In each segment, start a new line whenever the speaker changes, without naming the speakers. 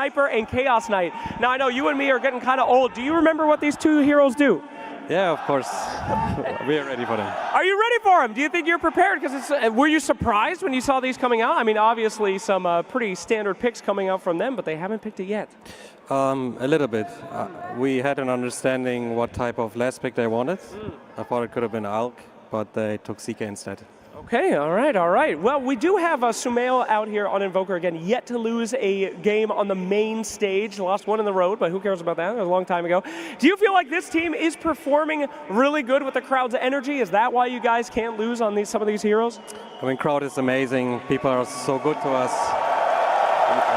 Sniper and Chaos Knight. Now I know you and me are getting kind of old. Do you remember what these two heroes do?
Yeah, of course. We are ready for them.
Are you ready for them? Do you think you're prepared? Because were you surprised when you saw these coming out? I mean, obviously some pretty standard picks coming out from them, but they haven't picked it yet.
A little bit. We had an understanding what type of last pick they wanted. I thought it could have been Alk, but they took CK instead.
Okay, all right, all right. Well, we do have Sumail out here on Invoker again, yet to lose a game on the main stage. Lost one in the road, but who cares about that? It was a long time ago. Do you feel like this team is performing really good with the crowd's energy? Is that why you guys can't lose on some of these heroes?
I mean, crowd is amazing. People are so good to us.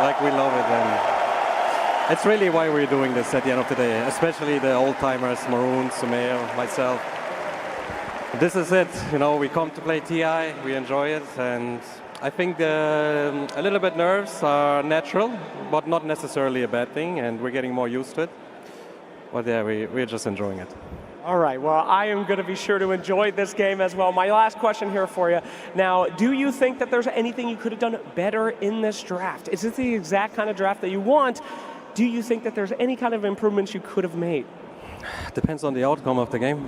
Like, we love it. And it's really why we're doing this at the end of the day, especially the old-timers, Maroon, Sumail, myself. This is it, you know, we come to play TI, we enjoy it, and I think a little bit nerves are natural, but not necessarily a bad thing, and we're getting more used to it. But yeah, we're just enjoying it.
All right, well, I am going to be sure to enjoy this game as well. My last question here for you. Now, do you think that there's anything you could have done better in this draft? Is this the exact kind of draft that you want? Do you think that there's any kind of improvements you could have made?
Depends on the outcome of the game.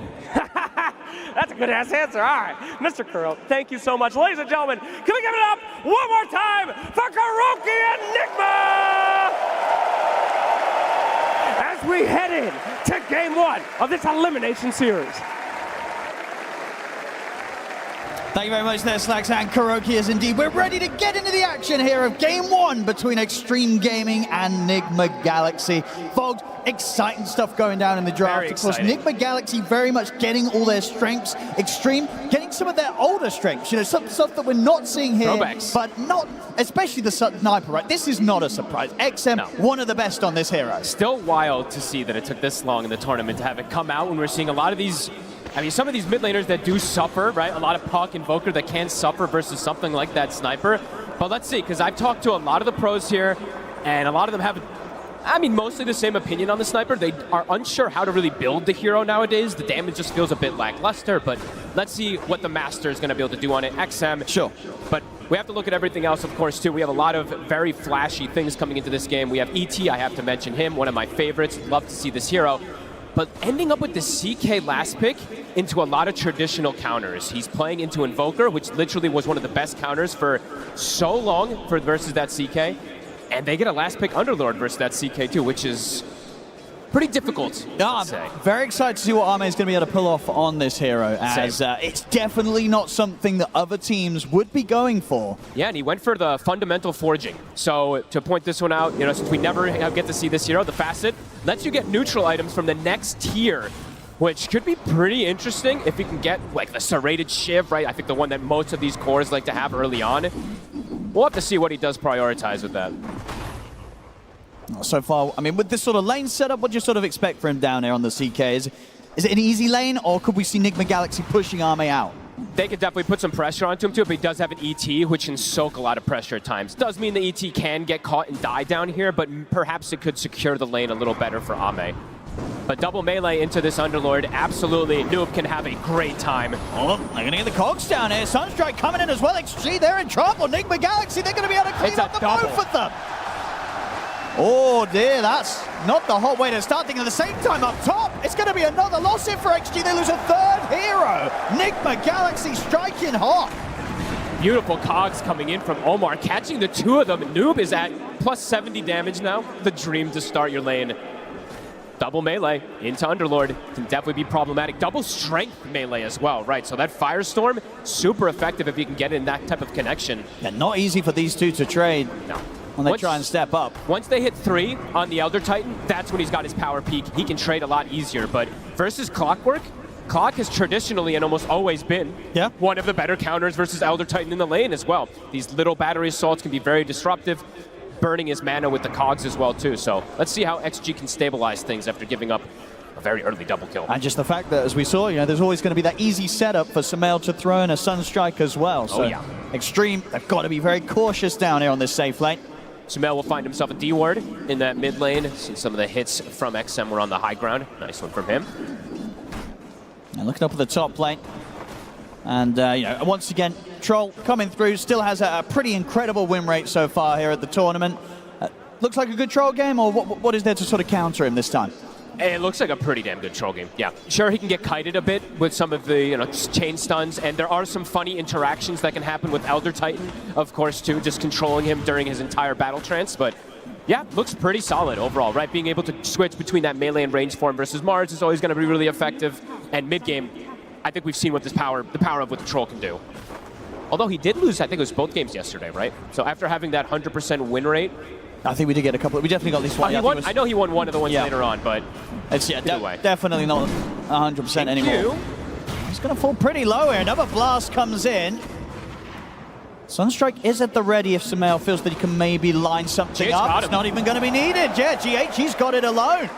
That's a good-ass answer. All right, Mr. Curl, thank you so much. Ladies and gentlemen, can we give it up one more time for Kuroki and Nigma? As we head in to Game 1 of this elimination series.
Thank you very much there, Slacks and Kuroki, as indeed we're ready to get into the action here of Game 1 between Extreme Gaming and Nigma Galaxy. Folks, exciting stuff going down in the draft. Of course, Nigma Galaxy very much getting all their strengths. Extreme getting some of their older strengths. You know, some stuff that we're not seeing here, but not, especially the Sniper, right? This is not a surprise. XM, one of the best on this hero.
Still wild to see that it took this long in the tournament to have it come out when we're seeing a lot of these. I mean, some of these mid laners that do suffer, right? A lot of Puck, Invoker that can suffer versus something like that Sniper. But let's see, because I've talked to a lot of the pros here, and a lot of them have, I mean, mostly the same opinion on the Sniper. They are unsure how to really build the hero nowadays. The damage just feels a bit lackluster, but let's see what the Master is going to be able to do on it. XM,
sure.
But we have to look at everything else, of course, too. We have a lot of very flashy things coming into this game. We have ET, I have to mention him, one of my favorites. Love to see this hero. But ending up with the CK last pick into a lot of traditional counters. He's playing into Invoker, which literally was one of the best counters for so long versus that CK. And they get a last pick Underlord versus that CK too, which is pretty difficult, I'd say.
Very excited to see what Arme is going to be able to pull off on this hero, as it's definitely not something that other teams would be going for.
Yeah, and he went for the fundamental forging. So to point this one out, you know, since we never get to see this hero, the facet lets you get neutral items from the next tier, which could be pretty interesting if you can get like the serrated Shiv, right? I think the one that most of these cores like to have early on. We'll have to see what he does prioritize with that.
So far, I mean, with this sort of lane setup, what do you sort of expect for him down there on the CK? Is it an easy lane, or could we see Nigma Galaxy pushing Arme out?
They could definitely put some pressure onto him too, but he does have an ET, which can soak a lot of pressure at times. Does mean the ET can get caught and die down here, but perhaps it could secure the lane a little better for Arme. But double melee into this Underlord, absolutely. Noob can have a great time.
Oh, they're going to get the cogs down here. Sunstrike coming in as well. XG, they're in trouble. Nigma Galaxy, they're going to be able to clean up the both of them. Oh dear, that's not the hot way to start things. At the same time up top, it's going to be another loss here for XG. They lose a third hero. Nigma Galaxy striking hot.
Beautiful cogs coming in from Omar, catching the two of them. Noob is at plus 70 damage now. The dream to start your lane. Double melee into Underlord can definitely be problematic. Double strength melee as well, right? So that Firestorm, super effective if you can get in that type of connection.
Yeah, not easy for these two to trade.
No.
When they try and step up.
Once they hit 3 on the Elder Titan, that's when he's got his power peak. He can trade a lot easier, but versus Clockwork, Clock has traditionally and almost always been one of the better counters versus Elder Titan in the lane as well. These little battery assaults can be very disruptive, burning his mana with the cogs as well too. So let's see how XG can stabilize things after giving up a very early double kill.
And just the fact that, as we saw, you know, there's always going to be that easy setup for Sumail to throw in a Sunstrike as well. So Extreme, they've got to be very cautious down here on this safe lane.
Sumail will find himself a D-ward in that mid lane, since some of the hits from XM were on the high ground. Nice one from him.
And looking up at the top lane. And, you know, once again, Troll coming through, still has a pretty incredible win rate so far here at the tournament. looks like a good troll game, or what is there to sort of counter him this time?
It looks like a pretty damn good troll game, yeah. Sure, he can get kited a bit with some of the chain stuns, and there are some funny interactions that can happen with Elder Titan, of course, too, just controlling him during his entire battle trance, but yeah, looks pretty solid overall, right? Being able to switch between that melee and range form versus Mars is always going to be really effective, and mid-game, I think we've seen what the power of what the troll can do. Although he did lose, I think it was both games yesterday, right? So after having that 100% win rate,
I think we did get a couple. We definitely got this one.
I know he won one of the ones later on, but
it's
way.
Definitely not 100% anymore. He's going to fall pretty low here. Another blast comes in. Sunstrike is at the ready if Sumail feels that he can maybe line something up. It's not even going to be needed. Yeah, GH, he's got it alone.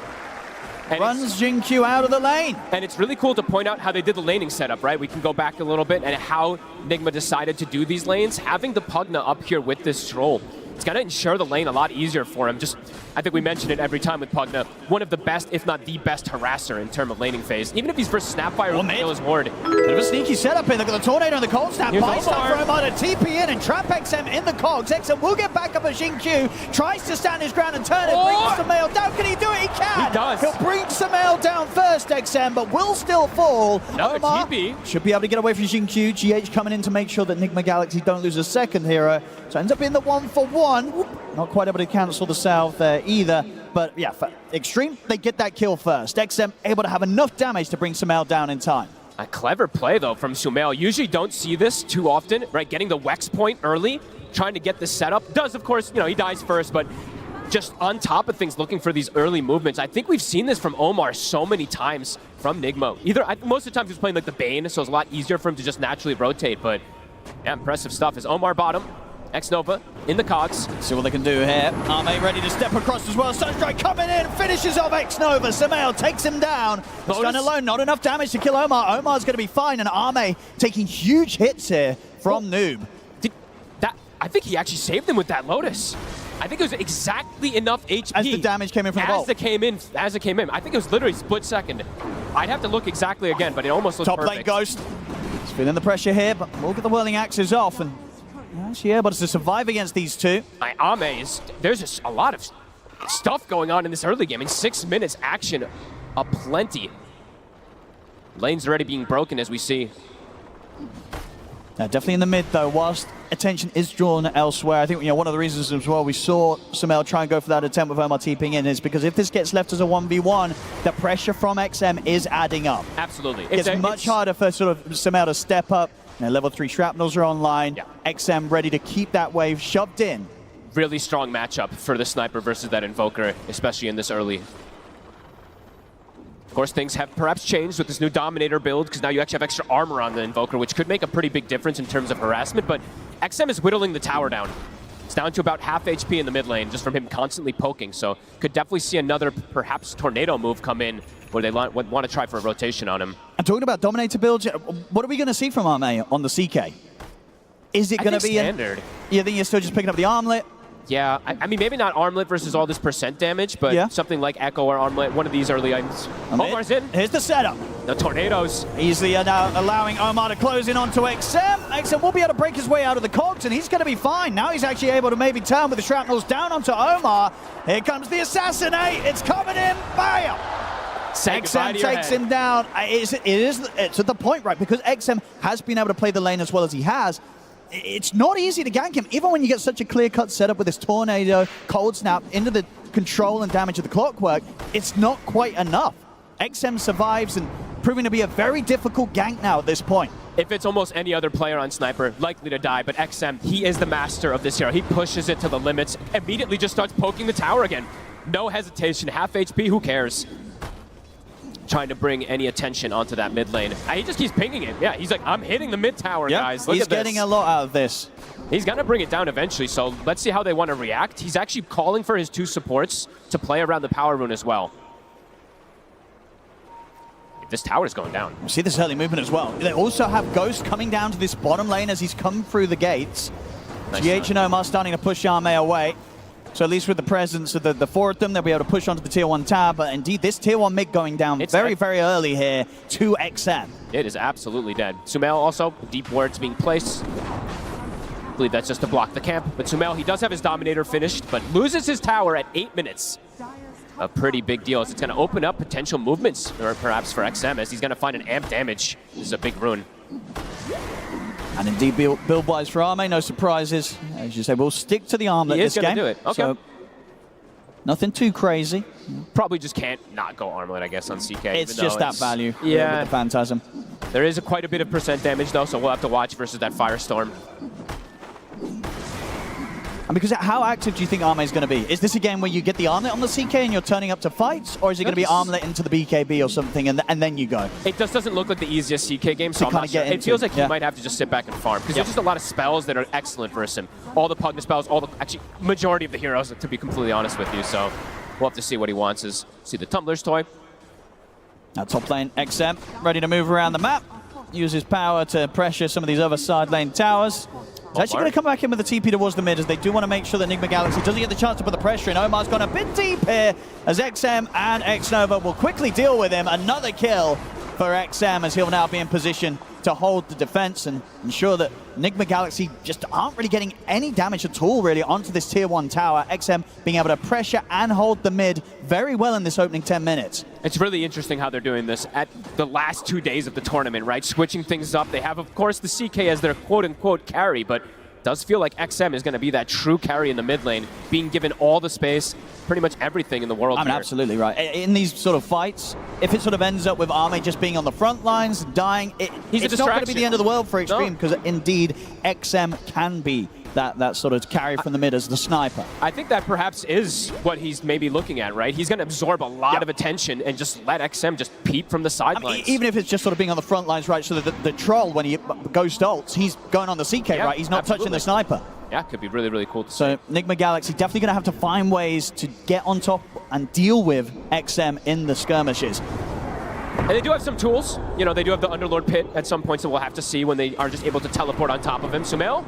And runs Jin-Q out of the lane.
And it's really cool to point out how they did the laning setup, right? We can go back a little bit and how Nigma decided to do these lanes. Having the Pugna up here with this troll, it's going to ensure the lane a lot easier for him. Just, I think we mention it every time with Pugna. One of the best, if not the best harasser in terms of laning phase. Even if he's versus Snapfire, who kill his ward.
Bit of a sneaky setup here. Look at the Tornado and the Cold Snap. Buys stuff for Omar to TP in and trap XM in the cogs. XM will get back up as Jin-Q. Tries to stand his ground and turn it. Brings Sumail down. Can he do it? He can.
He does.
He'll bring Sumail down first, XM, but will still fall. Omar should be able to get away from Jin-Q. GH coming in to make sure that Nigma Galaxy don't lose a second hero. So ends up being the 1-for-1. Not quite able to cancel the south there either. But yeah, for Extreme, they get that kill first. XM able to have enough damage to bring Sumail down in time.
A clever play, though, from Sumail. Usually don't see this too often, right? Getting the Wex point early, trying to get the setup. Does, of course, he dies first, but just on top of things, looking for these early movements. I think we've seen this from Omar so many times from Nigma. Most of the times he's playing like the Bane, so it's a lot easier for him to just naturally rotate, but yeah, impressive stuff. Is Omar bottom? X-Nova in the cogs.
See what they can do here. Arme ready to step across as well. Sunstrike coming in, finishes off X-Nova. Sumail takes him down. Stun alone, not enough damage to kill Omar. Omar's going to be fine, and Arme taking huge hits here from Noob.
I think he actually saved him with that Lotus. I think it was exactly enough HP.
As the damage came in from the vault.
As it came in. I think it was literally split second. I'd have to look exactly again, but it almost looked perfect.
Top lane Ghost. He's feeling the pressure here, but we'll get the whirling axes off, and actually able to survive against these two.
There's just a lot of stuff going on in this early game. In 6 minutes, action aplenty. Lanes already being broken, as we see.
Definitely in the mid, though, whilst attention is drawn elsewhere. I think one of the reasons as well we saw Sumail try and go for that attempt with Omar TPing in is because if this gets left as a 1v1, the pressure from XM is adding up.
Absolutely.
It's much harder for sort of Sumail to step up. Level 3 shrapnels are online. Yeah. XM ready to keep that wave shoved in.
Really strong matchup for the sniper versus that Invoker, especially in this early. Of course, things have perhaps changed with this new Dominator build, because now you actually have extra armor on the Invoker, which could make a pretty big difference in terms of harassment, but XM is whittling the tower down. It's down to about half HP in the mid lane, just from him constantly poking, so could definitely see another, perhaps, Tornado move come in, where they want to try for a rotation on him.
And talking about Dominator builds, what are we going to see from Arme on the CK? Is it going to be
standard?
You think you're still just picking up the armlet?
Yeah, I mean, maybe not armlet versus all this percent damage, but something like Echo or armlet, one of these early items. Omar's in.
Here's the setup.
The Tornadoes.
Easily now allowing Omar to close in onto XM. XM will be able to break his way out of the cogs, and he's going to be fine. Now he's actually able to maybe turn with the shrapnels down onto Omar. Here comes the assassinate. It's coming in. Bam! XM takes him down. It's at the point, right? Because XM has been able to play the lane as well as he has. It's not easy to gank him, even when you get such a clear-cut setup with this Tornado, Cold Snap, into the control and damage of the Clockwork. It's not quite enough. XM survives and proving to be a very difficult gank now at this point.
If it's almost any other player on Sniper, likely to die, but XM, he is the master of this hero. He pushes it to the limits, immediately just starts poking the tower again. No hesitation, half HP, who cares? Trying to bring any attention onto that mid lane. He just keeps pinging it. Yeah, he's like, I'm hitting the mid tower, guys. Look
he's
at this.
Getting a lot out of this.
He's going to bring it down eventually, so let's see how they want to react. He's actually calling for his 2 supports to play around the power rune as well. This tower is going down.
We see this early movement as well. They also have Ghost coming down to this bottom lane as he's come through the gates. GH and Omar starting to push Arme away. So at least with the presence of the 4 of them, they'll be able to push onto the tier 1 tab. But indeed, this tier 1 mid going down very early here to XM.
It is absolutely dead. Sumail also, deep wards being placed. I believe that's just to block the camp. But Sumail, he does have his Dominator finished, but loses his tower at 8 minutes. A pretty big deal, as it's going to open up potential movements, or perhaps for XM, as he's going to find an amp damage. This is a big rune.
And indeed, build-wise for Arme, no surprises. As you say, we'll stick to the armlet this game.
He is going to do it. Okay.
So, nothing too crazy.
Probably just can't not go armlet, I guess, on CK.
It's just that value with the Phantasm.
There is quite a bit of percent damage, though, so we'll have to watch versus that Firestorm.
And because how active do you think Arme is going to be? Is this a game where you get the armlet on the CK and you're turning up to fights? Or is it going to be armlet into the BKB or something and then you go?
It just doesn't look like the easiest CK game, so I'm not sure. It feels like he might have to just sit back and farm. Because there's just a lot of spells that are excellent versus him. All the Pugna spells, actually, majority of the heroes, to be completely honest with you. So we'll have to see what he wants. See the Tumblr's toy.
Now top lane, XM, ready to move around the map. Uses power to pressure some of these other side lane towers. He's actually going to come back in with the TP towards the mid, as they do want to make sure that Nigma Galaxy doesn't get the chance to put the pressure in. Omar's gone a bit deep here, as XM and Xnova will quickly deal with him. Another kill for XM, as he'll now be in position to hold the defense and ensure that Nigma Galaxy just aren't really getting any damage at all, really, onto this tier 1 tower. XM being able to pressure and hold the mid very well in this opening 10 minutes.
It's really interesting how they're doing this at the last 2 days of the tournament, right? Switching things up. They have, of course, the CK as their quote-unquote carry, but it does feel like XM is going to be that true carry in the mid lane, being given all the space, pretty much everything in the world.
I mean, absolutely right. In these sort of fights, if it sort of ends up with Arme just being on the front lines, dying, it's not going to be the end of the world for Extreme, because indeed XM can be that sort of carry from the mid as the sniper.
I think that perhaps is what he's maybe looking at, right? He's going to absorb a lot of attention and just let XM just peep from the sidelines.
I mean, even if it's just sort of being on the front lines, right, so that the troll, when he goes to ults, he's going on the CK, right? He's not touching the sniper.
Yeah, could be really, really cool to see.
So Nigma Galaxy definitely going to have to find ways to get on top and deal with XM in the skirmishes.
And they do have some tools. You know, they do have the Underlord Pit at some points that we'll have to see when they are just able to teleport on top of him. Sumail,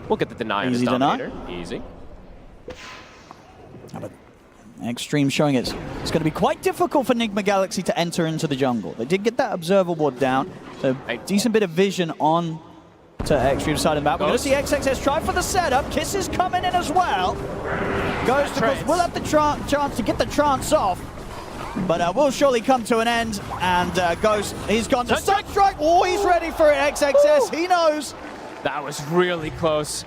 we'll get the deny on his Dominator. Easy.
But Extreme showing it's going to be quite difficult for Nigma Galaxy to enter into the jungle. They did get that Observer Ward down, so a decent bit of vision on to Extreme side of the map. We're going to see XXS try for the setup. Kiss is coming in as well. Ghost, of course, will have the chance to get the trance off, but will surely come to an end. And Ghost, he's gone to Sunstrike. Oh, he's ready for it, XXS. He knows.
That was really close.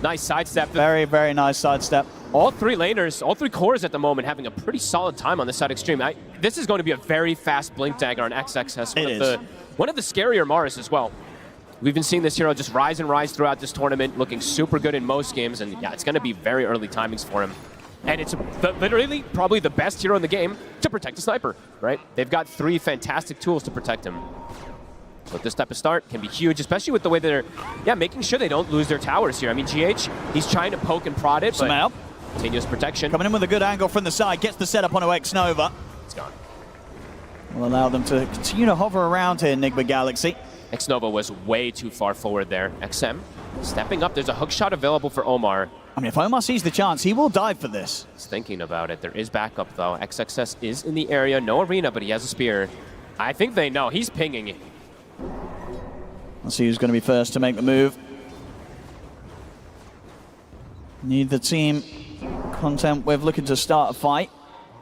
Nice sidestep.
Very, very nice sidestep.
All three laners, all three cores at the moment having a pretty solid time on this side Extreme. This is going to be a very fast Blink Dagger on XXS. One of the scarier Mars as well. We've been seeing this hero just rise and rise throughout this tournament, looking super good in most games, and yeah, it's going to be very early timings for him. And it's literally probably the best hero in the game to protect the sniper, right? They've got 3 fantastic tools to protect him. So this type of start can be huge, especially with the way they're making sure they don't lose their towers here. I mean, GH, he's trying to poke and prod it, but continuous protection.
Coming in with a good angle from the side, gets the setup onto Xnova.
It's gone.
Will allow them to continue to hover around here, Nigma Galaxy.
Xnova was way too far forward there. XM stepping up. There's a hook shot available for Omar.
I mean, if Omar sees the chance, he will dive for this.
He's thinking about it. There is backup, though. XXS is in the area. No arena, but he has a spear. I think they know. He's pinging it.
Let's see who's going to be first to make the move. Need the team content with looking to start a fight.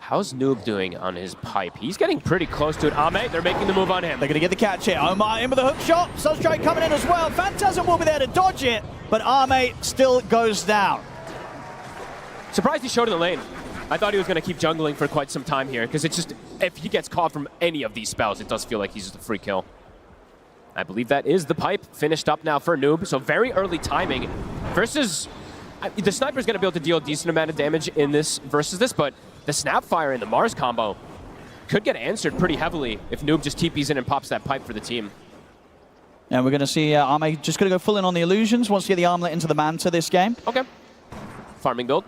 How's Noob doing on his pipe? He's getting pretty close to it. Ame, they're making the move on him.
They're going to get the catch here. Omar in with a hook shot. Sunstrike coming in as well. Phantasm will be there to dodge it, but Ame still goes down.
Surprised he showed in the lane. I thought he was going to keep jungling for quite some time here, because it's just, if he gets caught from any of these spells, it does feel like he's just a free kill. I believe that is the pipe finished up now for Noob, so very early timing versus... The sniper's going to be able to deal a decent amount of damage in this versus this, but the Snapfire and the Mars combo could get answered pretty heavily if Noob just TPs in and pops that pipe for the team.
And we're going to see Ame just going to go full in on the illusions once you get the armlet into the Manta this game.
Okay. Farming build.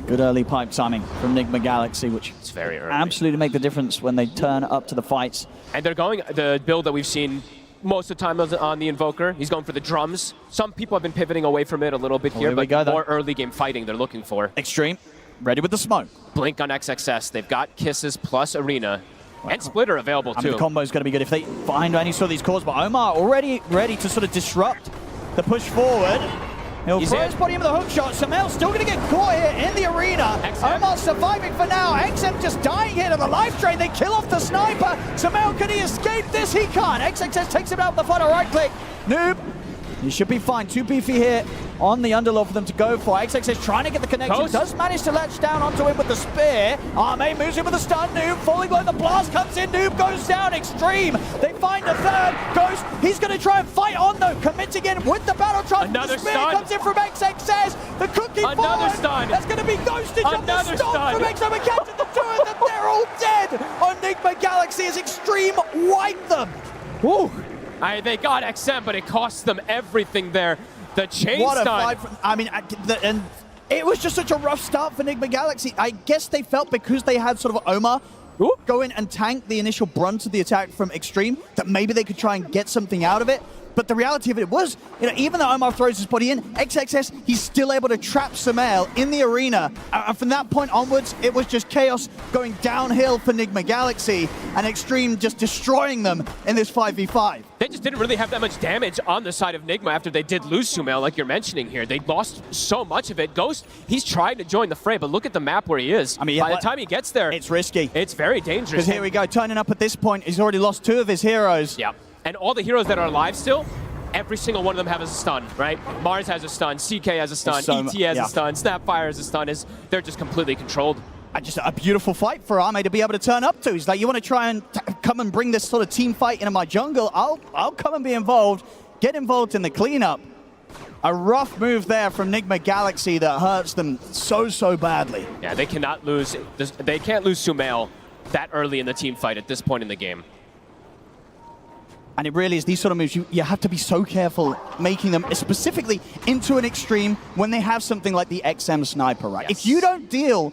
Good early pipe timing from Nigma Galaxy, which
it's very early.
Absolutely make the difference when they turn up to the fights.
And they're going, the build that we've seen most of the time on the Invoker, he's going for the drums. Some people have been pivoting away from it a little bit here, but more early game fighting they're looking for.
Extreme, ready with the smoke.
Blink on XXS. They've got Kisses plus Arena. And Splitter available
I
too.
mean, the combo is going to be good if they find any sort of these cores, but Omar already ready to sort of disrupt the push forward. He'll throw his body into the hook shot. Samael's still going to get caught here in the arena. Omar surviving for now. XM just dying here to the life drain. They kill off the sniper. Samael, can he escape this? He can't. XXS takes him out the final right click. Noob, he should be fine. 2 beefy here on the underlord for them to go for. XXS trying to get the connection.
Ghost.
Does manage to latch down onto him with the spear. Arme moves in with the stun. Noob falling low. The blast comes in. Noob goes down. Extreme. They find a third. Ghost, he's going to try and fight on though. Committing in with the battle trust.
Another
the spear
stun.
comes in from XXS. The cookie
Another
forward.
stun.
That's going to be ghosted on the
Another
stun
stun.
from XM and captain the two of them. They're all dead on Nigma Galaxy as Extreme wiped them. Woo.
They got XM, but it cost them everything there. The chain
What a
stun.
fight from, I mean, and it was just such a rough start for Nigma Galaxy. I guess they felt because they had sort of Omar go in and tank the initial brunt of the attack from Extreme that maybe they could try and get something out of it. But the reality of it was, even though Omar throws his body in, XXS, he's still able to trap Samael in the arena. And from that point onwards, it was just chaos going downhill for Nigma Galaxy and Extreme just destroying them in this 5v5.
They just didn't really have that much damage on the side of Nigma after they did lose Sumail, like you're mentioning here. They lost so much of it. Ghost, he's trying to join the fray, but look at the map where he is.
I mean,
by the time he gets there,
it's risky.
It's very dangerous.
Because here we go, turning up at this point, he's already lost 2 of his heroes.
Yeah, and all the heroes that are alive still, every single one of them have a stun, right? Mars has a stun, CK has a stun, ET has a stun, Snapfire has a stun. They're just completely controlled.
Just a beautiful fight for Arme to be able to turn up to. He's like, you want to try and come and bring this sort of team fight into my jungle? I'll come and be involved. Get involved in the cleanup. A rough move there from Nigma Galaxy that hurts them so badly.
Yeah, they cannot lose. They can't lose Sumail that early in the team fight at this point in the game.
And it really is these sort of moves, you have to be so careful making them specifically into an extreme when they have something like the XM sniper, right?
Yes.
If you don't deal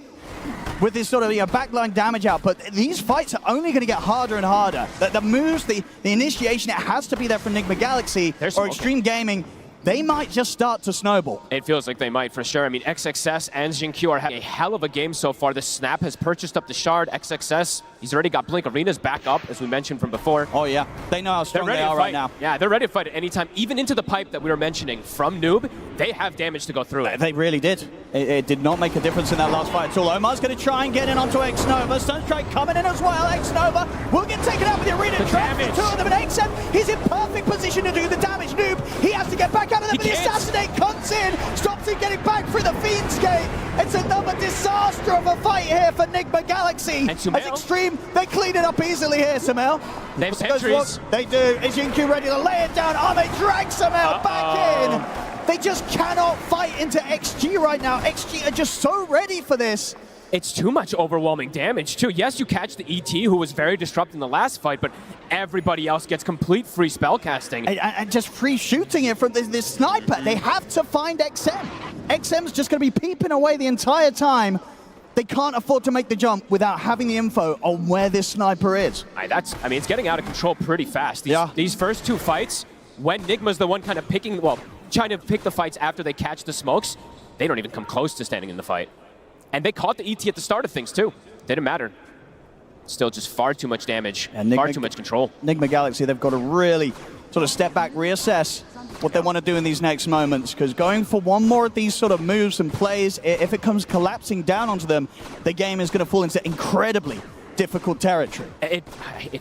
with this sort of backline damage output, these fights are only going to get harder and harder. The moves, the initiation, it has to be there from Nigma Galaxy or Extreme Gaming. They might just start to snowball.
It feels like they might for sure. I mean, XXS and Jinq are having a hell of a game so far. The Snap has purchased up the Shard. XXS, he's already got Blink Arenas back up, as we mentioned from before.
Oh yeah, they know how strong they are right now.
Yeah, they're ready to fight at any time. Even into the pipe that we were mentioning from Noob, they have damage to go through it.
They really did. It did not make a difference in that last fight at all. Omar's going to try and get in onto X-Nova. Sunstrike coming in as well. X-Nova will get taken out with the arena trap. The 2 of them, and XM, he's in perfect position to do the damage. Noob, he has to get back out of there, but the assassinate comes in, stops him getting back through the Fiend's Gate. It's another disaster of a fight here for Nigma Galaxy.
And Sumail?
As Extreme, they clean it up easily here, Sumail.
They have sentries.
They do. Is Jinq ready to lay it down? Arme drags Sumail back in. They just cannot fight into XG right now. XG are just so ready for this.
It's too much overwhelming damage, too. Yes, you catch the ET, who was very disruptive in the last fight, but everybody else gets complete free spellcasting.
And just free shooting it from this sniper. They have to find XM. XM's just going to be peeping away the entire time. They can't afford to make the jump without having the info on where this sniper is.
I mean, it's getting out of control pretty fast. These first 2 fights, when Nigma's the one kind of trying to pick the fights after they catch the smokes, they don't even come close to standing in the fight. And they caught the ET at the start of things, too. Didn't matter. Still just far too much damage, far too much control.
Nigma Galaxy, they've got to really sort of step back, reassess what they want to do in these next moments, because going for one more of these sort of moves and plays, if it comes collapsing down onto them, the game is going to fall into incredibly difficult territory.
It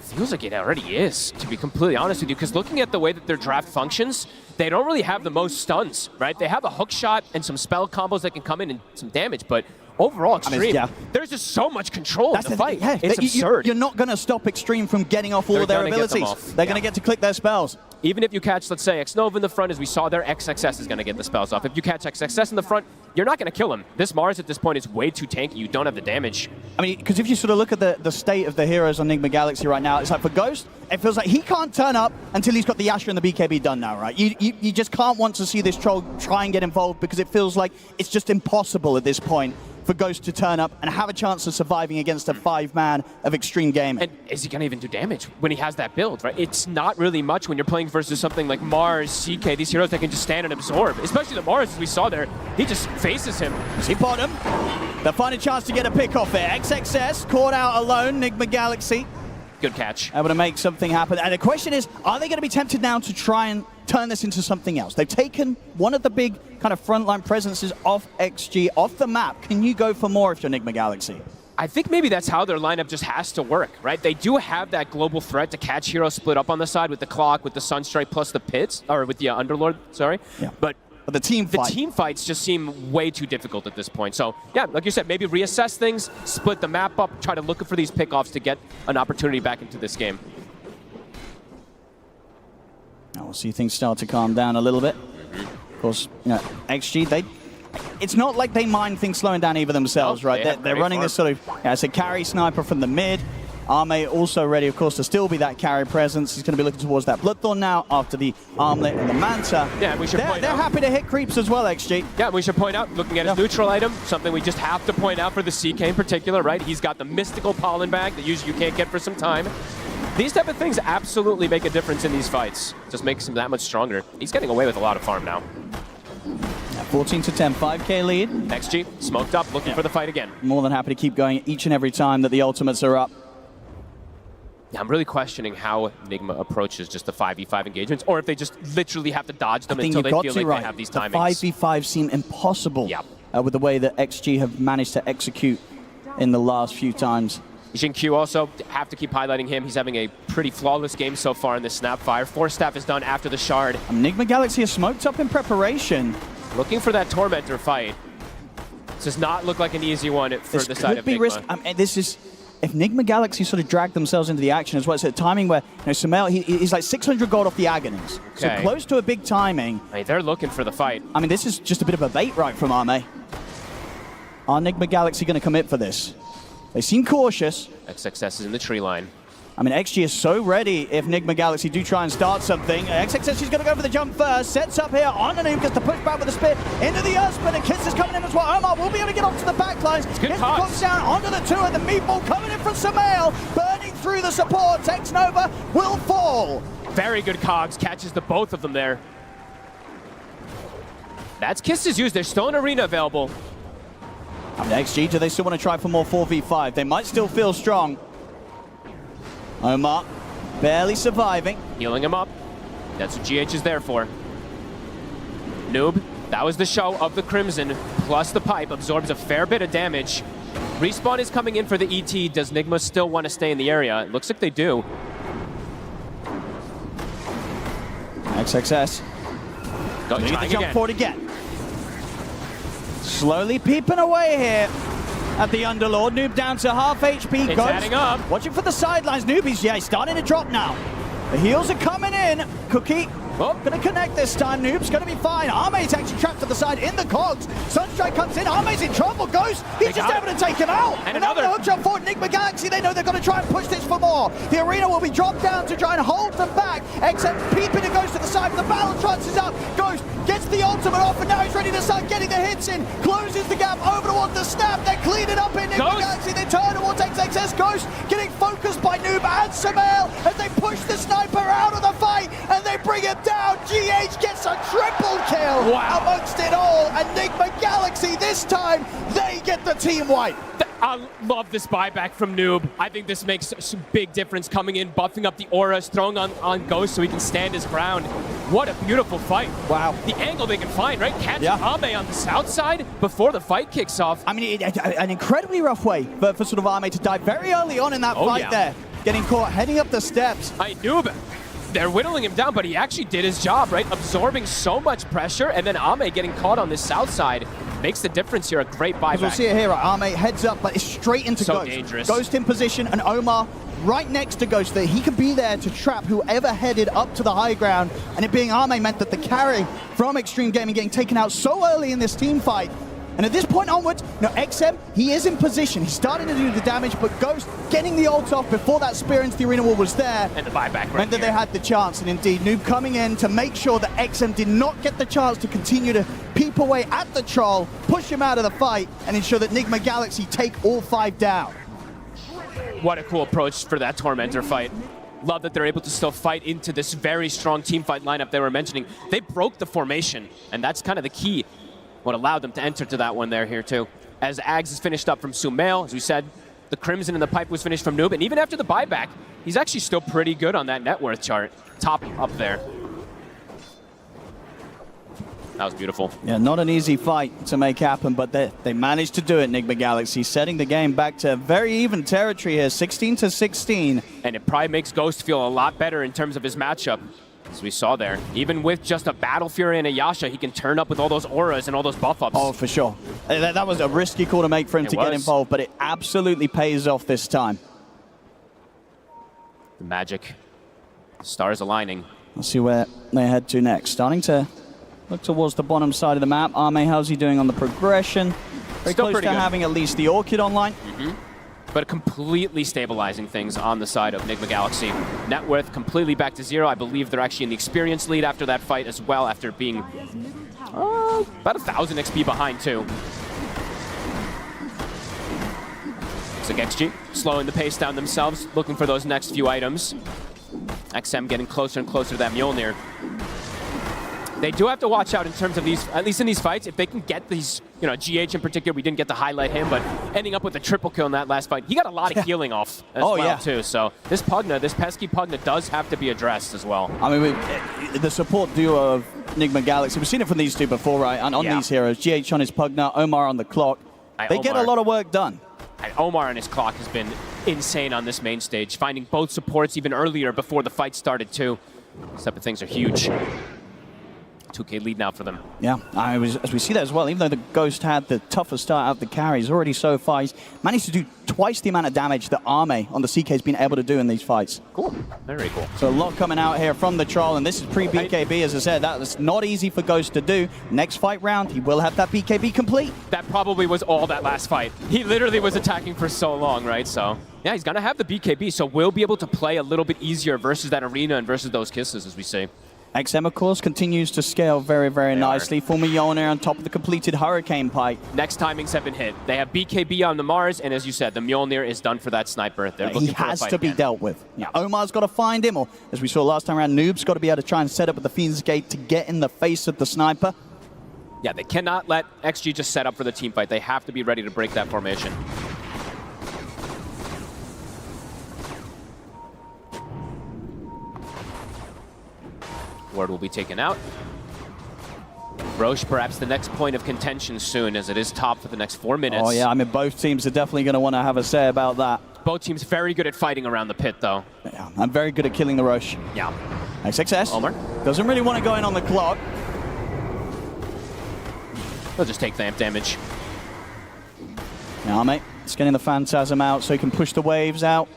feels like it already is, to be completely honest with you, because looking at the way that their draft functions, they don't really have the most stuns, right? They have a hook shot and some spell combos that can come in and some damage, but overall, Extreme, there's just so much control in the fight. It's absurd.
You're not going to stop Extreme from getting off all of their abilities. They're going to get to click their spells.
Even if you catch, let's say, X-Nova in the front, as we saw there, XXS is going to get the spells off. If you catch XXS in the front, you're not going to kill him. This Mars at this point is way too tanky. You don't have the damage. I
mean, because if you sort of look at the state of the heroes on Nigma Galaxy right now, it's like for Ghost, it feels like he can't turn up until he's got the Asher and the BKB done now, right? You just can't want to see this troll try and get involved because it feels like it's just impossible at this point for Ghost to turn up and have a chance of surviving against a 5-man of Extreme Gaming.
And is he going to even do damage when he has that build, right? It's not really much when you're playing versus something like Mars, CK, these heroes that can just stand and absorb. Especially the Mars, as we saw there, he just faces him.
See bottom. They'll find a chance to get a pick off there. XXS caught out alone, Nigma Galaxy.
Good catch.
Able to make something happen. And the question is, are they going to be tempted now to try and turn this into something else? They've taken one of the big kind of frontline presences off XG, off the map. Can you go for more if you're Nigma Galaxy?
I think maybe that's how their lineup just has to work, right? They do have that global threat to catch heroes split up on the side with the clock, with the Sunstrike plus the pits, or with the Underlord, sorry.
Yeah.
But
the team
fights just seem way too difficult at this point. So, yeah, like you said, maybe reassess things, split the map up, try to look for these pickoffs to get an opportunity back into this game.
Now we'll see things start to calm down a little bit. Of course, you know, XG, it's not like they mind things slowing down either themselves, right? They're running this sort of, it's a carry sniper from the mid. Arme also ready, of course, to still be that carry presence. He's going to be looking towards that Bloodthorn now after the Armlet and the Manta.
Yeah, we should point out.
They're happy to hit creeps as well, XG.
Yeah, we should point out, looking at his neutral item, something we just have to point out for the CK in particular, right? He's got the mystical pollen bag that usually you can't get for some time. These type of things absolutely make a difference in these fights. Just makes him that much stronger. He's getting away with a lot of farm now.
14 to 10, 5K lead.
XG, smoked up, looking for the fight again.
More than happy to keep going each and every time that the ultimates are up.
Yeah, I'm really questioning how Nigma approaches just the 5v5 engagements, or if they just literally have to dodge them until they feel like they have these timings.
The 5v5 seem impossible
Yep.
With the way that XG have managed to execute in the last few times.
Jin Q also, have to keep highlighting him. He's having a pretty flawless game so far in this Snapfire. Force Staff is done after the Shard.
Nigma Galaxy is smoked up in preparation.
Looking for that Tormentor fight. This does not look like an easy one for the side of Nigma.
This is, if Nigma Galaxy sort of drag themselves into the action as well, it's a timing where, you know, Sumail, he's like 600 gold off the Agonies.
Okay.
So close to a big timing.
I mean, they're looking for the fight.
I mean, this is just a bit of a bait right from Arme. Are Nigma Galaxy going to commit for this? They seem cautious.
XXS is in the tree line.
I mean, XG is so ready if Nigma Galaxy do try and start something. XXS is going to go for the jump first. Sets up here on the noob, gets the push back with the spit into the Earth, but the Kiss is coming in as well. Omar will be able to get onto the back lines.
Good
gets the cogs down onto the two, and the meatball coming in from Sumail, burning through the support. Tex Nova will fall.
Very good cogs, catches the both of them there. That's Kiss's used. There's still an arena available.
I mean, XG, do they still want to try for more 4v5? They might still feel strong. Omar barely surviving.
Healing him up. That's what GH is there for. Noob, that was the show of the Crimson, plus the pipe, absorbs a fair bit of damage. Respawn is coming in for the ET. Does Nigma still want to stay in the area? It looks like they do.
XXS.
Trying
the jump
again.
forward again. Slowly peeping away here at the Underlord. Noob down to half HP.
It's adding up.
Watching for the sidelines. Noob, he's starting to drop now. The heals are coming in. Cookie. Gonna connect this time. Noob's gonna be fine. Arme's actually trapped to the side in the cogs. Sunstrike comes in. Arme's in trouble. Ghost, he's just able to take him out.
And another
hook jump forward. Nigma Galaxy, they know they're gonna try and push this for more. The arena will be dropped down to try and hold them back. Except peeping and goes to the side. The battle trance is up. Ghost gets the ultimate off, and now he's ready to start getting the hits in. Closes the gap over towards the snap. They're cleaning up in Nigma Galaxy. They turn towards XXS. Ghost getting focused by Noob and Sumail as they push the sniper out of the fight, and they bring him down. GH gets a triple kill amongst it all, and Nigma Galaxy this time, they get the team wipe.
I love this buyback from Noob. I think this makes some big difference coming in, buffing up the auras, throwing on Ghost so he can stand his ground. What a beautiful fight.
Wow.
The angle they can find, right? Catch Ame on the south side before the fight kicks off.
I mean, an incredibly rough way for sort of Ame to die very early on in that fight there. Getting caught, heading up the steps.
Noob, they're whittling him down, but he actually did his job, right? Absorbing so much pressure, and then Ame getting caught on the south side makes the difference here. A great buyback.
We'll see it here, right? Ame heads up, but it's straight into
so
Ghost.
Dangerous.
Ghost in position, and Omar right next to Ghost there. He could be there to trap whoever headed up to the high ground, and it being Ame meant that the carry from Extreme Gaming getting taken out so early in this team fight. And at this point onwards, XM, he is in position. He's starting to do the damage, but Ghost getting the ult off before that spear into the arena wall was there.
And the buyback
meant that they had the chance. And indeed, Noob coming in to make sure that XM did not get the chance to continue to peep away at the troll, push him out of the fight, and ensure that Nigma Galaxy take all 5 down.
What a cool approach for that Tormentor fight. Love that they're able to still fight into this very strong team fight lineup they were mentioning. They broke the formation, and that's kind of the key. What allowed them to enter to that one there here too. As Ags is finished up from Sumail, as we said, The Crimson in the pipe was finished from Noob, and even after the buyback, he's actually still pretty good on that net worth chart. Top up there. That was beautiful.
Yeah, not an easy fight to make happen, but they managed to do it, Nigma Galaxy, setting the game back to very even territory here, 16-16.
And it probably makes Ghost feel a lot better in terms of his matchup, as we saw there. Even with just a Battle Fury and a Yasha, he can turn up with all those auras and all those buff ups.
Oh, for sure. That was a risky call to make for him to get involved, but it absolutely pays off this time.
The magic. Stars aligning.
Let's see where they head to next. Starting to look towards the bottom side of the map. Arme, how's he doing on the progression? Very
Still
close to having at least the Orchid online.
But completely stabilizing things on the side of Nigma Galaxy. Net worth completely back to 0. I believe they're actually in the experience lead after that fight as well, after being about 1,000 XP behind too. So XG slowing the pace down themselves, looking for those next few items. XM getting closer and closer to that Mjolnir. They do have to watch out in terms of these, at least in these fights, if they can get these, you know, GH in particular, we didn't get to highlight him, but ending up with a triple kill in that last fight, he got a lot of healing off as well, too. So this Pugna, this pesky Pugna does have to be addressed as well.
I mean, the support duo of Nigma Galaxy, we've seen it from these two before, right? And on these heroes, GH on his Pugna, Omar on the clock. They get a lot of work done.
Omar and his clock has been insane on this main stage, finding both supports even earlier before the fight started, too. These type of things are huge. 2K lead now for them.
Yeah, as we see that as well, even though the Ghost had the tougher start out of the carries, already so far, he's managed to do twice the amount of damage that Arme on the CK has been able to do in these fights.
Cool, very cool.
So a lot coming out here from the Troll, and this is pre-BKB, as I said. That was not easy for Ghost to do. Next fight round, he will have that BKB complete.
That probably was all that last fight. He literally was attacking for so long, right? So, yeah, he's going to have the BKB, so we'll be able to play a little bit easier versus that arena and versus those kisses, as we say.
XM, of course, continues to scale very, very nicely. Full Mjolnir on top of the completed Hurricane Pipe.
Next timings have been hit. They have BKB on the Mars, and as you said, the Mjolnir is done for that sniper.
He has to be dealt with. Yeah, Omar's got to find him, or as we saw last time around, Noob's got to be able to try and set up with the Fiend's Gate to get in the face of the sniper.
Yeah, they cannot let XG just set up for the team fight. They have to be ready to break that formation. Ward will be taken out. Roche, perhaps the next point of contention soon, as it is top for the next 4 minutes.
Oh yeah, I mean, both teams are definitely going to want to have a say about that.
Both teams very good at fighting around the pit, though.
Yeah, I'm very good at killing the Roche.
Yeah.
Nice success.
Omar
doesn't really want to go in on the clock.
He'll just take the amp damage.
Now, mate, it's getting the Phantasm out so he can push the waves out,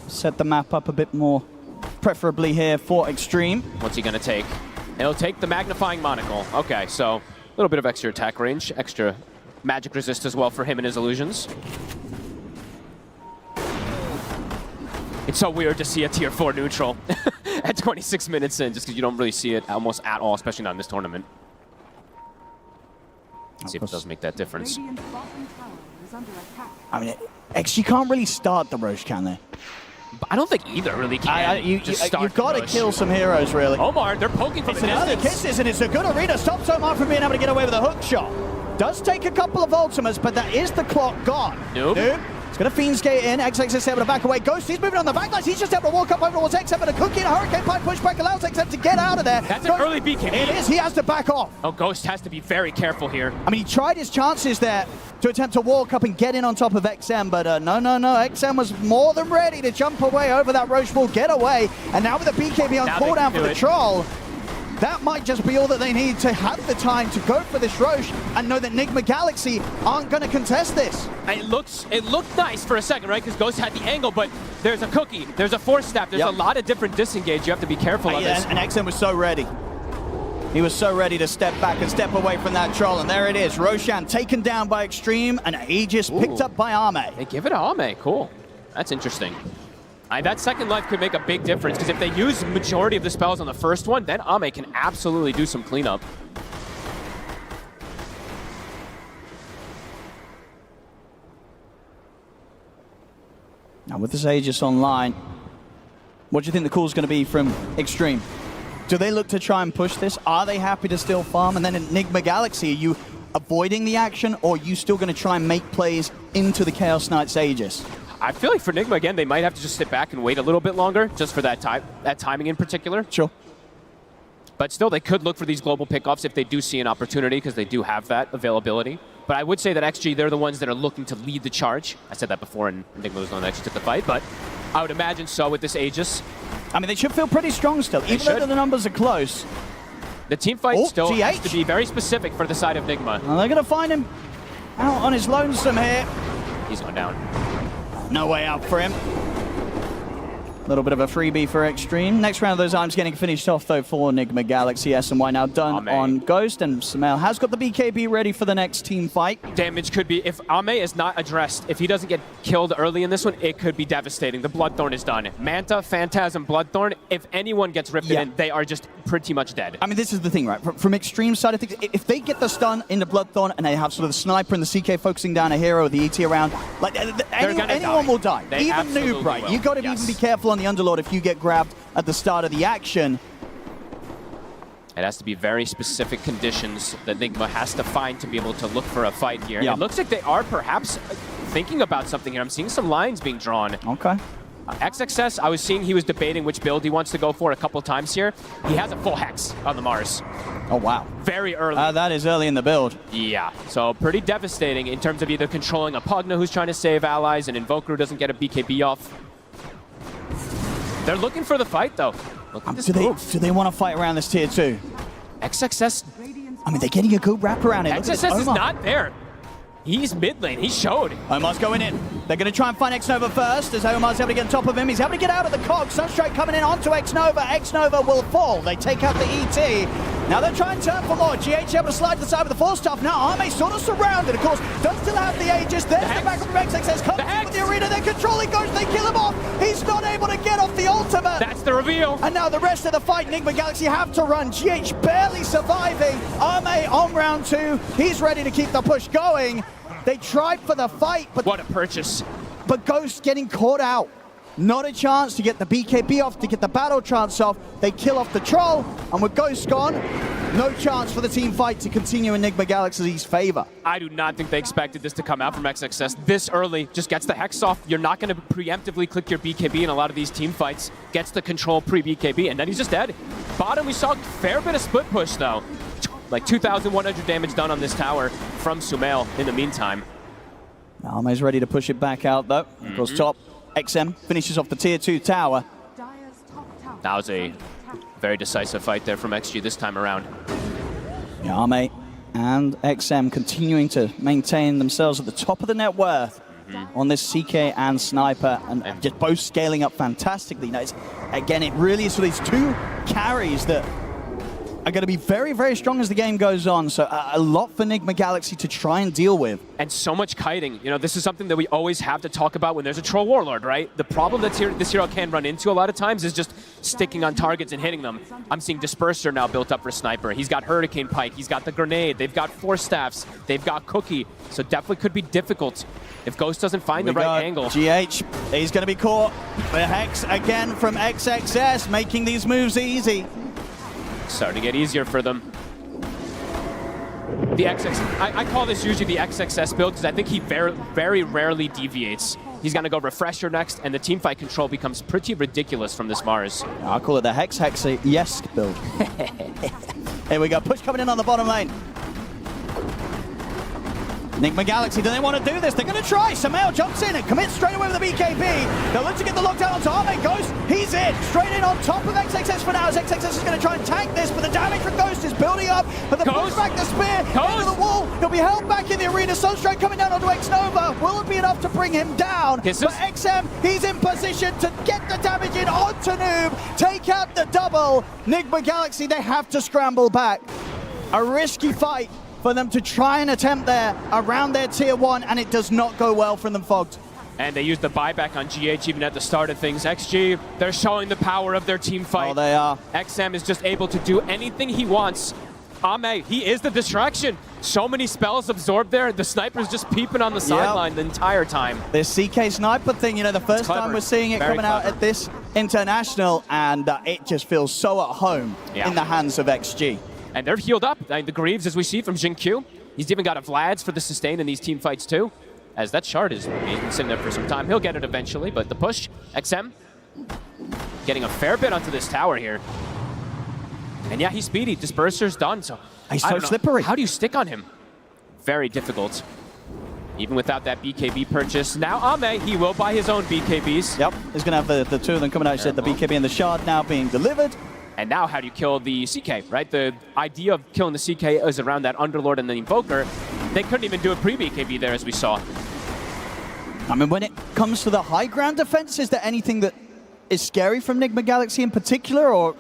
set the map up a bit more, preferably here for Extreme.
What's he going to take? He'll take the Magnifying Monocle. Okay, so a little bit of extra attack range, extra magic resist as well for him and his illusions. It's so weird to see a tier 4 neutral at 26 minutes in, just because you don't really see it almost at all, especially not in this tournament. Let's see if it does make that difference.
I mean, XG can't really start the Roche, can they?
I don't think either really can.
You've got to kill some heroes, really.
Omar, they're poking from
it's
the
another
distance.
Kisses, and it's a good arena. Stops Omar from being able to get away with a hook shot. Does take a couple of ultimates, but that is the clock gone.
Nope.
It's going to Fiend's Gate in. XX is able to back away. Ghost, he's moving on the backlines. He's just able to walk up over towards XM, but a cookie and a Hurricane Pipe pushback allows XM to get out of there.
That's an early BKB.
It is. He has to back off.
Oh, Ghost has to be very careful here.
I mean, he tried his chances there to attempt to walk up and get in on top of XM, but no. XM was more than ready to jump away over that Roche wall, get away, and now with the BKB on cooldown for the Troll, that might just be all that they need to have the time to go for this Roche and know that Nigma Galaxy aren't going to contest this.
It looked nice for a second, right? Because Ghost had the angle, but there's a cookie, there's a force staff, there's a lot of different disengage. You have to be careful of this.
And XM was so ready. He was so ready to step back and step away from that Troll, and there it is. Roshan taken down by Extreme, and Aegis picked up by Arme.
They give it to Arme, cool. That's interesting. That second life could make a big difference, because if they use the majority of the spells on the first one, then Arme can absolutely do some cleanup.
Now with this Aegis online, what do you think the call is going to be from Extreme? Do they look to try and push this? Are they happy to still farm? And then in Nigma Galaxy, are you avoiding the action, or are you still going to try and make plays into the Chaos Knight's Aegis?
I feel like for Nigma, again, they might have to just sit back and wait a little bit longer, just for that timing in particular.
Sure.
But still, they could look for these global pickoffs if they do see an opportunity, because they do have that availability. But I would say that XG, they're the ones that are looking to lead the charge. I said that before, and Nigma was the one that actually took the fight, but I would imagine so with this Aegis.
I mean, they should feel pretty strong still, even though the numbers are close.
The team fight still
GH
has to be very specific for the side of Nigma.
Well, they're going to find him out on his lonesome here.
He's going down.
No way out for him. A little bit of a freebie for Extreme. Next round of those arms getting finished off, though, for Nigma Galaxy. SNY now done on Ghost, and Sumail has got the BKB ready for the next team fight.
Damage could be, if Ame is not addressed, if he doesn't get killed early in this one, it could be devastating. The Bloodthorn is done. Manta, Phantasm, Bloodthorn, if anyone gets ripped in, they are just pretty much dead.
I mean, this is the thing, right? From Extreme side of things, if they get the stun in the Bloodthorn and they have sort of the sniper and the CK focusing down a hero, the ET around, like anyone will die. Even noob, right?
Will.
You got to even be careful on the Underlord if you get grabbed at the start of the action.
It has to be very specific conditions that Nigma has to find to be able to look for a fight here. It looks like they are perhaps thinking about something here. I'm seeing some lines being drawn.
Okay.
XXS, I was seeing he was debating which build he wants to go for a couple times here. He has a full Hex on the Mars.
Oh, wow.
Very early.
That is early in the build.
Yeah, so pretty devastating in terms of either controlling a Pugna who's trying to save allies and Invoker who doesn't get a BKB off. They're looking for the fight, though. Look at this move.
Do they want to fight around this tier 2?
XXS...
I mean, they're getting a good wrap around it.
XXS is not there. He's mid lane. He showed.
Omar's going in. They're going to try and find X-Nova first, as Omar's able to get on top of him. He's able to get out of the cog. Sunstrike coming in onto X-Nova. X-Nova will fall. They take out the ET. Now they're trying to turn for more. GH able to slide to the side with the force stuff. Now Arme sort of surrounded. Of course, does still have the Aegis. There's the backup from XXS. Comes in with the arena. They're controlling Ghost. They kill him off. He's not able to get off the ultimate.
That's the reveal.
And now the rest of the fight, Nigma Galaxy have to run. GH barely surviving. Arme on round 2. He's ready to keep the push going. They tried for the fight, but...
What a purchase.
But Ghost getting caught out. Not a chance to get the BKB off, to get the battle trance off. They kill off the troll, and with Ghost gone, no chance for the team fight to continue in Nigma Galaxy's favor.
I do not think they expected this to come out from XXS this early. Just gets the Hex off. You're not going to preemptively click your BKB in a lot of these team fights. Gets the control pre-BKB, and then he's just dead. Bottom, we saw a fair bit of split push, though. Like 2,100 damage done on this tower from Sumail in the meantime.
Alme's ready to push it back out, though. Goes top. XM finishes off the tier 2 tower.
That was a very decisive fight there from XG this time around.
Yeah, Arme and XM continuing to maintain themselves at the top of the net worth on this CK and Sniper, and just both scaling up fantastically. Now, again, it really is for these two carries that are going to be very, very strong as the game goes on. So a lot for Nigma Galaxy to try and deal with.
And so much kiting. You know, this is something that we always have to talk about when there's a Troll Warlord, right? The problem that this hero can run into a lot of times is just sticking on targets and hitting them. I'm seeing Disperser now built up for Sniper. He's got Hurricane Pike. He's got the Grenade. They've got Force Staffs. They've got Cookie. So definitely could be difficult if Ghost doesn't find the right angle.
GH, he's going to be caught. The Hex again from XXS, making these moves easy.
Starting to get easier for them. The XX, I call this usually the XXS build because I think he very rarely deviates. He's going to go Refresher next, and the teamfight control becomes pretty ridiculous from this Mars.
I'll call it the Hex-yes build. Here we go, push coming in on the bottom lane. Nigma Galaxy, do they want to do this? They're going to try. Sumail jumps in and commits straight away with the BKB. They'll look to get the lockdown onto Arme. Ghost, he's in. Straight in on top of XXS for now, as XXS is going to try and tank this, but the damage from Ghost is building up. But the push back the spear into the wall. He'll be held back in the arena. Sunstrike coming down onto X-Nova. Will it be enough to bring him down? But XM, he's in position to get the damage in onto Noob. Take out the double. Nigma Galaxy, they have to scramble back. A risky fight for them to try and attempt there around their tier 1, and it does not go well for them, Fogged.
And they used the buyback on GH even at the start of things. XG, they're showing the power of their team fight.
Oh, they are.
XM is just able to do anything he wants. Ame, he is the distraction. So many spells absorbed there. The Sniper's just peeping on the sideline the entire time.
This CK Sniper thing, you know, the first time we're seeing it coming out at this international, and it just feels so at home in the hands of XG.
And they're healed up. The Greaves, as we see from Jin Q. He's even got a Vlad's for the sustain in these team fights too. as that shard he's been sitting there for some time. He'll get it eventually, but the push, XM, getting a fair bit onto this tower here. And yeah, he's speedy. Disperser's done, so
He's so slippery.
How do you stick on him? Very difficult. Even without that BKB purchase. Now Ame, he will buy his own BKBs.
Yep, he's going to have the two of them coming out. You said the BKB and the shard now being delivered.
And now how do you kill the CK, right? The idea of killing the CK is around that Underlord and the Invoker. They couldn't even do a pre-BKB there, as we saw.
I mean, when it comes to the high ground defense, is there anything that is scary from Nigma Galaxy in particular, or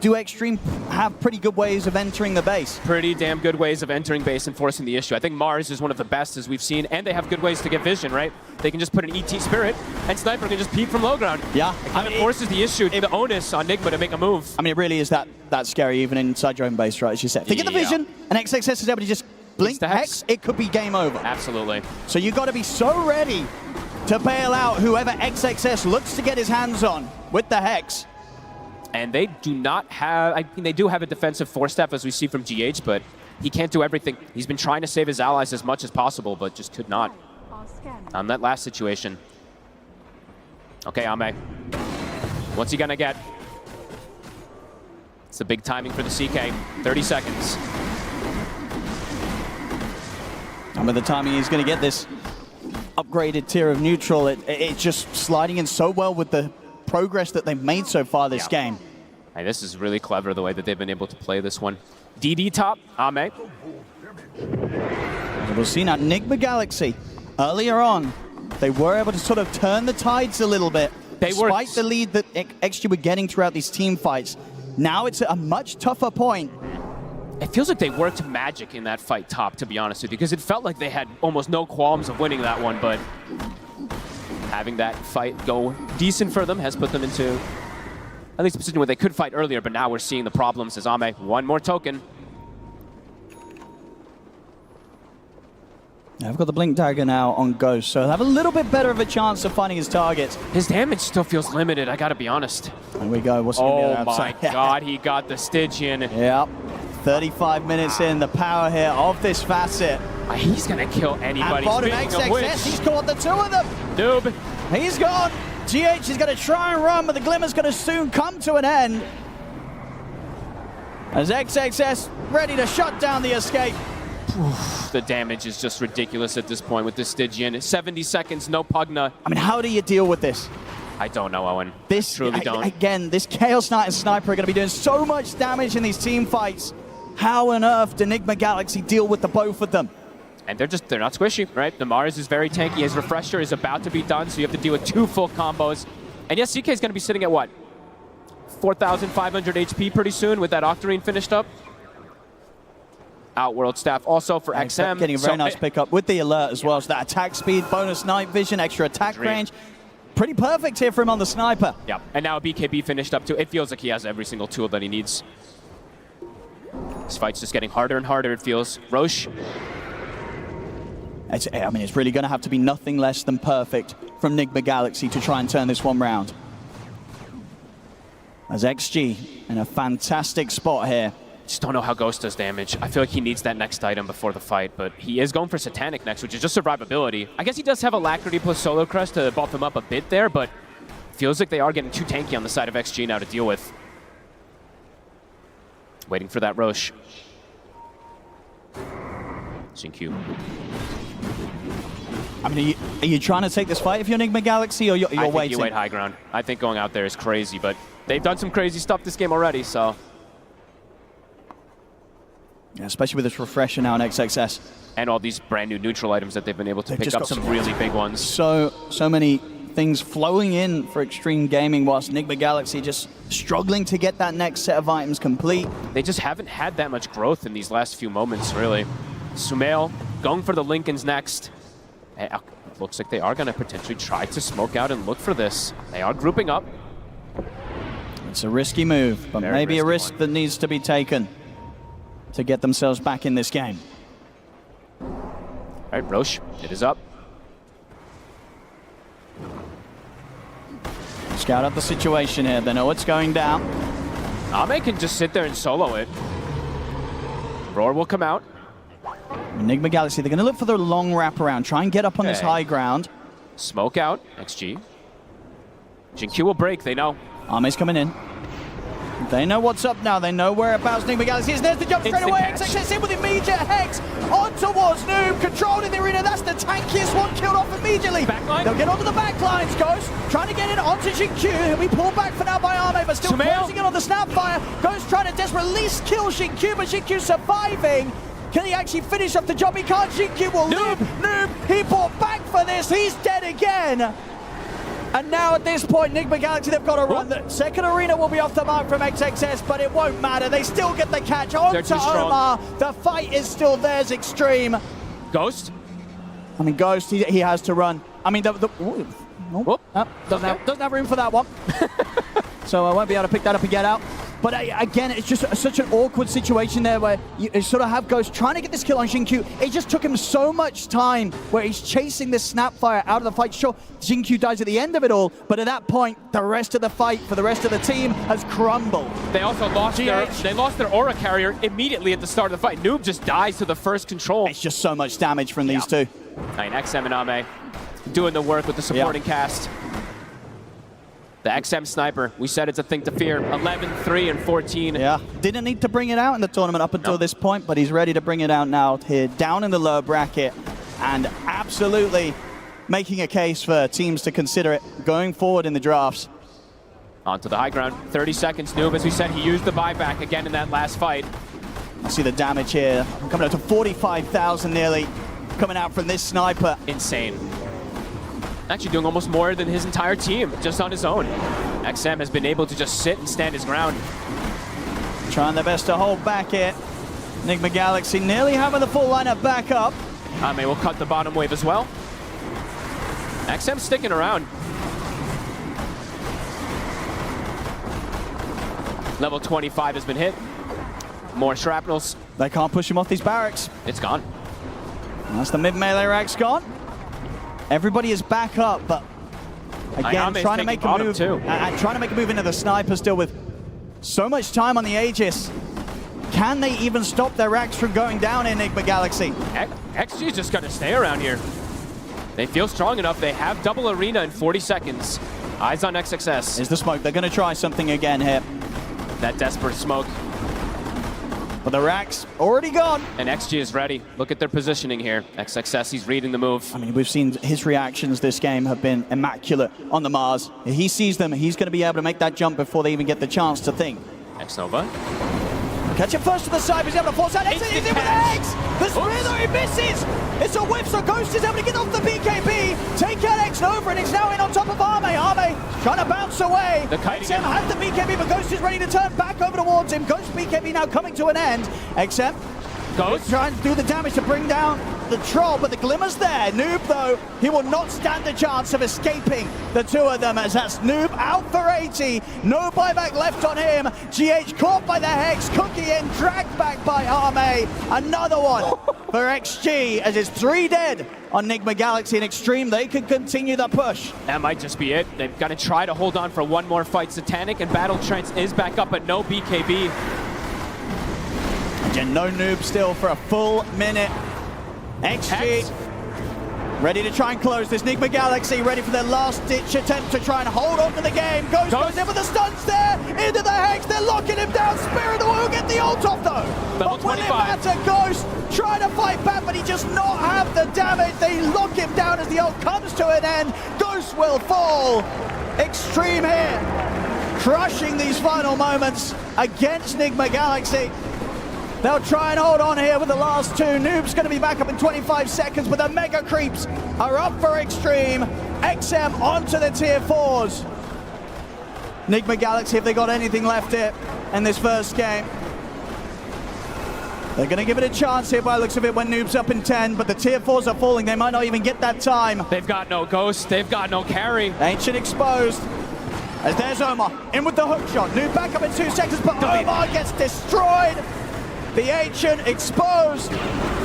do Extreme have pretty good ways of entering the base?
Pretty damn good ways of entering base and forcing the issue. I think Mars is one of the best, as we've seen, and they have good ways to get vision, right? They can just put an ET Spirit, and Sniper can just peek from low ground.
Yeah.
It kind of forces the issue, the onus on Nigma to make a move.
I mean, it really is that scary, even inside your own base, right, as you said. If they get the vision, and XXS is able to just blink the Hex, it could be game over.
Absolutely.
So you've got to be so ready to bail out whoever XXS looks to get his hands on with the Hex.
And they do not have, I mean, they do have a defensive four-step, as we see from GH, but he can't do everything. He's been trying to save his allies as much as possible, but just could not on that last situation. Okay, Ame. What's he gonna get? It's the big timing for the CK. 30 seconds.
And with the timing, he's going to get this upgraded tier of neutral. It's just sliding in so well with the progress that they've made so far this game.
And this is really clever, the way that they've been able to play this one. DD top, Ame.
We'll see now, Nigma Galaxy, earlier on, they were able to sort of turn the tides a little bit. Despite the lead that XG were getting throughout these team fights. Now it's a much tougher point.
It feels like they worked magic in that fight top, to be honest with you, because it felt like they had almost no qualms of winning that one, but having that fight go decent for them has put them into at least a position where they could fight earlier, but now we're seeing the problems as Ame. One more token.
I've got the Blink Dagger now on Ghost, so he'll have a little bit better of a chance of finding his targets.
His damage still feels limited, I gotta be honest.
There we go. What's
oh my god, he got the Stygian.
Yep. 35 minutes in, the power here of this facet.
He's gonna kill anybody.
And bottom XXS, he's caught the two of them.
Noob.
He's gone. GH is gonna try and run, but the Glimmer's gonna soon come to an end. As XXS ready to shut down the escape.
Oof, the damage is just ridiculous at this point with this Stygian. 70 seconds, no Pugna.
I mean, how do you deal with this?
I don't know, Owen.
This,
I truly don't.
Again, this Chaos Knight and Sniper are going to be doing so much damage in these team fights. How on earth do Nigma Galaxy deal with the both of them?
And they're not squishy, right? The Mars is very tanky. His Refresher is about to be done, so you have to deal with 2 full combos. And yes, CK is going to be sitting at what? 4,500 HP pretty soon with that Octarine finished up. Outworld staff also for XM.
Getting a very nice pickup with the alert as well. So that attack speed, bonus night vision, extra attack range. Pretty perfect here for him on the Sniper.
Yeah, and now a BKB finished up too. It feels like he has every single tool that he needs. This fight's just getting harder and harder, it feels. Rosh.
I mean, it's really going to have to be nothing less than perfect from Nigma Galaxy to try and turn this one round. As XG in a fantastic spot here.
Just don't know how Ghost does damage. I feel like he needs that next item before the fight, but he is going for Satanic next, which is just survivability. I guess he does have Alacrity plus Solo Crest to buff him up a bit there, but feels like they are getting too tanky on the side of XG now to deal with. Waiting for that Rosh. Q.
I mean, are you trying to take this fight if you're Nigma Galaxy, or you're waiting?
I think you wait high ground. I think going out there is crazy, but they've done some crazy stuff this game already, so...
Yeah, especially with this Refresher now on XXS.
And all these brand new neutral items that they've been able to pick up, some really big ones.
So many things flowing in for Extreme Gaming, whilst Nigma Galaxy just struggling to get that next set of items complete.
They just haven't had that much growth in these last few moments, really. Sumail going for the Lincolns next. It looks like they are going to potentially try to smoke out and look for this. They are grouping up.
It's a risky move, but maybe a risk that needs to be taken to get themselves back in this game.
All right, Rosh, it is up.
Scout out the situation here. They know what's going down.
Ame can just sit there and solo it. Roar will come out.
Nigma Galaxy, they're going to look for the long wraparound, try and get up on this high ground.
Smoke out, XG. Jinq will break, they know.
Arme's coming in. They know what's up now. They know whereabouts Nigma Galaxy is. There's the jump straight away. XXS in with immediate hex on towards Noob. Controlling the arena. That's the tankiest one killed off immediately.
Backline.
They'll get onto the backlines. Ghost trying to get in onto Jinq. He'll be pulled back for now by Arme, but still closing in on the Snapfire. Ghost trying to desperately kill Jinq, but Jinq surviving. Can he actually finish off the job? He can't. Jinq will live. Noob, he bought back for this. He's dead again. And now at this point, Nigma Galaxy, they've got to run. The second arena will be off the mark from XXS, but it won't matter. They still get the catch on to Omar. The fight is still theirs, Extreme.
Ghost?
I mean, Ghost, he has to run. I mean, doesn't have room for that one. So I won't be able to pick that up and get out. But again, it's just such an awkward situation there where you sort of have Ghost trying to get this kill on Jinq. It just took him so much time where he's chasing this Snapfire out of the fight. Sure, Jinq dies at the end of it all, but at that point, the rest of the fight for the rest of the team has crumbled.
They also lost their aura carrier immediately at the start of the fight. Noob just dies to the first control.
It's just so much damage from these two.
I mean, XM and Ame doing the work with the supporting cast. The XM sniper, we said it's a thing to fear. 11, 3, and 14.
Yeah, didn't need to bring it out in the tournament up until this point, but he's ready to bring it out now here, down in the lower bracket, and absolutely making a case for teams to consider it going forward in the drafts.
Onto the high ground, 30 seconds, Noob. As we said, he used the buyback again in that last fight.
I see the damage here, coming up to 45,000 nearly, coming out from this sniper.
Insane. Actually doing almost more than his entire team, just on his own. XM has been able to just sit and stand his ground.
Trying their best to hold back it. Nigma Galaxy nearly having the full lineup back up.
Ame will cut the bottom wave as well. XM sticking around. Level 25 has been hit. More shrapnels.
They can't push him off these barracks.
It's gone.
That's the mid-melee rack's gone. Everybody is back up, but again, trying to make a move and trying to make a move into the sniper still with so much time on the Aegis. Can they even stop their racks from going down in Nigma Galaxy?
XG is just going to stay around here. They feel strong enough. They have double arena in 40 seconds. Eyes on XXS.
Is the smoke. They're going to try something again here.
That desperate smoke.
But the rack's already gone.
And XG is ready. Look at their positioning here. XXS, he's reading the move.
I mean, we've seen his reactions this game have been immaculate on the Mars. If he sees them, he's going to be able to make that jump before they even get the chance to think.
X-Nova.
Catch it first to the side, he's able to force out. He's in with the X! The spear though, he misses! It's a whip, so Ghost is able to get off the BKB, take out X-Nova, and it's now in on top of Arme. Arme trying to bounce away. XM has the BKB, but Ghost is ready to turn back over towards him. Ghost BKB now coming to an end. XM
Ghost
trying to do the damage to bring down the troll, but the glimmer's there. Noob, though, he will not stand a chance of escaping the two of them, as that's Noob out for 80. No buyback left on him. GH caught by the Hex, Cookie in, dragged back by Arme. Another one for XG, as it's 3 dead on Nigma Galaxy and Extreme. They could continue the push.
That might just be it. They've got to try to hold on for one more fight. Satanic and Battle Trance is back up, but no BKB.
Again, no Noob still for a full minute. XG ready to try and close this. Nigma Galaxy ready for their last-ditch attempt to try and hold on to the game. Ghost goes in with the stuns there, into the Hex, they're locking him down. Spirit will get the ult off though.
Level
but will it
25.
matter? Ghost trying to fight back, but he just not have the damage. They lock him down as the ult comes to an end. Ghost will fall. Extreme here, crushing these final moments against Nigma Galaxy. They'll try and hold on here with the last two. Noob's going to be back up in 25 seconds, but the Mega Creeps are up for Extreme. XM onto the tier 4s. Nigma Galaxy, if they got anything left here in this first game, they're going to give it a chance here by the looks of it when Noob's up in 10, but the tier 4s are falling. They might not even get that time.
They've got no Ghost. They've got no carry.
Ancient exposed. As there's Omar in with the hook shot. Noob back up in 2 seconds, but Omar gets destroyed. The Ancient exposed.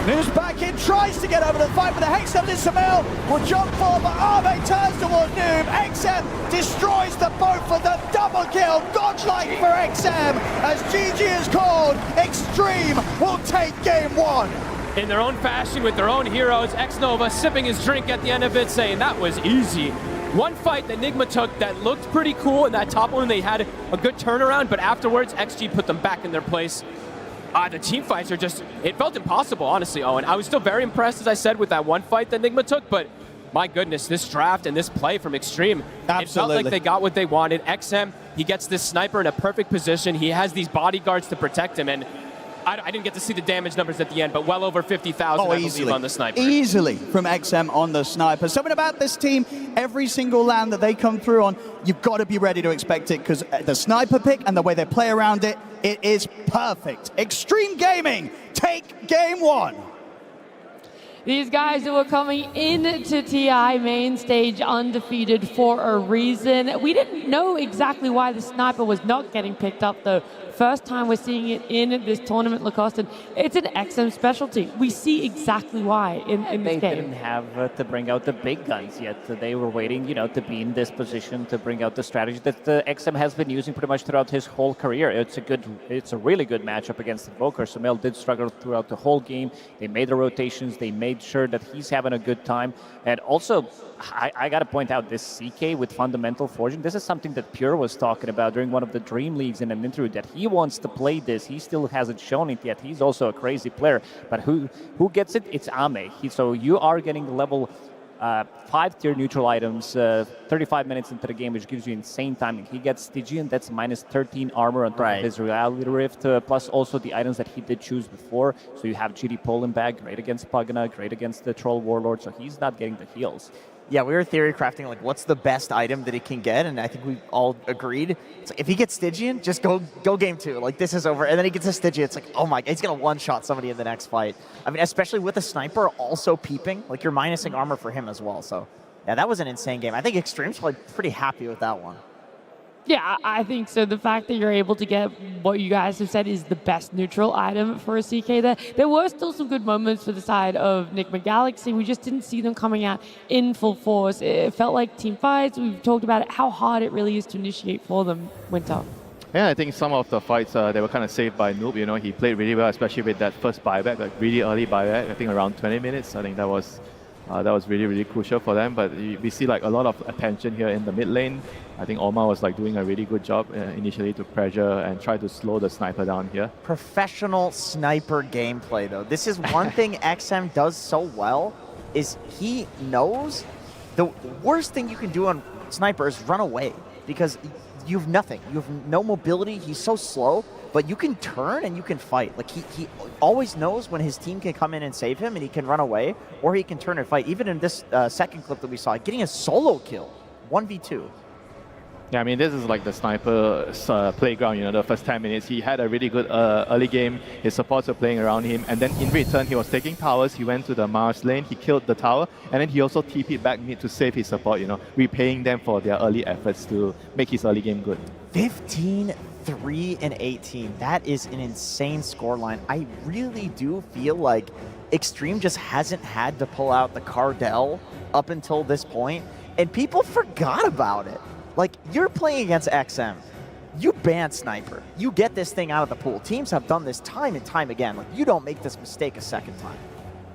Noob's back in, tries to get over the fight, but the Hex comes in. Samel will jump forward, but Arme turns towards Noob. XM destroys the boat for the double kill. Godlike for XM, as GG is called. Extreme will take game 1.
in their own fashion with their own heroes. X-Nova sipping his drink at the end of it, saying that was easy. One fight that Nigma took that looked pretty cool in that top one, they had a good turnaround, but afterwards, XG put them back in their place. The team fights are just, it felt impossible, honestly, Owen. I was still very impressed, as I said, with that one fight that Nigma took, but my goodness, this draft and this play from Extreme, it felt like they got what they wanted. XM, he gets this sniper in a perfect position. He has these bodyguards to protect him, and I didn't get to see the damage numbers at the end, but well over 50,000, I believe, on the sniper.
Easily from XM on the sniper. Something about this team, every single land that they come through on, you've got to be ready to expect it, because the sniper pick and the way they play around it, it is perfect. Extreme Gaming, take game one.
These guys who are coming into TI main stage undefeated for a reason. We didn't know exactly why the sniper was not getting picked up, though. First time we're seeing it in this tournament, Lacoste. It's an XM specialty. We see exactly why in this game.
They didn't have to bring out the big guns yet. They were waiting, to be in this position to bring out the strategy that XM has been using pretty much throughout his whole career. It's a really good matchup against Invoker. Sumail did struggle throughout the whole game. They made the rotations. They made sure that he's having a good time. And also, I got to point out this CK with fundamental forging. This is something that Pure was talking about during one of the Dream Leagues in an interview, that he wants to play this. He still hasn't shown it yet. He's also a crazy player. But who gets it? It's Ame. So you are getting the level 5-tier neutral items 35 minutes into the game, which gives you insane timing. He gets Stygian, that's minus 13 armor on top of his Reality Rift, plus also the items that he did choose before. So you have GD Poland Bag, great against Pagana, great against the Troll Warlord, so he's not getting the heals.
Yeah, we were theory crafting, like, what's the best item that he can get, and I think we all agreed. It's like, if he gets Stygian, just go game 2. Like, this is over. And then he gets a Stygian, it's like, oh my, he's going to one-shot somebody in the next fight. I mean, especially with a sniper also peeping, like, you're minusing armor for him as well. So, yeah, that was an insane game. I think Extreme's probably pretty happy with that one.
Yeah, I think so. The fact that you're able to get what you guys have said is the best neutral item for a CK there. There were still some good moments for the side of Nigma Galaxy. We just didn't see them coming out in full force. It felt like team fights. We've talked about it, how hard it really is to initiate for them, Winter.
Yeah, I think some of the fights, they were kind of saved by Noob. He played really well, especially with that first buyback, like really early buyback, I think around 20 minutes. I think that was really, really crucial for them. But we see like a lot of attention here in the mid lane. I think Oma was like doing a really good job initially to pressure and try to slow the sniper down here.
Professional sniper gameplay, though. This is one thing XM does so well, is he knows the worst thing you can do on sniper is run away, because you have nothing. You have no mobility. He's so slow, but you can turn and you can fight. Like, he always knows when his team can come in and save him, and he can run away, or he can turn and fight. Even in this second clip that we saw, getting a solo kill, 1v2.
Yeah, I mean, this is like the sniper's playground, the first 10 minutes. He had a really good early game. His supports were playing around him. And then in return, he was taking towers. He went to the Mars lane. He killed the tower. And then he also TP'd back mid to save his support, repaying them for their early efforts to make his early game good.
15, 3, and 18. That is an insane scoreline. I really do feel like Extreme just hasn't had to pull out the Cardell up until this point. And people forgot about it. Like, you're playing against XM. You ban Sniper. You get this thing out of the pool. Teams have done this time and time again. Like, you don't make this mistake a second time.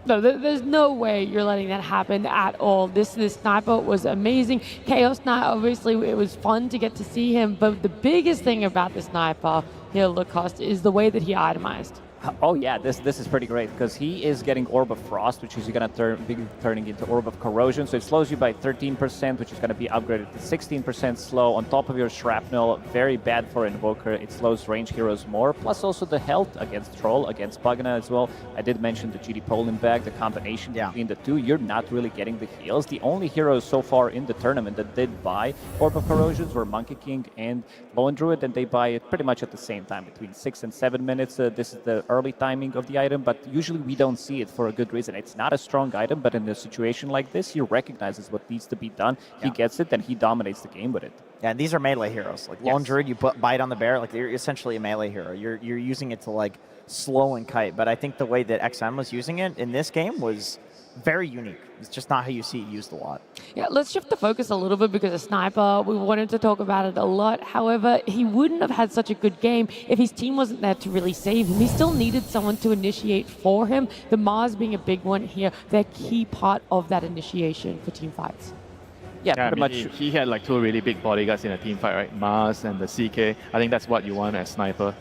No, there's no way you're letting that happen at all. This sniper was amazing. Chaos Knight, obviously, it was fun to get to see him. But the biggest thing about the sniper here, Lacoste, is the way that he itemized.
Oh yeah, this is pretty great, because he is getting Orb of Frost, which is going to be turning into Orb of Corrosion, so it slows you by 13%, which is going to be upgraded to 16% slow. On top of your Shrapnel, very bad for Invoker. It slows range heroes more, plus also the health against Troll, against Pagana as well. I did mention the GD Poland Bag, the combination between the two. You're not really getting the heals. The only heroes so far in the tournament that did buy Orb of Corrosions were Monkey King and Lone Druid, and they buy it pretty much at the same time, between 6 and 7 minutes. This is the early timing of the item, but usually we don't see it for a good reason. It's not a strong item, but in a situation like this, he recognizes what needs to be done. He gets it, and he dominates the game with it.
Yeah, and these are melee heroes. Like Lone Druid, you bite on the bear, like you're essentially a melee hero. You're using it to like slow and kite. But I think the way that XM was using it in this game was very unique. It's just not how you see it used a lot.
Yeah, let's shift the focus a little bit because a sniper, we wanted to talk about it a lot. However, he wouldn't have had such a good game if his team wasn't there to really save him. He still needed someone to initiate for him. The Mars being a big one here, they're key part of that initiation for team fights.
Yeah,
Yeah,
pretty
I mean,
much.
he had like 2 really big bodyguards in a team fight, right? Mars and the CK. I think that's what you want as sniper.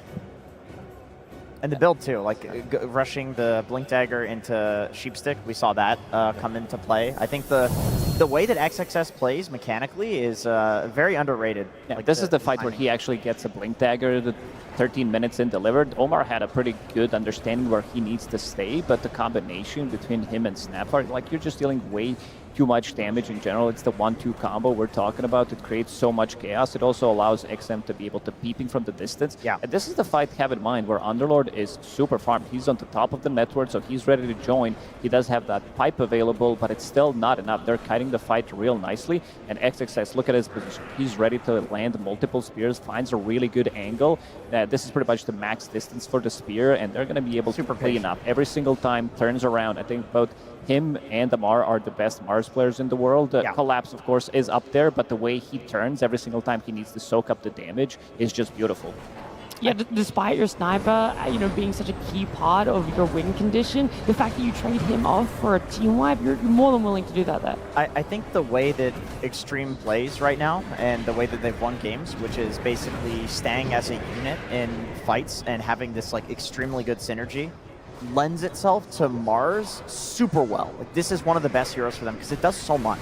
And the build too, like rushing the Blink Dagger into Sheepstick, we saw that come into play. I think the way that XXS plays mechanically is very underrated.
Yeah,
like
this is the fight where he actually gets a Blink Dagger, the 13 minutes in delivered. Omar had a pretty good understanding where he needs to stay, but the combination between him and Snapheart, like you're just dealing way too much damage in general. It's the 1-2 combo we're talking about. It creates so much chaos. It also allows XM to be able to peeping from the distance.
Yeah.
And this is the fight, have in mind, where Underlord is super farmed. He's on the top of the network, so he's ready to join. He does have that pipe available, but it's still not enough. They're kiting the fight real nicely. And XXS, look at his position. He's ready to land multiple spears, finds a really good angle. This is pretty much the max distance for the spear, and they're going to be able to clean up every single time, turns around. I think both him and Amar are the best Mars players in the world. Collapse, of course, is up there, but the way he turns every single time he needs to soak up the damage is just beautiful.
Yeah, despite your sniper, being such a key part of your win condition, the fact that you trade him off for a team wipe, you're more than willing to do that there.
I think the way that Extreme plays right now and the way that they've won games, which is basically staying as a unit in fights and having this like extremely good synergy, lends itself to Mars super well. Like, this is one of the best heroes for them because it does so much.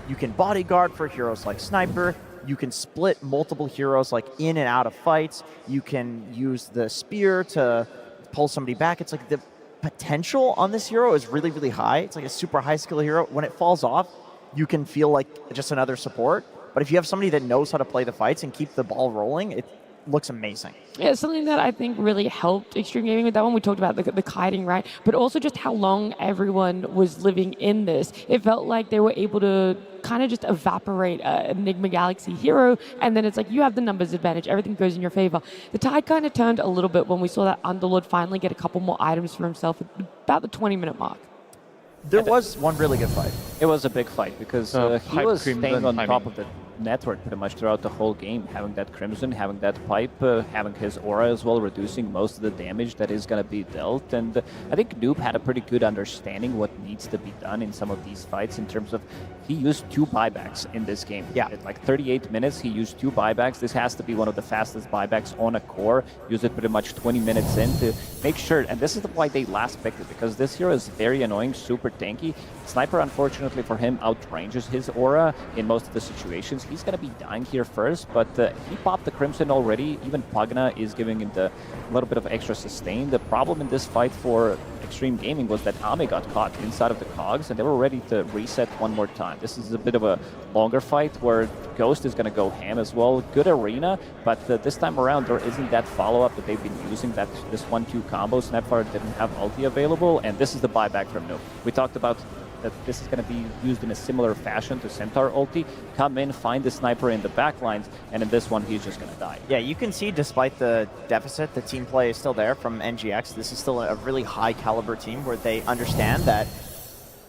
You can bodyguard for heroes like Sniper. You can split multiple heroes like in and out of fights. You can use the spear to pull somebody back. It's like the potential on this hero is really, really high. It's like a super high skill hero. When it falls off, you can feel like just another support. But if you have somebody that knows how to play the fights and keep the ball rolling, it looks amazing.
Yeah, something that I think really helped Extreme Gaming with that one. We talked about the kiting, right? But also just how long everyone was living in this. It felt like they were able to kind of just evaporate a Nigma Galaxy hero, and then it's like you have the numbers advantage. Everything goes in your favor. The tide kind of turned a little bit when we saw that Underlord finally get a couple more items for himself at about the 20-minute mark.
There was one really good fight.
It was a big fight because he was staying on top of the network pretty much throughout the whole game, having that Crimson, having that pipe, having his aura as well, reducing most of the damage that is going to be dealt. And I think Noob had a pretty good understanding what needs to be done in some of these fights in terms of he used 2 buybacks in this game.
Yeah.
At like 38 minutes, he used 2 buybacks. This has to be one of the fastest buybacks on a core. Use it pretty much 20 minutes in to make sure, and this is why they last picked it, because this hero is very annoying, super tanky. Sniper, unfortunately for him, outranges his aura in most of the situations. He's going to be dying here first, but he popped the Crimson already. Even Pagna is giving him a little bit of extra sustain. The problem in this fight for Extreme Gaming was that Ame got caught inside of the cogs, and they were ready to reset one more time. This is a bit of a longer fight where Ghost is going to go ham as well. Good arena, but this time around there isn't that follow-up that they've been using, this 1-2 combo. Snapfire didn't have ulti available, and this is the buyback from Noob. We talked about that this is going to be used in a similar fashion to Centaur ulti. Come in, find the sniper in the back lines, and in this one, he's just going to die.
Yeah, you can see despite the deficit, the team play is still there from NGX. This is still a really high caliber team where they understand that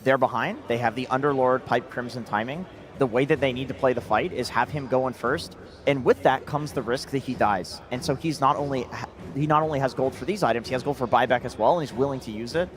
they're behind. They have the Underlord Pipe Crimson timing. The way that they need to play the fight is have him go in first, and with that comes the risk that he dies. And so he not only has gold for these items, he has gold for buyback as well, and he's willing to use it.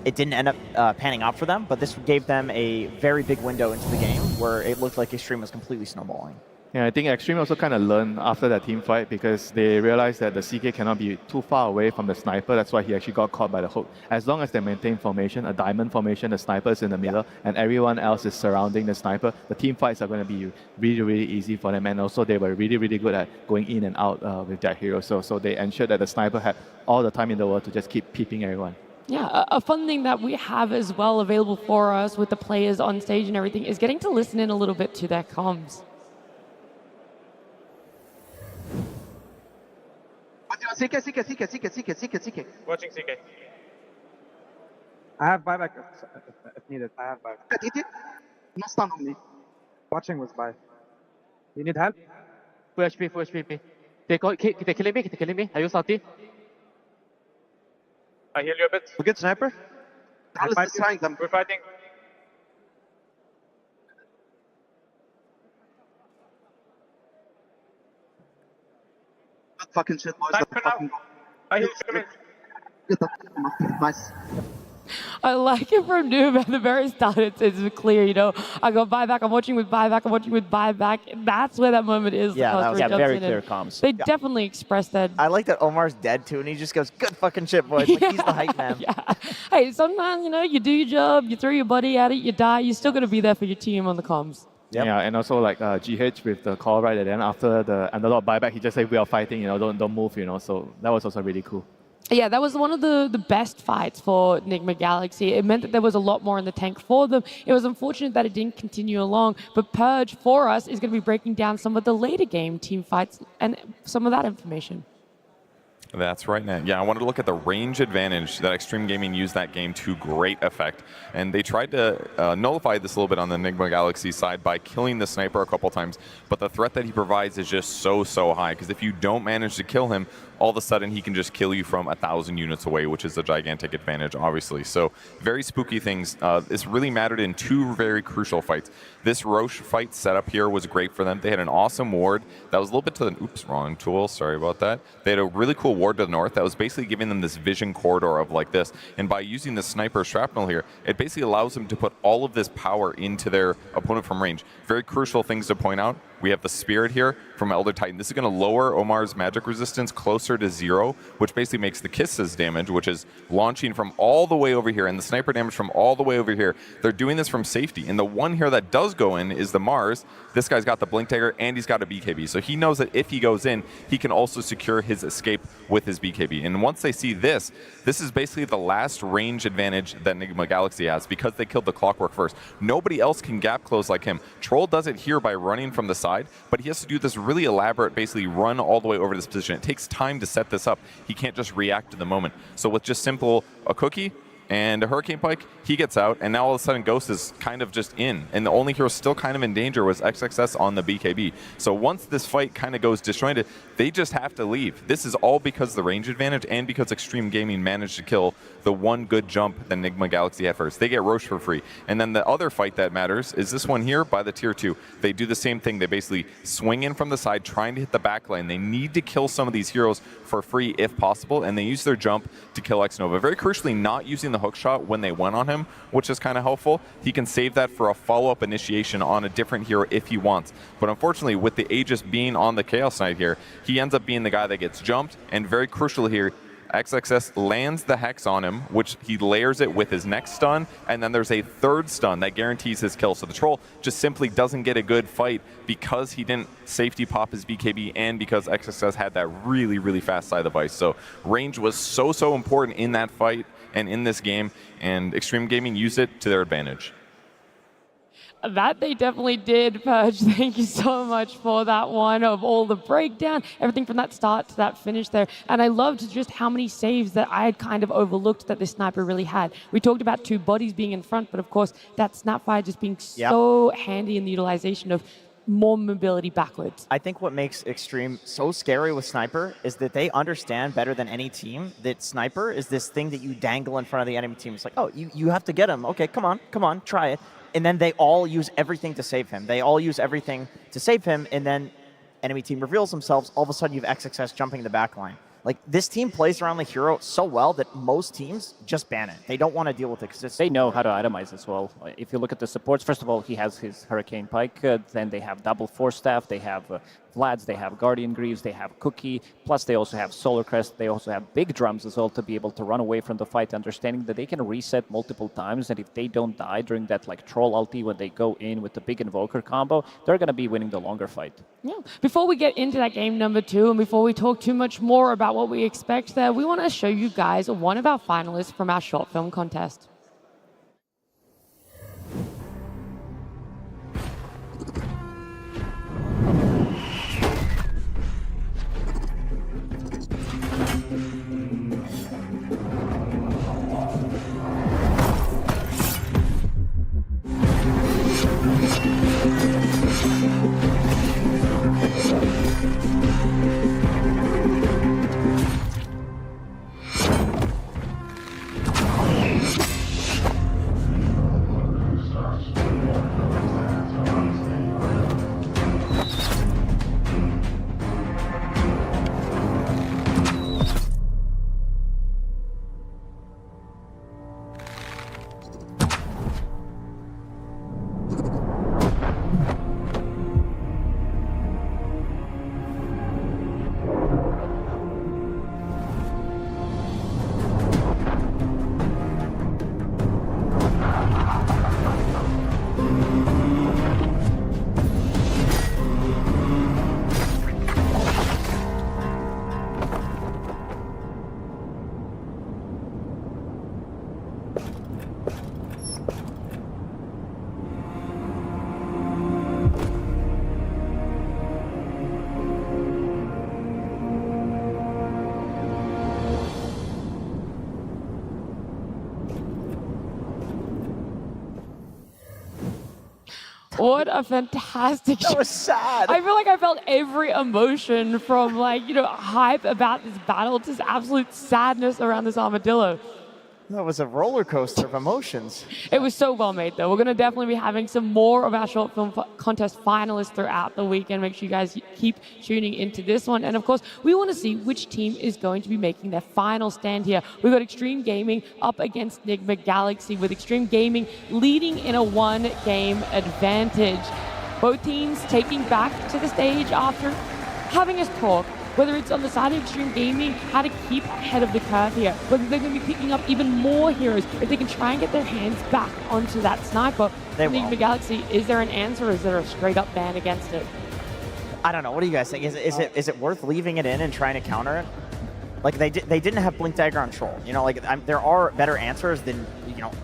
It didn't end up panning out for them, but this gave them a very big window into the game where it looked like Extreme was completely snowballing.
Yeah, I think Extreme also kind of learned after that team fight because they realized that the CK cannot be too far away from the sniper. That's why he actually got caught by the hook. As long as they maintain formation, a diamond formation, the sniper is in the middle, and everyone else is surrounding the sniper, the team fights are going to be really, really easy for them. And also they were really, really good at going in and out with their hero. So they ensured that the sniper had all the time in the world to just keep peeping everyone.
Yeah, a fun thing that we have as well available for us with the players on stage and everything is getting to listen in a little bit to their comms.
CK. Watching CK. I have buyback if needed. I have buyback. No stun on me. Watching was buy.
You need help? Full HP, full HP. They're killing me, they're killing me. Are you salty?
I heal you a bit.
We get sniper.
We're fighting them. We're fighting.
That fucking shit, boys.
Sniper now. I heal you.
Get that. Nice.
I like it from Noob at the very start. It's clear, you know. I go buyback, I'm watching with buyback, I'm watching with buyback. That's where that moment is.
Yeah, that was
very clear comms.
They definitely expressed that.
I like that Omar's dead too, and he just goes, "Good fucking shit, boys." Like he's the hype man.
Yeah. Hey, sometimes, you know, you do your job, you throw your buddy at it, you die, you're still going to be there for your team on the comms.
Yep.
Yeah, and also like GH with the call right at the end after the underlord buyback, he just said, "We are fighting, you know, don't move, you know." So that was also really cool.
Yeah, that was one of the best fights for Nigma Galaxy. It meant that there was a lot more in the tank for them. It was unfortunate that it didn't continue along, but Purge for us is going to be breaking down some of the later game team fights and some of that information.
That's right, Nat. Yeah, I wanted to look at the range advantage that Extreme Gaming used that game to great effect. And they tried to nullify this a little bit on the Nigma Galaxy side by killing the sniper a couple times. But the threat that he provides is just so high. Because if you don't manage to kill him, all of a sudden he can just kill you from 1,000 units away, which is a gigantic advantage, obviously. So very spooky things. This really mattered in two very crucial fights. This Roche fight setup here was great for them. They had an awesome ward that was a little bit to the, oops, wrong tool, sorry about that. They had a really cool ward to the north that was basically giving them this vision corridor of like this. And by using the sniper shrapnel here, it basically allows them to put all of this power into their opponent from range. Very crucial things to point out. We have the Spirit here from Elder Titan. This is going to lower Omar's magic resistance closer to 0, which basically makes the Kisses damage, which is launching from all the way over here, and the sniper damage from all the way over here. They're doing this from safety. And the one here that does go in is the Mars. This guy's got the Blink Dagger, and he's got a BKB. So he knows that if he goes in, he can also secure his escape with his BKB. And once they see this, this is basically the last range advantage that Nigma Galaxy has because they killed the Clockwork first. Nobody else can gap close like him. Troll does it here by running from the side, but he has to do this really elaborate, basically run all the way over this position. It takes time to set this up. He can't just react to the moment. So with just simple a cookie and a Hurricane Pike, he gets out, and now all of a sudden Ghost is kind of just in. And the only hero still kind of in danger was XXS on the BKB. So once this fight kind of goes disjointed, they just have to leave. This is all because of the range advantage and because Extreme Gaming managed to kill the one good jump that Nigma Galaxy had first. They get Roche for free. And then the other fight that matters is this one here by the tier 2. They do the same thing. They basically swing in from the side, trying to hit the back line. They need to kill some of these heroes for free if possible, and they use their jump to kill X-Nova. Very crucially, not using the hook shot when they went on him, which is kind of helpful. He can save that for a follow-up initiation on a different hero if he wants. But unfortunately, with the Aegis being on the Chaos Knight here, he ends up being the guy that gets jumped, and very crucial here, XXS lands the Hex on him, which he layers it with his next stun, and then there's a third stun that guarantees his kill. So the Troll just simply doesn't get a good fight because he didn't safety pop his BKB and because XXS had that really fast side device. So range was so important in that fight and in this game, and Extreme Gaming used it to their advantage.
That they definitely did, Purge. Thank you so much for that one, of all the breakdown, everything from that start to that finish there. And I loved just how many saves that I had kind of overlooked that this sniper really had. We talked about two bodies being in front, but of course that Snapfire just being so handy in the utilization of more mobility backwards.
I think what makes Extreme so scary with Sniper is that they understand better than any team that Sniper is this thing that you dangle in front of the enemy team. It's like, oh, you have to get him. Okay, come on, try it. And then they all use everything to save him. They all use everything to save him, and then enemy team reveals themselves. All of a sudden, you have XXS jumping the back line. Like, this team plays around the hero so well that most teams just ban it. They don't want to deal with it because it's...
They know how to itemize as well. If you look at the supports, first of all, he has his Hurricane Pike, then they have double Force Staff, they have Vlads, they have Guardian Greaves, they have Cookie, plus they also have Solar Crest, they also have big drums as well to be able to run away from the fight, understanding that they can reset multiple times, and if they don't die during that like Troll ulti when they go in with the big Invoker combo, they're going to be winning the longer fight.
Yeah. Before we get into that game number 2, and before we talk too much more about what we expect there, we want to show you guys one of our finalists from our short film contest. What a fantastic
That was sad.
I feel like I felt every emotion from like, hype about this battle to absolute sadness around this armadillo.
That was a roller coaster of emotions.
It was so well made, though. We're going to definitely be having some more of our short film contest finalists throughout the weekend. Make sure you guys keep tuning into this one. And of course, we want to see which team is going to be making their final stand here. We've got Extreme Gaming up against Nigma Galaxy, with Extreme Gaming leading in a one-game advantage. Both teams taking back to the stage after having us talk, whether it's on the side of Extreme Gaming, how to keep ahead of the curve here, whether they're going to be picking up even more heroes, if they can try and get their hands back onto that sniper. Nigma Galaxy, is there an answer, or is there a straight-up ban against it?
I don't know. What do you guys think? Is it worth leaving it in and trying to counter it? Like, they didn't have Blink Dagger on Troll. There are better answers than,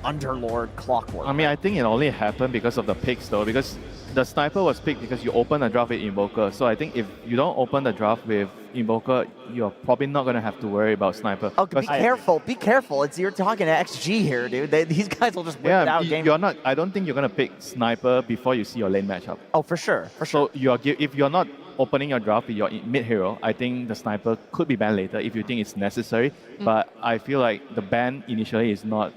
Underlord Clockwork.
I mean, I think it only happened because of the picks, though, because the sniper was picked because you open a draft with Invoker. So I think if you don't open the draft with Invoker, you're probably not going to have to worry about sniper.
Oh, be careful. Be careful. You're talking to XG here, dude. These guys will just whip it out.
I don't think you're going to pick sniper before you see your lane matchup.
Oh, for sure.
So if you're not opening your draft with your mid hero, I think the sniper could be banned later if you think it's necessary. But I feel like the ban initially is not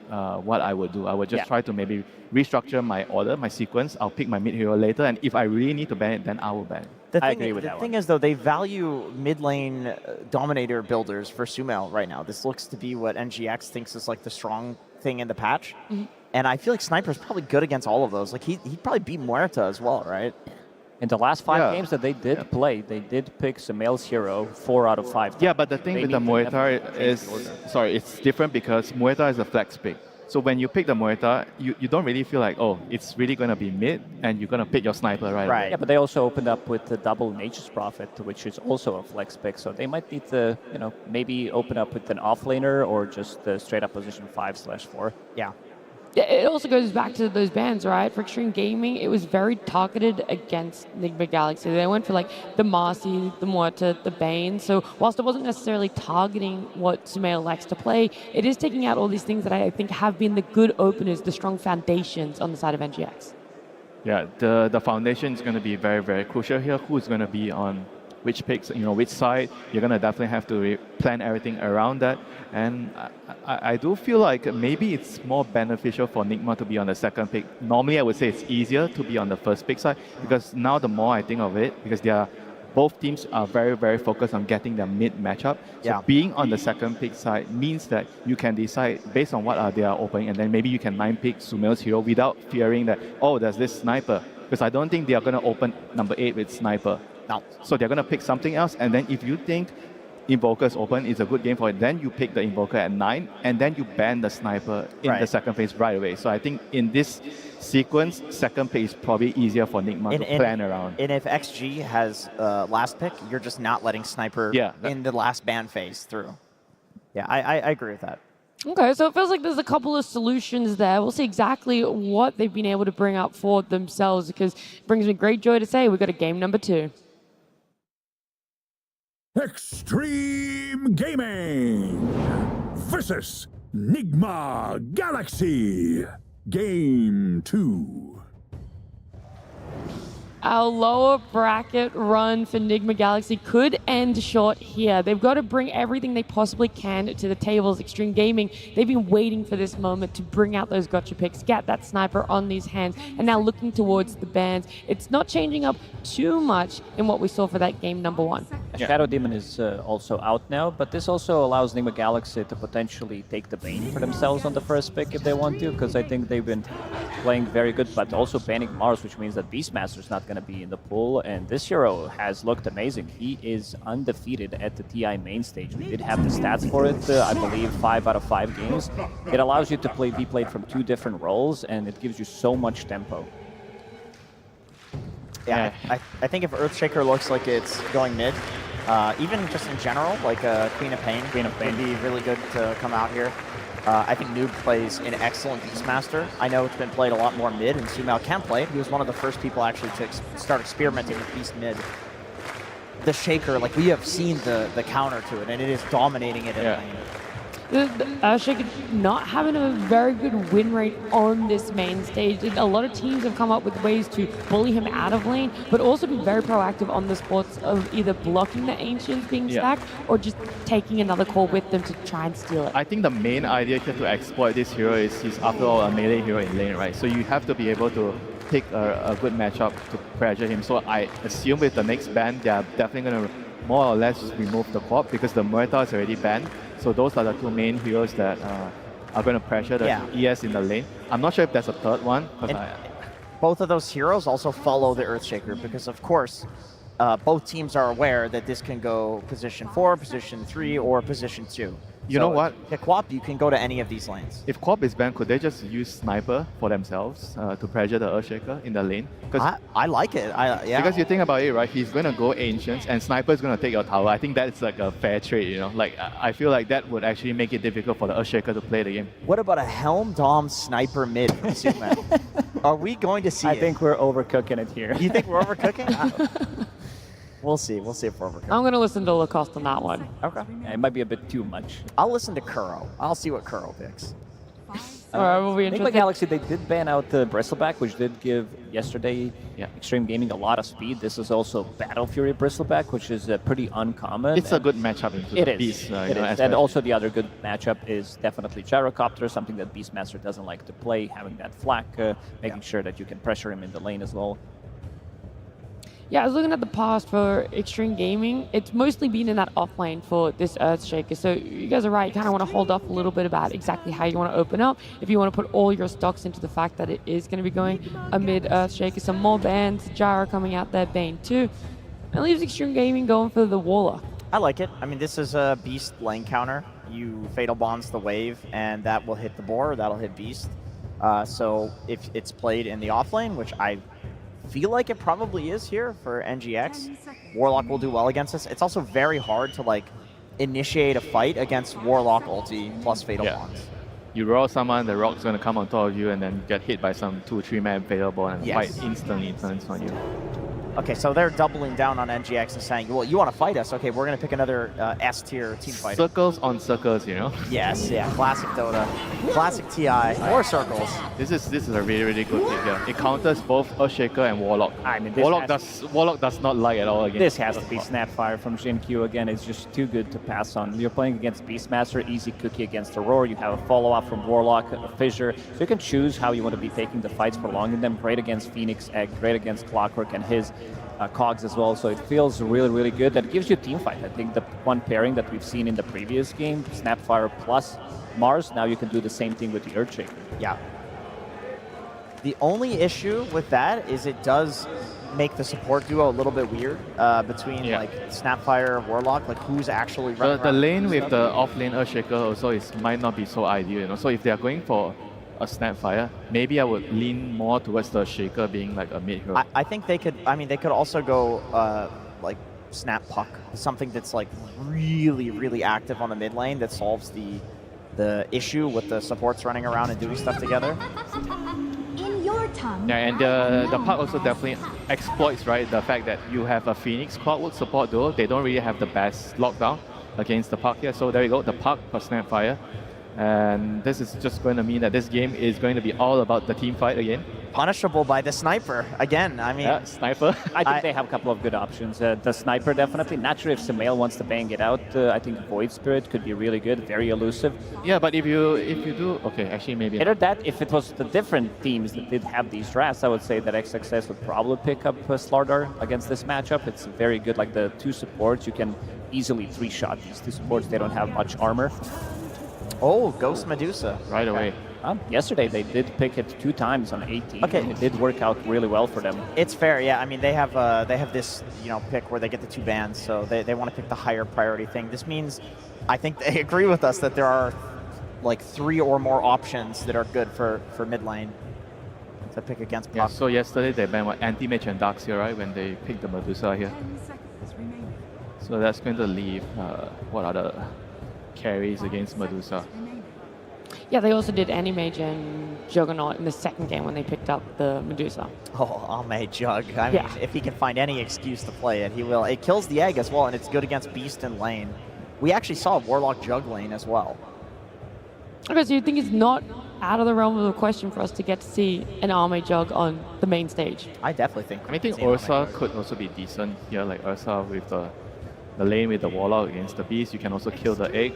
what I would do. I would just try to maybe restructure my order, my sequence. I'll pick my mid hero later, and if I really need to ban it, then I will ban it.
I agree with that.
The thing is, though, they value mid lane dominator builders for Sumail right now. This looks to be what NGX thinks is like the strong thing in the patch. And I feel like Sniper's probably good against all of those. Like he'd probably beat Muerta as well, right?
In the last 5 games that they did play, they did pick Sumail's hero 4 out of 5 times.
Yeah, but the thing with the Muerta is, it's different because Muerta is a flex pick. So when you pick the Muerta, you don't really feel like, oh, it's really going to be mid, and you're going to pick your sniper right away.
Yeah, but they also opened up with the double Nature's Prophet, which is also a flex pick. So they might need to, maybe open up with an offlaner or just the straight up position 5/4.
Yeah.
It also goes back to those bans, right? For Extreme Gaming, it was very targeted against Nigma Galaxy. They went for like the Marcy, the Muerta, the Bane. So whilst it wasn't necessarily targeting what Sumail likes to play, it is taking out all these things that I think have been the good openers, the strong foundations on the side of NGX.
Yeah, the foundation is going to be very, very crucial here. Who's going to be on which picks, which side. You're going to definitely have to plan everything around that. And I do feel like maybe it's more beneficial for Nigma to be on the second pick. Normally, I would say it's easier to be on the first pick side, because now the more I think of it, because both teams are very, very focused on getting their mid matchup. So being on the second pick side means that you can decide based on what they are opening, and then maybe you can 9-pick Sumail's hero without fearing that, oh, there's this sniper. Because I don't think they are going to open number 8 with sniper. Now, so they're going to pick something else, and then if you think Invoker's open is a good game for it, then you pick the Invoker at 9, and then you ban the sniper in the second phase right away. So I think in this sequence, second pick is probably easier for Nigma to plan around.
And if XG has last pick, you're just not letting sniper in the last ban phase through. Yeah, I agree with that.
Okay, so it feels like there's a couple of solutions there. We'll see exactly what they've been able to bring up for themselves, because it brings me great joy to say we've got a game number 2.
Extreme Gaming versus Nigma Galaxy. Game 2.
Our lower bracket run for Nigma Galaxy could end short here. They've got to bring everything they possibly can to the tables. Extreme Gaming, they've been waiting for this moment to bring out those gotcha picks, get that sniper on these hands, and now looking towards the bans. It's not changing up too much in what we saw for that game number 1.
Shadow Demon is also out now, but this also allows Nigma Galaxy to potentially take the Bane for themselves on the first pick if they want to, because I think they've been playing very good, but also banning Mars, which means that Beastmaster's not going to be in the pool, and this hero has looked amazing. He is undefeated at the TI main stage. We did have the stats for it, I believe 5 out of 5 games. It allows you to be played from 2 different roles, and it gives you so much tempo.
Yeah, I think if Earthshaker looks like it's going mid, even just in general, like Queen of Pain would be really good to come out here. I think Noob plays an excellent Beastmaster. I know it's been played a lot more mid, and Sumail can play it. He was one of the first people actually to start experimenting with Beast mid. The Shaker, like we have seen the counter to it, and it is dominating it in lane.
the Earthshaker not having a very good win rate on this main stage. A lot of teams have come up with ways to bully him out of lane, but also be very proactive on the spots of either blocking the Ancients being stacked or just taking another core with them to try and steal it.
I think the main idea here to exploit this hero is he's after all a melee hero in lane, right? So you have to be able to pick a good matchup to pressure him. So I assume with the next ban, they are definitely going to more or less remove the Quap because the Muerta is already banned. So those are the two main heroes that are going to pressure the ES in the lane. I'm not sure if there's a third one.
Both of those heroes also follow the Earthshaker because, of course, both teams are aware that this can go position 4, position 3, or position 2.
You know what?
Pick Quap, you can go to any of these lanes.
If Quap is banned, could they just use Sniper for themselves to pressure the Earthshaker in the lane?
I like it. Yeah.
Because you think about it, right? He's going to go Ancients and Sniper is going to take your tower. I think that's like a fair trade, you know? Like, I feel like that would actually make it difficult for the Earthshaker to play the game.
What about a Helm Dom Sniper mid from Superman? Are we going to see
I think we're overcooking it here.
You think we're overcooking? We'll see. We'll see if we're overcooking.
I'm going to listen to Lacoste on that one.
Okay.
Yeah, it might be a bit too much.
I'll listen to Kuro. I'll see what Kuro picks.
All right, we'll be interested.
Nigma Galaxy, they did ban out the Bristleback, which did give yesterday Extreme Gaming a lot of speed. This is also Battle Fury Bristleback, which is pretty uncommon.
It's a good matchup into
it
the
is.
Beast.
It is. And also the other good matchup is definitely Gyrocopter, something that Beastmaster doesn't like to play, having that flak, making sure that you can pressure him in the lane as well.
Yeah, I was looking at the past for Extreme Gaming. It's mostly been in that off lane for this Earthshaker. So you guys are right. You kind of want to hold off a little bit about exactly how you want to open up. If you want to put all your stocks into the fact that it is going to be going amid Earthshaker. Some more bans, Gyro coming out there, Bane too. And leaves Extreme Gaming going for the Warlock.
I like it. I mean, this is a Beast lane counter. You Fatal Bonds the wave, and that will hit the boar. That'll hit Beast. So if it's played in the off lane, which I feel like it probably is here for NGX, Warlock will do well against this. It's also very hard to like initiate a fight against Warlock ulti plus Fatal Bonds.
You roll someone, the rock's going to come on top of you and then get hit by some 2-3 man Fatal Bond and the fight instantly turns on you.
Okay, so they're doubling down on NGX and saying, well, you want to fight us? Okay, we're going to pick another S-tier team fighter.
Circles on circles, you know?
Yes, yeah, classic Dota. Classic TI, or circles.
This is a really, really good pick here. It counters both Earthshaker and Warlock.
I mean,
Warlock does not lie at all against
this. Has to be Snapfire from Xin-Q again. It's just too good to pass on. You're playing against Beastmaster, easy cookie against Aurora. You have a follow-up from Warlock, a Fissure. So you can choose how you want to be taking the fights, prolonging them. Great against Phoenix Egg, great against Clockwork and his cogs as well, so it feels really, really good. That gives you a team fight. I think the one pairing that we've seen in the previous game, Snapfire plus Mars, now you can do the same thing with the Earthshaker.
Yeah. The only issue with that is it does make the support duo a little bit weird between like Snapfire, Warlock, like who's actually running
the lane with the off-lane Earthshaker also might not be so ideal, you know. So if they are going for a Snapfire, maybe I would lean more towards the Shaker being like a mid hero.
I think they could, I mean, they could also go like Snap Puck, something that's like really, really active on the mid lane that solves the issue with the supports running around and doing stuff together.
In your tongue.
Yeah, and the Puck also definitely exploits, right, the fact that you have a Phoenix Clockwork support duo. They don't really have the best lockdown against the Puck here. So there you go, the Puck for Snapfire. And this is just going to mean that this game is going to be all about the team fight again.
Punishable by the Sniper again. I mean,
Sniper.
I think they have a couple of good options. The Sniper definitely. Not sure if Sumail wants to bang it out. I think Void Spirit could be really good, very elusive.
Yeah, but if you do, okay, actually maybe.
Either that, if it was the different teams that did have these drafts, I would say that XXS would probably pick up Slardar against this matchup. It's very good. Like the two supports, you can easily 3-shot these two supports. They don't have much armor.
Oh, Ghost Medusa.
Right away.
Yesterday they did pick it 2 times on 18. Okay. And it did work out really well for them.
It's fair, yeah. I mean, they have this, you know, pick where they get the 2 bans, so they want to pick the higher priority thing. This means, I think they agree with us that there are like 3 or more options that are good for mid lane to pick against Puck.
Yeah, so yesterday they banned Anti-Mage and Darkseer, right, when they picked the Medusa here. So that's going to leave what other carries against Medusa.
Yeah, they also did Anti-Mage and Juggernaut in the second game when they picked up the Medusa.
Oh, Almay Jug. I mean, if he can find any excuse to play it, he will. It kills the egg as well, and it's good against Beast and lane. We actually saw Warlock Jug lane as well.
Okay, so you think it's not out of the realm of the question for us to get to see an Arme Jug on the main stage?
I definitely think.
I think Ursa could also be decent here, like Ursa with the lane with the Warlock against the Beast. You can also kill the egg.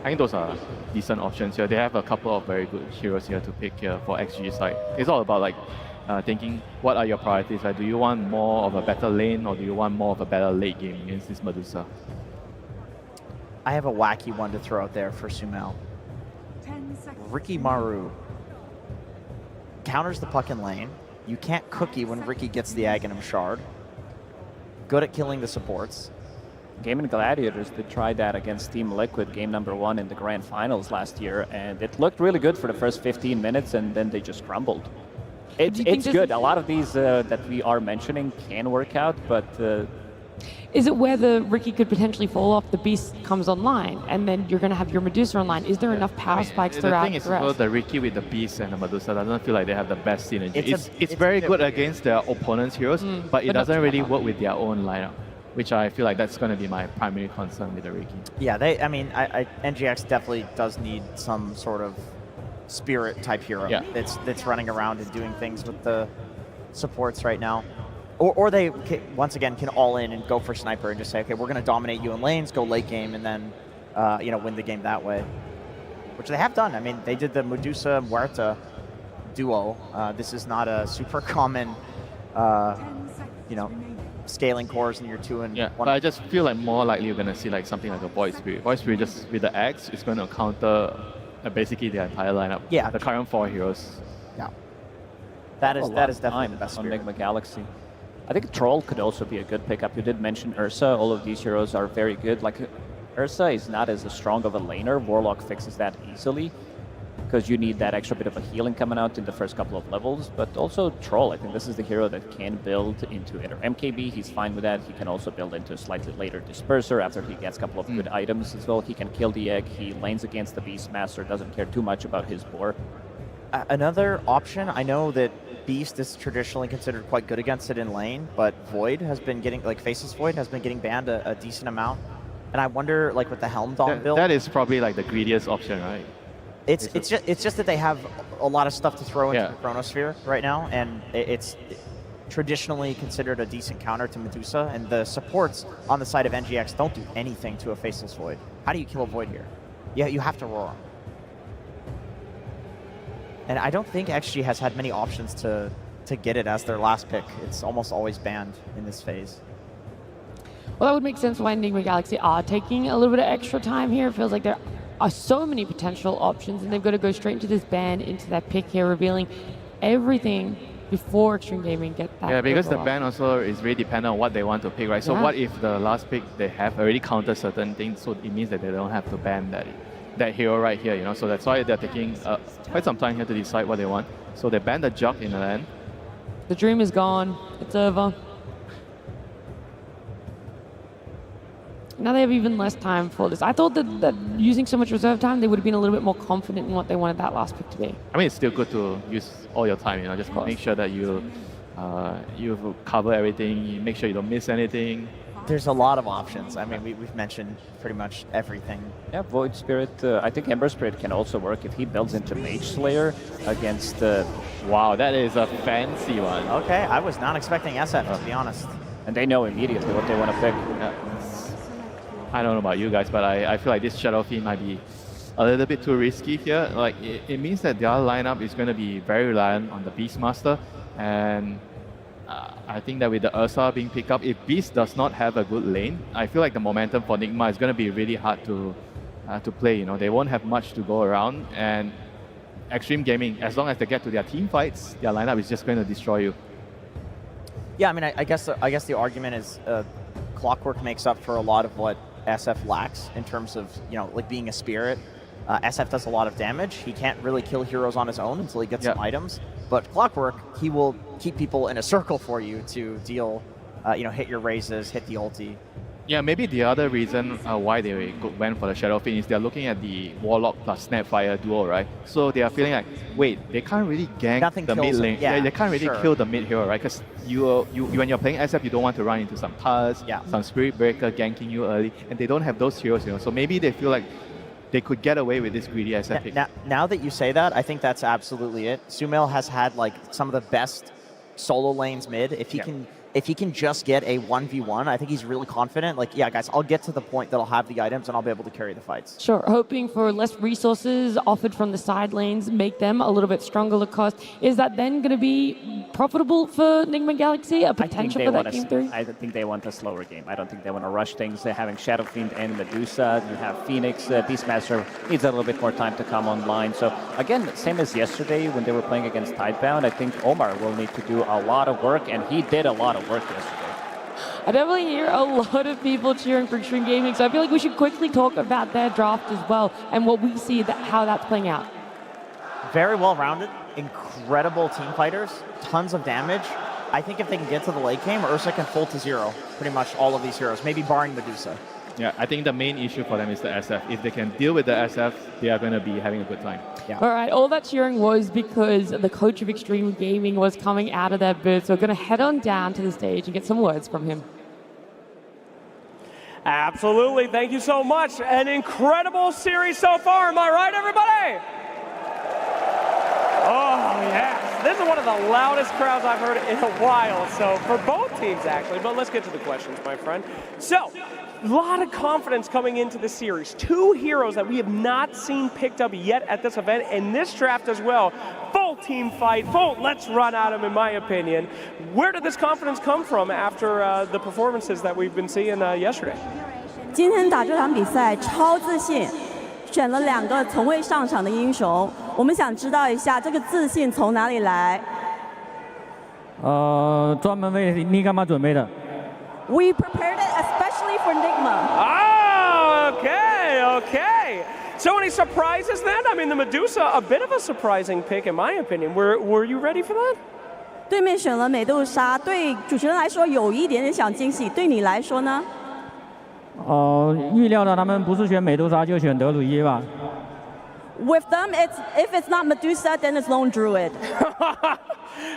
I think those are decent options here. They have a couple of very good heroes here to pick here for XG side. It's all about like thinking what are your priorities. Like, do you want more of a better lane or do you want more of a better late game against this Medusa?
I have a wacky one to throw out there for Sumail. Ricky Maru counters the puck in lane. You can't cookie when Ricky gets the Aghanim Shard. Good at killing the supports.
Gaming Gladiators did try that against Team Liquid, game number 1 in the Grand Finals last year, and it looked really good for the first 15 minutes, and then they just crumbled. It's good. A lot of these that we are mentioning can work out, but...
Is it where the Ricky could potentially fall off, the Beast comes online, and then you're going to have your Medusa online? Is there enough power spikes throughout
the thing is,
the rest?
the Ricky with the Beast and the Medusa doesn't feel like they have the best synergy.
It's
it's very good against their opponent's heroes, but it doesn't really work with their own lineup, which I feel like that's going to be my primary concern with the Ricky.
Yeah, NGX definitely does need some sort of spirit type hero that's running around and doing things with the supports right now. Or they, once again, can all in and go for Sniper and just say, okay, we're going to dominate you in lanes, go late game, and then win the game that way. Which they have done. I mean, they did the Medusa Muerta duo. This is not a super common, scaling cores in your 2 and 1.
But I just feel like more likely you're going to see like something like a Void Spirit. Void Spirit just with the Axe is going to counter basically the entire lineup.
Yeah.
The current 4 heroes.
Yeah. That is definitely the best
on
Spirit.
Nigma Galaxy. I think Troll could also be a good pickup. You did mention Ursa. All of these heroes are very good. Like Ursa is not as strong of a laner. Warlock fixes that easily because you need that extra bit of a healing coming out in the first couple of levels. But also Troll, I think this is the hero that can build into either MKB. He's fine with that. He can also build into a slightly later Disperser after he gets a couple of good items as well. He can kill the egg. He lanes against the Beastmaster. Doesn't care too much about his boar.
Another option, I know that Beast is traditionally considered quite good against it in lane, but Void has been getting, like Faceless Void has been getting banned a decent amount. And I wonder, like with the Helm Dog build...
That is probably like the greediest option, right?
It's just that they have a lot of stuff to throw into the Chronosphere right now, and it's traditionally considered a decent counter to Medusa, and the supports on the side of NGX don't do anything to a Faceless Void. How do you kill a Void here? Yeah, you have to roar. And I don't think XG has had many options to get it as their last pick. It's almost always banned in this phase.
Well, that would make sense why Nigma Galaxy are taking a little bit of extra time here. It feels like there are so many potential options, and they've got to go straight into this ban, into that pick here, revealing everything before Extreme Gaming get that.
Yeah, because the ban also is really dependent on what they want to pick, right? So what if the last pick, they have already countered certain things, so it means that they don't have to ban that hero right here, So that's why they're taking quite some time here to decide what they want. So they banned the Jug in the land.
The dream is gone. It's over. Now they have even less time for this. I thought that using so much reserve time, they would have been a little bit more confident in what they wanted that last pick to be.
I mean, it's still good to use all your time, just make sure that you cover everything, you make sure you don't miss anything.
There's a lot of options. I mean, we've mentioned pretty much everything.
Yeah, Void Spirit. I think Ember Spirit can also work if he builds into Mage Slayer against...
wow, that is a fancy one.
Okay, I was not expecting SF, to be honest.
And they know immediately what they want to pick.
I don't know about you guys, but I feel like this Shadow Fiend might be a little bit too risky here. Like, it means that their lineup is going to be very reliant on the Beastmaster, and I think that with the Ursa being picked up, if Beast does not have a good lane, I feel like the momentum for Nigma is going to be really hard to play. They won't have much to go around, and Extreme Gaming, as long as they get to their team fights, their lineup is just going to destroy you.
Yeah, I mean, I guess the argument is Clockwork makes up for a lot of what SF lacks in terms of like being a spirit. SF does a lot of damage. He can't really kill heroes on his own until he gets some items. But Clockwork, he will keep people in a circle for you to deal, hit your raises, hit the ulti.
Yeah, maybe the other reason why they went for the Shadow Fiend is they're looking at the Warlock plus Snapfire duo, right? So they are feeling like, wait, they can't really gank the mid lane.
Yeah,
they can't really kill the mid hero, right? Because you when you're playing SF, you don't want to run into some Taz, some Spirit Breaker ganking you early, and they don't have those heroes, So maybe they feel like they could get away with this greedy SF pick.
Now that you say that, I think that's absolutely it. Sumail has had like some of the best solo lanes mid. If he can just get a 1v1, I think he's really confident. Like, yeah, guys, I'll get to the point that I'll have the items and I'll be able to carry the fights.
Sure, hoping for less resources offered from the side lanes, make them a little bit stronger to cost. Is that then going to be profitable for Nigma Galaxy? A potential for that game 3?
I think they want a slower game. I don't think they want to rush things. They're having Shadow Fiend and Medusa. You have Phoenix. Beastmaster needs a little bit more time to come online. So again, same as yesterday when they were playing against Tidebound, I think Omar will need to do a lot of work, and he did a lot of work yesterday.
I definitely hear a lot of people cheering for Extreme Gaming, so I feel like we should quickly talk about their draft as well and what we see, how that's playing out.
Very well-rounded, incredible team fighters, tons of damage. I think if they can get to the late game, Ursa can full to 0, pretty much all of these heroes, maybe barring Medusa.
Yeah, I think the main issue for them is the SF. If they can deal with the SF, they are going to be having a good time.
Yeah.
All right, all that cheering was because the coach of Extreme Gaming was coming out of their booth, so we're going to head on down to the stage and get some words from him.
Absolutely. Thank you so much. An incredible series so far. Am I right, everybody? Oh, yes. This is one of the loudest crowds I've heard in a while. So for both teams, actually. But let's get to the questions, my friend. So, a lot of confidence coming into the series. 2 heroes that we have not seen picked up yet at this event, and this draft as well. Full team fight, full let's run at them, in my opinion. Where did this confidence come from after the performances that we've been seeing yesterday?
今天打这场比赛超自信，选了2个从未上场的英雄。我们想知道一下这个自信从哪里来？
专门为Nigma准备的。
We prepared it especially for Nigma.
Oh, okay, okay. So any surprises then? I mean, the Medusa, a bit of a surprising pick in my opinion. Were you ready for that?
对面选了美杜莎，对主持人来说有一点点小惊喜，对你来说呢？
预料到他们不是选美杜莎就选德鲁伊吧。
With them, if it's not Medusa, then it's Lone Druid.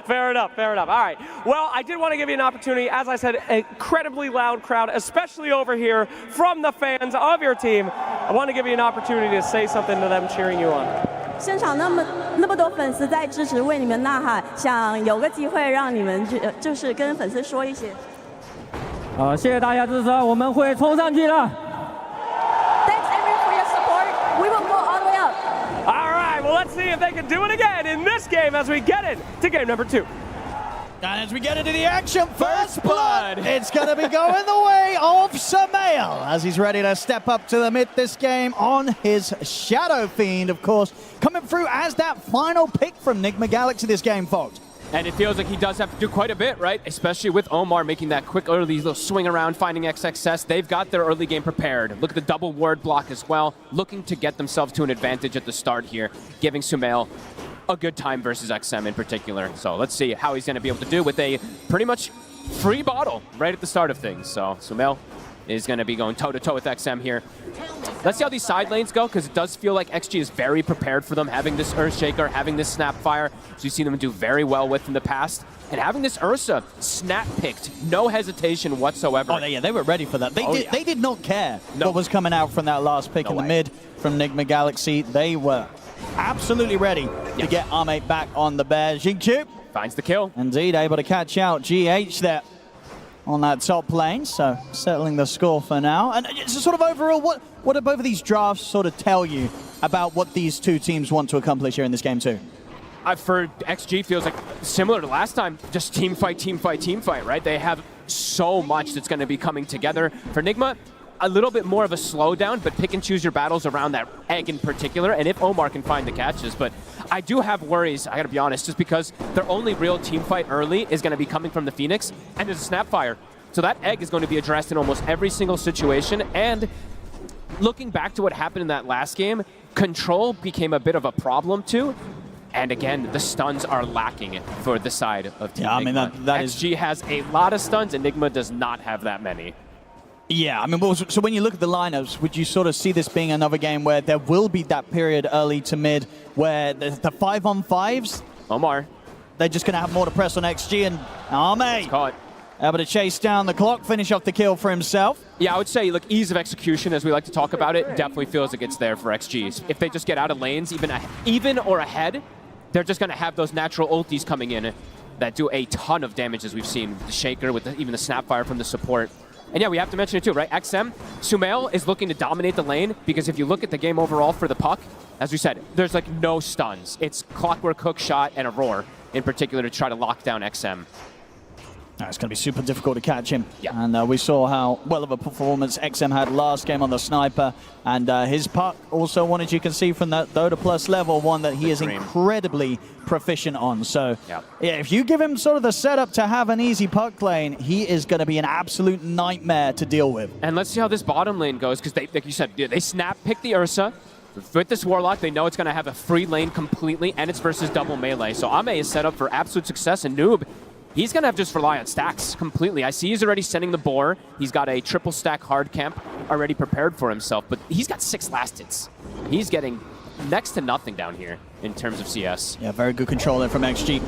Fair enough, fair enough. All right. Well, I did want to give you an opportunity. As I said, incredibly loud crowd, especially over here from the fans of your team. I want to give you an opportunity to say something to them cheering you on.
现场那么多粉丝在支持，为你们呐喊，想有个机会让你们就是跟粉丝说一些。
谢谢大家支持，我们会冲上去的。
Thanks everyone for your support. We will go all the way up.
All right. Well, let's see if they can do it again in this game as we get into game number 2.
And as we get into the action, first blood, it's going to be going the way of Sumail as he's ready to step up to the mid this game on his Shadow Fiend, of course, coming through as that final pick from Nigma Galaxy this game, folks.
And it feels like he does have to do quite a bit, right? Especially with Omar making that quick early little swing around, finding XXS. They've got their early game prepared. Look at the double ward block as well, looking to get themselves to an advantage at the start here, giving Sumail a good time versus XM in particular. So let's see how he's going to be able to do with a pretty much free bottle right at the start of things. So Sumail is going to be going toe-to-toe with XM here. Let's see how these side lanes go, because it does feel like XG is very prepared for them, having this Earthshaker, having this Snapfire, which we've seen them do very well with in the past, and having this Ursa snap-picked, no hesitation whatsoever.
Oh, yeah, they were ready for that. They did not care what was coming out from that last pick in the mid from Nigma Galaxy. They were absolutely ready to get our mate back on the bear. Xingqiu
finds the kill.
Indeed, able to catch out GH there on that top lane, so settling the score for now. And just sort of overall, what do both of these drafts sort of tell you about what these two teams want to accomplish here in this game too?
For XG, feels like similar to last time, just team fight, team fight, team fight, right? They have so much that's going to be coming together. For Nigma, a little bit more of a slowdown, but pick and choose your battles around that egg in particular, and if Omar can find the catches. But I do have worries, I gotta be honest, just because their only real team fight early is gonna be coming from the Phoenix, and there's a Snapfire. So that egg is going to be addressed in almost every single situation, and looking back to what happened in that last game, control became a bit of a problem too. And again, the stuns are lacking for the side of Team Nigma. I mean, that XG has a lot of stuns, and Nigma does not have that many.
Yeah, I mean, so when you look at the lineups, would you sort of see this being another game where there will be that period early to mid where the 5-on-5s,
Omar,
they're just going to have more to press on XG and Arme.
Caught.
able to chase down the clock, finish off the kill for himself.
Yeah, I would say, look, ease of execution, as we like to talk about it, definitely feels like it's there for XGs. If they just get out of lanes, even or ahead, they're just going to have those natural ultis coming in that do a ton of damage, as we've seen with the Shaker, with even the Snapfire from the support. And yeah, we have to mention it too, right? XM, Sumail is looking to dominate the lane, because if you look at the game overall for the puck, as we said, there's like no stuns. It's clockwork, hook shot, and a roar in particular to try to lock down XM.
It's going to be super difficult to catch him.
Yeah.
And we saw how well of a performance XM had last game on the sniper. And his puck, also one, as you can see from that Dota Plus level, one that he is incredibly proficient on. So yeah, if you give him sort of the setup to have an easy puck lane, he is going to be an absolute nightmare to deal with.
And let's see how this bottom lane goes, because like you said, they snap pick the Ursa. With this Warlock, they know it's going to have a free lane completely, and it's versus double melee. So Ame is set up for absolute success, and Noob, he's going to have to just rely on stacks completely. I see he's already sending the boar. He's got a triple stack hard camp already prepared for himself, but he's got 6 last hits. He's getting next to nothing down here in terms of CS.
Yeah, very good control there from XG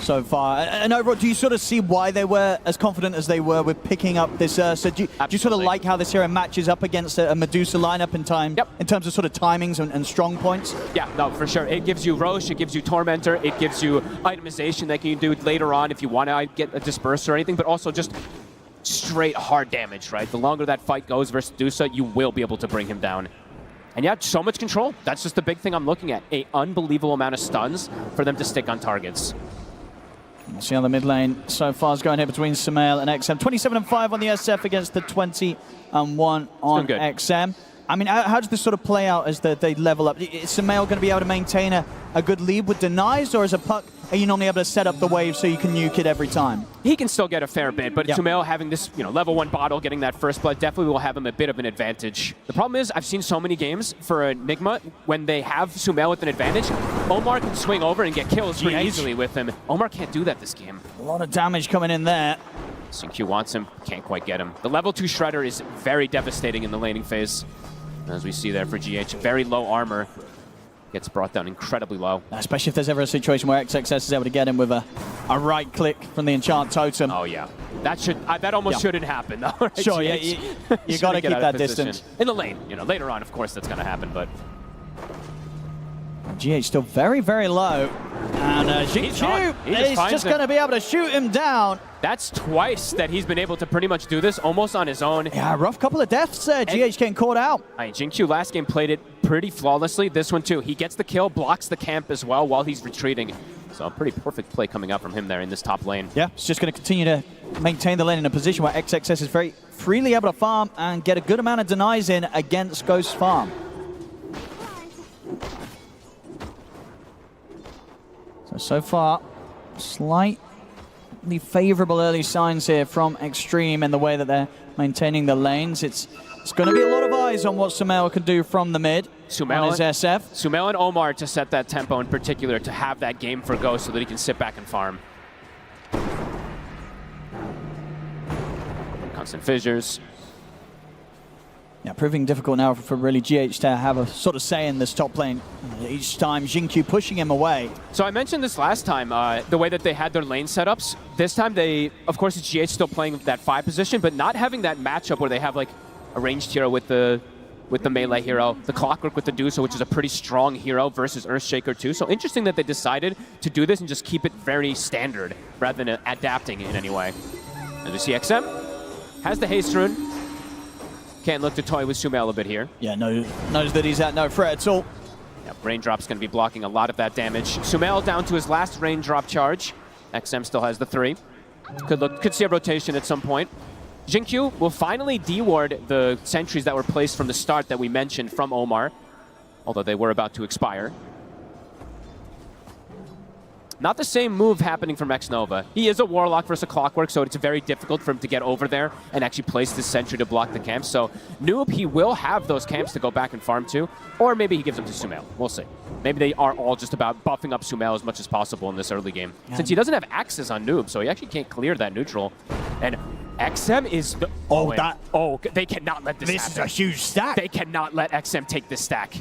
so far. And overall, do you sort of see why they were as confident as they were with picking up this Ursa? Do you sort of like how this hero matches up against a Medusa lineup in time, in terms of sort of timings and strong points?
Yeah, no, for sure. It gives you Roche, it gives you Tormentor, it gives you itemization that you can do later on if you want to get a Disperse or anything, but also just straight hard damage, right? The longer that fight goes versus Medusa, you will be able to bring him down. And yeah, so much control. That's just the big thing I'm looking at. An unbelievable amount of stuns for them to stick on targets.
We'll see on the mid lane so far is going here between Sumail and XM. 27-5 on the SF against the 20-1 on XM. I mean, how does this sort of play out as they level up? Is Sumail going to be able to maintain a good lead with denies, or is a puck, are you normally able to set up the wave so you can nuke it every time?
He can still get a fair bit, but Sumail having this, level 1 bottle, getting that first blood, definitely will have him a bit of an advantage. The problem is, I've seen so many games for a Nigma, when they have Sumail with an advantage, Omar can swing over and get kills pretty easily with him. Omar can't do that this game.
A lot of damage coming in there.
SynQ wants him, can't quite get him. The level 2 Shredder is very devastating in the laning phase. As we see there for GH, very low armor. Gets brought down incredibly low.
Especially if there's ever a situation where XXS is able to get him with a right click from the enchant totem.
Oh yeah, that almost shouldn't happen though. Right?
Sure, yeah, you got to keep that distance.
In the lane, later on, of course, that's going to happen, but...
GH still very, very low. And Jinchu is just going to be able to shoot him down.
That's twice that he's been able to pretty much do this, almost on his own.
Yeah, rough couple of deaths there. GH getting caught out.
Jinchu last game played it pretty flawlessly. This one too. He gets the kill, blocks the camp as well while he's retreating. So a pretty perfect play coming up from him there in this top lane.
Yeah, it's just going to continue to maintain the lane in a position where XXS is very freely able to farm and get a good amount of denies in against Ghost Farm. So far, slightly favorable early signs here from Extreme in the way that they're maintaining the lanes. It's going to be a lot of eyes on what Sumail can do from the mid on his SF.
Sumail and Omar to set that tempo in particular, to have that game for Ghost so that he can sit back and farm. Constant fissures.
Yeah, proving difficult now for really GH to have a sort of say in this top lane. Each time, Jinchu pushing him away.
So I mentioned this last time, the way that they had their lane setups. This time of course, it's GH still playing that 5 position, but not having that matchup where they have like a ranged hero with the melee hero, the Clockwork with the Dusa, which is a pretty strong hero, versus Earthshaker too. So interesting that they decided to do this and just keep it very standard rather than adapting in any way. As we see XM has the haste rune. Can't look to toy with Sumail a bit here.
Yeah, knows that he's at no threat at all.
Yeah, Raindrop's going to be blocking a lot of that damage. Sumail down to his last Raindrop charge. XM still has the 3. Could see a rotation at some point. Jinchu will finally deward the sentries that were placed from the start that we mentioned from Omar, although they were about to expire. Not the same move happening from X-Nova. He is a Warlock versus a Clockwork, so it's very difficult for him to get over there and actually place this sentry to block the camp. So Noob, he will have those camps to go back and farm to, or maybe he gives them to Sumail. We'll see. Maybe they are all just about buffing up Sumail as much as possible in this early game. Yeah. Since he doesn't have axes on Noob, so he actually can't clear that neutral. And XM is... they cannot let this happen.
This is a huge stack.
They cannot let XM take this stack.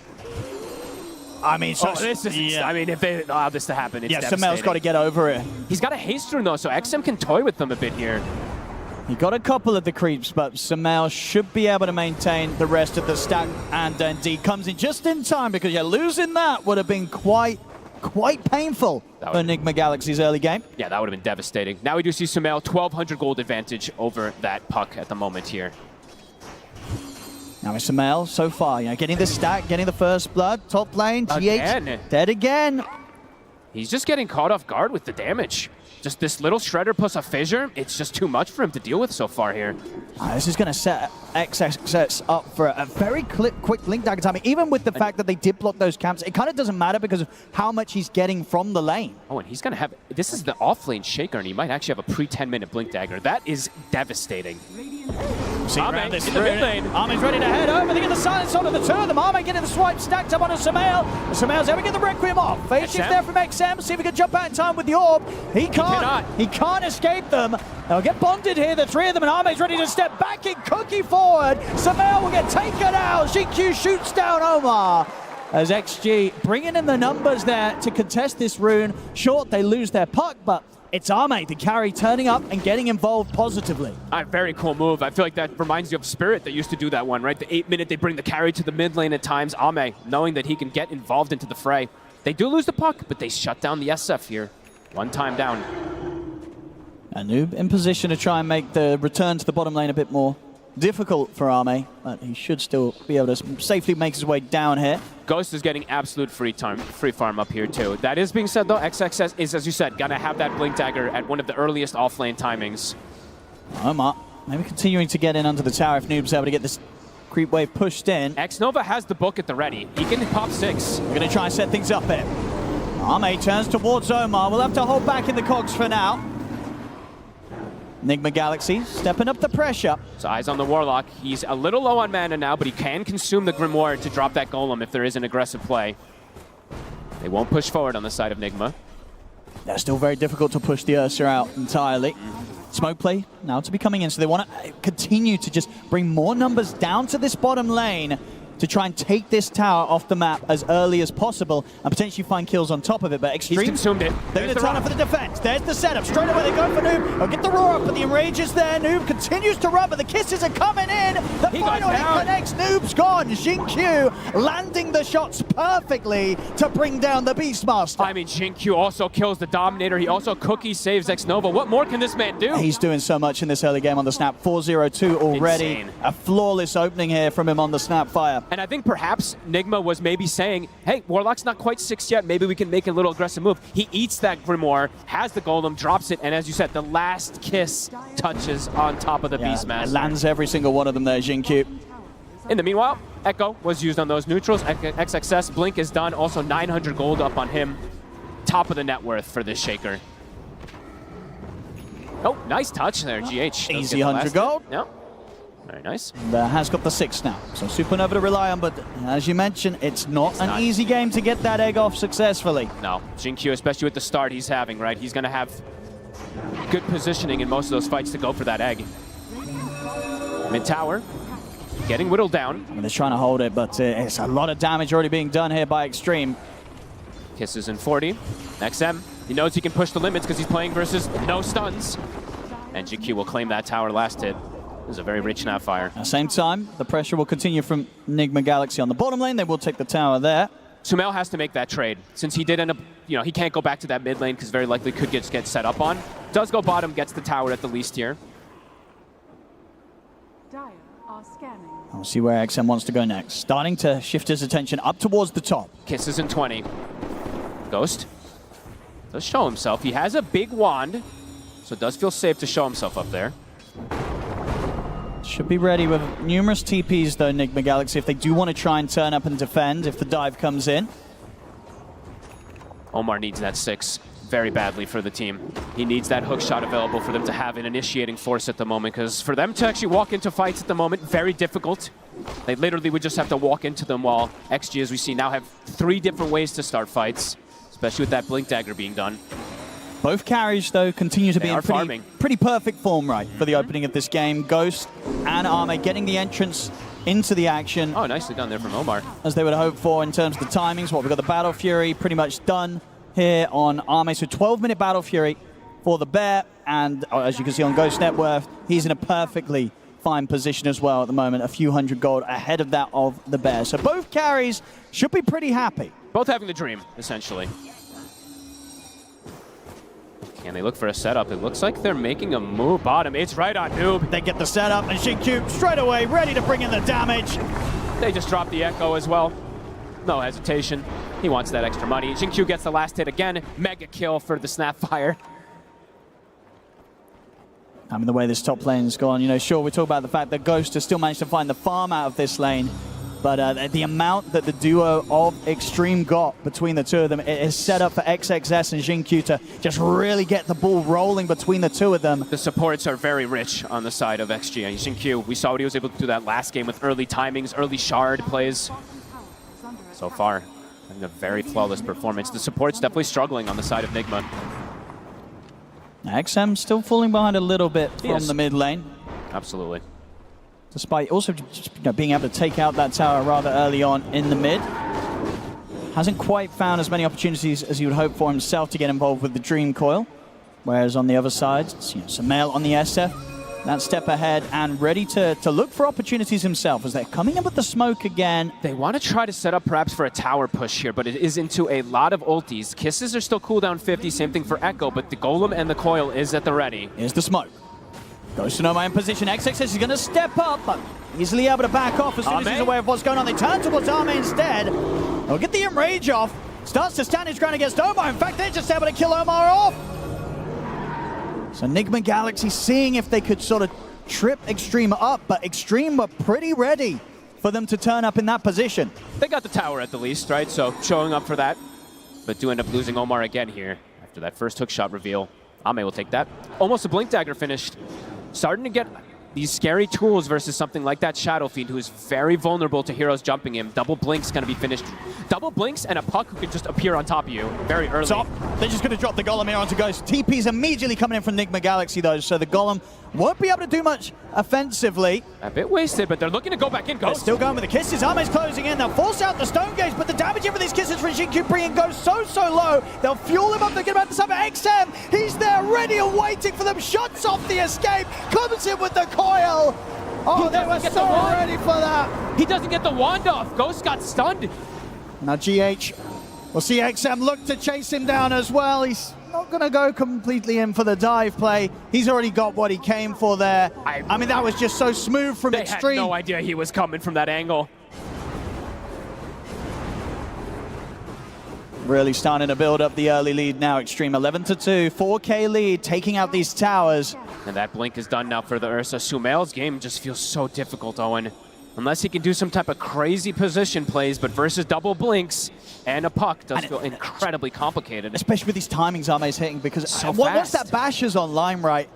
I mean,
I mean, if they allow this to happen, it's devastating.
Sumail's got to get over it.
He's got a haste rune, though, so XM can toy with them a bit here.
He got a couple of the creeps, but Sumail should be able to maintain the rest of the stack, and indeed comes in just in time, because losing that would have been quite painful for Nigma Galaxy's early game.
Yeah, that would have been devastating. Now we do see Sumail 1,200 gold advantage over that puck at the moment here.
Now it's Sumail so far, getting the stack, getting the first blood, top lane, GH
Again.
dead again.
He's just getting caught off guard with the damage. Just this little shredder plus a fissure, it's just too much for him to deal with so far here.
This is going to set XXS up for a very quick link dagger timing. Even with the fact that they did block those camps, it kind of doesn't matter because of how much he's getting from the lane.
Oh, and he's going to have, this is the off-lane shaker, and he might actually have a pre-10-minute blink dagger. That is devastating.
See
Ame
this
in the mid lane.
Ame's ready to head over. They get the silence onto the two of them. Ame getting the swipe stacked up on a Sumail. Sumail's able to get the Requiem off. Phase shift there from XM. See if he can jump out in time with the orb. He can't. He can't escape them. They'll get bonded here, the three of them, and Ame's ready to step back in cookie forward. Sumail will get taken out. GQ shoots down Omar. As XG bringing in the numbers there to contest this rune. Short, they lose their puck, but it's Ame, the carry, turning up and getting involved positively.
Very cool move. I feel like that reminds you of Spirit that used to do that one, right? The 8-minute, they bring the carry to the mid lane at times. Ame, knowing that he can get involved into the fray. They do lose the puck, but they shut down the SF here. One time down.
A Noob in position to try and make the return to the bottom lane a bit more difficult for Ame, but he should still be able to safely make his way down here.
Ghost is getting absolute free farm up here too. That is being said though, XXS is, as you said, gonna have that blink dagger at one of the earliest offlane timings.
Omar maybe continuing to get in under the tower if Noob's able to get this creep wave pushed in.
X-Nova has the book at the ready. He can pop 6.
We're gonna try and set things up here. Ame turns towards Omar. We'll have to hold back in the cogs for now. Nigma Galaxy stepping up the pressure.
So eyes on the Warlock. He's a little low on mana now, but he can consume the Grimoire to drop that Golem if there is an aggressive play. They won't push forward on the side of Nigma.
They're still very difficult to push the Ursa out entirely. Smoke play now to be coming in, so they want to continue to just bring more numbers down to this bottom lane to try and take this tower off the map as early as possible and potentially find kills on top of it. But Extreme,
he's consumed it.
They're going to turn up for the defense. There's the setup. Straight away they go for Noob. They'll get the roar up, but the enrage is there. Noob continues to run, but the kisses are coming in. The final hit connects. Noob's gone. Xingqiu landing the shots perfectly to bring down the Beastmaster.
I mean, Xingqiu also kills the Dominator. He also cookie saves X-Nova. What more can this man do?
He's doing so much in this early game on the snap. 4-0-2 already.
Insane.
A flawless opening here from him on the snap fire.
And I think perhaps Nigma was maybe saying, hey, Warlock's not quite 6 yet. Maybe we can make a little aggressive move. He eats that Grimoire, has the Golem, drops it, and as you said, the last kiss touches on top of the Beastmaster.
It lands every single one of them there, Xingqiu.
In the meanwhile, Echo was used on those neutrals. XXS, Blink is done. Also 900 gold up on him. Top of the net worth for this Shaker. Oh, nice touch there, GH.
Easy 100 gold.
Yep. Very nice.
Has got the 6 now, so Supernova to rely on, but as you mentioned, it's not an easy game to get that egg off successfully.
No, Xingqiu, especially with the start he's having, right? He's going to have good positioning in most of those fights to go for that egg. Mid tower, getting whittled down.
I mean, they're trying to hold it, but it's a lot of damage already being done here by Extreme.
Kisses in 40. XM, he knows he can push the limits because he's playing versus no stuns. And GQ will claim that tower last hit. This is a very rich Snapfire.
At the same time, the pressure will continue from Nigma Galaxy on the bottom lane. They will take the tower there.
Sumail has to make that trade. Since he did end up, he can't go back to that mid lane because very likely could get set up on. Does go bottom, gets the tower at the least here.
We'll see where XM wants to go next. Starting to shift his attention up towards the top.
Kisses in 20. Ghost does show himself. He has a big wand, so it does feel safe to show himself up there.
Should be ready with numerous TPs though, Nigma Galaxy, if they do want to try and turn up and defend if the dive comes in.
Omar needs that 6 very badly for the team. He needs that hook shot available for them to have an initiating force at the moment, because for them to actually walk into fights at the moment, very difficult. They literally would just have to walk into them, while XG, as we see now, have 3 different ways to start fights, especially with that Blink Dagger being done.
Both carries, though, continue to be in pretty perfect form, right, for the opening of this game. Ghost and Ame getting the entrance into the action.
Oh, nicely done there from Omar.
As they would hope for in terms of the timings. We've got the Battle Fury pretty much done here on Ame. So 12-minute Battle Fury for the bear. And as you can see on Ghost Net Worth, he's in a perfectly fine position as well at the moment. A few hundred gold ahead of that of the bear. So both carries should be pretty happy.
Both having the dream, essentially. Can they look for a setup? It looks like they're making a move bottom. It's right on Noob.
They get the setup, and Xinkyu straight away ready to bring in the damage.
They just drop the Echo as well. No hesitation. He wants that extra money. Xinkyu gets the last hit again. Mega kill for the Snapfire.
I mean, the way this top lane's gone, you know, sure, we talk about the fact that Ghost has still managed to find the farm out of this lane, but the amount that the duo of Extreme got between the two of them is set up for XXS and Xinkyu to just really get the ball rolling between the two of them.
The supports are very rich on the side of XG. And Xinkyu, we saw what he was able to do that last game with early timings, early shard plays. So far, having a very flawless performance. The support's definitely struggling on the side of Nigma.
XM still falling behind a little bit from the mid lane.
Absolutely.
Despite also just, being able to take out that tower rather early on in the mid. Hasn't quite found as many opportunities as he would hope for himself to get involved with the Dream Coil. Whereas on the other side, it's, Sumail on the SF, that step ahead and ready to look for opportunities himself as they're coming in with the smoke again.
They want to try to set up perhaps for a tower push here, but it is into a lot of ultis. Kisses are still cooldown 50, same thing for Echo, but the Golem and the Coil is at the ready.
Here's the smoke. Goes to Nigma in position. XXS is going to step up, but easily able to back off as soon as he's aware of what's going on. They turn towards Arme instead. They'll get the Enrage off. Starts to stand his ground against Omar. In fact, they're just able to kill Omar off. So Nigma Galaxy seeing if they could sort of trip Extreme up, but Extreme were pretty ready for them to turn up in that position.
They got the tower at the least, right? So showing up for that, but do end up losing Omar again here after that first hook shot reveal. Ame will take that. Almost a Blink Dagger finished. Starting to get these scary tools versus something like that Shadow Fiend, who is very vulnerable to heroes jumping him. Double Blink's going to be finished. Double Blinks and a Puck who can just appear on top of you very early.
So they're just going to drop the Golem here onto Ghost. TP's immediately coming in from Nigma Galaxy, though, so the Golem won't be able to do much offensively.
A bit wasted, but they're looking to go back in. Ghost.
They're still going with the kisses. Arme's closing in. They'll force out the Stone Gauge, but the damage in for these kisses from Xinkyu bringing Ghost so low. They'll fuel him up. They get about the summer. XM, he's there ready and waiting for them. Shots off the escape. Comes in with the coil. Oh, they were so ready for that.
He doesn't get the wand off. Ghost got stunned.
Now GH, we'll see XM look to chase him down as well. He's not going to go completely in for the dive play. He's already got what he came for there. I mean, that was just so smooth from Extreme.
They had no idea he was coming from that angle.
Really starting to build up the early lead now. Extreme 11-2, 4K lead, taking out these towers.
And that Blink is done now for the Ursa. Sumail's game just feels so difficult, Owen. Unless he can do some type of crazy position plays, but versus double Blinks and a Puck does feel incredibly complicated.
Especially with these timings Arme's hitting, because once that bash is online, right,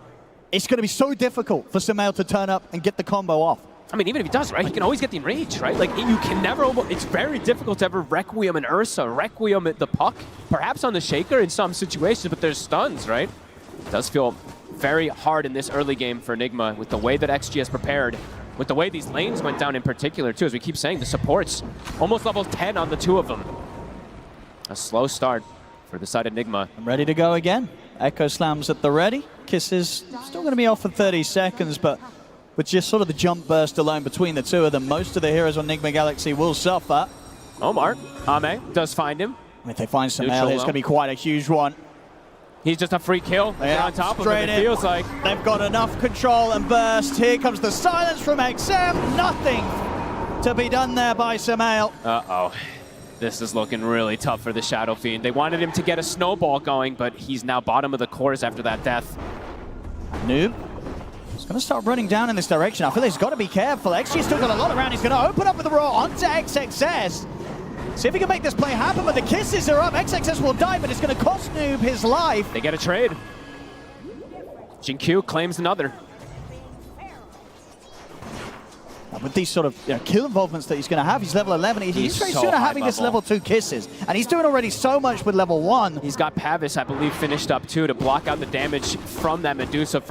it's going to be so difficult for Sumail to turn up and get the combo off.
I mean, even if he does, right, he can always get the Enrage, right? Like, you can never, it's very difficult to ever Requiem an Ursa, Requiem at the Puck, perhaps on the Shaker in some situations, but there's stuns, right? It does feel very hard in this early game for Nigma with the way that XG has prepared, with the way these lanes went down in particular, too. As we keep saying, the supports, almost level 10 on the two of them. A slow start for the side of Nigma.
I'm ready to go again. Echo slams at the ready. Kisses still going to be off for 30 seconds, but with just sort of the jump burst alone between the two of them, most of the heroes on Nigma Galaxy will suffer.
Omar, Ame does find him.
And if they find Sumail, it's going to be quite a huge one.
He's just a free kill. They're on top of him, it feels like.
They've got enough control and burst. Here comes the silence from XM. Nothing to be done there by Sumail.
Uh-oh. This is looking really tough for the Shadow Fiend. They wanted him to get a snowball going, but he's now bottom of the cores after that death.
Noob. He's going to start running down in this direction. I feel he's got to be careful. XG's still got a lot around. He's going to open up with the roar onto XXS. See if he can make this play happen, but the kisses are up. XXS will die, but it's going to cost Noob his life.
They get a trade. Xinkyu claims another.
With these sort of kill involvements that he's going to have, he's level 11. He's very soon having this level 2 kisses. And he's doing already so much with level 1.
He's got Pavis, I believe, finished up too to block out the damage from that Medusa,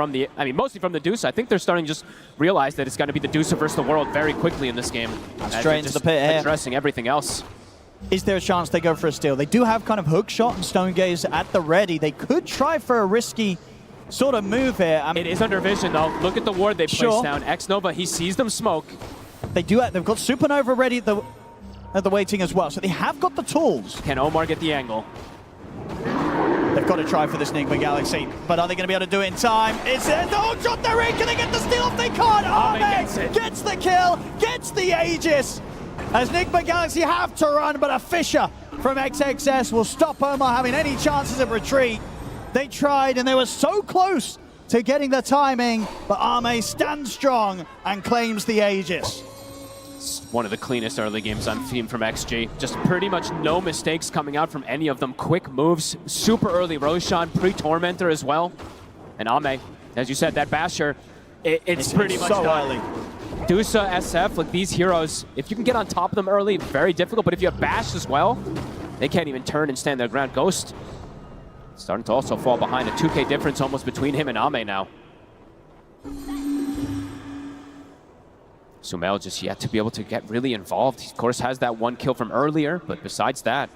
mostly from the Medusa. I think they're starting to just realize that it's going to be the Medusa versus the world very quickly in this game.
Straight into the pit here.
Addressing everything else.
is there a chance they go for a steal? They do have kind of hook shot and stone gaze at the ready. They could try for a risky sort of move here. I mean,
it is under vision though. Look at the ward they placed down. X-Nova, he sees them smoke.
They've got Supernova ready at the waiting as well, so they have got the tools.
Can Omar get the angle?
They've got to try for this Nigma Galaxy, but are they going to be able to do it in time? It's the hook shot, they're in. Can they get the steal if they can't? Arme gets the kill, gets the Aegis. As Nigma Galaxy have to run, but a Fisher from XXS will stop Omar having any chances of retreat. They tried and they were so close to getting the timing, but Arme stands strong and claims the Aegis.
It's one of the cleanest early games I've seen from XG. Just pretty much no mistakes coming out from any of them. Quick moves, super early Roshan, pre-Tormentor as well. And Ame, as you said, that Basher, it's pretty much
so
done.
early.
Dusa, SF, like these heroes, if you can get on top of them early, very difficult, but if you have Bash as well, they can't even turn and stand their ground. Ghost starting to also fall behind, a 2K difference almost between him and Ame now. Sumail just yet to be able to get really involved. He, of course, has that one kill from earlier, but besides that,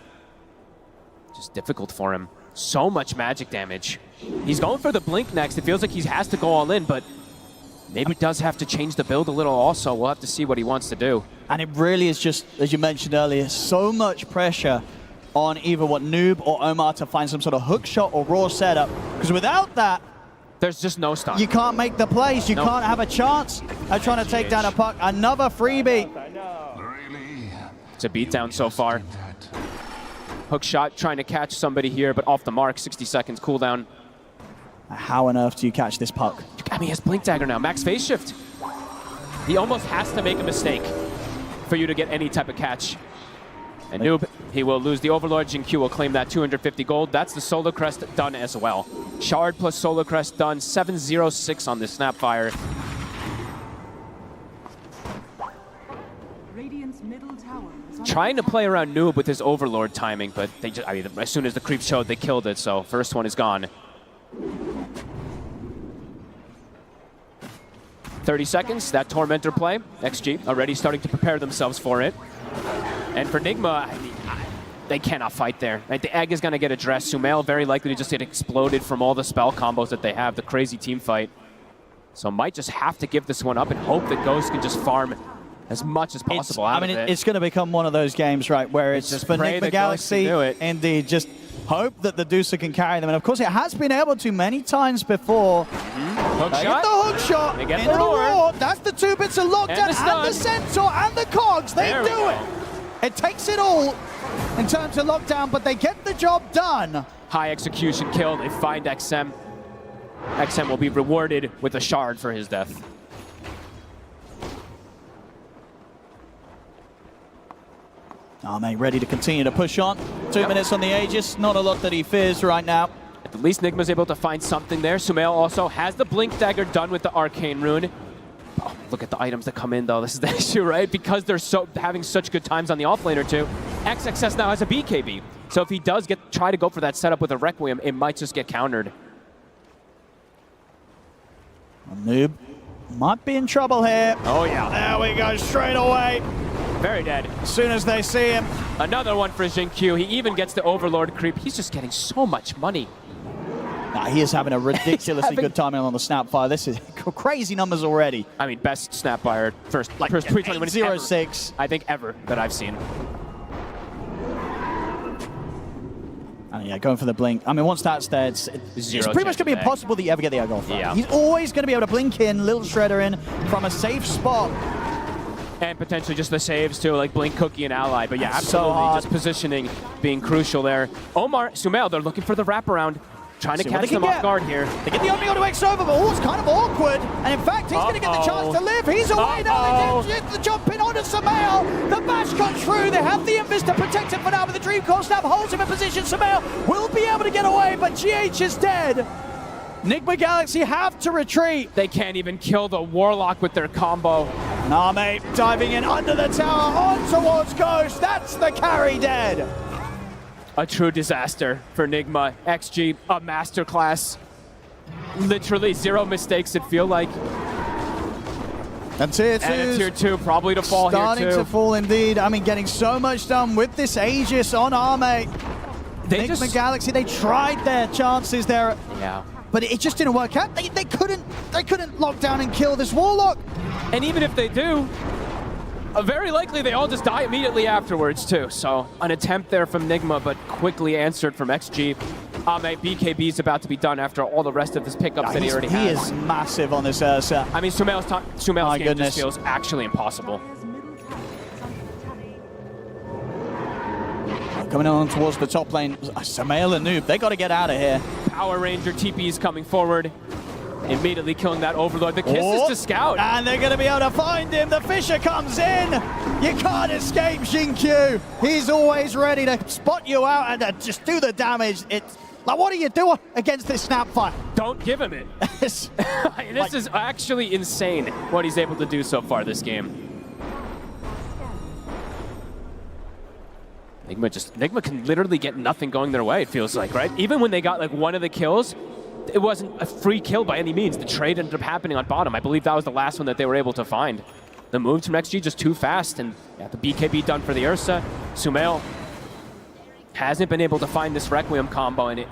just difficult for him. So much magic damage. He's going for the blink next. It feels like he has to go all in, but maybe does have to change the build a little also. We'll have to see what he wants to do.
And it really is just, as you mentioned earlier, so much pressure on either Noob or Omar to find some sort of hook shot or raw setup. Because without that,
there's just no stun.
You can't make the plays. You can't have a chance at trying to take down a puck. Another freebie.
It's a beatdown so far. Hook shot trying to catch somebody here, but off the mark. 60 seconds cooldown.
How on earth do you catch this puck?
I mean, he has Blink Dagger now. Max phase shift. He almost has to make a mistake for you to get any type of catch. And Noob, he will lose the Overlord. Jinq will claim that 250 gold. That's the Solar Crest done as well. Shard plus Solar Crest done. 706 on this Snapfire. Trying to play around Noob with his Overlord timing, but they just, I mean, as soon as the creep showed, they killed it. So first one is gone. 30 seconds, that Tormentor play. XG already starting to prepare themselves for it. And for Nigma, I mean, they cannot fight there. Right? The egg is going to get addressed. Sumail very likely to just get exploded from all the spell combos that they have, the crazy team fight. So might just have to give this one up and hope that Ghost can just farm as much as possible out of it.
It's going to become one of those games, right, where it's just for Nigma Galaxy, indeed, just hope that the Dusa can carry them. And of course, it has been able to many times before.
Hook
They
shot.
get the hook shot.
They get
into
the roar.
That's the 2 bits of lockdown and the Centaur and the Cogs. They
There we
do
go.
it. It takes it all in terms of lockdown, but they get the job done.
High execution kill. They find XM. XM will be rewarded with a shard for his death.
Arme ready to continue to push on. 2 minutes on the Aegis. Not a lot that he fears right now.
At least Nigma's able to find something there. Sumail also has the Blink Dagger done with the Arcane Rune. Oh, look at the items that come in, though. This is the issue, right? Because they're having such good times on the offlane or two. XXS now has a BKB. So if he does try to go for that setup with a Requiem, it might just get countered.
Noob might be in trouble here.
Oh, yeah.
There we go, straight away.
Very dead.
As soon as they see him.
Another one for Jinq. He even gets the Overlord creep. He's just getting so much money.
Nah, he is having a ridiculously good timing on the Snapfire. This is crazy numbers already.
I mean, best Snapfire first pre-20 wins ever,
8-0-6.
I think ever that I've seen.
And yeah, going for the blink. I mean, once that's there, it's pretty much going to be impossible that you ever get the egg off.
Yeah.
He's always going to be able to blink in, little shredder in from a safe spot.
And potentially just the saves too, like Blink, Cookie, and Ally. But yeah,
That's so
absolutely,
hard.
just positioning being crucial there. Omar, Sumail, they're looking for the wraparound. Trying to
See what
catch
they
them
can
off
get.
guard here.
They get the Omni to X over, but it's kind of awkward. And in fact, he's going to get the chance to live. He's away now. They get the jump in onto Sumail. The bash got through. They have the Invis to protect him for now, but the Dream Coil Snap holds him in position. Sumail will be able to get away, but GH is dead. Nigma Galaxy have to retreat.
They can't even kill the Warlock with their combo.
Name diving in under the tower on towards Ghost. That's the carry dead.
A true disaster for Nigma. XG, a masterclass. Literally 0 mistakes, it feel like.
And tier 2.
And a tier 2 probably to fall
starting
here too.
to fall indeed. I mean, getting so much done with this Aegis on Arme. Nigma Galaxy, they tried their chances there.
Yeah.
But it just didn't work out. They couldn't lock down and kill this Warlock.
And even if they do, very likely they all just die immediately afterwards too. So an attempt there from Nigma, but quickly answered from XG. BKB is about to be done after all the rest of his pickups that he already has.
He is massive on this Ursa.
I mean, Sumail's game just feels actually impossible.
Coming on towards the top lane, Sumail and Noob, they got to get out of here.
Power Ranger TP is coming forward, immediately killing that Overlord. The kiss is to Scout.
And they're going to be able to find him. The Fisher comes in. You can't escape Xinkyu. He's always ready to spot you out and just do the damage. It's like, what do you do against this Snapfire?
Don't give him it. This is actually insane what he's able to do so far this game. Nigma can literally get nothing going their way, it feels like, right? Even when they got like one of the kills, it wasn't a free kill by any means. The trade ended up happening on bottom. I believe that was the last one that they were able to find. The moves from XG just too fast, and the BKB done for the Ursa. Sumail hasn't been able to find this Requiem combo, and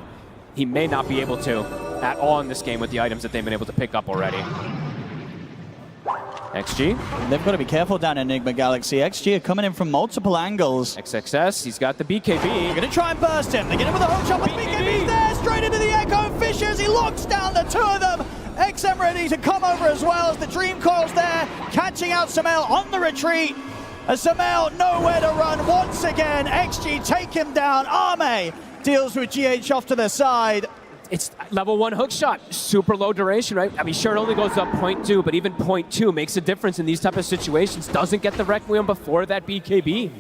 he may not be able to at all in this game with the items that they've been able to pick up already. XG.
They've got to be careful down in Nigma Galaxy. XG are coming in from multiple angles.
XXS, he's got the BKB.
They're going to try and burst him. They get him with a hook shot, but the BKB's there, straight into the Echo Fishers. He locks down the two of them. XM ready to come over as well as the Dream Coil's there, catching out Sumail on the retreat. As Sumail nowhere to run once again. XG take him down. Arme deals with GH off to the side.
It's level 1 hook shot, super low duration, right? I mean, sure, it only goes up 0.2, but even 0.2 makes a difference in these type of situations. Doesn't get the Requiem before that BKB.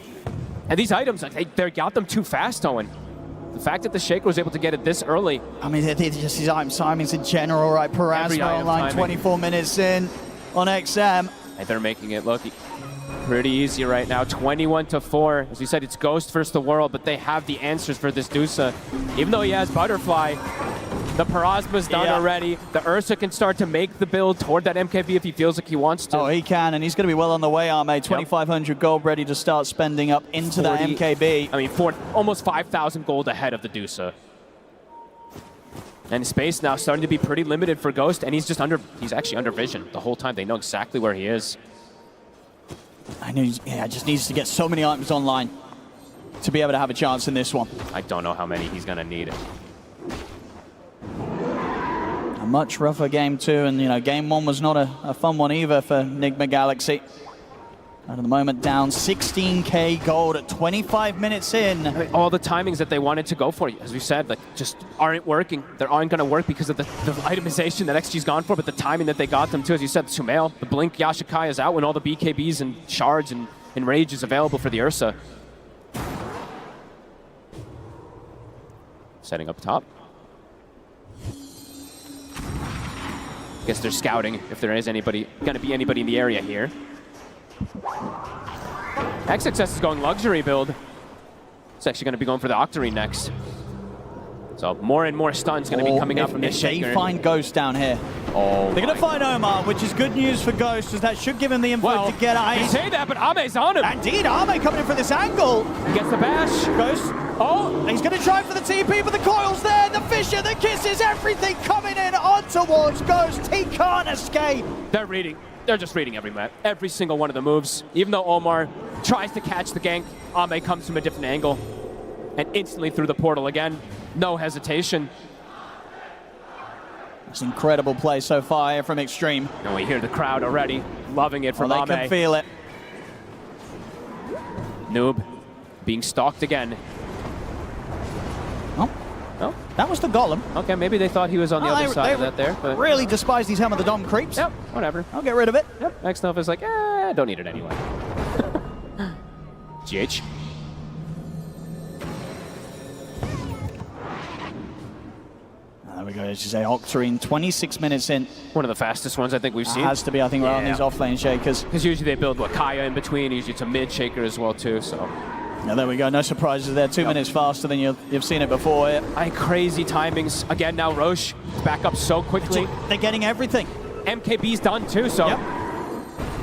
And these items, they got them too fast, Owen. The fact that the Shaker was able to get it this early.
I mean, just his item timings in general, right? Parasma online, 24 minutes in on XM.
They're making it look pretty easy right now. 21-4. As we said, it's Ghost versus the world, but they have the answers for this Dusa. Even though he has Butterfly, the Parasma's done already. The Ursa can start to make the build toward that MKB if he feels like he wants to.
Oh, he can, and he's going to be well on the way, Arme. 2,500 gold ready to start spending up into that MKB.
I mean, almost 5,000 gold ahead of the Dusa. And space now starting to be pretty limited for Ghost, and he's actually under vision the whole time. They know exactly where he is.
I know, just needs to get so many items online to be able to have a chance in this one.
I don't know how many he's going to need.
A much rougher game too, and game 1 was not a fun one either for Nigma Galaxy. And at the moment down 16k gold at 25 minutes in.
I mean, all the timings that they wanted to go for, as we said, just aren't working. They aren't going to work because of the itemization that XG's gone for, but the timing that they got them to, as you said, Sumail, the Blink Yashikai is out when all the BKBs and shards and Rage is available for the Ursa. Setting up top. Guess they're scouting if there is going to be anybody in the area here. XXS is going luxury build. It's actually going to be going for the Octarine next. So more and more stuns going to be coming out from this Shaker.
They find Ghost down here.
Oh,
they're going to find Omar, which is good news for Ghost, as that should give him the info to get ice.
You say that, but Ame's on him.
Indeed, Ame coming in for this angle.
He gets the bash.
Ghost. Oh, he's going to try for the TP, but the coil's there. The Fisher, the kisses, everything coming in on towards Ghost. He can't escape.
They're just reading every single one of the moves. Even though Omar tries to catch the gank, Ame comes from a different angle and instantly through the portal again. No hesitation.
It's an incredible play so far here from Extreme.
And we hear the crowd already loving it from
Ame.
Ame.
They can feel it.
Noob being stalked again.
Oh.
No?
That was the Golem.
Okay, maybe they thought he was on the other side of that there. But
really despise these Helm of the Dom creeps.
Yep, whatever.
I'll get rid of it.
Yep, next up is like, don't need it anyway. GH.
There we go, as you say, Octarine, 26 minutes in.
One of the fastest ones I think we've seen.
Has to be, I think, around these offlane Shakers.
Because usually they build, Kaya in between, usually it's a mid-Shaker as well too, so.
Yeah, there we go, no surprises there. 2 minutes faster than you've seen it before.
Crazy timings. Again, now Roche back up so quickly.
They're getting everything.
MKB's done too, so.
Yep.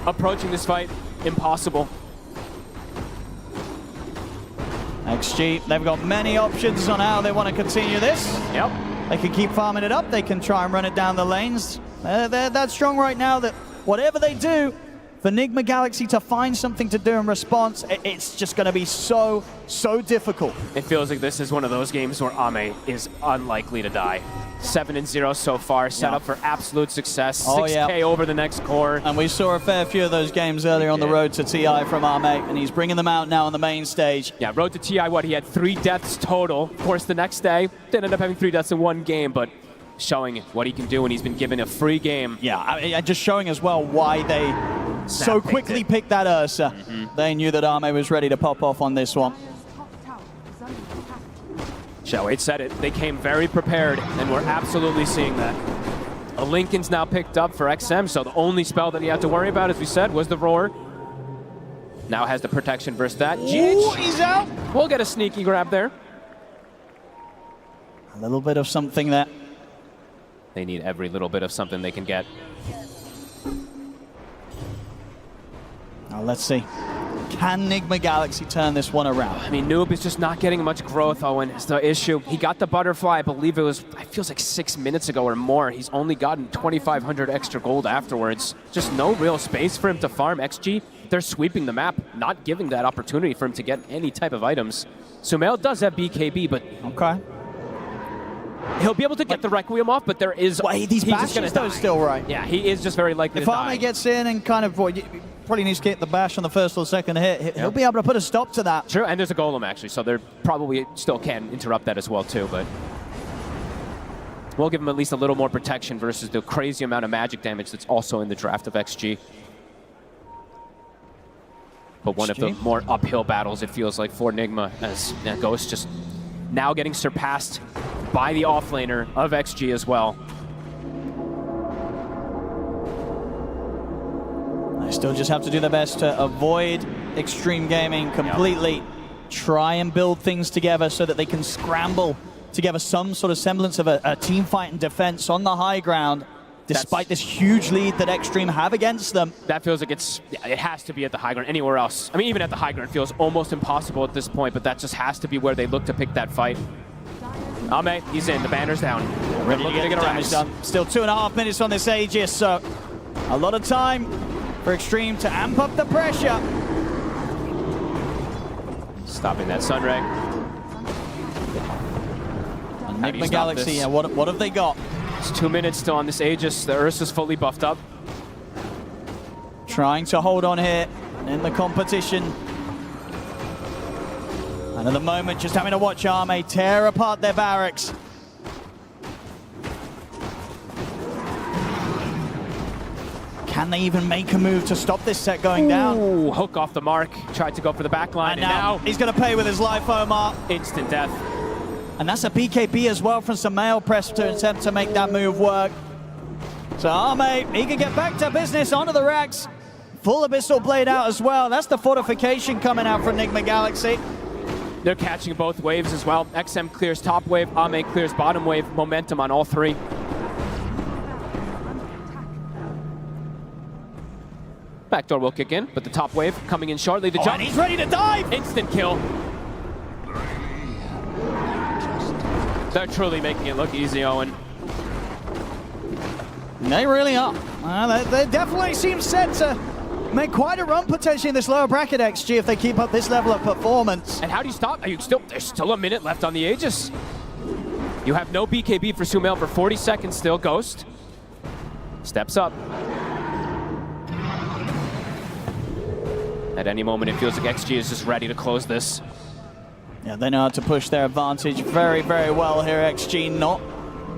approaching this fight, impossible.
XG, they've got many options on how they want to continue this.
Yep.
They can keep farming it up. They can try and run it down the lanes. They're that strong right now that whatever they do, for Nigma Galaxy to find something to do in response, it's just going to be so difficult.
It feels like this is one of those games where Ame is unlikely to die. 7-0 so far, set up for absolute success. 6K over the next core.
And we saw a fair few of those games earlier on the road to TI from Ame, and he's bringing them out now on the main stage.
Yeah, road to TI, he had 3 deaths total. Of course, the next day, didn't end up having 3 deaths in one game, but showing what he can do when he's been given a free game.
Yeah, just showing as well why they so quickly picked that Ursa. They knew that Ame was ready to pop off on this one.
Shao-Wade said it. They came very prepared, and we're absolutely seeing that. A Lincoln's now picked up for XM, so the only spell that he had to worry about, as we said, was the Roar. Now has the protection versus that.
Ooh, he's out.
We'll get a sneaky grab there.
A little bit of something there.
They need every little bit of something they can get.
Now let's see. Can Nigma Galaxy turn this one around?
I mean, Noob is just not getting much growth, Owen. It's the issue. He got the butterfly, I believe it feels like 6 minutes ago or more. He's only gotten 2,500 extra gold afterwards. Just no real space for him to farm. XG, they're sweeping the map, not giving that opportunity for him to get any type of items. Sumail does have BKB, but
okay.
He'll be able to get the Requiem off, but there is...
Wait, these bashes though still right.
Yeah, he is just very likely
if
to die.
Ame gets in and kind of... probably needs to get the bash on the first or second hit. He'll be able to put a stop to that.
True, and there's a golem actually, so they probably still can interrupt that as well too, but we'll give him at least a little more protection versus the crazy amount of magic damage that's also in the draft of XG. But one of the more uphill battles, it feels like, for Nigma, as Ghost just now getting surpassed by the offlaner of XG as well.
They still just have to do their best to avoid extreme gaming completely. Try and build things together so that they can scramble together some sort of semblance of a team fight and defense on the high ground, despite this huge lead that Extreme have against them.
That feels like it has to be at the high ground. Anywhere else, I mean, even at the high ground, it feels almost impossible at this point, but that just has to be where they look to pick that fight. Ame, he's in, the banner's down.
Ready to get damage done. Still 2.5 minutes on this Aegis, so a lot of time for Extreme to amp up the pressure.
Stopping that Sunray.
Nigma Galaxy, what have they got?
It's 2 minutes still on this Aegis. The Ursa's fully buffed up.
Trying to hold on here in the competition. And at the moment, just having to watch Ame tear apart their barracks. Can they even make a move to stop this set going down?
Ooh, hook off the mark. Tried to go for the back line, and now
he's going to pay with his life, Omar.
Instant death.
And that's a BKB as well from Sumail press to attempt to make that move work. So Ame, he can get back to business onto the racks. Full Abyssal Blade out as well. That's the fortification coming out from Nigma Galaxy.
They're catching both waves as well. XM clears top wave, Ame clears bottom wave. Momentum on all three. Backdoor will kick in, but the top wave coming in shortly. The jump.
And he's ready to dive!
Instant kill. They're truly making it look easy, Owen.
They really are. They definitely seem set to make quite a run potentially in this lower bracket XG if they keep up this level of performance.
And how do you stop? There's still a minute left on the Aegis. You have no BKB for Sumail for 40 seconds still. Ghost steps up. At any moment, it feels like XG is just ready to close this.
Yeah, they know how to push their advantage very, very well here. XG not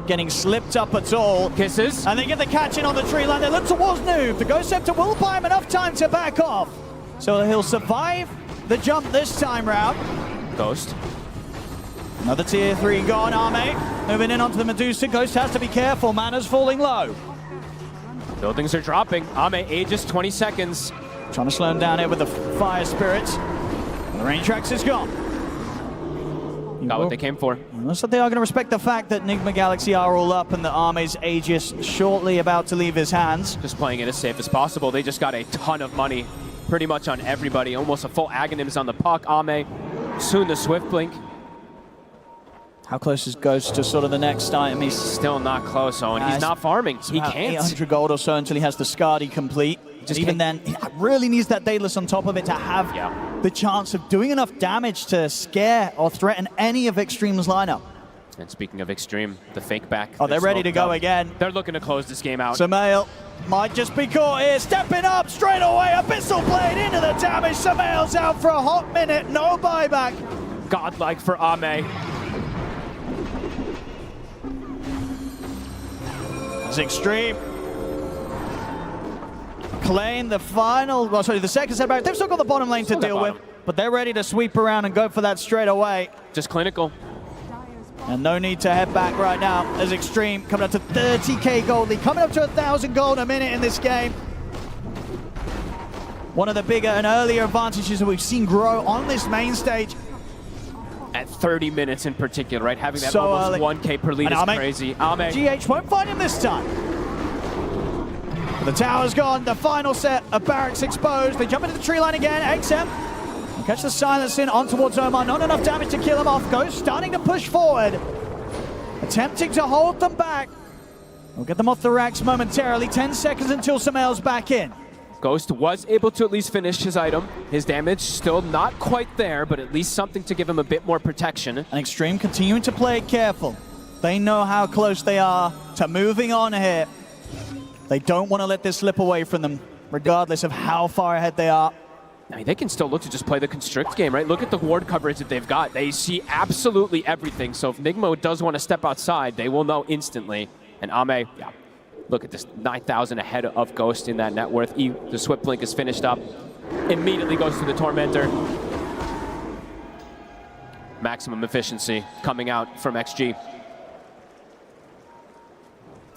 getting slipped up at all.
Kisses.
And they get the catch in on the tree line. They look towards Noob. The Ghost Scepter will buy him enough time to back off. So he'll survive the jump this time round.
Ghost.
Another tier 3 gone. Ame moving in onto the Medusa. Ghost has to be careful. Mana's falling low.
Buildings are dropping. Ame, Aegis, 20 seconds.
Trying to slow him down here with the Fire Spirits. The Rain Tracks is gone. He
Got what they came for.
Looks like they are going to respect the fact that Nigma Galaxy are all up and the Arme's Aegis shortly about to leave his hands.
Just playing it as safe as possible. They just got a ton of money pretty much on everybody. Almost a full Aghanims on the puck. Ame, soon the Swift Blink.
How close is Ghost to sort of the next item? He's
still not close, Owen. He's not farming. He can't.
800 gold or so until he has the Skadi complete.
Just
even then, he really needs that Daedalus on top of it to have the chance of doing enough damage to scare or threaten any of Extreme's lineup.
And speaking of Extreme, the fake back.
Oh, they're ready to go again.
They're looking to close this game out.
Samael might just be caught here, stepping up straight away. Abyssal Blade into the damage. Samael's out for a hot minute, no buyback.
Godlike for Ame.
It's Extreme. Claim the final, well, sorry, the second setback. They've still got the bottom lane to deal with, but they're ready to sweep around and go for that straight away.
Just clinical.
And no need to head back right now as Extreme coming up to 30k gold lead, coming up to 1,000 gold a minute in this game. One of the bigger and earlier advantages that we've seen grow on this main stage.
At 30 minutes in particular, right? Having that
So
almost
early.
1k per lead is crazy. Ame.
GH won't find him this time. The tower's gone, the final set of barracks exposed. They jump into the tree line again. XM catch the silence in on towards Omar. Not enough damage to kill him off. Ghost starting to push forward. Attempting to hold them back. We'll get them off the racks momentarily. 10 seconds until Samael's back in.
Ghost was able to at least finish his item. His damage still not quite there, but at least something to give him a bit more protection.
And Extreme continuing to play it careful. They know how close they are to moving on here. They don't want to let this slip away from them, regardless of how far ahead they are.
I mean, they can still look to just play the constrict game, right? Look at the ward coverage that they've got. They see absolutely everything. So if Nigma does want to step outside, they will know instantly. And Ame, yeah, look at this, 9,000 ahead of Ghost in that net worth. The Swift Blink is finished up. Immediately goes to the Tormentor. Maximum efficiency coming out from XG.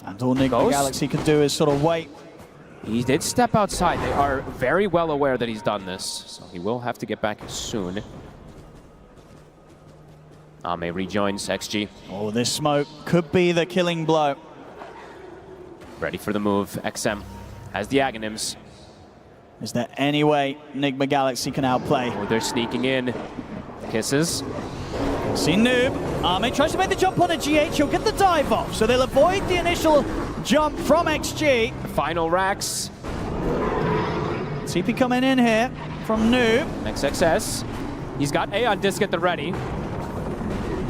And all Nigma Galaxy can do is sort of wait.
He did step outside. They are very well aware that he's done this, so he will have to get back soon. Ame rejoins XG.
Oh, this smoke could be the killing blow.
Ready for the move. XM has the Aghanims.
Is there any way Nigma Galaxy can outplay?
Oh, they're sneaking in. Kisses.
See Noob. Ame tries to make the jump on a GH. He'll get the dive off, so they'll avoid the initial jump from XG.
Final racks.
TP coming in here from Noob.
XXS. He's got A on disc at the ready.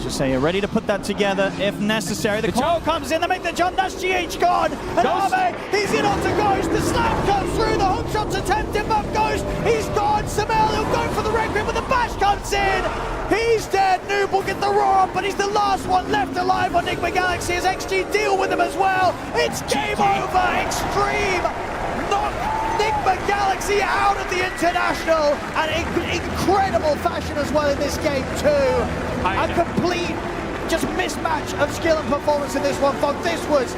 Just say you're ready to put that together if necessary. The call comes in, they make the jump, that's GH gone. And Ame, he's in onto Ghost. The slam comes through, the hook shot's attempted, but Ghost, he's gone. Samael, he'll go for the Requiem, but the bash comes in. He's dead. Noob will get the roar up, but he's the last one left alive on Nigma Galaxy as XG deal with him as well. It's game over. Extreme knock Nigma Galaxy out of the International, and in incredible fashion as well in this game too. A complete just mismatch of skill and performance in this one, folks. This was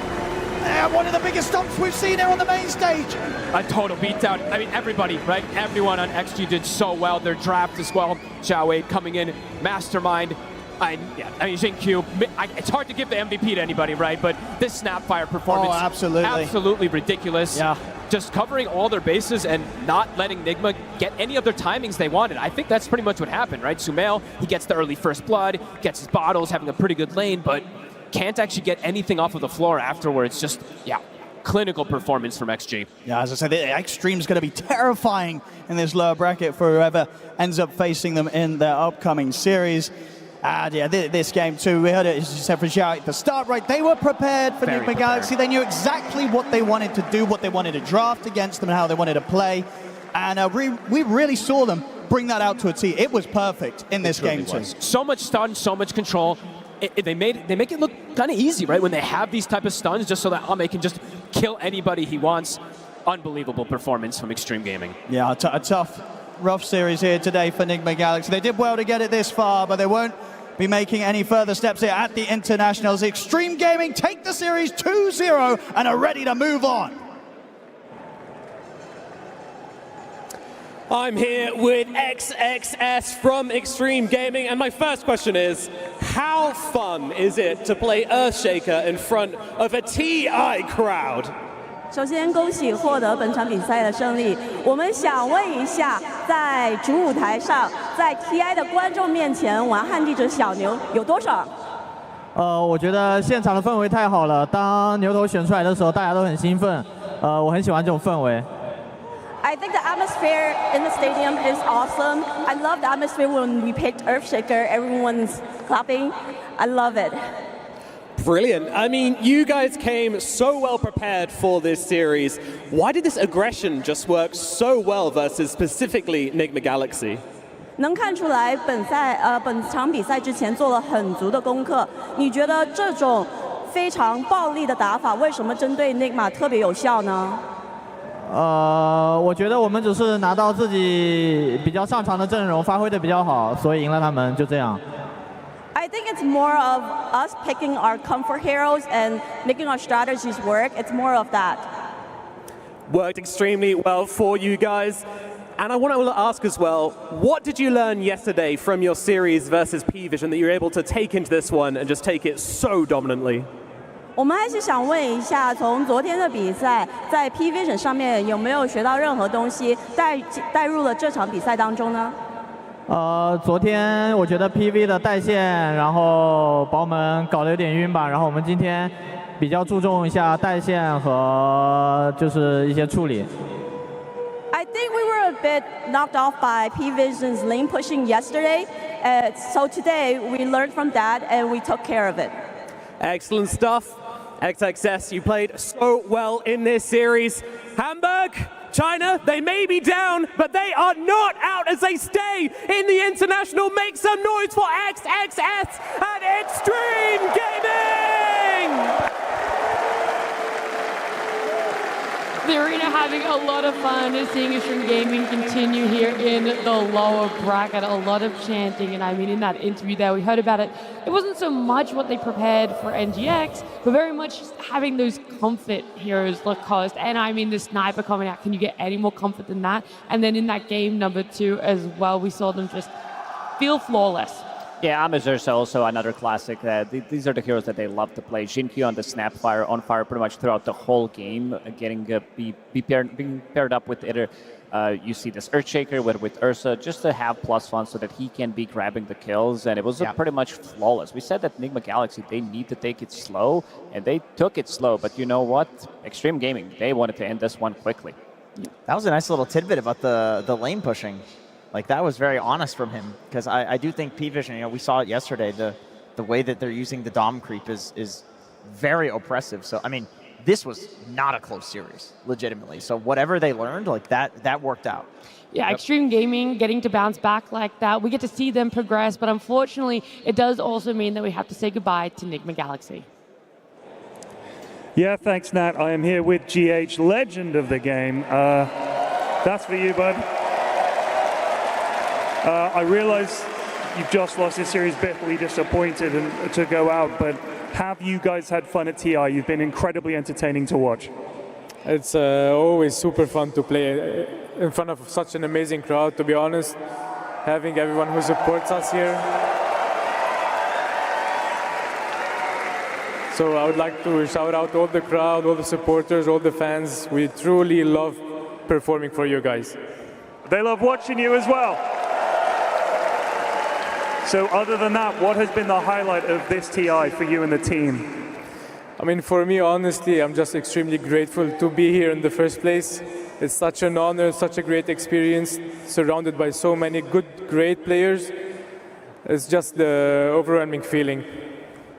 one of the biggest stomps we've seen here on the main stage.
A total beatdown. I mean, everybody, right? Everyone on XG did so well. Their draft as well. Xiao Wei coming in, mastermind. I mean, Xingqiu, it's hard to give the MVP to anybody, right? But this Snapfire performance, absolutely ridiculous.
Yeah.
Just covering all their bases and not letting Nigma get any of their timings they wanted. I think that's pretty much what happened, right? Sumail, he gets the early first blood, gets his bottles, having a pretty good lane, but can't actually get anything off of the floor afterwards. Just, yeah, clinical performance from XG.
Yeah, as I said, the Extreme's going to be terrifying in this lower bracket for whoever ends up facing them in their upcoming series. And yeah, this game too, we heard it, as you said, for Xiao at the start, right? They were prepared for Nigma Galaxy. They knew exactly what they wanted to do, what they wanted to draft against them, and how they wanted to play. And we really saw them bring that out to a T. It was perfect in this game too.
So much stun, so much control. They make it look kind of easy, right? When they have these type of stuns, just so that Ame can just kill anybody he wants. Unbelievable performance from Extreme Gaming.
Yeah, a tough, rough series here today for Nigma Galaxy. They did well to get it this far, but they won't be making any further steps here at the Internationals. Extreme Gaming take the series 2-0 and are ready to move on.
I'm here with XXS from Extreme Gaming, and my first question is, how fun is it to play Earthshaker in front of a TI crowd?
首先，恭喜获得本场比赛的胜利。我们想问一下，在主舞台上，在 TI 的观众面前玩旱地者小牛有多爽？
我觉得现场的氛围太好了。当牛头选出来的时候，大家都很兴奋。我很喜欢这种氛围。
I think the atmosphere in the stadium is awesome. I love the atmosphere when we picked Earthshaker. Everyone's clapping. I love it.
Brilliant. I mean, you guys came so well prepared for this series. Why did this aggression just work so well versus specifically Nigma Galaxy?
能看出来本场比赛之前做了很足的功课。你觉得这种非常暴力的打法，为什么针对 Nigma 特别有效呢？
我觉得我们只是拿到自己比较擅长的阵容，发挥的比较好，所以赢了他们，就这样。
I think it's more of us picking our comfort heroes and making our strategies work. It's more of that.
Worked extremely well for you guys. And I want to ask as well, what did you learn yesterday from your series versus P-Vision that you're able to take into this one and just take it so dominantly?
我们还是想问一下，从昨天的比赛，在 P-Vision 上面有没有学到任何东西带入了这场比赛当中呢？
昨天我觉得 PV 的带线，然后把我们搞得有点晕吧。然后我们今天比较注重一下带线和就是一些处理。
I think we were a bit knocked off by P-Vision's lane pushing yesterday. So today we learned from that and we took care of it.
Excellent stuff. XXS, you played so well in this series. Hamburg, China, they may be down, but they are not out as they stay in the international. Make some noise for XXS and Extreme Gaming!
The arena having a lot of fun seeing Extreme Gaming continue here in the lower bracket. A lot of chanting, and I mean in that interview there we heard about it. It wasn't so much what they prepared for NGX, but very much just having those comfort heroes Lacoste. And I mean the sniper coming out, can you get any more comfort than that? And then in that game number 2 as well, we saw them just feel flawless.
Yeah, Amazursa also another classic. These are the heroes that they love to play. Jinkyu on the Snapfire, on fire pretty much throughout the whole game, being paired up with either you see this Earthshaker with Ursa, just to have +1 so that he can be grabbing the kills, and it was pretty much flawless. We said that Nigma Galaxy, they need to take it slow, and they took it slow, but you know what? Extreme Gaming, they wanted to end this one quickly.
That was a nice little tidbit about the lane pushing. Like, that was very honest from him, because I do think P-Vision, we saw it yesterday, the way that they're using the Dom creep is very oppressive. So, I mean, this was not a close series, legitimately. So whatever they learned, like that worked out.
Yeah, Extreme Gaming getting to bounce back like that. We get to see them progress, but unfortunately, it does also mean that we have to say goodbye to Nigma Galaxy.
Yeah, thanks, Nat. I am here with GH, legend of the game. That's for you, bud. I realize you've just lost this series, bitterly disappointed and to go out, but have you guys had fun at TI? You've been incredibly entertaining to watch.
It's always super fun to play in front of such an amazing crowd, to be honest. Having everyone who supports us here. So I would like to shout out all the crowd, all the supporters, all the fans. We truly love performing for you guys.
They love watching you as well. So other than that, what has been the highlight of this TI for you and the team?
I mean, for me, honestly, I'm just extremely grateful to be here in the first place. It's such an honor, such a great experience, surrounded by so many good, great players. It's just the overwhelming feeling.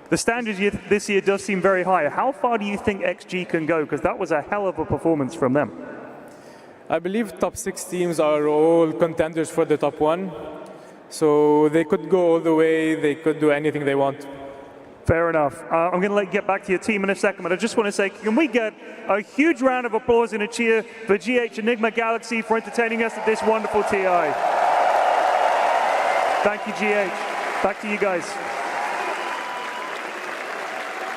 The standard this year does seem very high. How far do you think XG can go? Because that was a hell of a performance from them.
I believe top 6 teams are all contenders for the top 1. So they could go all the way, they could do anything they want.
Fair enough. I'm going to let you get back to your team in a second, but I just want to say, can we get a huge round of applause and a cheer for GH and Nigma Galaxy for entertaining us at this wonderful TI. Thank you, GH. Back to you guys.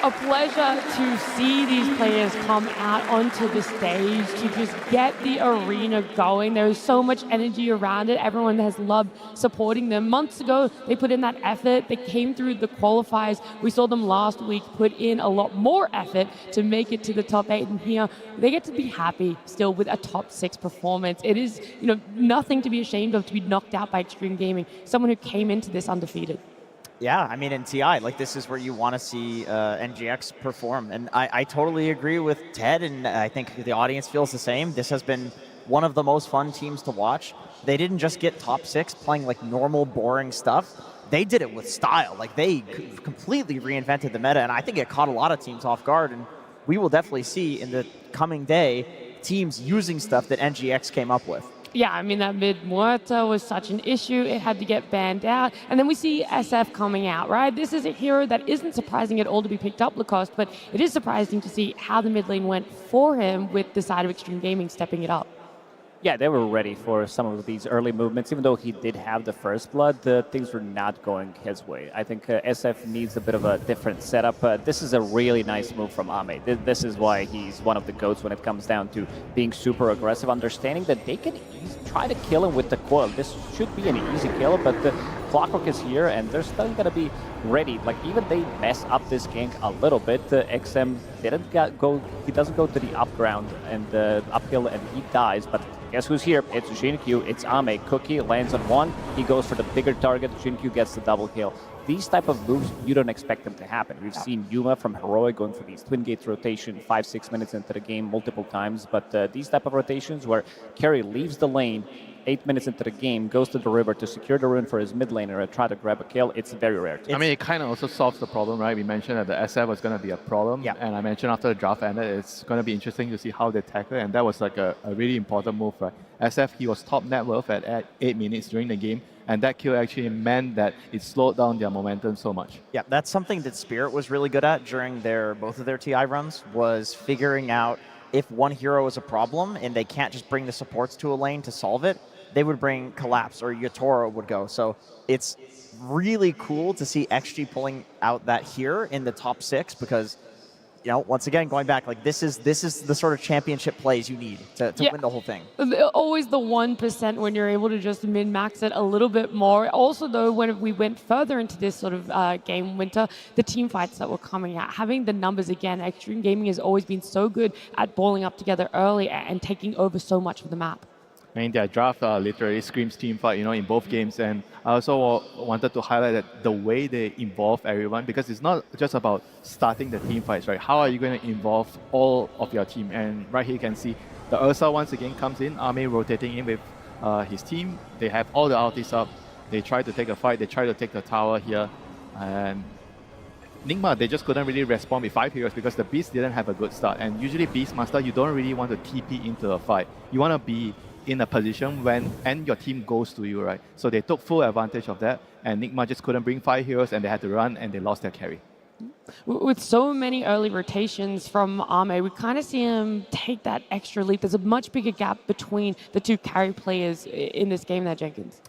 a pleasure to see these players come out onto the stage, to just get the arena going. There is so much energy around it. Everyone has loved supporting them. Months ago, they put in that effort. They came through the qualifiers. We saw them last week put in a lot more effort to make it to the top 8. And here, they get to be happy still with a top 6 performance. It is, nothing to be ashamed of to be knocked out by Extreme Gaming, someone who came into this undefeated.
Yeah, I mean, in TI, like, this is where you want to see NGX perform. And I totally agree with Ted, and I think the audience feels the same. This has been one of the most fun teams to watch. They didn't just get top 6 playing like normal, boring stuff. They did it with style. Like, they completely reinvented the meta, and I think it caught a lot of teams off guard. And we will definitely see in the coming day teams using stuff that NGX came up with.
Yeah, I mean, that mid Muerta was such an issue. It had to get banned out. And then we see SF coming out, right? This is a hero that isn't surprising at all to be picked up, Lacoste, but it is surprising to see how the mid lane went for him with the side of Extreme Gaming stepping it up.
Yeah, they were ready for some of these early movements. Even though he did have the first blood, things were not going his way. I think SF needs a bit of a different setup. This is a really nice move from Ame. This is why he's one of the GOATs when it comes down to being super aggressive, understanding that they can try to kill him with the coil. This should be an easy kill, but the Clockwork is here, and they're still going to be ready. Like, even they mess up this gank a little bit. XM didn't go. He doesn't go to the up ground and uphill, and he dies. But guess who's here? It's Jinkyu. It's Ame. Cookie lands on one. He goes for the bigger target. Jinkyu gets the double kill. These type of moves, you don't expect them to happen. We've seen Yuma from Heroic going for these twin gates rotation 5-6 minutes into the game multiple times. But these type of rotations where Carry leaves the lane 8 minutes into the game, goes to the river to secure the rune for his mid laner and try to grab a kill, it's very rare.
I mean, it kind of also solves the problem, right? We mentioned that the SF was going to be a problem.
Yeah.
And I mentioned after the draft ended, it's going to be interesting to see how they tackle it. And that was like a really important move, right? SF, he was top net worth at 8 minutes during the game. And that kill actually meant that it slowed down their momentum so much.
Yeah, that's something that Spirit was really good at during both of their TI runs, was figuring out if one hero is a problem and they can't just bring the supports to a lane to solve it, they would bring Collapse or Yatoro would go. So it's really cool to see XG pulling out that here in the top 6 because, once again, going back, like this is the sort of championship plays you need to win the whole thing.
Always the 1% when you're able to just min-max it a little bit more. Also, though, when we went further into this sort of game winter, the team fights that were coming out, having the numbers again, Extreme Gaming has always been so good at balling up together early and taking over so much of the map.
I mean, their draft literally screams team fight, in both games. And I also wanted to highlight that the way they involve everyone, because it's not just about starting the team fights, right? How are you going to involve all of your team? And right here you can see the Ursa once again comes in, Ame rotating in with his team. They have all the ultis up. They try to take a fight. They try to take the tower here. And Nigma, they just couldn't really respond with 5 heroes because the Beast didn't have a good start. And usually Beastmaster, you don't really want to TP into a fight. You want to be in a position when your team goes to you, right? So they took full advantage of that, and Nigma just couldn't bring 5 heroes, and they had to run, and they lost their carry.
With so many early rotations from Ame, we kind of see him take that extra leap. There's a much bigger gap between the 2 carry players in this game there, Jenkins.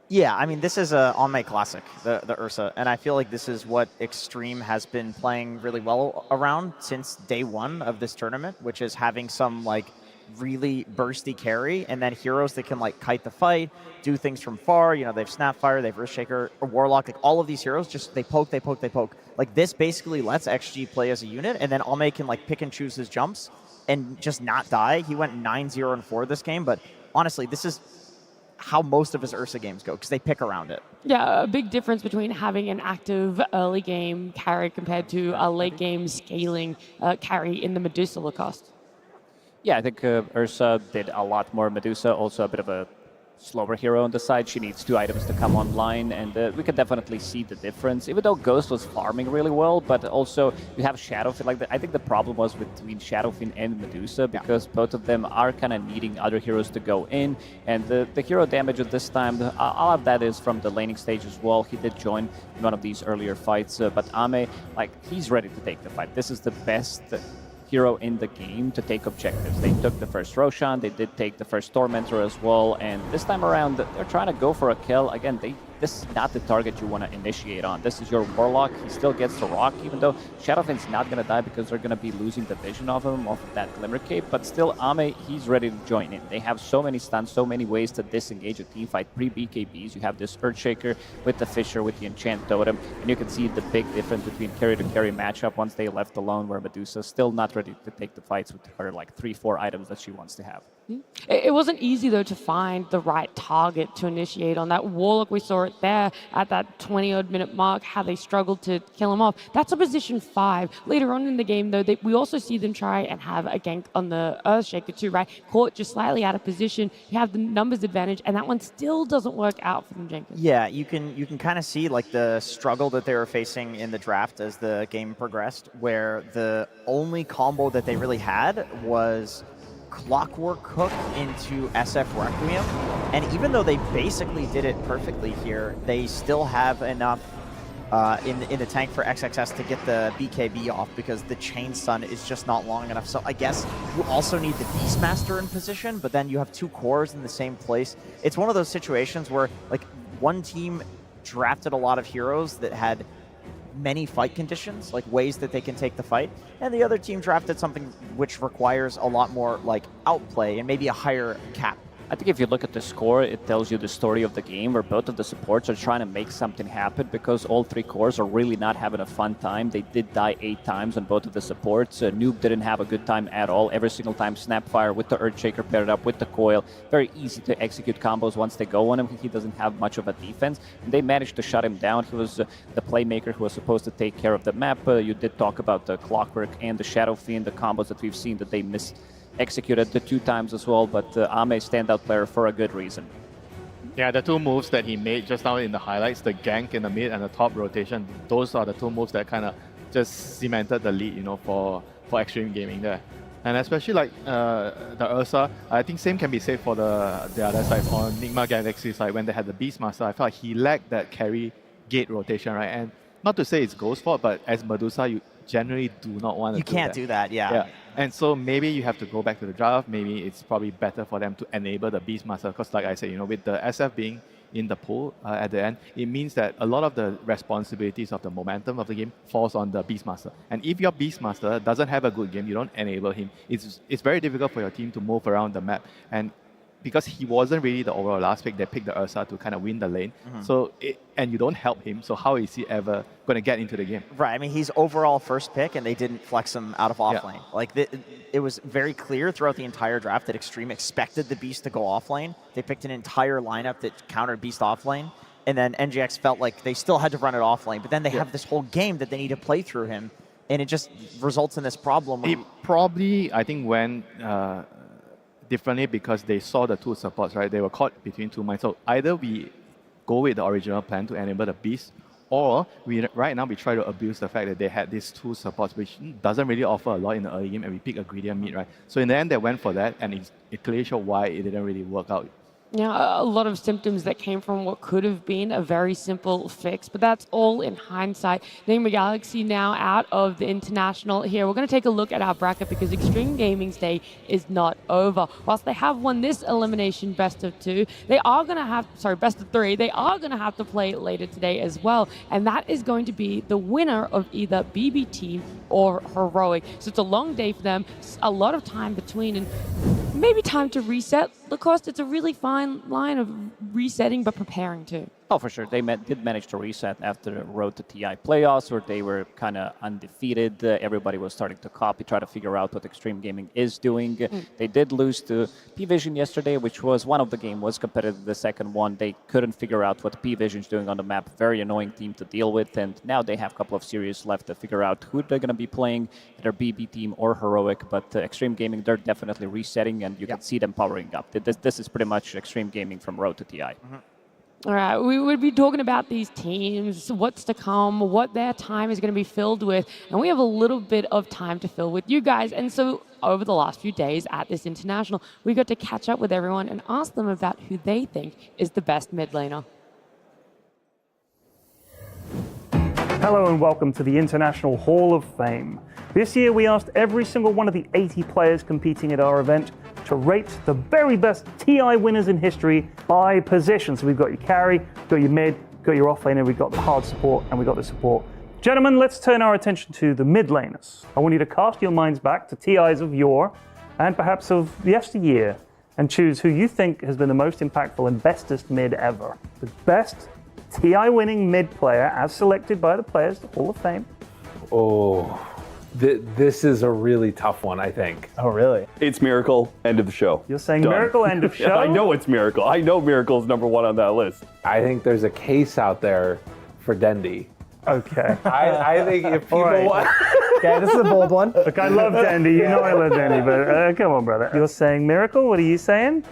Yeah, I mean, this is a Ame classic, the Ursa, and I feel like this is what Extreme has been playing really well around since day 1 of this tournament, which is having some, like, really bursty carry, and then heroes that can like kite the fight, do things from far. They've Snapfire, they've Earthshaker, or Warlock. Like all of these heroes, just they poke. Like this basically lets XG play as a unit, and then Ame can like pick and choose his jumps and just not die. He went 9-0-4 this game, but honestly, this is how most of his Ursa games go because they pick around it.
Yeah, a big difference between having an active early game carry compared to a late game scaling carry in the Medusa Lacoste.
Yeah, I think Ursa did a lot more. Medusa, also a bit of a slower hero on the side. She needs 2 items to come online, and we can definitely see the difference. Even though Ghost was farming really well, but also you have Shadowfin. I think the problem was between Shadowfin and Medusa because both of them are kind of needing other heroes to go in, and the hero damage at this time, all of that is from the laning stage as well. He did join in one of these earlier fights, but Ame, he's ready to take the fight. This is the best hero in the game to take objectives. They took the first Roshan, they did take the first Tormentor as well, and this time around they're trying to go for a kill. Again, they this is not the target you want to initiate on. This is your Warlock. He still gets to rock, even though Shadowfin's not going to die because they're going to be losing the vision of him, off of that Glimmer Cape. But still, Ame, he's ready to join in. They have so many stuns, so many ways to disengage a team fight. Pre-BKBs, you have this Earthshaker with the Fisher, with the Enchant Totem, and you can see the big difference between carry-to-carry matchup once they left alone, where Medusa's still not ready to take the fights with her like 3-4 items that she wants to have.
It wasn't easy, though, to find the right target to initiate on. That Warlock, we saw it there at that 20-odd minute mark, how they struggled to kill him off. That's a position 5. Later on in the game, though, we also see them try and have a gank on the Earthshaker too, right? Caught just slightly out of position. You have the numbers advantage, and that one still doesn't work out for them, Jenkins.
Yeah, you can kind of see like the struggle that they were facing in the draft as the game progressed, where the only combo that they really had was Clockwork Hook into SF Requiem, and even though they basically did it perfectly here, they still have enough in the tank for XXS to get the BKB off because the chain stun is just not long enough. So I guess you also need the Beastmaster in position, but then you have 2 cores in the same place. It's one of those situations where like one team drafted a lot of heroes that had many fight conditions, like ways that they can take the fight, and the other team drafted something which requires a lot more like outplay and maybe a higher cap.
I think if you look at the score, it tells you the story of the game where both of the supports are trying to make something happen because all 3 cores are really not having a fun time. They did die 8 times on both of the supports. Noob didn't have a good time at all. Every single time Snapfire with the Earthshaker paired up with the Coil. Very easy to execute combos once they go on him. He doesn't have much of a defense. And they managed to shut him down. He was the playmaker who was supposed to take care of the map. You did talk about the Clockwork and the Shadow Fiend, the combos that we've seen that they missed. Executed the 2 times as well, but Ame standout player for a good reason.
Yeah, the 2 moves that he made just now in the highlights, the gank in the mid and the top rotation, those are the 2 moves that kind of just cemented the lead, you know, for Extreme Gaming there. And especially like the Ursa, I think same can be said for the other side, for Nigma Galaxy side, when they had the Beastmaster, I felt like he lacked that carry gate rotation, right? And not to say it's Ghost's fault, but as Medusa, you generally do not want to do that.
You can't do that, yeah.
And so maybe you have to go back to the draft. Maybe it's probably better for them to enable the Beastmaster because like I said, you know, with the SF being in the pool at the end, it means that a lot of the responsibilities of the momentum of the game falls on the Beastmaster. And if your Beastmaster doesn't have a good game, you don't enable him, it's very difficult for your team to move around the map. And because he wasn't really the overall last pick, they picked the Ursa to kind of win the lane. So and you don't help him, so how is he ever going to get into the game?
Right, I mean, he's overall first pick, and they didn't flex him out of offlane. Like, it was very clear throughout the entire draft that Extreme expected the Beast to go offlane. They picked an entire lineup that countered Beast offlane, and then NGX felt like they still had to run it offlane, but then they have this whole game that they need to play through him, and it just results in this problem.
It probably, I think, went differently because they saw the 2 supports, right? They were caught between 2 minds. So either we go with the original plan to enable the Beast, or right now we try to abuse the fact that they had these 2 supports, which doesn't really offer a lot in the early game, and we pick a greedier mid, right? So in the end, they went for that, and it clearly showed why it didn't really work out.
Yeah, a lot of symptoms that came from what could have been a very simple fix, but that's all in hindsight. Nigma Galaxy now out of the international here. We're going to take a look at our bracket because Extreme Gaming's day is not over. Whilst they have won this elimination best of 2, they are going to have, best of 3, they are going to have to play later today as well. And that is going to be the winner of either BB Team or Heroic. So it's a long day for them, a lot of time between, and maybe time to reset. Lacoste, it's a really fine line of resetting but preparing too.
Oh, for sure. They did manage to reset after the Road to TI playoffs where they were kind of undefeated. Everybody was starting to try to figure out what Extreme Gaming is doing. They did lose to P-Vision yesterday, which was one of the game was competitive. The second one, they couldn't figure out what P-Vision's doing on the map. Very annoying team to deal with. And now they have a couple of series left to figure out who they're going to be playing, either BB Team or Heroic. But Extreme Gaming, they're definitely resetting, and you can see them powering up. This is pretty much Extreme Gaming from Road to TI.
All right, we would be talking about these teams, what's to come, what their time is going to be filled with, and we have a little bit of time to fill with you guys. And so over the last few days at this international, we got to catch up with everyone and ask them about who they think is the best mid laner.
Hello and welcome to the International Hall of Fame. This year we asked every single one of the 80 players competing at our event to rate the very best TI winners in history by position. So we've got your carry, we've got your mid, got your off laner, we've got the hard support, and we've got the support. Gentlemen, let's turn our attention to the mid laners. I want you to cast your minds back to TIs of yore, and perhaps of yesteryear, and choose who you think has been the most impactful and bestest mid ever. The best TI winning mid player as selected by the players, the Hall of Fame.
Oh, this is a really tough one, I think.
Oh, really?
It's Miracle, end of the show.
You're saying Miracle, end of show?
I know it's Miracle. I know Miracle's #1 on that list.
I think there's a case out there for Dendi.
Okay.
I think if people want...
Okay, this is a bold one.
Look, I love Dendi. You know I love Dendi, but come on, brother. You're saying Miracle? What are you saying?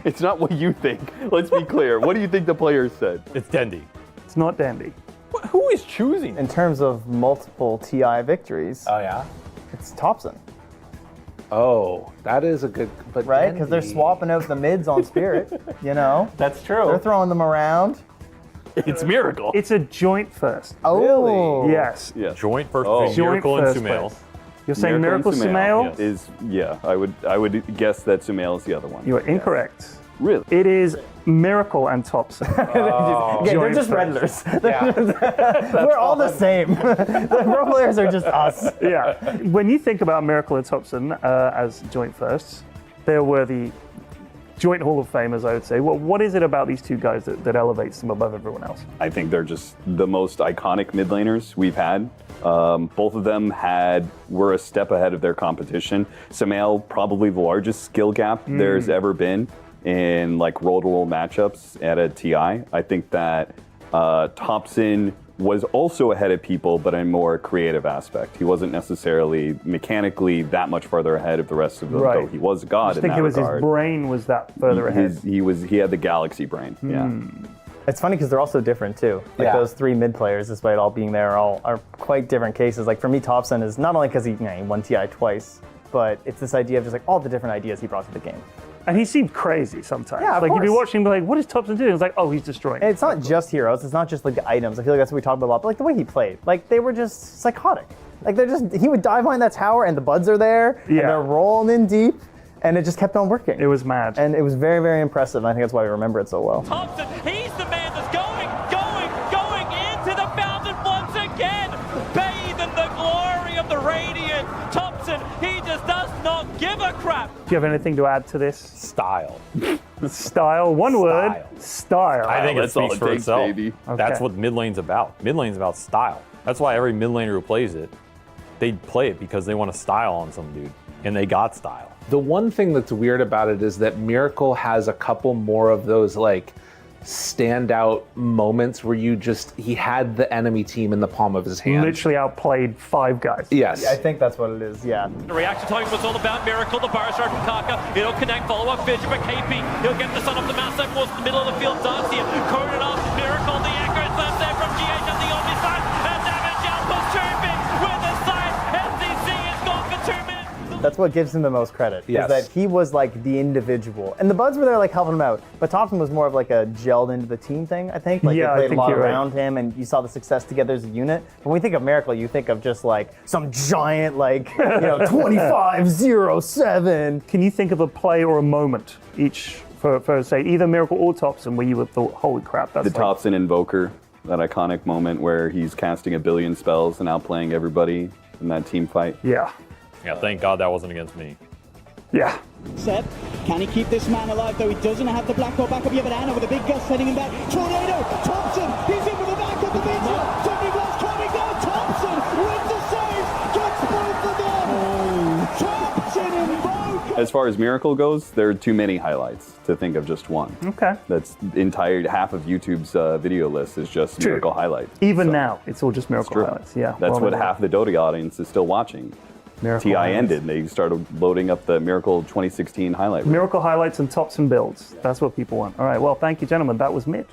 It's not what you think. Let's be clear. What do you think the players said?
It's Dendi.
It's not Dendi.
Who is choosing?
In terms of multiple TI victories,
Oh, yeah?
it's Thompson.
Oh, that is a good... But
Right? Because they're swapping out the mids on Spirit, you know?
That's true.
They're throwing them around.
It's Miracle.
It's a joint first.
Oh.
Yes.
Yeah.
Joint first
Oh.
between Miracle and
first
Sumail.
place. You're saying Miracle Sumail?
is I would guess that Sumail is the other one.
You are incorrect.
Really?
It is Miracle and Thompson.
They're just Redlers. We're all the same. The pro players are just us.
Yeah. When you think about Miracle and Thompson as joint firsts, they're worthy joint Hall of Famers, I would say. What is it about these two guys that elevates them above everyone else?
I think they're just the most iconic mid laners we've had. Both of them were a step ahead of their competition. Sumail, probably the largest skill gap there's ever been in like roll-to-roll matchups at a TI. I think that Thompson was also ahead of people, but in a more creative aspect. He wasn't necessarily mechanically that much further ahead of the rest of them, though he was a god in that regard.
I think it was his brain was that further ahead.
He had the galaxy brain, yeah.
It's funny because they're all so different too. Like those three mid players, despite all being there, are quite different cases. Like for me, Thompson is not only because he won TI twice, but it's this idea of just like all the different ideas he brought to the game.
And he seemed crazy sometimes.
Yeah, of
like you'd be
course.
watching him, like, what is Thompson doing? It's like, oh, he's destroying.
And it's not just heroes. It's not just like the items. I feel like that's what we talked about a lot. But like the way he played, like they were just psychotic. Like he would dive behind that tower, and the buds are there, and they're rolling in deep, and it just kept on working.
It was mad,
and it was very, very impressive. And I think that's why we remember it so well.
Thompson, he's the man that's going into the fountain once again, bathed in the glory of the radiant. Thompson, he just does not give a crap.
Do you have anything to add to this?
Style.
Style. One word. Style.
I think it
That's all
speaks
it
for
takes,
itself.
baby.
That's what mid lane's about. Mid lane's about style. That's why every mid laner who plays it, they play it because they want to style on some dude, and they got style.
The one thing that's weird about it is that Miracle has a couple more of those like standout moments where he had the enemy team in the palm of his hand.
Literally outplayed 5 guys.
Yes.
I think that's what it is, yeah.
The reaction time was all about Miracle, the bar start from Kaka. It'll connect, follow up Fidget, but KP, he'll get the sun up the map side, most in the middle of the field, Darcy, coded off, Miracle, the anchor, slams there from GH on the only side, and damage outpost chirping with the side, SDC is gone for 2 minutes.
That's what gives him the most credit.
Yes.
Is that he was like the individual. And the buds were there like helping him out. But Thompson was more of like a gelled into the team thing, I think. Like
Yeah, I
they played a
think
lot
you're right.
around him and you saw the success together as a unit. But when we think of Miracle, you think of just like some giant 25-0-7.
Can you think of a play or a moment each for say either Miracle or Thompson where you would thought, holy crap, that's
The Thompson Invoker, that iconic moment where he's casting a billion spells and outplaying everybody in that team fight.
Yeah.
Yeah, thank God that wasn't against me.
Yeah.
Seb, can he keep this man alive though? He doesn't have the Black Hole back up. You have an Anna with a big gust heading him back. Tornado, Thompson, he's in with the back of the mid. Tony Glass coming down. Thompson with the save, gets both of them. Thompson in both.
As far as Miracle goes, there are too many highlights to think of just one.
Okay.
That's the entire half of YouTube's video list is just
True.
Miracle highlights.
Even now, it's all just Miracle
True.
highlights. Yeah.
That's
well,
what
then,
half the Dota audience is still watching.
Miracle
TI
highlights.
ended. They started loading up the Miracle 2016 highlight reel.
Miracle highlights and Thompson builds. That's what people want. All right. Well, thank you, gentlemen. That was mid.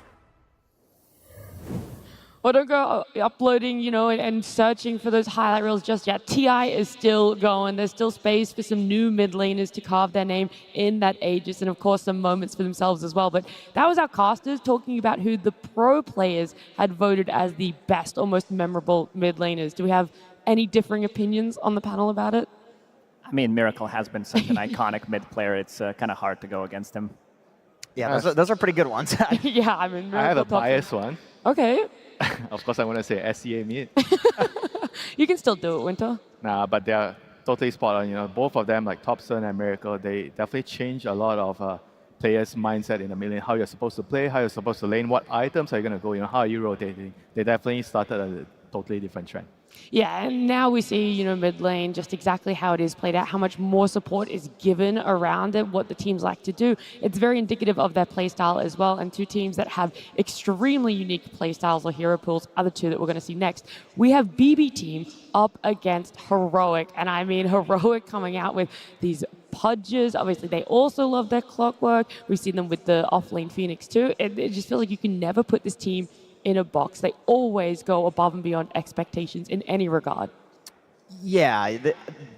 Well, don't go uploading, and searching for those highlight reels just yet. TI is still going. There's still space for some new mid laners to carve their name in that Aegis, and of course some moments for themselves as well. But that was our casters talking about who the pro players had voted as the best or most memorable mid laners. Do we have any differing opinions on the panel about it?
I mean, Miracle has been such an iconic mid player. It's kind of hard to go against him.
Yeah, those are pretty good ones.
Yeah, I mean,
I have a
Miracle top
biased one.
Okay.
Of course, I want to say SEA mid.
You can still do it, Winter.
Nah, but they are totally spot on. You know, both of them, like Thompson and Miracle, they definitely change a lot of players' mindset in the mid lane. How you're supposed to play, how you're supposed to lane, what items are you going to go, you know, how are you rotating. They definitely started a totally different trend.
Yeah, and now we see, mid lane, just exactly how it is played out, how much more support is given around it, what the teams like to do. It's very indicative of their playstyle as well, and two teams that have extremely unique playstyles or hero pools are the two that we're going to see next. We have BB Team up against Heroic, and I mean Heroic coming out with these Pudges. Obviously, they also love their clockwork. We've seen them with the off-lane Phoenix too. It just feels like you can never put this team in a box. They always go above and beyond expectations in any regard.
Yeah,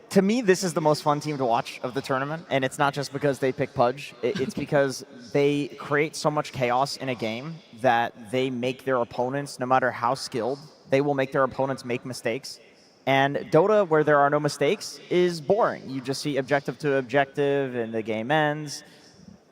to me, this is the most fun team to watch of the tournament, and it's not just because they pick Pudge. It's because they create so much chaos in a game that they make their opponents, no matter how skilled, they will make their opponents make mistakes. And Dota, where there are no mistakes, is boring. You just see objective to objective, and the game ends.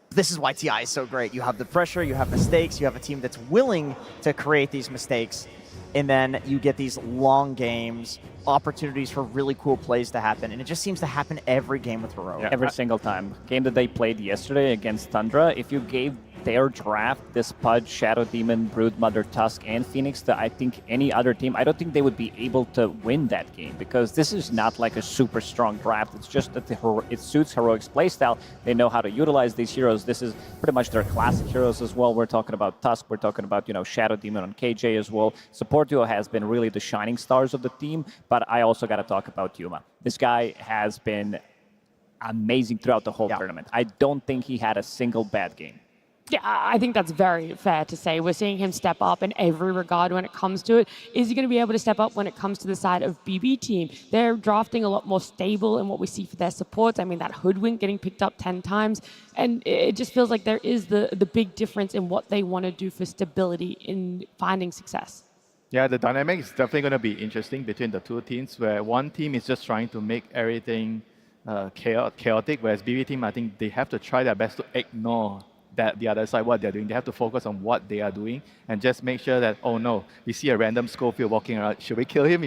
This is why TI is so great. You have the pressure, you have mistakes, you have a team that's willing to create these mistakes, and then you get these long games, opportunities for really cool plays to happen, and it just seems to happen every game with Heroic.
Yeah, every single time. Game that they played yesterday against Tundra, if you gave their draft this Pudge, Shadow Demon, Broodmother, Tusk, and Phoenix to I think any other team, I don't think they would be able to win that game, because this is not like a super strong draft. It's just that it suits Heroic's playstyle. They know how to utilize these heroes. This is pretty much their classic heroes as well. We're talking about Tusk, we're talking about, Shadow Demon on KJ as well. Support duo has been really the shining stars of the team, but I also got to talk about Yuma. This guy has been amazing throughout the whole tournament. I don't think he had a single bad game.
Yeah, I think that's very fair to say. We're seeing him step up in every regard when it comes to it. Is he going to be able to step up when it comes to the side of BB Team? They're drafting a lot more stable in what we see for their supports. I mean, that Hoodwink getting picked up 10 times. And it just feels like there is the big difference in what they want to do for stability in finding success.
Yeah, the dynamic is definitely going to be interesting between the two teams, where one team is just trying to make everything chaotic, whereas BB Team, I think they have to try their best to ignore that the other side, what they're doing. They have to focus on what they are doing and just make sure that, oh no, we see a random Schofield walking around, should we kill him?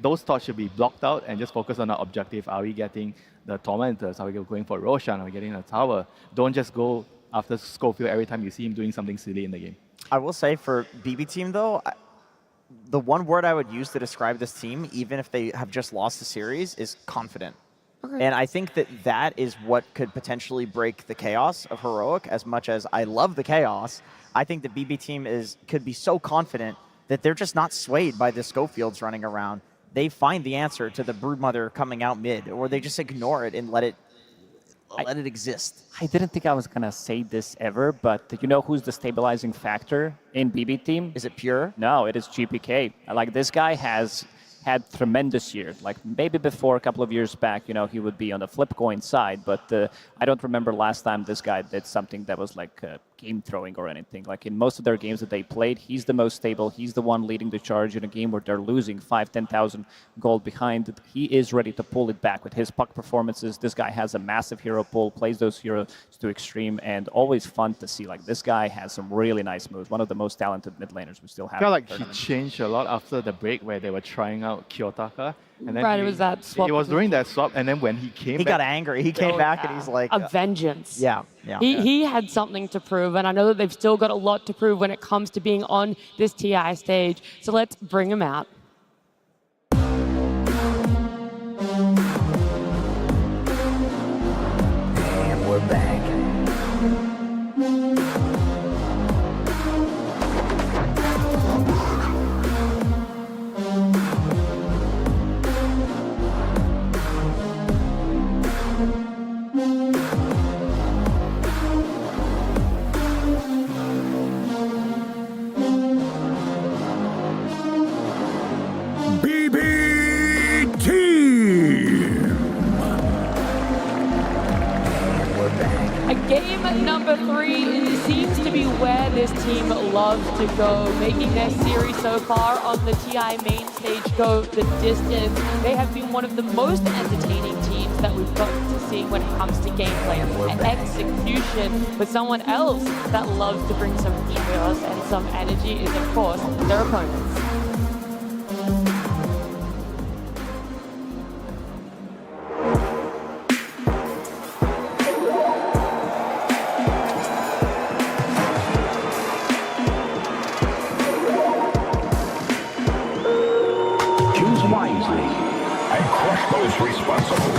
Those thoughts should be blocked out and just focus on our objective. Are we getting the Tormentors? Are we going for Roshan? Are we getting a tower? Don't just go after Schofield every time you see him doing something silly in the game.
I will say for BB Team though, the one word I would use to describe this team, even if they have just lost the series, is confident. Okay. And I think that is what could potentially break the chaos of Heroic. As much as I love the chaos, I think the BB Team could be so confident that they're just not swayed by the Schofields running around. They find the answer to the Broodmother coming out mid, or they just ignore it and let it exist.
I didn't think I was going to say this ever, but you know who's the stabilizing factor in BB Team?
Is it Pure?
No, it is GPK. Like, this guy has had tremendous years. Like, maybe before a couple of years back, he would be on the flip coin side, but I don't remember last time this guy did something that was like game throwing or anything. Like, in most of their games that they played, he's the most stable. He's the one leading the charge in a game where they're losing 5,000-10,000 gold behind. He is ready to pull it back with his puck performances. This guy has a massive hero pool, plays those heroes to extreme, and always fun to see. Like, this guy has some really nice moves. One of the most talented mid laners we still have.
I feel like he changed a lot after the break where they were trying out Kiyotaka. And then
it was that swap.
It was during that swap, and then when he came back,
he got angry. He came back and he's like...
A vengeance.
Yeah.
He had something to prove, and I know that they've still got a lot to prove when it comes to being on this TI stage. So let's bring him out.
And we're back.
team loves to go, making their series so far on the TI main stage go the distance. They have been one of the most entertaining teams that we've gotten to see when it comes to gameplay and execution. But someone else that loves to bring some chaos and some energy is, of course, their opponents.
Choose wisely and crush those responsible.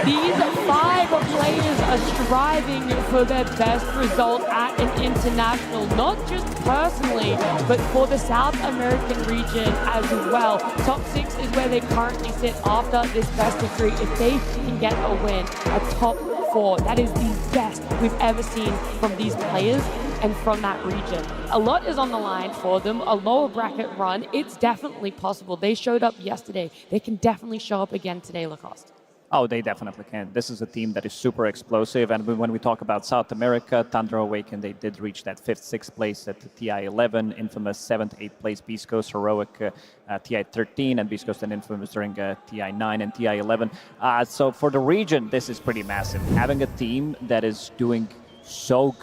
These 5 players are striving for their best result at an international, not just personally, but for the South American region as well. Top 6 is where they currently sit after this best of 3. If they can get a win, a top 4, that is the best we've ever seen from these players and from that region. A lot is on the line for them, a lower bracket run. It's definitely possible. They showed up yesterday. They can definitely show up again today, Lacoste.
Oh, they definitely can. This is a team that is super explosive. And when we talk about South America, Thunder Awaken, they did reach that 5th, 6th place at the TI11, infamous 7th, 8th place Beast Coast, Heroic TI13, and Beast Coast and infamous during TI9 and TI11. So for the region, this is pretty massive. Having a team that is doing so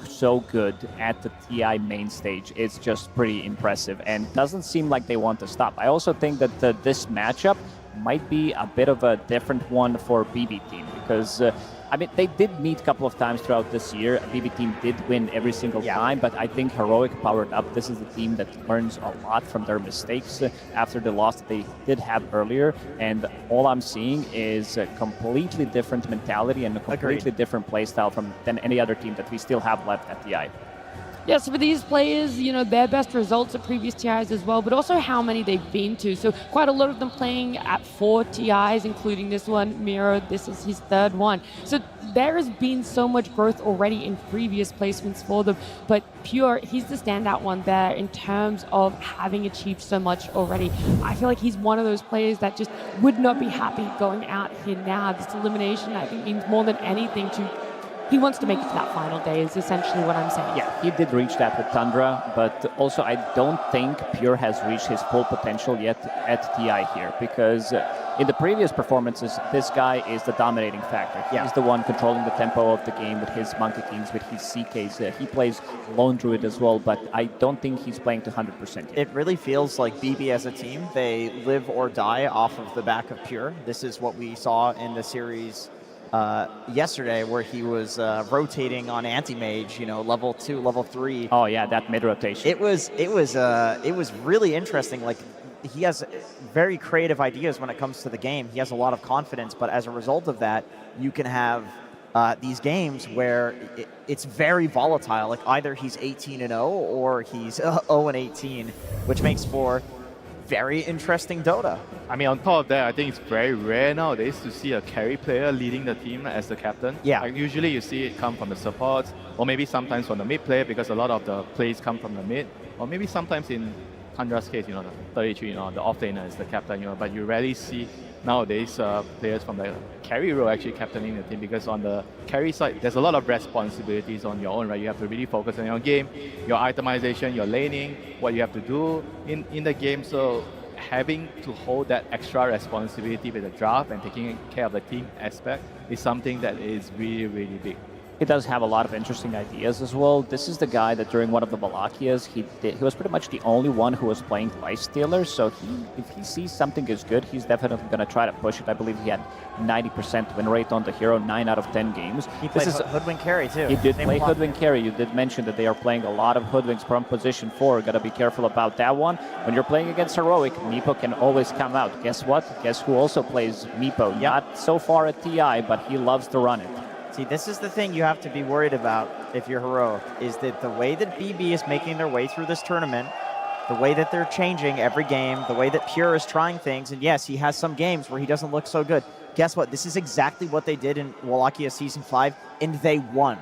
good at the TI main stage, it's just pretty impressive and doesn't seem like they want to stop. I also think that this matchup might be a bit of a different one for BB team because I mean, they did meet a couple of times throughout this year. BB team did win every single time, but I think Heroic powered up. This is a team that learns a lot from their mistakes after the loss that they did have earlier. And all I'm seeing is a completely different mentality and a completely different play style than any other team that we still have left at TI.
Yes, for these players, you know, their best results at previous TIs as well, but also how many they've been to. So quite a lot of them playing at 4 TIs, including this one. Miro, this is his 3rd one. So there has been so much growth already in previous placements for them. But Pure, he's the standout one there in terms of having achieved so much already. I feel like he's one of those players that just would not be happy going out here now. This elimination, I think, means more than anything to he wants to make it to that final day is essentially what I'm saying.
Yeah, he did reach that with Tundra, but also I don't think Pure has reached his full potential yet at TI here, because in the previous performances, this guy is the dominating factor. He's the one controlling the tempo of the game with his Monkey Kings, with his CKs. He plays Lone Druid as well, but I don't think he's playing to 100% yet.
It really feels like BB as a team, they live or die off of the back of Pure. This is what we saw in the series yesterday, where he was rotating on anti-mage, you know, level 2, level 3.
Oh yeah, that mid rotation.
It was really interesting. Like, he has very creative ideas when it comes to the game. He has a lot of confidence, but as a result of that, you can have these games where it's very volatile. Like, either he's 18-0 or he's 0-18, which makes for very interesting Dota.
I mean, on top of that, I think it's very rare nowadays to see a carry player leading the team as the captain.
Yeah.
Like, usually you see it come from the support, or maybe sometimes from the mid player, because a lot of the plays come from the mid, or maybe sometimes in Tandra's case, you know, the 33, you know, the offlaner is the captain, you know, but you rarely see nowadays players from the carry role actually captaining the team, because on the carry side, there's a lot of responsibilities on your own, right? You have to really focus on your game, your itemization, your laning, what you have to do in the game. So having to hold that extra responsibility with the draft and taking care of the team aspect is something that is really, really big.
He does have a lot of interesting ideas as well. This is the guy that during one of the Valakias, he was pretty much the only one who was playing Lifestealer. So if he sees something is good, he's definitely going to try to push it. I believe he had 90% win rate on the hero, 9 out of 10 games.
He played Hoodwink Carry too.
He did play Hoodwink Carry. You did mention that they are playing a lot of Hoodwinks from position 4. Got to be careful about that one. When you're playing against Heroic, Meepo can always come out. Guess what? Guess who also plays Meepo? Not so far at TI, but he loves to run it.
See, this is the thing you have to be worried about if you're Heroic, is that the way that BB is making their way through this tournament, the way that they're changing every game, the way that Pure is trying things, and yes, he has some games where he doesn't look so good, guess what? This is exactly what they did in Wallachia Season 5, and they won.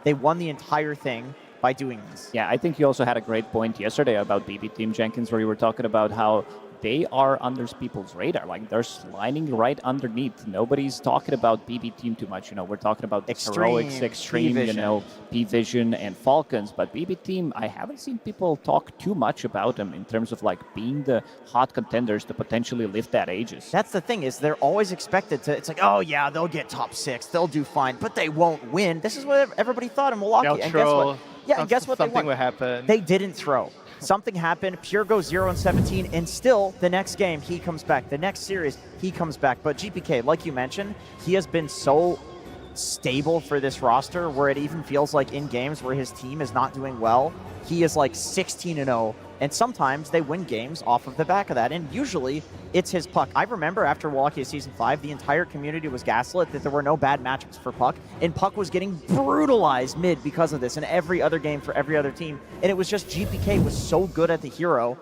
They won the entire thing by doing this.
Yeah, I think you also had a great point yesterday about BB Team Jenkins, where you were talking about how they are under people's radar. Like, they're sliding right underneath. Nobody's talking about BB Team too much. You know, we're talking about the Heroics, Extreme, you know, P-Vision and Falcons. But BB Team, I haven't seen people talk too much about them in terms of, like, being the hot contenders to potentially lift that Aegis.
That's the thing, is they're always expected to, it's like, oh yeah, they'll get top 6, they'll do fine, but they won't win. This is what everybody thought in Milwaukee. And guess what? Yeah, and guess what they won?
Something will happen.
They didn't throw. Something happened. Pure goes 0-17, and still the next game he comes back. The next series he comes back. But GPK, like you mentioned, he has been so stable for this roster where it even feels like in games where his team is not doing well, he is like 16-0, and sometimes they win games off of the back of that, and usually it's his Puck. I remember after Wallachia Season 5, the entire community was gaslit that there were no bad matchups for Puck, and Puck was getting brutalized mid because of this in every other game for every other team, and it was just GPK was so good at the hero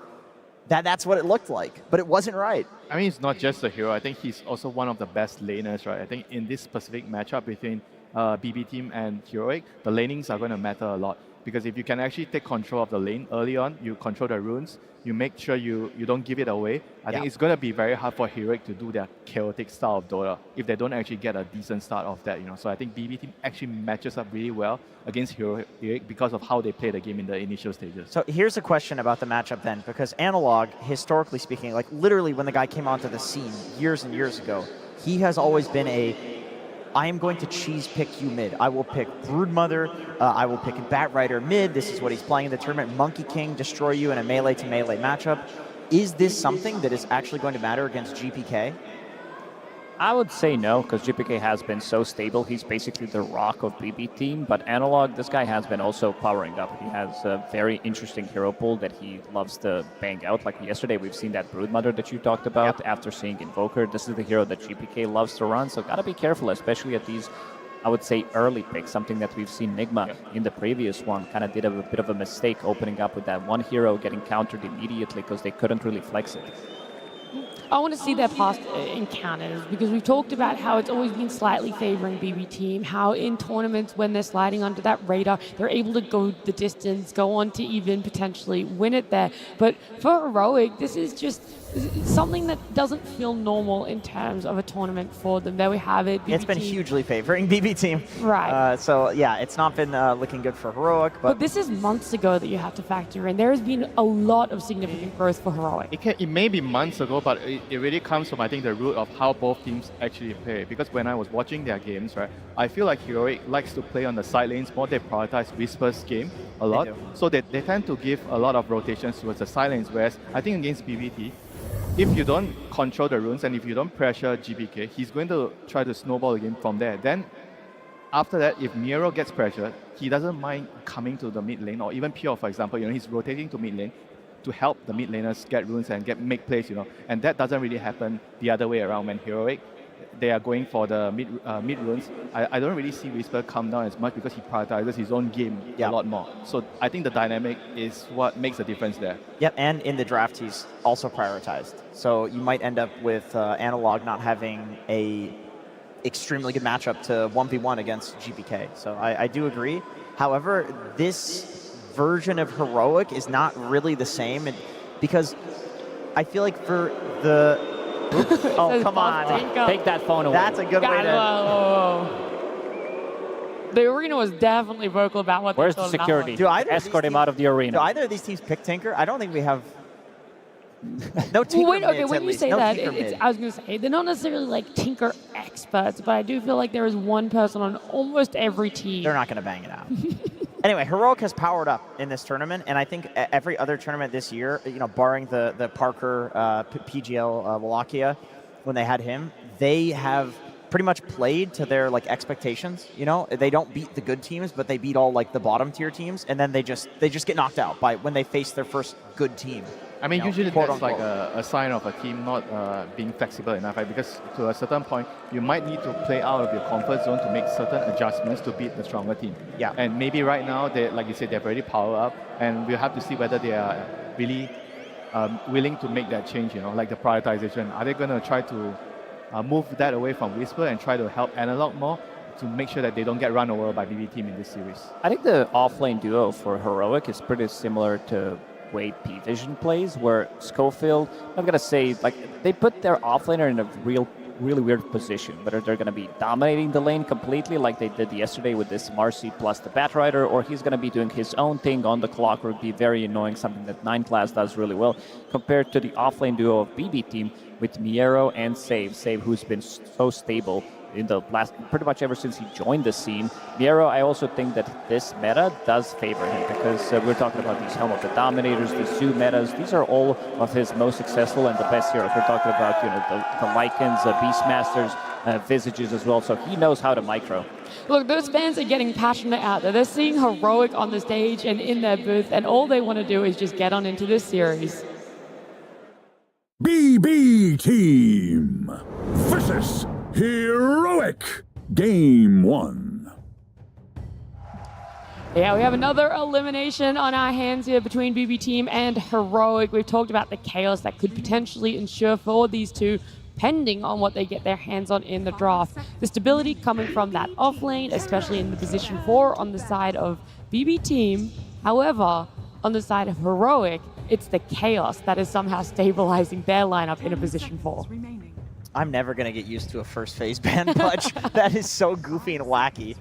that's what it looked like, but it wasn't right.
I mean, it's not just the hero. I think he's also one of the best laners, right? I think in this specific matchup between BB Team and Heroic, the lanings are going to matter a lot. Because if you can actually take control of the lane early on, you control the runes, you make sure you don't give it away. I think it's going to be very hard for Heroic to do their chaotic style of Dota if they don't actually get a decent start of that. You know, so I think BB Team actually matches up really well against Heroic because of how they play the game in the initial stages.
So here's a question about the matchup then, because Analog, historically speaking, like literally when the guy came onto the scene years and years ago, he has always been I am going to cheese pick you mid. I will pick Broodmother, I will pick Batrider mid. This is what he's playing in the tournament. Monkey King, destroy you in a melee-to-melee matchup. Is this something that is actually going to matter against GPK?
I would say no, because GPK has been so stable. He's basically the rock of BB Team, but Analog, this guy has been also powering up. He has a very interesting hero pool that he loves to bang out. Like yesterday, we've seen that Broodmother that you talked about after seeing Invoker. This is the hero that GPK loves to run, so gotta be careful, especially at these, I would say, early picks, something that we've seen Nigma in the previous one kind of did a bit of a mistake opening up with that one hero getting countered immediately because they couldn't really flex it.
I want to see their past encounters, because we've talked about how it's always been slightly favoring BB Team, how in tournaments when they're sliding under that radar, they're able to go the distance, go on to even potentially win it there. But for Heroic, this is just something that doesn't feel normal in terms of a tournament for them. There we have it. BB
It's been
Team.
hugely favoring BB Team.
Right.
So yeah, it's not been looking good for Heroic.
But this is months ago that you have to factor in. There has been a lot of significant growth for Heroic.
It may be months ago, but it really comes from, I think, the root of how both teams actually play. Because when I was watching their games, right, I feel like Heroic likes to play on the side lanes more. They prioritize Whisper's game a lot. So they tend to give a lot of rotations towards the side lanes, whereas I think against BBT, if you don't control the runes and if you don't pressure GPK, he's going to try to snowball the game from there. Then after that, if Miro gets pressured, he doesn't mind coming to the mid lane, or even Pure, for example, he's rotating to mid lane to help the mid laners get runes and make plays, And that doesn't really happen the other way around when Heroic, they are going for the mid runes. I don't really see Whisper come down as much because he prioritizes his own game a lot more. So I think the dynamic is what makes the difference there.
Yep, and in the draft he's also prioritized. So you might end up with Analog not having a extremely good matchup to 1v1 against GPK. So I do agree. However, this version of Heroic is not really the same, because I feel like for the oh, come on.
Take that phone away.
That's a good way to...
The arena was definitely vocal about what
Where's
they
the
thought
security? Escort him out of the arena.
Do either of these teams pick Tinker? I don't think we have... No Tinker mids,
okay, when
at
you
least.
say
No
that,
Tinker mid.
I was going to say, they're not necessarily like Tinker experts, but I do feel like there is one person on almost every team.
They're not going to bang it out. Anyway, Heroic has powered up in this tournament, and I think every other tournament this year, barring the Parker PGL Wallachia, when they had him, they have pretty much played to their expectations. They don't beat the good teams, but they beat all the bottom tier teams, and then they just get knocked out by when they face their first good team.
I mean, usually that's like a sign of a team not being flexible enough, right? Because to a certain point, you might need to play out of your comfort zone to make certain adjustments to beat the stronger team.
Yeah.
And maybe right now, like you said, they've already powered up, and we'll have to see whether they are really willing to make that change, like the prioritization. Are they going to try to move that away from Whisper and try to help Analog more to make sure that they don't get run over by BB Team in this series.
I think the offlane duo for Heroic is pretty similar to way P-Vision plays, where Schofield, I'm going to say, like, they put their offlaner in a really weird position, whether they're going to be dominating the lane completely like they did yesterday with this Marcy plus the Batrider, or he's going to be doing his own thing on the clock, would be very annoying, something that 9 class does really well, compared to the offlane duo of BB Team with Miero and Save, who's been so stable in the last, pretty much ever since he joined the scene. Miero, I also think that this meta does favor him, because we're talking about these Helm of the Dominators, the Zoo metas. These are all of his most successful and the best heroes. We're talking about, you know, the Lycans, Beastmasters, Visages as well. So he knows how to micro.
Look, those fans are getting passionate out there. They're seeing Heroic on the stage and in their booth, and all they want to do is just get on into this series.
BB Team versus Heroic, Game 1.
Yeah, we have another elimination on our hands here between BB Team and Heroic. We've talked about the chaos that could potentially ensure for these two, depending on what they get their hands on in the draft. The stability coming from that offlane, especially in the position 4 on the side of BB Team. However, on the side of Heroic, it's the chaos that is somehow stabilizing their lineup in a position 4.
I'm never going to get used to a first phase ban Pudge. That is so goofy and wacky.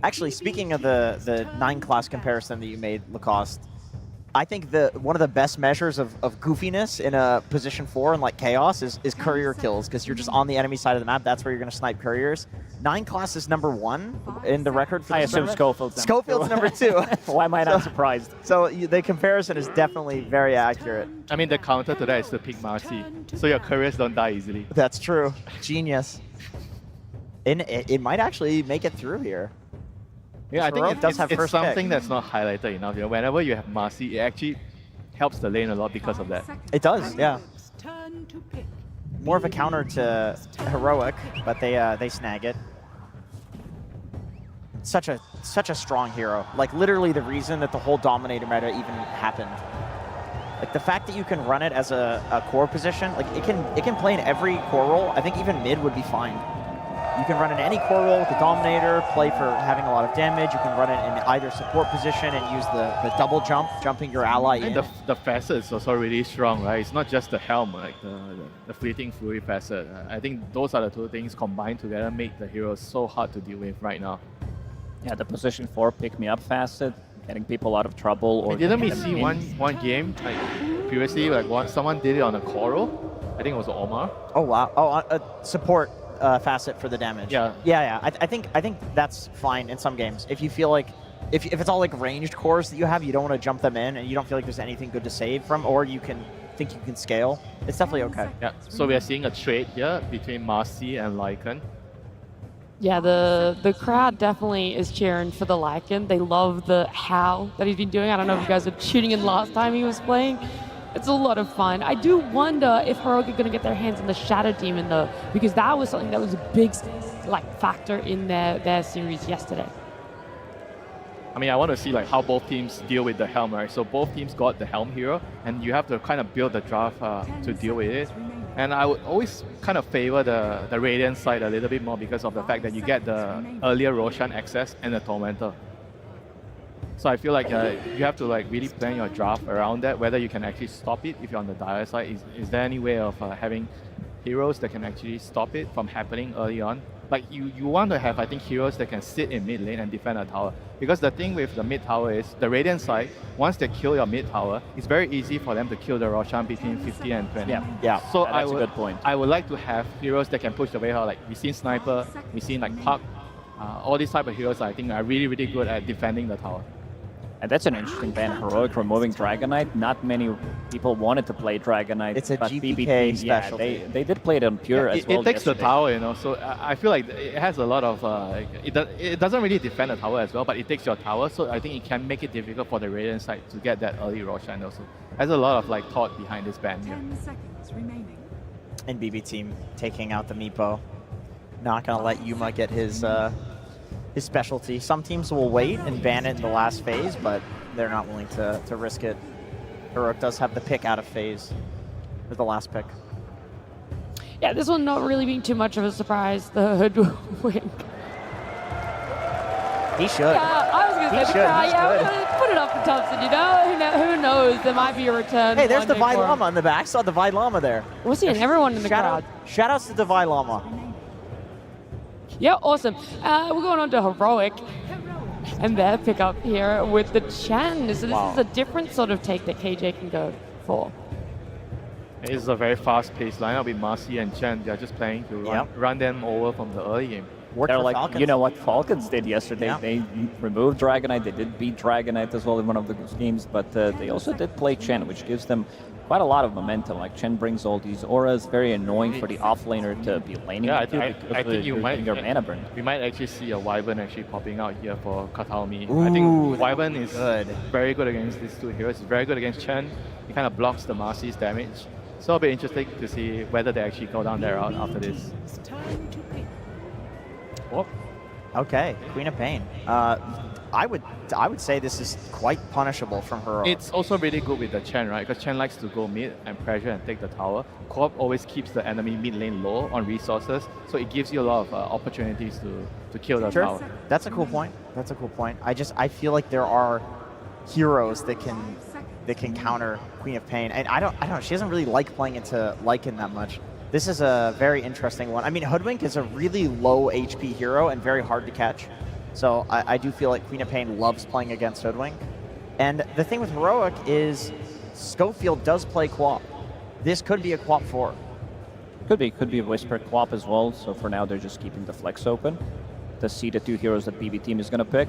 Actually, speaking of the 9 class comparison that you made, Lacoste, I think one of the best measures of goofiness in a position 4 and like chaos is courier kills, because you're just on the enemy side of the map. That's where you're going to snipe couriers. 9 class is number 1 in the record for
I
this
assume
tournament.
Schofield's
number 2.
Why am I not surprised?
So the comparison is definitely very accurate.
I mean, the counter to that is to pick Marcy, so your couriers don't die easily.
That's true. Genius. And it might actually make it through here.
Yeah, I think
Heroic does have
it's
first
something
pick.
that's not highlighted enough. You know, whenever you have Marcy, it actually helps the lane a lot because of that.
It does, yeah. More of a counter to Heroic, but they snag it. Such a strong hero. Like literally the reason that the whole Dominator meta even happened. Like the fact that you can run it as a core position, like it can play in every core role. I think even mid would be fine. You can run in any core role with the Dominator, play for having a lot of damage. You can run it in either support position and use the double jump, jumping your ally in.
And the facet is also really strong, right? It's not just the helm, like the Fleeting Fury facet. I think those are the 2 things combined together make the heroes so hard to deal with right now.
Yeah, the position 4 pick me up facet, getting people out of trouble. Or
didn't we see one game like previously, like someone did it on a Coral? I think it was Omar.
Oh wow! Oh, support facet for the damage. Yeah. I think that's fine in some games. If you feel like if it's all like ranged cores that you have, you don't want to jump them in, and you don't feel like there's anything good to save from, or you think you can scale. It's definitely okay.
Yeah. So we are seeing a trade here between Marcy and Lycan.
Yeah, the crowd definitely is cheering for the Lycan. They love the how that he's been doing. I don't know if you guys were tuning in last time he was playing. It's a lot of fun. I do wonder if Heroic are going to get their hands on the Shadow Demon though, because that was something that was a big factor in their series yesterday.
I mean, I want to see like how both teams deal with the helm, right? So both teams got the helm hero, and you have to kind of build the draft to deal with it. And I would always kind of favor the Radiant side a little bit more because of the fact that you get the earlier Roshan access and the Tormentor. So I feel like you have to like really plan your draft around that, whether you can actually stop it if you're on the Dire side. Is there any way of having heroes that can actually stop it from happening early on? Like you want to have, I think, heroes that can sit in mid lane and defend a tower. Because the thing with the mid tower is, the Radiant side, once they kill your mid tower, it's very easy for them to kill the Roshan between 50 and 20.
Yeah.
So
That's a good point.
I would like to have heroes that can push the way out. Like we've seen Sniper, we've seen like Puck. All these type of heroes I think are really, really good at defending the tower.
And that's an interesting ban. Heroic removing Dragonite. Not many people wanted to play Dragonite.
It's a
but
GPK
BBT,
specialty.
Yeah, they did play it on Pure as well.
It takes
yesterday.
the tower, you know, so I feel like it has a lot of, it doesn't really defend the tower as well, but it takes your tower, so I think it can make it difficult for the Radiant side to get that early Roshan also. There's a lot of like thought behind this ban here.
10 seconds remaining.
And BB Team taking out the Meepo. Not gonna let Yuma get his specialty. Some teams will wait and ban it in the last phase, but they're not willing to risk it. Heroic does have the pick out of phase for the last pick.
Yeah, this one not really being too much of a surprise, the hoodwink.
He should.
Yeah, I was going to say the crowd. Yeah, we're going to put it up for Thompson, you know? Who knows? There might be a return.
Hey, there's
one day
Divide
for him.
Llama in the back. I saw Divide Llama there.
We're seeing everyone in the crowd.
Shout-outs to Divide Llama.
Yeah, awesome. We're going on to Heroic. And their pickup here with the Chen. So this is a different sort of take that KJ can go for.
It's a very fast-paced lineup with Marcy and Chen. They're just playing to run them over from the early game.
They're like, Falcons. You know what Falcons did yesterday? Yeah. They removed Dragonite. They did beat Dragonite as well in one of the games, but they also did play Chen, which gives them quite a lot of momentum. Like Chen brings all these auras, very annoying for the offlaner to be laning.
Yeah, I think you might
your mana burn.
We might actually see a Wyvern actually popping out here for Katalmi. I think Wyvern is very good against these two heroes. He's very good against Chen. He kind of blocks the Marcy's damage. So it'll be interesting to see whether they actually go down their route after this.
Whoop. Okay, Queen of Pain. I would say this is quite punishable from her.
It's also really good with the Chen, right? Because Chen likes to go mid and pressure and take the tower. Co-op always keeps the enemy mid lane low on resources, so it gives you a lot of opportunities to kill the tower.
That's a cool point. That's a cool point. I feel like there are heroes that can counter Queen of Pain, and I don't know. She doesn't really like playing into Lycan that much. This is a very interesting one. I mean, Hoodwink is a really low HP hero and very hard to catch. So I do feel like Queen of Pain loves playing against Hoodwink. And the thing with Heroic is Schofield does play Quap. This could be a Quap 4.
Could be a Whisper Quap as well. So for now, they're just keeping the flex open to see the two heroes that BB team is going to pick.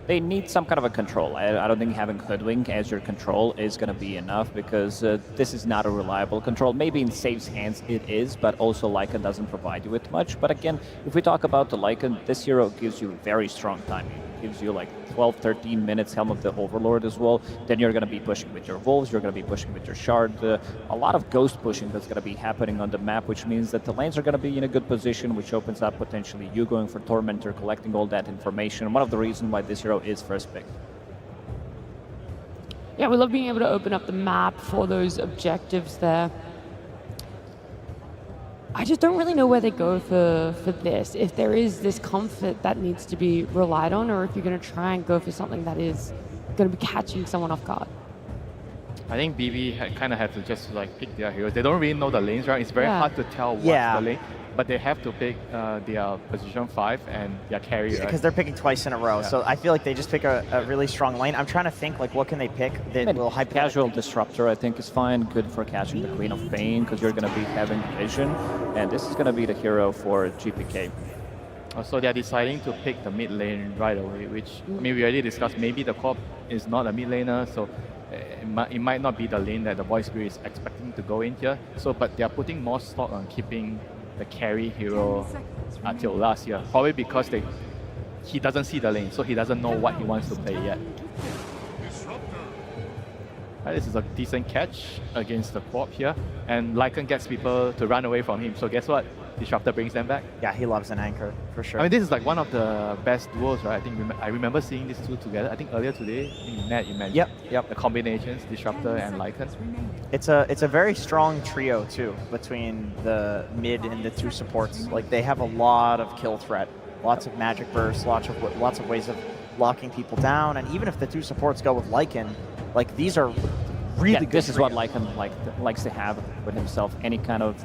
They need some kind of a control. I don't think having Hoodwink as your control is going to be enough, because this is not a reliable control. Maybe in Save's hands it is, but also Lycan doesn't provide you with much. But again, if we talk about the Lycan, this hero gives you very strong timing. It gives you like 12, 13 minutes Helm of the Overlord as well. Then you're going to be pushing with your Wolves, you're going to be pushing with your Shard. A lot of ghost pushing that's going to be happening on the map, which means that the lanes are going to be in a good position, which opens up potentially you going for Tormentor, collecting all that information. One of the reasons why this hero is first pick.
Yeah, we love being able to open up the map for those objectives there. I just don't really know where they go for this. If there is this comfort that needs to be relied on, or if you're going to try and go for something that is going to be catching someone off guard.
I think BB kind of have to just like pick their heroes. They don't really know the lanes, right? It's very hard to tell what's the lane. But they have to pick their position 5 and their carry, right?
Because they're picking twice in a row. So I feel like they just pick a really strong lane. I'm trying to think, like, what can they pick that will hype.
Casual Disruptor, I think, is fine. Good for catching the Queen of Pain, because you're going to be having vision. And this is going to be the hero for GPK.
So they're deciding to pick the mid lane right away, which, I mean, we already discussed, maybe the co-op is not a mid laner, so it might not be the lane that the Void Spirit is expecting to go in here. So, but they're putting more stock on keeping the carry hero until last year, probably because he doesn't see the lane, so he doesn't know what he wants to play yet. Right, this is a decent catch against the co-op here, and Lycan gets people to run away from him, so guess what? Disruptor brings them back.
Yeah, he loves an anchor, for sure.
I mean, this is like one of the best duos, right? I think I remember seeing these two together. I think earlier today, in Nat, you mentioned the combinations, Disruptor and Lycan.
It's a very strong trio, too, between the mid and the two supports. Like, they have a lot of kill threat, lots of magic bursts, lots of ways of locking people down, and even if the two supports go with Lycan, like, these are really good.
This is what Lycan likes to have with himself, any kind of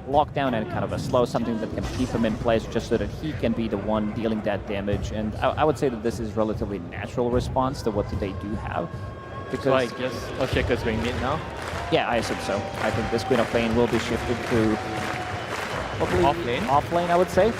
lockdown, any kind of a slow, something that can keep him in place just so that he can be the one dealing that damage. And I would say that this is relatively natural response to what they do have. Because
so I guess Oshaker's going mid now?
Yeah, I assume so. I think this Queen of Pain will be shifted to
off lane.
Off lane, I would say.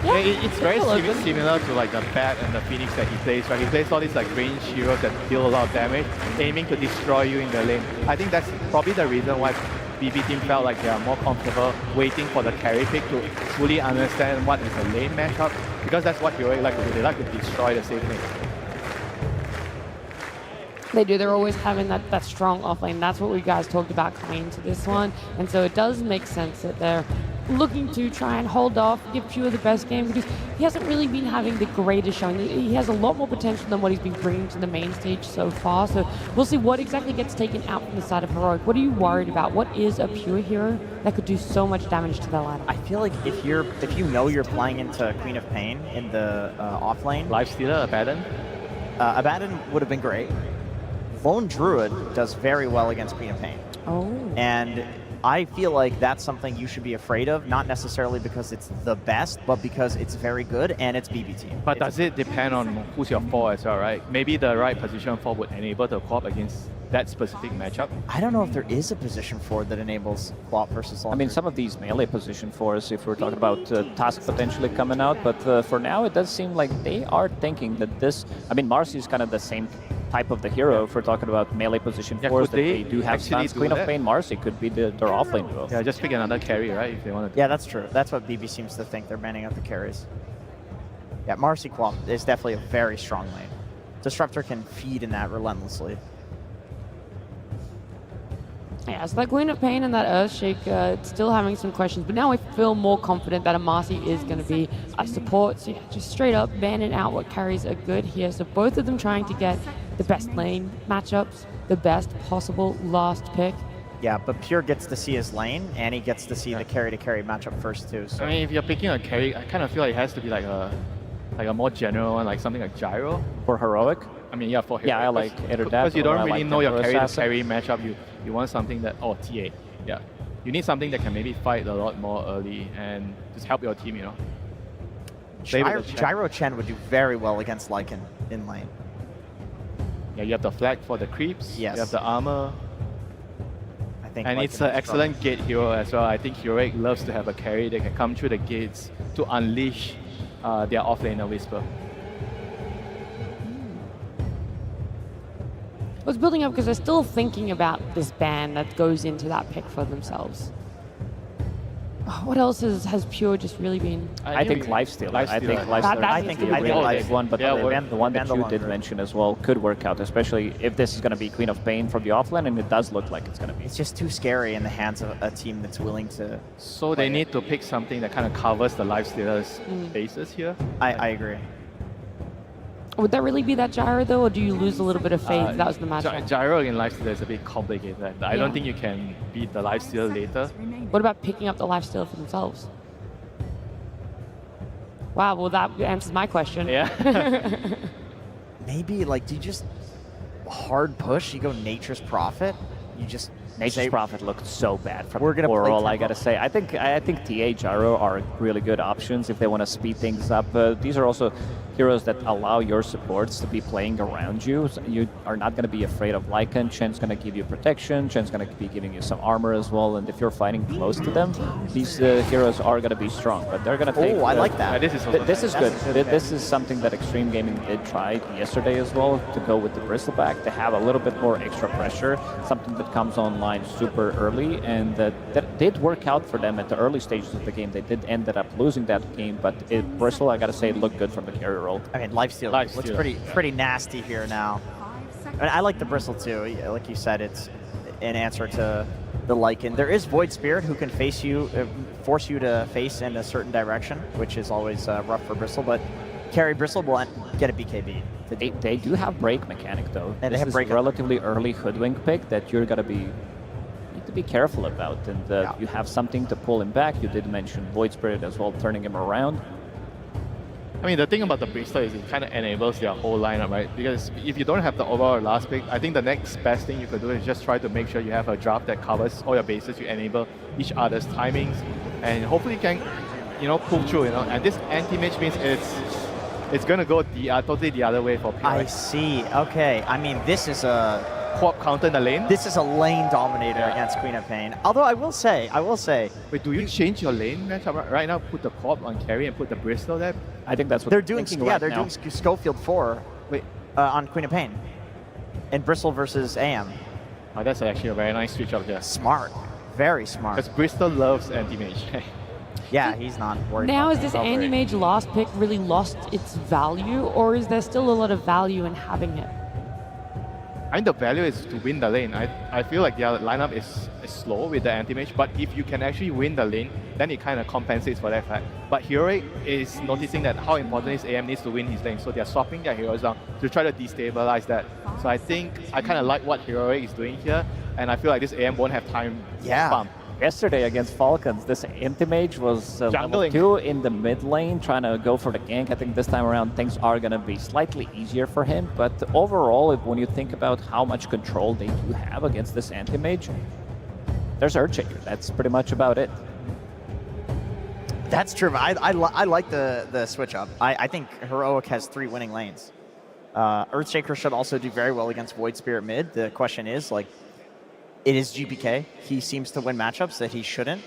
Yeah, it's very similar to like the Bat and the Phoenix that he plays, right? He plays all these like range heroes that deal a lot of damage, aiming to destroy you in the lane. I think that's probably the reason why BB team felt like they are more comfortable waiting for the carry pick to fully understand what is a lane matchup, because that's what heroic like to do. They like to destroy the safe lane.
They do. They're always having that strong offlane. That's what we guys talked about coming into this one. And so it does make sense that they're looking to try and hold off, give Pure the best game, because he hasn't really been having the greatest showing. He has a lot more potential than what he's been bringing to the main stage so far. So we'll see what exactly gets taken out from the side of Heroic. What are you worried about? What is a Pure hero that could do so much damage to their lineup?
I feel like if you know you're playing into Queen of Pain in the off lane,
Lifestealer, Abaddon?
Abaddon would have been great. Lone Druid does very well against Queen of Pain.
Oh.
And I feel like that's something you should be afraid of, not necessarily because it's the best, but because it's very good and it's BB team.
But does it depend on who's your 4 as well, right? Maybe the right position 4 would enable the co-op against that specific matchup.
I don't know if there is a position 4 that enables co-op versus Lone
I mean,
Druid.
some of these melee position 4s, if we're talking about Task potentially coming out, but for now it does seem like they are thinking that this... I mean, Marcy is kind of the same type of the hero if we're talking about melee position 4s, that they do have stuns. Queen of Pain, Marcy could be their offlane duo.
Yeah, just pick another carry, right, if they want to.
Yeah, that's true. That's what BB seems to think. They're banning out the carries. Yeah, Marcy co-op is definitely a very strong lane. Disruptor can feed in that relentlessly.
Yeah, so that Queen of Pain and that Earthshake, still having some questions, but now we feel more confident that a Marcy is going to be a support. So yeah, just straight up banning out what carries are good here. So both of them trying to get the best lane matchups, the best possible last pick.
Yeah, but Pure gets to see his lane, and he gets to see the carry-to-carry matchup first too. So.
I mean, if you're picking a carry, I kind of feel like it has to be like a more general one, like something like Gyro.
For Heroic?
I mean, yeah, for Heroic.
Yeah, I like either that.
Because you don't really know your
Assassin.
carry matchup. You want something that, TA. Yeah. You need something that can maybe fight a lot more early and just help your team, you know.
Gyro Chen would do very well against Lycan in lane.
Yeah, you have the flag for the creeps.
Yes.
You have the armor.
I think.
And it's an excellent gate hero as well. I think Heroic loves to have a carry that can come through the gates to unleash their offlaner Whisper.
I was building up because they're still thinking about this ban that goes into that pick for themselves. What else has Pure just really been?
I think Lifestealer. I think Lifestealer is a really big one, but the one that you did mention as well could work out, especially if this is going to be Queen of Pain from the offlane, and it does look like it's going to be.
It's just too scary in the hands of a team that's willing to.
So they need to pick something that kind of covers the Lifestealer's bases here.
I agree.
Would that really be that Gyro though, or do you lose a little bit of faith that was the matchup?
Gyro in Lifestealer is a bit complicated. I don't think you can beat the Lifestealer later.
What about picking up the Lifestealer for themselves? Wow, well that answers my question.
Yeah.
Maybe like, do you just hard push? You go Nature's Prophet? You just
Nature's Prophet looked so bad from
We're gonna play
Oral,
tempo.
I gotta say. I think TA Gyro are really good options if they want to speed things up. These are also heroes that allow your supports to be playing around you. So you are not going to be afraid of Lycan. Chen's going to give you protection. Chen's going to be giving you some armor as well. And if you're fighting close to them, these heroes are going to be strong. But they're going to take...
Oh, I like that.
This is good. This is something that Extreme Gaming did try yesterday as well, to go with the Bristleback, to have a little bit more extra pressure, something that comes online super early. And that did work out for them at the early stages of the game. They did ended up losing that game, but Bristle, I got to say, it looked good from the carrier role.
I mean, Lifestealer looks pretty nasty here now. And I like the Bristle too. Like you said, it's an answer to the Lycan. There is Void Spirit who can face you, force you to face in a certain direction, which is always rough for Bristle. But carry Bristle will get a BKB.
They do have break mechanic though.
And
this
they have
is
break
relatively early hoodwink pick that you're gonna be need to be careful about, and you have something to pull him back. You did mention Void Spirit as well, turning him around.
I mean, the thing about the Bristol is it kind of enables their whole lineup, right? Because if you don't have the overall last pick, I think the next best thing you could do is just try to make sure you have a draft that covers all your bases. You enable each other's timings, and hopefully you can, pull through. And this anti-mage means it's gonna go totally the other way for Pure.
I see. Okay. I mean, this is a
co-op counter in the lane.
This is a lane dominator against Queen of Pain. Although I will say.
Wait, do you change your lane matchup right now? Put the co-op on carry and put the Bristol there.
I think that's what
they're doing.
Right
they're
now.
doing Schofield 4 on Queen of Pain, and Bristle versus AM.
Oh, that's actually a very nice switch up there.
Smart, very smart.
Because Bristol loves anti-mage.
Yeah, he's not worried.
Now,
about
is this anti-mage last pick really lost its value, or is there still a lot of value in having it?
I think the value is to win the lane. I feel like their lineup is slow with the anti-mage, but if you can actually win the lane, then it kind of compensates for that fact. But Heroic is noticing that how important is AM needs to win his lane, so they're swapping their heroes down to try to destabilize that. So I think I kind of like what Heroic is doing here, and I feel like this AM won't have time to pump.
Yesterday against Falcons, this anti-mage was level 2 in the mid lane, trying to go for the gank. I think this time around things are going to be slightly easier for him, but overall, when you think about how much control they do have against this anti-mage, there's Earthshaker. That's pretty much about it.
That's true. I like the switch up. I think Heroic has 3 winning lanes. Earthshaker should also do very well against Void Spirit mid. The question is, like, it is GPK. He seems to win matchups that he shouldn't.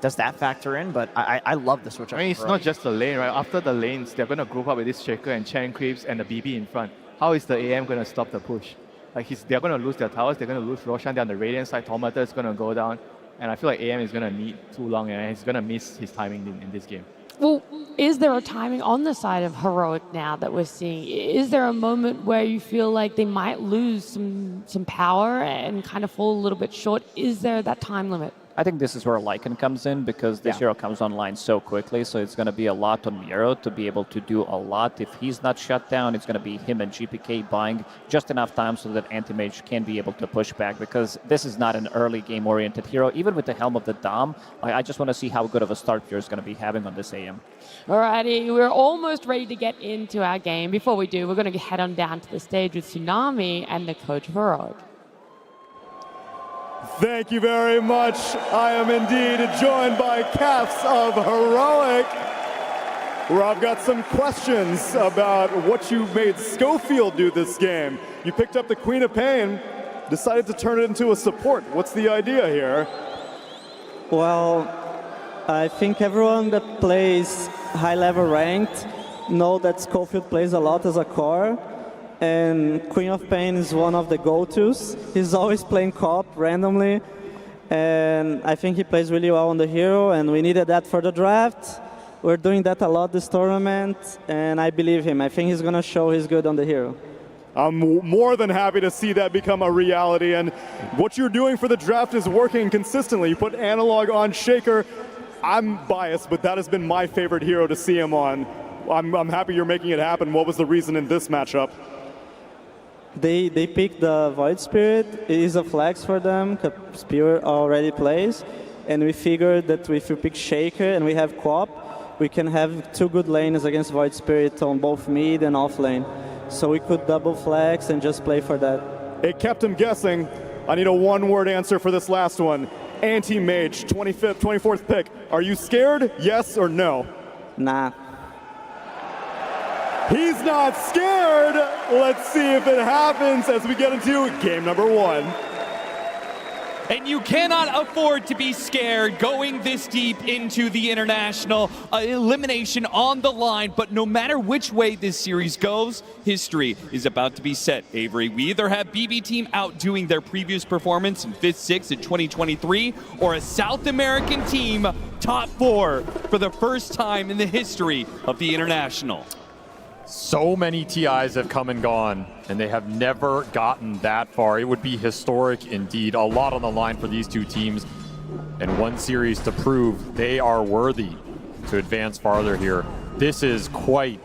Does that factor in? But I love the switch up.
I mean, it's not just the lane, right? After the lanes, they're going to group up with this Shaker and Chain Creeps and the BB in front. How is the AM going to stop the push? Like, they're going to lose their towers, they're going to lose Roshan, they're on the Radiant side, Automata is going to go down. And I feel like AM is going to need too long, and he's going to miss his timing in this game.
Well, is there a timing on the side of Heroic now that we're seeing? Is there a moment where you feel like they might lose some power and kind of fall a little bit short? Is there that time limit?
I think this is where Lycan comes in, because this hero comes online so quickly, so it's going to be a lot on Miro to be able to do a lot. If he's not shut down, it's going to be him and GPK buying just enough time so that Anti-Mage can be able to push back, because this is not an early game-oriented hero. Even with the Helm of the Dom, I just want to see how good of a start Pure is going to be having on this AM.
Alrighty, we're almost ready to get into our game. Before we do, we're going to head on down to the stage with Tsunami and the coach of Heroic.
Thank you very much. I am indeed joined by Caps of Heroic, where I've got some questions about what you made Schofield do this game. You picked up the Queen of Pain, decided to turn it into a support. What's the idea here?
Well, I think everyone that plays high-level ranked know that Schofield plays a lot as a core. And Queen of Pain is one of the go-tos. He's always playing co-op randomly, and I think he plays really well on the hero, and we needed that for the draft. We're doing that a lot this tournament, and I believe him. I think he's going to show he's good on the hero.
I'm more than happy to see that become a reality, and what you're doing for the draft is working consistently. You put Analog on Shaker. I'm biased, but that has been my favorite hero to see him on. I'm happy you're making it happen. What was the reason in this matchup?
They picked the Void Spirit. It is a flex for them, because Spirit already plays. And we figured that if we pick Shaker and we have co-op, we can have 2 good lanes against Void Spirit on both mid and off lane. So we could double flex and just play for that.
It kept him guessing. I need a one-word answer for this last one. Anti-Mage, 25th, 24th pick. Are you scared? Yes or no?
Nah.
He's not scared. Let's see if it happens as we get into game number 1.
And you cannot afford to be scared going this deep into the international. Elimination on the line, but no matter which way this series goes, history is about to be set, Avery. We either have BB Team outdoing their previous performance in 5th, 6th in 2023, or a South American team top 4 for the first time in the history of the international.
So many TIs have come and gone, and they have never gotten that far. It would be historic indeed. A lot on the line for these two teams, and one series to prove they are worthy to advance farther here. This is quite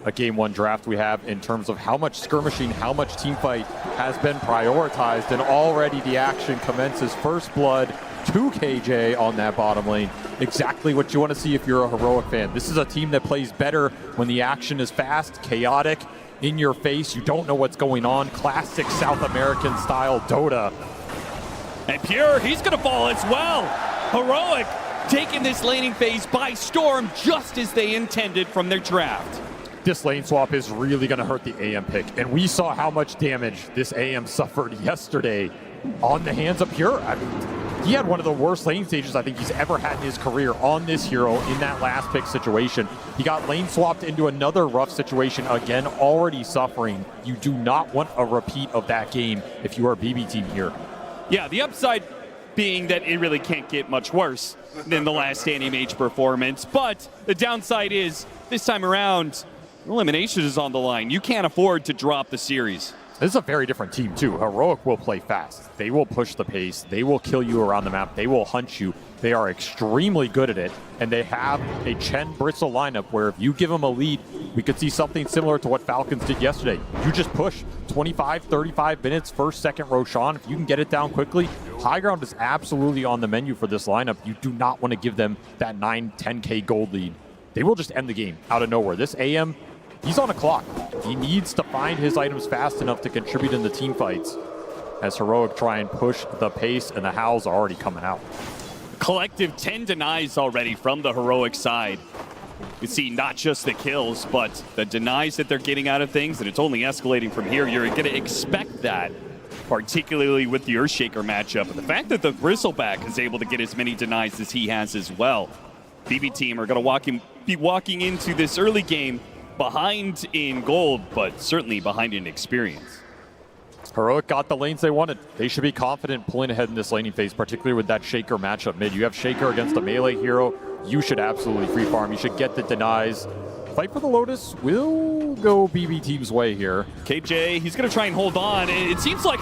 a Game 1 draft we have in terms of how much skirmishing, how much teamfight has been prioritized, and already the action commences. First blood to KJ on that bottom lane. Exactly what you want to see if you're a Heroic fan. This is a team that plays better when the action is fast, chaotic, in your face. You don't know what's going on. Classic South American style Dota.
And Pure, he's going to fall as well. Heroic taking this laning phase by storm, just as they intended from their draft.
This lane swap is really going to hurt the AM pick, and we saw how much damage this AM suffered yesterday on the hands of Pure. I mean, he had one of the worst lane stages I think he's ever had in his career on this hero in that last pick situation. He got lane swapped into another rough situation, again, already suffering. You do not want a repeat of that game if you are BB Team here.
Yeah, the upside being that it really can't get much worse than the last Anti-Mage performance, but the downside is, this time around, elimination is on the line. You can't afford to drop the series.
This is a very different team too. Heroic will play fast. They will push the pace. They will kill you around the map. They will hunt you. They are extremely good at it. And they have a Chen Bristle lineup where if you give them a lead, we could see something similar to what Falcons did yesterday. You just push 25, 35 minutes, first, second Roshan. If you can get it down quickly, high ground is absolutely on the menu for this lineup. You do not want to give them that 9, 10K gold lead. They will just end the game out of nowhere. This AM, he's on a clock. He needs to find his items fast enough to contribute in the team fights as Heroic try and push the pace, and the howls are already coming out.
Collective 10 denies already from the Heroic side. You see not just the kills, but the denies that they're getting out of things, and it's only escalating from here. You're going to expect that, particularly with the Earthshaker matchup. But the fact that the Bristleback is able to get as many denies as he has as well. BB team are going to be walking into this early game behind in gold, but certainly behind in experience.
Heroic got the lanes they wanted. They should be confident pulling ahead in this laning phase, particularly with that Shaker matchup mid. You have Shaker against a melee hero. You should absolutely free farm. You should get the denies. Fight for the Lotus will go BB team's way here.
KJ, he's going to try and hold on. It seems like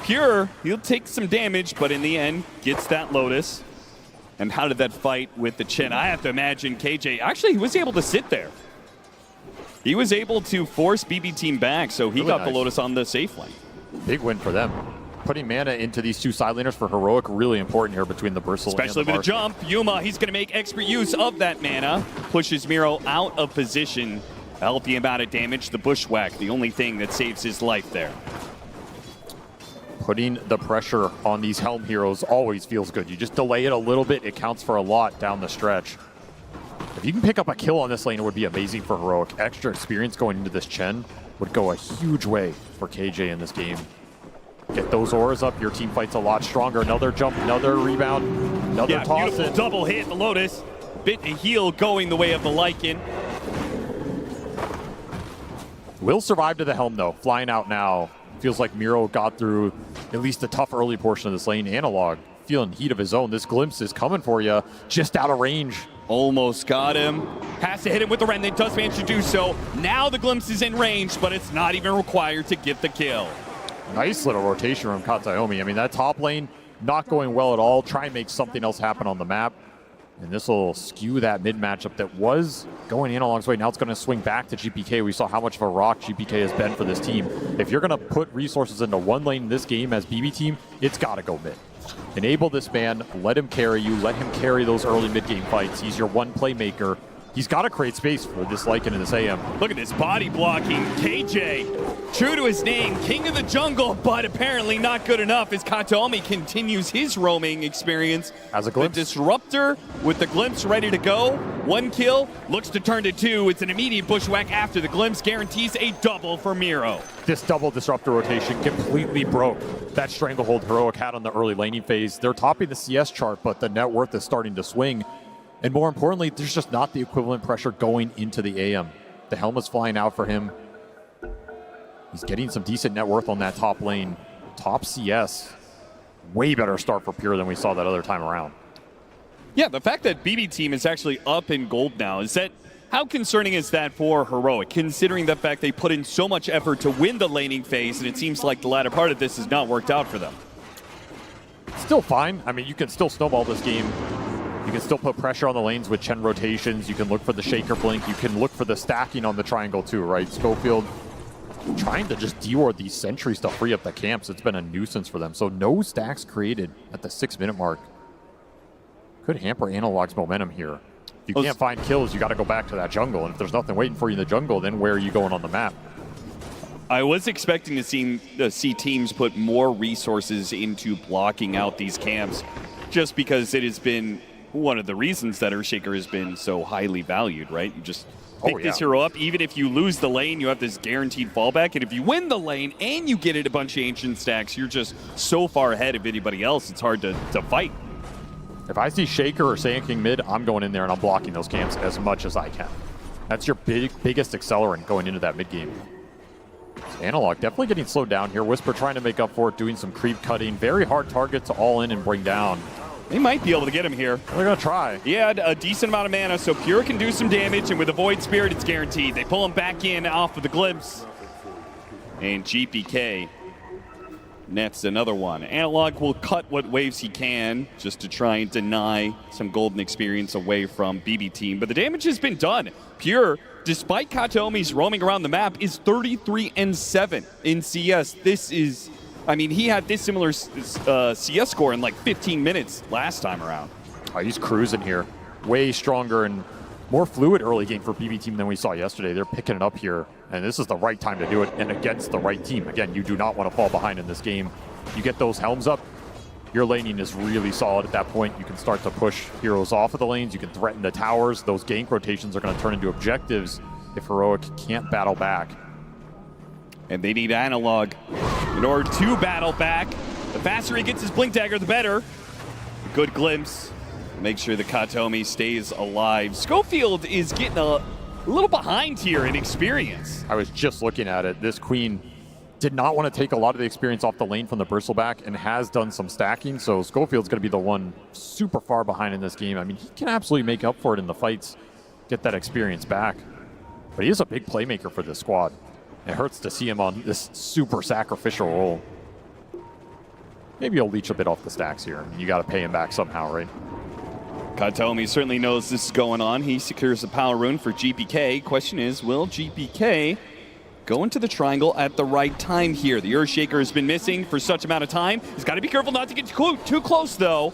Pure, he'll take some damage, but in the end, gets that Lotus. And how did that fight with the Chen? I have to imagine KJ, actually, he was able to sit there. He was able to force BB team back, so he got the Lotus on the safe lane.
Big win for them. Putting mana into these two side laners for Heroic, really important here between the Bristle
especially
and the
with the jump. Yuma, he's going to make expert use of that mana. Pushes Miro out of position. A healthy amount of damage. The Bushwhack, the only thing that saves his life there.
Putting the pressure on these Helm heroes always feels good. You just delay it a little bit, it counts for a lot down the stretch. If you can pick up a kill on this lane, it would be amazing for Heroic. Extra experience going into this Chen would go a huge way for KJ in this game. Get those auras up, your team fight's a lot stronger. Another jump, another rebound, another toss.
Beautiful double hit, the Lotus. Bit a heal going the way of the Lycan.
Will survive to the Helm though, flying out now. Feels like Miro got through at least the tough early portion of this lane. Analog feeling heat of his own. This glimpse is coming for you, just out of range.
Almost got him. Has to hit him with the Remnant, does manage to do so. Now the glimpse is in range, but it's not even required to get the kill.
Nice little rotation from Kataomi. I mean, that top lane not going well at all. Try and make something else happen on the map. And this will skew that mid matchup that was going Analog's way. Now it's going to swing back to GPK. We saw how much of a rock GPK has been for this team. If you're going to put resources into one lane in this game as BB team, it's got to go mid. Enable this man, let him carry you, let him carry those early mid-game fights. He's your one playmaker. He's got to create space for this Lycan and this AM.
Look at this body blocking. KJ, true to his name, king of the jungle, but apparently not good enough as Kataomi continues his roaming experience.
As a glimpse.
The Disruptor with the glimpse ready to go. One kill, looks to turn to two. It's an immediate bushwhack after the glimpse, guarantees a double for Miro.
This double Disruptor rotation completely broke that stranglehold Heroic had on the early laning phase. They're topping the CS chart, but the net worth is starting to swing. And more importantly, there's just not the equivalent pressure going into the AM. The Helm is flying out for him. He's getting some decent net worth on that top lane. Top CS. Way better start for Pure than we saw that other time around.
Yeah, the fact that BB team is actually up in gold now, is that how concerning is that for Heroic, considering the fact they put in so much effort to win the laning phase, and it seems like the latter part of this has not worked out for them?
Still fine. I mean, you can still snowball this game. You can still put pressure on the lanes with Chen rotations. You can look for the Shaker blink. You can look for the stacking on the triangle too, right? Schofield trying to just deward these sentries to free up the camps. It's been a nuisance for them. So no stacks created at the 6-minute mark. Could hamper Analog's momentum here. If you can't find kills, you got to go back to that jungle. And if there's nothing waiting for you in the jungle, then where are you going on the map?
I was expecting to see teams put more resources into blocking out these camps, just because it has been one of the reasons that Earthshaker has been so highly valued, right? You just pick this hero up. Even if you lose the lane, you have this guaranteed fallback. And if you win the lane and you get it a bunch of ancient stacks, you're just so far ahead of anybody else, it's hard to fight.
If I see Shaker or Saiyan King mid, I'm going in there and I'm blocking those camps as much as I can. That's your biggest accelerant going into that mid game. So Analog definitely getting slowed down here. Whisper trying to make up for it, doing some creep cutting. Very hard target to all in and bring down.
They might be able to get him here.
They're going to try.
He had a decent amount of mana, so Pure can do some damage, and with a Void Spirit, it's guaranteed. They pull him back in off of the glimpse. And GPK nets another one. Analog will cut what waves he can just to try and deny some golden experience away from BB Team. But the damage has been done. Pure, despite Kataomi's roaming around the map, is 33-7 in CS. This is, I mean, he had this similar CS score in like 15 minutes last time around.
Oh, he's cruising here. Way stronger and more fluid early game for BB Team than we saw yesterday. They're picking it up here, and this is the right time to do it, and against the right team. Again, you do not want to fall behind in this game. You get those helms up, your laning is really solid at that point. You can start to push heroes off of the lanes. You can threaten the towers. Those gank rotations are going to turn into objectives if Heroic can't battle back.
And they need Analog in order to battle back. The faster he gets his Blink Dagger, the better. Good glimpse. Make sure the Kataomi stays alive. Schofield is getting a little behind here in experience.
I was just looking at it. This Queen did not want to take a lot of the experience off the lane from the Bristleback and has done some stacking, so Schofield's going to be the one super far behind in this game. I mean, he can absolutely make up for it in the fights, get that experience back. But he is a big playmaker for this squad. It hurts to see him on this super sacrificial role. Maybe he'll leech a bit off the stacks here. You got to pay him back somehow, right?
Kataomi certainly knows this is going on. He secures the power rune for GPK. Question is, will GPK go into the triangle at the right time here? The Earthshaker has been missing for such amount of time. He's got to be careful not to get too close, though.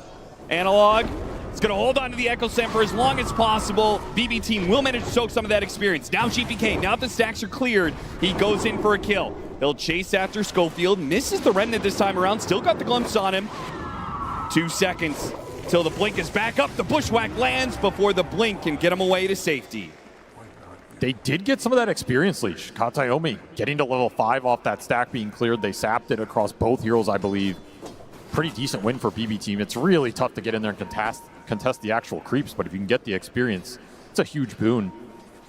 Analog is going to hold on to the Echo Stem for as long as possible. BB Team will manage to soak some of that experience. Now GPK, now the stacks are cleared, he goes in for a kill. He'll chase after Schofield, misses the Remnant this time around, still got the glimpse on him. 2 seconds till the blink is back up. The bushwhack lands before the blink can get him away to safety.
They did get some of that experience leech. Kataomi getting to level 5 off that stack being cleared. They sapped it across both heroes, I believe. Pretty decent win for BB Team. It's really tough to get in there and contest the actual creeps, but if you can get the experience, it's a huge boon.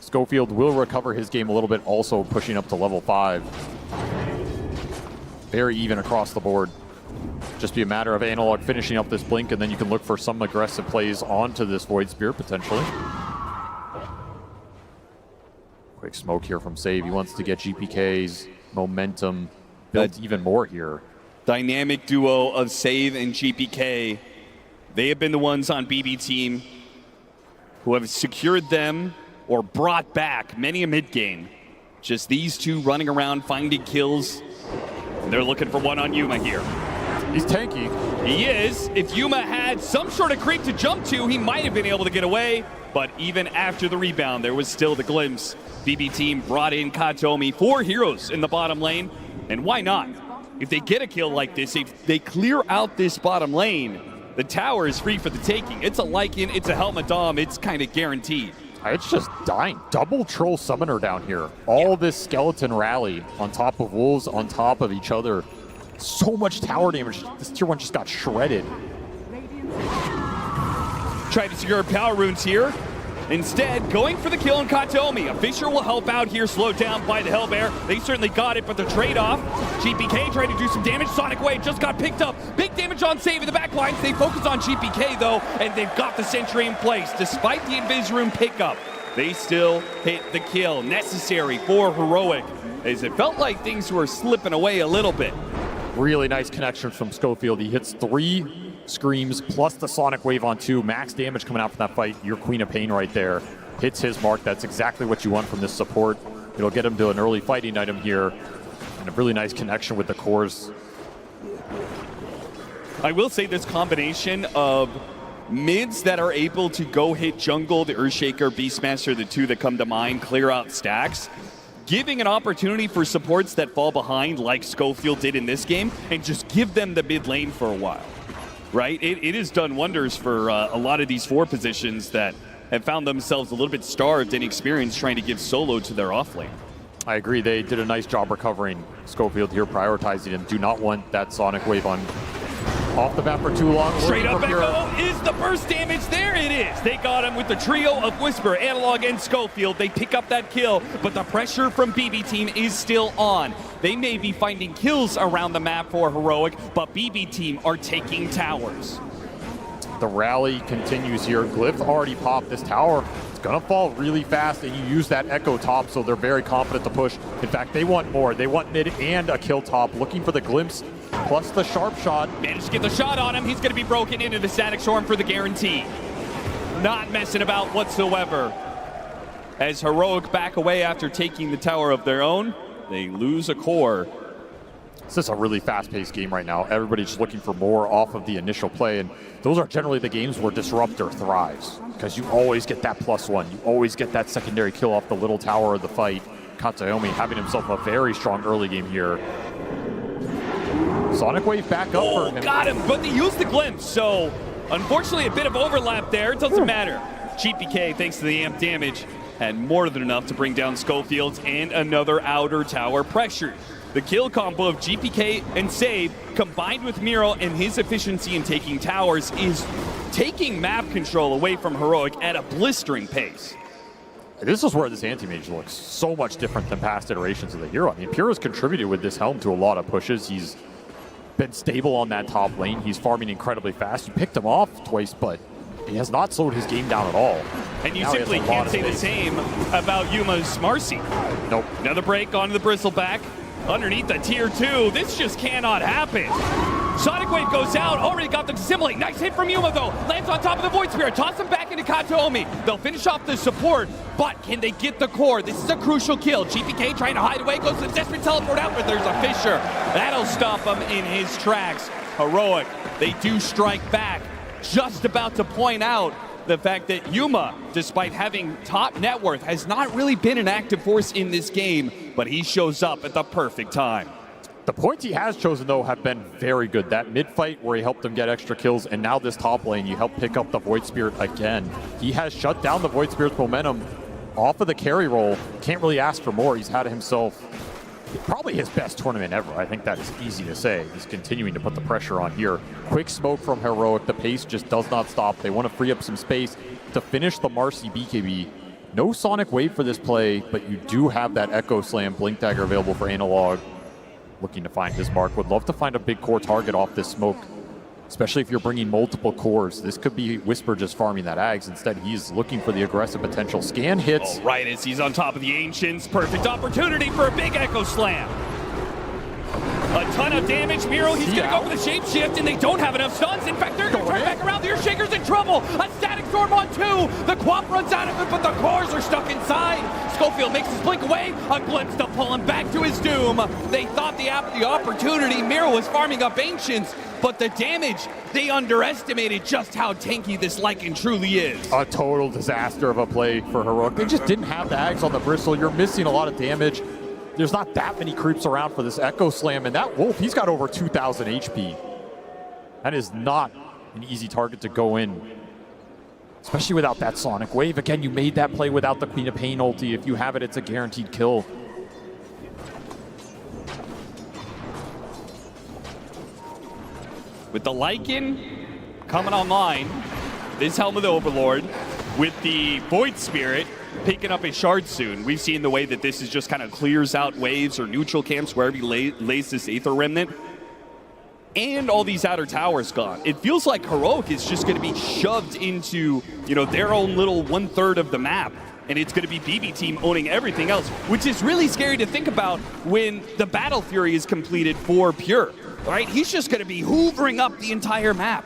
Schofield will recover his game a little bit, also pushing up to level 5. Very even across the board. Just be a matter of Analog finishing up this blink, and then you can look for some aggressive plays onto this Void Spear, potentially. Quick smoke here from Save. He wants to get GPK's momentum built even more here.
Dynamic duo of Save and GPK. They have been the ones on BB Team who have secured them or brought back many a mid-game. Just these two running around, finding kills. And they're looking for one on Yuma here.
He's tanky.
He is. If Yuma had some sort of creep to jump to, he might have been able to get away. But even after the rebound, there was still the glimpse. BB Team brought in Kataomi, 4 heroes in the bottom lane. And why not? If they get a kill like this, if they clear out this bottom lane, the tower is free for the taking. It's a Lycan, it's a Helmet Dom, it's kind of guaranteed.
It's just dying. Double Troll Summoner down here. All this skeleton rally on top of Wolves, on top of each other. So much tower damage. This tier 1 just got shredded.
Tried to secure power runes here. Instead, going for the kill on Kataomi. A Fissure will help out here, slowed down by the Hellbear. They certainly got it, but the trade-off. GPK tried to do some damage. Sonic Wave just got picked up. Big damage on Save in the back lines. They focus on GPK, though, and they've got the Sentry in place. Despite the Invis Room pickup, they still hit the kill. Necessary for Heroic, as it felt like things were slipping away a little bit.
Really nice connection from Schofield. He hits 3 Screams plus the Sonic Wave on 2. Max damage coming out from that fight. Your Queen of Pain right there. Hits his mark. That's exactly what you want from this support. It'll get him to an early fighting item here. And a really nice connection with the cores.
I will say this combination of mids that are able to go hit jungle, the Earthshaker, Beastmaster, the 2 that come to mind, clear out stacks, giving an opportunity for supports that fall behind like Schofield did in this game, and just give them the mid lane for a while. Right? It has done wonders for a lot of these 4 positions that have found themselves a little bit starved in experience trying to give solo to their off lane.
I agree. They did a nice job recovering Schofield here, prioritizing him. Do not want that Sonic Wave on off the bat for too long.
Straight up Echo is the burst damage. There it is. They got him with the trio of Whisper, Analog, and Schofield. They pick up that kill, but the pressure from BB Team is still on. They may be finding kills around the map for Heroic, but BB Team are taking towers.
The rally continues here. Glyph already popped. This tower It's going to fall really fast, and you use that echo top, so they're very confident to push. In fact, they want more. They want mid and a kill top, looking for the glimpse, plus the sharp shot.
Managed to get the shot on him. He's going to be broken into the static storm for the guarantee. Not messing about whatsoever. As Heroic back away after taking the tower of their own, they lose a core.
This is a really fast-paced game right now. Everybody's just looking for more off of the initial play, and those are generally the games where Disruptor thrives, because you always get that +1. You always get that secondary kill off the little tower of the fight. Kataomi having himself a very strong early game here. Sonic Wave back up for him.
Got him, but they used the glimpse, so unfortunately a bit of overlap there. It doesn't matter. GPK, thanks to the amp damage, had more than enough to bring down Schofields and another outer tower pressure. The kill combo of GPK and Save, combined with Miro and his efficiency in taking towers, is taking map control away from Heroic at a blistering pace.
This is where this anti-mage looks so much different than past iterations of the hero. I mean, Pura's contributed with this helm to a lot of pushes. He's been stable on that top lane. He's farming incredibly fast. You picked him off twice, but he has not slowed his game down at all.
And you simply can't say the same about Yuma's Marcy.
Nope.
Another break onto the Bristleback. Underneath the tier 2, this just cannot happen. Sonic Wave goes out, already got the assimilate. Nice hit from Yuma though, lands on top of the Void Spirit, toss him back into Kataomi. They'll finish off the support, but can they get the core? This is a crucial kill. GPK trying to hide away, goes to the desperate teleport out, but there's a Fissure. That'll stop him in his tracks. Heroic, they do strike back. Just about to point out the fact that Yuma, despite having top net worth, has not really been an active force in this game, but he shows up at the perfect time.
The points he has chosen, though, have been very good. That mid-fight where he helped them get extra kills, and now this top lane, you help pick up the Void Spirit again. He has shut down the Void Spirit's momentum off of the carry roll. Can't really ask for more. He's had himself probably his best tournament ever. I think that is easy to say. He's continuing to put the pressure on here. Quick smoke from Heroic. The pace just does not stop. They want to free up some space to finish the Marcy BKB. No Sonic Wave for this play, but you do have that Echo Slam Blink Dagger available for Analog. Looking to find his mark. Would love to find a big core target off this smoke, especially if you're bringing multiple cores. This could be Whisper just farming that Ags. Instead, he's looking for the aggressive potential. Scan hits.
All right, as he's on top of the Ancients. Perfect opportunity for a big Echo Slam. A ton of damage. Miro, he's going to go for the shapeshift, and they don't have enough stuns. In fact, they're going to turn back around. The Earthshaker's in trouble. A static storm on 2. The Quap runs out of it, but the cores are stuck inside. Schofield makes his blink away. A glimpse to pull him back to his doom. They thought the opportunity. Miro was farming up Ancients, but the damage, they underestimated just how tanky this Lycan truly is.
A total disaster of a play for Heroic. They just didn't have the Ags on the Bristle. You're missing a lot of damage. There's not that many creeps around for this Echo Slam, and that Wolf, he's got over 2,000 HP. That is not an easy target to go in, especially without that Sonic Wave. Again, you made that play without the Queen of Pain ulti. If you have it, it's a guaranteed kill.
With the Lycan coming online, this Helm of the Overlord, with the Void Spirit picking up a shard soon. We've seen the way that this is just kind of clears out waves or neutral camps wherever he lays this Aether Remnant. And all these outer towers gone. It feels like Heroic is just going to be shoved into, their own little 1/3 of the map. And it's going to be BB Team owning everything else, which is really scary to think about when the Battle Fury is completed for Pure. Right? He's just going to be hoovering up the entire map.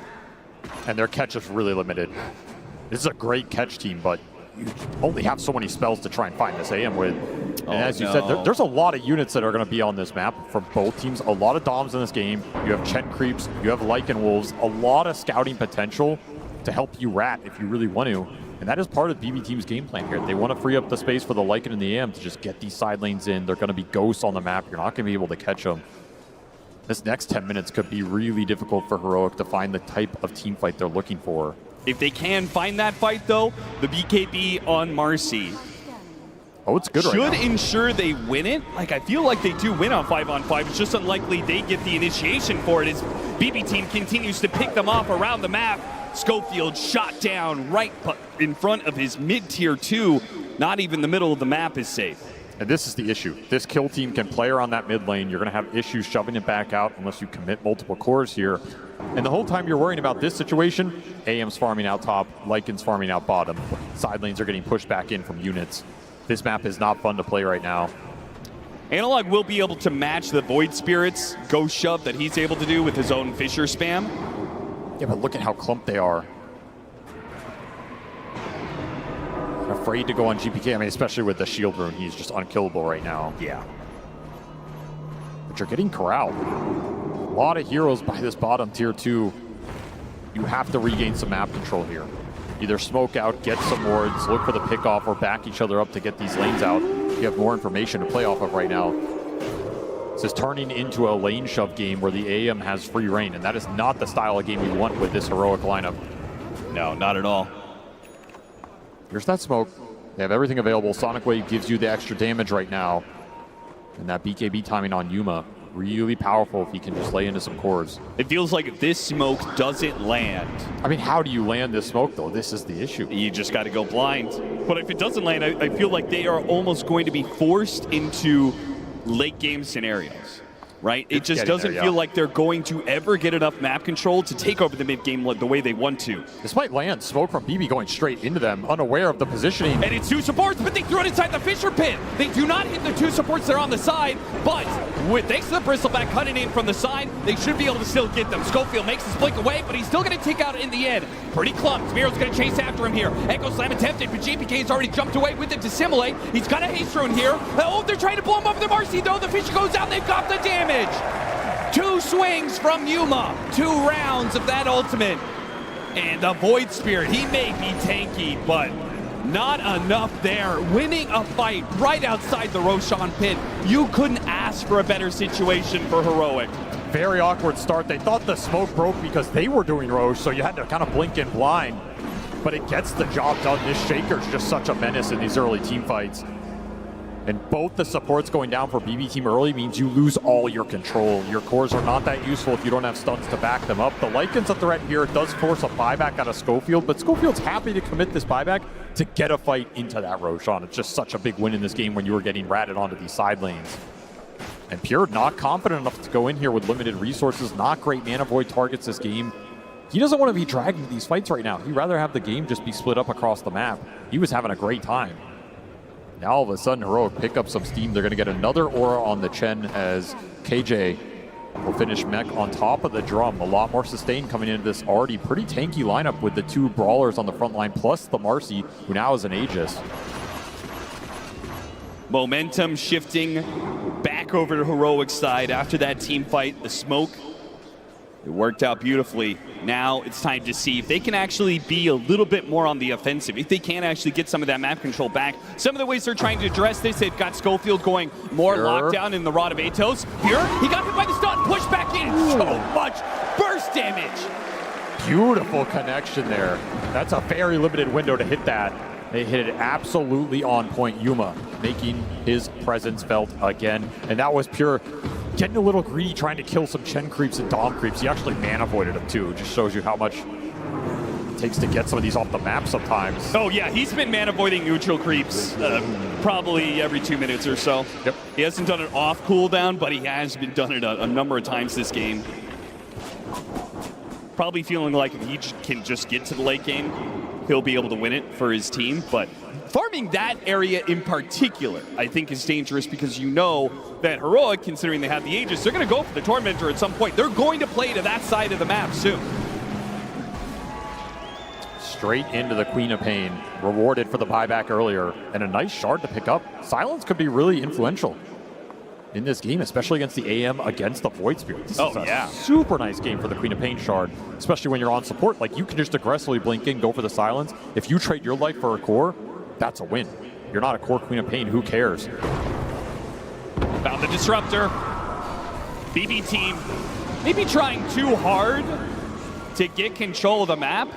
And their catch is really limited. This is a great catch team, but you only have so many spells to try and find this AM with. And as you said, there's a lot of units that are going to be on this map from both teams. A lot of Doms in this game. You have Chen Creeps, you have Lycan Wolves, a lot of scouting potential to help you rat if you really want to. And that is part of BB Team's game plan here. They want to free up the space for the Lycan and the AM to just get these side lanes in. They're going to be ghosts on the map. You're not going to be able to catch them. This next 10 minutes could be really difficult for Heroic to find the type of team fight they're looking for.
If they can find that fight, though, the BKB on Marcy
it's good right now.
Should ensure they win it. Like, I feel like they do win on 5-on-5. It's just unlikely they get the initiation for it as BB Team continues to pick them off around the map. Schofield shot down right in front of his mid-tier 2. Not even the middle of the map is safe.
And this is the issue. This kill team can play around that mid lane. You're going to have issues shoving it back out unless you commit multiple cores here. And the whole time you're worrying about this situation, AM's farming out top, Lycan's farming out bottom. Side lanes are getting pushed back in from units. This map is not fun to play right now.
Analog will be able to match the Void Spirit's ghost shove that he's able to do with his own Fissure spam.
Yeah, but look at how clumped they are. Afraid to go on GPK. I mean, especially with the shield rune, he's just unkillable right now.
Yeah.
But you're getting corralled. A lot of heroes by this bottom tier 2. You have to regain some map control here. Either smoke out, get some wards, look for the pick off, or back each other up to get these lanes out. You have more information to play off of right now. This is turning into a lane shove game where the AM has free reign, and that is not the style of game you want with this heroic lineup.
No, not at all.
Here's that smoke. They have everything available. Sonic Wave gives you the extra damage right now. And that BKB timing on Yuma, really powerful if he can just lay into some cores.
It feels like if this smoke doesn't land.
I mean, how do you land this smoke, though? This is the issue.
You just got to go blind. But if it doesn't land, I feel like they are almost going to be forced into late game scenarios, right? It just doesn't feel like they're going to ever get enough map control to take over the mid game the way they want to.
This might land. Smoke from BB going straight into them, unaware of the positioning.
And it's 2 supports, but they threw it inside the Fissure pit. They do not hit the 2 supports that are on the side, but thanks to the Bristleback cutting in from the side, they should be able to still get them. Schofield makes his blink away, but he's still going to take out in the end. Pretty clumped. Miro's going to chase after him here. Echo Slam attempted, but GPK's already jumped away with it to Dissimulate. He's got a haste rune here. Oh, they're trying to blow him over the Marcy, though. The Fissure goes out, they've got the damage. 2 swings from Yuma, 2 rounds of that ultimate. And the Void Spirit, he may be tanky, but not enough there. Winning a fight right outside the Roshan pit. You couldn't ask for a better situation for Heroic.
Very awkward start. They thought the smoke broke because they were doing Roche, so you had to kind of blink in blind. But it gets the job done. This Shaker's just such a menace in these early team fights. And both the supports going down for BB team early means you lose all your control. Your cores are not that useful if you don't have stuns to back them up. The Lycan's a threat here. It does force a buyback out of Schofield, but Schofield's happy to commit this buyback to get a fight into that Roshan. It's just such a big win in this game when you were getting ratted onto these side lanes. And Pure not confident enough to go in here with limited resources. Not great mana void targets this game. He doesn't want to be dragging these fights right now. He'd rather have the game just be split up across the map. He was having a great time. Now all of a sudden Heroic pick up some steam. They're going to get another aura on the Chen as KJ will finish mech on top of the drum. A lot more sustain coming into this already pretty tanky lineup with the 2 brawlers on the front line plus the Marcy, who now is an Aegis.
Momentum shifting back over to Heroic's side after that team fight. The smoke, it worked out beautifully. Now it's time to see if they can actually be a little bit more on the offensive, if they can actually get some of that map control back. Some of the ways they're trying to address this, they've got Schofield going more lockdown in the Rod of Atos. Here, he got hit by the stun, pushed back in, so much burst damage.
Beautiful connection there. That's a very limited window to hit that. They hit it absolutely on point. Yuma making his presence felt again. And that was Pure getting a little greedy, trying to kill some Chen creeps and Dom creeps. He actually mana voided them too. It just shows you how much it takes to get some of these off the map sometimes.
Oh yeah, he's been mana voiding neutral creeps probably every 2 minutes or so.
Yep.
He hasn't done it off cooldown, but he has been done it a number of times this game. Probably feeling like if he can just get to the late game, he'll be able to win it for his team. But farming that area in particular, I think is dangerous because you know that Heroic, considering they have the Aegis, they're going to go for the Tormentor at some point. They're going to play to that side of the map soon.
Straight into the Queen of Pain, rewarded for the buyback earlier, and a nice shard to pick up. Silence could be really influential in this game, especially against the AM, against the Void Spirit. This is a super nice game for the Queen of Pain shard, especially when you're on support. Like, you can just aggressively blink in, go for the silence. If you trade your life for a core, that's a win. You're not a core Queen of Pain, who cares?
Found the Disruptor. BB team maybe trying too hard to get control of the map.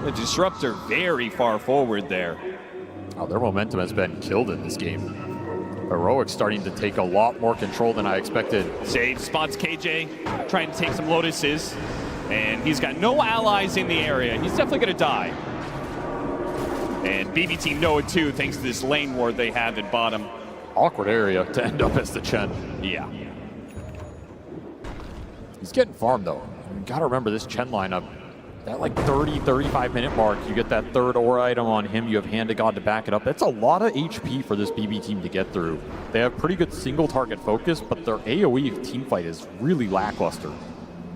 The Disruptor very far forward there.
Oh, their momentum has been killed in this game. Heroic starting to take a lot more control than I expected.
Sage spots KJ, trying to take some Lotuses, and he's got no allies in the area. He's definitely going to die. And BB team know it too, thanks to this lane ward they have at bottom.
Awkward area to end up as the Chen.
Yeah.
He's getting farmed though. You gotta remember this Chen lineup, that like 30, 35 minute mark, you get that third aura item on him, you have Hand to God to back it up. That's a lot of HP for this BB team to get through. They have pretty good single target focus, but their AoE team fight is really lackluster.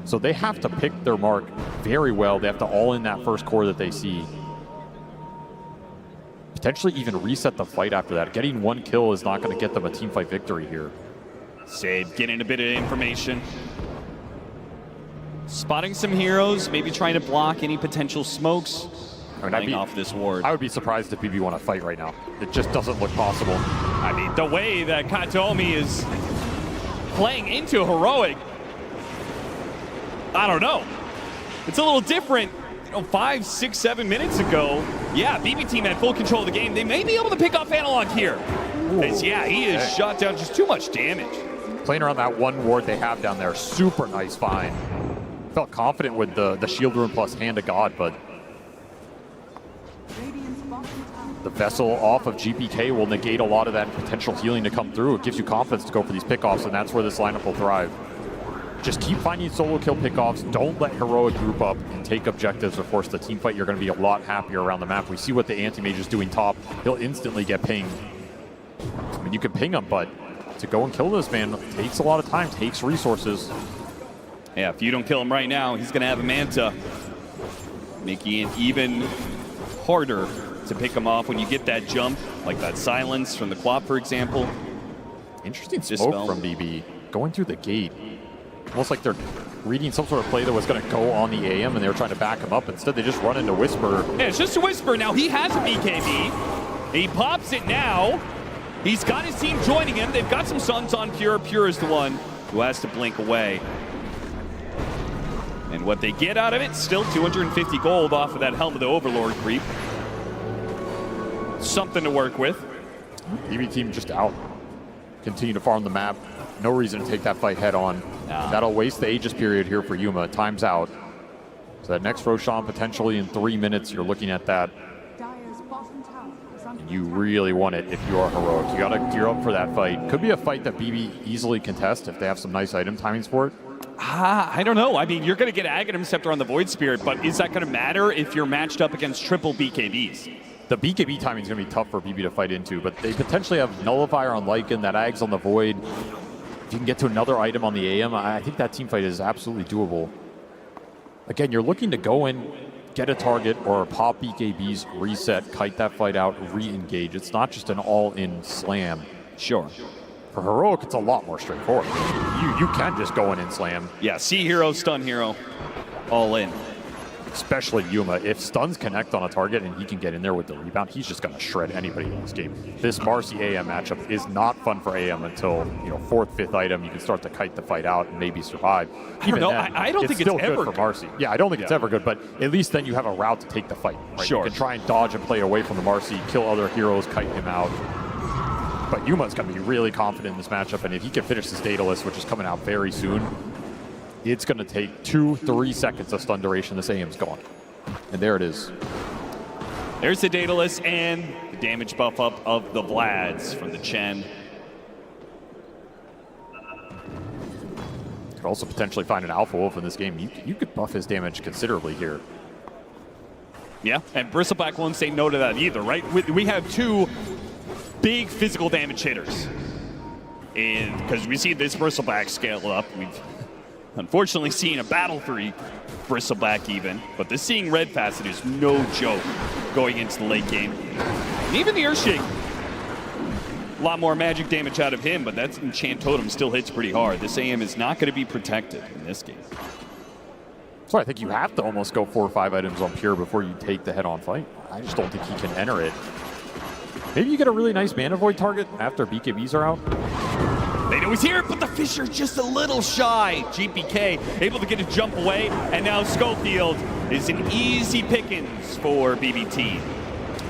So they have to pick their mark very well. They have to all in that first core that they see. Potentially even reset the fight after that. Getting one kill is not going to get them a team fight victory here.
Save getting a bit of information. Spotting some heroes, maybe trying to block any potential smokes. Playing off this ward.
I would be surprised if BB want to fight right now. It just doesn't look possible.
I mean, the way that Katomi is playing into Heroic, I don't know. It's a little different. 5, 6, 7 minutes ago, yeah, BB team had full control of the game. They may be able to pick off Analog here. Yeah, he is shot down, just too much damage.
Playing around that one ward they have down there, super nice find. Felt confident with the shield room plus Hand of God, but the Vessel off of GPK will negate a lot of that potential healing to come through. It gives you confidence to go for these pickoffs, and that's where this lineup will thrive. Just keep finding solo kill pickoffs. Don't let Heroic group up and take objectives or force the team fight. You're going to be a lot happier around the map. We see what the Anti-Mage is doing top. He'll instantly get pinged. I mean, you can ping him, but to go and kill this man takes a lot of time, takes resources.
Yeah, if you don't kill him right now, he's going to have a Manta, making it even harder to pick him off when you get that jump, like that silence from the Quap, for example.
Interesting smoke from BB, going through the gate. Almost like they're reading some sort of play that was going to go on the AM, and they were trying to back him up. Instead, they just run into Whisper.
Yeah, it's just a Whisper. Now he has a BKB. He pops it now. He's got his team joining him. They've got some Suns on Pure. Pure is the one who has to blink away. And what they get out of it, still 250 gold off of that Helm of the Overlord creep. Something to work with.
BB team just out. Continue to farm the map. No reason to take that fight head on. That'll waste the Aegis period here for Yuma. Time's out. So that next Roshan potentially in 3 minutes, you're looking at that. And you really want it if you are Heroic. You gotta gear up for that fight. Could be a fight that BB easily contest if they have some nice item timings for it.
I don't know. I mean, you're going to get Aghanim Scepter on the Void Spirit, but is that going to matter if you're matched up against triple BKBs?
The BKB timing is going to be tough for BB to fight into, but they potentially have Nullifier on Lycan, that Ags on the Void. If you can get to another item on the AM, I think that team fight is absolutely doable. Again, you're looking to go in, get a target, or pop BKBs, reset, kite that fight out, re-engage. It's not just an all-in slam.
Sure.
For Heroic, it's a lot more straightforward. You can just go in and slam.
Yeah, see hero, stun hero, all in.
Especially Yuma. If stuns connect on a target and he can get in there with the rebound, he's just going to shred anybody in this game. This Marcy AM matchup is not fun for AM until, 4th, 5th item, you can start to kite the fight out and maybe survive.
Even then, I don't think it's
still
ever
good for Marcy. Yeah, I don't think it's ever good, but at least then you have a route to take the fight. Right?
Sure.
You can try and dodge and play away from the Marcy, kill other heroes, kite him out. But Yuma's going to be really confident in this matchup, and if he can finish this Daedalus, which is coming out very soon, it's going to take 2-3 seconds of stun duration. This AM's gone. And there it is.
There's the Daedalus and the damage buff up of the Vlads from the Chen.
Could also potentially find an Alpha Wolf in this game. You could buff his damage considerably here.
Yeah, and Bristleback won't say no to that either, right? We have two big physical damage hitters. And because we see this Bristleback scale up, we've unfortunately seen a Battle 3 Bristleback even, but the Seeing Red facet is no joke going into the late game. And even the Earthshake, a lot more magic damage out of him, but that Enchant Totem still hits pretty hard. This AM is not going to be protected in this game.
So I think you have to almost go 4 or 5 items on Pure before you take the head-on fight. I just don't think he can enter it. Maybe you get a really nice Mana Void target after BKBs are out.
They know he's here, but the Fisher just a little shy. GPK able to get a jump away, and now Schofield is an easy pickings for BBT.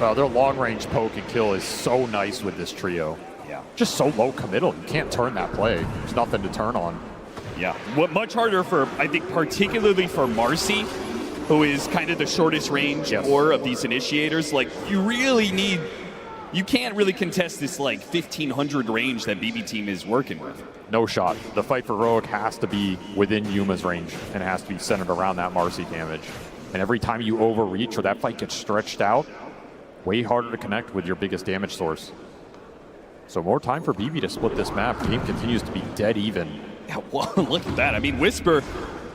Well, their long-range poke and kill is so nice with this trio.
Yeah.
Just so low committal. You can't turn that play. There's nothing to turn on.
Yeah. What much harder for, I think, particularly for Marcy, who is kind of the shortest range core of these initiators, like you can't really contest this like 1500 range that BB team is working with.
No shot. The fight for Heroic has to be within Yuma's range, and it has to be centered around that Marcy damage. And every time you overreach or that fight gets stretched out, way harder to connect with your biggest damage source. So more time for BB to split this map. Game continues to be dead even.
Yeah, well, look at that. I mean, Whisper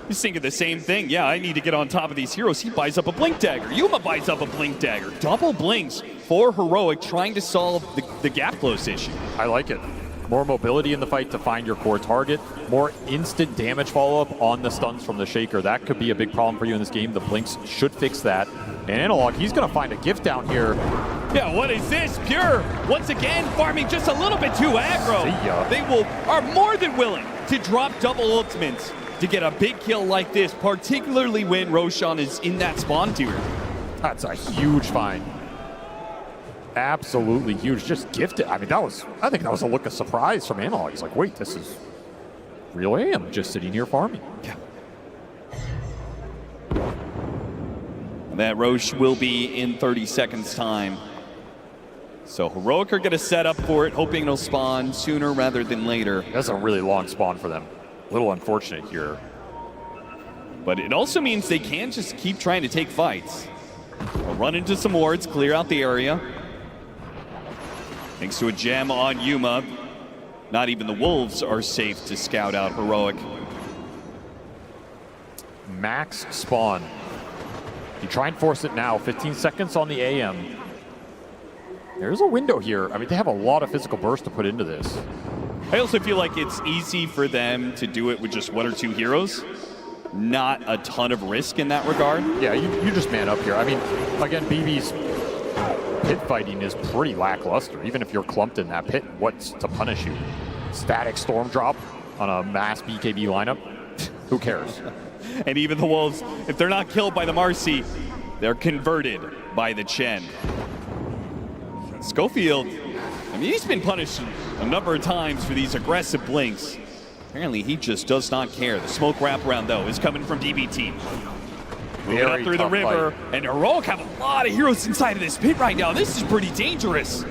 is thinking the same thing. Yeah, I need to get on top of these heroes. He buys up a Blink Dagger. Yuma buys up a Blink Dagger. Double blinks for Heroic, trying to solve the gap close issue.
I like it. More mobility in the fight to find your core target. More instant damage follow-up on the stuns from the Shaker. That could be a big problem for you in this game. The blinks should fix that. And Analog, he's going to find a gift down here.
Yeah, what is this? Pure, once again, farming just a little bit too aggro.
See ya.
They are more than willing to drop double ultimates to get a big kill like this, particularly when Roshan is in that spawn tier.
That's a huge find. Absolutely huge. Just gifted. I mean, I think that was a look of surprise from Analog. He's like, wait, this is real AM just sitting here farming.
Yeah. That Roche will be in 30 seconds time. So Heroic are going to set up for it, hoping it'll spawn sooner rather than later.
That's a really long spawn for them. A little unfortunate here.
But it also means they can just keep trying to take fights. They'll run into some wards, clear out the area. Thanks to a gem on Yuma, not even the Wolves are safe to scout out Heroic.
Max spawn. You try and force it now. 15 seconds on the AM. There's a window here. I mean, they have a lot of physical burst to put into this.
I also feel like it's easy for them to do it with just one or two heroes. Not a ton of risk in that regard.
Yeah, you just man up here. I mean, again, BB's pit fighting is pretty lackluster. Even if you're clumped in that pit, what's to punish you? Static storm drop on a mass BKB lineup? Who cares?
And even the Wolves, if they're not killed by the Marcy, they're converted by the Chen. Schofield, I mean, he's been punished a number of times for these aggressive blinks. Apparently, he just does not care. The smoke wraparound, though, is coming from DB team. Moving up through the river, and Heroic have a lot of heroes inside of this pit right now. This is pretty dangerous.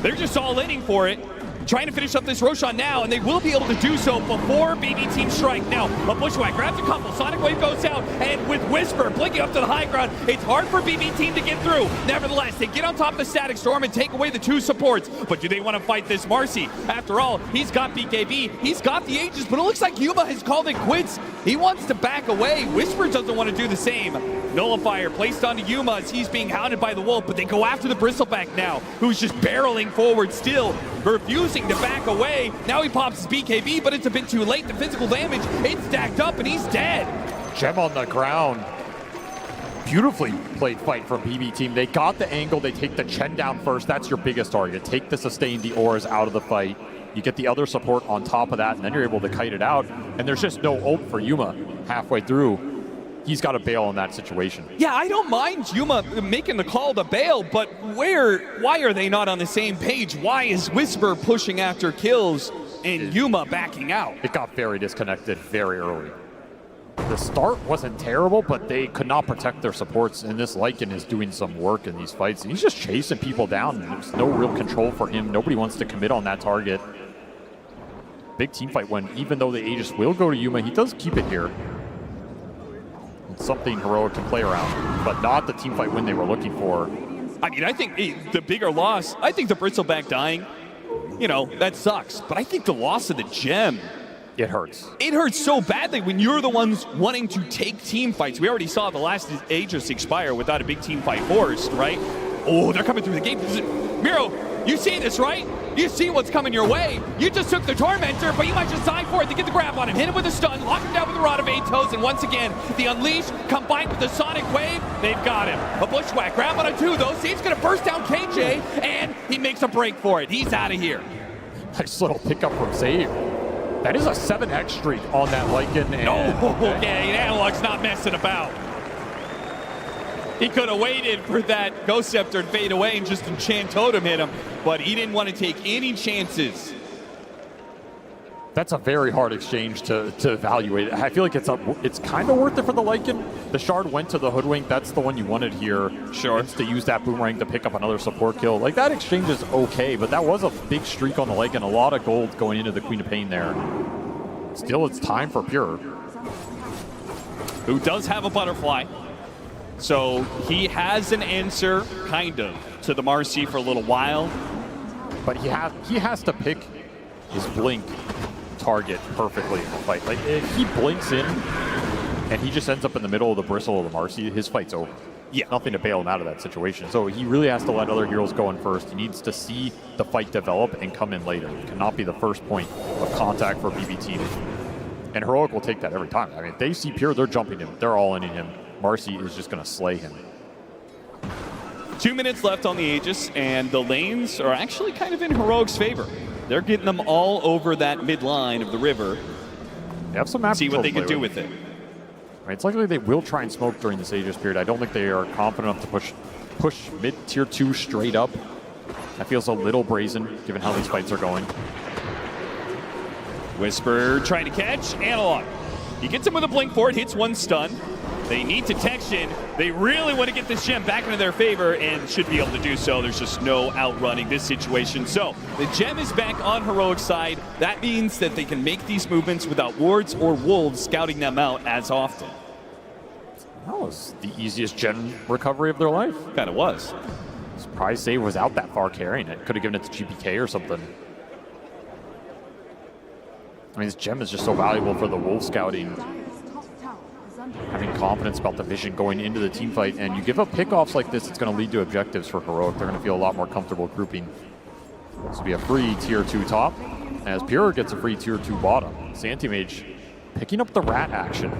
They're just all in for it. Trying to finish up this Roshan now, and they will be able to do so before BB team strike. Now, a Bushwhack grabs a couple, Sonic Wave goes out, and with Whisper blinking up to the high ground, it's hard for BB team to get through. Nevertheless, they get on top of the Static Storm and take away the two supports. But do they want to fight this Marcy? After all, he's got BKB, he's got the Aegis, but it looks like Yuma has called it quits. He wants to back away. Whisper doesn't want to do the same. Nullifier placed onto Yuma as he's being hounded by the Wolf, but they go after the Bristleback now, who's just barreling forward still, refusing to back away. Now he pops his BKB, but it's a bit too late. The physical damage, it's stacked up, and he's dead.
Gem on the ground. Beautifully played fight from BB team. They got the angle. They take the Chen down first. That's your biggest target. Take the sustain, the auras out of the fight. You get the other support on top of that, and then you're able to kite it out. And there's just no ult for Yuma halfway through. He's got to bail in that situation.
Yeah, I don't mind Yuma making the call to bail, but why are they not on the same page? Why is Whisper pushing after kills and Yuma backing out?
It got very disconnected very early. The start wasn't terrible, but they could not protect their supports, and this Lycan is doing some work in these fights. He's just chasing people down, and there's no real control for him. Nobody wants to commit on that target. Big team fight when, even though the Aegis will go to Yuma, he does keep it here. It's something Heroic can play around, but not the team fight win they were looking for.
I mean, I think the bigger loss, I think the Bristleback dying, you know, that sucks. But I think the loss of the gem,
it hurts.
It hurts so badly when you're the ones wanting to take team fights. We already saw the last Aegis expire without a big team fight forced, right? Oh, they're coming through the gate. Miro, you see this, right? You see what's coming your way. You just took the Tormentor, but you might just die for it to get the grab on him. Hit him with a stun, lock him down with a Rod of 8 Toes, and once again, the Unleash combined with the Sonic Wave, they've got him. A Bushwhack, grab on a 2, though. See, he's going to burst down KJ, and he makes a break for it. He's out of here.
Nice little pickup from Save. That is a 7x streak on that Lycan. And
yeah, Analog's not messing about. He could have waited for that Ghost Scepter to fade away and just Enchant Totem hit him, but he didn't want to take any chances.
That's a very hard exchange to evaluate. I feel like it's kind of worth it for the Lycan. The Shard went to the Hoodwink. That's the one you wanted here.
Sure.
It's to use that Boomerang to pick up another support kill. Like, that exchange is okay, but that was a big streak on the Lycan. A lot of gold going into the Queen of Pain there. Still, it's time for Pure,
who does have a butterfly. So he has an answer, kind of, to the Marcy for a little while.
But he has to pick his blink target perfectly in the fight. Like, if he blinks in and he just ends up in the middle of the bristle of the Marcy, his fight's over.
Yeah.
Nothing to bail him out of that situation. So he really has to let other heroes go in first. He needs to see the fight develop and come in later. It cannot be the first point of contact for BB team. And Heroic will take that every time. I mean, if they see Pure, they're jumping him. They're all in him. Marcy is just going to slay him.
2 minutes left on the Aegis, and the lanes are actually kind of in Heroic's favor. They're getting them all over that mid line of the river.
They have some map
See what they can do with it.
I mean, it's likely they will try and smoke during this Aegis period. I don't think they are confident enough to push mid tier 2 straight up. That feels a little brazen, given how these fights are going.
Whisper trying to catch Analog. He gets him with a blink forward, hits one stun. They need detection. They really want to get this gem back into their favor and should be able to do so. There's just no outrunning this situation. So the gem is back on Heroic's side. That means that they can make these movements without wards or wolves scouting them out as often.
That was the easiest gem recovery of their life.
Kind of was.
Surprise save was out that far carrying it. Could have given it to GPK or something. I mean, this gem is just so valuable for the wolf scouting. Having confidence about the vision going into the team fight, and you give up pickoffs like this, it's going to lead to objectives for Heroic. They're going to feel a lot more comfortable grouping. This will be a free tier 2 top, as Pure gets a free tier 2 bottom. Santimage picking up the rat action.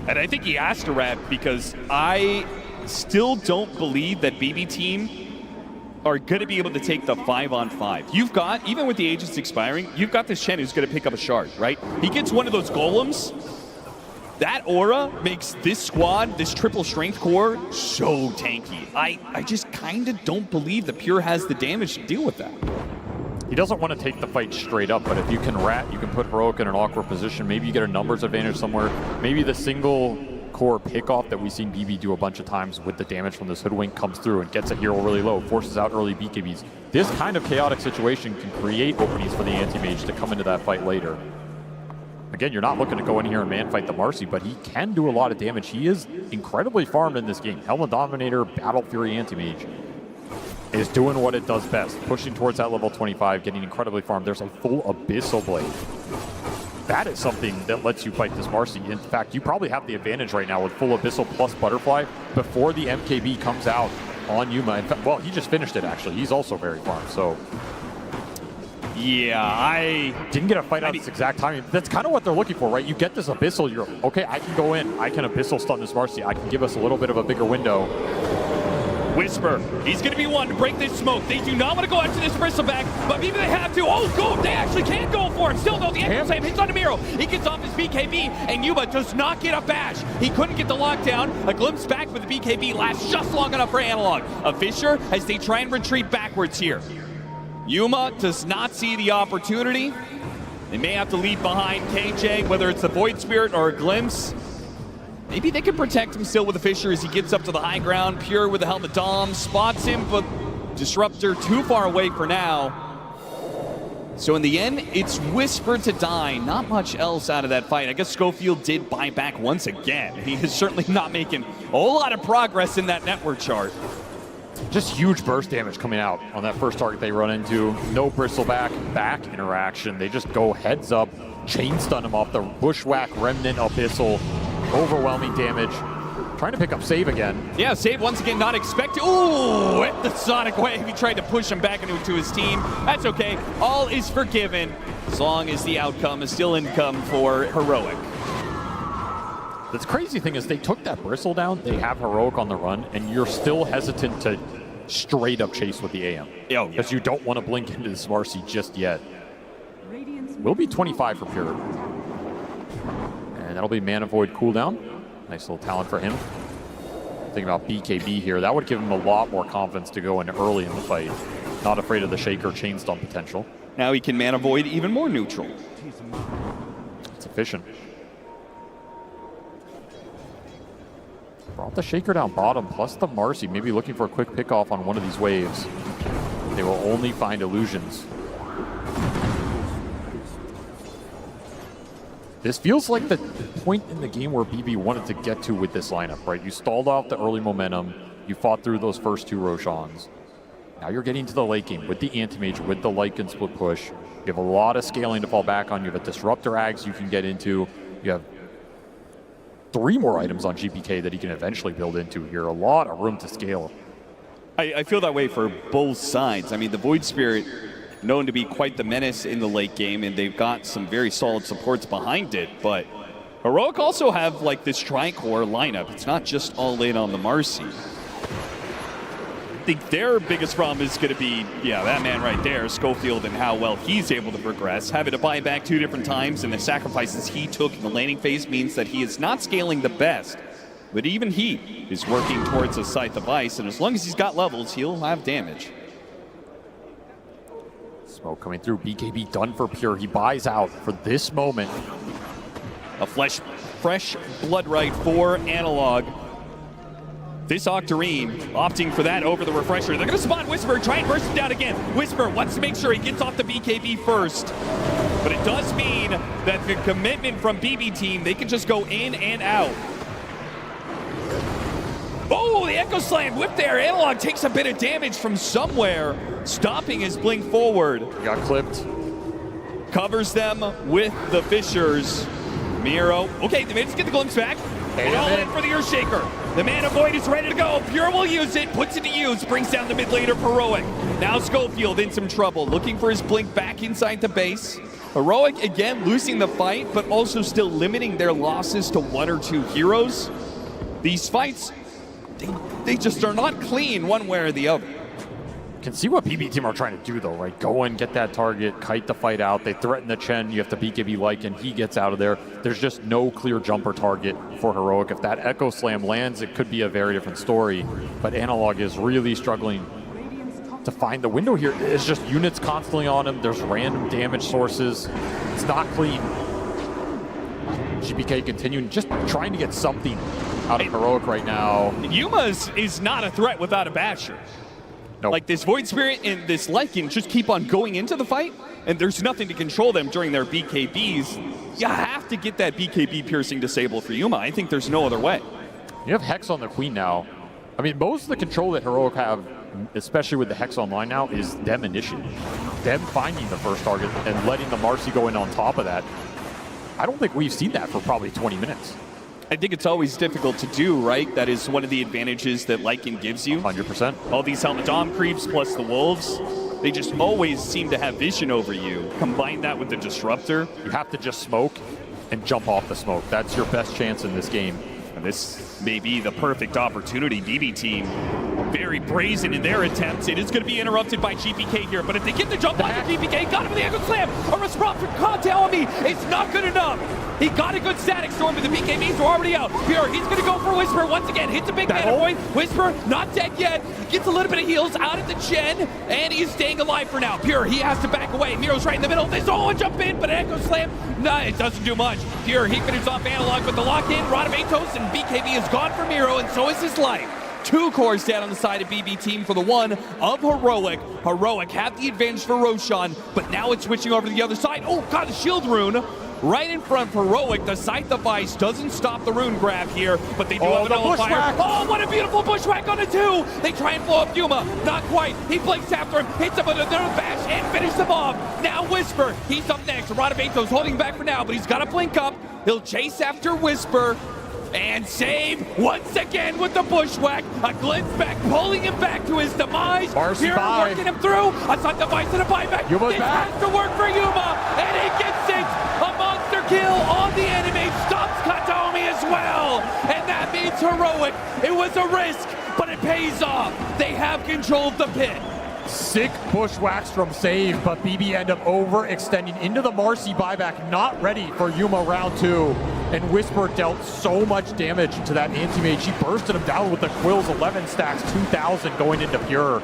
And I think he asked a rat because I still don't believe that BB team are going to be able to take the 5-on-5. You've got, even with the Aegis expiring, you've got this Shen who's going to pick up a shard, right? He gets one of those golems. That aura makes this squad, this triple strength core, so tanky. I just kind of don't believe that Pure has the damage to deal with that.
He doesn't want to take the fight straight up, but if you can rat, you can put Heroic in an awkward position. Maybe you get a numbers advantage somewhere. Maybe the single core pickoff that we've seen BB do a bunch of times with the damage from this Hoodwink comes through and gets a hero really low, forces out early BKBs. This kind of chaotic situation can create openings for the anti-mage to come into that fight later. Again, you're not looking to go in here and man fight the Marcy, but he can do a lot of damage. He is incredibly farmed in this game. Helmet Dominator, Battle Fury Anti-Mage is doing what it does best, pushing towards that level 25, getting incredibly farmed. There's a full Abyssal Blade. That is something that lets you fight this Marcy. In fact, you probably have the advantage right now with full Abyssal plus Butterfly before the MKB comes out on Yuma. In fact, well, he just finished it, actually. He's also very farmed, so...
Yeah, I
didn't get a fight out at this exact timing. That's kind of what they're looking for, right? You get this Abyssal, you're okay, I can go in, I can Abyssal stun this Marcy, I can give us a little bit of a bigger window.
Whisper, he's going to be one to break this smoke. They do not want to go after this Bristleback, but maybe they have to. Oh, go! They actually can go for it. Still, though, the Echo Save hits on Miro. He gets off his BKB, and Yuma does not get a bash. He couldn't get the lockdown. A glimpse back with the BKB lasts just long enough for Analog. A Fisher as they try and retreat backwards here. Yuma does not see the opportunity. They may have to leave behind KJ, whether it's the Void Spirit or a glimpse. Maybe they can protect him still with the Fisher as he gets up to the high ground. Pure with the Helmet Dom spots him, but Disruptor too far away for now. So in the end, it's Whisper to die. Not much else out of that fight. I guess Schofield did buy back once again. He is certainly not making a whole lot of progress in that network chart.
Just huge burst damage coming out on that first target they run into. No Bristleback back interaction. They just go heads up, chain stun him off the Bushwhack Remnant Abyssal. Overwhelming damage. Trying to pick up Save again.
Yeah, Save once again not expected. Ooh, at the Sonic Wave. He tried to push him back into his team. That's okay. All is forgiven as long as the outcome is still income for Heroic.
The crazy thing is they took that Bristle down, they have Heroic on the run, and you're still hesitant to straight up chase with the AM. Because you don't want to blink into this Marcy just yet. Will be 25 for Pure. And that'll be Mana Void cooldown. Nice little talent for him. Thinking about BKB here, that would give him a lot more confidence to go in early in the fight. Not afraid of the Shaker chain stun potential.
Now he can mana void even more neutral.
It's efficient. Brought the Shaker down bottom, plus the Marcy, maybe looking for a quick pick off on one of these waves. They will only find illusions. This feels like the point in the game where BB wanted to get to with this lineup, right? You stalled out the early momentum. You fought through those first 2 Roshans. Now you're getting to the late game with the Anti-Mage, with the Lycan split push. You have a lot of scaling to fall back on. You have a Disruptor Axe you can get into. You have 3 more items on GPK that he can eventually build into here. A lot of room to scale.
I feel that way for both sides. I mean, the Void Spirit, known to be quite the menace in the late game, and they've got some very solid supports behind it, but Heroic also have like this tri-core lineup. It's not just all in on the Marcy. I think their biggest problem is going to be, yeah, that man right there, Schofield, and how well he's able to progress. Having to buy back 2 different times, and the sacrifices he took in the laning phase means that he is not scaling the best. But even he is working towards a Scythe of Ice, and as long as he's got levels, he'll have damage.
Smoke coming through. BKB done for Pure. He buys out for this moment.
A fresh blood right for Analog. This Octarine opting for that over the Refresher. They're going to spawn Whisper, try and burst him down again. Whisper wants to make sure he gets off the BKB first. But it does mean that the commitment from BB team, they can just go in and out. Oh, the Echo Slam whip there. Analog takes a bit of damage from somewhere, stopping his blink forward.
He got clipped.
Covers them with the Fishers. Miro. Okay, they managed to get the glimpse back. And all in for the Earthshaker. The Mana Void is ready to go. Pure will use it, puts it to use, brings down the mid laner Heroic. Now Schofield in some trouble, looking for his blink back inside the base. Heroic again losing the fight, but also still limiting their losses to 1 or 2 heroes. These fights, they just are not clean one way or the other.
Can see what BB team are trying to do though, right? Go in, get that target, kite the fight out. They threaten the Chen. You have to BKB Lycan. He gets out of there. There's just no clear jumper target for Heroic. If that Echo Slam lands, it could be a very different story. But Analog is really struggling to find the window here. It's just units constantly on him. There's random damage sources. It's not clean. GPK continuing, just trying to get something out of Heroic right now.
Yuma is not a threat without a Basher.
Nope.
Like this Void Spirit and this Lycan just keep on going into the fight, and there's nothing to control them during their BKBs. You have to get that BKB piercing disable for Yuma. I think there's no other way.
You have Hex on the Queen now. I mean, most of the control that Heroic have, especially with the Hex online now, is them initiating. Them finding the first target and letting the Marcy go in on top of that. I don't think we've seen that for probably 20 minutes.
I think it's always difficult to do, right? That is one of the advantages that Lycan gives you.
100%.
All these Helmet Dom creeps plus the Wolves, they just always seem to have vision over you. Combine that with the Disruptor.
You have to just smoke and jump off the smoke. That's your best chance in this game.
And this may be the perfect opportunity. BB team very brazen in their attempts. It is going to be interrupted by GPK here, but if they get the jump on the GPK, got him with the Echo Slam. A response from Conte on me. It's not good enough. He got a good static storm, but the BKBs are already out. Pure, he's going to go for Whisper once again. Hits a big mana void. Whisper, not dead yet. Gets a little bit of heals out of the Chen, and he's staying alive for now. Pure, he has to back away. Miro's right in the middle. They all jump in, but Echo Slam, no, it doesn't do much. Pure, he finishes off Analog with the lock-in. Radabatos, and BKB is gone for Miro, and so is his life. 2 cores down on the side of BB team for the one of Heroic. Heroic have the advantage for Roshan, but now it's switching over to the other side. Oh, God, the shield rune. Right in front for Heroic. The Scythe of Ice doesn't stop the rune grab here, but they do have an Nullifier. Oh, what a beautiful bushwhack on a 2! They try and blow up Yuma. Not quite. He blinks after him, hits him with another bash, and finishes him off. Now Whisper. He's up next. Radabatos holding back for now, but he's got to blink up. He'll chase after Whisper. And save once again with the bushwhack. A glimpse back, pulling him back to his demise. Here working him through. A Scythe of Ice and a buyback. This has to work for Yuma, and he gets it. A monster kill on the enemy. Stops Katomi as well. And that means Heroic. It was a risk, but it pays off. They have control of the pit.
Sick bushwhacks from Save, but BB end up overextending into the Marcy buyback. Not ready for Yuma round 2. And Whisper dealt so much damage to that anti-mage. He bursted him down with the Quill's 11 stacks, 2,000 going into Pure.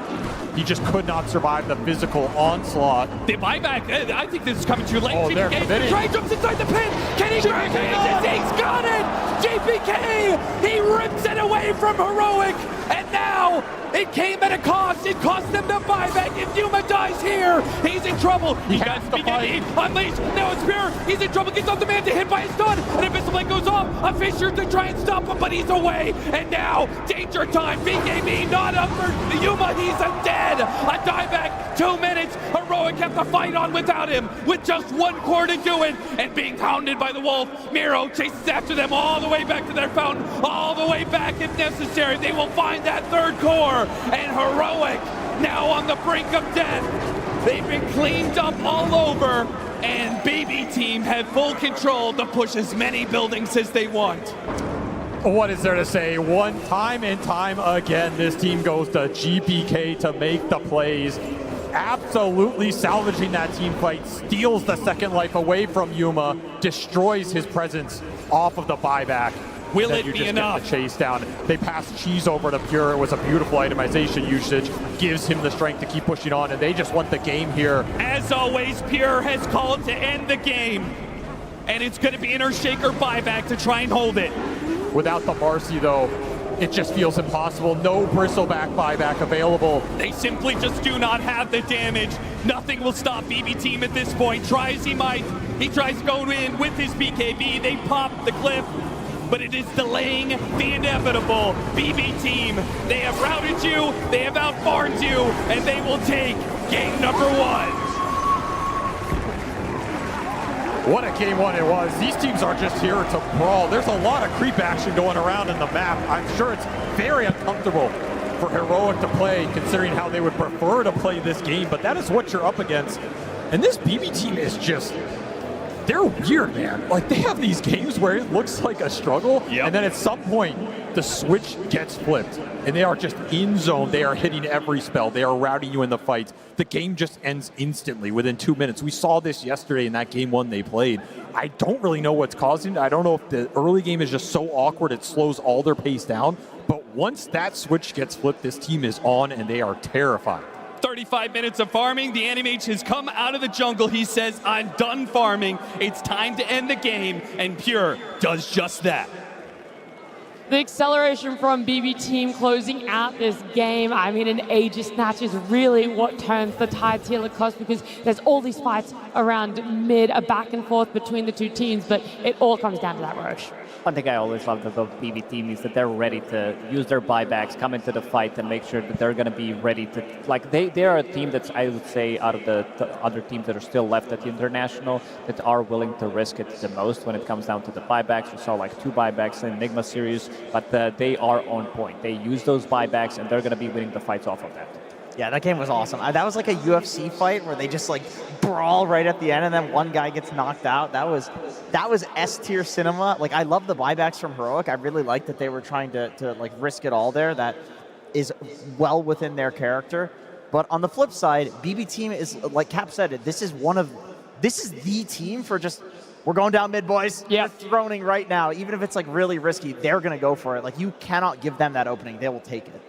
He just could not survive the physical onslaught.
The buyback, I think this is coming too late.
Oh, they're
GPK,
committing.
Try jumps inside the pit. Can he grab it? He's got it! GPK, he rips it away from Heroic. And now, it came at a cost. It cost them the buyback. If Yuma dies here, he's in trouble. He got BKB unleashed. Now it's Pure. He's in trouble. Gets off the man to hit by his stun. And Abyssal Blade goes off. A Fisher to try and stop him, but he's away. And now, danger time. BKB not up for Yuma. He's a dead. A dieback. 2 minutes. Heroic kept the fight on without him. With just one core to do it. And being hounded by the Wolf. Miro chases after them all the way back to their fountain. All the way back if necessary. They will find that third core. And Heroic now on the brink of death. They've been cleaned up all over, and BB Team have full control to push as many buildings as they want.
What is there to say? One time and time again, this team goes to GPK to make the plays. Absolutely salvaging that team fight, steals the second life away from Yuma, destroys his presence off of the buyback.
Will
then
it
you
be
just
enough?
Get the chase down. They pass Cheese over to Pure. It was a beautiful itemization usage. Gives him the strength to keep pushing on, and they just want the game here.
As always, Pure has called to end the game. And it's going to be an Earthshaker buyback to try and hold it.
Without the Marcy, though, it just feels impossible. No Bristleback buyback available.
They simply just do not have the damage. Nothing will stop BB Team at this point. Try as he might. He tries to go in with his BKB. They pop the cliff. But it is delaying the inevitable. BB Team, they have routed you, they have outfarmed you, and they will take game number 1.
What a game one it was. These teams are just here to brawl. There's a lot of creep action going around in the map. I'm sure it's very uncomfortable for Heroic to play, considering how they would prefer to play this game, but that is what you're up against. And this BB Team is just, they're weird, man. Like, they have these games where it looks like a struggle, and then at some point, the switch gets flipped, and they are just in zone. They are hitting every spell. They are routing you in the fight. The game just ends instantly within 2 minutes. We saw this yesterday in that game one they played. I don't really know what's causing it. I don't know if the early game is just so awkward it slows all their pace down, but once that switch gets flipped, this team is on, and they are terrifying.
35 minutes of farming. The Animage has come out of the jungle. He says, I'm done farming. It's time to end the game. And Pure does just that.
The acceleration from BB Team closing out this game, I mean, an Aegis Snatch is really what turns the tides here, Lacoste, because there's all these fights around mid, a back and forth between the two teams, but it all comes down to that Roche.
One thing I always loved about BB Team is that they're ready to use their buybacks, come into the fight, and make sure that they're going to be ready to, like, they are a team that's, I would say, out of the other teams that are still left at the International, that are willing to risk it the most when it comes down to the buybacks. We saw like 2 buybacks in Nigma series, but they are on point. They use those buybacks, and they're going to be winning the fights off of that.
Yeah, that game was awesome. That was like a UFC fight where they just like brawl right at the end, and then one guy gets knocked out. That was S-tier cinema. Like, I love the buybacks from Heroic. I really like that they were trying to like risk it all there. That is well within their character. But on the flip side, BB Team is, like Cap said, this is the team for just, we're going down mid, boys. Yeah, throning right now. Even if it's like really risky, they're gonna go for it. Like, you cannot give them that opening. They will take it.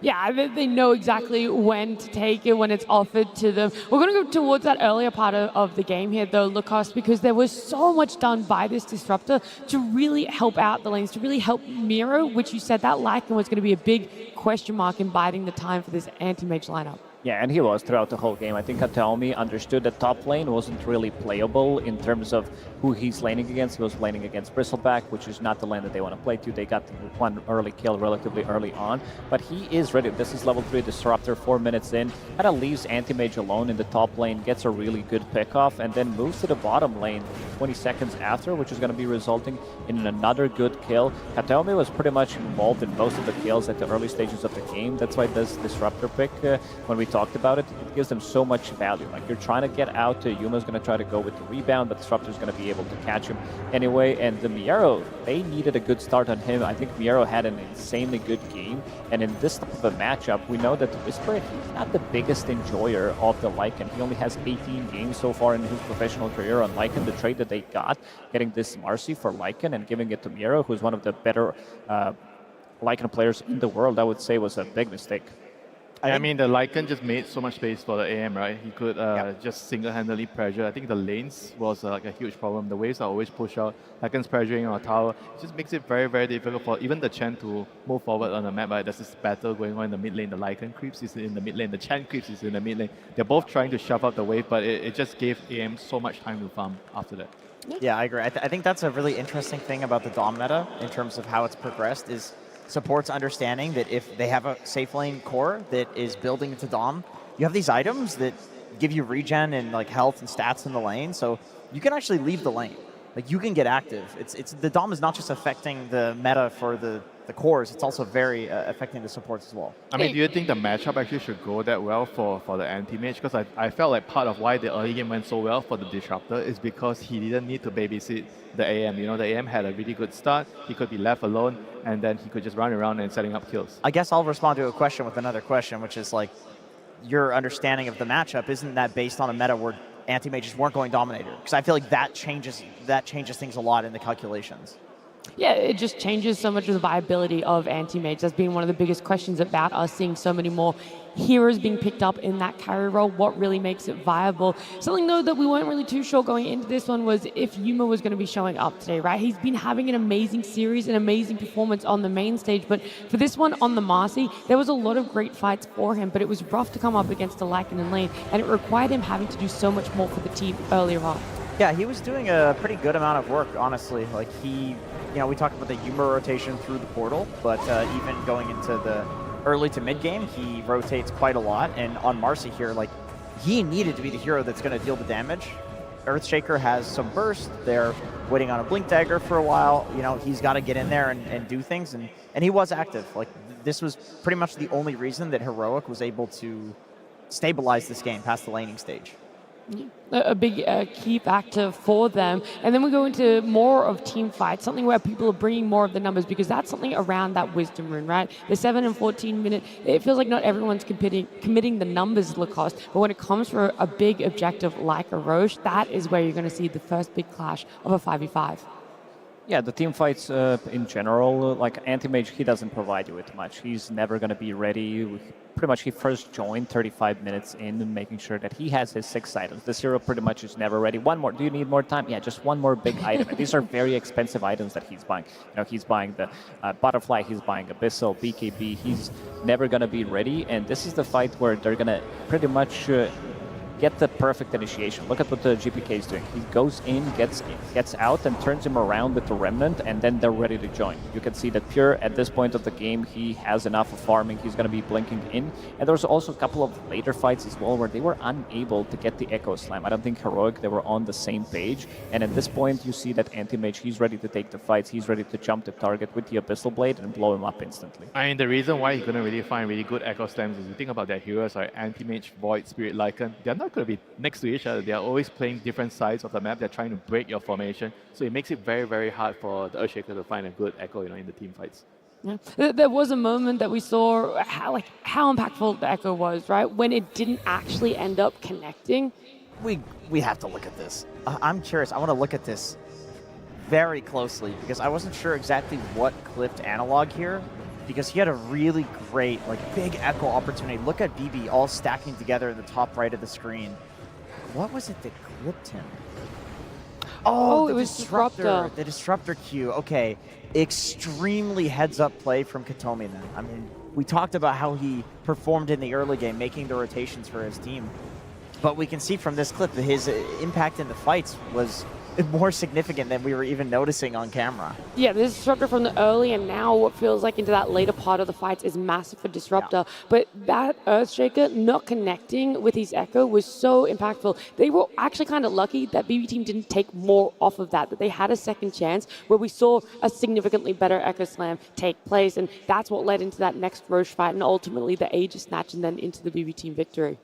Yeah, I mean, they know exactly when to take it, when it's offered to them. We're going to go towards that earlier part of the game here, though, Lacoste, because there was so much done by this Disruptor to really help out the lanes, to really help Miro, which you said that Lycan was going to be a big question mark in biding the time for this anti-mage lineup.
Yeah, and he was throughout the whole game. I think Kataomi understood that top lane wasn't really playable in terms of who he's laning against. He was laning against Bristleback, which is not the lane that they want to play to. They got one early kill relatively early on, but he is ready. This is level 3 Disruptor, 4 minutes in. Kind of leaves Anti-Mage alone in the top lane, gets a really good pick-off, and then moves to the bottom lane 20 seconds after, which is going to be resulting in another good kill. Kataomi was pretty much involved in most of the kills at the early stages of the game. That's why this Disruptor pick, when we talk talked about it, it gives them so much value. Like you're trying to get out, Yuma's going to try to go with the rebound, but Disruptor's going to be able to catch him anyway. And the Miero, they needed a good start on him. I think Miero had an insanely good game. And in this type of a matchup, we know that Whisper, he's not the biggest enjoyer of the Lycan. He only has 18 games so far in his professional career on Lycan. The trade that they got, getting this Marcy for Lycan and giving it to Miero, who's one of the better Lycan players in the world, I would say was a big mistake.
I mean, the Lycan just made so much space for the AM, right? He could just single-handedly pressure. I think the lanes was like a huge problem. The waves are always pushed out. Lycan's pressuring on a tower. It just makes it very, very difficult for even the Chen to move forward on the map, right? There's this battle going on in the mid lane. The Lycan creeps is in the mid lane. The Chen creeps is in the mid lane. They're both trying to shove up the wave, but it just gave AM so much time to farm after that.
Yeah, I agree. I think that's a really interesting thing about the Dom meta in terms of how it's progressed is support's understanding that if they have a safe lane core that is building into Dom, you have these items that give you regen and like health and stats in the lane, so you can actually leave the lane. Like you can get active. It's the Dom is not just affecting the meta for the cores, it's also very affecting the supports as well.
I mean, do you think the matchup actually should go that well for the anti-mage? Because I felt like part of why the early game went so well for the Disruptor is because he didn't need to babysit the AM. You know, the AM had a really good start. He could be left alone, and then he could just run around and setting up kills.
I guess I'll respond to a question with another question, which is like, your understanding of the matchup, isn't that based on a meta where anti-mages weren't going Dominator? Because I feel like that changes things a lot in the calculations.
Yeah, it just changes so much of the viability of anti-mage. That's been one of the biggest questions about us seeing so many more heroes being picked up in that carry role. What really makes it viable? Something, though, that we weren't really too sure going into this one was if Yuma was going to be showing up today, right? He's been having an amazing series, an amazing performance on the main stage, but for this one on the Marcy, there was a lot of great fights for him, but it was rough to come up against the Lycan in lane, and it required him having to do so much more for the team earlier on.
Yeah, he was doing a pretty good amount of work, honestly. Like we talked about the Yuma rotation through the portal, but even going into the early to mid game, he rotates quite a lot. And on Marcy here, like he needed to be the hero that's going to deal the damage. Earthshaker has some burst. They're waiting on a Blink Dagger for a while. You know, he's got to get in there and do things, and he was active. Like this was pretty much the only reason that Heroic was able to stabilize this game past the laning stage.
A big key factor for them. And then we go into more of team fights, something where people are bringing more of the numbers, because that's something around that Wisdom Rune, right? The 7 and 14 minute, it feels like not everyone's committing the numbers Lacoste, but when it comes for a big objective like a Roche, that is where you're going to see the first big clash of a 5v5.
Yeah, the team fights in general, like Anti-Mage, he doesn't provide you with much. He's never going to be ready. Pretty much he first joined 35 minutes in and making sure that he has his 6 items. This hero pretty much is never ready. One more. Do you need more time? Yeah, just one more big item. And these are very expensive items that he's buying. You know, he's buying the Butterfly, he's buying Abyssal, BKB. He's never going to be ready. And this is the fight where they're going to pretty much get the perfect initiation. Look at what the GPK is doing. He goes in, gets out, and turns him around with the Remnant, and then they're ready to join. You can see that Pure, at this point of the game, he has enough of farming. He's going to be blinking in. And there's also a couple of later fights as well where they were unable to get the Echo Slam. I don't think Heroic, they were on the same page. And at this point, you see that Anti-Mage, he's ready to take the fights. He's ready to jump the target with the Abyssal Blade and blow him up instantly.
I mean, the reason why he couldn't really find really good Echo Slams is you think about their heroes like Anti-Mage, Void, Spirit, Lycan. They're not going to be next to each other. They are always playing different sides of the map. They're trying to break your formation. So it makes it very, very hard for the Earthshaker to find a good Echo, in the team fights.
Yeah. There was a moment that we saw how impactful the Echo was, right? When it didn't actually end up connecting.
We have to look at this. I'm curious. I want to look at this very closely because I wasn't sure exactly what clipped Analog here, because he had a really great, big Echo opportunity. Look at BB all stacking together in the top right of the screen. What was it that clipped him? Oh,
it was Disruptor.
The Disruptor Q. Okay, extremely heads-up play from Katomi then. I mean, we talked about how he performed in the early game, making the rotations for his team. But we can see from this clip that his impact in the fights was more significant than we were even noticing on camera.
Yeah, this Disruptor from the early and now what feels like into that later part of the fights is massive for Disruptor. But that Earthshaker not connecting with his Echo was so impactful. They were actually kind of lucky that BB Team didn't take more off of that they had a second chance where we saw a significantly better Echo Slam take place. And that's what led into that next Roche fight and ultimately the Aegis Snatch and then into the BB Team victory.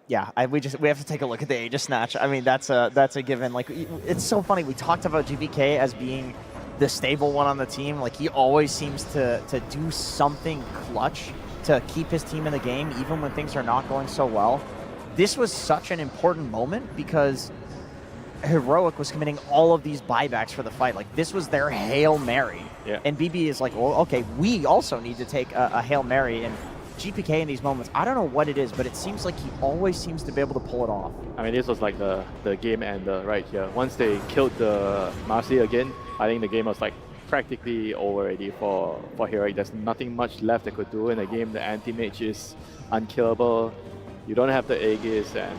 Yeah, we have to take a look at the Aegis Snatch. I mean, that's a given. Like, it's so funny. We talked about GBK as being the stable one on the team. Like, he always seems to do something clutch to keep his team in the game, even when things are not going so well. This was such an important moment because Heroic was committing all of these buybacks for the fight. Like, this was their Hail Mary.
Yeah.
And BB is like, well, okay, we also need to take a Hail Mary. And GPK in these moments, I don't know what it is, but it seems like he always seems to be able to pull it off.
I mean, this was like the game ender right here. Once they killed the Marcy again, I think the game was like practically over already for Heroic. There's nothing much left they could do in the game. The anti-mage is unkillable. You don't have the Aegis, and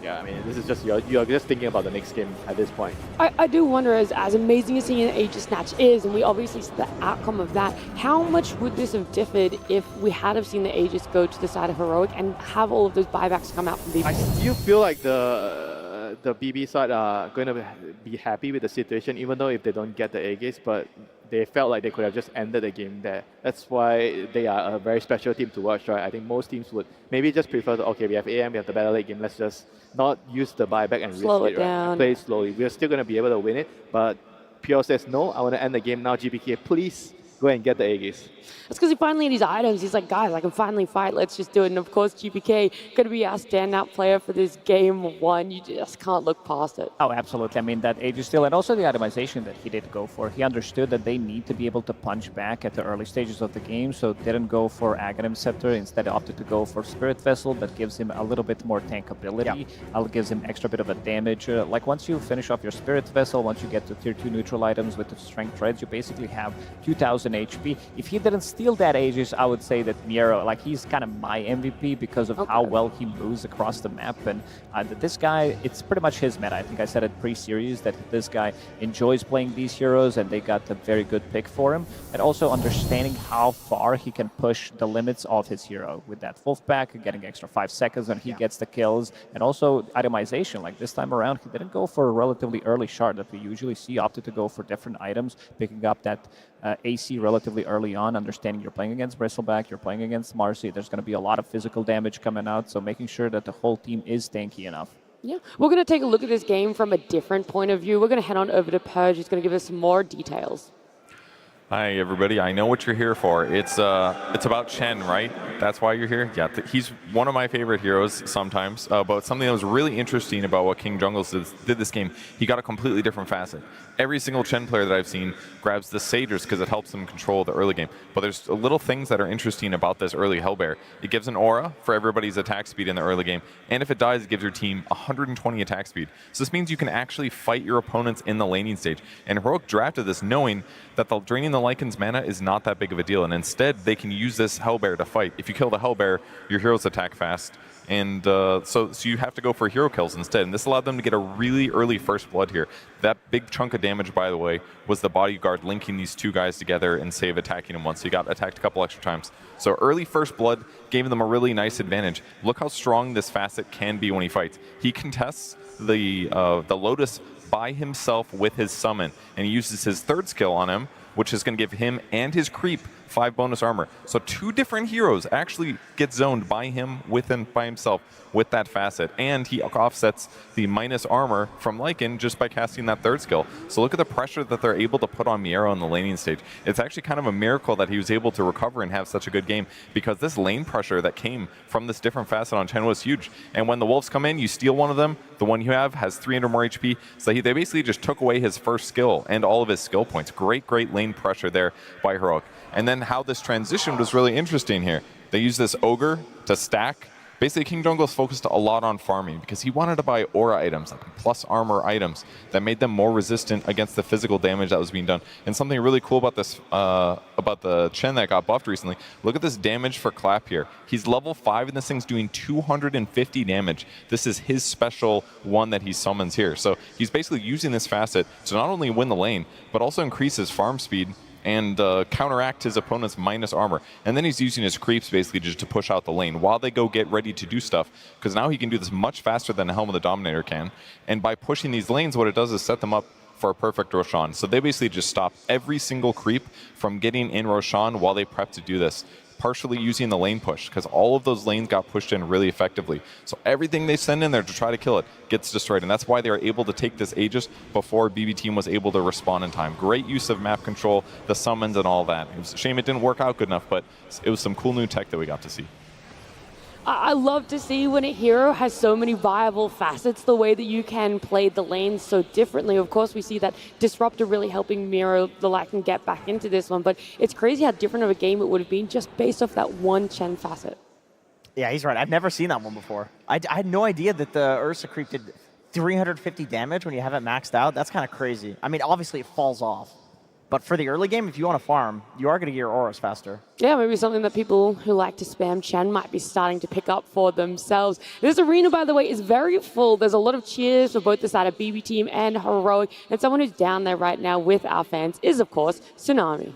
yeah, I mean, this is just, you're just thinking about the next game at this point.
I do wonder, as amazing as seeing an Aegis Snatch is, and we obviously see the outcome of that, how much would this have differed if we had have seen the Aegis go to the side of Heroic and have all of those buybacks come out from BB?
I still feel like the BB side are going to be happy with the situation, even though if they don't get the Aegis, but they felt like they could have just ended the game there. That's why they are a very special team to watch, right? I think most teams would maybe just prefer to, okay, we have AM, we have the better late game, let's just not use the buyback and
slow
risk
it down.
Right? Play slowly. We're still going to be able to win it, but Pure says, no, I want to end the game now, GPK, please go and get the Aegis.
That's because he finally had his items. He's like, guys, I can finally fight. Let's just do it. And of course, GPK going to be our standout player for this game one. You just can't look past it.
Oh, absolutely. I mean, that Aegis steal and also the itemization that he did go for. He understood that they need to be able to punch back at the early stages of the game, so didn't go for Aghanim Scepter. Instead, opted to go for Spirit Vessel. That gives him a little bit more tankability. Gives him extra bit of a damage. Like once you finish off your Spirit Vessel, once you get to tier 2 neutral items with the Strength Treads, you basically have 2,000 HP. If he didn't steal that Aegis, I would say that Miero, like, he's kind of my MVP because of how well he moves across the map. And this guy, it's pretty much his meta. I think I said it pre-series that this guy enjoys playing these heroes, and they got a very good pick for him. And also understanding how far he can push the limits of his hero with that wolf pack, getting extra 5 seconds when he gets the kills, and also itemization. Like this time around, he didn't go for a relatively early shard that we usually see, opted to go for different items, picking up that AC relatively early on, understanding you're playing against Bristleback, you're playing against Marcy, there's going to be a lot of physical damage coming out, so making sure that the whole team is tanky enough.
Yeah, we're going to take a look at this game from a different point of view. We're going to head on over to Purge, who's going to give us some more details.
Hi, everybody. I know what you're here for. It's about Chen, right? That's why you're here? Yeah, he's one of my favorite heroes sometimes, but something that was really interesting about what King Jungles did this game, he got a completely different facet. Every single Chen player that I've seen grabs the Sagers because it helps them control the early game. But there's little things that are interesting about this early Hellbear. It gives an aura for everybody's attack speed in the early game, and if it dies, it gives your team 120 attack speed. So this means you can actually fight your opponents in the laning stage. And Heroic drafted this knowing that draining the Lycan's mana is not that big of a deal, and instead they can use this Hellbear to fight. If you kill the Hellbear, your heroes attack fast, and so you have to go for hero kills instead, and this allowed them to get a really early first blood here. That big chunk of damage, by the way, was the bodyguard linking these two guys together and save attacking him once. So he got attacked a couple extra times. So early first blood gave them a really nice advantage. Look how strong this facet can be when he fights. He contests the Lotus by himself with his summon, and he uses his third skill on him, which is going to give him and his creep 5 bonus armor. So 2 different heroes actually get zoned by him by himself with that facet, and he offsets the minus armor from Lycan just by casting that third skill. So look at the pressure that they're able to put on Miero in the laning stage. It's actually kind of a miracle that he was able to recover and have such a good game, because this lane pressure that came from this different facet on Chen was huge. And when the wolves come in, you steal one of them, the one you have has 300 more HP, so they basically just took away his first skill and all of his skill points. Great lane pressure there by Heroic. And then how this transition was really interesting here. They use this Ogre to stack Basically, King Jungle's focused a lot on farming because he wanted to buy aura items, like plus armor items that made them more resistant against the physical damage that was being done. And something really cool about this, about the Chen that got buffed recently, look at this damage for Clap here. He's level 5 and this thing's doing 250 damage. This is his special one that he summons here. So he's basically using this facet to not only win the lane, but also increase his farm speed and counteract his opponent's minus armor. And then he's using his creeps basically just to push out the lane while they go get ready to do stuff, because now he can do this much faster than Helm of the Dominator can. And by pushing these lanes, what it does is set them up for a perfect Roshan. So they basically just stop every single creep from getting in Roshan while they prep to do this, partially using the lane push, because all of those lanes got pushed in really effectively. So everything they send in there to try to kill it gets destroyed, and that's why they were able to take this Aegis before BB Team was able to respond in time. Great use of map control, the summons and all that. It was a shame it didn't work out good enough, but it was some cool new tech that we got to see.
I love to see when a hero has so many viable facets, the way that you can play the lanes so differently. Of course, we see that Disruptor really helping Miro the Lack and get back into this one, but it's crazy how different of a game it would have been just based off that one Chen facet.
Yeah, he's right. I've never seen that one before. I had no idea that the Ursa creep did 350 damage when you have it maxed out. That's kind of crazy. I mean, obviously it falls off. But for the early game, if you want to farm, you are going to get your auras faster.
Yeah, maybe something that people who like to spam Chen might be starting to pick up for themselves. This arena, by the way, is very full. There's a lot of cheers for both the side of BB Team and Heroic. And someone who's down there right now with our fans is, of course, Tsunami.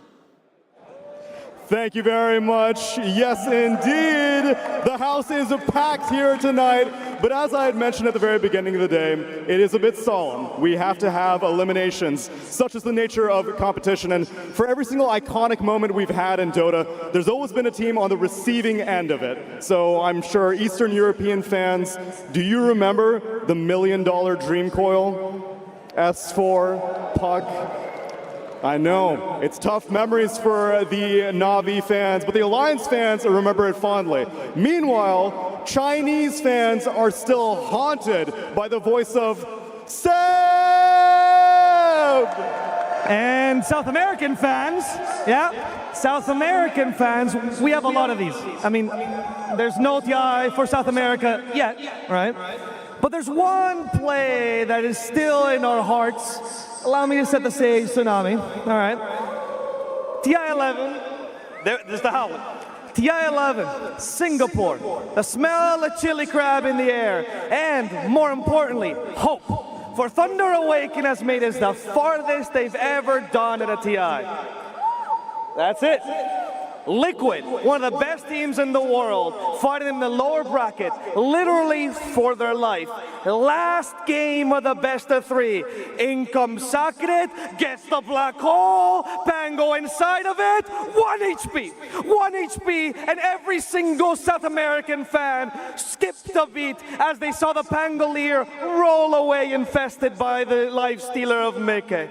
Thank you very much. Yes, indeed. The house is packed here tonight. But as I had mentioned at the very beginning of the day, it is a bit solemn. We have to have eliminations. Such is the nature of competition. And for every single iconic moment we've had in Dota, there's always been a team on the receiving end of it. So I'm sure Eastern European fans, do you remember the $1 million Dream Coil? S4, Puck. I know, it's tough memories for the Na'Vi fans, but the Alliance fans remember it fondly. Meanwhile, Chinese fans are still haunted by the voice of Seb!
And South American fans, yeah, South American fans, we have a lot of these. I mean, there's no TI for South America yet, right? But there's one play that is still in our hearts. Allow me to set the stage, Tsunami. All right. TI-11. There's the Howlet. TI-11, Singapore. The smell of chili crab in the air. And, more importantly, hope. For Thunder Awaken has made us the farthest they've ever done at a TI. That's it. Liquid, one of the best teams in the world, fighting in the lower bracket, literally for their life. Last game of the best of 3. In comes Sacred, gets the black hole, Pango inside of it, 1 HP. 1 HP, and every single South American fan skipped a beat as they saw the Pangolier roll away infested by the life stealer of Meke.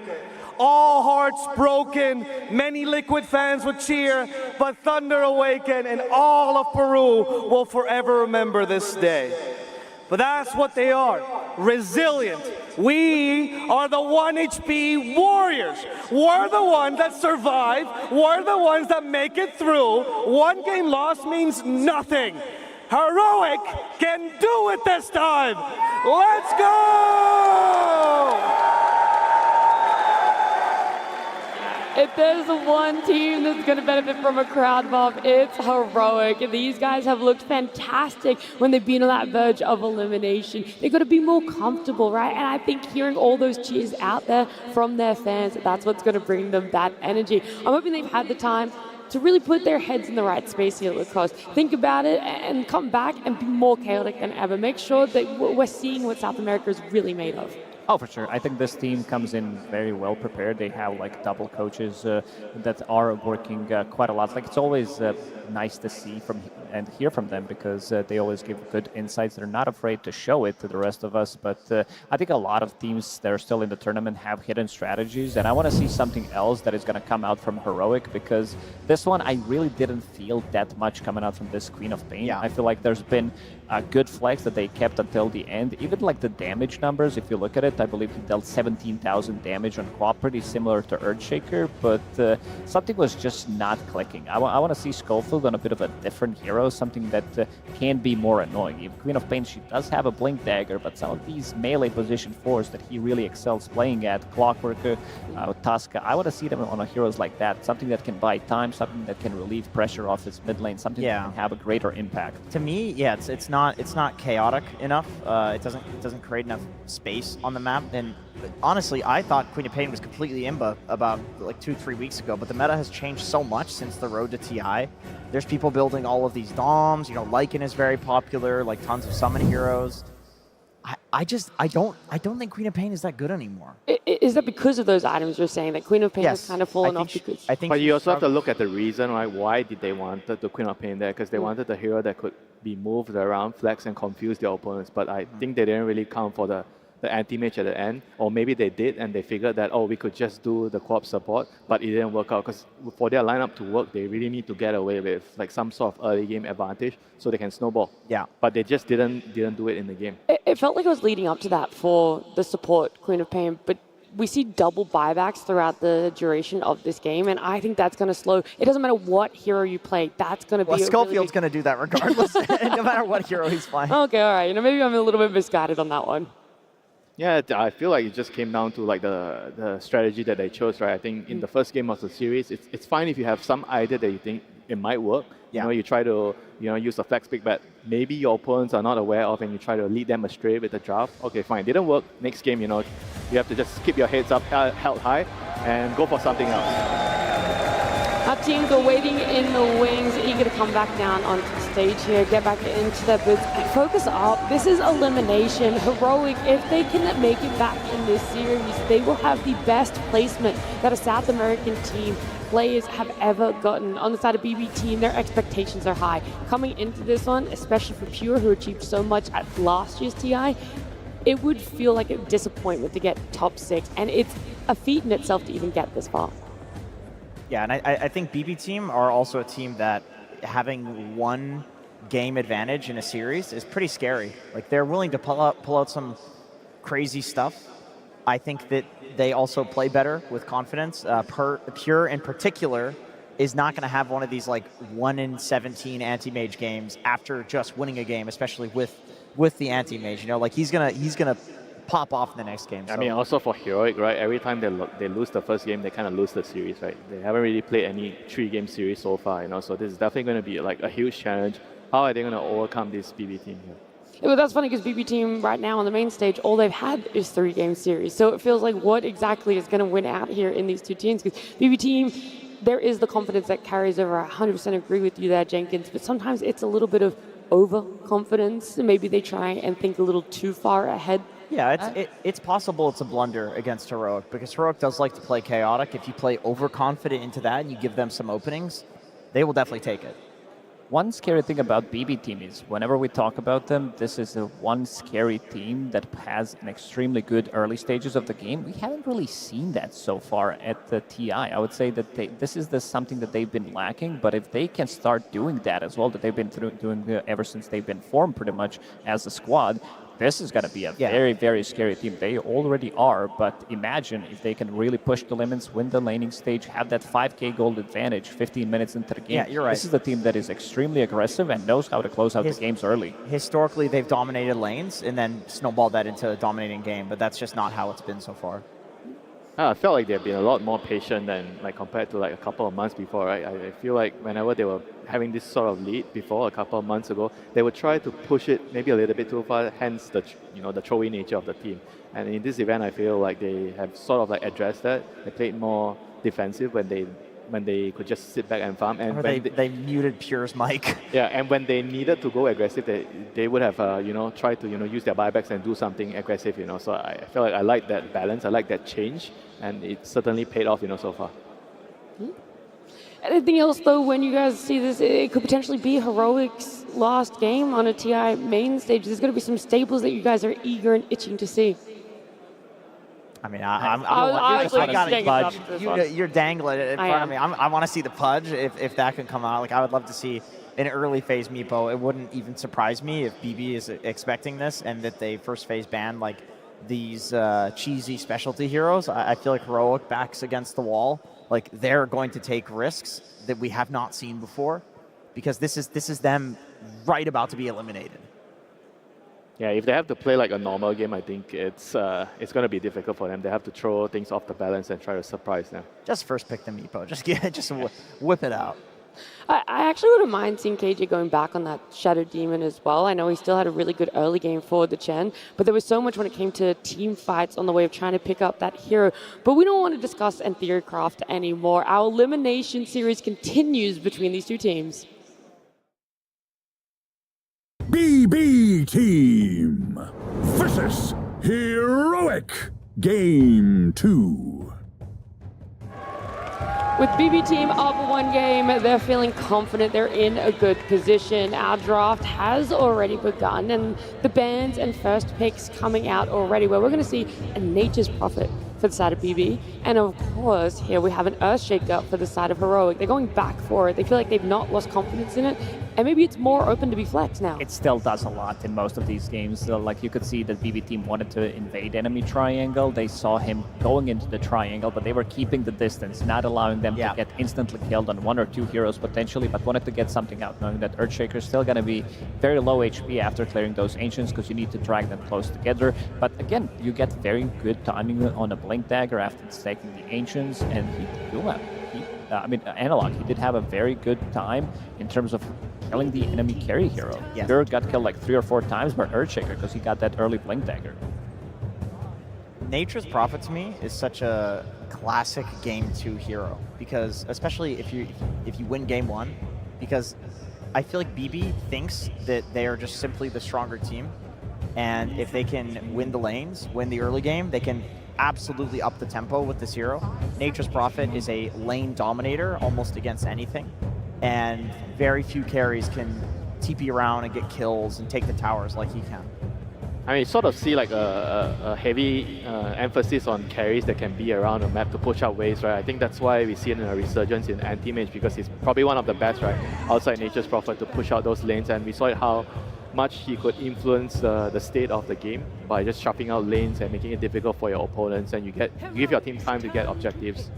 All hearts broken, many Liquid fans would cheer, but Thunder Awaken and all of Peru will forever remember this day. But that's what they are, resilient. We are the 1 HP warriors. We're the ones that survive. We're the ones that make it through. 1 game loss means nothing. Heroic can do it this time. Let's go!
If there's one team that's going to benefit from a crowd buff, it's Heroic. These guys have looked fantastic when they've been on that verge of elimination. They've got to be more comfortable, right? And I think hearing all those cheers out there from their fans, that's what's going to bring them that energy. I'm hoping they've had the time to really put their heads in the right space here, Lucas. Think about it and come back and be more chaotic than ever. Make sure that we're seeing what South America is really made of.
Oh, for sure. I think this team comes in very well prepared. They have like double coaches that are working quite a lot. Like it's always nice to see from and hear from them because they always give good insights. They're not afraid to show it to the rest of us. But I think a lot of teams that are still in the tournament have hidden strategies, and I want to see something else that is going to come out from Heroic because this one I really didn't feel that much coming out from this Queen of Pain. Yeah. I feel like there's been a good flex that they kept until the end. Even like the damage numbers, if you look at it, I believe he dealt 17,000 damage on Quad, pretty similar to Earthshaker, but something was just not clicking. I want to see Schofield on a bit of a different hero. heroes, something that can be more annoying. Even Queen of Pain, she does have a Blink Dagger, but some of these melee position 4s that he really excels playing at, Clockwork, Tuska, I want to see them on heroes like that, something that can buy time, something that can relieve pressure off his mid lane, something that can have a greater impact.
To me, yeah, it's not chaotic enough. It doesn't create enough space on the map. And honestly, I thought Queen of Pain was completely imba about like 2-3 weeks ago, but the meta has changed so much since the road to TI. There's people building all of these DOMs. You know, Lycan is very popular, like tons of summon heroes. I don't think Queen of Pain is that good anymore.
Is that because of those items you're saying that Queen of Pain has kind of fallen off?
But you also have to look at the reason, right? Why did they want the Queen of Pain there? Because they wanted a hero that could be moved around, flex, and confuse their opponents. But I think they didn't really count for the anti-mage at the end. Or maybe they did, and they figured that, oh, we could just do the co-op support, but it didn't work out. Because for their lineup to work, they really need to get away with like some sort of early game advantage so they can snowball.
Yeah.
But they just didn't do it in the game.
It felt like it was leading up to that for the support Queen of Pain, but we see double buybacks throughout the duration of this game, and I think that's going to slow. It doesn't matter what hero you play, that's going to be.
Well, Schofield's going to do that regardless, no matter what hero he's playing.
Okay, all right. You know, maybe I'm a little bit misguided on that one.
Yeah, I feel like it just came down to like the strategy that they chose, right? I think in the first game of the series, it's fine if you have some idea that you think it might work.
Yeah.
You know, you try to use a flex pick, but maybe your opponents are not aware of, and you try to lead them astray with the draft. Okay, fine, didn't work. Next game, you have to just keep your heads up, held high, and go for something else.
Our teams are waiting in the wings, eager to come back down onto the stage here, get back into their boots, focus up. This is elimination. Heroic, if they can make it back in this series, they will have the best placement that a South American team players have ever gotten. On the side of BB team, their expectations are high. Coming into this one, especially for Pure, who achieved so much at last year's TI, it would feel like a disappointment to get top 6, and it's a feat in itself to even get this far.
Yeah, and I think BB team are also a team that having one game advantage in a series is pretty scary. Like, they're willing to pull out some crazy stuff. I think that they also play better with confidence. Pure in particular is not going to have one of these like 1-in-17 anti-mage games after just winning a game, especially with the anti-mage. You know, like he's gonna pop off in the next game. So.
I mean, also for Heroic, right? Every time they lose the first game, they kind of lose the series, right? They haven't really played any 3-game series so far, you know. So this is definitely going to be like a huge challenge. How are they going to overcome this BB team here?
Yeah, well, that's funny because BB team right now on the main stage, all they've had is 3-game series. So it feels like what exactly is going to win out here in these two teams? Because BB team, there is the confidence that carries over. 100% agree with you there, Jenkins. But sometimes it's a little bit of overconfidence. Maybe they try and think a little too far ahead.
Yeah, it's possible it's a blunder against Heroic because Heroic does like to play chaotic. If you play overconfident into that and you give them some openings, they will definitely take it.
One scary thing about BB team is whenever we talk about them, this is the one scary team that has an extremely good early stages of the game. We haven't really seen that so far at the TI. I would say that this is something that they've been lacking, but if they can start doing that as well, that they've been doing ever since they've been formed pretty much as a squad, this is going to be a very, very scary team. They already are, but imagine if they can really push the limits, win the laning stage, have that 5k gold advantage 15 minutes into the game.
Yeah, you're right.
This is a team that is extremely aggressive and knows how to close out the games early.
Historically, they've dominated lanes and then snowballed that into a dominating game, but that's just not how it's been so far.
I felt like they've been a lot more patient than like compared to like a couple of months before, right? I feel like whenever they were having this sort of lead before a couple of months ago, they would try to push it maybe a little bit too far, hence the throwy nature of the team. And in this event, I feel like they have sort of like addressed that. They played more defensive when they could just sit back and farm. And
they muted Pure's mic.
Yeah, and when they needed to go aggressive, they would have tried to use their buybacks and do something aggressive. So I feel like I like that balance. I like that change, and it certainly paid off. So far.
Anything else though? When you guys see this, it could potentially be Heroic's last game on a TI main stage. There's going to be some staples that you guys are eager and itching to see.
I mean, you're dangling it in front of me. I want to see the Pudge if that can come out. Like, I would love to see an early phase Meepo. It wouldn't even surprise me if BB is expecting this and that they first phase ban like these cheesy specialty heroes. I feel like Heroic backs against the wall. Like, they're going to take risks that we have not seen before. because this is them right about to be eliminated.
Yeah, if they have to play like a normal game, I think it's going to be difficult for them. They have to throw things off the balance and try to surprise them.
Just first pick the Meepo. Just whip it out.
I actually wouldn't mind seeing KJ going back on that Shadow Demon as well. I know he still had a really good early game for the Chen, but there was so much when it came to team fights on the way of trying to pick up that hero. But we don't want to discuss Theorycraft anymore. Our elimination series continues between these two teams.
BB Team versus Heroic Game 2.
With BB Team up one game, they're feeling confident, they're in a good position. Our draft has already begun, and the bans and first picks coming out already, where we're going to see a Nature's Prophet for the side of BB. And of course, here we have an Earthshaker for the side of Heroic. They're going back for it. They feel like they've not lost confidence in it, and maybe it's more open to be flexed now.
It still does a lot in most of these games. So, like, you could see that BB Team wanted to invade enemy triangle. They saw him going into the triangle, but they were keeping the distance, not allowing them to get instantly killed on 1 or 2 heroes potentially, but wanted to get something out, knowing that Earthshaker is still going to be very low HP after clearing those Ancients, because you need to drag them close together. But again, you get very good timing on a Blink Dagger after taking the Ancients, and Analog, he did have a very good time in terms of killing the enemy carry hero. Pure got killed like 3 or 4 times by Earthshaker because he got that early Blink Dagger.
Nature's Prophet to me is such a classic Game 2 hero, because especially if you win Game 1, because I feel like BB thinks that they are just simply the stronger team, and if they can win the lanes, win the early game, they can absolutely up the tempo with this hero. Nature's Prophet is a lane dominator almost against anything, and very few carries can TP around and get kills and take the towers like he can.
I mean, you sort of see like a heavy emphasis on carries that can be around the map to push out waves, right? I think that's why we see it in a resurgence in anti-mage, because he's probably one of the best, right, outside Nature's Prophet to push out those lanes, and we saw it how much he could influence the state of the game by just chopping out lanes and making it difficult for your opponents, and you give your team time to get objectives.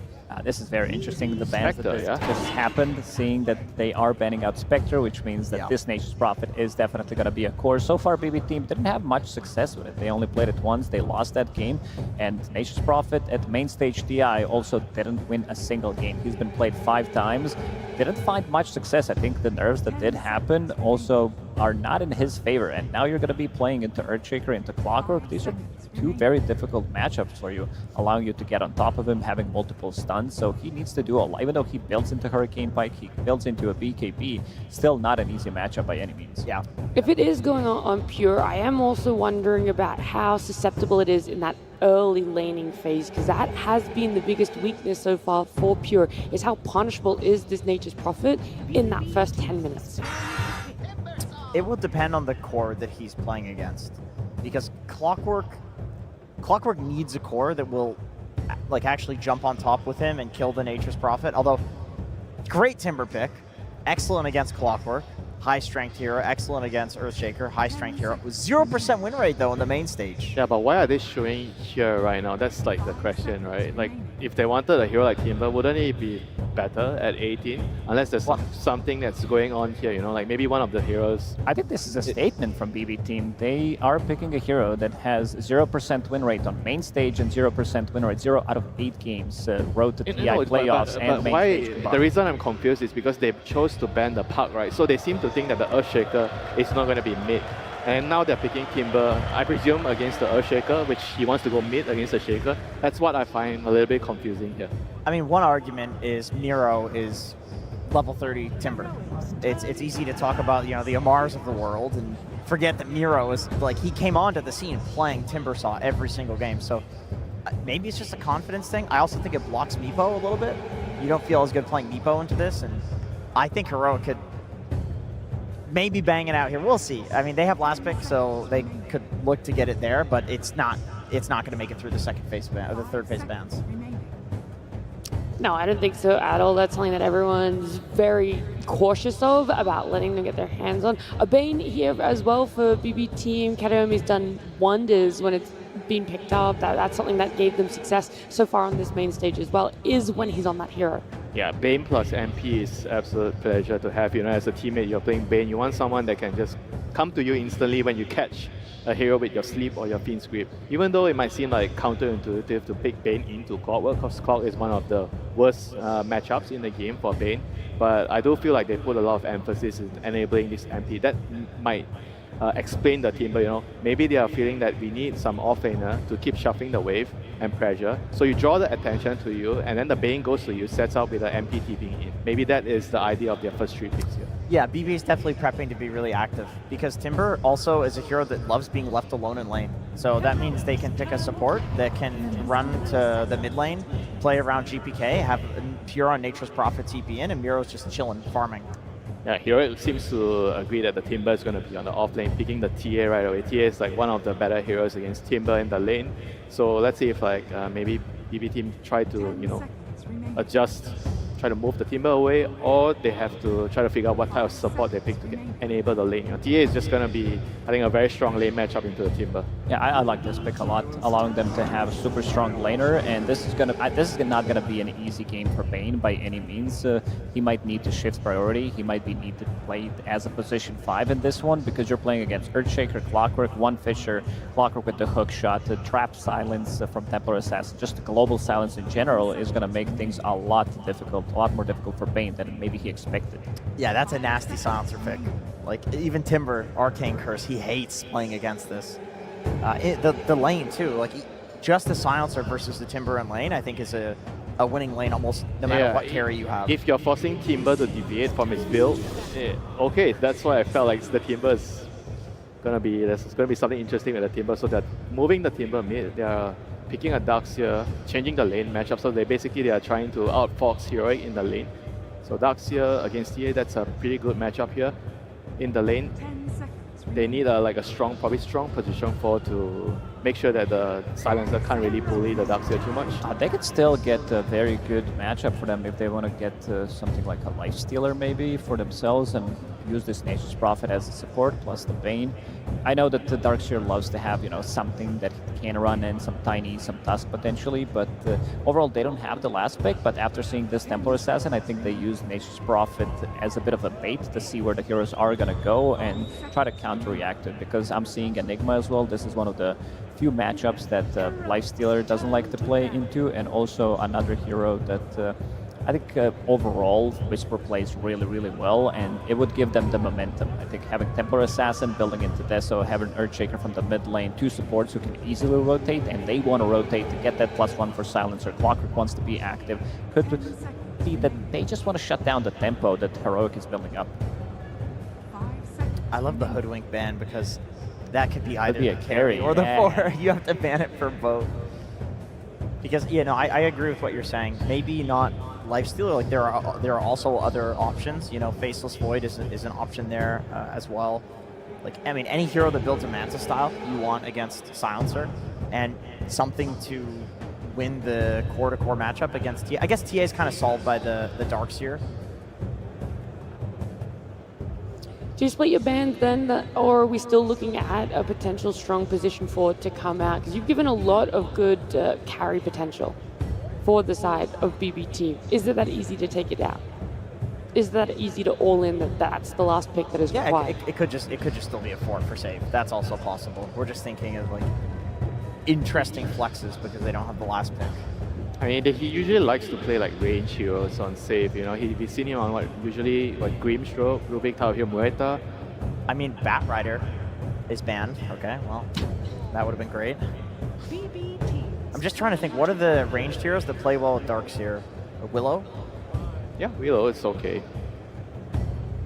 This is very interesting, the bans
Spectre,
that this happened, seeing that they are banning out Spectre, which means that this Nature's Prophet is definitely going to be a core. So far, BB Team didn't have much success with it. They only played it once, they lost that game, and Nature's Prophet at main stage TI also didn't win a single game. He's been played 5 times, didn't find much success. I think the nerfs that did happen also are not in his favor, and now you're going to be playing into Earthshaker, into Clockwork. These are 2 very difficult matchups for you, allowing you to get on top of him, having multiple stuns, so he needs to do a lot. Even though he builds into Hurricane Pike, he builds into a BKB, still not an easy matchup by any means.
Yeah.
If it is going on Pure, I am also wondering about how susceptible it is in that early laning phase, because that has been the biggest weakness so far for Pure, is how punishable is this Nature's Prophet in that first 10 minutes.
It will depend on the core that he's playing against, because Clockwork needs a core that will like actually jump on top with him and kill the Nature's Prophet. Although, great Timber pick, excellent against Clockwork, high strength hero, excellent against Earthshaker, high strength hero. 0% win rate though in the main stage.
Yeah, but why are they showing here right now? That's like the question, right? Like, if they wanted a hero like Timber, wouldn't he be better at 18? Unless there's something that's going on here, you know, like maybe one of the heroes.
I think this is a statement from BB Team. They are picking a hero that has 0% win rate on main stage and 0% win rate, 0 out of 8 games, road to TI playoffs and main
why,
stage.
the reason I'm confused is because they chose to ban the puck, right? So they seem to think that the Earthshaker is not going to be mid. And now they're picking Timber, I presume, against the Earthshaker, which he wants to go mid against the Shaker. That's what I find a little bit confusing here.
I mean, one argument is Nero is level 30 Timber. It's easy to talk about, you know, the Amars of the world and forget that Nero is, like, he came onto the scene playing Timbersaw every single game. So maybe it's just a confidence thing. I also think it blocks Meepo a little bit. You don't feel as good playing Meepo into this, and I think Heroic could maybe bang it out here. We'll see. I mean, they have last pick, so they could look to get it there, but it's not going to make it through the second phase ban, or the third phase bans.
No, I don't think so at all. That's something that everyone's very cautious of, about letting them get their hands on. A Bane here as well for BB Team. Kataomi's done wonders when it's been picked up. That's something that gave them success so far on this main stage as well, is when he's on that hero.
Yeah, Bane plus MP is absolute pleasure to have. You know, as a teammate, you're playing Bane. You want someone that can just come to you instantly when you catch a hero with your sleep or your Fiend's Grip. Even though it might seem like counterintuitive to pick Bane into Clockwork, because Clock is one of the worst matchups in the game for Bane. But I do feel like they put a lot of emphasis in enabling this MP. That might explain the Timber, you know. Maybe they are feeling that we need some offlaner to keep shuffling the wave and pressure. So you draw the attention to you, and then the Bane goes to you, sets out with the MP TPing in. Maybe that is the idea of their first 3 picks here.
Yeah, BB is definitely prepping to be really active because Timber also is a hero that loves being left alone in lane. So that means they can pick a support that can run to the mid lane, play around GPK, have Pure on Nature's Prophet TP in, and Miro's just chilling, farming.
Yeah, Hero seems to agree that the Timber is going to be on the off lane, picking the TA right away. TA is like one of the better heroes against Timber in the lane. So let's see if like maybe BB team try to, you know, adjust, try to move the Timber away, or they have to try to figure out what type of support they pick to enable the lane. You know, TA is just going to be, I think, a very strong lane matchup into the Timber.
Yeah, I like this pick a lot, allowing them to have a super strong laner, and this is not gonna be an easy game for Bane by any means. He might need to shift priority. He might need to play as a position 5 in this one because you're playing against Earthshaker, Clockwork, One Fisher, Clockwork with the hook shot, the trap silence from Templar Assassin, just the global silence in general is gonna make things a lot more difficult for Bane than maybe he expected.
Yeah, that's a nasty silencer pick. Like even Timber, Arcane Curse, he hates playing against this. The lane too, like just the silencer versus the Timber in lane, I think is a winning lane almost no matter what carry you have.
If you're forcing Timber to deviate from his build, okay, that's why I felt like the Timber is there's gonna be something interesting with the Timber. So that moving the Timber mid, they are picking a Darkseer, changing the lane matchup. So they are trying to outfox Heroic in the lane. So Darkseer against TA, that's a pretty good matchup here in the lane. They need probably strong position 4 to make sure that the silencer can't really bully the Darkseer too much.
They could still get a very good matchup for them if they want to get something like a Lifestealer maybe for themselves and use this Nature's Prophet as a support plus the Bane. I know that the Darkseer loves to have, you know, something that can run in, some Tiny, some Tusk potentially, but overall they don't have the last pick. But after seeing this Templar Assassin, I think they use Nature's Prophet as a bit of a bait to see where the heroes are going to go and try to counter-react it, because I'm seeing Enigma as well. This is one of the few matchups that Lifestealer doesn't like to play into, and also another hero that I think overall Whisper plays really, really well, and it would give them the momentum. I think having Templar Assassin building into Deso, having Earthshaker from the mid lane, 2 supports who can easily rotate, and they want to rotate to get that +1 for Silencer. Clockwork wants to be active. Could be that they just want to shut down the tempo that Heroic is building up.
I love the Hoodwink ban because that could be either
a carry
or the 4. You have to ban it for both. Because, you know, I agree with what you're saying. Maybe not Lifestealer, like there are also other options. You know, Faceless Void is an option there as well. Like, I mean, any hero that builds a Manta style you want against Silencer, and something to win the core-to-core matchup against TA. I guess TA is kind of solved by the Darkseer.
Do you split your band then, or are we still looking at a potential strong position forward to come out? Because you've given a lot of good carry potential for the side of BB team. Is it that easy to take it out? Is it that easy to all in that's the last pick that is required?
It could just still be a 4 for save. That's also possible. We're just thinking of like interesting flexes because they don't have the last pick.
I mean, he usually likes to play like range heroes on save. You know, we've seen him on usually Grimstroke, Rubik, Tau Hill, Muerta.
I mean, Batrider is banned. Okay, well, that would have been great. I'm just trying to think, what are the ranged heroes that play well with Darkseer? Willow?
Yeah, Willow is okay.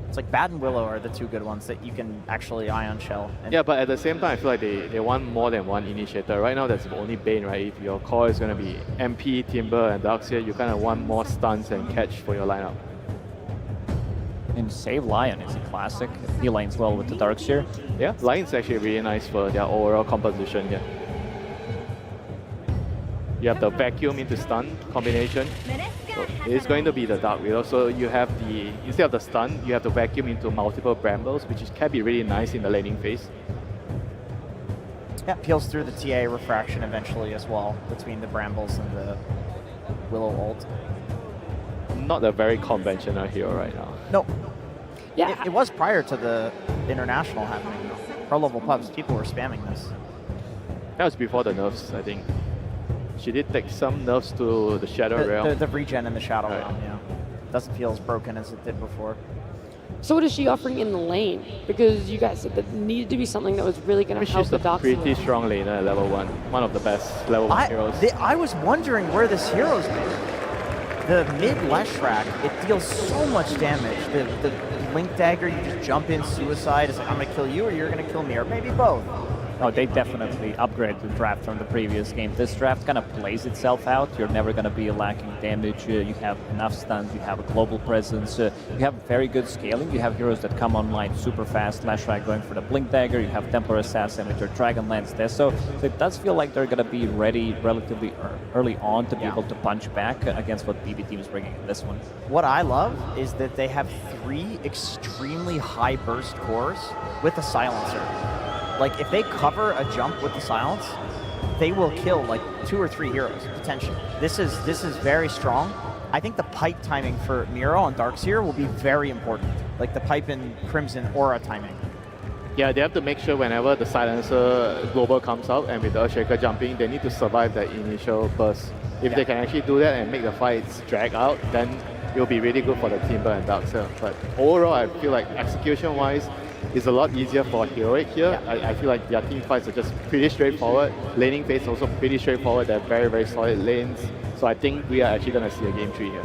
It's like Bat and Willow are the 2 good ones that you can actually Ion Shell.
Yeah, but at the same time, I feel like they want more than one initiator. Right now, that's only Bane, right? If your core is going to be MP, Timber, and Darkseer, you kind of want more stuns and catch for your lineup.
And Save Lion is a classic. He lanes well with the Darkseer.
Yeah, Lion's actually really nice for their overall composition here. You have the vacuum into stun combination. So it's going to be the Dark Widow. So you have instead of the stun, you have the vacuum into multiple brambles, which can be really nice in the laning phase.
Yeah, peels through the TA refraction eventually as well between the brambles and the Willow ult.
not a very conventional hero right now.
No.
Yeah.
It was prior to the international happening. Pro level pubs, people were spamming this.
That was before the nerfs, I think. She did take some nerfs to the Shadow Realm.
The regen in the Shadow Realm, yeah. Doesn't feel as broken as it did before.
So what is she offering in the lane? Because you guys said that needed to be something that was really going to help the Dark
She's a pretty strong laner at level 1. One of the best level 1 heroes.
I was wondering where this hero's made. The mid Leshrac, it deals so much damage. The Link Dagger, you just jump in, suicide. It's like, I'm going to kill you or you're going to kill me, or maybe both.
Oh, they definitely upgraded the draft from the previous game. This draft kind of plays itself out. You're never going to be lacking damage. You have enough stuns. You have a global presence. You have very good scaling. You have heroes that come online super fast. Leshrac going for the Blink Dagger. You have Templar Assassin with your Dragonlance there. So it does feel like they're going to be ready relatively early on to be able to punch back against what BB Team is bringing in this one.
What I love is that they have 3 extremely high burst cores with a silencer. Like, if they cover a jump with the silence, they will kill like 2 or 3 heroes potentially. This is very strong. I think the pipe timing for Miro on Darkseer will be very important. Like the pipe in Crimson aura timing.
Yeah, they have to make sure whenever the silencer global comes out and with the Earthshaker jumping, they need to survive that initial burst. If they can actually do that and make the fights drag out, then it'll be really good for the Timber and Darkseer. But overall, I feel like execution-wise, it's a lot easier for Heroic here. I feel like their team fights are just pretty straightforward. Laning phase also pretty straightforward. They're very, very solid lanes. So I think we are actually going to see a game 3 here.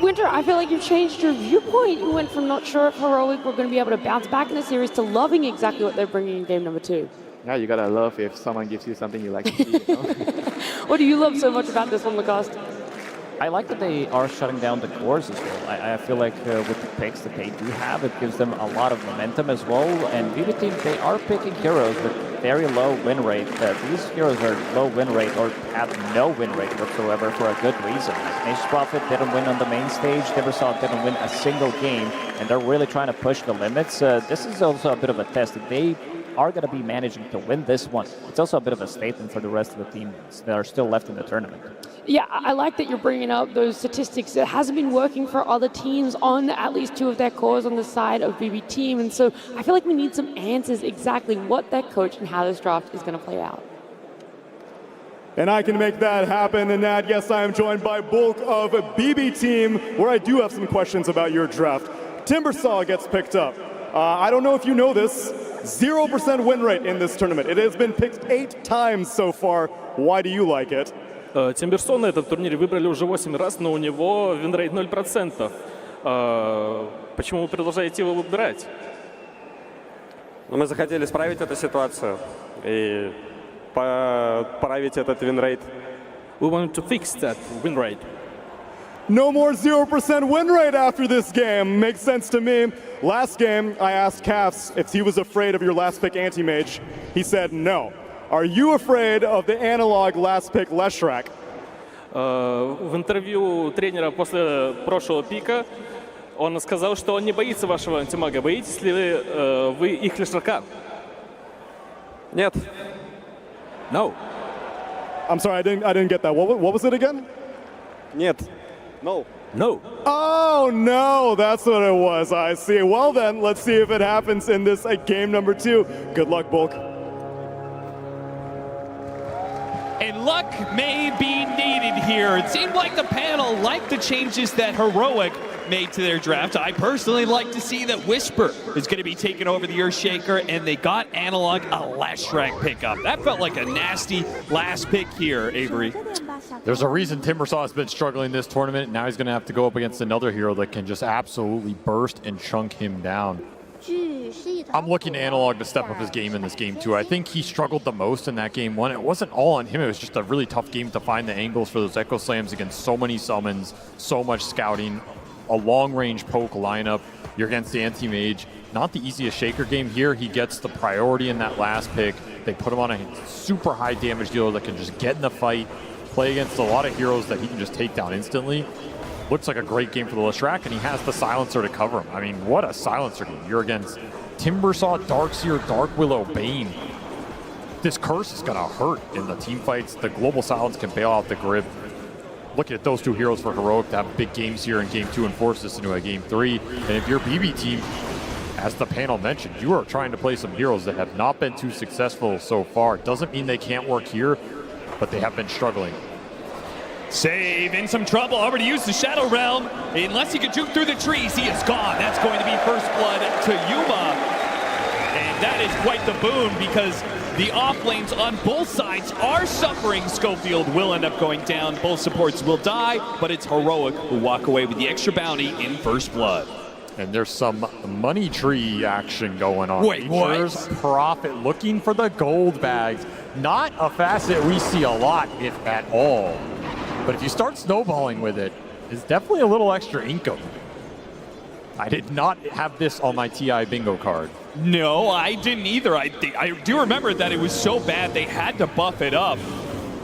Winter, I feel like you've changed your viewpoint. You went from not sure if Heroic were going to be able to bounce back in the series to loving exactly what they're bringing in game number 2.
Yeah, you gotta love if someone gives you something you like to see. You know?
What do you love so much about this one, Lacoste?
I like that they are shutting down the cores as well. I feel like with the picks that they do have, it gives them a lot of momentum as well. And BB Team, they are picking heroes with very low win rate. These heroes are low win rate or have no win rate whatsoever for a good reason. Nature's Prophet didn't win on the main stage. Neversaw didn't win a single game. And they're really trying to push the limits. This is also a bit of a test. If they are going to be managing to win this one, it's also a bit of a statement for the rest of the teams that are still left in the tournament.
Yeah, I like that you're bringing up those statistics. It hasn't been working for other teams on at least 2 of their cores on the side of BB Team. And so I feel like we need some answers exactly what that coach and how this draft is going to play out.
And I can make that happen. And that, yes, I am joined by Bulk of BB Team, where I do have some questions about your draft. Timbersaw gets picked up. I don't know if you know this, 0% win rate in this tournament. It has been picked 8 times so far. Why do you like it?
Тимберсона на этом турнире выбрали уже 8 раз, но у него винрейт 0%. Почему вы продолжаете его выбирать?
Мы захотели исправить эту ситуацию и поправить этот винрейт.
We wanted to fix that win rate.
No more 0% win rate after this game. Makes sense to me. Last game, I asked Cass if he was afraid of your last pick anti-mage. He said no. Are you afraid of the analog last pick Leshrac?
В интервью тренера после прошлого пика он сказал, что он не боится вашего антимага. Боитесь ли вы их Лешрака?
Нет.
No.
I'm sorry, I didn't get that. What was it again?
Нет. No.
No.
Oh, no, that's what it was. I see. Well, then, let's see if it happens in this game number 2. Good luck, Bulk.
And luck may be needed here. It seemed like the panel liked the changes that Heroic made to their draft. I personally like to see that Whisper is going to be taking over the Earthshaker, and they got Analog a Leshrac pickup. That felt like a nasty last pick here, Avery.
There's a reason Timbersaw has been struggling this tournament. Now he's going to have to go up against another hero that can just absolutely burst and chunk him down. I'm looking to Analog to step up his game in this game too. I think he struggled the most in that game 1. It wasn't all on him. It was just a really tough game to find the angles for those Echo Slams against so many summons, so much scouting, a long-range poke lineup. You're against the anti-mage. Not the easiest Shaker game here. He gets the priority in that last pick. They put him on a super high damage dealer that can just get in the fight, play against a lot of heroes that he can just take down instantly. Looks like a great game for the Leshrac, and he has the silencer to cover him. I mean, what a silencer game. You're against Timbersaw, Darkseer, Dark Willow, Bane. This curse is going to hurt in the team fights. The global silence can bail out the grip. looking at those two heroes for Heroic to have big games here in Game 2 and force this into a Game 3. And if you're BB team, as the panel mentioned, you are trying to play some heroes that have not been too successful so far. Doesn't mean they can't work here, but they have been struggling.
Save in some trouble. Already used the Shadow Realm. Unless he could juke through the trees, he is gone. That's going to be first blood to Yuma. And that is quite the boon because the off lanes on both sides are suffering. Schofield will end up going down. Both supports will die, but it's Heroic who walk away with the extra bounty in first blood.
And there's some money tree action going on.
Wait,
Nature's
what?
Prophet looking for the gold bags. Not a facet we see a lot, if at all. But if you start snowballing with it, it's definitely a little extra income. I did not have this on my TI bingo card.
No, I didn't either. I do remember that it was so bad they had to buff it up,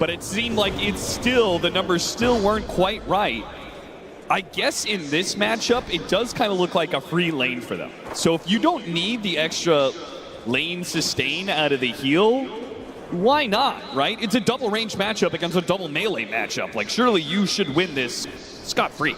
but it seemed like the numbers still weren't quite right. I guess in this matchup, it does kind of look like a free lane for them. So if you don't need the extra lane sustain out of the heal, why not, right? It's a double range matchup against a double melee matchup. Like, surely you should win this scot-free.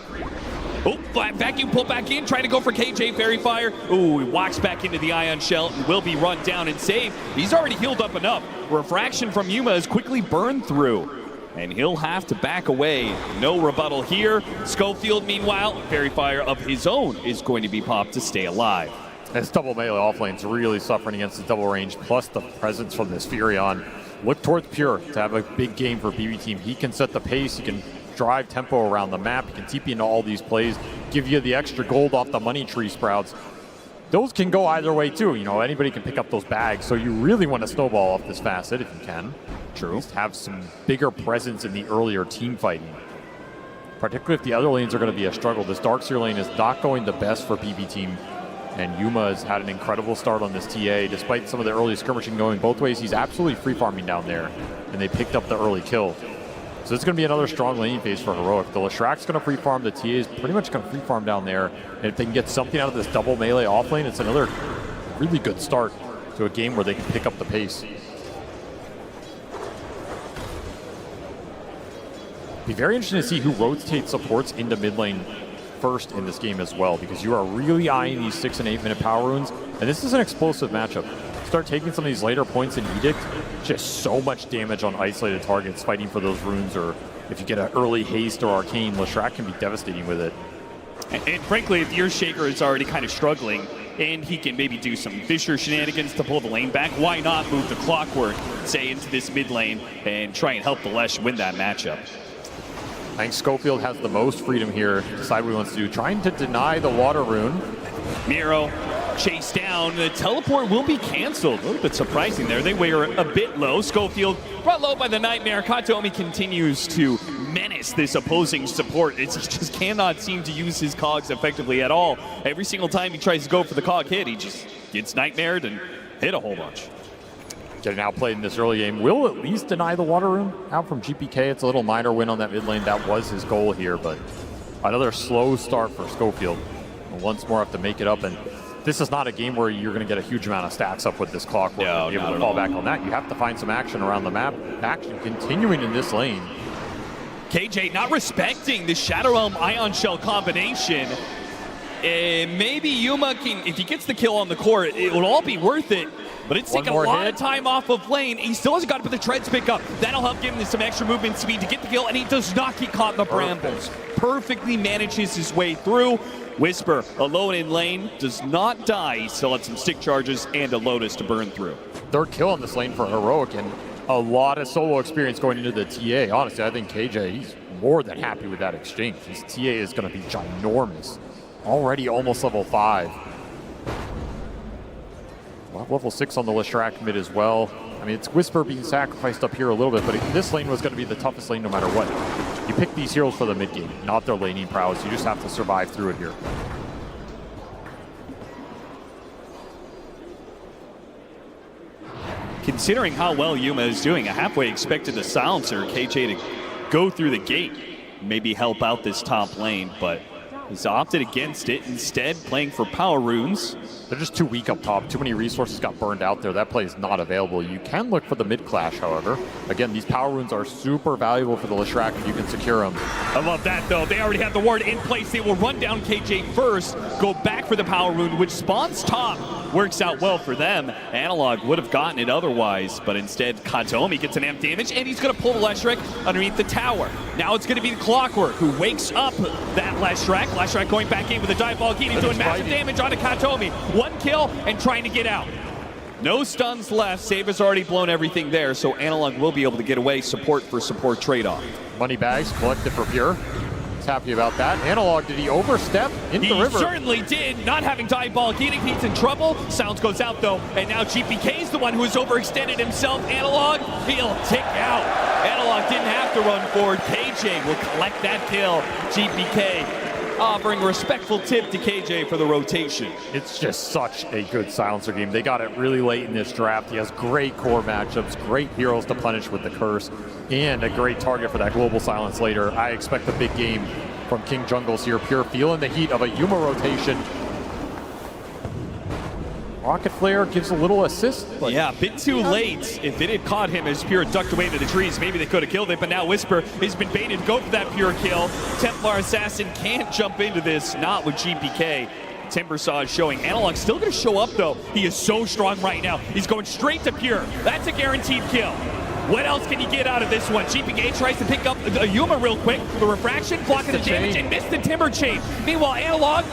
Oh, vacuum pull back in, trying to go for KJ Fairy Fire. Oh, he walks back into the Ion Shell and will be run down and saved. He's already healed up enough. Refraction from Yuma is quickly burned through, and he'll have to back away. No rebuttal here. Schofield, meanwhile, Fairy Fire of his own is going to be popped to stay alive.
This double melee offlane's really suffering against the double range, plus the presence from this Furion. Look towards Pure to have a big game for BB Team. He can set the pace, he can drive tempo around the map, he can TP into all these plays, give you the extra gold off the money tree sprouts. Those can go either way too, you know, anybody can pick up those bags, so you really want to snowball off this facet if you can. True. Just have some bigger presence in the earlier team fighting. Particularly if the other lanes are going to be a struggle. This Darkseer lane is not going the best for BB Team. And Yuma has had an incredible start on this TA. Despite some of the early skirmishing going both ways, he's absolutely free farming down there. And they picked up the early kill. So it's going to be another strong laning phase for Heroic. The Leshrack's going to free farm, the TA is pretty much going to free farm down there. And if they can get something out of this double melee off lane, it's another really good start to a game where they can pick up the pace. Be very interesting to see who rotates supports into mid lane first in this game as well, because you are really eyeing these 6 and 8 minute power runes, and this is an explosive matchup. Start taking some of these later points in Edict, just so much damage on isolated targets fighting for those runes, or if you get an early haste or arcane, Leshrack can be devastating with it.
And frankly, if your Shaker is already kind of struggling, and he can maybe do some Fisher shenanigans to pull the lane back, why not move the Clockwork, say, into this mid lane and try and help the Lesh win that matchup?
I think Schofield has the most freedom here to decide what he wants to do. Trying to deny the water rune.
Miro chased down. The teleport will be canceled. A little bit surprising there. They were a bit low. Schofield brought low by the Nightmare. Katomi continues to menace this opposing support. He just cannot seem to use his cogs effectively at all. Every single time he tries to go for the cog hit, he just gets nightmared and hit a whole bunch.
Getting outplayed in this early game. Will at least deny the water rune out from GPK. It's a little minor win on that mid lane. That was his goal here, but another slow start for Schofield. And once more have to make it up, and this is not a game where you're going to get a huge amount of stacks up with this Clockwork. No, be able to fall back on that. You have to find some action around the map. Action continuing in this lane.
KJ not respecting the Shadow Realm Ion Shell combination. Maybe Yuma can, if he gets the kill on the core, it will all be worth it. But it's taking a lot of time off of lane. He still hasn't got to put the treads pick up. That'll help give him some extra movement speed to get the kill, and he does not get caught in the brambles. Perfectly manages his way through. Whisper, alone in lane, does not die. He still had some stick charges and a Lotus to burn through.
Third kill on this lane for Heroic, and a lot of solo experience going into the TA. Honestly, I think KJ, he's more than happy with that exchange. His TA is going to be ginormous. Already almost level 5. Level 6 on the Leshrack mid as well. I mean, it's Whisper being sacrificed up here a little bit, but this lane was going to be the toughest lane no matter what. You pick these heroes for the mid game, not their laning prowess. You just have to survive through it here.
Considering how well Yuma is doing, I halfway expected the Silencer KJ to go through the gate, maybe help out this top lane, but He's opted against it, instead playing for Power Runes.
They're just too weak up top. Too many resources got burned out there. That play is not available. You can look for the mid clash, however. Again, these Power Runes are super valuable for the Leshrac if you can secure them.
I love that, though. They already have the ward in place. They will run down KJ first, go back for the Power Rune, which spawns top. Works out well for them. Analog would have gotten it otherwise, but instead Katomi gets an amp damage, and he's going to pull the Leshrac underneath the tower. Now it's going to be the Clockwork who wakes up that Leshrac. Leshrac going back in with a dive Gini, doing massive damage onto Katomi. 1 kill and trying to get out. No stuns left. Save has already blown everything there, so Analog will be able to get away. Support for support trade-off.
Money bags collected for Pure. He's happy about that. Analog, did he overstep into the river?
He certainly did. Not having dive ball Gini, he's in trouble. Sounds goes out though, and now GPK is the one who has overextended himself. Analog, he'll tick out. Analog didn't have to run forward. KJ will collect that kill. GPK offering a respectful tip to KJ for the rotation.
It's just such a good silencer game. They got it really late in this draft. He has great core matchups, great heroes to punish with the curse, and a great target for that global silence later. I expect a big game from King Jungles here. Pure feeling the heat of a Yuma rotation. Rocket Flare gives a little assist.
Yeah, a bit too late. If it had caught him as Pure ducked away into the trees, maybe they could have killed it, but now Whisper has been baited to go for that Pure kill. Templar Assassin can't jump into this, not with GPK. Timbersaw is showing. Analog still going to show up, though. He is so strong right now. He's going straight to Pure. That's a guaranteed kill. What else can you get out of this one? GPK tries to pick up a Yuma real quick. The refraction, blocking the damage, and missed the Timber Chain. Meanwhile, Analog,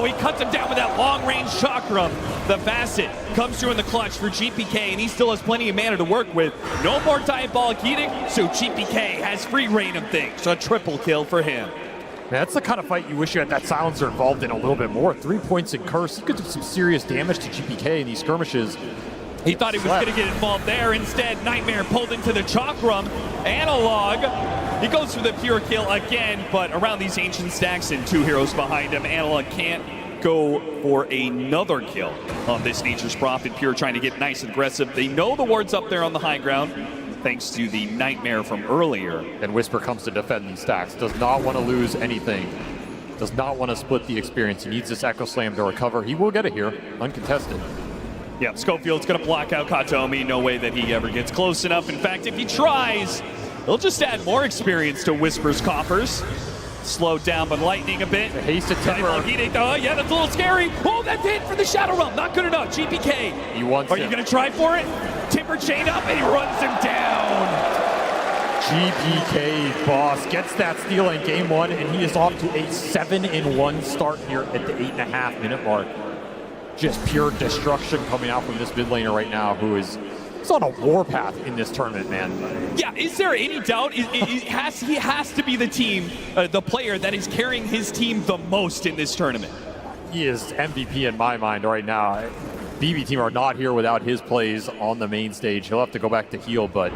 he cuts him down with that long-range chakram. The Facet comes through in the clutch for GPK, and he still has plenty of mana to work with. No more Diabolic Edict, so GPK has free reign of things. A triple kill for him.
Man, that's the kind of fight you wish you had that silencer involved in a little bit more. 3 points in Curse. He could do some serious damage to GPK in these skirmishes.
He thought he was going to get involved there. Instead, Nightmare pulled into the chakram. Analog, he goes for the Pure kill again, but around these ancient stacks and 2 heroes behind him, Analog can't go for another kill on this Nature's Prophet. Pure trying to get nice and aggressive. They know the ward's up there on the high ground, thanks to the Nightmare from earlier.
And Whisper comes to defend these stacks. Does not want to lose anything. Does not want to split the experience. He needs this Echo Slam to recover. He will get it here, uncontested.
Yeah, Schofield's going to block out Katomi. No way that he ever gets close enough. In fact, if he tries, he'll just add more experience to Whisper's coffers. Slowed down by lightning a bit.
The hasted Timber.
Oh, yeah, that's a little scary. Oh, that's it for the Shadow Realm. Not good enough. GPK.
He wants
Are you going to try for it? Timber chain up, and he runs him down.
GPK boss gets that steal in game 1, and he is off to a 7-1 start here at the 8.5-minute mark. Just pure destruction coming out from this mid laner right now, who is on a warpath in this tournament, man.
Yeah, is there any doubt? He has to be the team, the player that is carrying his team the most in this tournament.
He is MVP in my mind right now. BB team are not here without his plays on the main stage. He'll have to go back to heal, but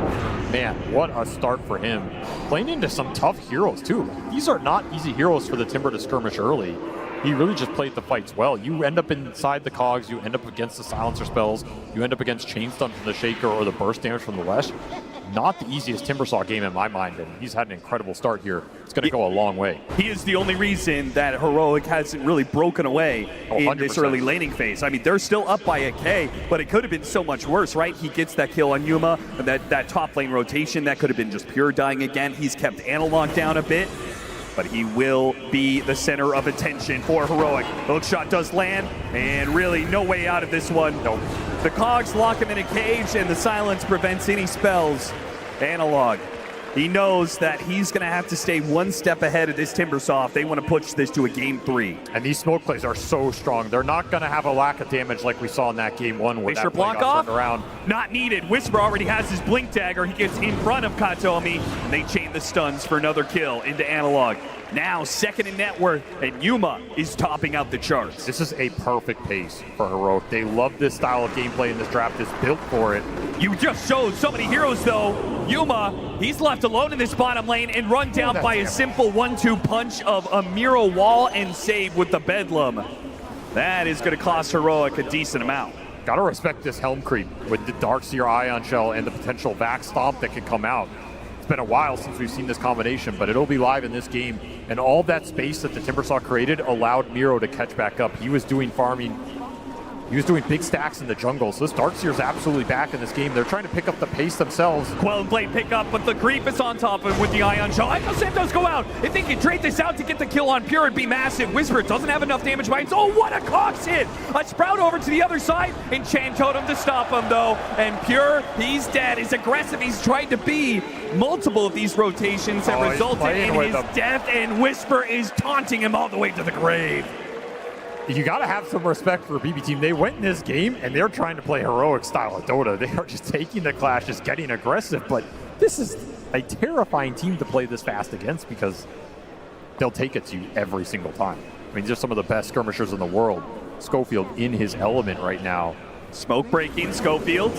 man, what a start for him. Playing into some tough heroes too. These are not easy heroes for the Timber to skirmish early. He really just played the fights well. You end up inside the cogs, you end up against the silencer spells, you end up against chain stun from the Shaker or the burst damage from the Lesh. Not the easiest Timbersaw game in my mind, and he's had an incredible start here. It's going to go a long way.
He is the only reason that Heroic hasn't really broken away in this early laning phase. I mean, they're still up by a K, but it could have been so much worse, right? He gets that kill on Yuma, and that top lane rotation, that could have been just Pure dying again. He's kept Analog down a bit, but he will be the center of attention for Heroic. Hook shot does land, and really no way out of this one. Nope. The cogs lock him in a cage, and the silence prevents any spells. Analog, he knows that he's going to have to stay one step ahead of this Timbersaw if they want to push this to a game 3.
And these smoke plays are so strong. They're not going to have a lack of damage like we saw in that game 1 where
Fisher
that play
block
got
off.
turned around.
Not needed. Whisper already has his blink dagger. He gets in front of Katomi. And they chain the stuns for another kill into Analog. Now second in net worth, and Yuma is topping out the charts.
This is a perfect pace for Heroic. They love this style of gameplay, and this draft is built for it.
You just showed so many heroes, though. Yuma, he's left alone in this bottom lane and run down by a simple 1-2 punch of a Miro wall and save with the Bedlam. That is going to cost Heroic a decent amount.
Gotta respect this Helm creep with the Darkseer Ion Shell and the potential Vax Stomp that could come out. It's been a while since we've seen this combination, but it'll be live in this game. And all that space that the Timbersaw created allowed Miro to catch back up. He was doing farming. He was doing big stacks in the jungle, so this Darkseer's absolutely back in this game. They're trying to pick up the pace themselves.
Quell and Blade pick up, but the creep is on top of him with the Ion Shot. I know Santos go out. If they can trade this out to get the kill on Pure, it'd be massive. Whisper doesn't have enough damage by himself. Oh, what a Cox hit! A Sprout over to the other side. Enchant Totem to stop him, though. And Pure, he's dead. He's aggressive. He's tried to be multiple of these rotations that resulted in his death, and Whisper is taunting him all the way to the grave.
You got to have some respect for BB Team. They went in this game and they're trying to play heroic style of Dota. They are just taking the clashes, getting aggressive, but this is a terrifying team to play this fast against because they'll take it to you every single time. I mean, these are some of the best skirmishers in the world. Schofield in his element right now.
Smoke breaking, Schofield.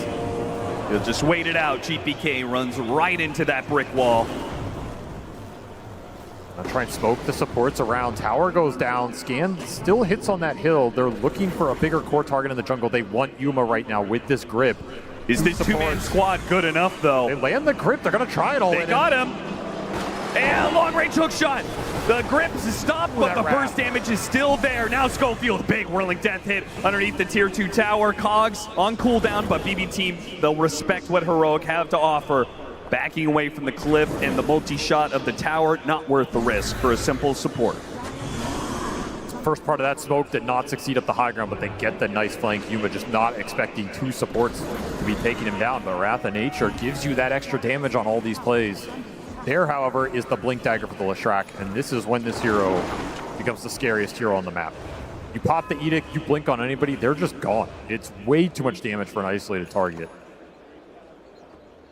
He'll just wait it out. GPK runs right into that brick wall.
I'll try and smoke the supports around. Tower goes down. Scan still hits on that hill. They're looking for a bigger core target in the jungle. They want Yuma right now with this grip.
Is this two-man squad good enough, though?
They land the grip. They're going to try it all in.
They got him. And long-range hook shot. The grip is stopped, but the burst damage is still there. Now Schofield, big whirling death hit underneath the tier 2 tower. Cogs on cooldown, but BB Team, they'll respect what Heroic have to offer. Backing away from the cliff and the multi-shot of the tower, not worth the risk for a simple support.
First part of that smoke did not succeed up the high ground, but they get the nice flank. Yuma just not expecting two supports to be taking him down, but Wrath of Nature gives you that extra damage on all these plays. There, however, is the Blink Dagger for the Leshrac, and this is when this hero becomes the scariest hero on the map. You pop the Edict, you blink on anybody, they're just gone. It's way too much damage for an isolated target.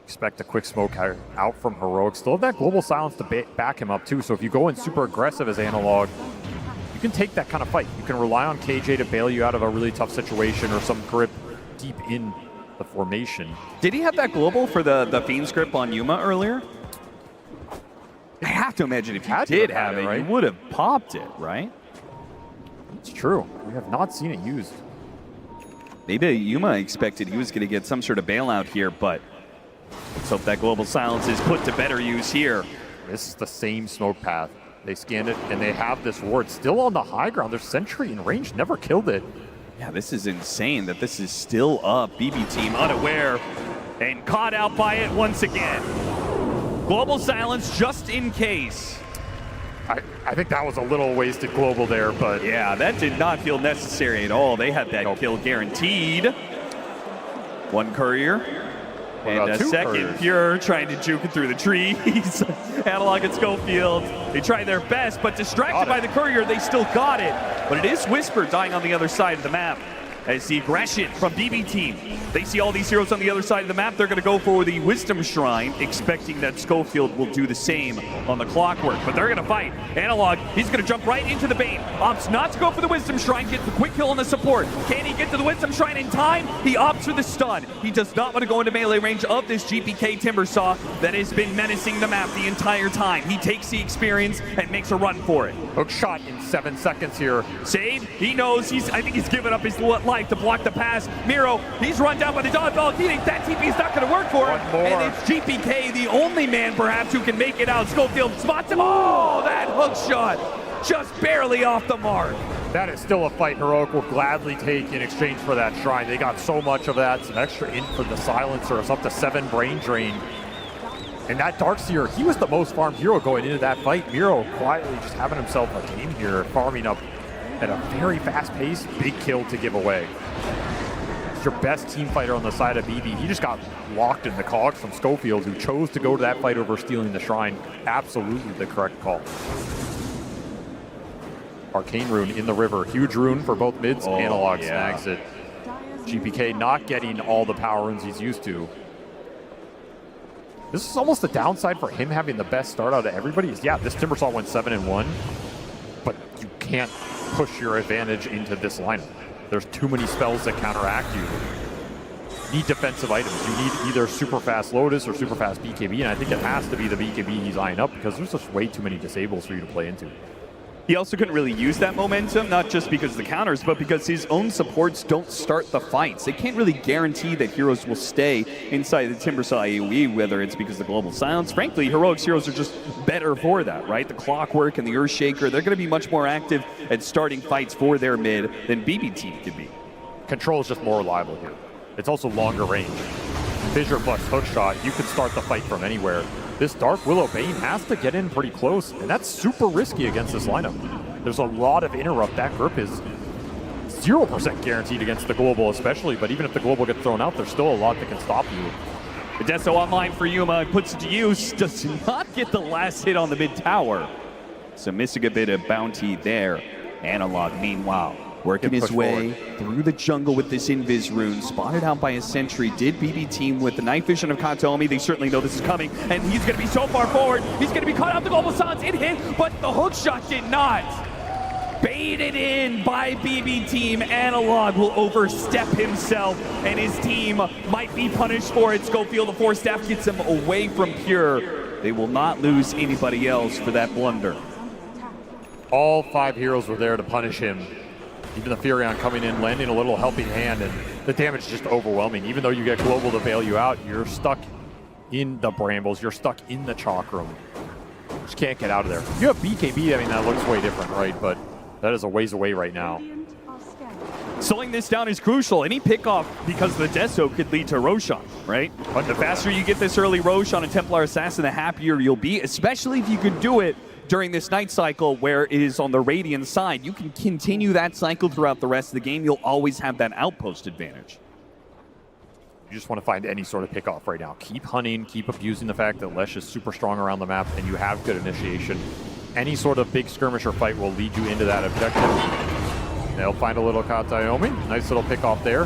Expect a quick smoke out from Heroic. Still have that global silence to back him up too, so if you go in super aggressive as Analog, you can take that kind of fight. You can rely on KJ to bail you out of a really tough situation or some grip deep in the formation.
Did he have that global for the Fiend's grip on Yuma earlier? I have to imagine if you did have it, right? You would have popped it, right?
It's true. We have not seen it used.
Maybe Yuma expected he was going to get some sort of bailout here, but let's hope that global silence is put to better use here.
This is the same smoke path. They scanned it, and they have this ward still on the high ground. Their sentry in range never killed it.
Yeah, this is insane that this is still up. BB Team unaware and caught out by it once again. Global silence just in case.
I think that was a little wasted global there, but...
Yeah, that did not feel necessary at all. They had that kill guaranteed. One courier. And a second couriers. Pure trying to juke it through the trees. Analog and Schofield, they tried their best, but distracted by the courier, they still got it. But it is Whisper dying on the other side of the map. As the aggression from BB Team, they see all these heroes on the other side of the map. They're going to go for the Wisdom Shrine, expecting that Schofield will do the same on the Clockwork. But they're going to fight. Analog, he's going to jump right into the bait. Opts not to go for the Wisdom Shrine, gets the quick kill on the support. Can he get to the Wisdom Shrine in time? He opts for the stun. He does not want to go into melee range of this GPK Timbersaw that has been menacing the map the entire time. He takes the experience and makes a run for it.
Hook shot in 7 seconds here.
Save, he knows I think he's given up his life to block the pass. Miro, he's run down by the dog ball. He thinks that TP is not going to work for him. And it's GPK, the only man perhaps who can make it out. Schofield spots him. Oh, that hook shot just barely off the mark.
That is still a fight Heroic will gladly take in exchange for that shrine. They got so much of that. Some extra in for the silencer. It's up to 7 brain drain. And that Darkseer, he was the most farmed hero going into that fight. Miro quietly just having himself a game here, farming up at a very fast pace. Big kill to give away. It's your best team fighter on the side of BB. He just got locked in the cogs from Schofield, who chose to go to that fight over stealing the shrine. Absolutely the correct call. Arcane Rune in the river. Huge rune for both mids. Analog snags it. GPK not getting all the power runes he's used to. This is almost the downside for him having the best start out of everybody. Is this Timbersaw went 7-1, but you can't push your advantage into this lineup. There's too many spells that counteract you. You need defensive items. You need either super fast Lotus or super fast BKB, and I think it has to be the BKB he's eyeing up because there's just way too many disables for you to play into.
He also couldn't really use that momentum, not just because of the counters, but because his own supports don't start the fights. They can't really guarantee that heroes will stay inside the Timbersaw AoE, whether it's because of the global silence. Frankly, Heroic's heroes are just better for that, right? The Clockwork and the Earthshaker, they're going to be much more active at starting fights for their mid than BB Team could be.
Control is just more reliable here. It's also longer range. Fissure plus hookshot, you can start the fight from anywhere. This Dark Willow Bane has to get in pretty close, and that's super risky against this lineup. There's a lot of interrupt. That grip is 0% guaranteed against the global especially, but even if the global gets thrown out, there's still a lot that can stop you.
Adesso online for Yuma, puts it to use, does not get the last hit on the mid tower. So missing a bit of bounty there. Analog, meanwhile, working his way through the jungle with this Invis rune, spotted out by a sentry. Did BB Team with the night vision of Katomi. They certainly know this is coming, and he's going to be so far forward. He's going to be caught out the global silence. It hit, but the hook shot did not. Baited in by BB Team. Analog will overstep himself, and his team might be punished for it. Schofield, the Force Staff, gets him away from Pure. They will not lose anybody else for that blunder.
All 5 heroes were there to punish him. Even the Furion coming in, landing a little helping hand, and the damage is just overwhelming. Even though you get global to bail you out, you're stuck in the brambles. You're stuck in the chalk room. Just can't get out of there. If you have BKB, I mean, that looks way different, right? But that is a ways away right now.
Slowing this down is crucial. Any pickoff because of the Deso could lead to Roshan, right? But the faster you get this early Roshan and Templar Assassin, the happier you'll be, especially if you could do it during this night cycle where it is on the Radiant side. You can continue that cycle throughout the rest of the game. You'll always have that outpost advantage.
You just want to find any sort of pickoff right now. Keep hunting, keep abusing the fact that Lesh is super strong around the map and you have good initiation. Any sort of big skirmisher fight will lead you into that objective. They'll find a little Katayomi. Nice little pickoff there.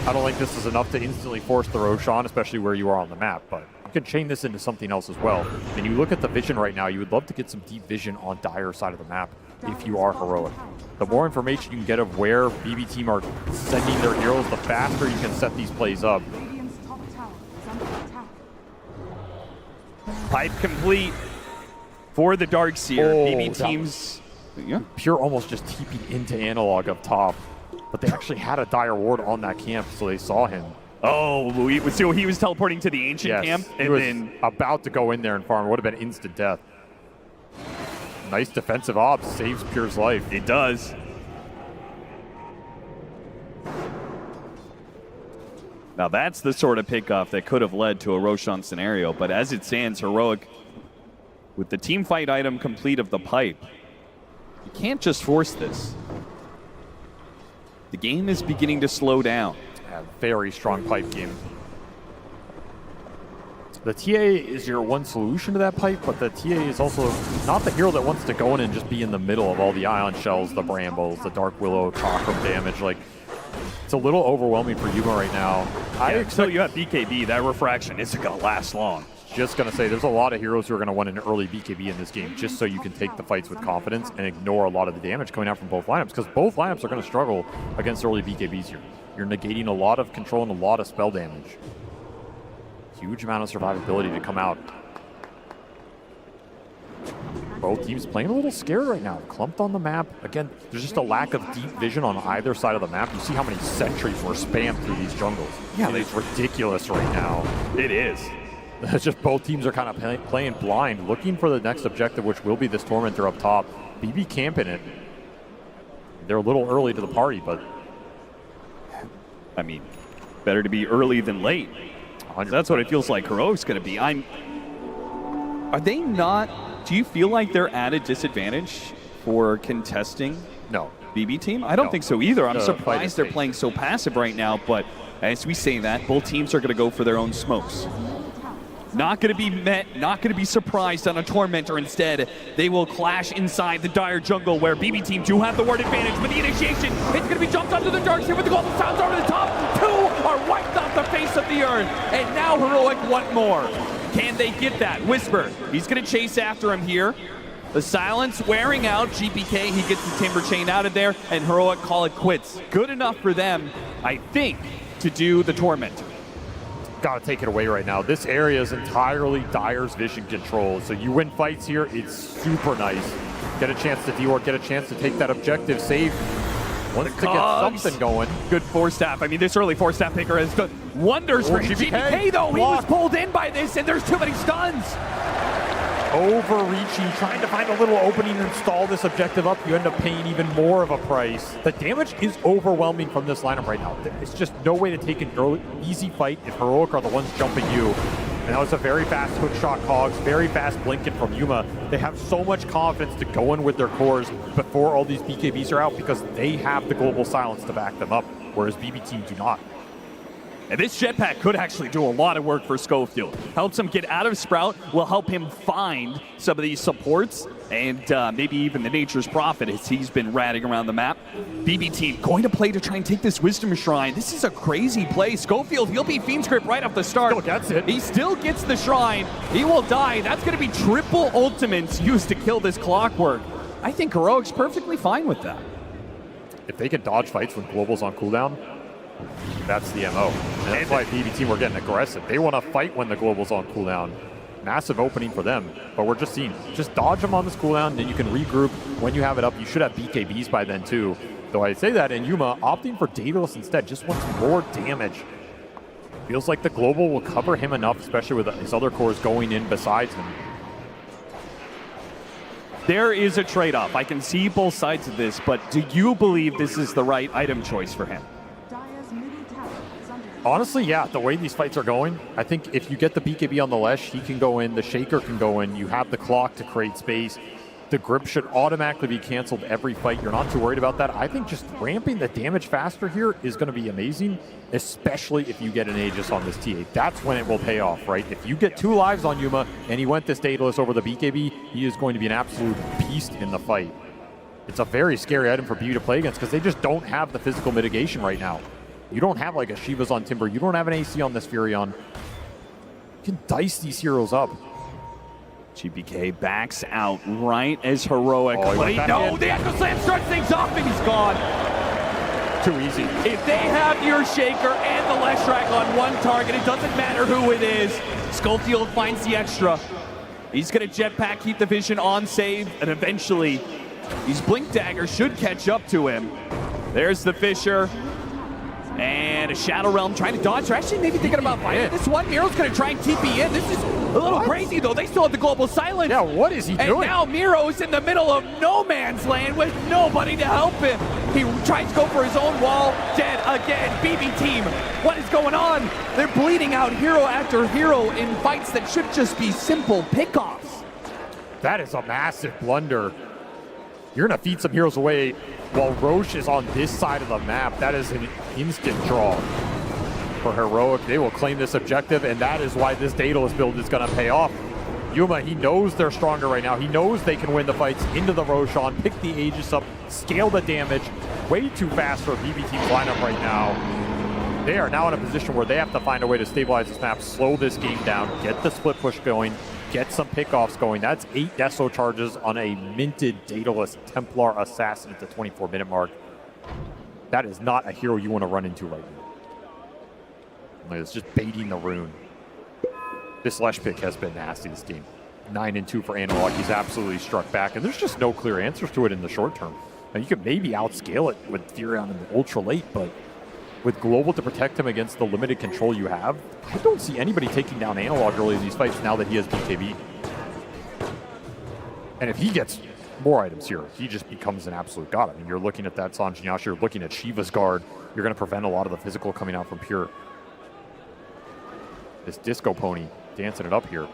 I don't think this is enough to instantly force the Roshan, especially where you are on the map, but you can chain this into something else as well. And you look at the vision right now, you would love to get some deep vision on Dire side of the map if you are Heroic. The more information you can get of where BB Team are sending their heroes, the faster you can set these plays up.
Pipe complete for the Darkseer. BB Team's...
Yeah. Pure almost just TP'd into Analog up top, but they actually had a Dire ward on that camp, so they saw him.
Oh, so he was teleporting to the Ancient camp?
And he was then about to go in there and farm. It would have been instant death. Nice defensive ops, saves Pure's life.
It does. Now that's the sort of pickoff that could have led to a Roshan scenario, but as it stands, Heroic, with the team fight item complete of the pipe, you can't just force this. The game is beginning to slow down.
Yeah, very strong pipe game. The TA is your one solution to that pipe, but the TA is also not the hero that wants to go in and just be in the middle of all the Ion Shells, the Brambles, the Dark Willow, Chakram damage. Like, it's a little overwhelming for Yuma right now.
So you have BKB, that refraction isn't going to last long.
Just going to say, there's a lot of heroes who are going to want an early BKB in this game just so you can take the fights with confidence and ignore a lot of the damage coming out from both lineups, because both lineups are going to struggle against early BKBs here. You're negating a lot of control and a lot of spell damage. Huge amount of survivability to come out. Both teams playing a little scared right now. Clumped on the map. Again, there's just a lack of deep vision on either side of the map. You see how many sentries were spammed through these jungles. Yeah, it's ridiculous right now.
It is.
It's just both teams are kind of playing blind, looking for the next objective, which will be this Tormentor up top. BB camping it. They're a little early to the party, but...
I mean, better to be early than late. That's what it feels like Heroic's going to be. Are they not... Do you feel like they're at a disadvantage for contesting BB Team? I don't think so either. I'm surprised they're playing so passive right now, but as we say that, both teams are going to go for their own smokes. Not going to be met, not going to be surprised on a Tormentor. Instead, they will clash inside the Dire jungle where BB Team do have the ward advantage, but the initiation, it's going to be jumped onto the Darkseer with the global sounds over the top. 2 are wiped off the face of the earth, and now Heroic want more. Can they get that? Whisper, he's going to chase after him here. The silence wearing out. GPK, he gets the Timber Chain out of there, and Heroic call it quits. Good enough for them, I think, to do the Tormentor.
got to take it away right now. This area is entirely Dire's vision control. So you win fights here, it's super nice. Get a chance to D-Ward, get a chance to take that objective, save. Wants to get something going.
Good four-staff. I mean, this early four-staff picker has done wonders for him. GBK, though, he was pulled in by this, and there's too many stuns.
Overreaching, trying to find a little opening and stall this objective up, you end up paying even more of a price. The damage is overwhelming from this lineup right now. It's just no way to take an easy fight if Heroic are the ones jumping you. And that was a very fast hook shot Cogs, very fast blinking from Yuma. They have so much confidence to go in with their cores before all these BKBs are out because they have the global silence to back them up, whereas BBT do not.
And this jetpack could actually do a lot of work for Schofield. Helps him get out of Sprout, will help him find some of these supports, and maybe even the Nature's Prophet as he's been ratting around the map. BBT going to play to try and take this Wisdom Shrine. This is a crazy play. Schofield, he'll be Fiend's Grip right off the start.
Still gets it.
He still gets the Shrine. He will die. That's going to be triple ultimates used to kill this Clockwork. I think Heroic's perfectly fine with that.
If they can dodge fights when Global's on cooldown, that's the MO. And that's why BBT were getting aggressive. They want to fight when the Global's on cooldown. Massive opening for them. But we're just seeing, just dodge them on this cooldown, then you can regroup. When you have it up, you should have BKBs by then too. Though I say that, and Yuma opting for Daedalus instead, just wants more damage. Feels like the Global will cover him enough, especially with his other cores going in besides him.
There is a trade-off. I can see both sides of this, but do you believe this is the right item choice for him?
Honestly, yeah, the way these fights are going, I think if you get the BKB on the Lesh, he can go in, the Shaker can go in, you have the clock to create space. The grip should automatically be canceled every fight. You're not too worried about that. I think just ramping the damage faster here is going to be amazing, especially if you get an Aegis on this TA. That's when it will pay off, right? If you get 2 lives on Yuma and he went this Daedalus over the BKB, he is going to be an absolute beast in the fight. It's a very scary item for BU to play against because they just don't have the physical mitigation right now. You don't have like a Shiva's on Timber. You don't have an AC on this Furion. You can dice these heroes up.
GBK backs out right as Heroic.
No,
the Echo Slam starts things off and he's gone.
Too easy.
If they have your Shaker and the Leshrac on one target, it doesn't matter who it is. Schofield finds the extra. He's going to jetpack, keep the vision on save, and eventually these Blink Dagger should catch up to him. There's the Fisher. And a Shadow Realm trying to dodge. They're actually maybe thinking about fighting this one. Miro's going to try and TP in. This is a little crazy, though. They still have the global silence.
Yeah, what is he doing?
And now Miro's in the middle of no man's land with nobody to help him. He tries to go for his own wall. Dead again. BB team. What is going on? They're bleeding out hero after hero in fights that should just be simple pickoffs.
That is a massive blunder. You're going to feed some heroes away while Roche is on this side of the map. That is an instant draw for Heroic. They will claim this objective, and that is why this Daedalus build is going to pay off. Yuma, he knows they're stronger right now. He knows they can win the fights into the Roshan, pick the Aegis up, scale the damage. Way too fast for BB Team's lineup right now. They are now in a position where they have to find a way to stabilize this map, slow this game down, get the split push going, get some pickoffs going. That's 8 Deso charges on a minted Daedalus Templar Assassin at the 24-minute mark. That is not a hero you want to run into right now. It's just baiting the rune. This Lesh pick has been nasty this game. 9-2 for Analog. He's absolutely struck back, and there's just no clear answers to it in the short term. Now, you could maybe outscale it with Furion in the ultra late, but with Global to protect him against the limited control you have, I don't see anybody taking down Analog early in these fights now that he has BKB. And if he gets more items here, he just becomes an absolute god. I mean, you're looking at that Sanjin Yasha, you're looking at Shiva's guard, you're going to prevent a lot of the physical coming out from Pure. This Disco Pony dancing it up here.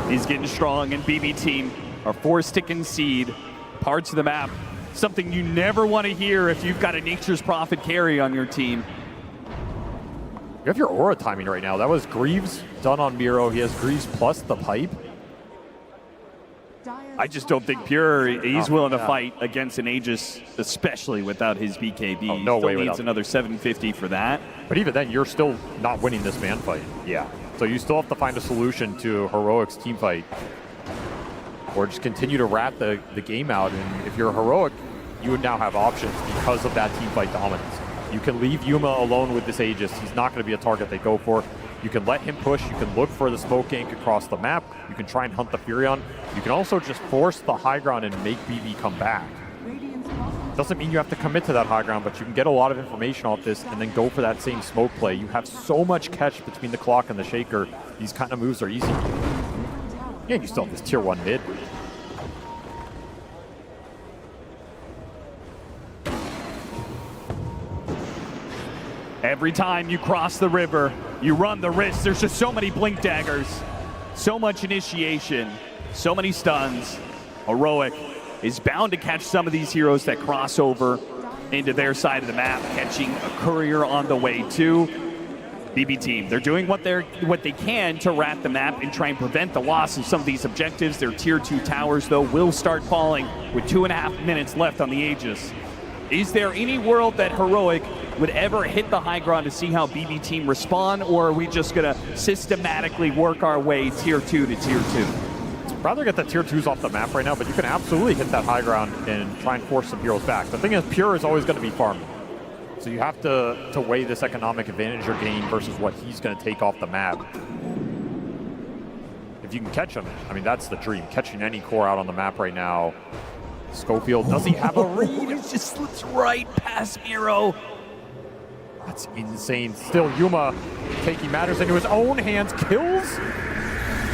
He's getting strong, and BB Team are forced to concede parts of the map. Something you never want to hear if you've got a Nature's Prophet carry on your team.
You have your aura timing right now. That was Greaves done on Miro. He has Greaves plus the pipe.
I just don't think Pure, he's willing to fight against an Aegis, especially without his BKB.
Oh, no way
He
without
needs another 750 for that.
But even then, you're still not winning this man fight.
Yeah.
So you still have to find a solution to Heroic's team fight. Or just continue to rat the game out. And if you're Heroic, you would now have options because of that team fight dominance. You can leave Yuma alone with this Aegis. He's not going to be a target they go for. You can let him push. You can look for the smoke gank across the map. You can try and hunt the Furion. You can also just force the high ground and make BB come back. Doesn't mean you have to commit to that high ground, but you can get a lot of information off this and then go for that same smoke play. You have so much catch between the clock and the shaker. These kind of moves are easy. Yeah, you still have this tier 1 mid.
Every time you cross the river, you run the risk. There's just so many blink daggers, so much initiation, so many stuns. Heroic is bound to catch some of these heroes that cross over into their side of the map, catching a courier on the way too. BB team, they're doing what they can to rat the map and try and prevent the loss of some of these objectives. Their tier 2 towers, though, will start falling with 2.5 minutes left on the Aegis. Is there any world that Heroic would ever hit the high ground to see how BB team respond, or are we just going to systematically work our way tier 2 to tier 2?
Rather get the tier 2s off the map right now, but you can absolutely hit that high ground and try and force some heroes back. The thing is, Pure is always going to be farming. So you have to weigh this economic advantage you're gaining versus what he's going to take off the map. If you can catch him, I mean, that's the dream. Catching any core out on the map right now. Schofield, does he have a read?
It just slips right past Miro.
That's insane. Still, Yuma taking matters into his own hands. Kills.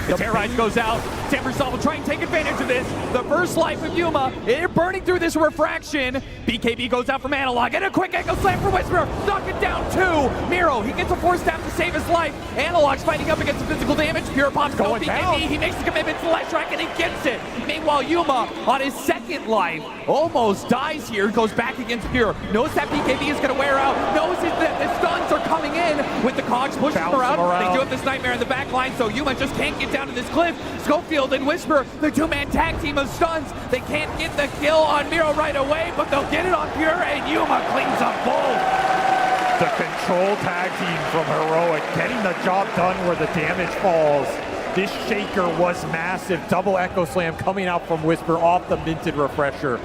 The Terrorite goes out. Timbersaw will try and take advantage of this. The first life of Yuma, they're burning through this refraction. BKB goes out from Analog, and a quick echo slam for Whisper. Knock it down 2. Miro, he gets a force staff to save his life. Analog's fighting up against the physical damage. Pure pops going BKB. Down. He makes the commitment to Leshrac, and he gets it. Meanwhile, Yuma, on his second life, almost dies here. Goes back against Pure. Knows that BKB is going to wear out. Knows that the stuns are coming in with the cogs pushing him around. They do have this nightmare in the back line, so Yuma just can't get down to this cliff. Schofield and Whisper, the 2-man tag team of stuns. They can't get the kill on Miro right away, but they'll get it on Pure, and Yuma cleans up both.
The control tag team from Heroic, getting the job done where the damage falls. This shaker was massive. Double echo slam coming out from Whisper off the minted refresher.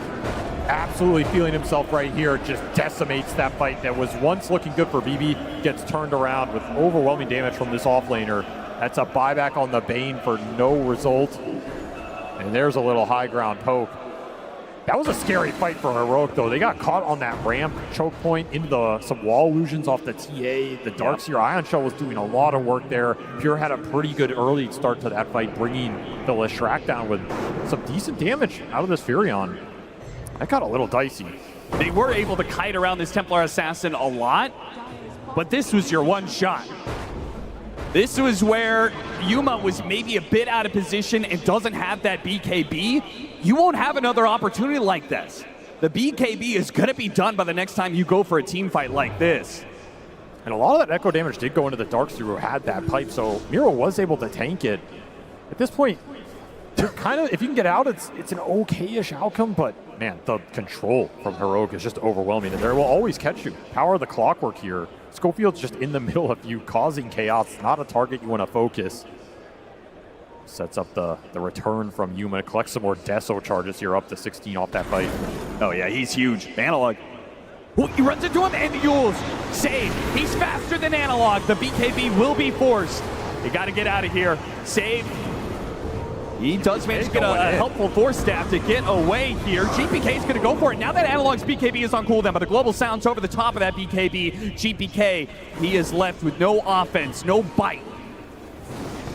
Absolutely feeling himself right here. Just decimates that fight that was once looking good for BB. Gets turned around with overwhelming damage from this offlaner. That's a buyback on the Bane for no result. And there's a little high ground poke. That was a scary fight for Heroic, though. They got caught on that ramp choke point into some wall illusions off the TA. The Darkseer Ion Shell was doing a lot of work there. Pure had a pretty good early start to that fight, bringing the Leshrac down with some decent damage out of this Furion. That got a little dicey.
They were able to kite around this Templar Assassin a lot, but this was your one shot. This was where Yuma was maybe a bit out of position and doesn't have that BKB. You won't have another opportunity like this. The BKB is going to be done by the next time you go for a team fight like this.
And a lot of that echo damage did go into the Darkseer who had that pipe, so Miro was able to tank it. At this point, kind of, if you can get out, it's an okay-ish outcome, but man, the control from Heroic is just overwhelming, and they will always catch you. Power of the clockwork here. Schofield's just in the middle of you, causing chaos. Not a target you want to focus. Sets up the return from Yuma. Collects some more Deso charges here, up to 16 off that fight.
Oh yeah, he's huge. Analog. Ooh, he runs into him and Yules. Save. He's faster than Analog. The BKB will be forced. You got to get out of here. Save. He does manage to get a helpful force staff to get away here. GPK is going to go for it. Now that Analog's BKB is on cooldown, but the global sounds over the top of that BKB. GPK, he is left with no offense, no bite.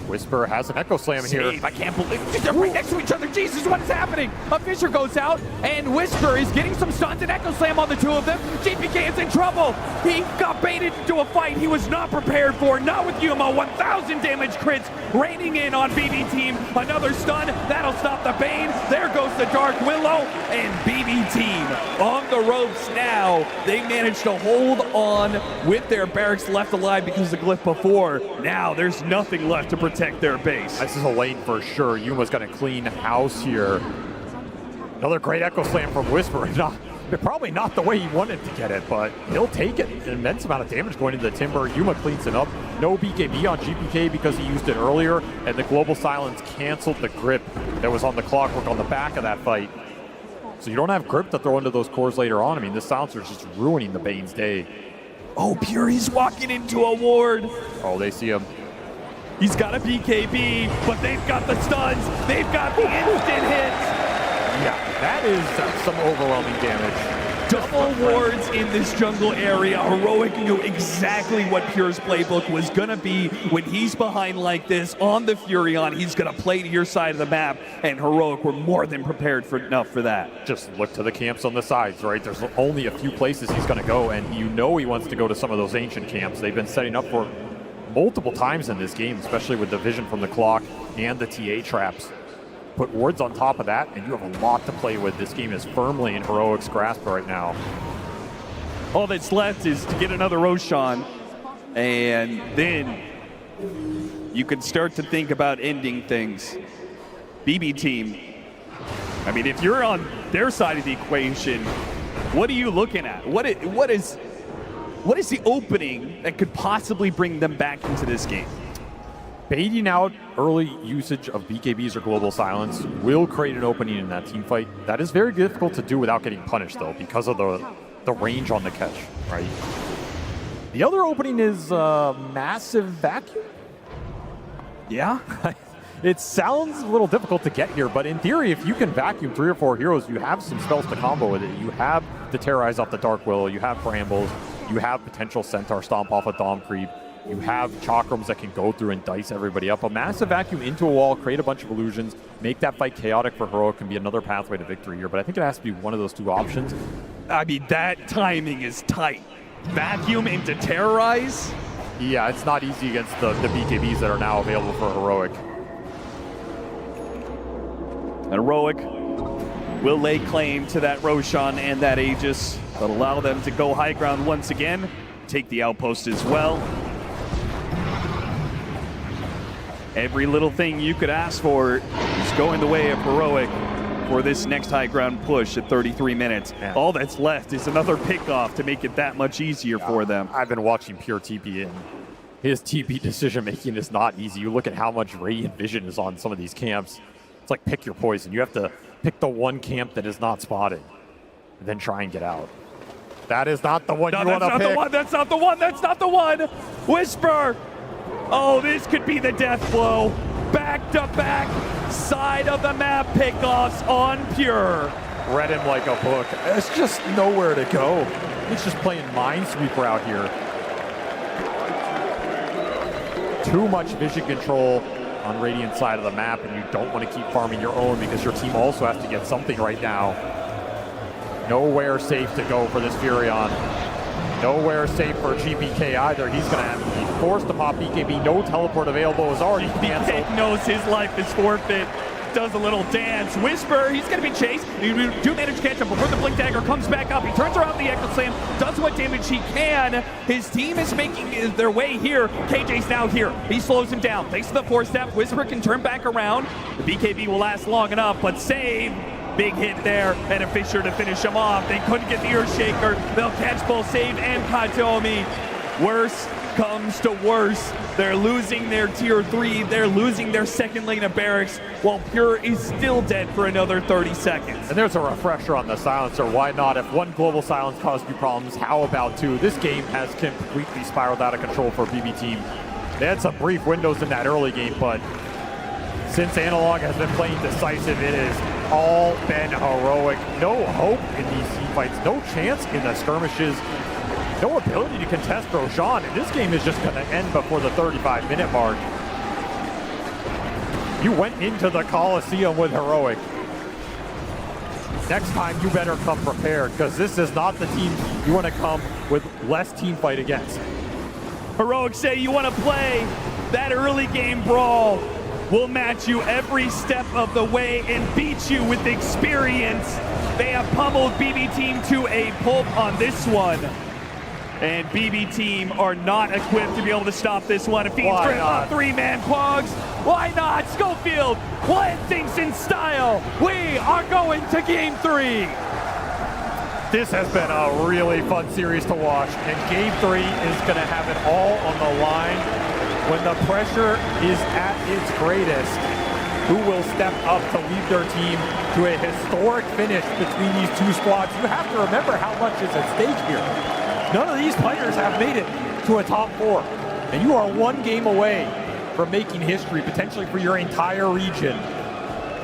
Whisper has an echo slam here.
I can't believe it. They're right next to each other. Jesus, what is happening? A Fisher goes out, and Whisper is getting some stuns and echo slam on the two of them. GPK is in trouble. He got baited into a fight he was not prepared for. Not with Yuma. 1,000 damage crits raining in on BB team. Another stun. That'll stop the Bane. There goes the Dark Willow. And BB team on the ropes now. They managed to hold on with their barracks left alive because of the glyph before. Now there's nothing left to protect their base.
This is a lane for sure. Yuma's going to clean house here. Another great echo slam from Whisper. Probably not the way he wanted to get it, but he'll take it. An immense amount of damage going into the Timber. Yuma cleans it up. No BKB on GPK because he used it earlier, and the Global Silence canceled the grip that was on the clockwork on the back of that fight. So you don't have grip to throw into those cores later on. I mean, this silencer is just ruining the Bane's day.
Oh, Fury's walking into a ward.
Oh, they see him.
He's got a BKB, but they've got the stuns. They've got the instant hits.
Yeah, that is some overwhelming damage.
Double wards in this jungle area. Heroic knew exactly what Pure's playbook was going to be. When he's behind like this on the Furion, he's going to play to your side of the map, and Heroic were more than prepared for enough for that.
Just look to the camps on the sides, right? There's only a few places he's going to go, and you know he wants to go to some of those ancient camps. They've been setting up for multiple times in this game, especially with the vision from the clock and the TA traps. Put wards on top of that, and you have a lot to play with. This game is firmly in Heroic's grasp right now.
All that's left is to get another Roshan, and then you can start to think about ending things. BB team, I mean, if you're on their side of the equation, what are you looking at? What is the opening that could possibly bring them back into this game?
Baiting out early usage of BKBs or Global Silence will create an opening in that team fight. That is very difficult to do without getting punished, though, because of the range on the catch, right? The other opening is Massive Vacuum.
Yeah?
It sounds a little difficult to get here, but in theory, if you can vacuum 3 or 4 heroes, you have some spells to combo with it. You have to terrorize off the Dark Willow, you have Brambles, you have potential Centaur Stomp off a Dom Creep, you have Chakrams that can go through and dice everybody up. A Massive Vacuum into a wall, create a bunch of illusions, make that fight chaotic for Heroic can be another pathway to victory here, but I think it has to be one of those two options.
I mean, that timing is tight. Vacuum into Terrorize?
Yeah, it's not easy against the BKBs that are now available for Heroic.
And Heroic will lay claim to that Roshan and that Aegis. That'll allow them to go high ground once again, take the outpost as well. Every little thing you could ask for is going the way of Heroic for this next high ground push at 33 minutes.
Yeah.
All that's left is another pickoff to make it that much easier for them.
I've been watching Pure TP, and his TP decision making is not easy. You look at how much Radiant Vision is on some of these camps. It's like pick your poison. You have to pick the one camp that is not spotted, and then try and get out. That is not the one you want to pick.
That's not the one. That's not the one. Whisper. Oh, this could be the death blow. Back to back, side of the map pickoffs on Pure.
Read him like a book. It's just nowhere to go. He's just playing Minesweeper out here. Too much vision control on Radiant's side of the map, and you don't want to keep farming your own because your team also has to get something right now. Nowhere safe to go for this Furion. Nowhere safe for GPK either. He's going to have to be forced to pop BKB. No teleport available. Is already canceled.
GPK knows his life is forfeit. Does a little dance. Whisper, he's going to be chased. You do manage to catch him before the Blink Dagger comes back up. He turns around the Echo Slam, does what damage he can. His team is making their way here. KJ's now here. He slows him down. Thanks to the 4-step, Whisper can turn back around. The BKB will last long enough, but save. Big hit there, and a Fissure to finish him off. They couldn't get the Earthshaker. They'll catch both Save and Katomi. Worse comes to worse. They're losing their tier 3. They're losing their second lane of barracks, while Pure is still dead for another 30 seconds.
And there's a refresher on the silencer. Why not? If one global silence caused you problems, how about two? This game has completely spiraled out of control for BB team. They had some brief windows in that early game, but since Analog has been playing decisive, it has all been Heroic. No hope in these team fights. No chance in the skirmishes. No ability to contest Roshan. And this game is just going to end before the 35-minute mark. You went into the Coliseum with Heroic. Next time, you better come prepared, because this is not the team you want to come with less team fight against.
Heroic say you want to play that early game brawl. We'll match you every step of the way and beat you with experience. They have pummeled BB Team to a pulp on this one. And BB Team are not equipped to be able to stop this one. A Fiend's Grip on 3-man Quags. Why not? Schofield, Glenn thinks in style. We are going to game 3.
This has been a really fun series to watch, and game 3 is going to have it all on the line. When the pressure is at its greatest, who will step up to lead their team to a historic finish between these two squads. You have to remember how much is at stake here. None of these players have made it to a top 4, and you are one game away from making history, potentially for your entire region.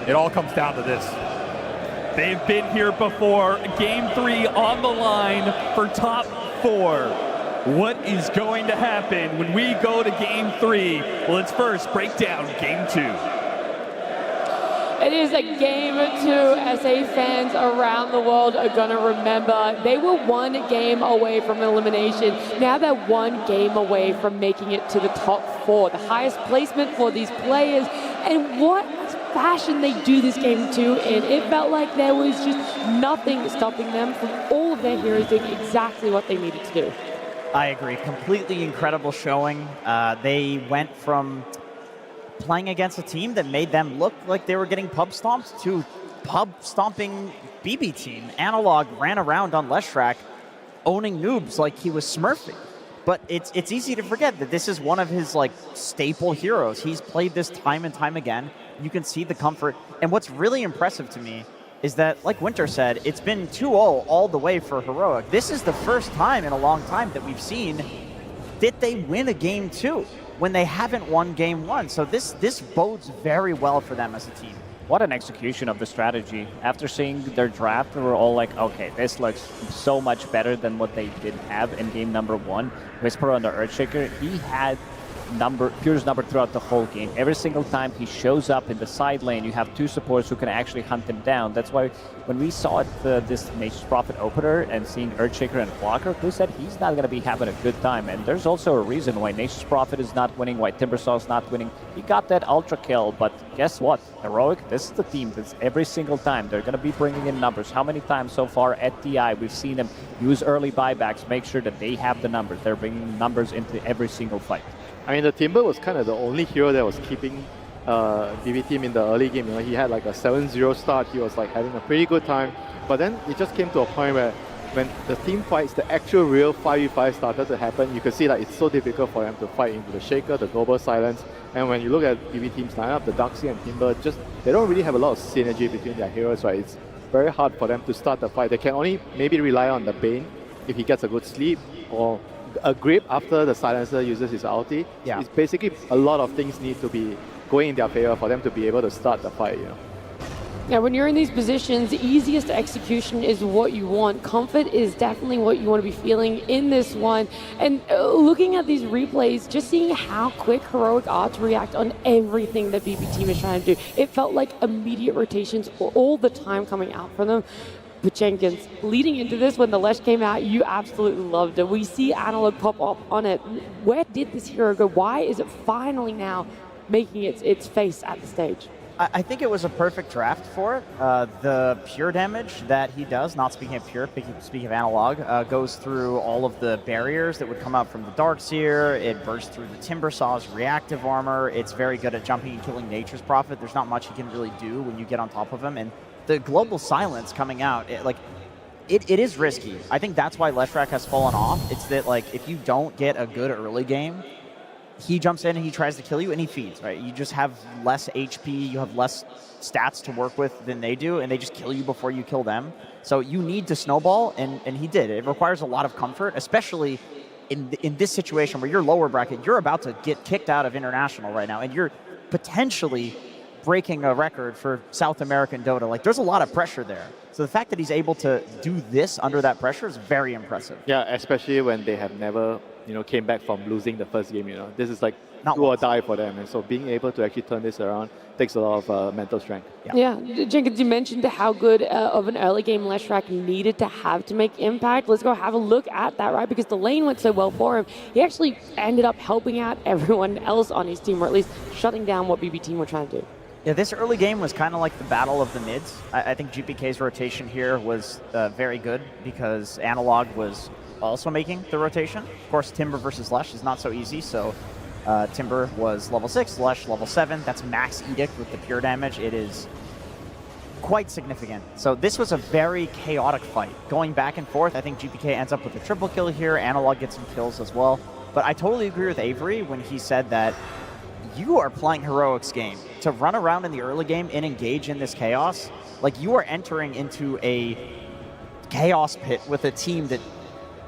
It all comes down to this.
They've been here before. Game 3 on the line for top 4. What is going to happen when we go to Game 3? Well, let's first break down Game 2.
It is a Game 2 SA fans around the world are going to remember. They were one game away from elimination. Now they're one game away from making it to the top 4, the highest placement for these players. And what fashion they do this Game 2 in. It felt like there was just nothing stopping them from all of their heroes doing exactly what they needed to do.
I agree. Completely incredible showing. They went from playing against a team that made them look like they were getting pub stomped to pub stomping BB team. Analog ran around on Leshrac owning noobs like he was Smurfing. But it's easy to forget that this is one of his like staple heroes. He's played this time and time again. You can see the comfort. And what's really impressive to me is that, like Winter said, it's been 2-0 all the way for Heroic. This is the first time in a long time that we've seen that they win a Game 2 when they haven't won Game 1. So this bodes very well for them as a team.
What an execution of the strategy. After seeing their draft, we were all like, okay, this looks so much better than what they did have in game number 1. Whisper on the Earthshaker, he had Pure's number throughout the whole game. Every single time he shows up in the side lane, you have 2 supports who can actually hunt him down. That's why when we saw it, this Nature's Prophet opener and seeing Earthshaker and Blocker, we said he's not going to be having a good time. And there's also a reason why Nature's Prophet is not winning, why Timbersaw is not winning. He got that ultra kill, but guess what? Heroic, this is the team that's every single time they're going to be bringing in numbers. How many times so far at TI we've seen them use early buybacks, make sure that they have the numbers. They're bringing numbers into every single fight.
I mean, the Timber was kind of the only hero that was keeping BB team in the early game. You know, he had like a 7-0 start. He was like having a pretty good time. But then it just came to a point where when the team fights, the actual real 5v5 started to happen, you could see like it's so difficult for them to fight into the Shaker, the Global Silence. And when you look at BB team's lineup, the Darkseid and Timber, just they don't really have a lot of synergy between their heroes, right? It's very hard for them to start the fight. They can only maybe rely on the Bane if he gets a good sleep, or a grip after the Silencer uses his ulti.
Yeah.
It's basically a lot of things need to be going in their favor for them to be able to start the fight, you know.
Yeah, when you're in these positions, the easiest execution is what you want. Comfort is definitely what you want to be feeling in this one. And looking at these replays, just seeing how quick Heroic are to react on everything that BB team is trying to do. It felt like immediate rotations all the time coming out for them. But Jenkins, leading into this, when the Lesh came out, you absolutely loved it. We see Analog pop up on it. Where did this hero go? Why is it finally now making its face at the stage?
I think it was a perfect draft for it. The pure damage that he does, not speaking of pure, speaking of Analog, goes through all of the barriers that would come out from the Darkseer. It bursts through the Timbersaw's reactive armor. It's very good at jumping and killing Nature's Prophet. There's not much he can really do when you get on top of him. And the Global Silence coming out, it is risky. I think that's why Leshrac has fallen off. It's that, like, if you don't get a good early game, he jumps in and he tries to kill you and he feeds, right? You just have less HP, you have less stats to work with than they do, and they just kill you before you kill them. So you need to snowball, and he did. It requires a lot of comfort, especially in this situation where you're lower bracket. You're about to get kicked out of International right now, and you're potentially breaking a record for South American Dota. Like, there's a lot of pressure there. So the fact that he's able to do this under that pressure is very impressive.
Yeah, especially when they have never, came back from losing the first game, This is like
Not
do or die for them. And so being able to actually turn this around takes a lot of mental strength.
Yeah, Jenkins, you mentioned how good of an early game Leshrac needed to have to make impact. Let's go have a look at that, right? Because the lane went so well for him. He actually ended up helping out everyone else on his team, or at least shutting down what BB team were trying to do.
Yeah, this early game was kind of like the battle of the mids. I think GPK's rotation here was very good because Analog was also making the rotation. Of course, Timber versus Lesh is not so easy, so Timber was level 6, Lesh level 7. That's max Edict with the pure damage. It is quite significant. So this was a very chaotic fight. Going back and forth, I think GPK ends up with a triple kill here. Analog gets some kills as well. But I totally agree with Avery when he said that you are playing Heroic's game. To run around in the early game and engage in this chaos, like you are entering into a chaos pit with a team that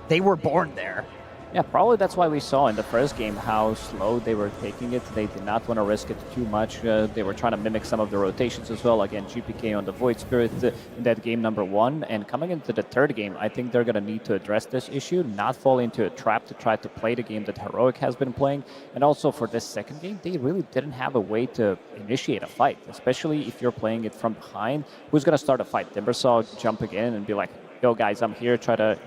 they were born there.
Yeah, probably that's why we saw in the first game how slow they were taking it. They did not want to risk it too much. They were trying to mimic some of the rotations as well. Again, GPK on the Void Spirit in that game number 1. And coming into the third game, I think they're going to need to address this issue, not fall into a trap to try to play the game that Heroic has been playing. And also for this second game, they really didn't have a way to initiate a fight, especially if you're playing it from behind. Who's going to start a fight? Timbersaw jumping in and be like, yo guys, I'm here, try to,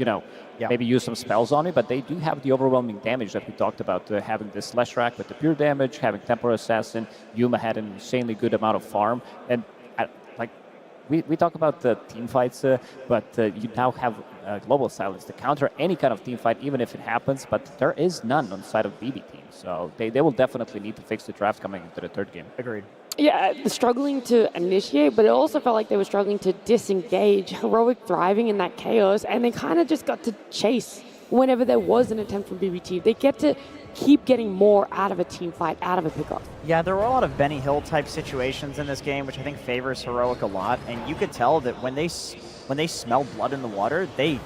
maybe use some spells on it, but they do have the overwhelming damage that we talked about, having this Slash Rack with the pure damage, having Temporal Assassin. Yuma had an insanely good amount of farm, and we talk about the team fights, but you now have Global Silence to counter any kind of team fight, even if it happens, but there is none on the side of BB team, so they will definitely need to fix the draft coming into the third game.
Agreed.
Yeah, struggling to initiate, but it also felt like they were struggling to disengage. Heroic thriving in that chaos, and they kind of just got to chase whenever there was an attempt from BBT. They get to keep getting more out of a team fight, out of a pickoff.
Yeah, there were a lot of Benny Hill type situations in this game, which I think favors Heroic a lot, and you could tell that when they smell blood in the water, they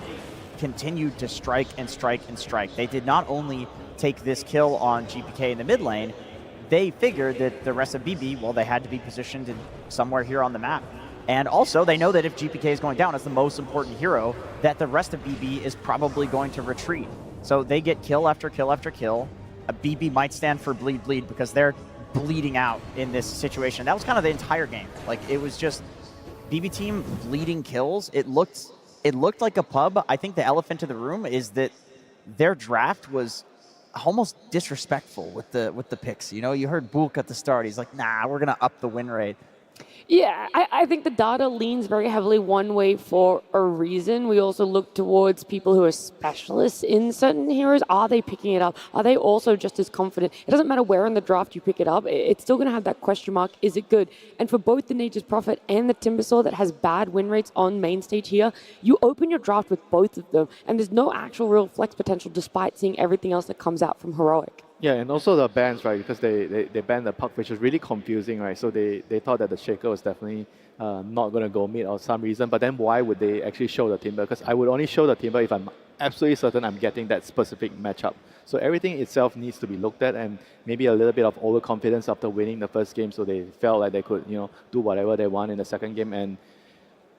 continued to strike and strike and strike. They did not only take this kill on GPK in the mid lane, they figured that the rest of BB, well, they had to be positioned in somewhere here on the map. And also, they know that if GPK is going down as the most important hero, that the rest of BB is probably going to retreat. So they get kill after kill after kill. BB might stand for bleed bleed because they're bleeding out in this situation. That was kind of the entire game. Like, it was just BB team bleeding kills. It looked like a pub. I think the elephant in the room is that their draft was almost disrespectful with the picks. You heard Bulk at the start. He's like, nah, we're going to up the win rate.
Yeah, I think the data leans very heavily one way for a reason. We also look towards people who are specialists in certain heroes. Are they picking it up? Are they also just as confident? It doesn't matter where in the draft you pick it up. It's still going to have that question mark. Is it good? And for both the Nature's Prophet and the Timbersaw that has bad win rates on main stage here, you open your draft with both of them, and there's no actual real flex potential despite seeing everything else that comes out from Heroic.
Yeah, and also the bans, right? Because they banned the puck, which is really confusing, right? So they thought that the Shaker was definitely not going to go mid or some reason. But then why would they actually show the Timber? Because I would only show the Timber if I'm absolutely certain I'm getting that specific matchup. So everything itself needs to be looked at, and maybe a little bit of overconfidence after winning the first game, so they felt like they could, do whatever they want in the second game, and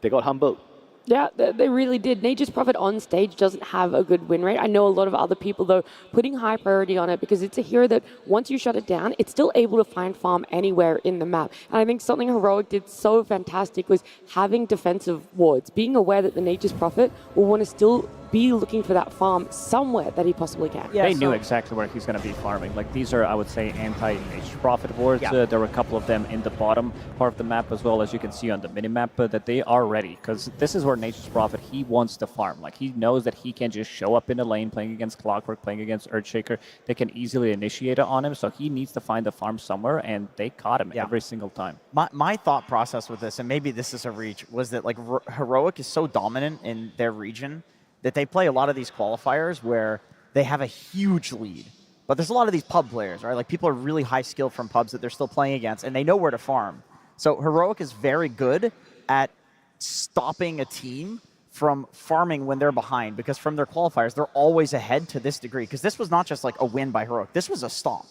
they got humbled.
Yeah, they really did. Nature's Prophet on stage doesn't have a good win rate. I know a lot of other people, though, putting high priority on it because it's a hero that once you shut it down, it's still able to find farm anywhere in the map. And I think something Heroic did so fantastic was having defensive wards, being aware that the Nature's Prophet will want to still be looking for that farm somewhere that he possibly can.
Yeah, they knew exactly where he's going to be farming. Like, these are, I would say, anti-Nature's Prophet wards. Yeah. There were a couple of them in the bottom part of the map as well, as you can see on the minimap, that they are ready. Because this is where Nature's Prophet, he wants to farm. Like, he knows that he can just show up in the lane playing against Clockwork, playing against Earthshaker. They can easily initiate it on him, so he needs to find the farm somewhere, and they caught him every single time.
My thought process with this, and maybe this is a reach, was that like Heroic is so dominant in their region that they play a lot of these qualifiers where they have a huge lead. But there's a lot of these pub players, right? Like, people are really high skill from pubs that they're still playing against, and they know where to farm. So Heroic is very good at stopping a team from farming when they're behind, because from their qualifiers, they're always ahead to this degree. Because this was not just like a win by Heroic. This was a stomp.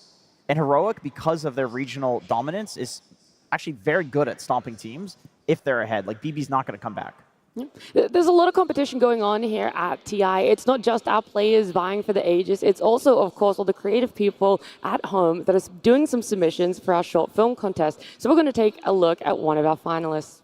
And Heroic, because of their regional dominance, is actually very good at stomping teams if they're ahead. Like, BB's not going to come back.
There's a lot of competition going on here at TI. It's not just our players vying for the Aegis. It's also, of course, all the creative people at home that are doing some submissions for our short film contest. So we're going to take a look at one of our finalists.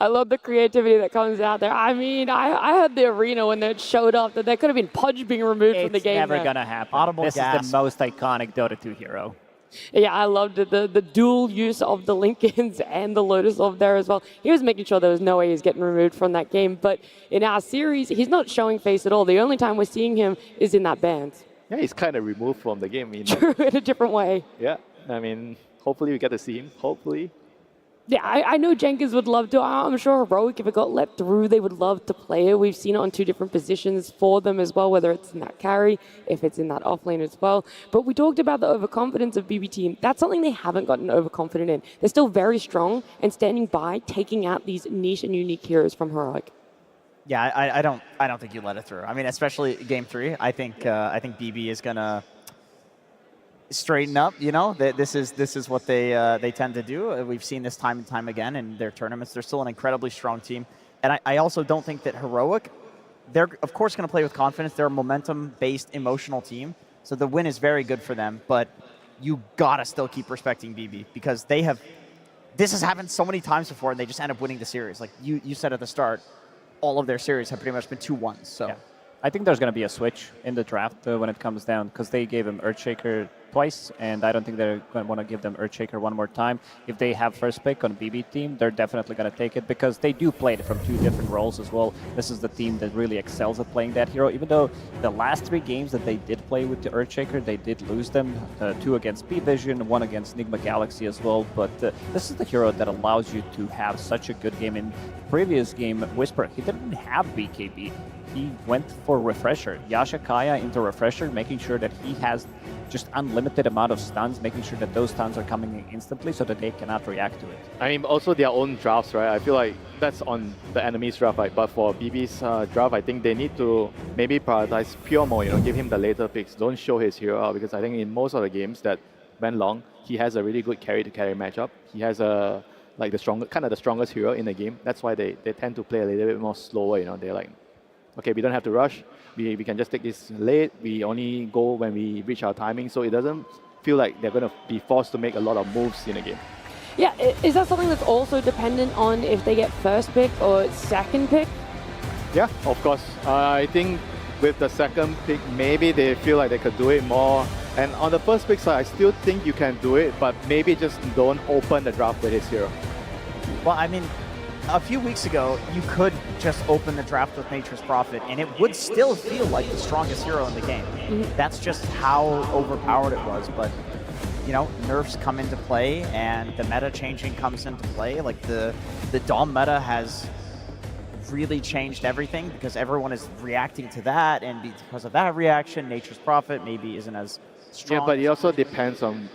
I love the creativity that comes out there. I mean, I heard the arena when it showed up that there could have been Pudge being removed from the game.
It's never going to happen.
Audible
this
gasp.
is the most iconic Dota 2 hero.
Yeah, I loved it. The dual use of the Lincolns and the Lotus Orb there as well. He was making sure there was no way he's getting removed from that game. But in our series, he's not showing face at all. The only time we're seeing him is in that band.
Yeah, he's kind of removed from the game.
True, in a different way.
Yeah, I mean, hopefully we get to see him. Hopefully.
Yeah, I know Jenkins would love to. I'm sure Heroic, if it got let through, they would love to play it. We've seen it on 2 different positions for them as well, whether it's in that carry, if it's in that offlane as well. But we talked about the overconfidence of BB Team. That's something they haven't gotten overconfident in. They're still very strong and standing by, taking out these niche and unique heroes from Heroic.
Yeah, I don't think you let it through. I mean, especially game 3. I think BB is gonna straighten up. You know, this is what they tend to do. We've seen this time and time again in their tournaments. They're still an incredibly strong team, and I also don't think that Heroic. They're of course going to play with confidence. They're a momentum-based, emotional team, so the win is very good for them. But you gotta still keep respecting BB because they have. This has happened so many times before, and they just end up winning the series. Like you said at the start, all of their series have pretty much been 2-1s. So. Yeah.
I think there's going to be a switch in the draft when it comes down, because they gave him Earthshaker twice, and I don't think they're going to want to give them Earthshaker one more time. If they have first pick on BB team, they're definitely going to take it, because they do play it from 2 different roles as well. This is the team that really excels at playing that hero, even though the last 3 games that they did play with the Earthshaker, they did lose them, 2 against B-Vision, 1 against Nigma Galaxy as well, but this is the hero that allows you to have such a good game. In previous game, Whisper, he didn't have BKB. He went for Refresher. Yasha Kaya into Refresher, making sure that he has just unlimited amount of stuns, making sure that those stuns are coming in instantly so that they cannot react to it.
I mean, also their own drafts, right? I feel like that's on the enemy's draft, right? But for BB's draft, I think they need to maybe prioritize pure more, give him the later picks. Don't show his hero out, because I think in most of the games that went long, he has a really good carry-to-carry matchup. He has the strongest hero in the game. That's why they tend to play a little bit more slower, They're like, okay, we don't have to rush. We can just take this late. We only go when we reach our timing, so it doesn't feel like they're going to be forced to make a lot of moves in a game.
Yeah, is that something that's also dependent on if they get first pick or second pick?
Yeah, of course. I think with the second pick, maybe they feel like they could do it more. And on the first pick side, I still think you can do it, but maybe just don't open the draft with his hero.
Well, I mean, a few weeks ago, you could just open the draft with Nature's Prophet, and it would still feel like the strongest hero in the game. That's just how overpowered it was, but, nerfs come into play, and the meta changing comes into play. Like, the Dom meta has really changed everything, because everyone is reacting to that, and because of that reaction, Nature's Prophet maybe isn't as strong.
Yeah, but it also depends on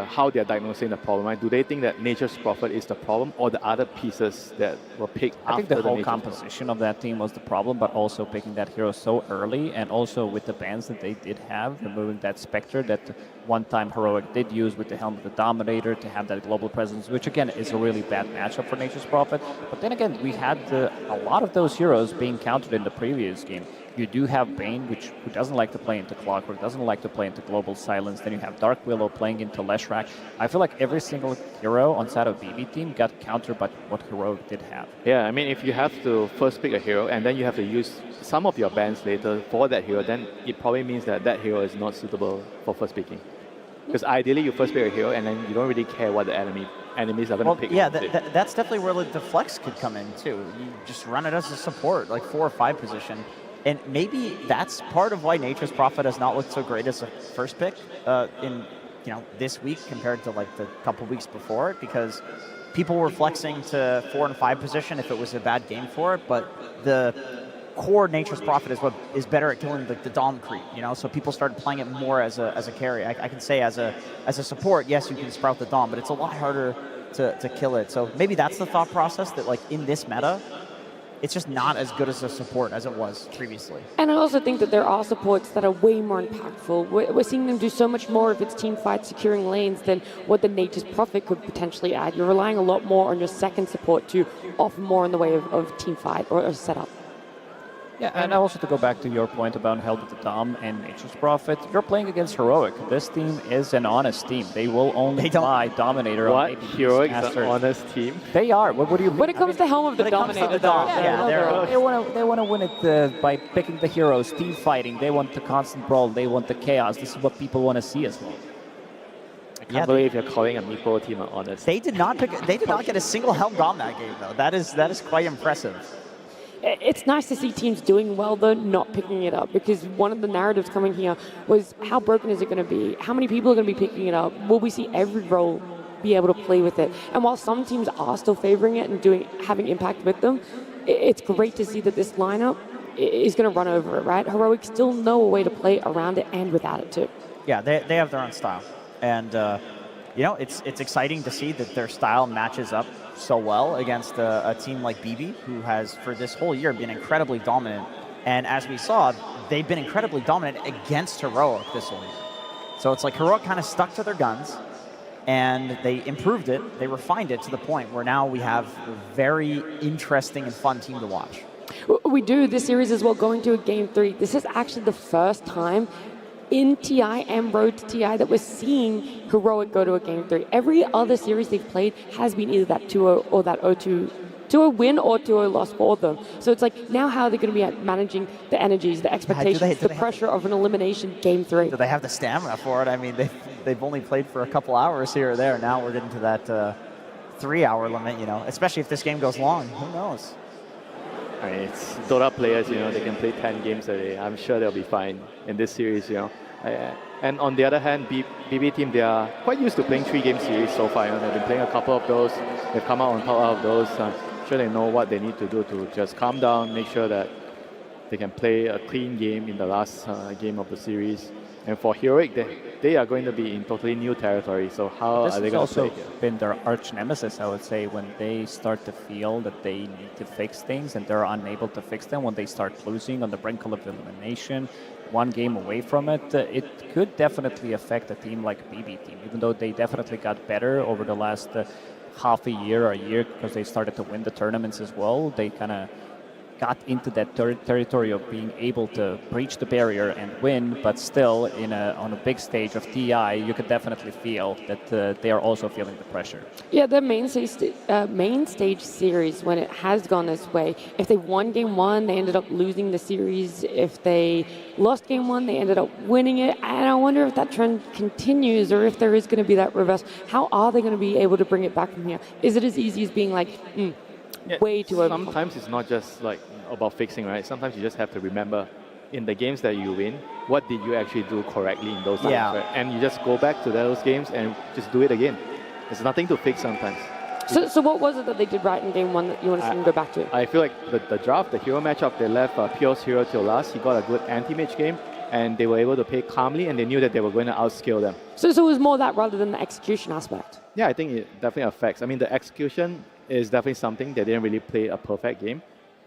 how they're diagnosing the problem, right? Do they think that Nature's Prophet is the problem, or the other pieces that were picked after the
I think the whole
Nature's
composition of that team was the problem, but also picking that hero so early, and also with the bans that they did have, removing that Spectre that one time Heroic did use with the Helm of the Dominator to have that global presence, which again is a really bad matchup for Nature's Prophet. But then again, we had a lot of those heroes being countered in the previous game. You do have Bane, who doesn't like to play into Clockwork, doesn't like to play into Global Silence. Then you have Dark Willow playing into Leshrac. I feel like every single hero on side of BB team got countered by what Heroic did have.
Yeah, I mean, if you have to first pick a hero and then you have to use some of your bans later for that hero, then it probably means that hero is not suitable for first picking. Because ideally, you first pick a hero and then you don't really care what the enemies are going to pick.
Yeah, that's definitely where the flex could come in too. You just run it as a support, like 4 or 5 position. And maybe that's part of why Nature's Prophet has not looked so great as a first pick in this week compared to like the couple weeks before it, because people were flexing to 4 and 5 position if it was a bad game for it, but the core Nature's Prophet is what is better at killing the Dom creep, so people started playing it more as a carry. I can say as a support, yes, you can sprout the Dom, but it's a lot harder to kill it. So maybe that's the thought process, that like in this meta, it's just not as good as a support as it was previously.
And I also think that there are supports that are way more impactful. We're seeing them do so much more if it's team fight securing lanes than what the Nature's Prophet could potentially add. You're relying a lot more on your second support to offer more in the way of team fight or setup.
Yeah, and also to go back to your point about Held at the Dom and Nature's Prophet, you're playing against Heroic. This team is an honest team. They will only fly Dominator on
What?
maybe
Heroic is
Master.
an honest team?
They are. What do you mean?
When it comes to Helm of the Dominator,
They want to win it by picking the heroes, team fighting. They want the constant brawl. They want the chaos. This is what people want to see as well.
I can't believe you're calling a Meepo team honest.
They did not get a single Helm Dom that game though. That is quite impressive.
It's nice to see teams doing well, though, not picking it up, because one of the narratives coming here was how broken is it going to be? How many people are going to be picking it up? Will we see every role be able to play with it? And while some teams are still favoring it and having impact with them, it's great to see that this lineup is going to run over it, right? Heroic still know a way to play around it and without it, too.
Yeah, they have their own style. And, it's exciting to see that their style matches up so well against a team like BB, who has, for this whole year, been incredibly dominant. And as we saw, they've been incredibly dominant against Heroic this whole year. So it's like Heroic kind of stuck to their guns, and they improved it, they refined it to the point where now we have a very interesting and fun team to watch.
We do this series as well, going to a Game 3. This is actually the first time in TI and Road to TI that we're seeing Heroic go to a Game 3. Every other series they've played has been either that 2-0 or that 0-2 to a win or 2-0 loss for them. So it's like, now how are they going to be managing the energies, the expectations, the pressure of an elimination Game 3?
Do they have the stamina for it? I mean, they've only played for a couple hours here or there. Now we're getting to that 3-hour limit, especially if this game goes long. Who knows?
I mean, it's Dota players, they can play 10 games a day. I'm sure they'll be fine in this series, And on the other hand, BB team, they are quite used to playing 3-game series so far. They've been playing a couple of those. They've come out on top of those. I'm sure they know what they need to do to just calm down, make sure that they can play a clean game in the last game of the series. And for Heroic, they are going to be in totally new territory. So how are they going to play?
This has also been their arch nemesis, I would say, when they start to feel that they need to fix things and they're unable to fix them, when they start losing on the brink of elimination, one game away from it, it could definitely affect a team like BB team, even though they definitely got better over the last half a year or a year because they started to win the tournaments as well. They kind of got into that territory of being able to breach the barrier and win, but still on a big stage of TI, you could definitely feel that they are also feeling the pressure.
Yeah, the main stage series, when it has gone this way, if they won Game 1, they ended up losing the series. If they lost Game 1, they ended up winning it. And I wonder if that trend continues or if there is going to be that reverse. How are they going to be able to bring it back from here? Is it as easy as being like, way too open?
Sometimes it's not just like about fixing, right? Sometimes you just have to remember in the games that you win, what did you actually do correctly in those times, right? And you just go back to those games and just do it again. There's nothing to fix sometimes.
So what was it that they did right in Game 1 that you want to see them go back to?
I feel like the draft, the hero matchup, they left Pio's hero till last. He got a good anti-mage game, and they were able to play calmly, and they knew that they were going to outskill them.
So it was more that rather than the execution aspect?
Yeah, I think it definitely affects. I mean, the execution is definitely something. They didn't really play a perfect game,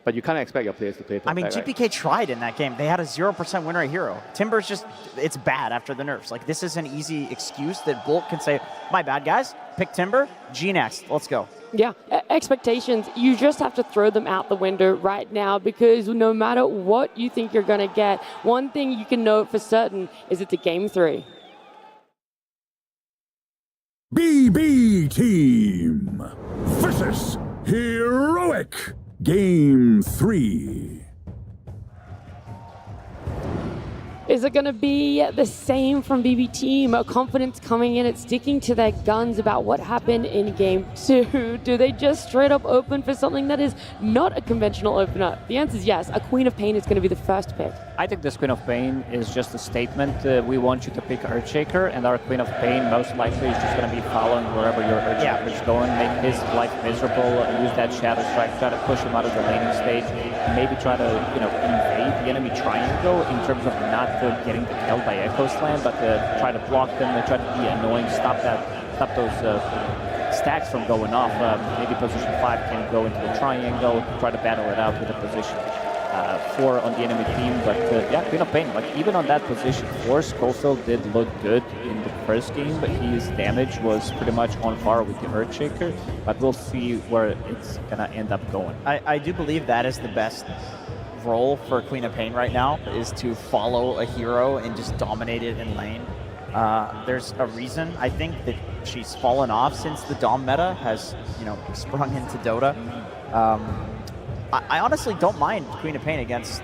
but you can't expect your players to play perfect.
I mean, GPK tried in that game. They had a 0% win rate hero. Timber's just, it's bad after the nerfs. Like, this is an easy excuse that Bolt can say, my bad, guys. Pick Timber, G next. Let's go.
Yeah, expectations, you just have to throw them out the window right now, because no matter what you think you're going to get, one thing you can know for certain is it's a Game 3.
BB Team versus Heroic Game 3.
Is it going to be the same from BB Team? Confidence coming in, it's sticking to their guns about what happened in Game 2. Do they just straight up open for something that is not a conventional opener? The answer is yes. A Queen of Pain is going to be the first pick.
I think this Queen of Pain is just a statement. We want you to pick Earthshaker, and our Queen of Pain most likely is just going to be following wherever your Earthshaker is going, make his life miserable, use that Shadow Strike, try to push him out of the laning stage, maybe try to invade the enemy triangle in terms of not getting killed by Echo Slam, but try to block them and try to be annoying, stop those stacks from going off. Maybe position 5 can go into the triangle, try to battle it out with a position 4 on the enemy team. But yeah, Queen of Pain, like even on that position 4, Schofield did look good in the first game, but his damage was pretty much on par with the Earthshaker. But we'll see where it's gonna end up going.
I do believe that is the best role for Queen of Pain right now is to follow a hero and just dominate it in lane. There's a reason, I think, that she's fallen off since the Dom meta has, sprung into Dota. I honestly don't mind Queen of Pain against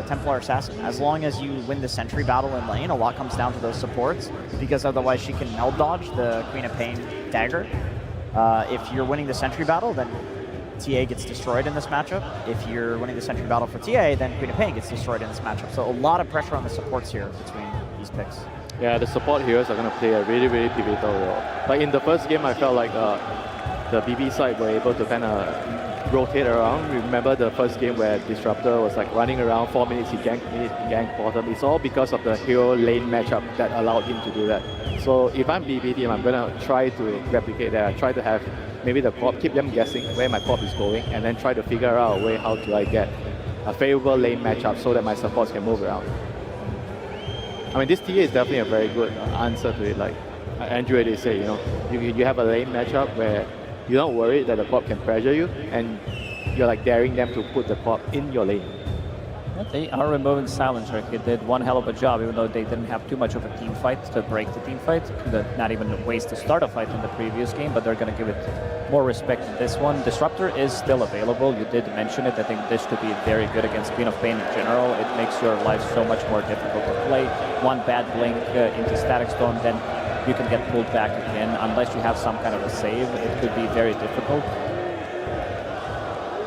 Templar Assassin. As long as you win the sentry battle in lane, a lot comes down to those supports, because otherwise she can meld dodge the Queen of Pain dagger. If you're winning the sentry battle, then TA gets destroyed in this matchup. If you're winning the sentry battle for TA, then Queen of Pain gets destroyed in this matchup. So a lot of pressure on the supports here between these picks.
Yeah, the support heroes are going to play a really, really pivotal role. Like in the first game, I felt like the BB side were able to kind of rotate around. Remember the first game where Disruptor was like running around 4 minutes, he ganked mid, he ganked bottom. It's all because of the hero lane matchup that allowed him to do that. So if I'm BB team, I'm going to try to replicate that. I try to have maybe the corp, keep them guessing where my corp is going, and then try to figure out a way how do I get a favorable lane matchup so that my supports can move around. I mean, this TA is definitely a very good answer to it. Like Andrew did say, you have a lane matchup where you're not worried that the corp can pressure you, and you're like daring them to put the corp in your lane.
They are removing Silencer. He did one hell of a job, even though they didn't have too much of a team fight to break the team fight. Not even waste to start a fight in the previous game, but they're going to give it more respect in this one. Disruptor is still available. You did mention it. I think this could be very good against Queen of Pain in general. It makes your life so much more difficult to play. One bad blink into Static Storm, then you can get pulled back again. Unless you have some kind of a save, it could be very difficult.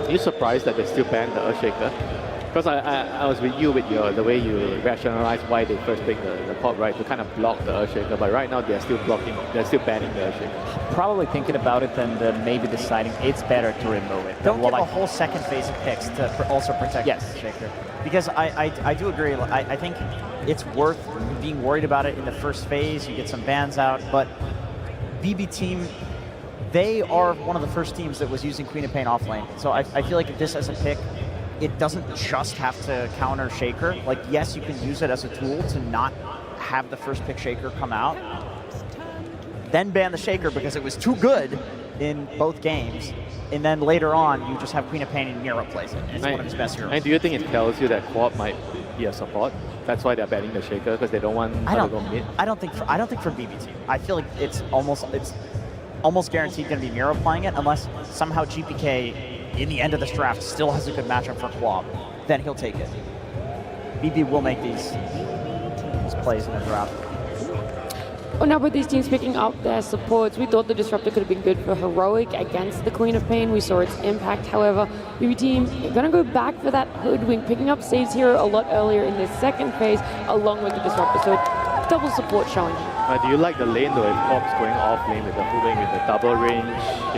Are you surprised that they still banned the Earthshaker? Because I was with you with the way you rationalize why they first picked the corp, right, to kind of block the Earthshaker, but right now they're still banning the Earthshaker.
Probably thinking about it and maybe deciding it's better to remove it.
Don't give a whole second phase of picks to also protect the Earthshaker. Because I do agree, I think it's worth being worried about it in the first phase, you get some bans out, but BB team, they are one of the first teams that was using Queen of Pain off lane. So I feel like if this as a pick, it doesn't just have to counter Shaker. Like, yes, you can use it as a tool to not have the first pick Shaker come out, then ban the Shaker because it was too good in both games, and then later on, you just have Queen of Pain and Mira plays it. It's one of his best heroes.
And do you think it tells you that Quad might be a support? That's why they're banning the Shaker, because they don't want to go mid?
I don't think for BB team. I feel like it's almost guaranteed going to be Mira playing it, unless somehow GPK in the end of this draft still has a good matchup for Quab, then he'll take it. BB will make these plays in the draft.
Well, now with these teams picking up their supports, we thought the Disruptor could have been good for Heroic against the Queen of Pain. We saw its impact. However, BB team going to go back for that Hoodwink, picking up Saves Hero a lot earlier in this second phase, along with the Disruptor. So double support showing here.
Do you like the lane though, if Corp's going off lane with the Hoodwink with the double range?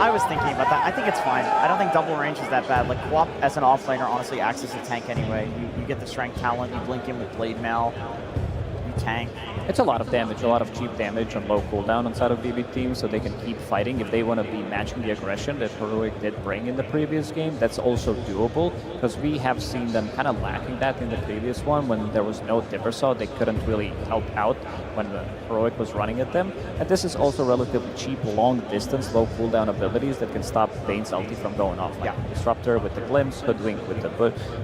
I was thinking about that. I think it's fine. I don't think double range is that bad. Like, Quap as an offlaner honestly acts as a tank anyway. You get the strength talent, you blink in with Blade Mail, you tank.
It's a lot of damage, a lot of cheap damage on low cooldown inside of BB team, so they can keep fighting. If they want to be matching the aggression that Heroic did bring in the previous game, that's also doable, because we have seen them kind of lacking that in the previous one. When there was no Dippersaw, they couldn't really help out when the Heroic was running at them. And this is also relatively cheap, long distance, low cooldown abilities that can stop Bane's ulti from going off. Like Disruptor with the Glimpse, Hoodwink with the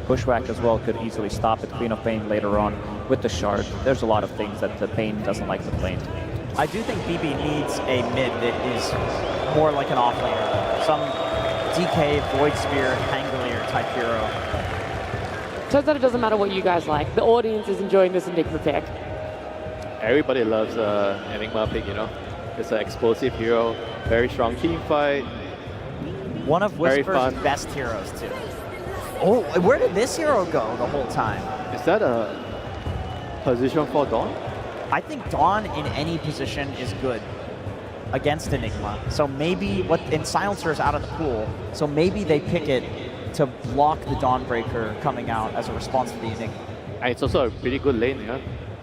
Bushwhack as well could easily stop it. Queen of Pain later on with the Shard. There's a lot of things that the Pain doesn't like to play into.
I do think BB needs a mid that is more like an offlaner. Some DK, Void Spear, Hangolier type hero.
Turns out it doesn't matter what you guys like. The audience is enjoying this Nigma pick.
Everybody loves Enigma pick, It's an explosive hero, very strong team fight.
One of Whisper's best heroes, too. Oh, where did this hero go the whole time?
Is that a position for Dawn?
I think Dawn in any position is good against Enigma. So maybe and Silencer is out of the pool, so maybe they pick it to block the Dawnbreaker coming out as a response to the Enigma.
And it's also a pretty good lane,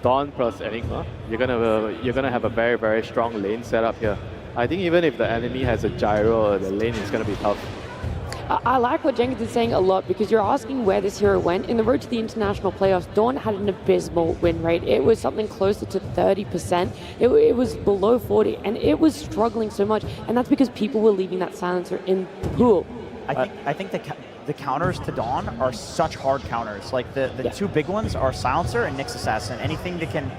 Dawn plus Enigma. You're gonna have a very, very strong lane setup here. I think even if the enemy has a gyro, the lane is gonna be tough.
I like what Jenkins is saying a lot, because you're asking where this hero went. In the road to the international playoffs, Dawn had an abysmal win rate. It was something closer to 30%. It was below 40, and it was struggling so much. And that's because people were leaving that Silencer in the pool.
I think the counters to Dawn are such hard counters. Like the two big ones are Silencer and Nyx Assassin. Anything that can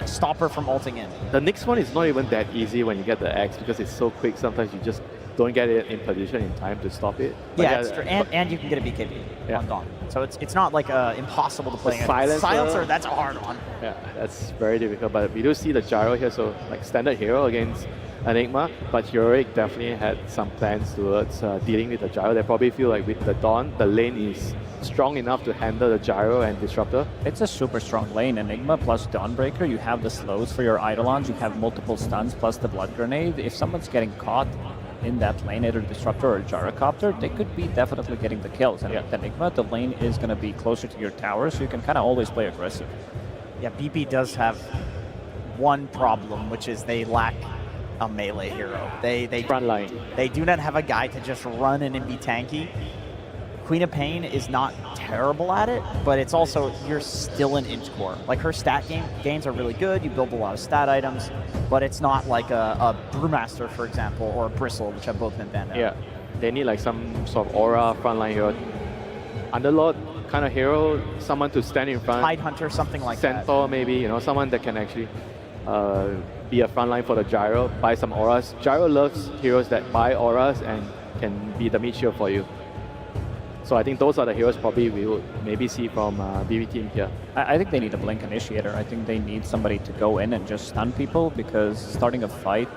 stop her from ulting in.
The next one is not even that easy when you get the X because it's so quick. Sometimes you just don't get it in position in time to stop it.
Yeah, it's true. And you can get a BKB on Dawn. So it's not like impossible to play.
Silencer,
that's a hard one.
Yeah, that's very difficult. But we do see the gyro here, so like standard hero against Nigma, but Heroic definitely had some plans towards dealing with the gyro. They probably feel like with the Dawn, the lane is strong enough to handle the gyro and disruptor.
It's a super strong lane. Enigma plus Dawnbreaker, you have the slows for your Eidolons, you have multiple stuns plus the Blood Grenade. If someone's getting caught in that lane, either Disruptor or Gyrocopter, they could be definitely getting the kills. And with Enigma, the lane is going to be closer to your tower, so you can kind of always play aggressive.
Yeah, BB does have one problem, which is they lack a melee hero. They
front line.
They do not have a guy to just run in and be tanky. Queen of Pain is not terrible at it, but it's also, you're still an inch core. Like her stat gains are really good, you build a lot of stat items, but it's not like a Brewmaster, for example, or a Bristle, which have both been banned out.
Yeah, they need like some sort of aura frontline hero. Underlord kind of hero, someone to stand in front.
Tidehunter, something like that.
Centaur maybe, you know, someone that can actually be a frontline for the gyro, buy some auras. Gyro loves heroes that buy auras and can be the mid shield for you. So I think those are the heroes probably we would maybe see from BB team here.
I think they need a Blink Initiator. I think they need somebody to go in and just stun people, because starting a fight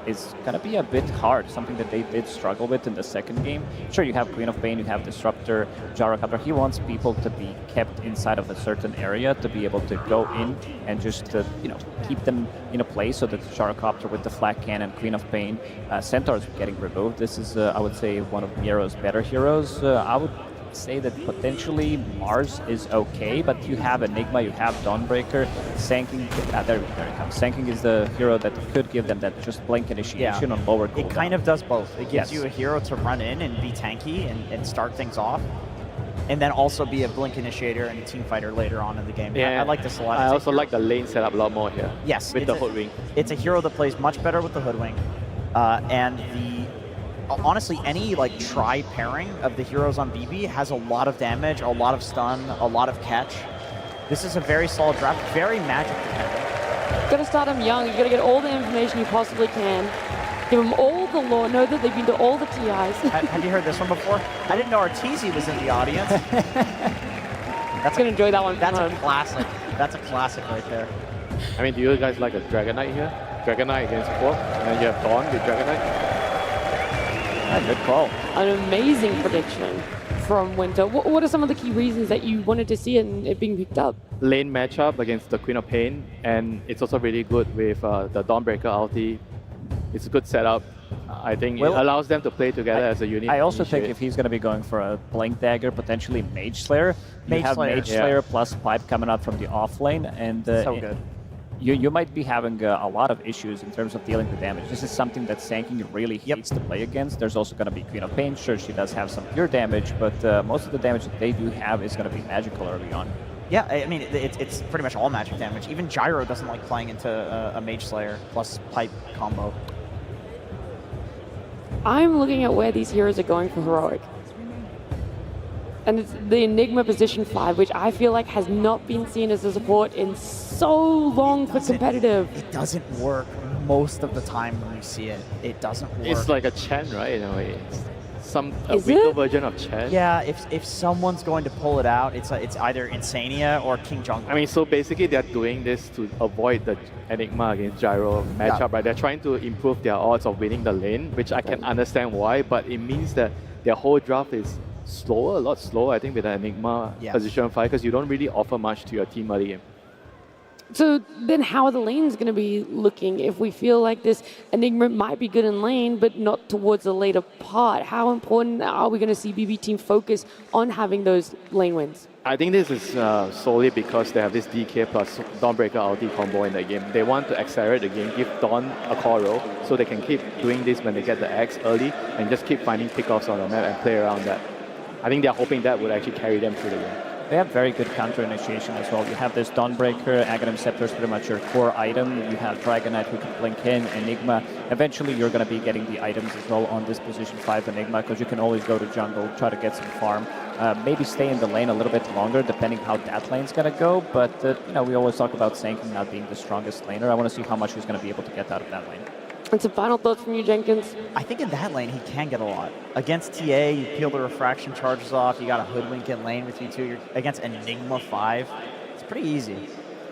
is going to be a bit hard, something that they did struggle with in the second game. Sure, you have Queen of Pain, you have Disruptor, Gyrocopter. He wants people to be kept inside of a certain area to be able to go in and just to, you know, keep them in a place, so that the Gyrocopter with the Flak Cannon, Queen of Pain, Centaur is getting removed. This is, I would say, one of Miro's better heroes. I would say that potentially Mars is okay, but you have Enigma, you have Dawnbreaker, Sanking, there it comes. Sanking is the hero that could give them that just Blink Initiation on lower cooldown.
It kind of does both. It gives you a hero to run in and be tanky and start things off, and then also be a Blink Initiator and a team fighter later on in the game.
Yeah,
I like this a lot.
I also like the lane setup a lot more here.
Yes,
with the Hoodwing.
It's a hero that plays much better with the Hoodwing, and honestly, any like tri-pairing of the heroes on BB has a lot of damage, a lot of stun, a lot of catch. This is a very solid draft, very magic dependent.
You've got to start them young. You've got to get all the information you possibly can. Give them all the lore, know that they've been to all the TIs.
Have you heard this one before? I didn't know Arteezy was in the audience.
That's going to enjoy that one.
That's a classic. That's a classic right there.
I mean, do you guys like a Dragon Knight here? Dragon Knight against Quark, and then you have Dawn with Dragon Knight.
Good call.
An amazing prediction from Winter. What are some of the key reasons that you wanted to see it being picked up?
Lane matchup against the Queen of Pain, and it's also really good with the Dawnbreaker ulti. It's a good setup. I think it allows them to play together as a unit.
I also think if he's going to be going for a Blink Dagger, potentially Mage Slayer, you have Mage Slayer plus Pipe coming out from the off lane, and
so good.
You might be having a lot of issues in terms of dealing with damage. This is something that Sanking really hates to play against. There's also going to be Queen of Pain. Sure, she does have some pure damage, but most of the damage that they do have is going to be magical early on.
Yeah, I mean, it's pretty much all magic damage. Even Gyro doesn't like playing into a Mage Slayer plus Pipe combo.
I'm looking at where these heroes are going for Heroic. And it's the Enigma position 5, which I feel like has not been seen as a support in so long for competitive.
It doesn't work most of the time when you see it. It doesn't work.
It's like a Chen, right? In a way, it's a weaker version of Chen.
Yeah, if someone's going to pull it out, it's either Insania or King Jungle.
I mean, so basically they're doing this to avoid the Enigma against Gyro matchup, right? They're trying to improve their odds of winning the lane, which I can understand why, but it means that their whole draft is slower, a lot slower, I think, with the Enigma position 5, because you don't really offer much to your team early game.
So then how are the lanes going to be looking if we feel like this Enigma might be good in lane, but not towards the later part? How important are we going to see BB team focus on having those lane wins?
I think this is solely because they have this DK plus Dawnbreaker ulti combo in the game. They want to accelerate the game, give Dawn a core role, so they can keep doing this when they get the X early, and just keep finding pickoffs on the map and play around that. I think they're hoping that would actually carry them through the game.
They have very good counter initiation as well. You have this Dawnbreaker, Aghanim Scepter is pretty much your core item. You have Dragon Knight who can blink in, Enigma. Eventually you're going to be getting the items as well on this position 5 Enigma, because you can always go to jungle, try to get some farm. Maybe stay in the lane a little bit longer depending how that lane's going to go, but you know, we always talk about Sanking not being the strongest laner. I want to see how much he's going to be able to get out of that lane.
And some final thoughts from you, Jenkins?
I think in that lane, he can get a lot. Against TA, you peel the refraction charges off. You got a hoodwink in lane with you too. You're against Enigma 5. It's pretty easy.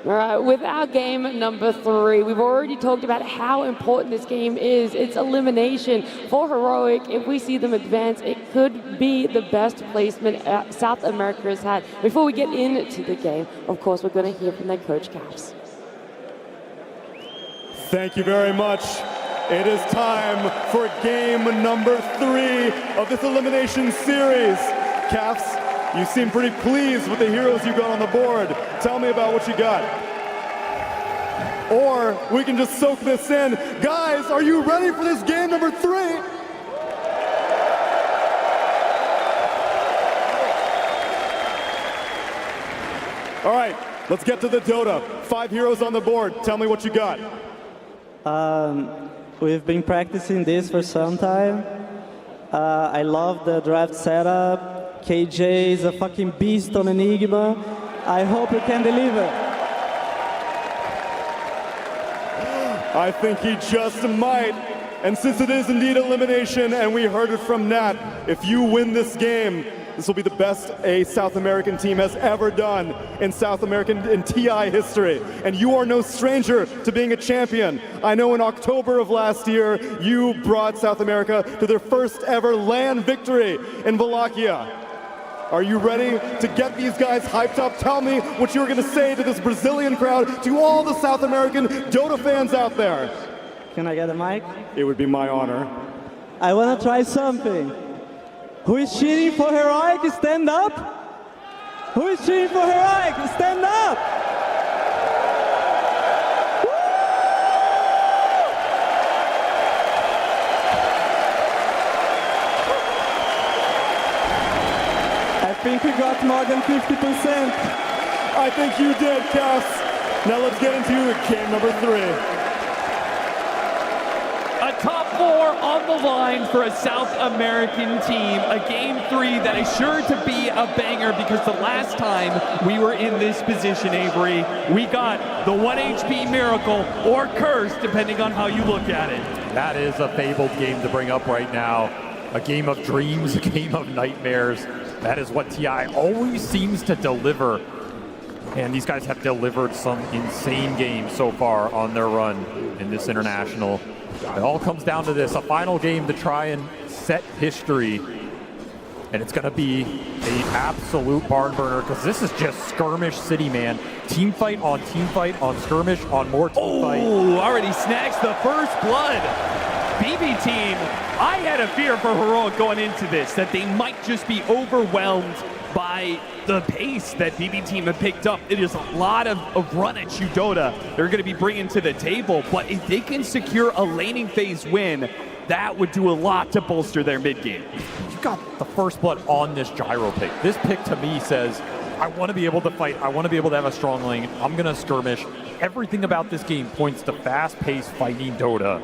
All right, with our game number 3, we've already talked about how important this game is. It's elimination for Heroic. If we see them advance, it could be the best placement South America has had. Before we get into the game, of course, we're going to hear from their coach, Caps.
Thank you very much. It is time for game number 3 of this elimination series. Caps, you seem pretty pleased with the heroes you got on the board. Tell me about what you got. Or we can just soak this in. Guys, are you ready for this game number 3? All right, let's get to the Dota. 5 heroes on the board. Tell me what you got.
We've been practicing this for some time. I love the draft setup. KJ is a fucking beast on Enigma. I hope he can deliver.
I think he just might. And since it is indeed elimination, and we heard it from Nat, if you win this game, this will be the best a South American team has ever done in South American and TI history. And you are no stranger to being a champion. I know in October of last year, you brought South America to their first ever LAN victory in Wallachia. Are you ready to get these guys hyped up? Tell me what you're going to say to this Brazilian crowd, to all the South American Dota fans out there.
Can I get a mic?
It would be my honor.
I want to try something. Who is cheering for Heroic? Stand up. Who is cheering for Heroic? Stand up. I think we got more than 50%.
I think you did, Cass. Now let's get into game number 3.
A top 4 on the line for a South American team. A game 3 that is sure to be a banger, because the last time we were in this position, Avery, we got the 1 HP Miracle or Curse, depending on how you look at it.
That is a fabled game to bring up right now. A game of dreams, a game of nightmares. That is what TI always seems to deliver. And these guys have delivered some insane games so far on their run in this international. It all comes down to this, a final game to try and set history. And it's going to be an absolute barn burner, because this is just skirmish city, man. Team fight on skirmish on more team fight.
Oh, already snacks the first blood. BB team, I had a fear for Heroic going into this, that they might just be overwhelmed by the pace that BB team have picked up. It is a lot of run at you Dota they're going to be bringing to the table, but if they can secure a laning phase win, that would do a lot to bolster their mid game.
You got the first blood on this gyro pick. This pick to me says, I want to be able to fight, I want to be able to have a strong lane, I'm going to skirmish. Everything about this game points to fast-paced fighting Dota.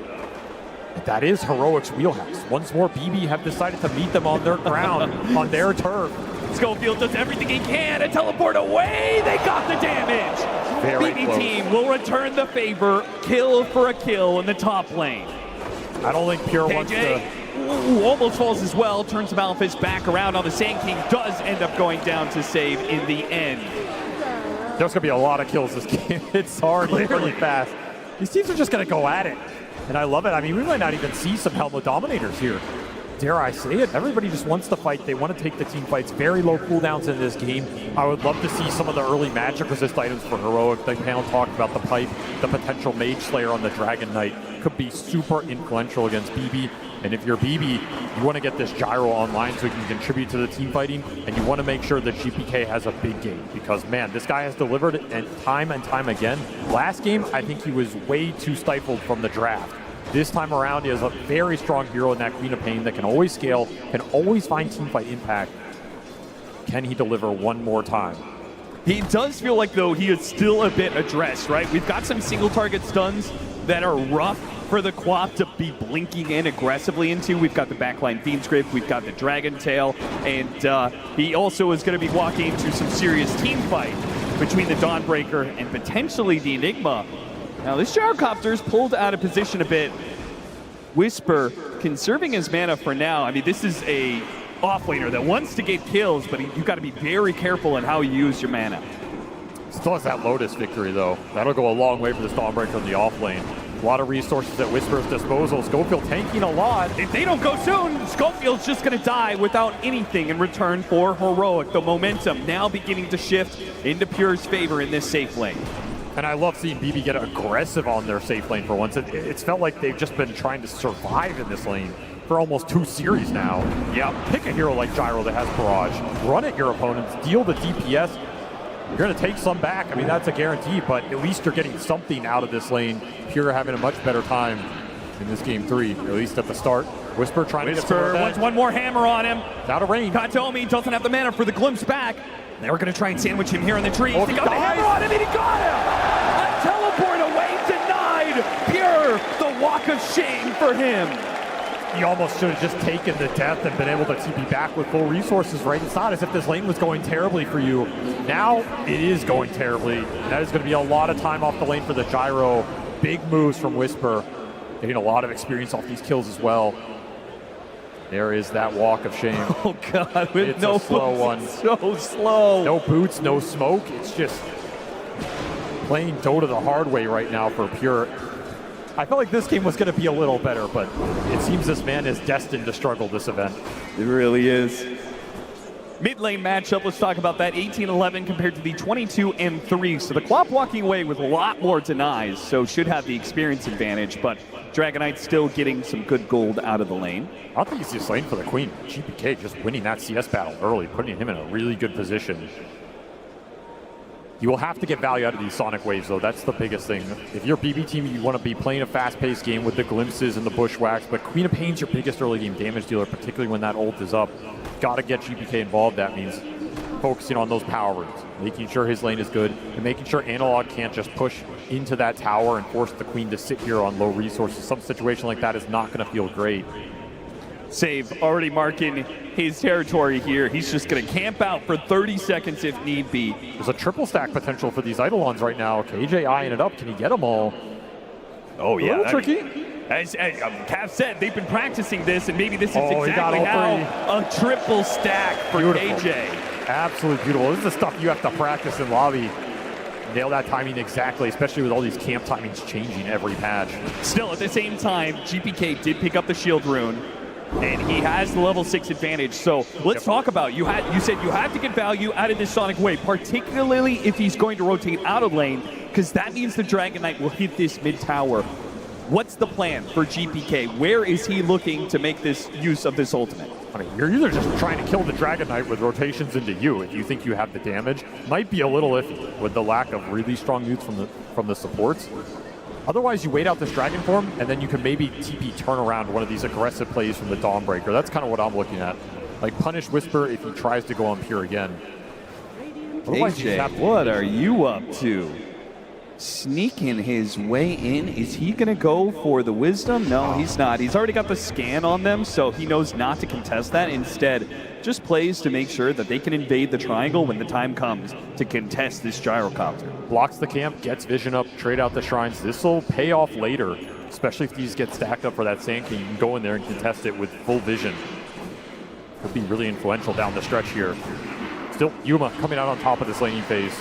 That is Heroic's wheelhouse. Once more, BB have decided to meet them on their ground, on their turf.
Schofield does everything he can to teleport away. They got the damage.
Very
BB
close.
team will return the favor. Kill for a kill in the top lane.
I don't think Pure wants to...
Ooh, almost falls as well. Turns Malphite back around on the Sand King. Does end up going down to save in the end.
There's going to be a lot of kills this game. It's already pretty fast. These teams are just going to go at it. And I love it. I mean, we might not even see some Helmet Dominators here. Dare I say it? Everybody just wants to fight. They want to take the team fights. Very low cooldowns in this game. I would love to see some of the early magic resist items for Heroic. The panel talked about the pipe, the potential Mage Slayer on the Dragon Knight. Could be super influential against BB. And if you're BB, you want to get this gyro online so you can contribute to the team fighting, and you want to make sure that GPK has a big game, because man, this guy has delivered and time again. Last game, I think he was way too stifled from the draft. This time around, he has a very strong hero in that Queen of Pain that can always scale, can always find teamfight impact. Can he deliver one more time?
He does feel like, though, he is still a bit addressed, right? We've got some single target stuns that are rough for the Quap to be blinking in aggressively into. We've got the backline Fiend's Grip, we've got the Dragon Tail, and he also is going to be walking into some serious team fight between the Dawnbreaker and potentially the Enigma. Now, this Gyrocopter is pulled out of position a bit. Whisper conserving his mana for now. I mean, this is a offlaner that wants to get kills, but you've got to be very careful in how you use your mana.
Still has that Lotus victory, though. That'll go a long way for this Dawnbreaker in the offlane. A lot of resources at Whisper's disposal. Schofield tanking a lot.
If they don't go soon, Schofield's just going to die without anything in return for Heroic. The momentum now beginning to shift into Pure's favor in this safe lane.
And I love seeing BB get aggressive on their safe lane for once. It's felt like they've just been trying to survive in this lane for almost 2 series now. Yeah, pick a hero like Gyro that has Barrage. Run at your opponents, deal the DPS. You're going to take some back. I mean, that's a guarantee, but at least you're getting something out of this lane. Pure having a much better time in this game 3, at least at the start. Whisper trying to get some
wants one more hammer on him.
Out of range.
Katomi doesn't have the mana for the glimpse back. They were going to try and sandwich him here in the trees.
Oh,
he got the hammer on him and he got him! A teleport away denied! Pure, the walk of shame for him.
He almost should have just taken the death and been able to TP back with full resources, right? It's not as if this lane was going terribly for you. Now it is going terribly. That is going to be a lot of time off the lane for the Gyro. Big moves from Whisper. Getting a lot of experience off these kills as well. There is that walk of shame.
Oh God, with
it's
no
a slow one.
So slow.
No boots, no smoke. It's just playing Dota the hard way right now for Pure. I felt like this game was going to be a little better, but it seems this man is destined to struggle this event.
It really is. Mid lane matchup, let's talk about that. 18-11 compared to the 22-3. So the Quap walking away with a lot more denies, so should have the experience advantage, but Dragonite still getting some good gold out of the lane.
I don't think it's just lane for the Queen. GPK just winning that CS battle early, putting him in a really good position. You will have to get value out of these Sonic Waves, though. That's the biggest thing. If you're BB team, you want to be playing a fast-paced game with the glimpses and the bushwhacks, but Queen of Pain's your biggest early game damage dealer, particularly when that ult is up. Got to get GPK involved. That means focusing on those power roots, making sure his lane is good, and making sure Analog can't just push into that tower and force the Queen to sit here on low resources. Some situation like that is not going to feel great.
Save already marking his territory here. He's just going to camp out for 30 seconds if need be.
There's a triple stack potential for these Eidolons right now. KJ eyeing it up. Can he get them all?
Oh, yeah.
A little tricky.
As Cav said, they've been practicing this, and maybe this is exactly how a triple stack for
Beautiful.
KJ.
Absolutely beautiful. This is the stuff you have to practice in lobby. Nail that timing exactly, especially with all these camp timings changing every patch.
Still, at the same time, GPK did pick up the shield rune, and he has the level 6 advantage. So let's talk about, you said you have to get value out of this Sonic Wave, particularly if he's going to rotate out of lane, because that means the Dragon Knight will hit this mid tower. What's the plan for GPK? Where is he looking to make this use of this ultimate?
I mean, you're either just trying to kill the Dragon Knight with rotations into you if you think you have the damage. Might be a little iffy with the lack of really strong newts from the supports. Otherwise, you wait out this Dragon form, and then you can maybe TP turn around one of these aggressive plays from the Dawnbreaker. That's kind of what I'm looking at. Like, punish Whisper if he tries to go on Pure again.
AJ, what are you up to? Sneaking his way in. Is he going to go for the Wisdom? No, he's not. He's already got the scan on them, so he knows not to contest that. Instead, just plays to make sure that they can invade the triangle when the time comes to contest this Gyrocopter.
Blocks the camp, gets vision up, trade out the shrines. This will pay off later, especially if these get stacked up for that Sand King. You can go in there and contest it with full vision. Could be really influential down the stretch here. Still, Yuma coming out on top of this laning phase.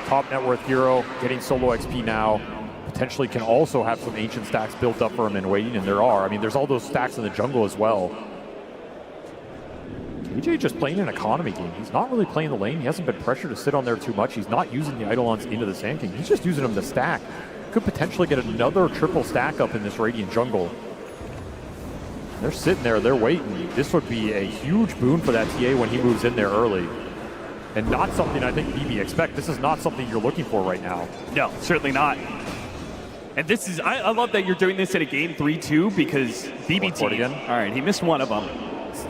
Top net worth hero, getting solo XP now. Potentially can also have some ancient stacks built up for him and waiting, and there are. I mean, there's all those stacks in the jungle as well. KJ just playing an economy game. He's not really playing the lane. He hasn't been pressured to sit on there too much. He's not using the Eidolons into the Sand King. He's just using them to stack. Could potentially get another triple stack up in this Radiant jungle. They're sitting there, they're waiting. This would be a huge boon for that TA when he moves in there early. And not something I think BB expect. This is not something you're looking for right now.
No, certainly not. And this is, I love that you're doing this in a game 3-2 because BB team,
again?
all right, he missed one of them.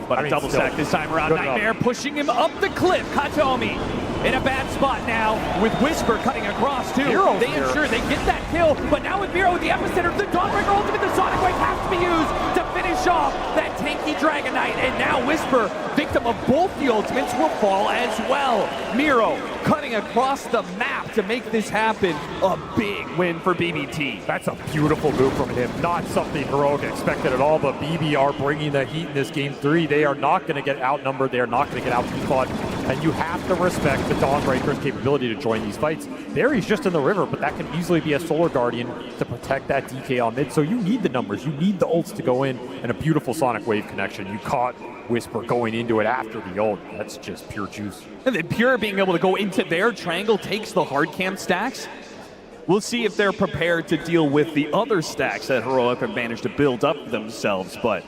But a double stack this time around. Nightmare pushing him up the cliff. Katomi in a bad spot now with Whisper cutting across too. They ensure they get that kill, but now with Miro with the epicenter, the Dawnbreaker ultimate, the Sonic Wave has to be used to finish off that tanky Dragon Knight, and now Whisper, victim of both the ultimates, will fall as well. Miro cutting across the map to make this happen. A big win for BBT.
That's a beautiful move from him. Not something Heroic expected at all, but BB are bringing the heat in this game 3. They are not going to get outnumbered. They are not going to get out-fought. And you have to respect the Dawnbreaker's capability to join these fights. There he's just in the river, but that can easily be a Solar Guardian to protect that DK on mid. So you need the numbers. You need the ults to go in, and a beautiful Sonic Wave connection. You caught Whisper going into it after the ult. That's just pure juice.
And then Pure being able to go into their triangle takes the hard cam stacks. We'll see if they're prepared to deal with the other stacks that Heroic have managed to build up themselves, but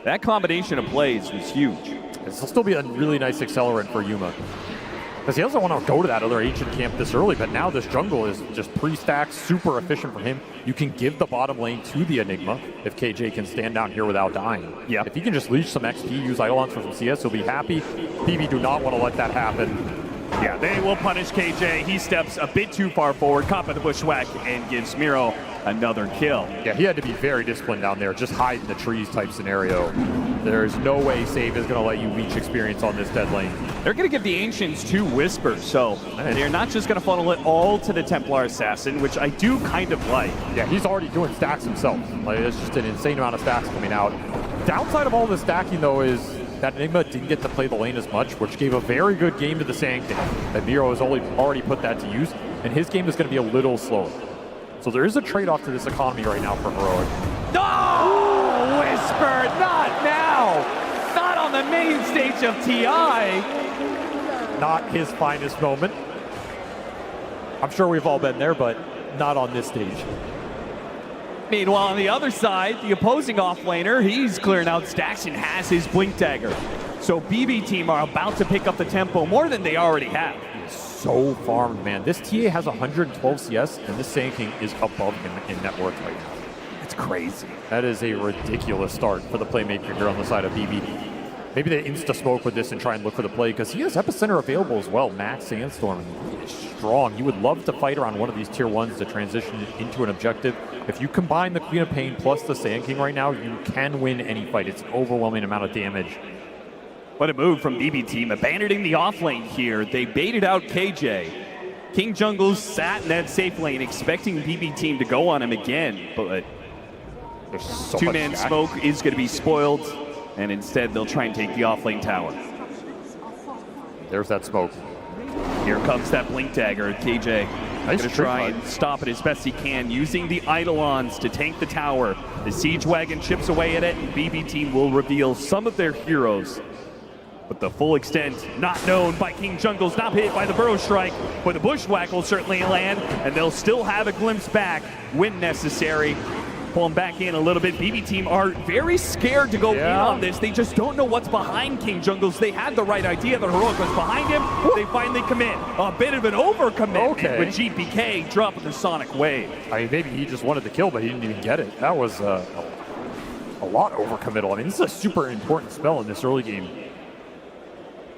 that combination of plays was huge.
This will still be a really nice accelerant for Yuma. Because he doesn't want to go to that other ancient camp this early, but now this jungle is just pre-stacked, super efficient for him. You can give the bottom lane to the Enigma if KJ can stand down here without dying.
Yeah.
If he can just leech some XP, use Eidolons for some CS, he'll be happy. PB do not want to let that happen.
Yeah, they will punish KJ. He steps a bit too far forward, caught by the bushwhack, and gives Miro another kill.
Yeah, he had to be very disciplined down there, just hide in the trees type scenario. There's no way Save is going to let you leech experience on this dead lane.
They're going to give the Ancients to Whisper, so they're not just going to funnel it all to the Templar Assassin, which I do kind of like.
Yeah, he's already doing stacks himself. Like, it's just an insane amount of stacks coming out. Downside of all this stacking, though, is that Enigma didn't get to play the lane as much, which gave a very good game to the Sand King. That Miro has already put that to use, and his game is going to be a little slower. So there is a trade-off to this economy right now for Heroic.
No! Whisper, not now! Not on the main stage of TI!
Not his finest moment. I'm sure we've all been there, but not on this stage.
Meanwhile, on the other side, the opposing offlaner, he's clearing out stacks and has his Blink Dagger. So BB team are about to pick up the tempo more than they already have.
So farmed, man. This TA has 112 CS, and this Sand King is above him in net worth right now.
It's crazy.
That is a ridiculous start for the playmaker here on the side of BB. Maybe they insta-smoke with this and try and look for the play, because he has Epicenter available as well. Max Sandstorm, and he is strong. You would love to fight around one of these tier 1s to transition into an objective. If you combine the Queen of Pain plus the Sand King right now, you can win any fight. It's an overwhelming amount of damage.
What a move from BB team, abandoning the off lane here. They baited out KJ. King Jungle sat in that safe lane, expecting BB team to go on him again, but
so
two-man smoke is going to be spoiled, and instead they'll try and take the off lane tower.
There's that smoke.
Here comes that Blink Dagger. KJ going to try and stop it as best he can, using the Eidolons to tank the tower. The Siege Wagon chips away at it, and BB team will reveal some of their heroes. But the full extent not known by King Jungle's, not hit by the Burrow Strike, but the Bushwhack will certainly land, and they'll still have a glimpse back when necessary. Pull them back in a little bit. BB team are very scared to go in on this. They just don't know what's behind King Jungle's. They had the right idea. The Heroic was behind him. They finally commit. A bit of an overcommitment with GPK dropping the Sonic Wave.
I mean, maybe he just wanted to kill, but he didn't even get it. That was a lot overcommittal. I mean, this is a super important spell in this early game.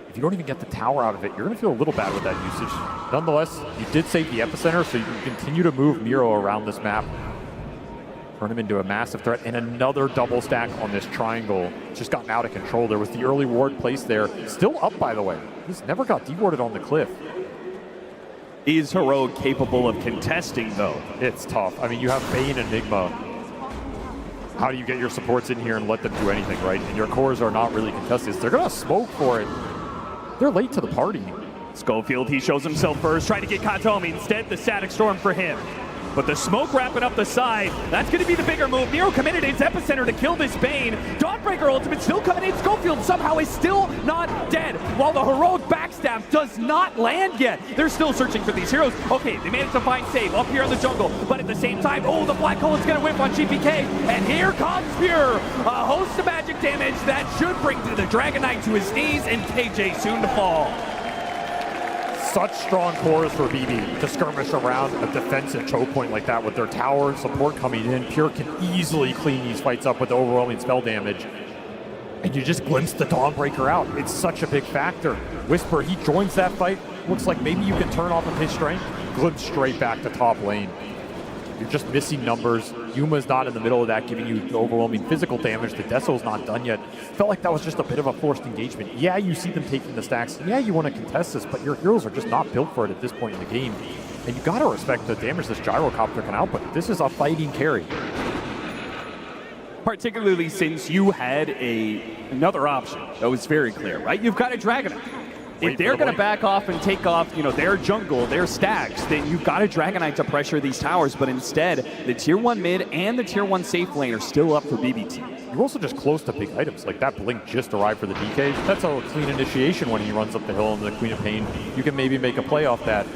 If you don't even get the tower out of it, you're going to feel a little bad with that usage. Nonetheless, you did save the Epicenter, so you can continue to move Miro around this map. Turn him into a massive threat, and another double stack on this triangle. Just gotten out of control. There was the early ward placed there. Still up, by the way. He's never got dewarded on the cliff.
Is Heroic capable of contesting, though?
It's tough. I mean, you have Bane and Nigma. How do you get your supports in here and let them do anything, right? And your cores are not really contested. They're going to smoke for it. They're late to the party.
Schofield, he shows himself first, trying to get Katomi. Instead, the Static Storm for him. But the smoke wrapping up the side, that's going to be the bigger move. Miro committed his Epicenter to kill this Bane. Dawnbreaker ultimate still coming in. Schofield somehow is still not dead, while the Heroic backstab does not land yet. They're still searching for these heroes. Okay, they managed to find Save up here in the jungle, but at the same time, oh, the Black Hole is going to whip on GPK, and here comes Pure. A host of magic damage that should bring the Dragon Knight to his knees, and KJ soon to fall.
Such strong cores for BB to skirmish around a defensive choke point like that with their tower support coming in. Pure can easily clean these fights up with the overwhelming spell damage. and you just glimpse the Dawnbreaker out. It's such a big factor. Whisper, he joins that fight. Looks like maybe you can turn off of his strength. Glimpse straight back to top lane. You're just missing numbers. Yuma's not in the middle of that, giving you overwhelming physical damage. The Deso's not done yet. Felt like that was just a bit of a forced engagement. Yeah, you see them taking the stacks. Yeah, you want to contest this, but your heroes are just not built for it at this point in the game. And you got to respect the damage this Gyrocopter can output. This is a fighting carry.
Particularly since you had another option that was very clear, right? You've got a Dragonite. If they're going to back off and take off, their jungle, their stacks, then you've got a Dragonite to pressure these towers. But instead, the tier 1 mid and the tier 1 safe lane are still up for BBT.
You're also just close to big items. Like that Blink just arrived for the DK. That's a clean initiation when he runs up the hill in the Queen of Pain. You can maybe make a play off that.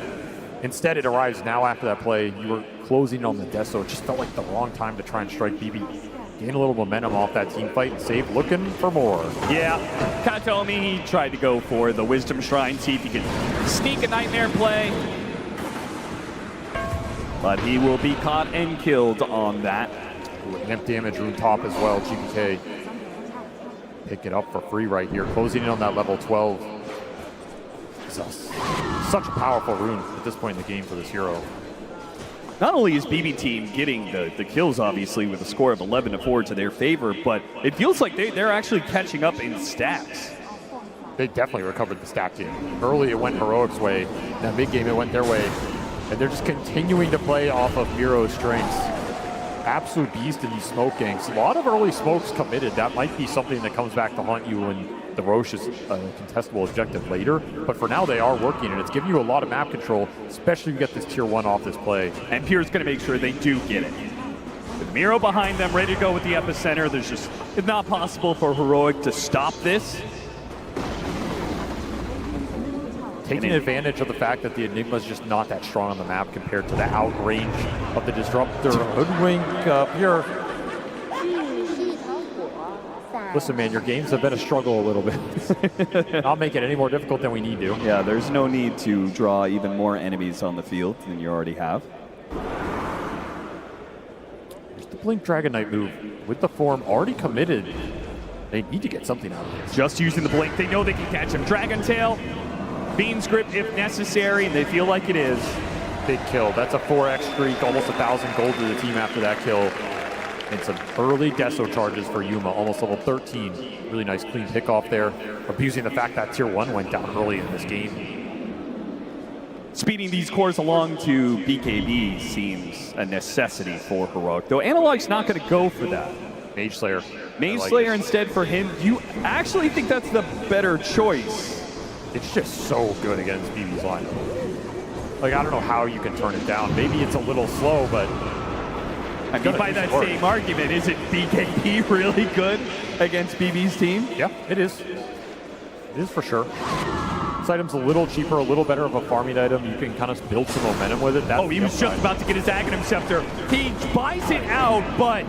Instead, it arrives now after that play. You were closing on the Deso. It just felt like the wrong time to try and strike BB. Gain a little momentum off that team fight and save, looking for more.
Yeah, Katomi, he tried to go for the Wisdom Shrine, see if he could sneak a Nightmare play. But he will be caught and killed on that.
Ooh, amp damage rune top as well, GBK. Pick it up for free right here, closing in on that level 12. Such a powerful rune at this point in the game for this hero.
Not only is BB Team getting the kills, obviously, with a score of 11-4 to their favor, but it feels like they're actually catching up in stacks.
They definitely recovered the stack team. Early it went Heroic's way, now mid game it went their way, and they're just continuing to play off of Miro's strengths. Absolute beast in these smoke ganks. A lot of early smokes committed. That might be something that comes back to haunt you when the Roche is a contestable objective later. But for now, they are working, and it's giving you a lot of map control, especially if you get this tier 1 off this play.
And Pierre's going to make sure they do get it. With Miro behind them, ready to go with the epicenter, it's not possible for Heroic to stop this.
Taking advantage of the fact that the Enigma is just not that strong on the map compared to the outrange of the Disruptor. Hoodwink Pierre. Listen, man, your games have been a struggle a little bit. Not make it any more difficult than we need to.
Yeah, there's no need to draw even more enemies on the field than you already have.
Here's the Blink Dragonite move. With the form already committed, they need to get something out of this.
Just using the Blink, they know they can catch him. Dragon Tail, Bean's Grip if necessary, and they feel like it is.
Big kill. That's a 4x streak, almost 1,000 gold to the team after that kill. And some early Deso charges for Yuma, almost level 13. Really nice clean pick off there, abusing the fact that tier 1 went down early in this game.
Speeding these cores along to BKB seems a necessity for Heroic, though Analog's not going to go for that.
Mage Slayer.
Mage Slayer instead for him. You actually think that's the better choice?
It's just so good against BB's lineup. Like, I don't know how you can turn it down. Maybe it's a little slow, but
I mean, by that same argument, is it BKB really good against BB's team?
Yeah, it is. It is for sure. This item's a little cheaper, a little better of a farming item. You can kind of build some momentum with it. That's
he was just about to get his Aghanim Scepter. He buys it out, but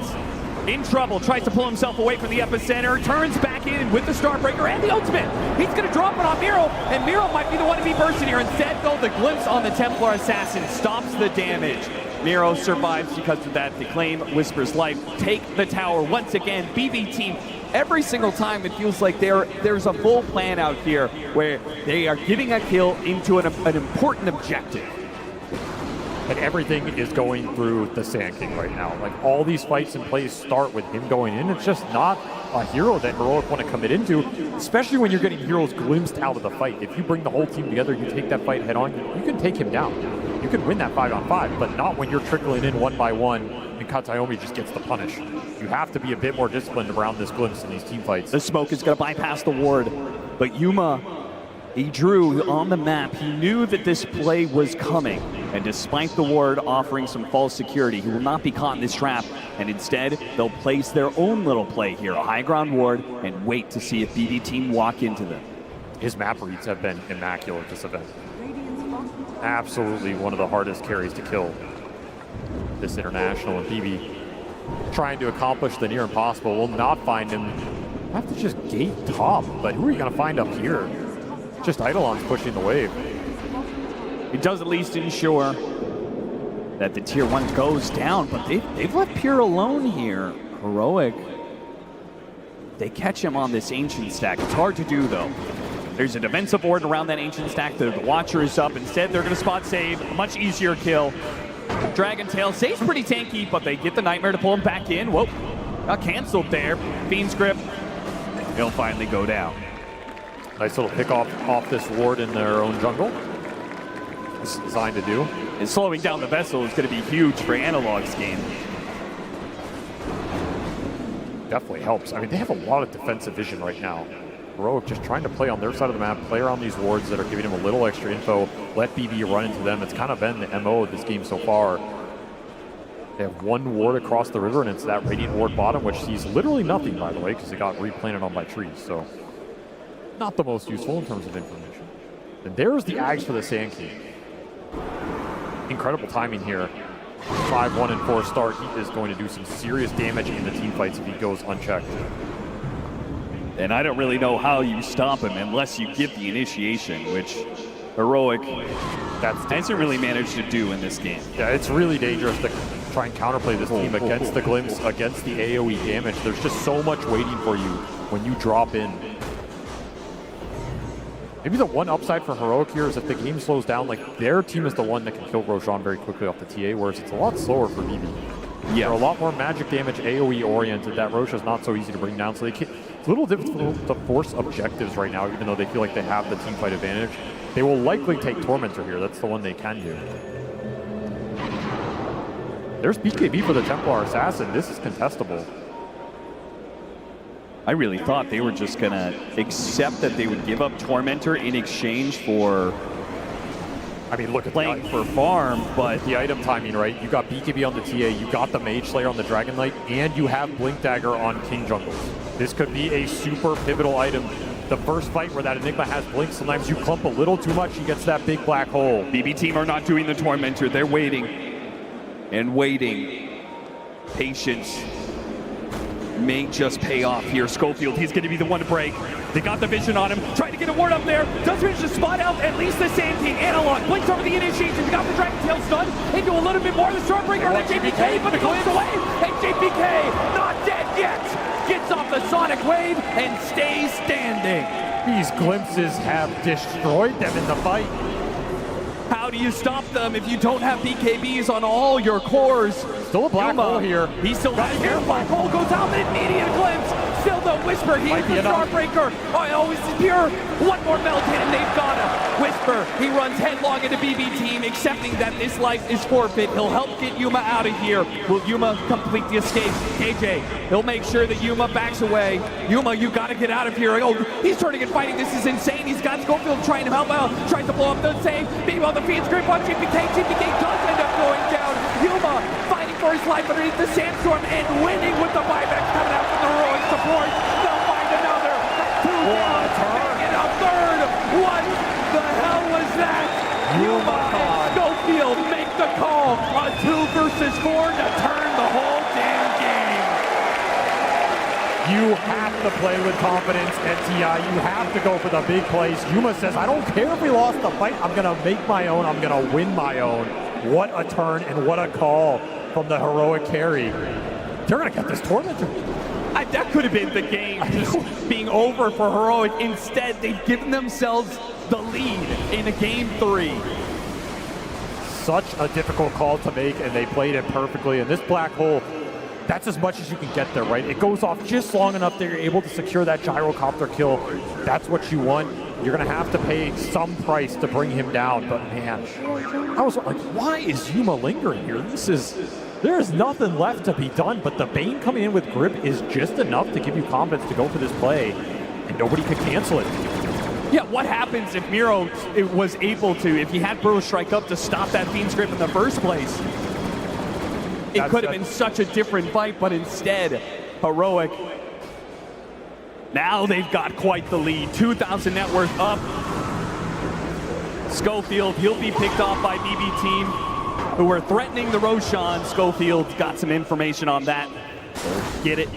in trouble. Tries to pull himself away from the epicenter. Turns back in with the Starbreaker and the ultimate. He's going to drop it on Miro, and Miro might be the one to be bursting here. Instead, though, the glimpse on the Templar Assassin stops the damage. Miro survives because of that. They claim Whisper's life. Take the tower once again. BB Team, every single time it feels like there's a full plan out here where they are giving a kill into an important objective.
And everything is going through the Sand King right now. Like, all these fights in place start with him going in. It's just not a hero that Heroic want to commit into, especially when you're getting heroes glimpsed out of the fight. If you bring the whole team together, you take that fight head on, you can take him down. You can win that 5-on-5, but not when you're trickling in one by one and Katayomi just gets the punish. You have to be a bit more disciplined around this glimpse in these team fights.
The smoke is going to bypass the ward, but Yuma, he drew on the map. He knew that this play was coming, and despite the ward offering some false security, he will not be caught in this trap, and instead, they'll place their own little play here, a high ground ward, and wait to see if BB Team walk into them.
His map reads have been immaculate this event. Absolutely one of the hardest carries to kill this international, and BB trying to accomplish the near impossible. Will not find him. Have to just gate top, but who are you going to find up here? Just Eidolon's pushing the wave.
It does at least ensure that the tier 1 goes down, but they've left Pure alone here. Heroic they catch him on this Ancient stack. It's hard to do, though. There's a defensive ward around that Ancient stack. The Watcher is up. Instead, they're going to spot save. A much easier kill. Dragon Tail stays pretty tanky, but they get the Nightmare to pull him back in. Whoa, got canceled there. Fiend's Grip. He'll finally go down.
Nice little pick off this ward in their own jungle. It's designed to do.
And slowing down the Vessel is going to be huge for Analog's game.
Definitely helps. I mean, they have a lot of defensive vision right now. Heroic just trying to play on their side of the map, play around these wards that are giving him a little extra info, let BB run into them. It's kind of been the MO of this game so far. They have one ward across the river, and it's that Radiant ward bottom, which sees literally nothing, by the way, because it got replanted on by trees. So not the most useful in terms of information. And there's the Ags for the Sand King. Incredible timing here. 5-1 and 4 start. He is going to do some serious damage in the team fights if he goes unchecked.
And I don't really know how you stop him unless you get the initiation, which Heroic hasn't really managed to do in this game.
Yeah, it's really dangerous to try and counterplay this team against the Glimpse, against the AoE damage. There's just so much waiting for you when you drop in. Maybe the one upside for Heroic here is if the game slows down, like their team is the one that can kill Roshan very quickly off the TA, whereas it's a lot slower for BB. Yeah. They're a lot more magic damage AoE oriented. That Rosh is not so easy to bring down, so it's a little difficult to force objectives right now, even though they feel like they have the team fight advantage. They will likely take Tormentor here. That's the one they can do. There's BKB for the Templar Assassin. This is contestable.
I really thought they were just going to accept that they would give up Tormentor in exchange for,
I mean, look at
playing for farm, but
the item timing, right? You got BKB on the TA, you got the Mage Slayer on the Dragon Knight, and you have Blink Dagger on King Jungles. This could be a super pivotal item. The first fight where that Enigma has Blink, sometimes you clump a little too much, he gets that big black hole.
BB team are not doing the Tormentor. They're waiting and waiting. Patience may just pay off here. Schofield, he's going to be the one to break. They got the vision on him, trying to get a ward up there. Does manage to spot out at least the Sand King. Analog blinks over the initiation. He got the Dragon Tail stun into a little bit more of the Stormbreaker than JPK, but it goes away. And JPK, not dead yet, gets off the Sonic Wave and stays standing.
These glimpses have destroyed them in the fight.
How do you stop them if you don't have BKBs on all your cores?
Still a black hole here.
He still has here. Black hole goes out, immediate glimpse. Still the Whisper. He's the Starbreaker. Oh, this is pure. One more melt hit and they've got him. Whisper, he runs headlong into BB team, accepting that this life is forfeit. He'll help get Yuma out of here. Will Yuma complete the escape? KJ, he'll make sure that Yuma backs away. Yuma, you gotta get out of here. Oh, he's turning and fighting. This is insane. He's got Schofield trying to help out. Tries to blow up the save. Meanwhile, the Fiend's grip on JPK. JPK does end up going down. Yuma fighting for his life underneath the sandstorm and winning with the buyback coming out from the heroic support. They'll find another. Two down, making a third. What the hell was that? Yuma and Schofield make the call. A 2 versus 4 to turn the whole damn game.
You have to play with confidence at TI. You have to go for the big plays. Yuma says, I don't care if we lost the fight. I'm going to make my own. I'm going to win my own. What a turn and what a call from the heroic carry. They're going to get this Tormentor.
That could have been the game just being over for Heroic. Instead, they've given themselves the lead in a game 3.
Such a difficult call to make, and they played it perfectly. And this black hole, that's as much as you can get there, right? It goes off just long enough that you're able to secure that gyrocopter kill. That's what you want. You're going to have to pay some price to bring him down. But man, I was like, why is Yuma lingering here? There is nothing left to be done, but the Bane coming in with grip is just enough to give you confidence to go for this play, and nobody could cancel it.
Yeah, what happens if Miro was able to, if he had Burrow strike up to stop that Fiend's grip in the first place? It could have been such a different fight, but instead, Heroic, now they've got quite the lead. 2,000 net worth up. Schofield, he'll be picked off by BB team, who were threatening the Roshan. Schofield got some information on that. Get it.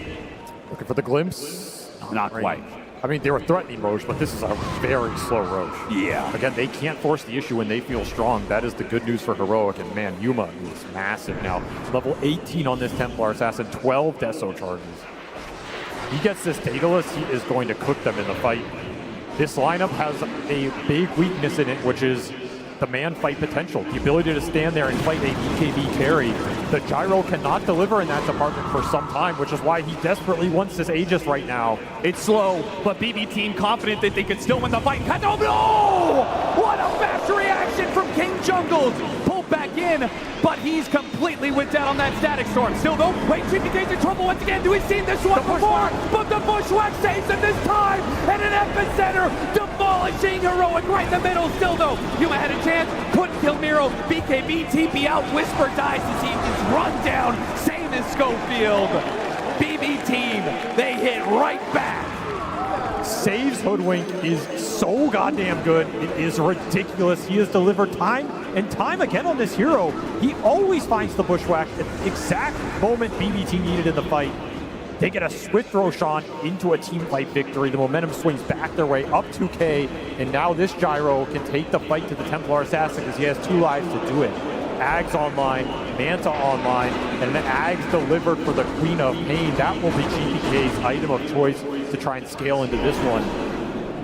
Looking for the glimpse.
Not quite.
I mean, they were threatening Roche, but this is a very slow Roche.
Yeah.
Again, they can't force the issue when they feel strong. That is the good news for Heroic. And man, Yuma is massive now. Level 18 on this Templar Assassin, 12 Deso charges. he gets this Daedalus, he is going to cook them in the fight. This lineup has a big weakness in it, which is the man fight potential. The ability to stand there and fight a BKB carry. The Gyro cannot deliver in that department for some time, which is why he desperately wants this Aegis right now.
It's slow, but BB team confident that they could still win the fight. Oh no! What a fast reaction from King Jungles! Pulled back in, but he's completely went down on that Static Storm. Still though, wait, GPK's in trouble once again. Do we see this one before? But the Bushwhack saves him this time, and an epicenter demolishing Heroic right in the middle. Still though, Yuma had a chance, couldn't kill Miro. BKB TP out, Whisper dies as he gets run down. Same as Schofield. BB team, they hit right back.
Saves Hoodwink is so goddamn good. It is ridiculous. He has delivered time and time again on this hero. He always finds the Bushwhack at the exact moment BBT needed in the fight. They get a swift Roshan into a team fight victory. The momentum swings back their way up 2K, and now this Gyro can take the fight to the Templar Assassin because he has 2 lives to do it. Ags online, Manta online, and then Ags delivered for the Queen of Pain. That will be GPK's item of choice to try and scale into this one.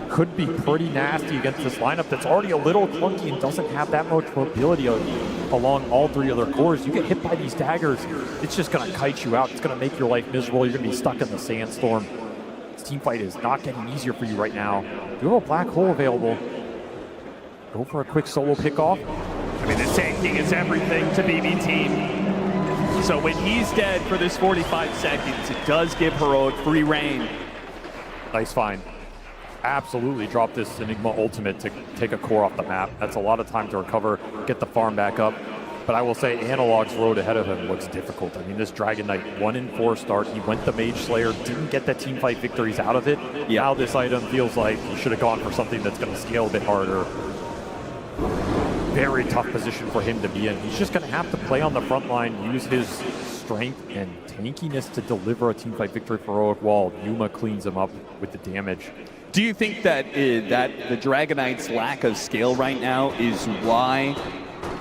Could be pretty nasty against this lineup that's already a little clunky and doesn't have that much mobility along all 3 other cores. You get hit by these daggers, it's just going to kite you out. It's going to make your life miserable. You're going to be stuck in the sandstorm. This team fight is not getting easier for you right now. You have a black hole available. Go for a quick solo pickoff.
I mean, the Sand King is everything to BB team. So when he's dead for this 45 seconds, it does give Heroic free reign.
Nice find. Absolutely drop this Enigma ultimate to take a core off the map. That's a lot of time to recover, get the farm back up. But I will say Analog's road ahead of him looks difficult. I mean, this Dragon Knight 1-4 start. He went the Mage Slayer, didn't get the team fight victories out of it. Yeah. Now this item feels like he should have gone for something that's going to scale a bit harder. Very tough position for him to be in. He's just going to have to play on the front line, use his strength and tankiness to deliver a team fight victory for Heroic while Yuma cleans him up with the damage.
Do you think that that the Dragon Knight's lack of scale right now is why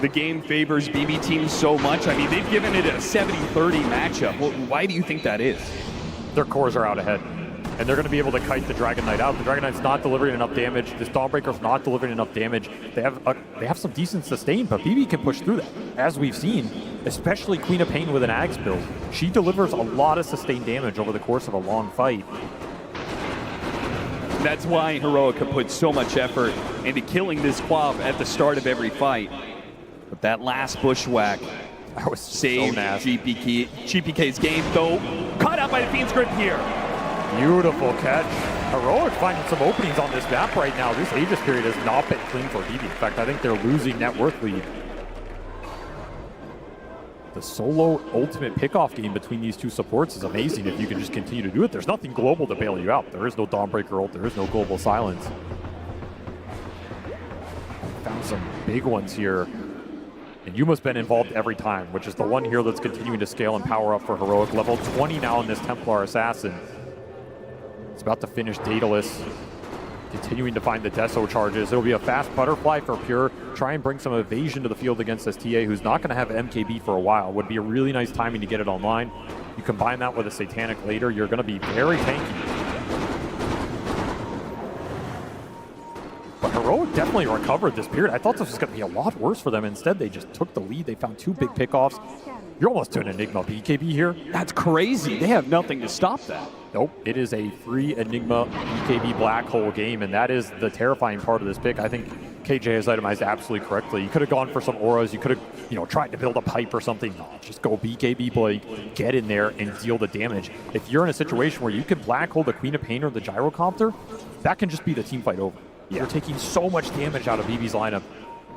the game favors BB team so much? I mean, they've given it a 70-30 matchup. Well, why do you think that is?
Their cores are out ahead, and they're going to be able to kite the Dragon Knight out. The Dragon Knight's not delivering enough damage. This Dawnbreaker's not delivering enough damage. They have some decent sustain, but BB can push through that, as we've seen, especially Queen of Pain with an Ags build. She delivers a lot of sustained damage over the course of a long fight.
That's why Heroic can put so much effort into killing this Quav at the start of every fight. But that last Bushwhack
that was
saved
so nasty.
GPK's game, though caught out by the Fiend's Grip here.
Beautiful catch. Heroic finding some openings on this map right now. This Aegis period has not been clean for BB. In fact, I think they're losing net worth lead. The solo ultimate pickoff game between these two supports is amazing if you can just continue to do it. There's nothing global to bail you out. There is no Dawnbreaker ult. There is no global silence. Found some big ones here. And Yuma's been involved every time, which is the one here that's continuing to scale and power up for Heroic. Level 20 now in this Templar Assassin. It's about to finish Daedalus. Continuing to find the Deso charges. It'll be a fast butterfly for Pure. Try and bring some evasion to the field against this TA, who's not going to have MKB for a while. Would be a really nice timing to get it online. You combine that with a Satanic later, you're going to be very tanky. But Heroic definitely recovered this period. I thought this was going to be a lot worse for them. Instead, they just took the lead. They found 2 big pickoffs. You're almost doing Enigma BKB here.
That's crazy. They have nothing to stop that.
Nope, it is a free Enigma BKB black hole game, and that is the terrifying part of this pick. I think KJ has itemized absolutely correctly. You could have gone for some auras. You could have, tried to build a pipe or something. No, just go BKB Blake, get in there and deal the damage. If you're in a situation where you can black hole the Queen of Pain or the Gyrocopter, that can just be the team fight over. Yeah. You're taking so much damage out of BB's lineup,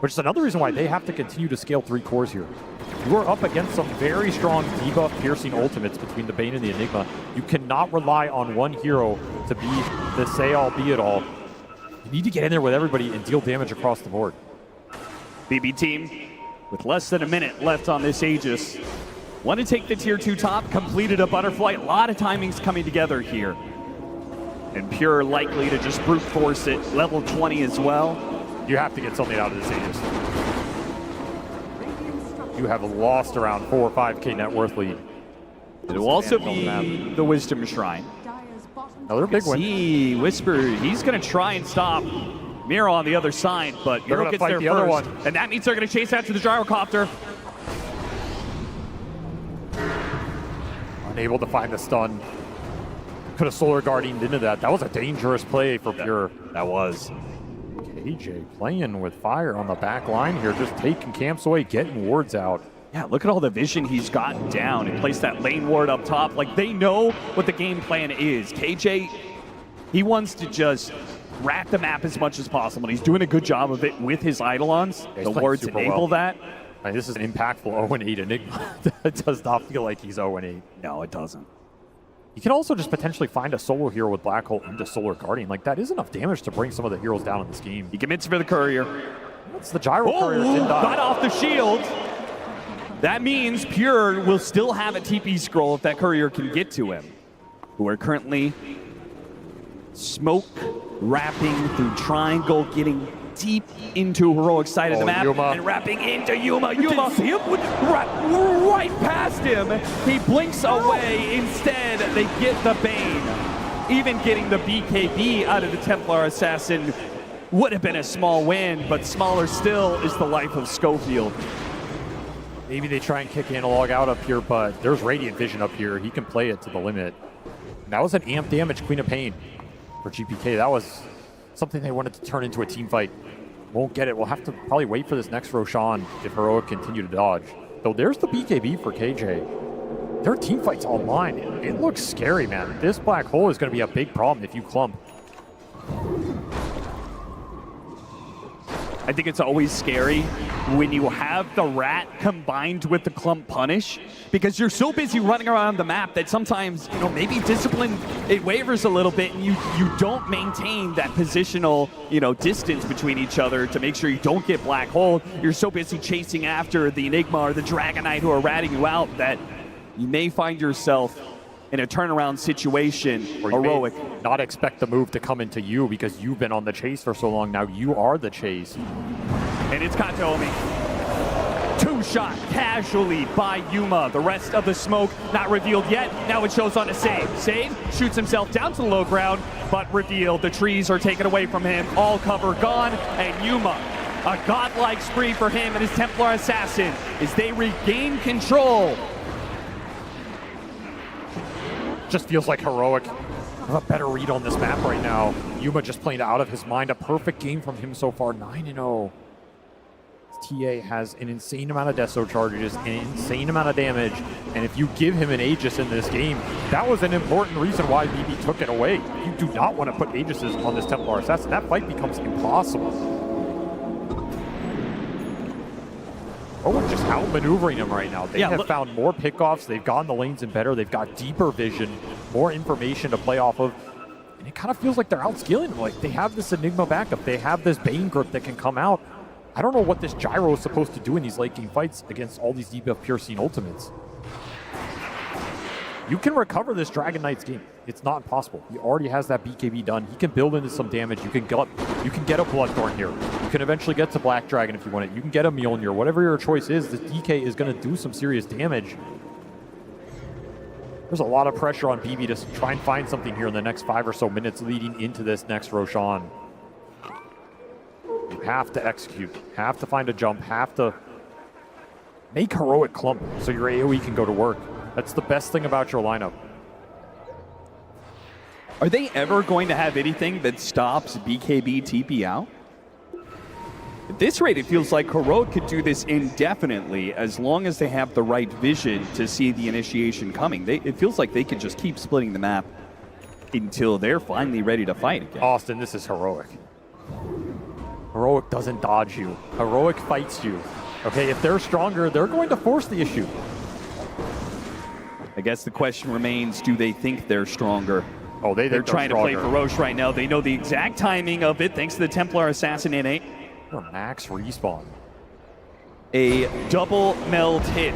which is another reason why they have to continue to scale 3 cores here. You are up against some very strong debuff piercing ultimates between the Bane and the Enigma. You cannot rely on one hero to be the say-all, be-it-all. You need to get in there with everybody and deal damage across the board.
BB team, with less than a minute left on this Aegis, want to take the tier 2 top, completed a butterfly. A lot of timings coming together here. And Pure likely to just brute force it, level 20 as well.
You have to get something out of this Aegis. You have lost around 4 or 5K net worth lead.
It will also be the Wisdom Shrine.
Another big win.
See, Whisper, he's going to try and stop Miro on the other side, but Miro gets there
other
first.
one.
And that means they're going to chase after the gyrocopter.
Unable to find the stun. Could have Solar Guardianed into that. That was a dangerous play for Pure.
That was.
KJ playing with fire on the back line here, just taking camps away, getting wards out.
Yeah, look at all the vision he's gotten down and placed that lane ward up top. Like, they know what the game plan is. KJ, he wants to just rat the map as much as possible. And he's doing a good job of it with his Eidolons.
Yeah,
the wards enable that.
I mean, this is an impactful 0-8 Enigma. It does not feel like he's 0-8.
No, it doesn't.
You can also just potentially find a solo hero with Black Hole into Solar Guardian. Like, that is enough damage to bring some of the heroes down in this game.
He commits for the courier.
That's the gyro courier.
Got off the shield. That means Pure will still have a TP scroll if that courier can get to him. Who are currently smoke wrapping through triangle, getting deep into heroic side of the map and wrapping into Yuma. Yuma see him right past him. He blinks away. Instead, they get the Bane. Even getting the BKB out of the Templar Assassin would have been a small win, but smaller still is the life of Schofield.
Maybe they try and kick Analog out up here, but there's Radiant Vision up here. He can play it to the limit. And that was an amp damage Queen of Pain for GPK. That was something they wanted to turn into a team fight. Won't get it. We'll have to probably wait for this next Roshan if Heroic continue to dodge. Though there's the BKB for KJ. Their team fight's online. It looks scary, man. This black hole is going to be a big problem if you clump.
I think it's always scary when you have the rat combined with the clump punish, because you're so busy running around the map that sometimes, you know, maybe discipline, it wavers a little bit and you don't maintain that positional, you know, distance between each other to make sure you don't get black hole. You're so busy chasing after the Enigma or the Dragonite who are ratting you out that you may find yourself in a turnaround situation.
Or you Heroic may not expect the move to come into you because you've been on the chase for so long. Now you are the chase.
And it's Katomi. Two-shot casually by Yuma. The rest of the smoke not revealed yet. Now it shows on a save. Save shoots himself down to the low ground, but revealed. The trees are taken away from him. All cover gone, and Yuma, a godlike spree for him and his Templar Assassin as they regain control.
Just feels like Heroic have a better read on this map right now. Yuma just playing out of his mind. A perfect game from him so far, 9-0. TA has an insane amount of Deso charges, an insane amount of damage, and if you give him an Aegis in this game, that was an important reason why BB took it away. You do not want to put Aegises on this Templar Assassin. That fight becomes impossible. Heroic just outmaneuvering him right now. They have found more pickoffs. They've gotten the lanes in better. They've got deeper vision, more information to play off of. And it kind of feels like they're outscaling him. Like, they have this Enigma backup. They have this Bane grip that can come out. I don't know what this Gyro is supposed to do in these late game fights against all these debuff Pure Scene ultimates. You can recover this Dragon Knight's game. It's not impossible. He already has that BKB done. He can build into some damage. You can get a Bloodthorn here. You can eventually get to Black Dragon if you want it. You can get a Mjolnir. Whatever your choice is, this DK is going to do some serious damage. There's a lot of pressure on BB to try and find something here in the next 5 or so minutes leading into this next Roshan. You have to execute, have to find a jump, have to make Heroic clump so your AoE can go to work. That's the best thing about your lineup.
Are they ever going to have anything that stops BKB TP out? At this rate, it feels like Heroic could do this indefinitely as long as they have the right vision to see the initiation coming. It feels like they could just keep splitting the map until they're finally ready to fight again.
Austin, this is Heroic. Heroic doesn't dodge you. Heroic fights you. Okay, if they're stronger, they're going to force the issue.
I guess the question remains, do they think they're stronger?
Oh,
they're trying to play for Roche right now. They know the exact timing of it thanks to the Templar Assassin innate.
Or max respawn.
A double meld hit.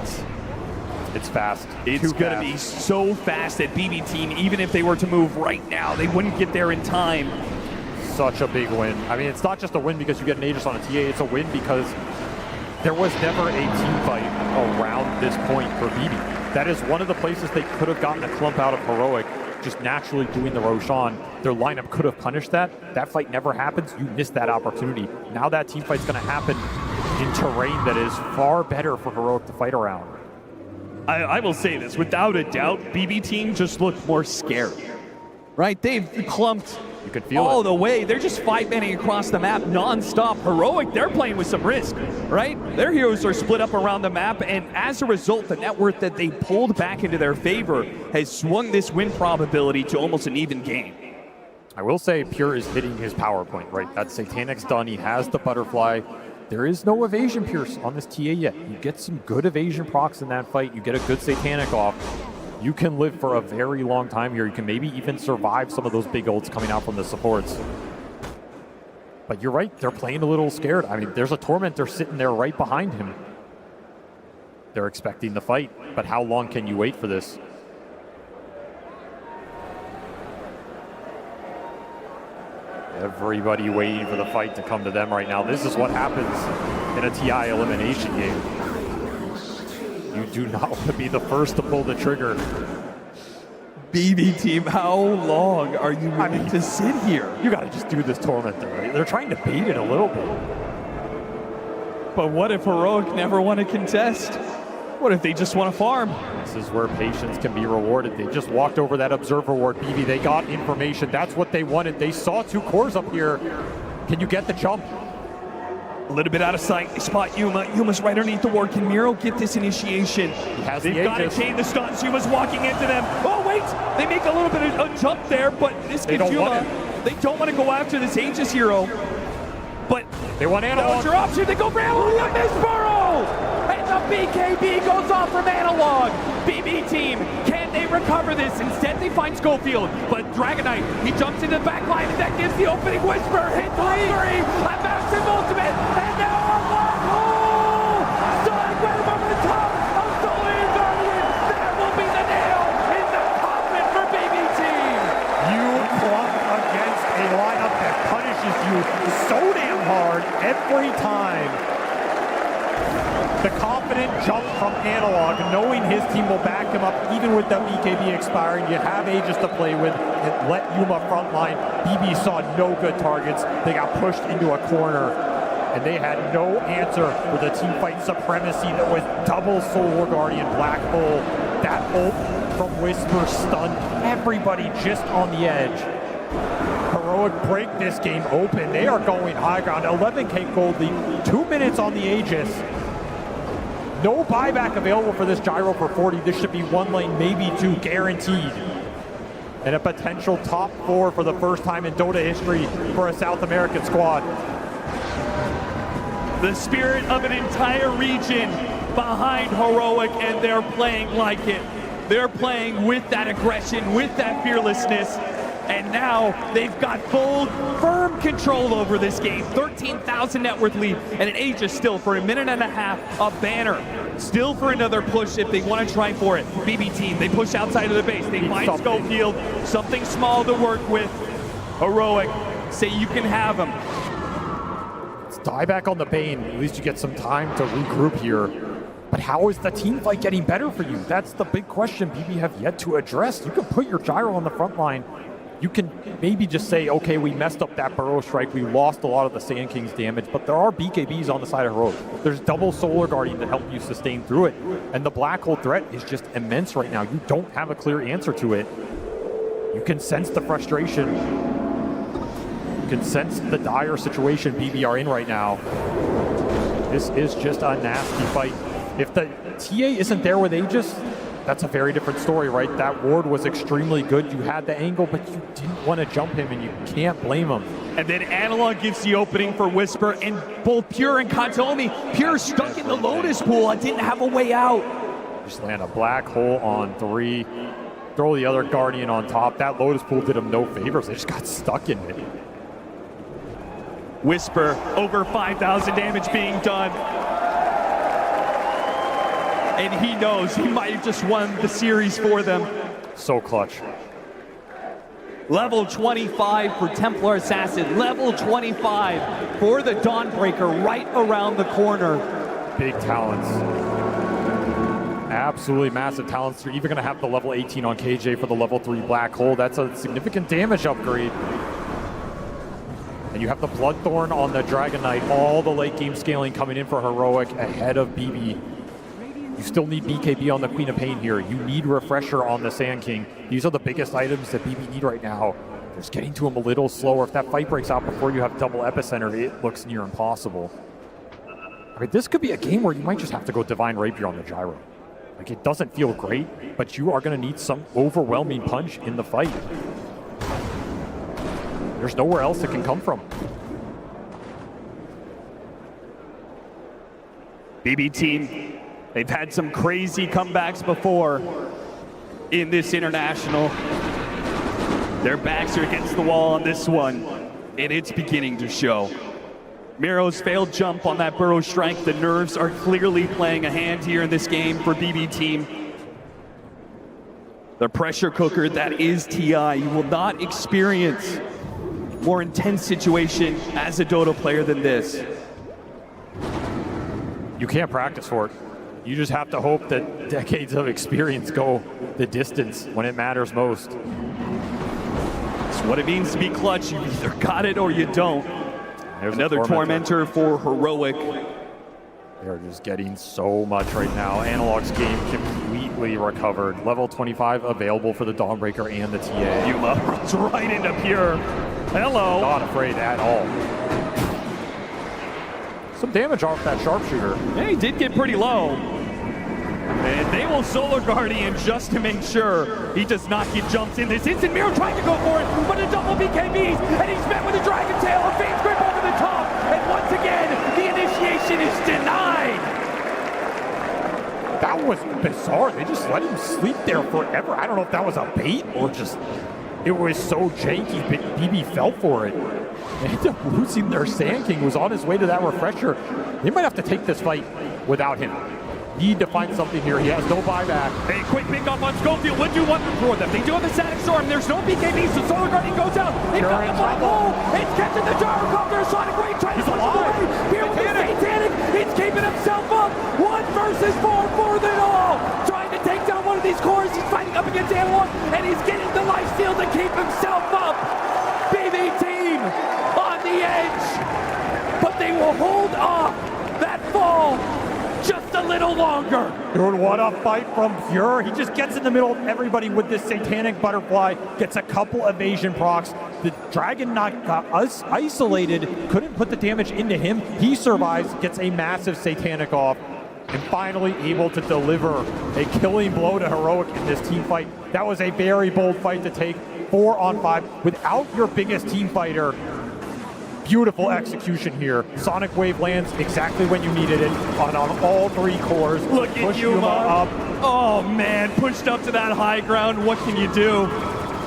It's fast.
It's going to be so fast that BB team, even if they were to move right now, they wouldn't get there in time.
Such a big win. I mean, it's not just a win because you get an Aegis on a TA. It's a win because there was never a team fight around this point for BB. That is one of the places they could have gotten a clump out of Heroic. just naturally doing the Roshan. Their lineup could have punished that. That fight never happens. You missed that opportunity. Now that team fight's going to happen in terrain that is far better for Heroic to fight around.
I will say this, without a doubt, BB team just looked more scared. Right? They've clumped
you could feel
all
it.
the way. They're just 5-manning across the map non-stop. Heroic, they're playing with some risk, right? Their heroes are split up around the map, and as a result, the net worth that they pulled back into their favor has swung this win probability to almost an even game.
I will say Pure is hitting his power point, right? That Satanic's done. He has the butterfly. There is no evasion Pierce on this TA yet. You get some good evasion procs in that fight. You get a good Satanic off. You can live for a very long time here. You can maybe even survive some of those big ults coming out from the supports. But you're right, they're playing a little scared. I mean, there's a Tormentor sitting there right behind him. They're expecting the fight, but how long can you wait for this? Everybody waiting for the fight to come to them right now. This is what happens in a TI elimination game. You do not want to be the first to pull the trigger.
BB team, how long are you willing to sit here?
You got to just do this Tormentor, right? They're trying to bait it a little bit.
But what if Heroic never want to contest? What if they just want to farm?
This is where patience can be rewarded. They just walked over that Observer Ward, BB. They got information. That's what they wanted. They saw 2 cores up here. Can you get the jump?
A little bit out of sight. They spot Yuma. Yuma's right underneath the ward. Can Miro get this initiation?
They've
got to chain the stuns. Yuma's walking into them. Oh, wait! They make a little bit of a jump there, but this gives Yuma. They don't want to go after this Aegis hero. But
they want Analog.
What's your option? They go for Analog. Miss Burrow! And the BKB goes off from Analog. BB team, can they recover this? Instead, they find Schofield. But Dragonite, he jumps into the back line, and that gives the opening Whisper. Hit 3. A massive ultimate. And now a black hole! Sonic Web over the top of Solar Guardian. That will be the nail in the coffin for BB team.
You clump against a lineup that punishes you so damn hard every time. The confident jump from Analog, knowing his team will back him up even with the BKB expiring. You have Aegis to play with. It let Yuma frontline. BB saw no good targets. They got pushed into a corner, and they had no answer for the team fight supremacy that was double Solar Guardian Black Hole. That ult from Whisper stunned everybody just on the edge. Heroic break this game open. They are going high ground. 11K gold lead, 2 minutes on the Aegis. No buyback available for this gyro for 40. This should be 1 lane, maybe 2, guaranteed. And a potential top 4 for the first time in Dota history for a South American squad.
The spirit of an entire region behind Heroic, and they're playing like it. They're playing with that aggression, with that fearlessness. And now they've got full, firm control over this game. 13,000 net worth lead, and an Aegis still for a minute and a half. A banner still for another push if they want to try for it. BB team, they push outside of the base. They find Schofield, something small to work with. Heroic, say you can have him.
Let's die back on the Bane. At least you get some time to regroup here. But how is the team fight getting better for you? That's the big question BB have yet to address. You can put your gyro on the front line. You can maybe just say, okay, we messed up that Burrow Strike. We lost a lot of the Sand King's damage, but there are BKBs on the side of Heroic. There's double Solar Guardian to help you sustain through it. And the Black Hole threat is just immense right now. You don't have a clear answer to it. You can sense the frustration. You can sense the dire situation BB are in right now. This is just a nasty fight. If the TA isn't there with Aegis, that's a very different story, right? That ward was extremely good. You had the angle, but you didn't want to jump him, and you can't blame him.
And then Analog gives the opening for Whisper, and both Pure and Katomi. Pure stuck in the Lotus pool. I didn't have a way out.
Just land a Black Hole on 3. Throw the other Guardian on top. That Lotus pool did him no favors. They just got stuck in it.
Whisper, over 5,000 damage being done. And he knows he might have just won the series for them.
So clutch.
Level 25 for Templar Assassin. Level 25 for the Dawnbreaker right around the corner.
Big talents. Absolutely massive talents. You're even going to have the level 18 on KJ for the level 3 black hole. That's a significant damage upgrade. And you have the Bloodthorn on the Dragon Knight. All the late game scaling coming in for Heroic ahead of BB. You still need BKB on the Queen of Pain here. You need Refresher on the Sand King. These are the biggest items that BB need right now. Just getting to him a little slower. If that fight breaks out before you have double Epicenter, it looks near impossible. I mean, this could be a game where you might just have to go Divine Rapier on the Gyro. Like, it doesn't feel great, but you are going to need some overwhelming punch in the fight. There's nowhere else it can come from.
BB team, they've had some crazy comebacks before in this international. Their backs are against the wall on this one, and it's beginning to show. Miro's failed jump on that Burrow Strike. The nerves are clearly playing a hand here in this game for BB team. The pressure cooker that is TI. You will not experience more intense situation as a Dota player than this.
You can't practice for it. You just have to hope that decades of experience go the distance when it matters most.
It's what it means to be clutch. You either got it or you don't.
There's
another tormentor for Heroic.
They're just getting so much right now. Analog's game completely recovered. Level 25 available for the Dawnbreaker and the TA.
Yuma runs right into Pure. Hello.
Not afraid at all. Some damage off that sharpshooter.
Yeah, he did get pretty low. And they will Solar Guardian just to make sure he does not get jumped in this instant. Miro trying to go for it, but a double BKBs, and he's met with a Dragon Tail, a Fade's Grip over the top, and once again, the initiation is denied.
That was bizarre. They just let him sleep there forever. I don't know if that was a bait or just, it was so janky, but BB fell for it. They ended up losing their Sand King, who was on his way to that Refresher. They might have to take this fight without him. Need to find something here. He has no buyback.
A quick pick up on Schofield would do one for them. They do have a Static Storm. There's no BKB, so Solar Guardian goes out. They've got a black hole. It's catching the Gyrocopter. Sonic Wave trying to push it away. Here with the Satanic. It's keeping himself up. 1 versus 4 for them all. Trying to take down one of these cores. He's fighting up against Analog, and he's getting the lifesteal to keep himself up. BB team on the edge, but they will hold off that fall just a little longer.
Dude, what a fight from Pure. He just gets in the middle of everybody with this Satanic Butterfly, gets a couple evasion procs. The Dragon Knight got isolated, couldn't put the damage into him. He survives, gets a massive Satanic off, and finally able to deliver a killing blow to Heroic in this team fight. That was a very bold fight to take, 4 on 5, without your biggest team fighter. Beautiful execution here. Sonic Wave lands exactly when you needed it on all 3 cores.
Look at Yuma
up.
Oh man, pushed up to that high ground. What can you do?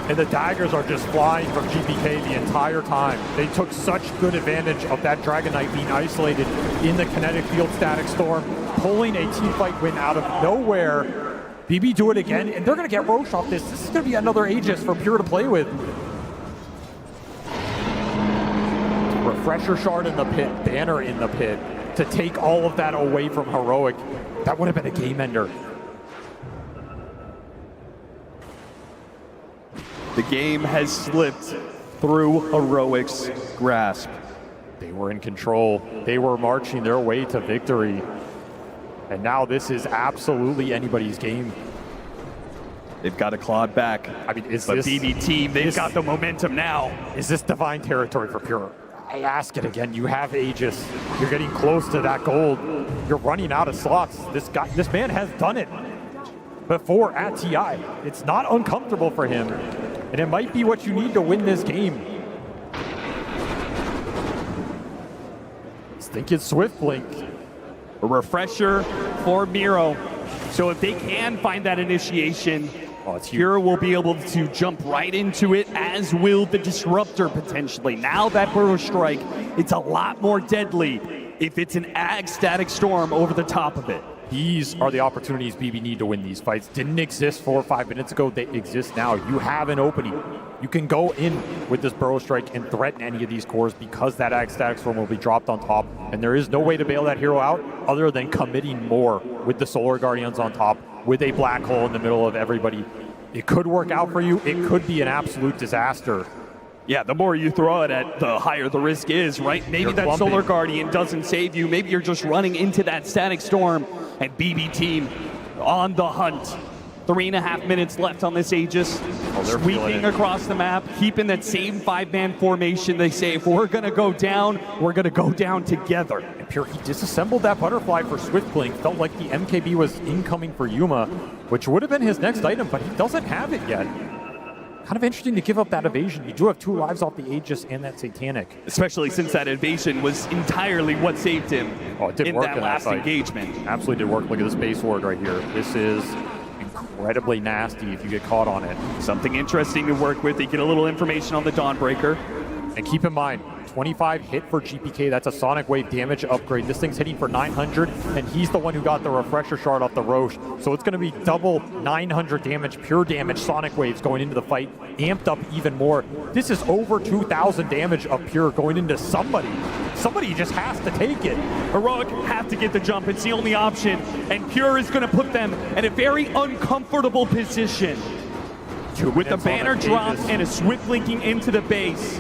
And the daggers are just flying from GPK the entire time. They took such good advantage of that Dragon Knight being isolated in the kinetic field Static Storm, pulling a team fight win out of nowhere. BB do it again, and they're going to get Roshan off this. This is going to be another Aegis for Pure to play with. Refresher Shard in the pit, Banner in the pit, to take all of that away from Heroic. That would have been a game ender.
The game has slipped through Heroic's grasp.
They were in control. They were marching their way to victory. And now this is absolutely anybody's game.
They've got to claw it back.
I mean,
but BB team, they've got the momentum now.
Is this divine territory for Pure? I ask it again. You have Aegis. You're getting close to that gold. You're running out of slots. This man has done it before at TI. It's not uncomfortable for him, and it might be what you need to win this game. Let's think it's Swift Blink.
A refresher for Miro. So if they can find that initiation, Pure will be able to jump right into it, as will the Disruptor potentially. Now that Burrow Strike, it's a lot more deadly if it's an Ag Static Storm over the top of it.
These are the opportunities BB need to win these fights. Didn't exist 4 or 5 minutes ago. They exist now. You have an opening. You can go in with this Burrow Strike and threaten any of these cores because that Ag Static Storm will be dropped on top. And there is no way to bail that hero out other than committing more with the Solar Guardians on top with a black hole in the middle of everybody. It could work out for you. It could be an absolute disaster.
Yeah, the more you throw it at, the higher the risk is, right? Maybe
You're
that
clumping.
Solar Guardian doesn't save you. Maybe you're just running into that Static Storm, and BB team on the hunt. 3.5 minutes left on this Aegis.
they're feeling
Sweeping
it.
across the map, keeping that same 5-man formation. They say, if we're going to go down, we're going to go down together.
And Pure, he disassembled that butterfly for Swiftblink. Felt like the MKB was incoming for Yuma, which would have been his next item, but he doesn't have it yet. Kind of interesting to give up that evasion. You do have 2 lives off the Aegis and that Satanic.
Especially since that evasion was entirely what saved him
It did
in
work
that last
fight.
engagement.
Absolutely did work. Look at this base ward right here. This is incredibly nasty if you get caught on it.
Something interesting to work with. You get a little information on the Dawnbreaker.
And keep in mind, 25 hit for GPK. That's a Sonic Wave damage upgrade. This thing's hitting for 900, and he's the one who got the Refresher Shard off the Roche. So it's going to be double 900 damage, pure damage Sonic Waves going into the fight, amped up even more. This is over 2,000 damage of pure going into somebody. Somebody just has to take it.
Heroic have to get the jump. It's the only option. And Pure is going to put them in a very uncomfortable position. With the banner drop and a swift linking into the base.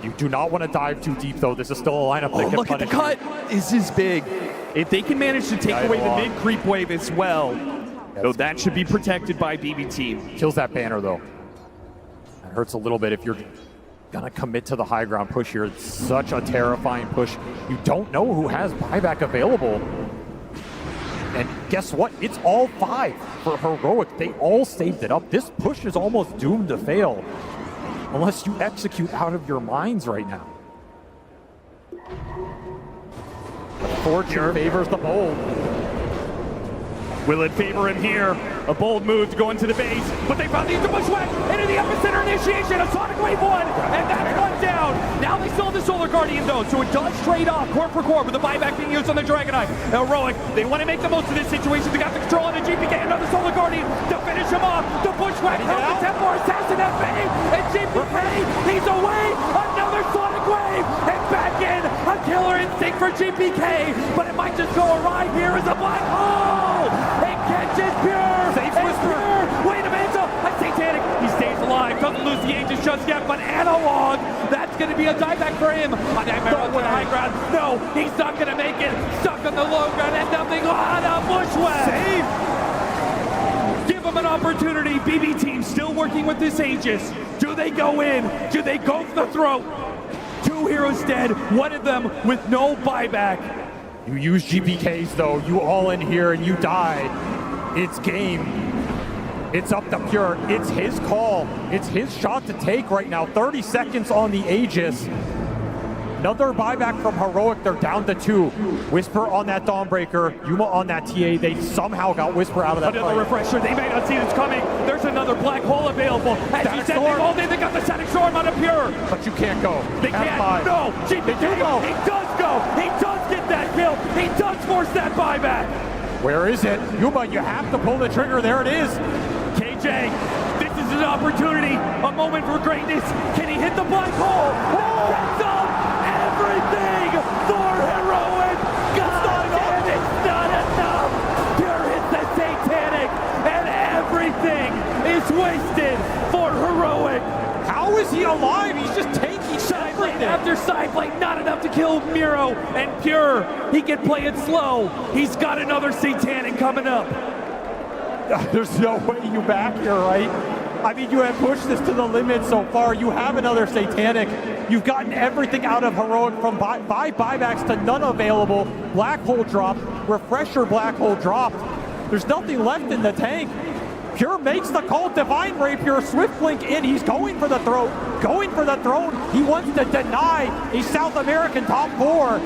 You do not want to dive too deep, though. This is still a lineup that can
Look at the
punish
cut. This is big. If they can manage to take away the mid creep wave as well, though that should be protected by BB team.
Kills that banner, though. That hurts a little bit if you're going to commit to the high ground push here. It's such a terrifying push. You don't know who has buyback available. And guess what? It's all 5 for Heroic. They all saved it up. This push is almost doomed to fail unless you execute out of your minds right now. Fortune favors the bold.
Will it favor him here? A bold move to go into the base, but they found the bushwhack into the epicenter initiation. A Sonic Wave 1, and that's one down. Now they still have the Solar Guardian though, so it does trade off core for core with the buyback being used on the Dragonite. Heroic, they want to make the most of this situation. They got the control on the GPK, another Solar Guardian to finish him off. The bushwhack from the Templar assassin FA, and GPK, he's away. Another Sonic Wave, and back in. A killer instinct for GPK, but it might just go awry here as a black hole. It catches Pure.
Safe whisper.
Pure. Wait a minute. A Satanic. He stays alive. Doesn't lose the Aegis just yet, but Analog. That's going to be a dieback for him. A Nightmare on the high ground. No, he's not going to make it. Stuck on the low ground and nothing on a bushwhack. Save. Give him an opportunity. BB team still working with this Aegis. Do they go in? Do they go for the throat? 2 heroes dead, one of them with no buyback.
You use GPKs though, you all in here and you die. It's game. It's up to Pure. It's his call. It's his shot to take right now. 30 seconds on the Aegis. Another buyback from Heroic. They're down to 2. Whisper on that Dawnbreaker. Yuma on that TA. They somehow got Whisper out of that
Another
fight.
refresher. They may not see this coming. There's another black hole available. As he said, they all in. They got the Static Storm on a Pure.
But you can't go.
They
Have
can't.
5.
No. GPK.
They do go.
He does go. He does get that kill. He does force that buyback.
Where is it? Yuma, you have to pull the trigger. There it is.
KJ, this is an opportunity. A moment for greatness. Can he hit the black hole? That's up everything for Heroic. God damn, it's not enough. Pure hits the Satanic, and everything is wasted for Heroic.
How is he alive? He's just taking
Sideblade after sideblade, not enough to kill Miro and Pure. He can play it slow. He's got another Satanic coming up.
There's no way you back here, right? I mean, you have pushed this to the limit so far. You have another Satanic. You've gotten everything out of Heroic from 5 buybacks to none available. Black hole dropped. Refresher black hole dropped. There's nothing left in the tank. Pure makes the call. Divine Rapier, Swift Blink in. He's going for the throat. Going for the throne. He wants to deny a South American top 4.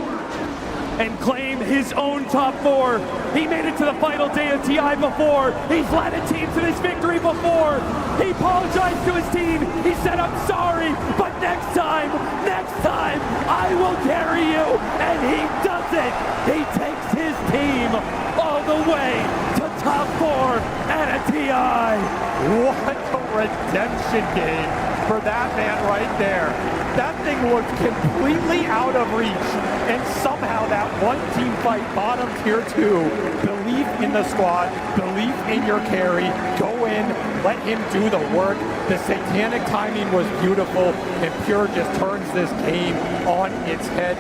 And claim his own top 4. He made it to the final day of TI before. He's led a team to this victory before. He apologized to his team. He said, I'm sorry, but next time, I will carry you. And he does it. He takes his team all the way to top 4 at a TI.
What a redemption game for that man right there. That thing looked completely out of reach, and somehow that one team fight bottom tier 2 belief in the squad, belief in your carry. Go in, let him do the work. The satanic timing was beautiful, and Pure just turns this game on its head.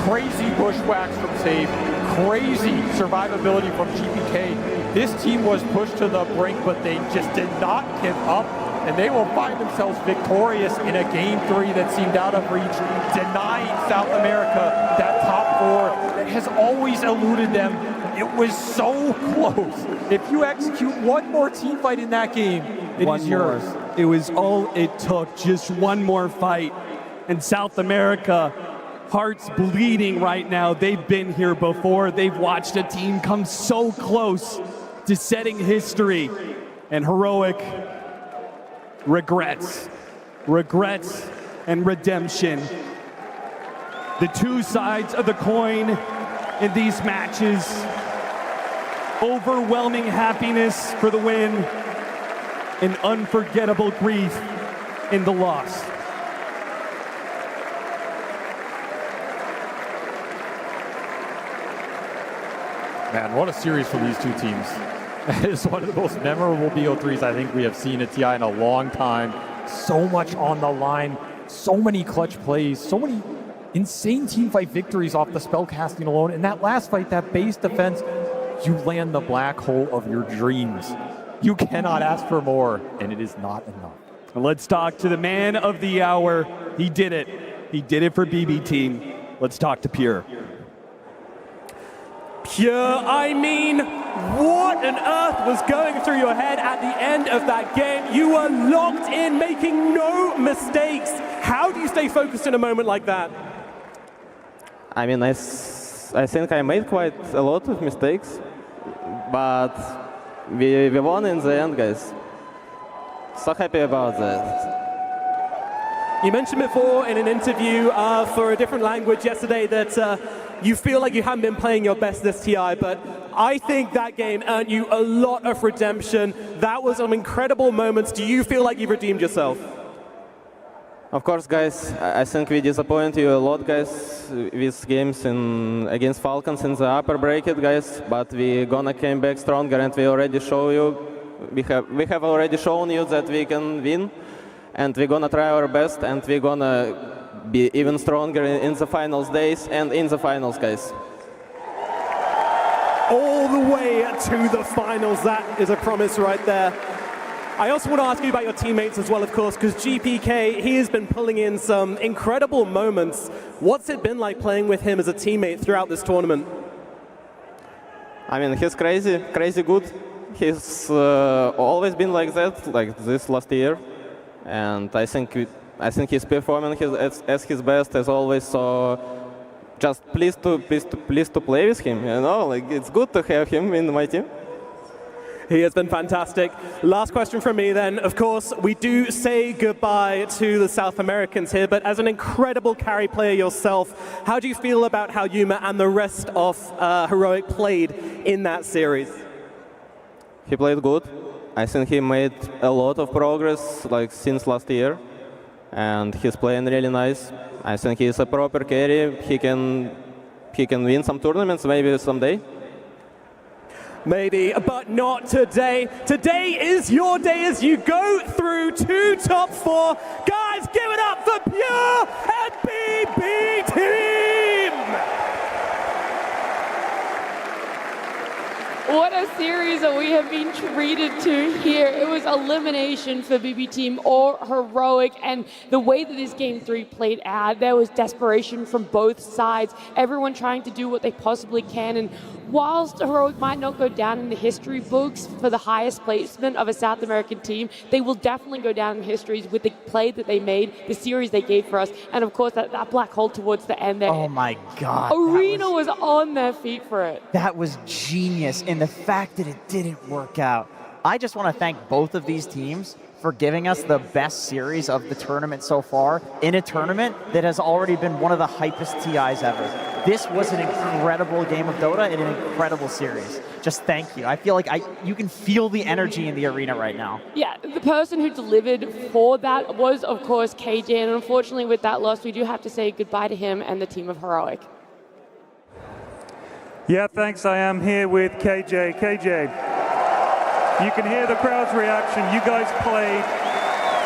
Crazy bushwhacks from Save, crazy survivability from GPK. This team was pushed to the brink, but they just did not give up, and they will find themselves victorious in a Game 3 that seemed out of reach, denying South America that top 4 that has always eluded them. It was so close. If you execute one more team fight in that game, it is yours.
It was all it took, just one more fight. And South America, hearts bleeding right now. They've been here before. They've watched a team come so close to setting history. And Heroic regrets and redemption. The two sides of the coin in these matches. Overwhelming happiness for the win and unforgettable grief in the loss.
Man, what a series for these two teams. It's one of the most memorable BO3s I think we have seen at TI in a long time. So much on the line, so many clutch plays, so many insane teamfight victories off the spellcasting alone. In that last fight, that base defense, you land the black hole of your dreams. You cannot ask for more, and it is not enough.
Let's talk to the man of the hour. He did it. He did it for BB Team. Let's talk to Pure.
Pure, I mean, what on earth was going through your head at the end of that game? You were locked in, making no mistakes. How do you stay focused in a moment like that?
I mean, I think I made quite a lot of mistakes, but we won in the end, guys. So happy about that.
You mentioned before in an interview for a different language yesterday that you feel like you haven't been playing your best this TI, but I think that game earned you a lot of redemption. That was some incredible moments. Do you feel like you've redeemed yourself?
Of course, guys, I think we disappoint you a lot, guys, with games against Falcons in the upper bracket, guys, but we gonna came back stronger, and we already show you, we have already shown you that we can win, and we're gonna try our best, and we're gonna be even stronger in the finals days and in the finals, guys.
All the way to the finals, that is a promise right there. I also want to ask you about your teammates as well, of course, because GPK, he has been pulling in some incredible moments. What's it been like playing with him as a teammate throughout this tournament?
I mean, he's crazy good. He's always been like that, like this last year, and I think he's performing as his best as always. So just pleased to play with him. You know, like it's good to have him in my team.
He has been fantastic. Last question from me then. Of course, we do say goodbye to the South Americans here, but as an incredible carry player yourself, how do you feel about how Yuma and the rest of Heroic played in that series?
He played good. I think he made a lot of progress like since last year, and he's playing really nice. I think he's a proper carry. He can win some tournaments maybe someday.
Maybe, but not today. Today is your day as you go through two top 4. Guys, give it up for Pure and BB Team!
What a series that we have been treated to here. It was elimination for BB Team or Heroic, and the way that this Game 3 played out, there was desperation from both sides, everyone trying to do what they possibly can, and whilst Heroic might not go down in the history books for the highest placement of a South American team, they will definitely go down in histories with the play that they made, the series they gave for us, and of course that black hole towards the end there.
Oh my God.
Arena was on their feet for it.
That was genius, and the fact that it didn't work out. I just want to thank both of these teams for giving us the best series of the tournament so far in a tournament that has already been one of the hypest TIs ever. This was an incredible game of Dota and an incredible series. Just thank you. I feel like you can feel the energy in the arena right now.
Yeah, the person who delivered for that was, of course, KJ, and unfortunately with that loss, we do have to say goodbye to him and the team of Heroic.
Yeah, thanks. I am here with KJ. KJ, you can hear the crowd's reaction. You guys played,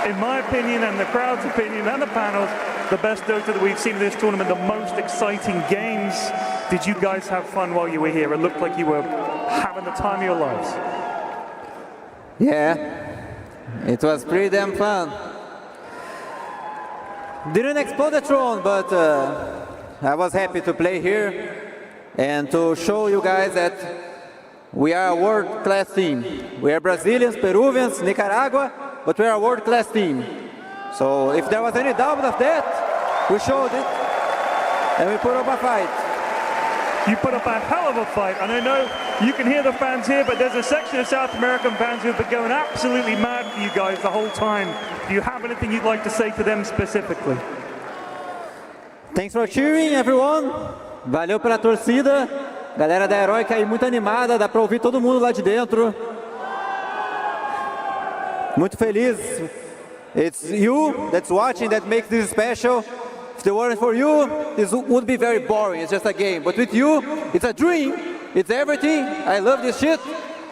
in my opinion, and the crowd's opinion, and the panel's, the best Dota that we've seen in this tournament, the most exciting games. Did you guys have fun while you were here? It looked like you were having the time of your lives.
Yeah, it was pretty damn fun. Didn't explode the throne, but I was happy to play here and to show you guys that we are a world-class team. We are Brazilians, Peruvians, Nicaragua, but we are a world-class team. So if there was any doubt of that, we showed it, and we put up a fight.
You put up a hell of a fight, and I know you can hear the fans here, but there's a section of South American fans who've been going absolutely mad for you guys the whole time. Do you have anything you'd like to say to them specifically?
Thanks for cheering, everyone. Valeu pela torcida. Galera da Heroic aí muito animada, dá pra ouvir todo mundo lá de dentro. Muito feliz. It's you that's watching that makes this special. If it weren't for you, this would be very boring. It's just a game. But with you, it's a dream. It's everything. I love this shit.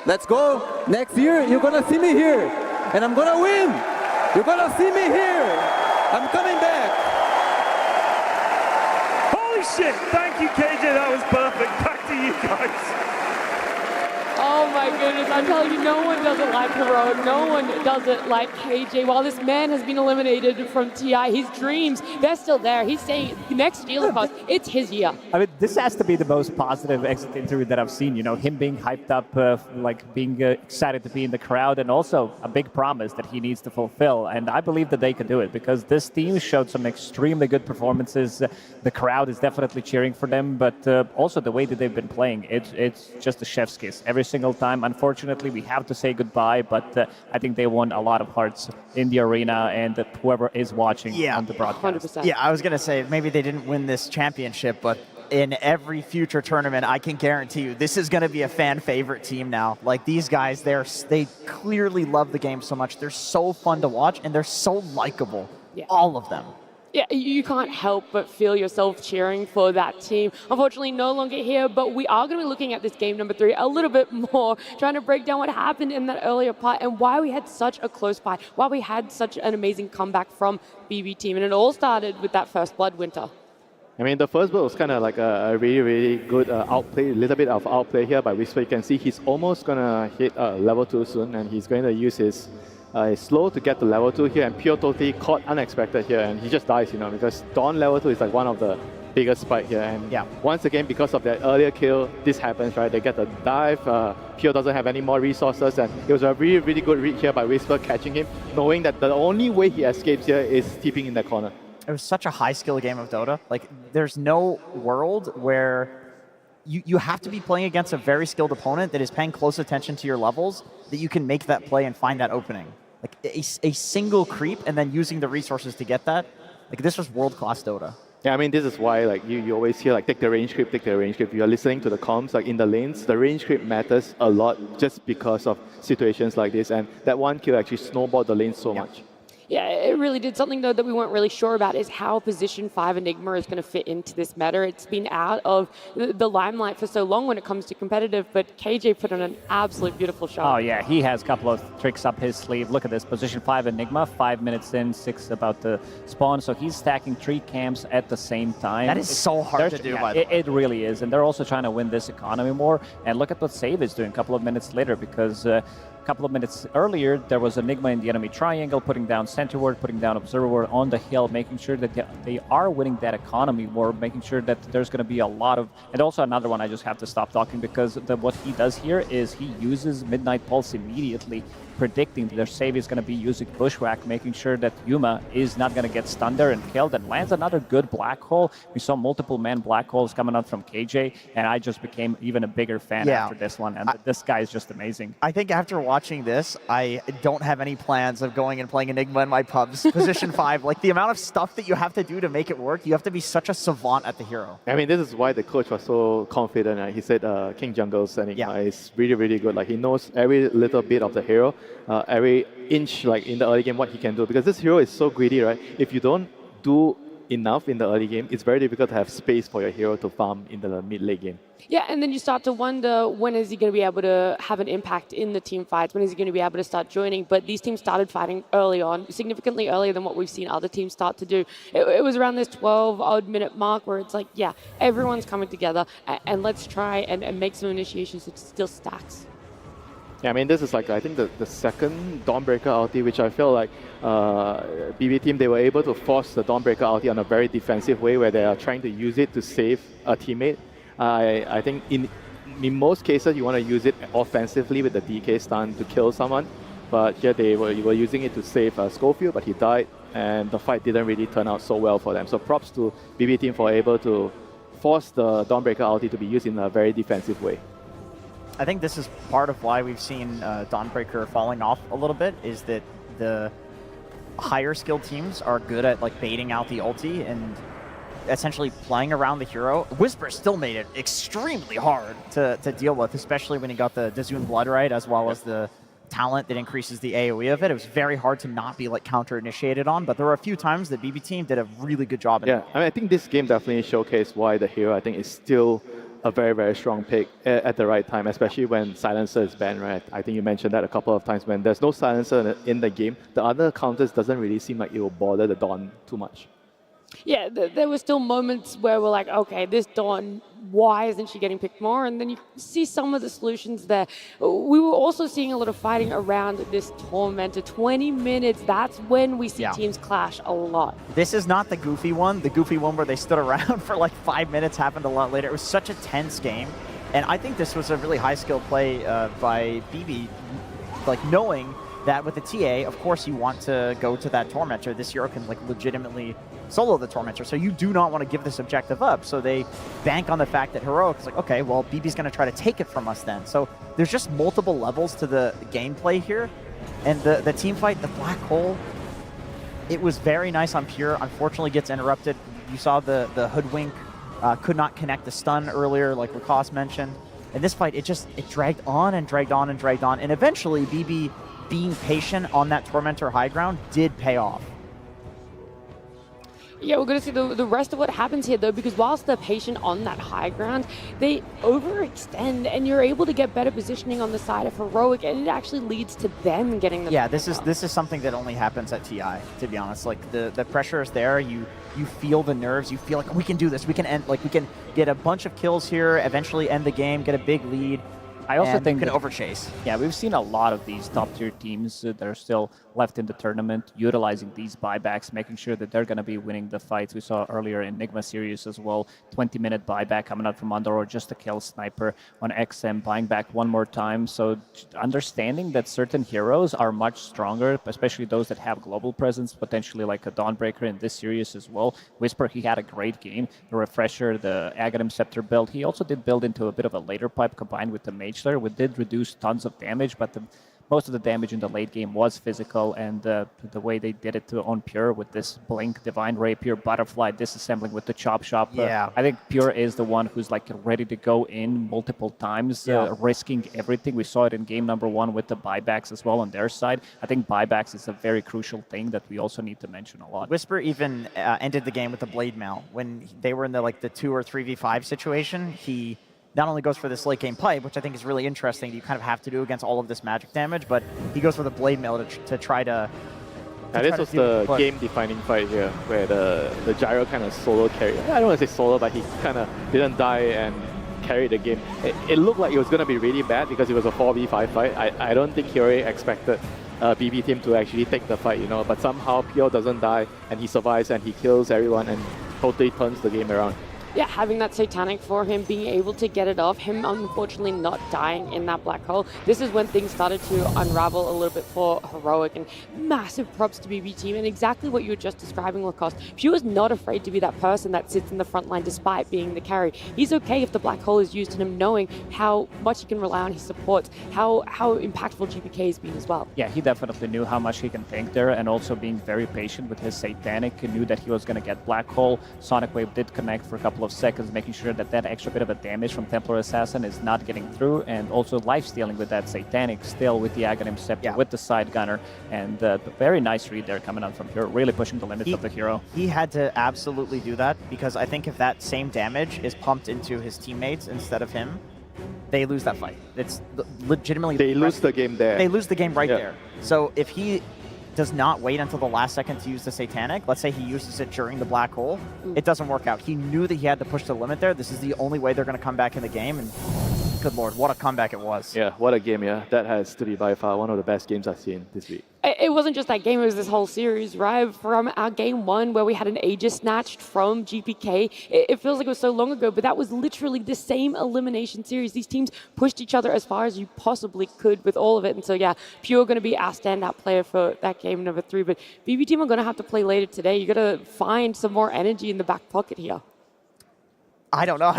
Let's go. Next year, you're gonna see me here. And I'm gonna win. You're gonna see me here. I'm coming back.
Holy shit! Thank you, KJ. That was perfect. Back to you guys.
Oh my goodness, I'm telling you, no one does it like Heroic, no one does it like KJ. While this man has been eliminated from TI, his dreams, they're still there. He's saying next year, it's his year.
I mean, this has to be the most positive exit interview that I've seen. You know, him being hyped up, like being excited to be in the crowd, and also a big promise that he needs to fulfill. And I believe that they can do it because this team showed some extremely good performances. The crowd is definitely cheering for them, but also the way that they've been playing, it's just a chef's kiss every single time. Unfortunately, we have to say goodbye, but I think they won a lot of hearts in the arena and whoever is watching on the broadcast.
100%. Yeah, I was going to say maybe they didn't win this championship, but in every future tournament, I can guarantee you this is going to be a fan favorite team now. Like these guys, they clearly love the game so much. They're so fun to watch and they're so likable. Yeah. All of them.
Yeah, you can't help but feel yourself cheering for that team. Unfortunately, no longer here, but we are going to be looking at this game number 3 a little bit more, trying to break down what happened in that earlier part and why we had such a close fight, why we had such an amazing comeback from BB team. And it all started with that first blood winter.
I mean, the first blood was kind of like a really, really good outplay, a little bit of outplay here by Whisper. You can see he's almost going to hit level 2 soon, and he's going to use his slow to get to level 2 here, and Pure totally caught unexpected here, and he just dies, you know, because Dawn level 2 is like one of the biggest spike here. And once again, because of that earlier kill, this happens, right? They get the dive, Pure doesn't have any more resources, and it was a really, really good read here by Whisper catching him, knowing that the only way he escapes here is TPing in the corner.
It was such a high skill game of Dota. Like, there's no world where you have to be playing against a very skilled opponent that is paying close attention to your levels that you can make that play and find that opening. Like a single creep and then using the resources to get that. Like this was world-class Dota.
Yeah, I mean, this is why like you always hear like take the range creep, take the range creep. You're listening to the comms like in the lanes, the range creep matters a lot just because of situations like this. And that one kill actually snowballed the lane so much.
Yeah, it really did. Something, though, that we weren't really sure about is how Position 5 Enigma is going to fit into this meta. It's been out of the limelight for so long when it comes to competitive, but KJ put on an absolute beautiful shot.
Oh, yeah, he has a couple of tricks up his sleeve. Look at this, Position 5 Enigma, 5 minutes in, 6 about to spawn, so he's stacking 3 camps at the same time.
That is so hard to do, by the way.
It really is, and they're also trying to win this economy more, and look at what Save is doing a couple of minutes later, because couple of minutes earlier, there was Nigma in the enemy triangle, putting down Center Ward, putting down Observer Ward on the hill, making sure that they are winning that economy war, making sure that there's going to be a lot of... And also another one, I just have to stop talking, because what he does here is he uses Midnight Pulse immediately, predicting that their save is going to be using Bushwhack, making sure that Yuma is not going to get stunned there and killed, and lands another good black hole. We saw multiple man black holes coming out from KJ, and I just became even a bigger fan after this one, and this guy is just amazing.
I think after watching this, I don't have any plans of going and playing Enigma in my pubs. Position 5, like the amount of stuff that you have to do to make it work, you have to be such a savant at the hero.
I mean, this is why the coach was so confident. He said King Jungle's Enigma is really, really good. Like, he knows every little bit of the hero, every inch, like in the early game, what he can do. Because this hero is so greedy, right? If you don't do enough in the early game, it's very difficult to have space for your hero to farm in the mid-late game.
Yeah, and then you start to wonder, when is he going to be able to have an impact in the team fights? When is he going to be able to start joining? But these teams started fighting early on, significantly earlier than what we've seen other teams start to do. It was around this 12-odd minute mark where it's like, yeah, everyone's coming together, and let's try and make some initiations. It still stacks.
Yeah, I mean, this is like, I think, the second Dawnbreaker ulti, which I feel like BB team, they were able to force the Dawnbreaker ulti on a very defensive way where they are trying to use it to save a teammate. I think in most cases, you want to use it offensively with the DK stun to kill someone. But here they were using it to save Schofield, but he died, and the fight didn't really turn out so well for them. So props to BB team for able to force the Dawnbreaker ulti to be used in a very defensive way.
I think this is part of why we've seen Dawnbreaker falling off a little bit, is that the higher skilled teams are good at like baiting out the ulti and essentially playing around the hero. Whisper still made it extremely hard to deal with, especially when he got the Zune Blood right, as well as the talent that increases the AoE of it. It was very hard to not be like counter-initiated on, but there were a few times that BB team did a really good job.
Yeah, I mean, I think this game definitely showcased why the hero, I think, is still a very, very strong pick at the right time, especially when Silencer is banned, right? I think you mentioned that a couple of times. When there's no Silencer in the game, the other counters doesn't really seem like it will bother the Dawn too much.
Yeah, there were still moments where we're like, okay, this Dawn, why isn't she getting picked more? And then you see some of the solutions there. We were also seeing a lot of fighting around this Tormentor. 20 minutes, that's when we see teams clash a lot.
This is not the goofy one. The goofy one where they stood around for like 5 minutes happened a lot later. It was such a tense game. And I think this was a really high skill play by BB, like knowing that with the TA, of course you want to go to that Tormentor. This hero can like legitimately solo the Tormentor, so you do not want to give this objective up. So they bank on the fact that Heroic is like, okay, well, BB's going to try to take it from us then. So there's just multiple levels to the gameplay here. And the team fight, the Black Hole, it was very nice on Pure. Unfortunately gets interrupted. You saw the Hoodwink could not connect the stun earlier, like Lacoste mentioned. In this fight, it dragged on and dragged on and dragged on. And eventually, BB being patient on that Tormentor high ground did pay off.
Yeah, we're going to see the rest of what happens here, though, because whilst they're patient on that high ground, they overextend, and you're able to get better positioning on the side of Heroic, and it actually leads to them getting the
this is something that only happens at TI, to be honest. Like the pressure is there. You feel the nerves. You feel like we can do this. We can end. Like we can get a bunch of kills here. Eventually end the game. Get a big lead.
I also think
we can overchase.
Yeah, we've seen a lot of these top-tier teams that are still left in the tournament utilizing these buybacks, making sure that they're going to be winning the fights. We saw earlier in Nigma series as well, 20-minute buyback coming out from Underor just to kill Sniper on XM, buying back one more time. So understanding that certain heroes are much stronger, especially those that have global presence, potentially like a Dawnbreaker in this series as well. Whisper, he had a great game. The Refresher, the Aghanim Scepter build, he also did build into a bit of a later pipe combined with the Mage Slayer. We did reduce tons of damage, but most of the damage in the late game was physical, and the way they did it on Pure with this Blink, Divine Rapier, Butterfly, disassembling with the Chop Shop.
Yeah.
I think Pure is the one who's like ready to go in multiple times, risking everything. We saw it in game number 1 with the buybacks as well on their side. I think buybacks is a very crucial thing that we also need to mention a lot.
Whisper even ended the game with the Blade Mail. When they were in the 2 or 3v5 situation, he not only goes for this late game pipe, which I think is really interesting, you kind of have to do against all of this magic damage, but he goes for the Blade Mail to try to...
This was the game-defining fight here, where the Gyro kind of solo carried. I don't want to say solo, but he kind of didn't die and carried the game. It looked like it was going to be really bad because it was a 4v5 fight. I don't think Kyori expected BB team to actually take the fight, but somehow Pure doesn't die, and he survives and he kills everyone and totally turns the game around.
Yeah, having that Satanic for him, being able to get it off, him unfortunately not dying in that black hole. This is when things started to unravel a little bit for Heroic, and massive props to BB team, and exactly what you were just describing, Lacoste. She was not afraid to be that person that sits in the front line despite being the carry. He's okay if the black hole is used, and him knowing how much he can rely on his supports, how impactful GPK has been as well.
Yeah, he definitely knew how much he can tank there, and also being very patient with his Satanic, and knew that he was going to get black hole. Sonic Wave did connect for a couple of seconds, making sure that that extra bit of a damage from Templar Assassin is not getting through, and also life-stealing with that Satanic still with the Aghanim Scepter, with the Side Gunner, and the very nice read there coming out from Hero, really pushing the limits of the Hero.
He had to absolutely do that, because I think if that same damage is pumped into his teammates instead of him, they lose that fight. It's legitimately...
They lose the game there.
They lose the game right there. So if he does not wait until the last second to use the Satanic, let's say he uses it during the Black Hole, it doesn't work out. He knew that he had to push the limit there. This is the only way they're going to come back in the game, and good lord, what a comeback it was.
Yeah, what a game, yeah. That has to be by far one of the best games I've seen this week.
It wasn't just that game, it was this whole series, right? From our game 1 where we had an Aegis snatched from GPK. It feels like it was so long ago, but that was literally the same elimination series. These teams pushed each other as far as you possibly could with all of it. And so, yeah, Pure going to be our standout player for that game number 3. But BB team are going to have to play later today. You got to find some more energy in the back pocket here.
I don't know.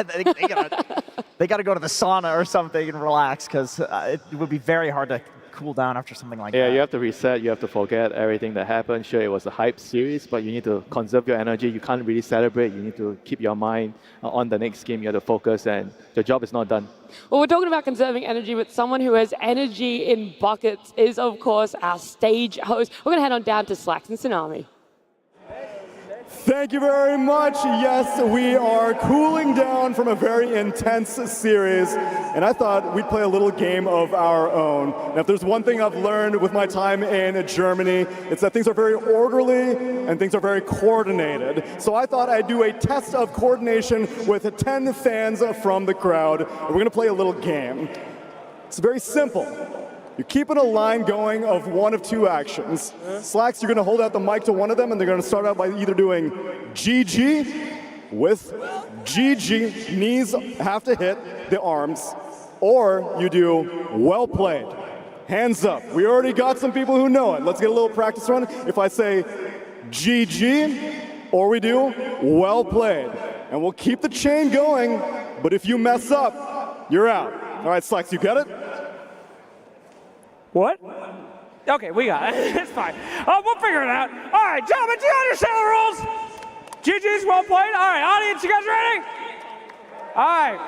They got to go to the sauna or something and relax, because it would be very hard to cool down after something like that.
Yeah, you have to reset, you have to forget everything that happened. Sure, it was a hype series, but you need to conserve your energy. You can't really celebrate. You need to keep your mind on the next game. You have to focus, and your job is not done.
Well, we're talking about conserving energy, but someone who has energy in buckets is, of course, our stage host. We're going to head on down to Slacks and Tsunami.
Thank you very much. Yes, we are cooling down from a very intense series, and I thought we'd play a little game of our own. And if there's one thing I've learned with my time in Germany, it's that things are very orderly and things are very coordinated. So I thought I'd do a test of coordination with 10 fans from the crowd, and we're going to play a little game. It's very simple. You're keeping a line going of one of two actions. Slacks, you're going to hold out the mic to one of them, and they're going to start out by either doing GG with GG, knees have to hit the arms, or you do well played, hands up. We already got some people who know it. Let's get a little practice run. If I say GG, or we do well played, and we'll keep the chain going, but if you mess up, you're out. All right, Slacks, you get it?
What? Okay, we got it. It's fine. We'll figure it out. All right, gentlemen, do you understand the rules? GG's, well played. All right, audience, you guys ready? All right.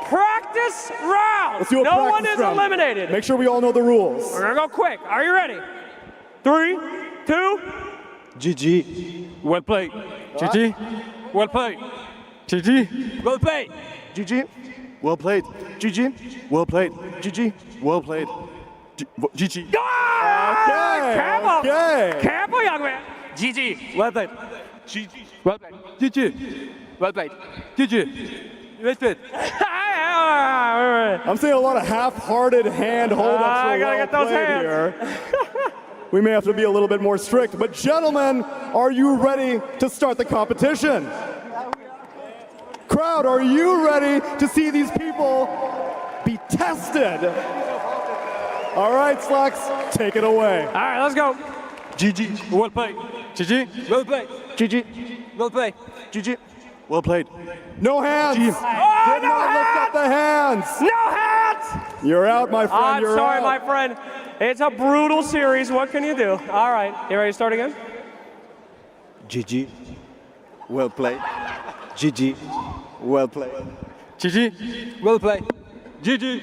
Practice round.
Let's do a
no
practice
one is
round.
eliminated.
Make sure we all know the rules.
We're going to go quick. Are you ready? 3, 2.
GG.
Well played. GG. Well played. GG. Well played.
GG. Well played. GG. Well played. GG. Well played. GG.
Careful.
Okay.
Careful, young man. GG. Well played. GG. Well played. GG. Well played. GG. Well played.
I'm seeing a lot of half-hearted hand hold-ups
I
for
gotta
well
get those
played
hands.
here. We may have to be a little bit more strict, but gentlemen, are you ready to start the competition? Crowd, are you ready to see these people be tested? All right, Slacks, take it away.
All right, let's go.
GG.
Well played. GG. Well played.
GG.
Well played.
GG. Well played.
No hands.
Oh,
Did not lift up the hands.
No hands.
You're out, my friend.
I'm
You're
sorry,
out.
my friend. It's a brutal series. What can you do? All right. You ready to start again?
GG. Well played. GG. Well played.
GG. Well played.
GG.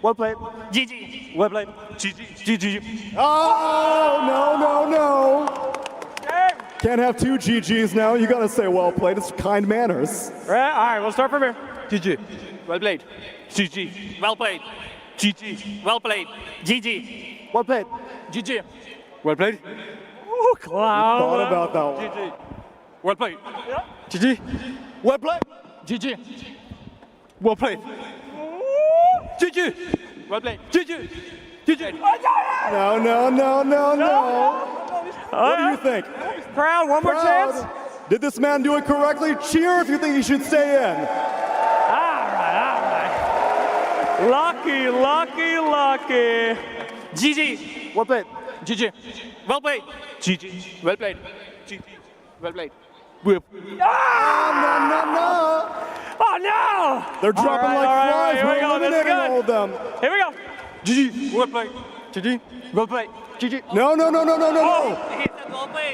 Well played.
GG.
Well played. GG. GG.
Oh, no. Can't have two GGs now. You gotta say well played. It's kind manners.
Right. All right, we'll start from here.
GG.
Well played.
GG.
Well played.
GG.
Well played. GG.
Well played.
GG.
Well played.
Ooh, Cloud.
Thought about that one.
GG. Well played.
GG. Well played.
GG.
Well played.
GG. Well played. GG. GG.
No. What do you think?
Crowd, one more chance.
Did this man do it correctly? Cheer if you think he should stay in.
All right. Lucky. GG.
Well played.
GG. Well played. GG. Well played. GG. Well played.
No.
Oh no!
They're dropping like flies.
Here we
We're
go. This is
eliminating
good.
all of them.
Here we go.
GG.
Well played.
GG. Well played. GG.
No.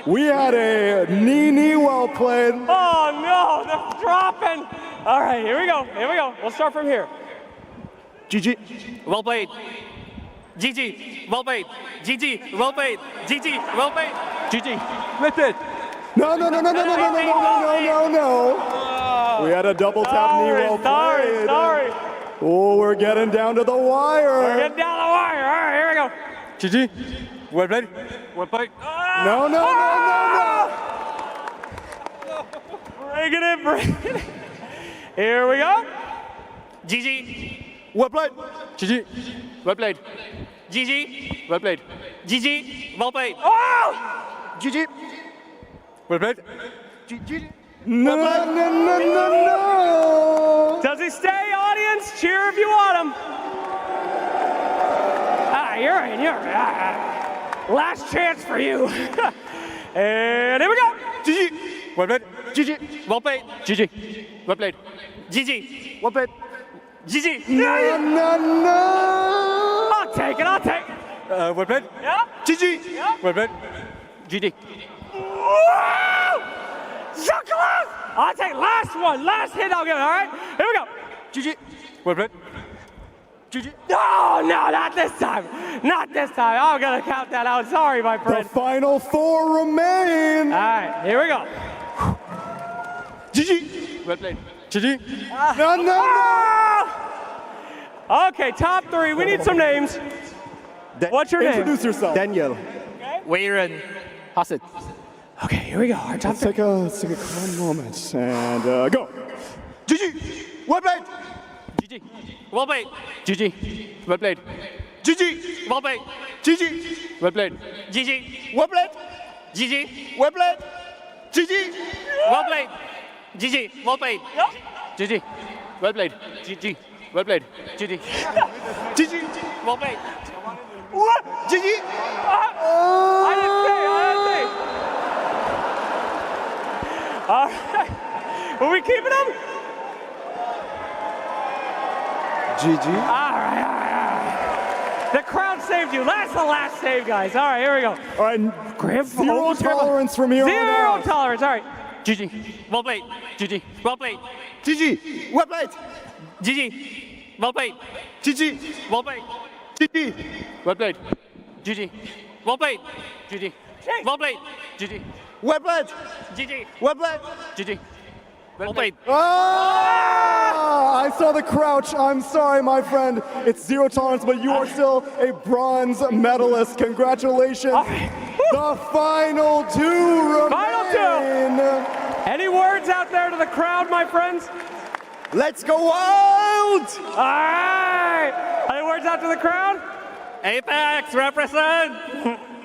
We had a knee well played.
Oh no, they're dropping. All right, here we go. We'll start from here.
GG.
Well played. GG. Well played. GG. Well played. GG. Well played. GG.
Well played.
No. We had a double tap knee well played.
Sorry.
Oh, we're getting down to the wire.
We're getting down the wire. All right, here we go.
GG. Well played. Well played.
No.
Bring it in. Here we go. GG.
Well played. GG. Well played.
GG.
Well played.
GG. Well played. Oh!
GG. Well played. GG.
No.
Does he stay, audience? Cheer if you want him. You're in. Last chance for you. And here we go.
GG. Well played. GG.
Well played.
GG. Well played.
GG.
Well played.
GG.
No.
I'll take it.
Well played.
Yeah.
GG.
Yeah.
Well played. GG.
So close! I'll take last one. Last hit I'll give it, all right? Here we go.
GG. Well played. GG.
No, not this time. Not this time. I'm going to count that out. Sorry, my friend.
The final 4 remain.
All right, here we go.
GG. Well played. GG.
No.
Okay, top 3. We need some names. What's your name?
Introduce yourself.
Daniel.
Weiren.
Hassan.
Okay, here we go. Our top
Let's take a calm moment and go.
GG. Well played.
GG. Well played.
GG. Well played.
GG. Well played.
GG. Well played.
GG.
Well played.
GG.
Well played. GG.
Well played. GG. Well played.
GG. Well played. GG. Well played. GG. GG.
Well played.
What? GG.
I didn't say. All right. Are we keeping them?
GG.
All right. The crowd saved you. That's the last save, guys. All right, here we go.
All right. Zero tolerance from here on
Zero
out.
tolerance. All right.
GG.
Well played.
GG.
Well played.
GG. Well played.
GG. Well played.
GG.
Well played.
GG. Well played. GG.
Well played.
GG.
Well played.
GG. Well played.
GG.
Well played. GG.
Well played.
I saw the crouch. I'm sorry, my friend. It's zero tolerance, but you are still a bronze medalist. Congratulations. The final 2 remain.
Final 2. Any words out there to the crowd, my friends?
Let's go wild.
All right. Any words out to the crowd? Apex, represent.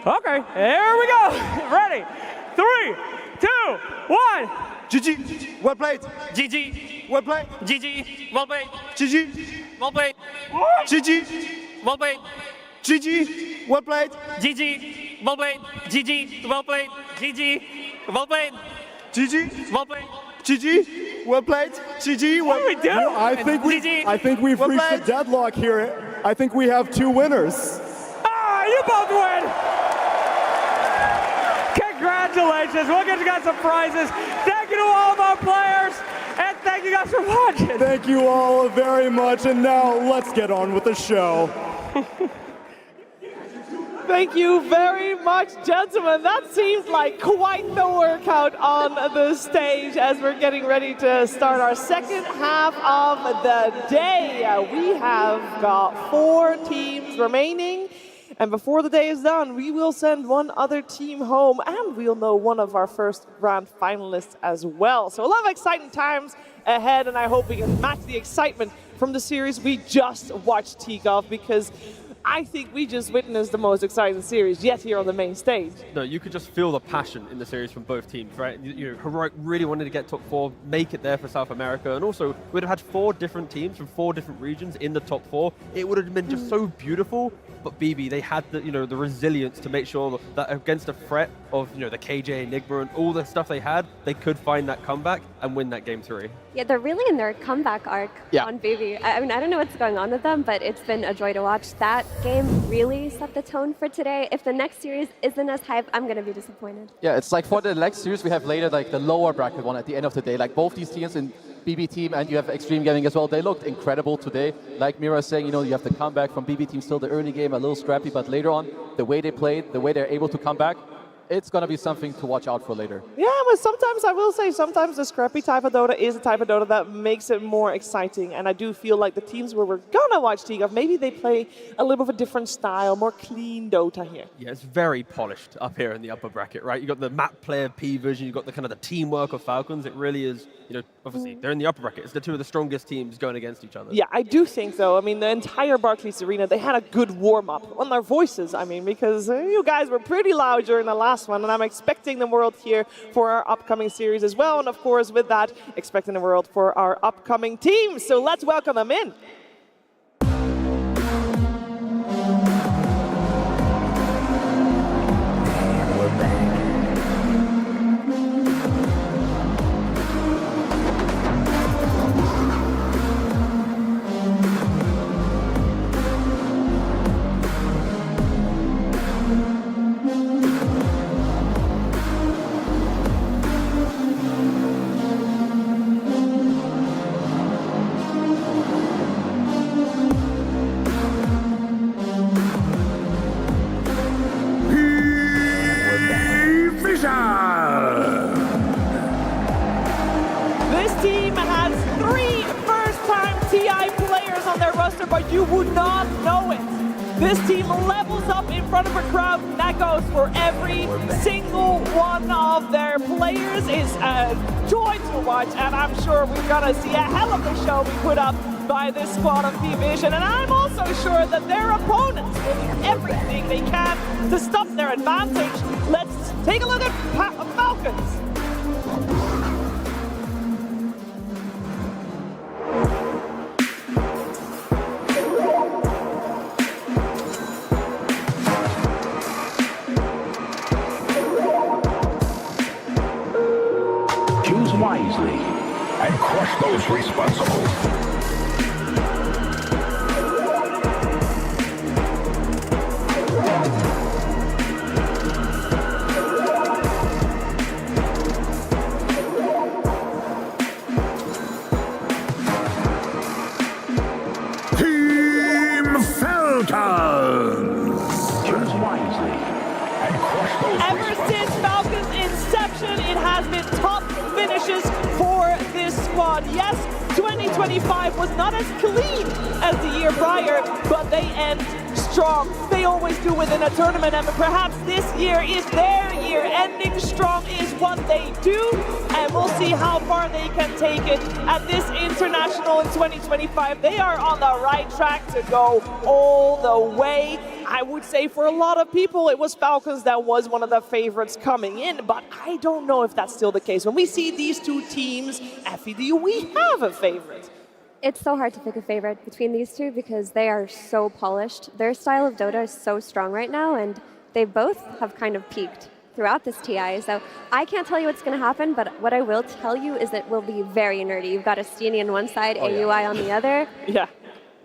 Okay, here we go. Ready? 3, 2, 1.
GG. Well played.
GG.
Well played.
GG. Well played.
GG.
Well played.
GG.
Well played.
GG. Well played.
GG. Well played. GG. Well played. GG. Well played.
GG.
Well played.
GG. Well played. GG.
What do we do?
I think we've
Well
reached a
played.
deadlock here. I think we have 2 winners.
You both win. Congratulations. We'll get you guys some prizes. Thank you to all of our players. And thank you guys for watching.
Thank you all very much. And now let's get on with the show.
Thank you very much, gentlemen. That seems like quite the workout on the stage as we're getting ready to start our second half of the day. We have got 4 teams remaining. And before the day is done, we will send one other team home, and we'll know one of our first grand finalists as well. So a lot of exciting times ahead, and I hope we can match the excitement from the series we just watched kick off, because I think we just witnessed the most exciting series yet here on the main stage.
No, you could just feel the passion in the series from both teams, right? You know, Heroic really wanted to get top 4, make it there for South America, and also we'd have had 4 different teams from 4 different regions in the top 4. It would have been just so beautiful. But BB, they had the the resilience to make sure that against a threat of the KJ, Nigma, and all the stuff they had, they could find that comeback and win that game 3.
Yeah, they're really in their comeback arc on BB. I mean, I don't know what's going on with them, but it's been a joy to watch. That game really set the tone for today. If the next series isn't as hype, I'm going to be disappointed.
Yeah, it's like for the next series, we have later like the lower bracket one at the end of the day. Like both these teams in BB Team and you have Extreme Gaming as well, they looked incredible today. Like Mira is saying, you know, you have the comeback from BB Team, still the early game, a little scrappy, but later on, the way they played, the way they're able to come back, it's going to be something to watch out for later.
Yeah, but sometimes I will say, sometimes the scrappy type of Dota is a type of Dota that makes it more exciting. And I do feel like the teams where we're going to watch TGUF, maybe they play a little bit of a different style, more clean Dota here.
Yeah, it's very polished up here in the upper bracket, right? You've got the map player P-Vision, you've got the kind of the teamwork of Falcons. It really is, you know, obviously they're in the upper bracket. It's the two of the strongest teams going against each other.
Yeah, I do think, though, I mean, the entire Barclays Arena, they had a good warm-up on their voices, I mean, because you guys were pretty loud during the last one, and I'm expecting the world here for our upcoming series as well, and of course, with that, expecting the world for our upcoming teams. So let's welcome them in. This team has 3 first-time TI players on their roster, but you would not know it. This team levels up in front of a crowd. That goes for every single one of their players. It's a joy to watch, and I'm sure we're gonna see a hell of a show be put up by this squad of P-Vision. And I'm also sure that their opponents will do everything they can to stop their advantage. Let's take a look at Falcons.
Choose wisely and crush those responsible.
Ever since Falcons' inception, it has been top finishes for this squad. Yes, 2025 was not as clean as the year prior, but they end strong. They always do within a tournament, and perhaps this year is their year. Ending strong is what they do, and we'll see how far they can take it at this international in 2025. They are on the right track to go all the way. I would say for a lot of people, it was Falcons that was one of the favorites coming in, but I don't know if that's still the case. When we see these two teams, Effie, do we have a favorite?
It's so hard to pick a favorite between these two because they are so polished. Their style of Dota is so strong right now, and they both have kind of peaked throughout this TI. So I can't tell you what's going to happen, but what I will tell you is that it will be very nerdy. You've got Astini on one side, AUI on the other.
Yeah.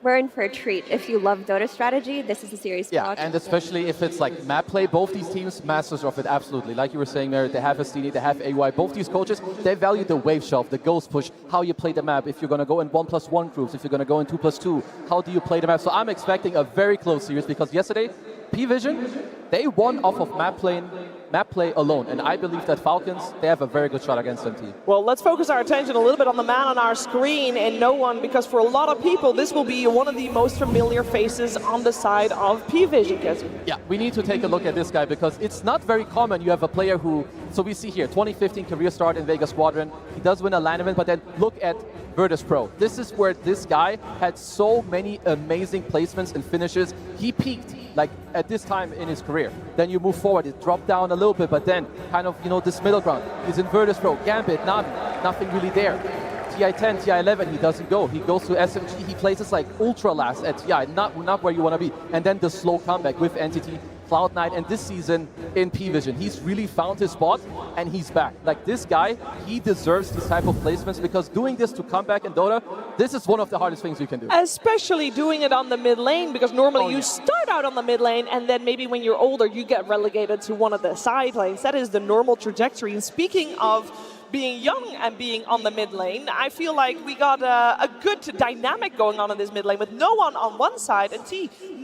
We're in for a treat. If you love Dota strategy, this is a series to watch.
And especially if it's like map play, both these teams masters of it, absolutely. Like you were saying there, they have Astini, they have AY. Both these coaches, they value the wave shelf, the ghost push, how you play the map, if you're going to go in 1+1 groups, if you're going to go in 2+2, how do you play the map? So I'm expecting a very close series because yesterday, P-Vision, they won off of map play alone, and I believe that Falcons, they have a very good shot against MT.
Well, let's focus our attention a little bit on the man on our screen and no one, because for a lot of people, this will be one of the most familiar faces on the side of P-Vision.
Yeah, we need to take a look at this guy because it's not very common. You have a player who, so we see here, 2015 career start in Vegas Squadron. He does win a LAN event, but then look at Virtus Pro. This is where this guy had so many amazing placements and finishes. He peaked like at this time in his career. Then you move forward, it dropped down a little bit, but then kind of, you know, this middle ground. He's in Virtus Pro, Gambit, Navi, nothing really there. TI10, TI11, he doesn't go. He goes to SMG, he places like ultra last at TI, not where you want to be. And then the slow comeback with Entity. Cloud9 and this season in P-Vision. He's really found his spot and he's back. Like this guy, he deserves these type of placements because doing this to come back in Dota, this is one of the hardest things you can do.
Especially doing it on the mid lane, because normally you start out on the mid lane and then maybe when you're older you get relegated to one of the side lanes. That is the normal trajectory. And speaking of being young and being on the mid lane, I feel like we got a good dynamic going on in this mid lane with no one on one side and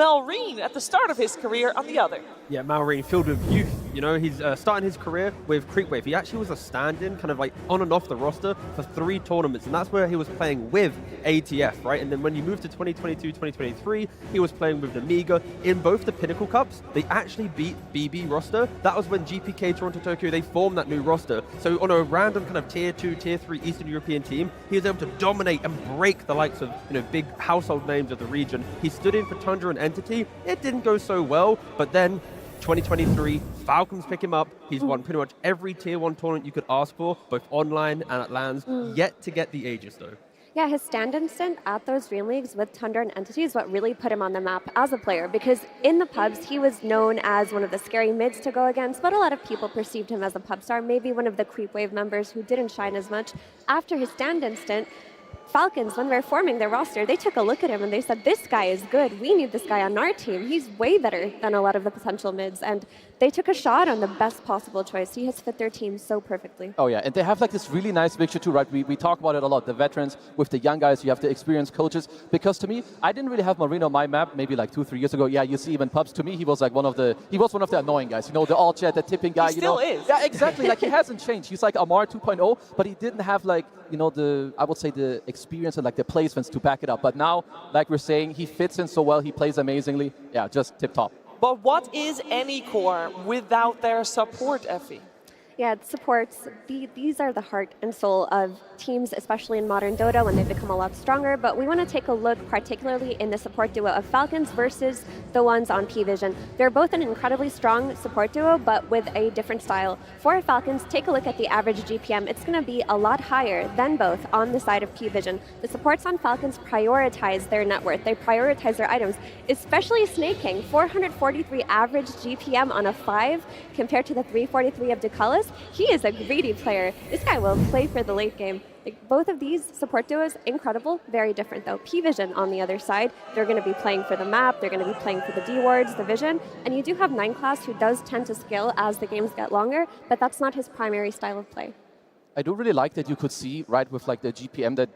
Melreen at the start of his career on the other.
Yeah, Melreen filled with youth. You know, he's starting his career with Creepwave. He actually was a stand-in, kind of like on and off the roster for 3 tournaments, and that's where he was playing with ATF, right? And then when you moved to 2022, 2023, he was playing with Amiga. In both the Pinnacle Cups, they actually beat BB roster. That was when GPK Toronto Tokyo, they formed that new roster. So on a random kind of tier 2, tier 3 Eastern European team, he was able to dominate and break the likes of, you know, big household names of the region. He stood in for Tundra and Entity. It didn't go so well, but then 2023, Falcons pick him up. He's won pretty much every tier 1 tournament you could ask for, both online and at LANs, yet to get the Aegis though.
Yeah, his stand-in stint at those Dream Leagues with Tundra and Entity is what really put him on the map as a player, because in the pubs, he was known as one of the scary mids to go against, but a lot of people perceived him as a pub star, maybe one of the Creepwave members who didn't shine as much. After his stand-in stint, Falcons, when they're forming their roster, they took a look at him and they said, this guy is good. We need this guy on our team. He's way better than a lot of the potential mids. And they took a shot on the best possible choice. He has fit their team so perfectly.
Oh yeah, and they have like this really nice mixture too, right? We talk about it a lot, the veterans with the young guys, you have the experienced coaches. Because to me, I didn't really have Marino on my map maybe like 2-3 years ago. Yeah, you see him in pubs. To me, he was like one of the annoying guys. You know, the all chat, the tipping guy.
He still is.
Yeah, exactly. Like he hasn't changed. He's like Amar 2.0, but he didn't have like, you know, I would say the experience and like the placements to back it up. But now, like we're saying, he fits in so well. He plays amazingly. Yeah, just tip top.
But what is any core without their support, Effie?
Yeah, it supports. These are the heart and soul of teams, especially in modern Dota when they become a lot stronger. But we want to take a look particularly in the support duo of Falcons versus the ones on P-Vision. They're both an incredibly strong support duo, but with a different style. For Falcons, take a look at the average GPM. It's going to be a lot higher than both on the side of P-Vision. The supports on Falcons prioritize their net worth. They prioritize their items, especially Snake King. 443 average GPM on a 5 compared to the 343 of Decullis. He is a greedy player. This guy will play for the late game. Like, both of these support duos, incredible, very different though. P-Vision on the other side, they're going to be playing for the map, they're going to be playing for the D-wards, the vision, and you do have 9 class who does tend to scale as the games get longer, but that's not his primary style of play.
I do really like that you could see, right, with like the GPM that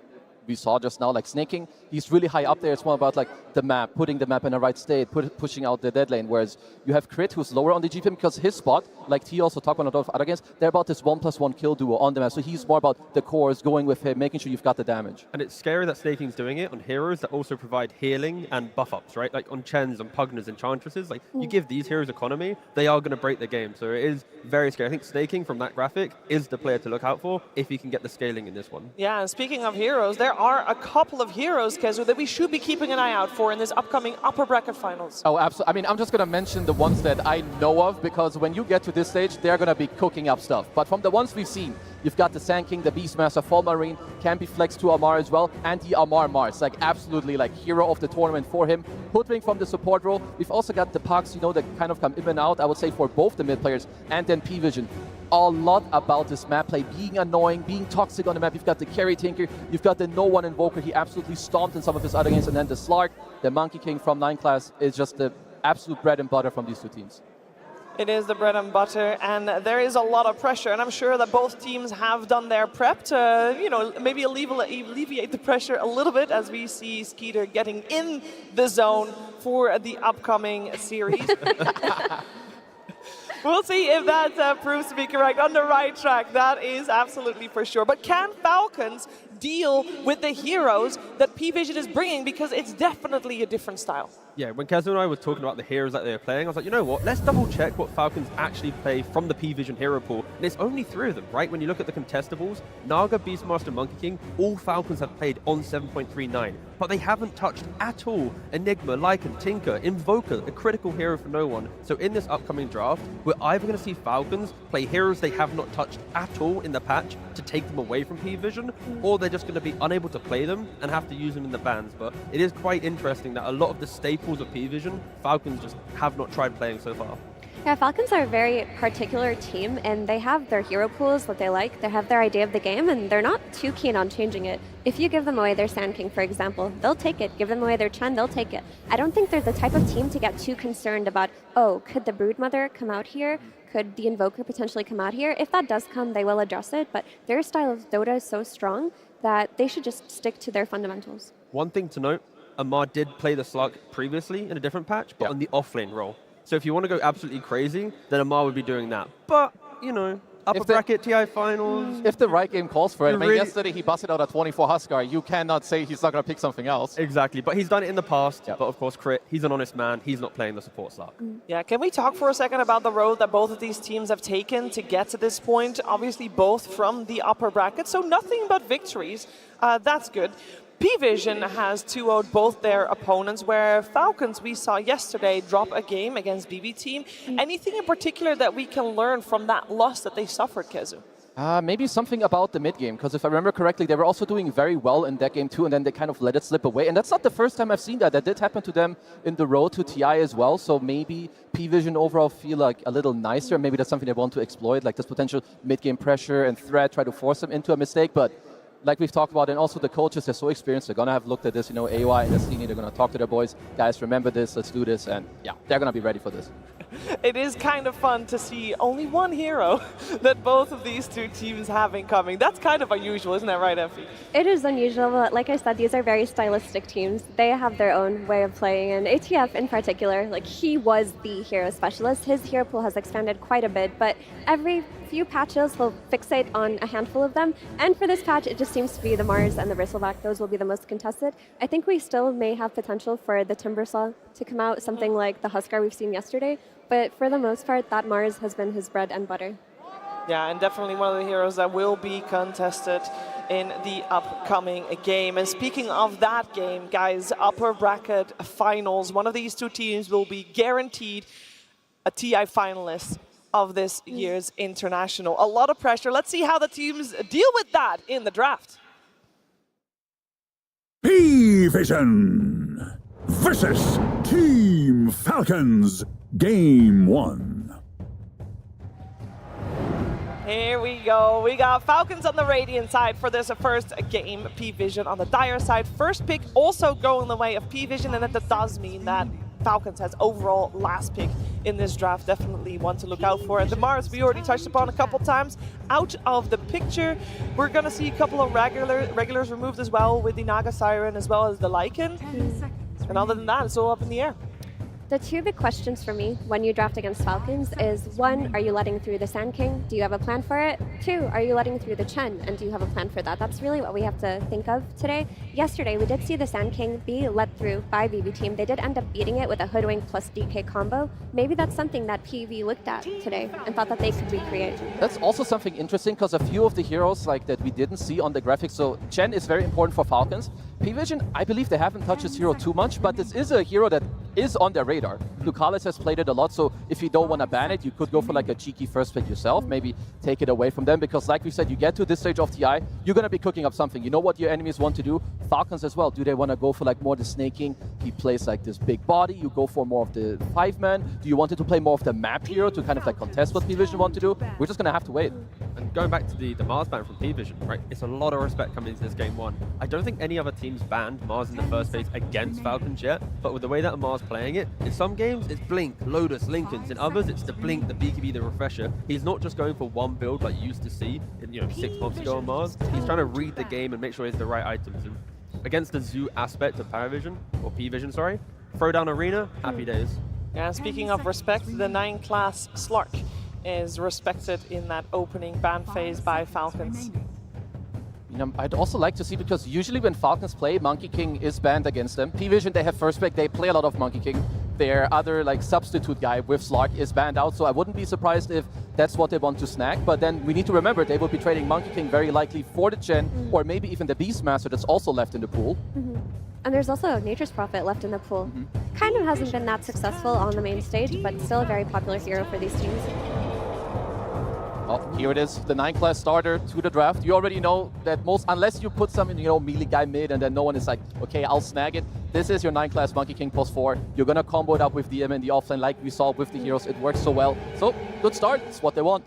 we saw just now, like Snaking, he's really high up there. It's more about like the map, putting the map in the right state, pushing out the dead lane, whereas you have Crit who's lower on the GPM because his spot, like T also talked about a lot of other games, they're about this 1+1 kill duo on the map. So he's more about the cores, going with him, making sure you've got the damage.
And it's scary that Snaking's doing it on heroes that also provide healing and buff ups, right? Like on Chens, on Pugners, and Chantresses, like you give these heroes economy, they are going to break the game. So it is very scary. I think Snaking from that graphic is the player to look out for if he can get the scaling in this one.
Yeah, and speaking of heroes, there are a couple of heroes, Kezu, that we should be keeping an eye out for in this upcoming upper bracket finals.
Oh, absolutely. I mean, I'm just going to mention the ones that I know of, because when you get to this stage, they're going to be cooking up stuff. But from the ones we've seen, you've got the Sand King, the Beastmaster, Fall Marine, can be flexed to Amar as well, and the Amar Mars, like absolutely like hero of the tournament for him. Hoodwink from the support role. We've also got the Pucks, you know, that kind of come in and out, I would say, for both the mid players, and then P-Vision. A lot about this map play, being annoying, being toxic on the map. You've got the Carry Tinker, you've got the No One Invoker. He absolutely stomped in some of his other games, and then the Slark, the Monkey King from 9 class is just the absolute bread and butter from these two teams.
It is the bread and butter, and there is a lot of pressure, and I'm sure that both teams have done their prep to, you know, maybe alleviate the pressure a little bit as we see Skeeter getting in the zone for the upcoming series. We'll see if that proves to be correct. On the right track, that is absolutely for sure. But can Falcons deal with the heroes that P-Vision is bringing? Because it's definitely a different style.
Yeah, when Kazu and I were talking about the heroes that they were playing, I was like, you know what, let's double check what Falcons actually play from the P-Vision hero pool. And it's only 3 of them, right? When you look at the contestables, Naga, Beastmaster, Monkey King, all Falcons have played on 7.39. But they haven't touched at all Enigma, Lycan, Tinker, Invoker, a critical hero for no one. So in this upcoming draft, we're either going to see Falcons play heroes they have not touched at all in the patch to take them away from P-Vision, or they're just going to be unable to play them and have to use them in the bans. But it is quite interesting that a lot of the staples pools of P-Vision, Falcons just have not tried playing so far.
Yeah, Falcons are a very particular team, and they have their hero pools that they like. They have their idea of the game, and they're not too keen on changing it. If you give them away their Sand King, for example, they'll take it. Give them away their Chen, they'll take it. I don't think they're the type of team to get too concerned about, oh, could the Broodmother come out here? Could the Invoker potentially come out here? If that does come, they will address it, but their style of Dota is so strong that they should just stick to their fundamentals.
One thing to note, Amar did play the Slug previously in a different patch, but on the offlane role. So if you want to go absolutely crazy, then Amar would be doing that. But, you know, upper bracket TI finals.
If the right game calls for it. I mean,
really
yesterday he busted out a 24 Huskar. You cannot say he's not going to pick something else.
Exactly, but he's done it in the past. But of course, Crit, he's an honest man. He's not playing the support slot.
Yeah, can we talk for a second about the road that both of these teams have taken to get to this point? Obviously, both from the upper bracket, so nothing but victories. That's good. P-Vision has 2-0'd both their opponents, where Falcons, we saw yesterday, drop a game against BB Team. Anything in particular that we can learn from that loss that they suffered, Kezu?
Maybe something about the mid game, because if I remember correctly, they were also doing very well in that game too, and then they kind of let it slip away. And that's not the first time I've seen that. That did happen to them in the road to TI as well. So maybe P-Vision overall feel like a little nicer. Maybe that's something they want to exploit, like this potential mid game pressure and threat, try to force them into a mistake. But like we've talked about, and also the coaches, they're so experienced, they're going to have looked at this, you know, AY and Destiny, they're going to talk to their boys, guys, remember this, let's do this, and yeah, they're going to be ready for this.
It is kind of fun to see only one hero that both of these two teams have incoming. That's kind of unusual, isn't that right, Effie?
It is unusual, but like I said, these are very stylistic teams. They have their own way of playing, and ATF in particular, like he was the hero specialist. His hero pool has expanded quite a bit, but every few patches he'll fixate on a handful of them, and for this patch it just seems to be the Mars and the Bristleback. Those will be the most contested. I think we still may have potential for the Timbersaw to come out, something like the Huskar we've seen yesterday, but for the most part that Mars has been his bread and butter.
Yeah, and definitely one of the heroes that will be contested in the upcoming game. And speaking of that game, guys, upper bracket finals, one of these two teams will be guaranteed a TI finalist of this year's international. A lot of pressure. Let's see how the teams deal with that in the draft.
P-Vision versus Team Falcons, Game 1.
Here we go. We got Falcons on the Radiant side for this first game. P-Vision on the Dire side. First pick also going the way of P-Vision, and that does mean that Falcons has overall last pick in this draft. Definitely one to look out for. And the Mars, we already touched upon a couple times, out of the picture. We're going to see a couple of regulars removed as well, with the Naga Siren as well as the Lycan. And other than that, it's all up in the air.
The two big questions for me when you draft against Falcons is, one, are you letting through the Sand King? Do you have a plan for it? Two, are you letting through the Chen? And do you have a plan for that? That's really what we have to think of today. Yesterday, we did see the Sand King be let through by BB Team. They did end up beating it with a Hoodwink plus DK combo. Maybe that's something that PV looked at today and thought that they could recreate.
That's also something interesting, because a few of the heroes like that we didn't see on the graphics. So Chen is very important for Falcons. P-Vision, I believe they haven't touched this hero too much, but this is a hero that is on their radar. Lucales has played it a lot, so if you don't want to ban it, you could go for like a cheeky first pick yourself, maybe take it away from them, because like we said, you get to this stage of TI, you're going to be cooking up something. You know what your enemies want to do. Falcons as well, do they want to go for like more the snaking? He plays like this big body, you go for more of the 5-man. Do you want it to play more of the map hero to kind of like contest what P-Vision want to do? We're just going to have to wait.
And going back to the Mars ban from P-Vision, right, it's a lot of respect coming into this game 1. I don't think any other teams banned Mars in the first phase against Falcons yet, but with the way that Mars playing it, in some games it's Blink, Lotus, Lincolns. In others it's the Blink, the BKB, the Refresher. He's not just going for one build like you used to see, 6 months ago on Mars. He's trying to read the game and make sure he has the right items. And against the Zoo aspect of Paravision, or P-Vision, sorry, Throwdown Arena, happy days.
And speaking of respect, the 9-class Slark is respected in that opening ban phase by Falcons.
You know, I'd also like to see, because usually when Falcons play, Monkey King is banned against them. P-Vision, they have first pick, they play a lot of Monkey King. Their other like substitute guy with Slark is banned out, so I wouldn't be surprised if that's what they want to snag. But then we need to remember they will be trading Monkey King very likely for the Chen, or maybe even the Beastmaster that's also left in the pool.
And there's also Nature's Prophet left in the pool. Kind of hasn't been that successful on the main stage, but still a very popular hero for these teams.
Oh, here it is, the 9-class starter to the draft. You already know that unless you put some, melee guy mid and then no one is like, okay, I'll snag it. This is your 9-class Monkey King post 4. You're gonna combo it up with DM and the offlane like we saw with the heroes. It works so well. So, good start. It's what they want.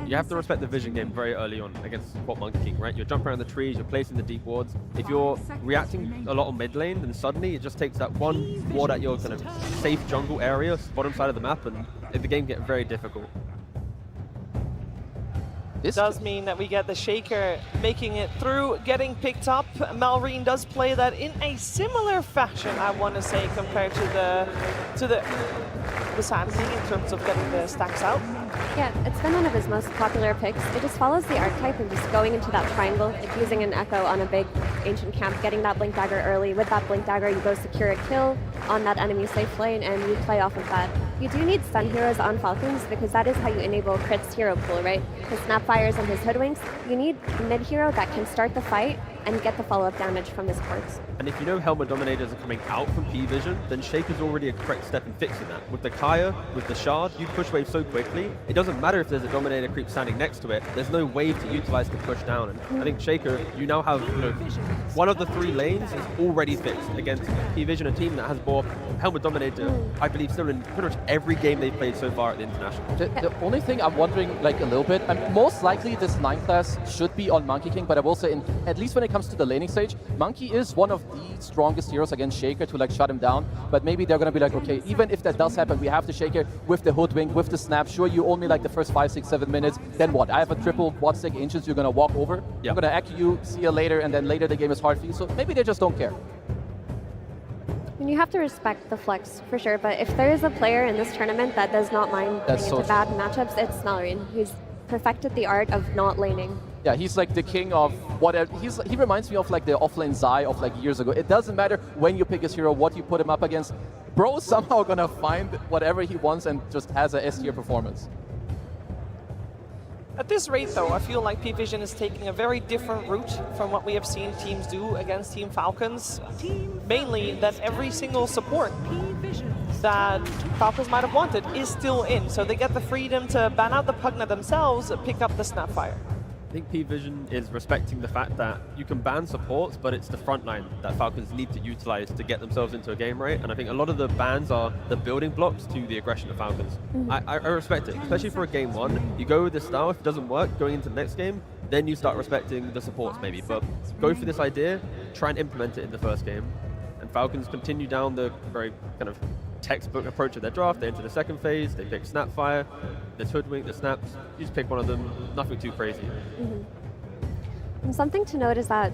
You have to respect the vision game very early on against support Monkey King, right? You're jumping around the trees, you're placing the deep wards. If you're reacting a lot on mid lane, then suddenly it just takes that one ward at your kind of safe jungle area, bottom side of the map, and the game gets very difficult.
This does mean that we get the Shaker making it through, getting picked up. Malrine does play that in a similar fashion, I want to say, compared to the Sand King in terms of getting the stacks out.
Yeah, it's been one of his most popular picks. It just follows the archetype of just going into that triangle, like using an echo on a big ancient camp, getting that blink dagger early. With that blink dagger, you go secure a kill on that enemy safe lane, and you play off of that. You do need stun heroes on Falcons because that is how you enable Crit's hero pool, right? His Snapfires and his Hoodwinks. You need a mid hero that can start the fight and get the follow-up damage from his corpse.
And if you know Helmet Dominators are coming out from P-Vision, then Shaker's already a correct step in fixing that. With the Kaya, with the Shard, you push wave so quickly, it doesn't matter if there's a Dominator creep standing next to it, there's no wave to utilize to push down. And I think Shaker, you now have one of the 3 lanes is already fixed against P-Vision, a team that has bought Helmet Dominator, I believe, still in pretty much every game they've played so far at the International.
The only thing I'm wondering, like, a little bit, and most likely this 9-class should be on Monkey King, but I will say, at least when it comes to the laning stage, Monkey is one of the strongest heroes against Shaker to, like, shut him down, but maybe they're going to be like, okay, even if that does happen, we have the Shaker with the Hoodwink, with the Snap. Sure, you only like the first 5, 6, 7 minutes, then what? I have a triple quad stack Ancients you're going to walk over, I'm going to AQ you, see you later, and then later the game is hard for you, so maybe they just don't care.
And you have to respect the flex, for sure, but if there is a player in this tournament that does not mind getting into bad matchups, it's Malrine. He's perfected the art of not laning.
Yeah, he's like the king of whatever. He reminds me of like the offlane Zai of like years ago. It doesn't matter when you pick his hero, what you put him up against. Bro is somehow gonna find whatever he wants and just has a S-tier performance.
At this rate, though, I feel like P-Vision is taking a very different route from what we have seen teams do against Team Falcons. Mainly that every single support that Falcons might have wanted is still in, so they get the freedom to ban out the Pugna themselves, pick up the Snapfire.
I think P-Vision is respecting the fact that you can ban supports, but it's the front line that Falcons need to utilize to get themselves into a game, right? And I think a lot of the bans are the building blocks to the aggression of Falcons. I respect it, especially for a game 1. You go with this style, if it doesn't work, going into the next game, then you start respecting the supports maybe. But go for this idea, try and implement it in the first game. And Falcons continue down the very kind of textbook approach of their draft. They enter the second phase, they pick Snapfire, the Hoodwink, the Snaps. You just pick one of them, nothing too crazy.
And something to note is that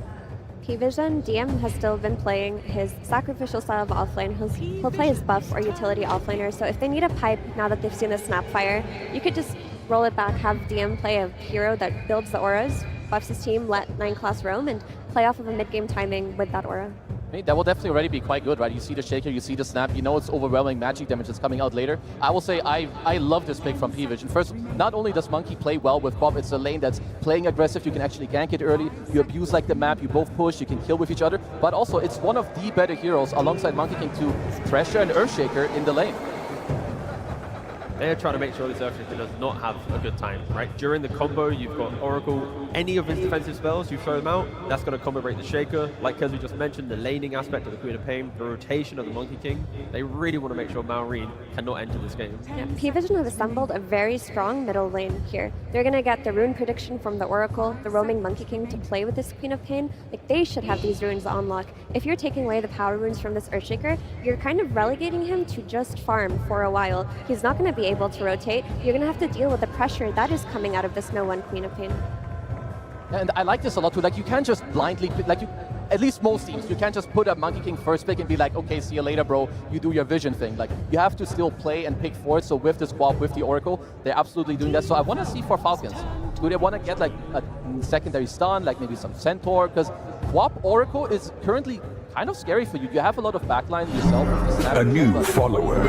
P-Vision, DM has still been playing his sacrificial style of offlane. He'll play his buff or utility offlaner, so if they need a pipe now that they've seen the Snapfire, you could just roll it back, have DM play a hero that builds the auras, buffs his team, let 9-class roam, and play off of a mid-game timing with that aura.
I mean, that will definitely already be quite good, right? You see the Shaker, you see the Snap, you know it's overwhelming magic damage that's coming out later. I will say I love this pick from P-Vision. First, not only does Monkey play well with Bob, it's a lane that's playing aggressive, you can actually gank it early, you abuse like the map, you both push, you can kill with each other, but also it's one of the better heroes alongside Monkey King to pressure an Earthshaker in the lane.
They're trying to make sure this Earthshaker does not have a good time, right? During the combo, you've got Oracle, any of his defensive spells, you throw them out, that's going to combo break the Shaker. Like Kezu just mentioned, the laning aspect of the Queen of Pain, the rotation of the Monkey King, they really want to make sure Malrine cannot enter this game.
Yeah, P-Vision have assembled a very strong middle lane here. They're going to get the rune prediction from the Oracle, the roaming Monkey King to play with this Queen of Pain. Like, they should have these runes on lock. If you're taking away the power runes from this Earthshaker, you're kind of relegating him to just farm for a while. He's not going to be able to rotate. You're going to have to deal with the pressure that is coming out of this no-one Queen of Pain.
And I like this a lot too. Like, you can't just blindly, like, at least most teams, you can't just put a Monkey King first pick and be like, okay, see you later, bro. You do your vision thing. Like, you have to still play and pick for it. So with this swap, with the Oracle, they're absolutely doing that. So I want to see for Falcons, do they want to get like a secondary stun, like maybe some Centaur? Because Swap Oracle is currently kind of scary for you. You have a lot of backline yourself. With the snap
a new follower.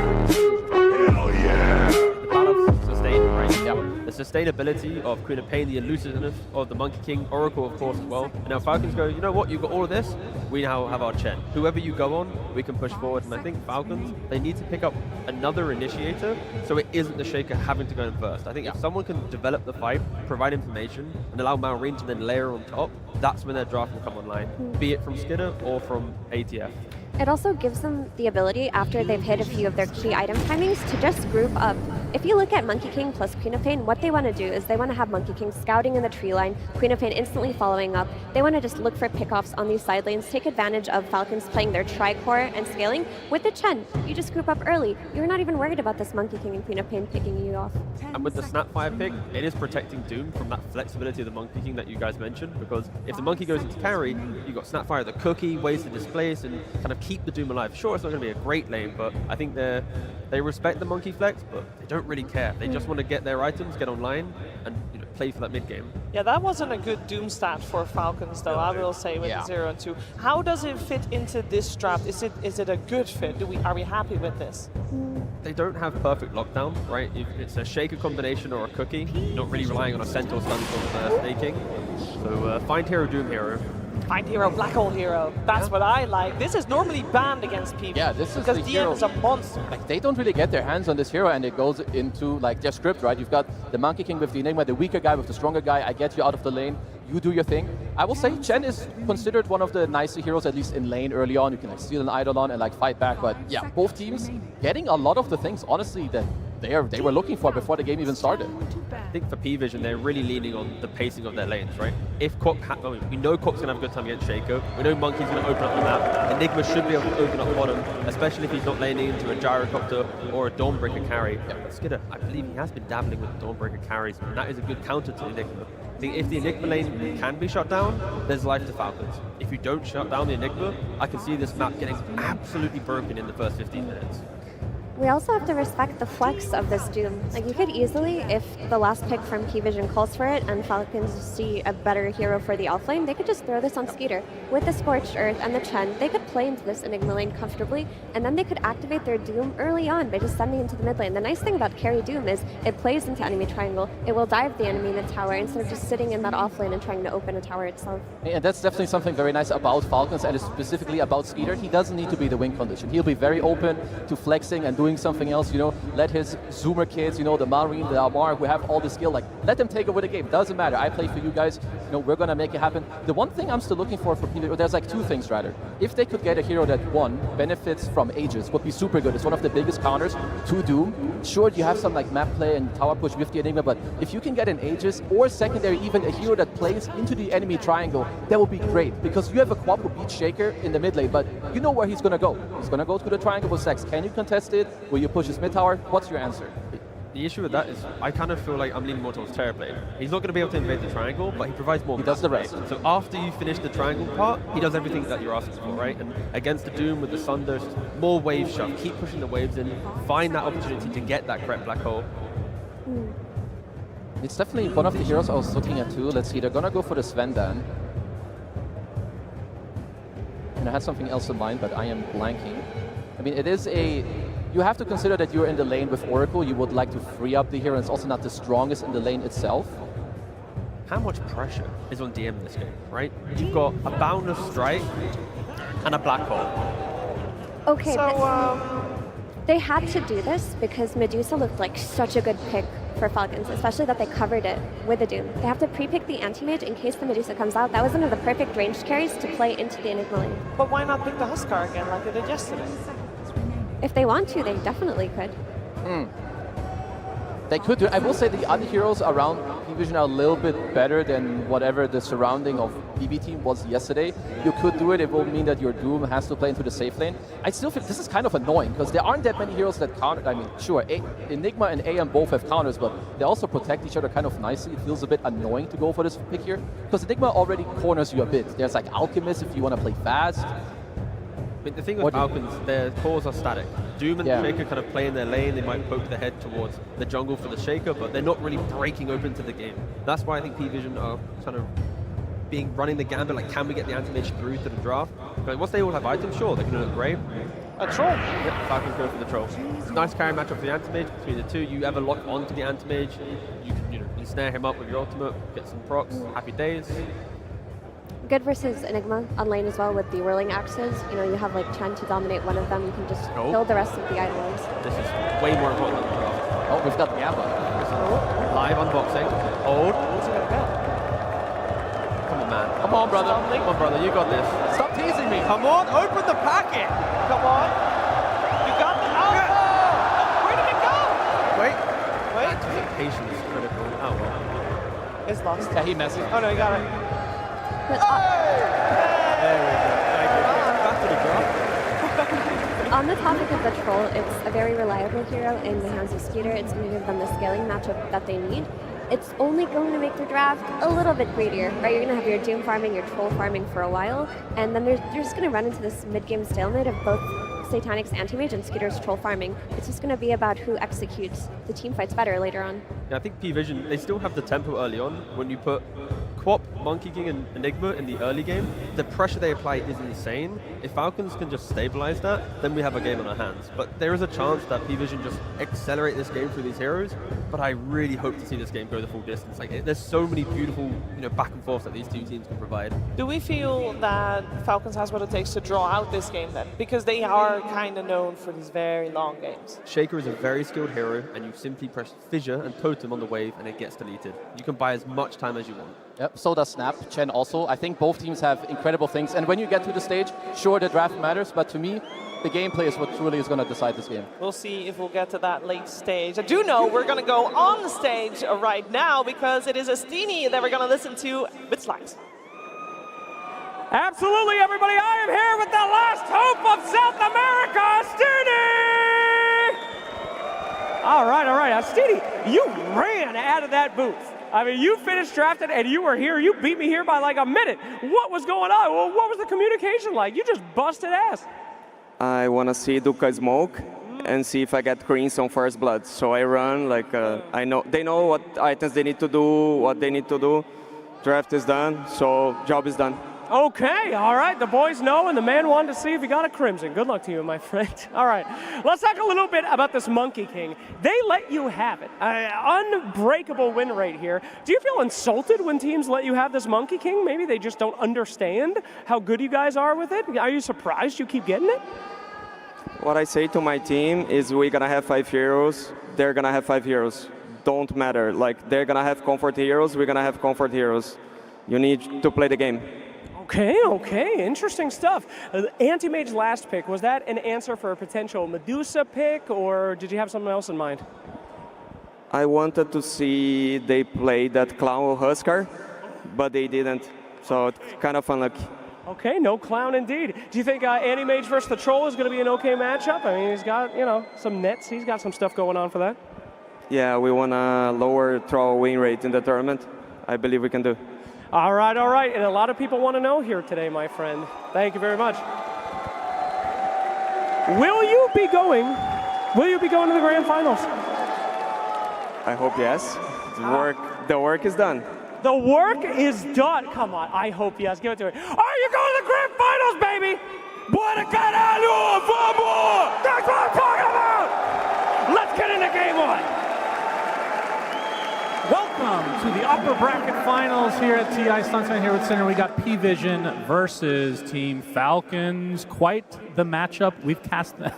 Hell yeah.
The sustain, right? Yeah. the sustainability of Queen of Pain, the elusiveness of the Monkey King, Oracle of course as well. And now Falcons go, you know what, you've got all of this, we now have our Chen. Whoever you go on, we can push forward. And I think Falcons, they need to pick up another initiator so it isn't the Shaker having to go in first. I think if someone can develop the fight, provide information, and allow Maureen to then layer on top, that's when their draft will come online, be it from Skidder or from ATF.
It also gives them the ability, after they've hit a few of their key item timings, to just group up. If you look at Monkey King plus Queen of Pain, what they want to do is they want to have Monkey King scouting in the tree line, Queen of Pain instantly following up. They want to just look for pickoffs on these side lanes, take advantage of Falcons playing their tri-core and scaling. With the Chen, you just group up early. You're not even worried about this Monkey King and Queen of Pain picking you off.
And with the Snapfire pick, it is protecting Doom from that flexibility of the Monkey King that you guys mentioned, because if the Monkey goes into carry, you've got Snapfire the cookie, ways to displace and kind of keep the Doom alive. Sure, it's not going to be a great lane, but I think they respect the Monkey Flex, but they don't really care. They just want to get their items, get online, and play for that mid game.
Yeah, that wasn't a good Doom stat for Falcons, though, I will say, with the 0 and 2. How does it fit into this draft? Is it a good fit? Are we happy with this?
They don't have perfect lockdown, right? If it's a Shaker combination or a cookie, you're not really relying on a Centaur stun from Snake. So find hero, Doom hero.
Find hero, black hole hero. That's what I like. This is normally banned against people.
Yeah, this is
because
the
DM
hero.
is a monster.
Like, they don't really get their hands on this hero, and it goes into like their script, right? You've got the Monkey King with the Enigma, the weaker guy with the stronger guy. I get you out of the lane. You do your thing. I will say Chen is considered one of the nicer heroes, at least in lane early on. You can like steal an Eidolon and like fight back. But yeah, both teams getting a lot of the things, honestly, that they were looking for before the game even started.
I think for P-Vision, they're really leaning on the pacing of their lanes, right? If Corp, we know Corp's going to have a good time against Shaco. We know Monkey's going to open up the map. Enigma should be able to open up bottom, especially if he's not laning into a Gyrocopter or a Dawnbreaker carry. But Skidder, I believe he has been dabbling with Dawnbreaker carries, and that is a good counter to Enigma. I think if the Enigma lane can be shut down, there's life to Falcons. If you don't shut down the Enigma, I can see this map getting absolutely broken in the first 15 minutes.
We also have to respect the flex of this Doom. Like, you could easily, if the last pick from P-Vision calls for it and Falcons see a better hero for the offlane, they could just throw this on Skeeter. With the Scorched Earth and the Chen, they could play into this Enigma lane comfortably, and then they could activate their Doom early on by just sending into the mid lane. The nice thing about carry Doom is it plays into enemy triangle. It will dive the enemy mid tower instead of just sitting in that offlane and trying to open a tower itself.
And that's definitely something very nice about Falcons, and specifically about Skeeter. He doesn't need to be the win condition. He'll be very open to flexing and doing something else, let his Zoomer kids, the Marine, the Amar, who have all the skill, like, let them take over the game. Doesn't matter. I play for you guys. We're going to make it happen. The one thing I'm still looking for people, there's like two things rather. If they could get a hero that, one, benefits from Aegis, would be super good. It's one of the biggest counters to Doom. Sure, you have some like map play and tower push with the Enigma, but if you can get an Aegis, or secondary, even a hero that plays into the enemy triangle, that would be great, because you have a Quap who beats Shaker in the mid lane, but you know where he's going to go. He's going to go to the triangle with Sex. Can you contest it? Will you push his mid tower? What's your answer?
The issue with that is I kind of feel like I'm leaning more towards Terrorblade. He's not going to be able to invade the triangle, but he provides more.
He does the rest.
So after you finish the triangle part, he does everything that you're asking for, right? And against the Doom with the Sunder, more wave shove. Keep pushing the waves in. Find that opportunity to get that correct black hole.
It's definitely one of the heroes I was looking at too. Let's see, they're going to go for the Svendan. And I had something else in mind, but I am blanking. I mean, it is a... You have to consider that you're in the lane with Oracle. You would like to free up the hero, and it's also not the strongest in the lane itself.
How much pressure is on DM in this game, right? You've got a Boundless Strike and a Black Hole.
Okay, so they had to do this because Medusa looked like such a good pick for Falcons, especially that they covered it with the Doom. They have to pre-pick the Anti-Mage in case the Medusa comes out. That was one of the perfect ranged carries to play into the Enigma lane.
But why not pick the Huskar again like they did yesterday?
If they want to, they definitely could.
They could do it. I will say the other heroes around P-Vision are a little bit better than whatever the surrounding of BB team was yesterday. You could do it. It will mean that your Doom has to play into the safe lane. I still feel this is kind of annoying because there aren't that many heroes that counter. I mean, sure, Enigma and AM both have counters, but they also protect each other kind of nicely. It feels a bit annoying to go for this pick here because Enigma already corners you a bit. There's like Alchemist if you want to play fast.
I mean, the thing with Falcons, their cores are static. Doom and Shaker kind of play in their lane. They might poke their head towards the jungle for the Shaker, but they're not really breaking open to the game. That's why I think P-Vision are kind of running the gambit, like can we get the anti-mage through to the draft? Because once they all have items, sure, they're going to look great.
A troll.
Yep, Falcon's going for the troll. It's a nice carry matchup for the anti-mage between the two. You ever lock onto the anti-mage, you can snare him up with your ultimate, get some procs, happy days.
Good versus Enigma on lane as well with the whirling axes. You have like Chen to dominate one of them. You can just kill the rest of the idlers.
This is way more important than the draft.
Oh, we've got Gamma.
Live unboxing. Hold. Come on, man.
Come on, brother.
Come on, brother. You got this.
Stop teasing me.
Come on, open the packet. Come on. You got the where did it go?
Wait. Patience is critical. Oh, well.
It's lost.
Yeah, he messed up.
Oh, no, you got it.
But on the topic of the troll, it's a very reliable hero in the hands of Skeeter. It's going to give them the scaling matchup that they need. It's only going to make the draft a little bit greedier, right? You're going to have your Doom farming, your troll farming for a while, and then you're just going to run into this mid-game stalemate of both Satanic's anti-mage and Skeeter's troll farming. It's just going to be about who executes the team fights better later on.
Yeah, I think P-Vision, they still have the tempo early on. When you put Quap, Monkey King, and Enigma in the early game, the pressure they apply is insane. If Falcons can just stabilize that, then we have a game on our hands. But there is a chance that P-Vision just accelerate this game through these heroes, but I really hope to see this game go the full distance. Like, there's so many beautiful back and forths that these two teams can provide.
Do we feel that Falcons has what it takes to draw out this game then? Because they are kind of known for these very long games.
Shaker is a very skilled hero, and you simply press Fissure and Totem on the wave, and it gets deleted. You can buy as much time as you want.
Yep, so does Snap, Chen also. I think both teams have incredible things. And when you get to the stage, sure, the draft matters, but to me, the gameplay is what truly is going to decide this game.
We'll see if we'll get to that late stage. I do know we're going to go on the stage right now because it is Astini that we're going to listen to with slides.
Absolutely, everybody. I am here with the last hope of South America, Astini! All right. Astini, you ran out of that booth. I mean, you finished drafted and you were here. You beat me here by like a minute. What was going on? Well, what was the communication like? You just busted ass.
I want to see Duka smoke and see if I get greens on first blood. So I run like I know they know what items they need to do, what they need to do. Draft is done, so job is done.
Okay, all right. The boys know, and the man wanted to see if he got a crimson. Good luck to you, my friend. All right, let's talk a little bit about this Monkey King. They let you have it. Unbreakable win rate here. Do you feel insulted when teams let you have this Monkey King? Maybe they just don't understand how good you guys are with it? Are you surprised you keep getting it?
What I say to my team is we're going to have 5 heroes. They're going to have 5 heroes. Don't matter. Like, they're going to have comfort heroes. We're going to have comfort heroes. You need to play the game.
Okay, interesting stuff. Anti-Mage's last pick, was that an answer for a potential Medusa pick, or did you have something else in mind?
I wanted to see they play that Clown Huskar, but they didn't, so it's kind of unlucky.
Okay, no clown indeed. Do you think Anti-Mage versus the Troll is going to be an okay matchup? I mean, he's got, some nets. He's got some stuff going on for that.
Yeah, we want a lower Troll win rate in the tournament. I believe we can do.
All right. And a lot of people want to know here today, my friend. Thank you very much. Will you be going to the grand finals?
I hope yes. The work is done.
The work is done. Come on, I hope yes. Give it to me. Are you going to the grand finals, baby? Buena caralho, vamos! That's what I'm talking about! Let's get into game 1.
Welcome to the upper bracket finals here at TI Stuntsman here with Center. We got P-Vision versus Team Falcons. Quite the matchup. We've cast them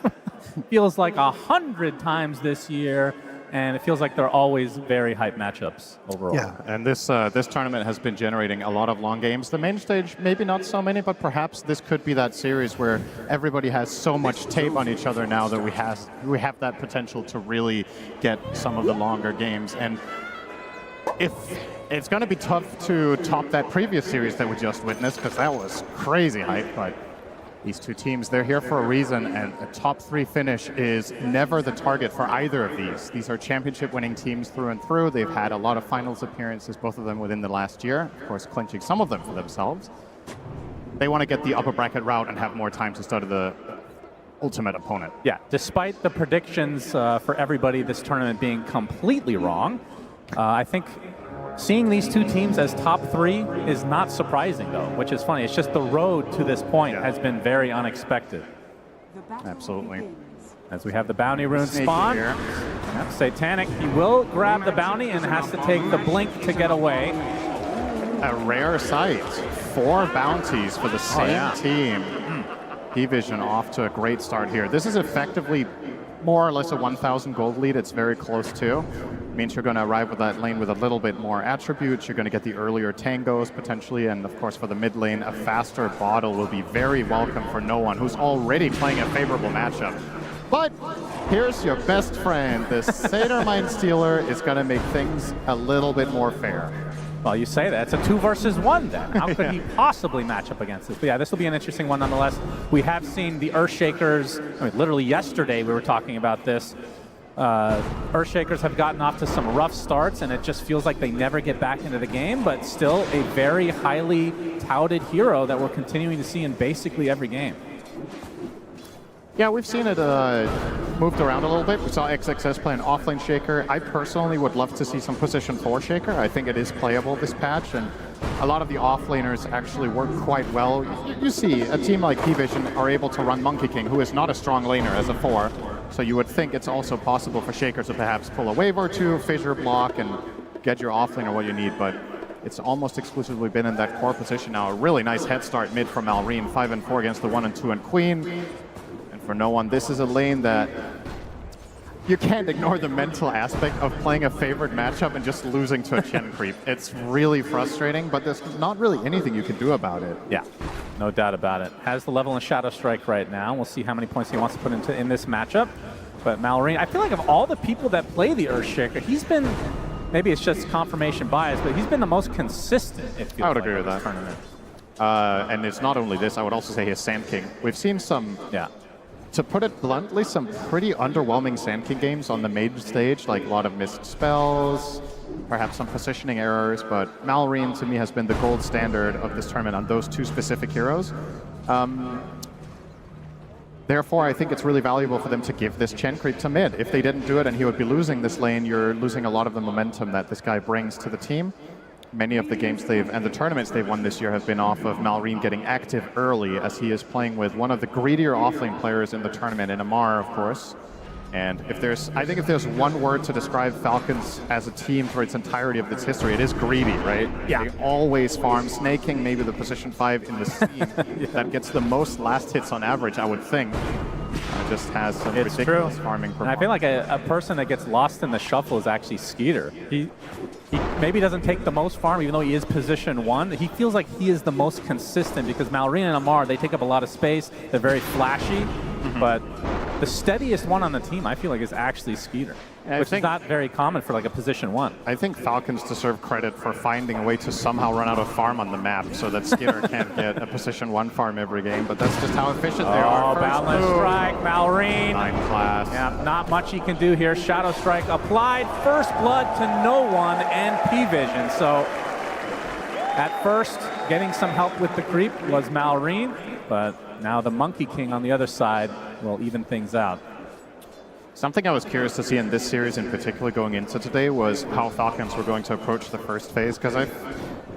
feels like 100 times this year, and it feels like they're always very hype matchups overall.
Yeah, and this tournament has been generating a lot of long games. The main stage, maybe not so many, but perhaps this could be that series where everybody has so much tape on each other now that we have that potential to really get some of the longer games. And if it's going to be tough to top that previous series that we just witnessed, because that was crazy hype, but these two teams, they're here for a reason, and a top 3 finish is never the target for either of these. These are championship-winning teams through and through. They've had a lot of finals appearances, both of them within the last year, of course clinching some of them for themselves. They want to get the upper bracket route and have more time to study the ultimate opponent.
Yeah, despite the predictions for everybody this tournament being completely wrong, I think seeing these two teams as top 3 is not surprising, though, which is funny. It's just the road to this point has been very unexpected.
Absolutely.
As we have the bounty rune
Sneaky
spawn.
here.
Yep, Satanic, he will grab the bounty and has to take the blink to get away.
A rare sight. 4 bounties for the same team. P-Vision off to a great start here. This is effectively more or less a 1,000 gold lead. It's very close to. Means you're going to arrive with that lane with a little bit more attributes. You're going to get the earlier tangos potentially, and of course for the mid lane, a faster bottle will be very welcome for no one who's already playing a favorable matchup. But here's your best friend. The Satyr Mind Stealer is going to make things a little bit more fair.
Well, you say that. It's a 2 versus 1 then. How could he possibly match up against this? But yeah, this will be an interesting one nonetheless. We have seen the Earthshakers, I mean, literally yesterday we were talking about this. Earthshakers have gotten off to some rough starts, and it just feels like they never get back into the game, but still a very highly touted hero that we're continuing to see in basically every game.
Yeah, we've seen it moved around a little bit. We saw XXS play an offlane Shaker. I personally would love to see some position 4 Shaker. I think it is playable this patch, and a lot of the offlaners actually work quite well. You see a team like P-Vision are able to run Monkey King, who is not a strong laner as a 4. So you would think it's also possible for Shaker to perhaps pull a wave or 2, fissure block, and get your offlaner what you need, but it's almost exclusively been in that core position now. A really nice head start mid from Malrine, 5 and 4 against the 1 and 2 and Queen. For no one, this is a lane that you can't ignore the mental aspect of playing a favored matchup and just losing to a Chen creep. It's really frustrating, but there's not really anything you can do about it.
Yeah, no doubt about it. Has the level in Shadow Strike right now. We'll see how many points he wants to put in this matchup. But Malrine, I feel like of all the people that play the Earthshaker, he's been, maybe it's just confirmation bias, but he's been the most consistent, it feels
I would
like,
agree with that.
Tournament.
And it's not only this, I would also say his Sand King. We've seen some, to put it bluntly, some pretty underwhelming Sand King games on the main stage, like a lot of missed spells, perhaps some positioning errors, but Malrine to me has been the gold standard of this tournament on those 2 specific heroes. Therefore, I think it's really valuable for them to give this Chen creep to mid. If they didn't do it and he would be losing this lane, you're losing a lot of the momentum that this guy brings to the team. Many of the games and the tournaments they've won this year have been off of Malrine getting active early, as he is playing with one of the greedier offlane players in the tournament, in Amar, of course. And I think if there's one word to describe Falcons as a team for its entirety of its history, it is greedy, right? Yeah. They always farm. Snaking maybe the position 5 in the scene that gets the most last hits on average, I would think. Just has some ridiculous farming performance.
And I feel like a person that gets lost in the shuffle is actually Skeeter. He maybe doesn't take the most farm, even though he is position 1. He feels like he is the most consistent because Malrine and Amar, they take up a lot of space. They're very flashy, but the steadiest one on the team, I feel like, is actually Skeeter, which is not very common for like a position 1.
I think Falcons deserve credit for finding a way to somehow run out of farm on the map so that Skeeter can't get a position 1 farm every game, but that's just how efficient they are.
Balance strike, Malrine.
9 class.
Yeah, not much he can do here. Shadow Strike applied. First blood to no one and P-Vision. So at first, getting some help with the creep was Malrine, but now the Monkey King on the other side will even things out.
Something I was curious to see in this series in particular going into today was how Falcons were going to approach the first phase, because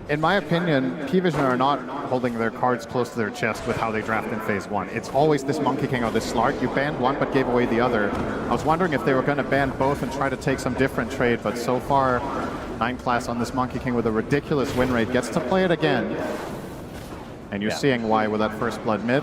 in my opinion, P-Vision are not holding their cards close to their chest with how they draft in phase 1. It's always this Monkey King or this Slark. You banned one but gave away the other. I was wondering if they were going to ban both and try to take some different trade, but so far, 9 class on this Monkey King with a ridiculous win rate gets to play it again. And you're seeing why with that first blood mid.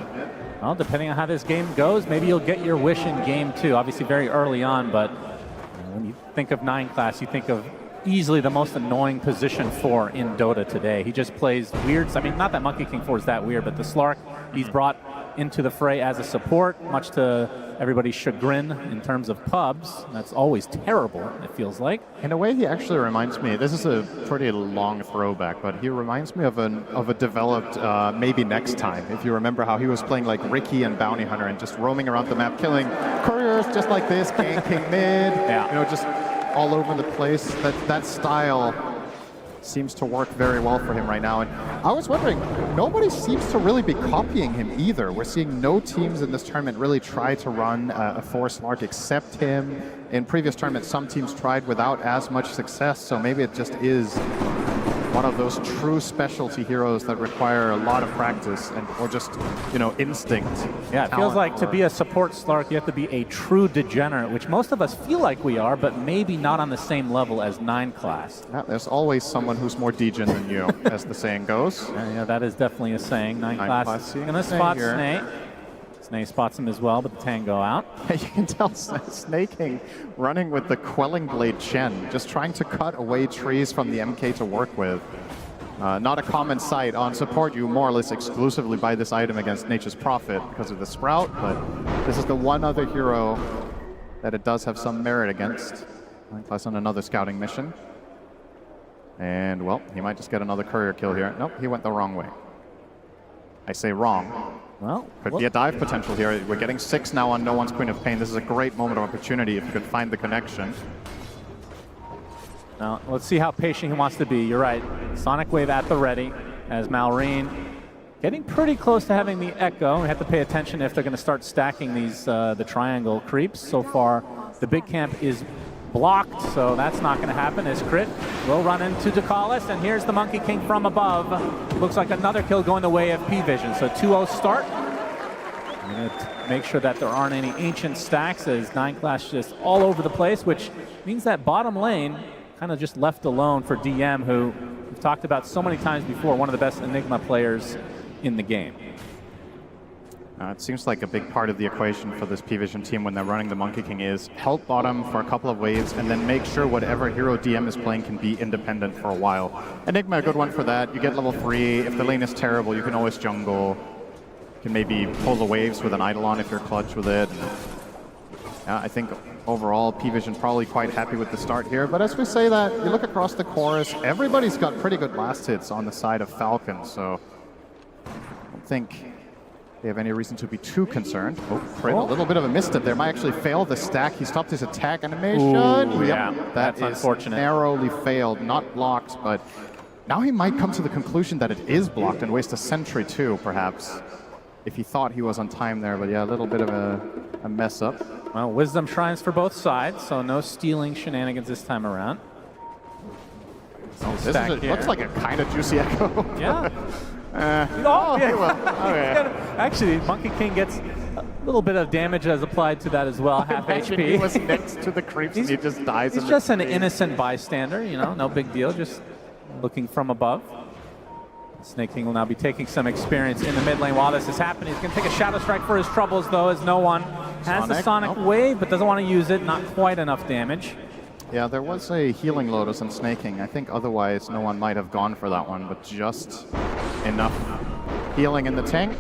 Well, depending on how this game goes, maybe you'll get your wish in game 2. Obviously very early on, but when you think of 9 class, you think of easily the most annoying position 4 in Dota today. He just plays weird. I mean, not that Monkey King 4 is that weird, but the Slark he's brought into the fray as a support, much to everybody's chagrin in terms of pubs. That's always terrible, it feels like.
In a way, he actually reminds me, this is a pretty long throwback, but he reminds me of a developed Maybe Next Time. If you remember how he was playing like Ricky and Bounty Hunter and just roaming around the map, killing couriers just like this, ganking mid, you know, just all over the place. That style seems to work very well for him right now. And I was wondering, nobody seems to really be copying him either. We're seeing no teams in this tournament really try to run a Force Lark except him. In previous tournaments, some teams tried without as much success, so maybe it just is one of those true specialty heroes that require a lot of practice and or just, you know, instinct.
Yeah, it feels like to be a support Slark, you have to be a true degenerate, which most of us feel like we are, but maybe not on the same level as 9 class.
Yeah, there's always someone who's more degen than you, as the saying goes.
Yeah, that is definitely a saying. 9 class is gonna spot Snake. Snake spots him as well, but the tango out.
You can tell Snaking running with the Quelling Blade Chen, just trying to cut away trees from the MK to work with. Not a common sight. On support, you more or less exclusively buy this item against Nature's Prophet because of the Sprout, but this is the one other hero that it does have some merit against. Plus on another scouting mission. And, well, he might just get another courier kill here. Nope, he went the wrong way. I say wrong.
Well,
could be a dive potential here. We're getting 6 now on No One's Queen of Pain. This is a great moment of opportunity if you could find the connection.
Now, let's see how patient he wants to be. You're right. Sonic Wave at the ready as Malrine getting pretty close to having the Echo. We have to pay attention if they're going to start stacking these the triangle creeps. So far, the big camp is blocked, so that's not going to happen as Crit will run into Ducalis, and here's the Monkey King from above. Looks like another kill going the way of P-Vision. So 2-0 start. I'm going to make sure that there aren't any ancient stacks as 9 class just all over the place, which means that bottom lane kind of just left alone for DM, who we've talked about so many times before, one of the best Enigma players in the game.
It seems like a big part of the equation for this P-Vision team when they're running the Monkey King is help bottom for a couple of waves and then make sure whatever hero DM is playing can be independent for a while. Enigma, a good one for that. You get level 3. If the lane is terrible, you can always jungle. You can maybe pull the waves with an Eidolon if you're clutch with it. I think overall, P-Vision probably quite happy with the start here. But as we say that, you look across the chorus, everybody's got pretty good last hits on the side of Falcon, so I don't think they have any reason to be too concerned. Oh, Crit, a little bit of a misstep there. Might actually fail the stack. He stopped his attack animation.
Ooh,
yep.
yeah,
That is
unfortunate.
Narrowly failed, not blocked, but now he might come to the conclusion that it is blocked and waste a sentry too, perhaps, if he thought he was on time there. But yeah, a little bit of a mess up.
Well, Wisdom Shrines for both sides, so no stealing shenanigans this time around.
This looks like a kind of juicy Echo.
Yeah.
Oh, yeah. Okay.
Actually, Monkey King gets a little bit of damage as applied to that as well, half HP.
He was next to the creeps and he just dies.
He's just an innocent bystander, you know, no big deal, just looking from above. Snake King will now be taking some experience in the mid lane while this is happening. He's going to take a Shadow Strike for his troubles, though, as no one has the Sonic Wave, but doesn't want to use it. Not quite enough damage.
Yeah, there was a Healing Lotus on Snaking. I think otherwise no one might have gone for that one, but just enough healing in the tank.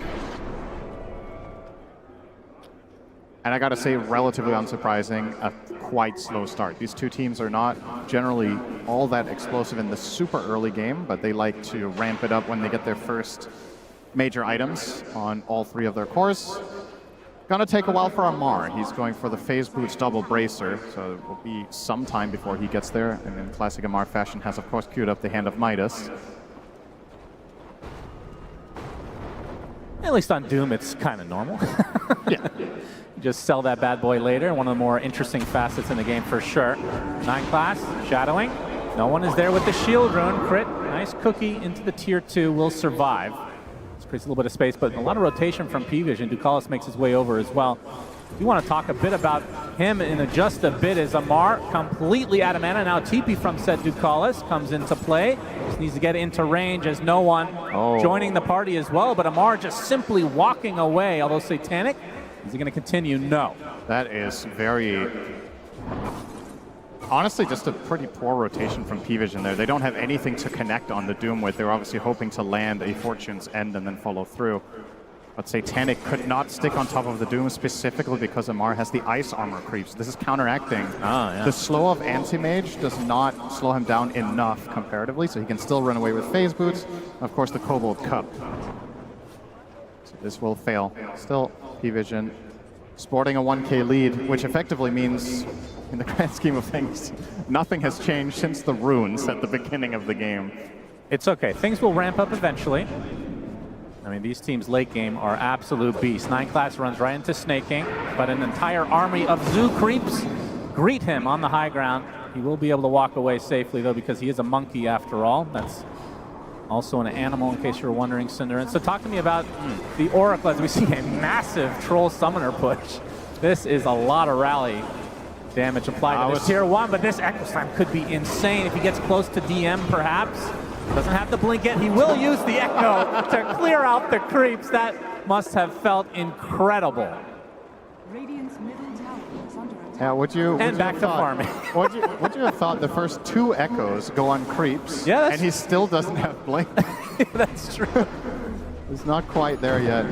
And I gotta say, relatively unsurprising, a quite slow start. These two teams are not generally all that explosive in the super early game, but they like to ramp it up when they get their first major items on all 3 of their cores. Gonna take a while for Amar. He's going for the Phase Boots double bracer, so it will be some time before he gets there. And in classic Amar fashion, has of course queued up the Hand of Midas.
At least on Doom, it's kind of normal. Yeah. Just sell that bad boy later. One of the more interesting facets in the game for sure. 9 class, shadowing. No one is there with the shield rune. Crit, nice cookie into the tier 2, will survive. This creates a little bit of space, but a lot of rotation from P-Vision. Ducalis makes his way over as well. We want to talk a bit about him in just a bit as Amar completely out of mana. Now TP from said Ducalis comes into play. Just needs to get into range as no one joining the party as well, but Amar just simply walking away, although Satanic. Is he going to continue? No.
That is very... Honestly, just a pretty poor rotation from P-Vision there. They don't have anything to connect on the Doom with. They're obviously hoping to land a Fortune's End and then follow through. But Satanic could not stick on top of the Doom specifically because Amar has the Ice Armor creeps. This is counteracting. The slow of Anti-Mage does not slow him down enough comparatively, so he can still run away with Phase Boots. And of course, the Kobold Cup. So this will fail. Still, P-Vision sporting a 1k lead, which effectively means in the grand scheme of things, nothing has changed since the runes at the beginning of the game.
It's okay. Things will ramp up eventually. I mean, these teams late game are absolute beasts. 9class runs right into snaking, but an entire army of zoo creeps greet him on the high ground. He will be able to walk away safely, though, because he is a monkey after all. That's also an animal, in case you're wondering, Cinder. And so talk to me about the Oracle as we see a massive Troll Summoner push. This is a lot of rally damage applied to this tier 1, but this Echo Slam could be insane if he gets close to DM, perhaps. Doesn't have to blink yet. He will use the Echo to clear out the creeps. That must have felt incredible.
Yeah, would you
back to farming.
would you have thought the first 2 echoes go on creeps, and he still doesn't have blink?
That's true.
It's not quite there yet.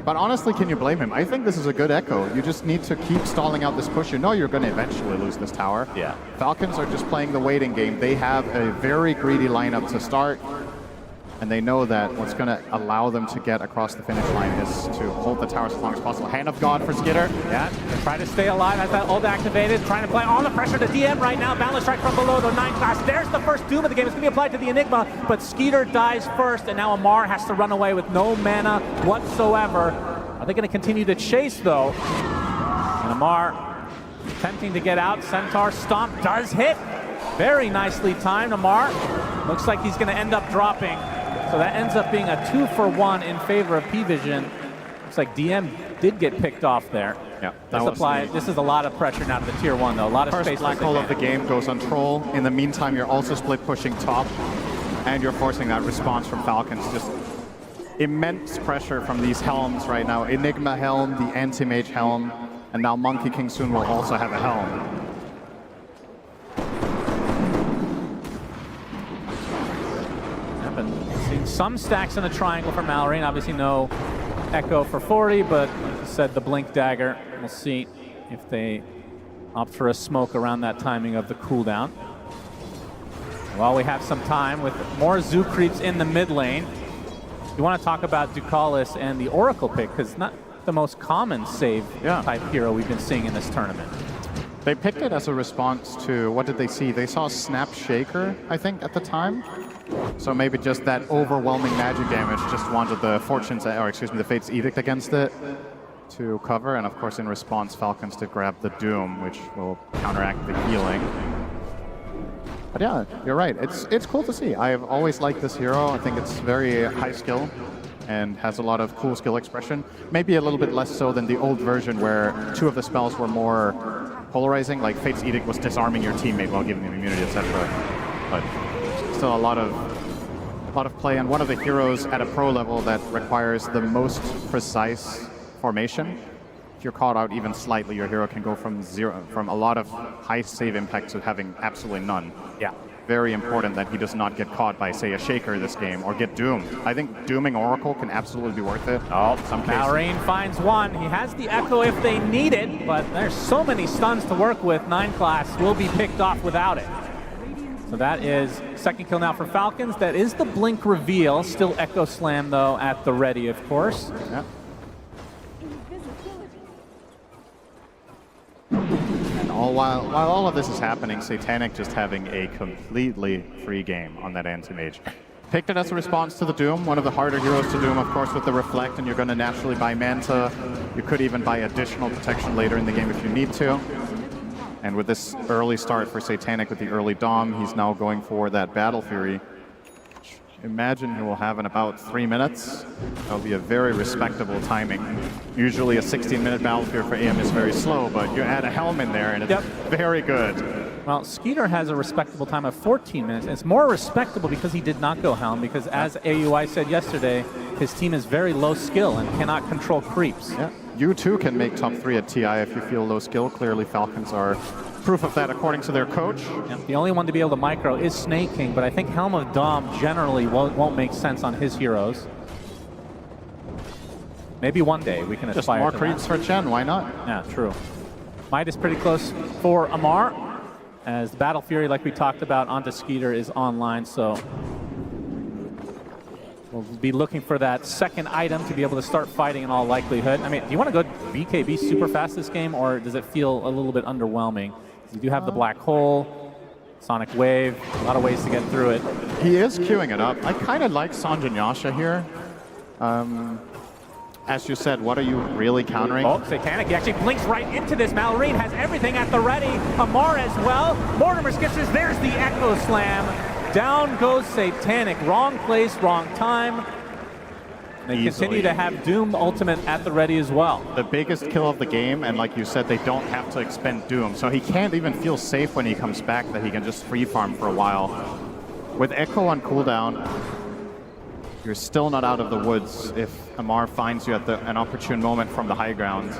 But honestly, can you blame him? I think this is a good echo. You just need to keep stalling out this push. You know you're going to eventually lose this tower.
Yeah.
Falcons are just playing the waiting game. They have a very greedy lineup to start, and they know that what's going to allow them to get across the finish line is to hold the towers as long as possible. Hand of God for Skitter.
Yeah, try to stay alive as that ult activated. Trying to apply all the pressure to DM right now. Balance strike from below the 9class. There's the first doom of the game. It's going to be applied to the Enigma, but Skeeter dies first, and now Amar has to run away with no mana whatsoever. Are they going to continue to chase, though? And Amar attempting to get out. Centaur Stomp does hit. Very nicely timed, Amar. Looks like he's going to end up dropping. So that ends up being a 2-for-1 in favor of P-Vision. Looks like DM did get picked off there.
Yeah,
this is a lot of pressure now to the tier 1, though. A lot of
First
space.
black hole of the game goes on Troll. In the meantime, you're also split pushing top, and you're forcing that response from Falcons. Just immense pressure from these helms right now. Enigma helm, the anti-mage helm, and now Monkey King soon will also have a helm.
Seeing some stacks in the triangle for Mallory, and obviously no Echo for 40, but as I said, the Blink Dagger. We'll see if they opt for a smoke around that timing of the cooldown. While we have some time with more Zoo Creeps in the mid lane, you want to talk about Ducalis and the Oracle pick, because not the most common save type hero we've been seeing in this tournament.
They picked it as a response to, what did they see? They saw Snap Shaker, I think, at the time. So maybe just that overwhelming magic damage, just wanted the the Fate's Edict against it to cover. And of course, in response, Falcons did grab the Doom, which will counteract the healing. But yeah, you're right. It's cool to see. I've always liked this hero. I think it's very high skill and has a lot of cool skill expression. Maybe a little bit less so than the old version where 2 of the spells were more polarizing, like Fate's Edict was disarming your teammate while giving them immunity, etc. But still a lot of play, and one of the heroes at a pro level that requires the most precise formation. If you're caught out even slightly, your hero can go from a lot of high save impact to having absolutely none.
Yeah.
Very important that he does not get caught by, say, a Shaker this game, or get doomed. I think dooming Oracle can absolutely be worth it.
Oh,
some cases.
Malrain finds one. He has the Echo if they need it, but there's so many stuns to work with. 9class will be picked off without it. So that is second kill now for Falcons. That is the Blink reveal. Still Echo Slam, though, at the ready, of course.
Yeah. And while all of this is happening, Satanic just having a completely free game on that anti-mage. Picked it as a response to the Doom, one of the harder heroes to Doom, of course, with the Reflect, and you're going to naturally buy Manta. You could even buy additional protection later in the game if you need to. And with this early start for Satanic with the early Dom, he's now going for that Battle Fury. Imagine he will have in about 3 minutes. That'll be a very respectable timing. Usually a 16-minute Battle Fury for AM is very slow, but you add a Helm in there and it's very good.
Well, Skeeter has a respectable time of 14 minutes. It's more respectable because he did not go Helm, because as AUI said yesterday, his team is very low skill and cannot control creeps.
Yeah. You too can make top 3 at TI if you feel low skill. Clearly Falcons are proof of that according to their coach.
Yeah, the only one to be able to micro is Snake King, but I think Helm of Dom generally won't make sense on his heroes. Maybe one day we can aspire to that.
Just more creeps for Chen, why not?
Yeah, true. Might is pretty close for Amar, as the Battle Fury, like we talked about, onto Skeeter is online, so we'll be looking for that second item to be able to start fighting in all likelihood. I mean, do you want to go BKB super fast this game, or does it feel a little bit underwhelming? You do have the black hole, Sonic Wave, a lot of ways to get through it.
He is queuing it up. I kind of like Sanjanyasha here. As you said, what are you really countering?
Oh, Satanic, he actually blinks right into this. Malrine has everything at the ready. Amar as well. Mortimer sketches, there's the Echo Slam. Down goes Satanic. Wrong place, wrong time. They continue to have Doom Ultimate at the ready as well.
The biggest kill of the game, and like you said, they don't have to expend Doom, so he can't even feel safe when he comes back that he can just free farm for a while. With Echo on cooldown, you're still not out of the woods if Amar finds you at an opportune moment from the high ground.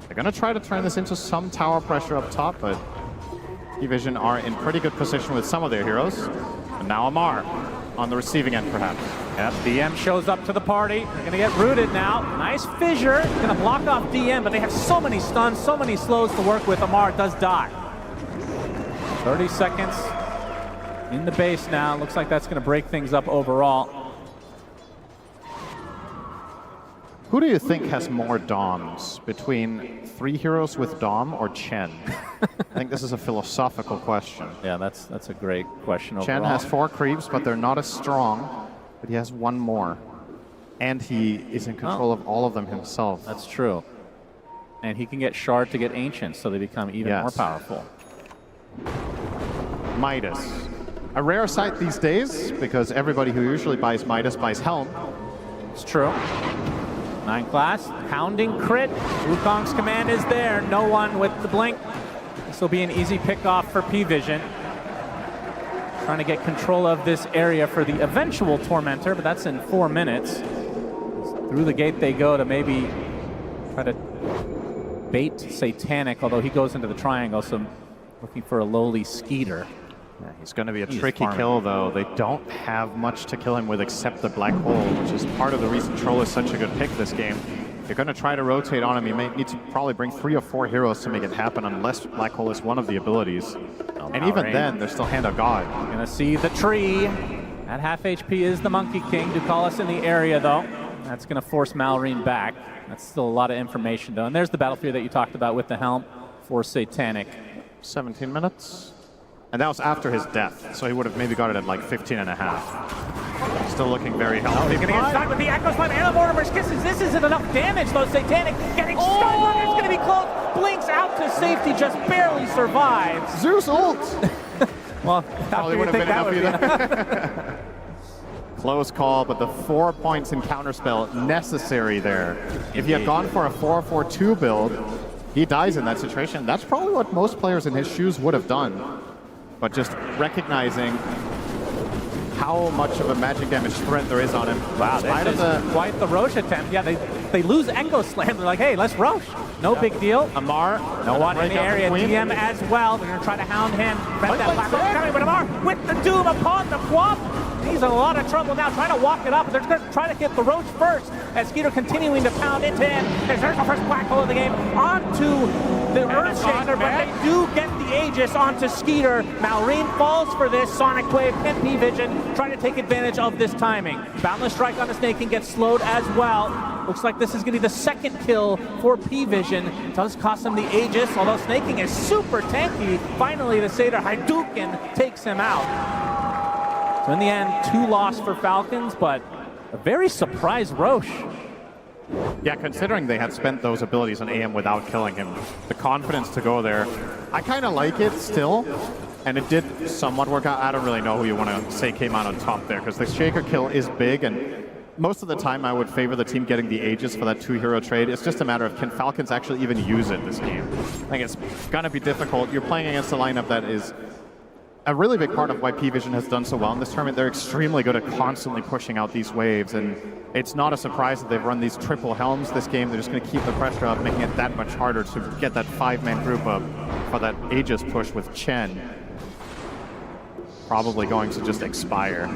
They're going to try to turn this into some tower pressure up top, but P-Vision are in pretty good position with some of their heroes. And now Amar on the receiving end, perhaps.
Yep, DM shows up to the party. They're going to get rooted now. Nice fissure. Going to block off DM, but they have so many stuns, so many slows to work with. Amar does die. 30 seconds in the base now. Looks like that's going to break things up overall.
Who do you think has more Doms, between 3 heroes with Dom or Chen? I think this is a philosophical question.
Yeah, that's a great question overall.
Chen has 4 creeps, but they're not as strong, but he has 1 more. And he is in control of all of them himself.
That's true. And he can get Shard to get Ancient, so they become even more powerful.
Midas. A rare sight these days, because everybody who usually buys Midas buys Helm.
It's true. 9 class, pounding crit. Wukong's command is there. No one with the blink. This will be an easy pickoff for P-Vision. Trying to get control of this area for the eventual Tormentor, but that's in 4 minutes. Through the gate they go to maybe try to bait Satanic, although he goes into the triangle, so looking for a lowly Skeeter.
Yeah, he's going to be a tricky kill, though. They don't have much to kill him with except the Black Hole, which is part of the reason Troll is such a good pick this game. They're going to try to rotate on him. You may need to probably bring 3 or 4 heroes to make it happen, unless Black Hole is one of the abilities. And even then, they're still Hand of God.
Gonna see the tree. At half HP is the Monkey King. Ducalis in the area, though. That's going to force Malrine back. That's still a lot of information, though. And there's the Battlefield that you talked about with the Helm for Satanic.
17 minutes. And that was after his death, so he would have maybe got it at like 15 and a half. Still looking very healthy.
He's going to get stuck with the Echo Slam and the Mortimer's Kisses. This isn't enough damage, though. Satanic getting stunned, but it's going to be close. Blinks out to safety, just barely survives.
Zeus ult!
Well,
probably wouldn't have been enough either. Close call, but the 4 points in counterspell necessary there. If he had gone for a 4-4-2 build, he dies in that situation. That's probably what most players in his shoes would have done. But just recognizing how much of a magic damage threat there is on him.
Wow, this is quite the Roche attempt. Yeah, they lose Echo Slam. They're like, hey, let's Roche. No big deal.
Amar,
no one in the area. DM as well. They're going to try to hound him. Prevent that Black Hole coming, but Amar with the Doom upon the Quap. He's in a lot of trouble now, trying to walk it up. They're going to try to get the Roach first, as Skeeter continuing to pound into him. There's the first Black Hole of the game onto the Earthshaker, but they do get the Aegis onto Skeeter. Malrine falls for this. Sonic Wave and P-Vision trying to take advantage of this timing. Boundless Strike on the Snake and gets slowed as well. Looks like this is going to be the second kill for P-Vision. Does cost him the Aegis, although Snaking is super tanky. Finally, the Seder Hadouken takes him out. So in the end, 2 loss for Falcons, but a very surprised Roche.
Yeah, considering they had spent those abilities on AM without killing him, the confidence to go there, I kind of like it still, and it did somewhat work out. I don't really know who you want to say came out on top there, because the Shaker kill is big, and most of the time I would favor the team getting the Aegis for that 2-hero trade. It's just a matter of, can Falcons actually even use it this game? I think it's going to be difficult. You're playing against a lineup that is a really big part of why P-Vision has done so well in this tournament. They're extremely good at constantly pushing out these waves, and it's not a surprise that they've run these triple Helms this game. They're just going to keep the pressure up, making it that much harder to get that 5-man group up for that Aegis push with Chen. Probably going to just expire.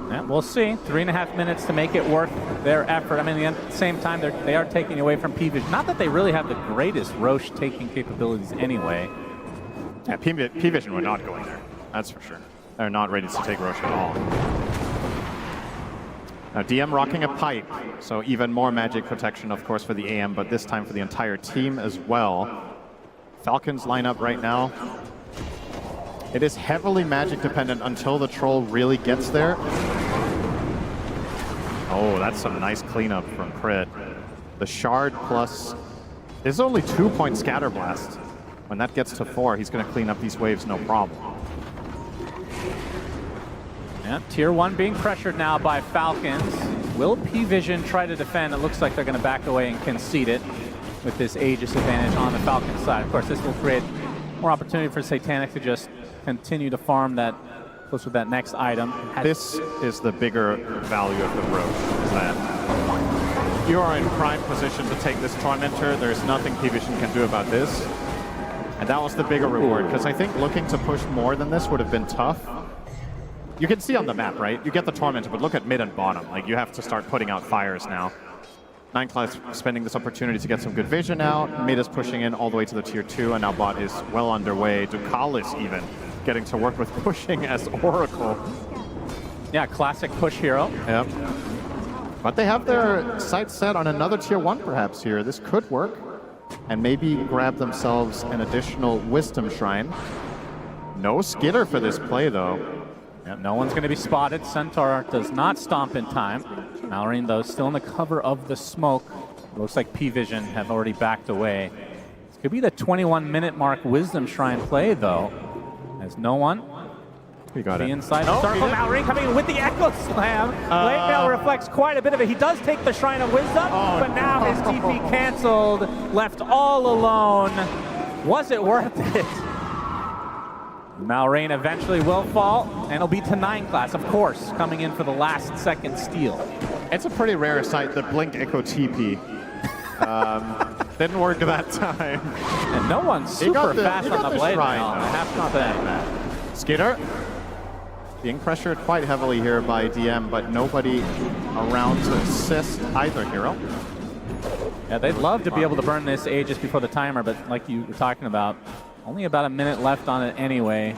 Yeah, we'll see. 3.5 minutes to make it worth their effort. I mean, at the same time, they are taking away from P-Vision. Not that they really have the greatest Roche taking capabilities anyway.
Yeah, P-Vision were not going there. That's for sure. They're not ready to take Roche at all. Now DM rocking a pipe, so even more magic protection, of course, for the AM, but this time for the entire team as well. Falcons lineup right now. It is heavily magic dependent until the troll really gets there. Oh, that's some nice cleanup from Crit. The shard plus... There's only 2-point scatter blast. When that gets to 4, he's going to clean up these waves no problem.
Yeah, Tier 1 being pressured now by Falcons. Will P-Vision try to defend? It looks like they're going to back away and concede it with this Aegis advantage on the Falcons side. Of course, this will create more opportunity for Satanic to just continue to farm that close with that next item.
This is the bigger value of the Roche, is that you are in prime position to take this Tormentor. There's nothing P-Vision can do about this. And that was the bigger reward, because I think looking to push more than this would have been tough. You can see on the map, right? You get the Tormentor, but look at mid and bottom. Like, you have to start putting out fires now. 9class spending this opportunity to get some good vision out. Mid is pushing in all the way to the tier 2, and now bot is well underway. Ducalis even getting to work with pushing as Oracle.
Yeah, classic push hero.
Yep. But they have their sights set on another tier 1 perhaps here. This could work. And maybe grab themselves an additional Wisdom Shrine. No skitter for this play, though.
Yep, no one's going to be spotted. Centaur does not stomp in time. Malorine, though, still in the cover of the smoke. Looks like P-Vision have already backed away. This could be the 21-minute mark Wisdom Shrine play, though. As no one.
We got
the
it.
inside circle. Malorine coming in with the Echo Slam. Late Mail reflects quite a bit of it. He does take the Shrine of Wisdom, but now his TP canceled, left all alone. Was it worth it? Malorine eventually will fall, and it'll be to 9class, of course, coming in for the last second steal.
It's a pretty rare sight, the Blink Echo TP. Didn't work that time.
And no one's super fast on the blade now, I have to say.
Skitter being pressured quite heavily here by DM, but nobody around to assist either hero.
Yeah, they'd love to be able to burn this Aegis before the timer, but like you were talking about, only about a minute left on it anyway.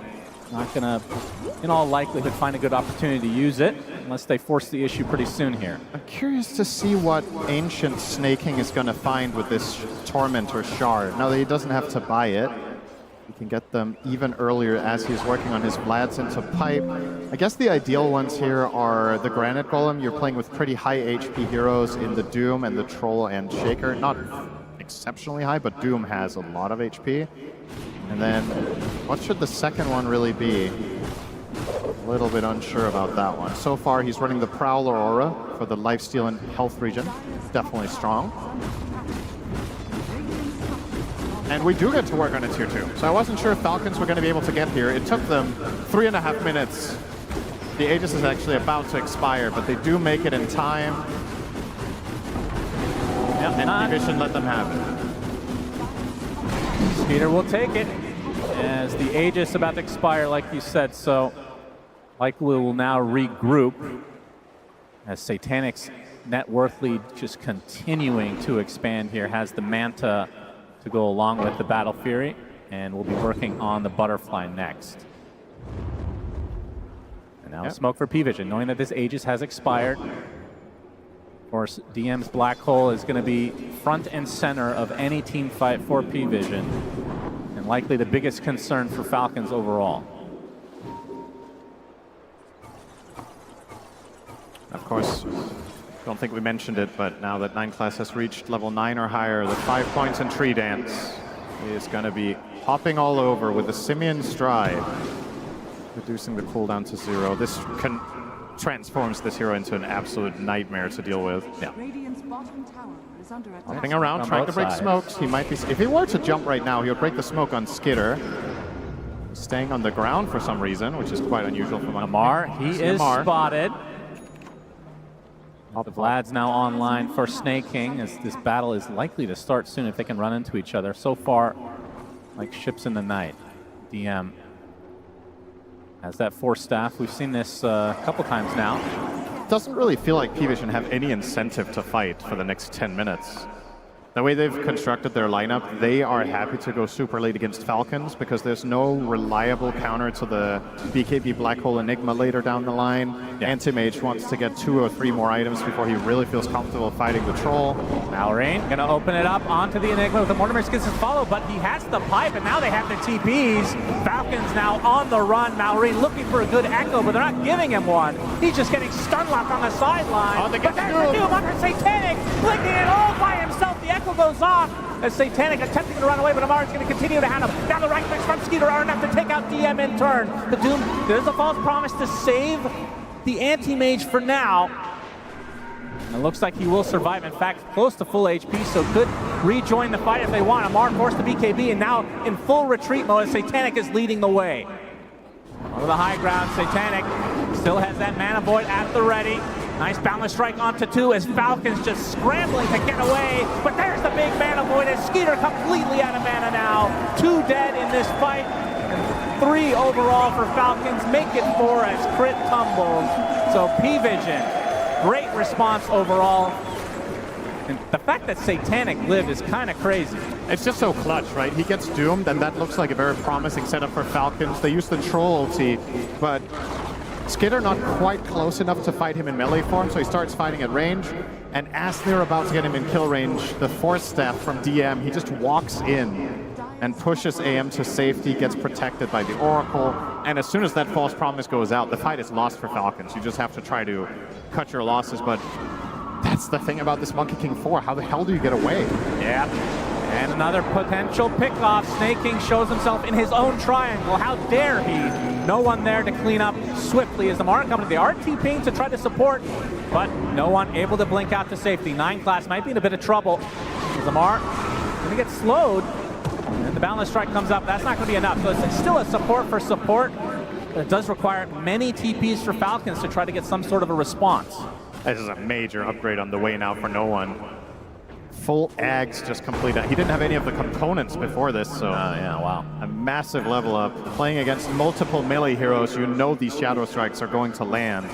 Not gonna, in all likelihood, find a good opportunity to use it, unless they force the issue pretty soon here.
I'm curious to see what Ancient Snaking is gonna find with this Tormentor Shard. Now that he doesn't have to buy it, he can get them even earlier as he's working on his Vlads into pipe. I guess the ideal ones here are the Granite Golem. You're playing with pretty high HP heroes in the Doom and the Troll and Shaker. Not exceptionally high, but Doom has a lot of HP. And then, what should the second one really be? A little bit unsure about that one. So far, he's running the Prowler Aura for the lifesteal and health regen. Definitely strong. And we do get to work on a tier 2. So I wasn't sure if Falcons were going to be able to get here. It took them 3.5 minutes. The Aegis is actually about to expire, but they do make it in time.
Yep,
and P-Vision let them have it.
Peter will take it as the Aegis about to expire, like you said. So likely will now regroup as Satanic's net worth lead just continuing to expand here. Has the Manta to go along with the Battle Fury, and we'll be working on the Butterfly next. And now smoke for P-Vision, knowing that this Aegis has expired. Of course, DM's Black Hole is going to be front and center of any team fight for P-Vision, and likely the biggest concern for Falcons overall.
Of course, don't think we mentioned it, but now that 9class has reached level 9 or higher, the 5 points in Tree Dance is going to be hopping all over with the Simian Stride, reducing the cooldown to 0. This transforms this hero into an absolute nightmare to deal with. Yeah. Hopping around, trying to break smokes. He might be. If he were to jump right now, he would break the smoke on Skitter. Staying on the ground for some reason, which is quite unusual for
Amar. He is spotted. The Vlad's now online for Snake King, as this battle is likely to start soon if they can run into each other. So far, like ships in the night. DM has that Force Staff. We've seen this a couple times now.
Doesn't really feel like P-Vision have any incentive to fight for the next 10 minutes. The way they've constructed their lineup, they are happy to go super late against Falcons because there's no reliable counter to the BKB Black Hole Enigma later down the line. Anti-Mage wants to get 2 or 3 more items before he really feels comfortable fighting the Troll.
Malrain gonna open it up onto the Enigma with the Mortimer's Kiss his follow, but he has the pipe, and now they have the TPs. Falcons now on the run. Malrain looking for a good echo, but they're not giving him one. He's just getting stun locked on the sideline.
Oh, they
but
get
there's the Doom under Satanic, blinking it all by himself. The echo goes off as Satanic attempting to run away, but Amar's going to continue to hand him down the right clicks from Skeeter are enough to take out DM in turn. The Doom, there's a false promise to save the anti-mage for now. And it looks like he will survive. In fact, close to full HP, so could rejoin the fight if they want. Amar forced to BKB, and now in full retreat mode as Satanic is leading the way. Over the high ground, Satanic still has that mana void at the ready. Nice boundless strike onto 2 as Falcons just scrambling to get away. But there's the big mana void as Skeeter completely out of mana now. 2 dead in this fight. And 3 overall for Falcons. Make it 4 as crit tumbles. So P-Vision, great response overall. And the fact that Satanic lived is kind of crazy.
It's just so clutch, right? He gets doomed, and that looks like a very promising setup for Falcons. They use the Troll ulti, but Skitter not quite close enough to fight him in melee form, so he starts fighting at range. And as they're about to get him in kill range, the Force Staff from DM, he just walks in and pushes AM to safety, gets protected by the Oracle. And as soon as that false promise goes out, the fight is lost for Falcons. You just have to try to cut your losses, but that's the thing about this Monkey King 4. How the hell do you get away?
Yeah. And another potential pickoff. Snake King shows himself in his own triangle. How dare he? No one there to clean up swiftly as Amar coming to the RT ping to try to support, but no one able to blink out to safety. 9 class might be in a bit of trouble. As Amar going to get slowed, and the Boundless Strike comes up. That's not going to be enough. So it's still a support for support, but it does require many TPs for Falcons to try to get some sort of a response.
This is a major upgrade on the way now for no one. Full Ags just completed. He didn't have any of the components before this, so
yeah, wow.
A massive level up. Playing against multiple melee heroes, you know these Shadow Strikes are going to land.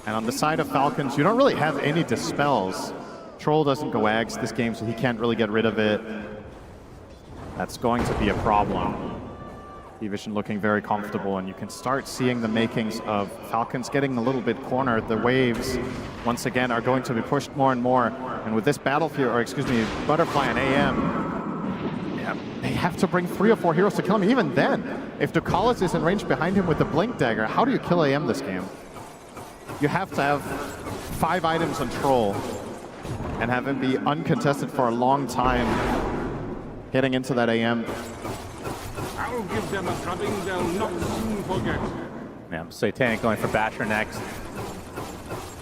And on the side of Falcons, you don't really have any dispels. Troll doesn't go Ags this game, so he can't really get rid of it. That's going to be a problem. P-Vision looking very comfortable, and you can start seeing the makings of Falcons getting a little bit cornered. The waves, once again, are going to be pushed more and more. And with this Battlefield, or excuse me, Butterfly and AM, yeah, they have to bring 3 or 4 heroes to kill him. Even then, if Ducalis is in range behind him with the Blink Dagger, how do you kill AM this game? You have to have 5 items on Troll and have him be uncontested for a long time, getting into that AM.
I'll give them a drubbing they'll not soon forget.
Yeah, Satanic going for Basher next.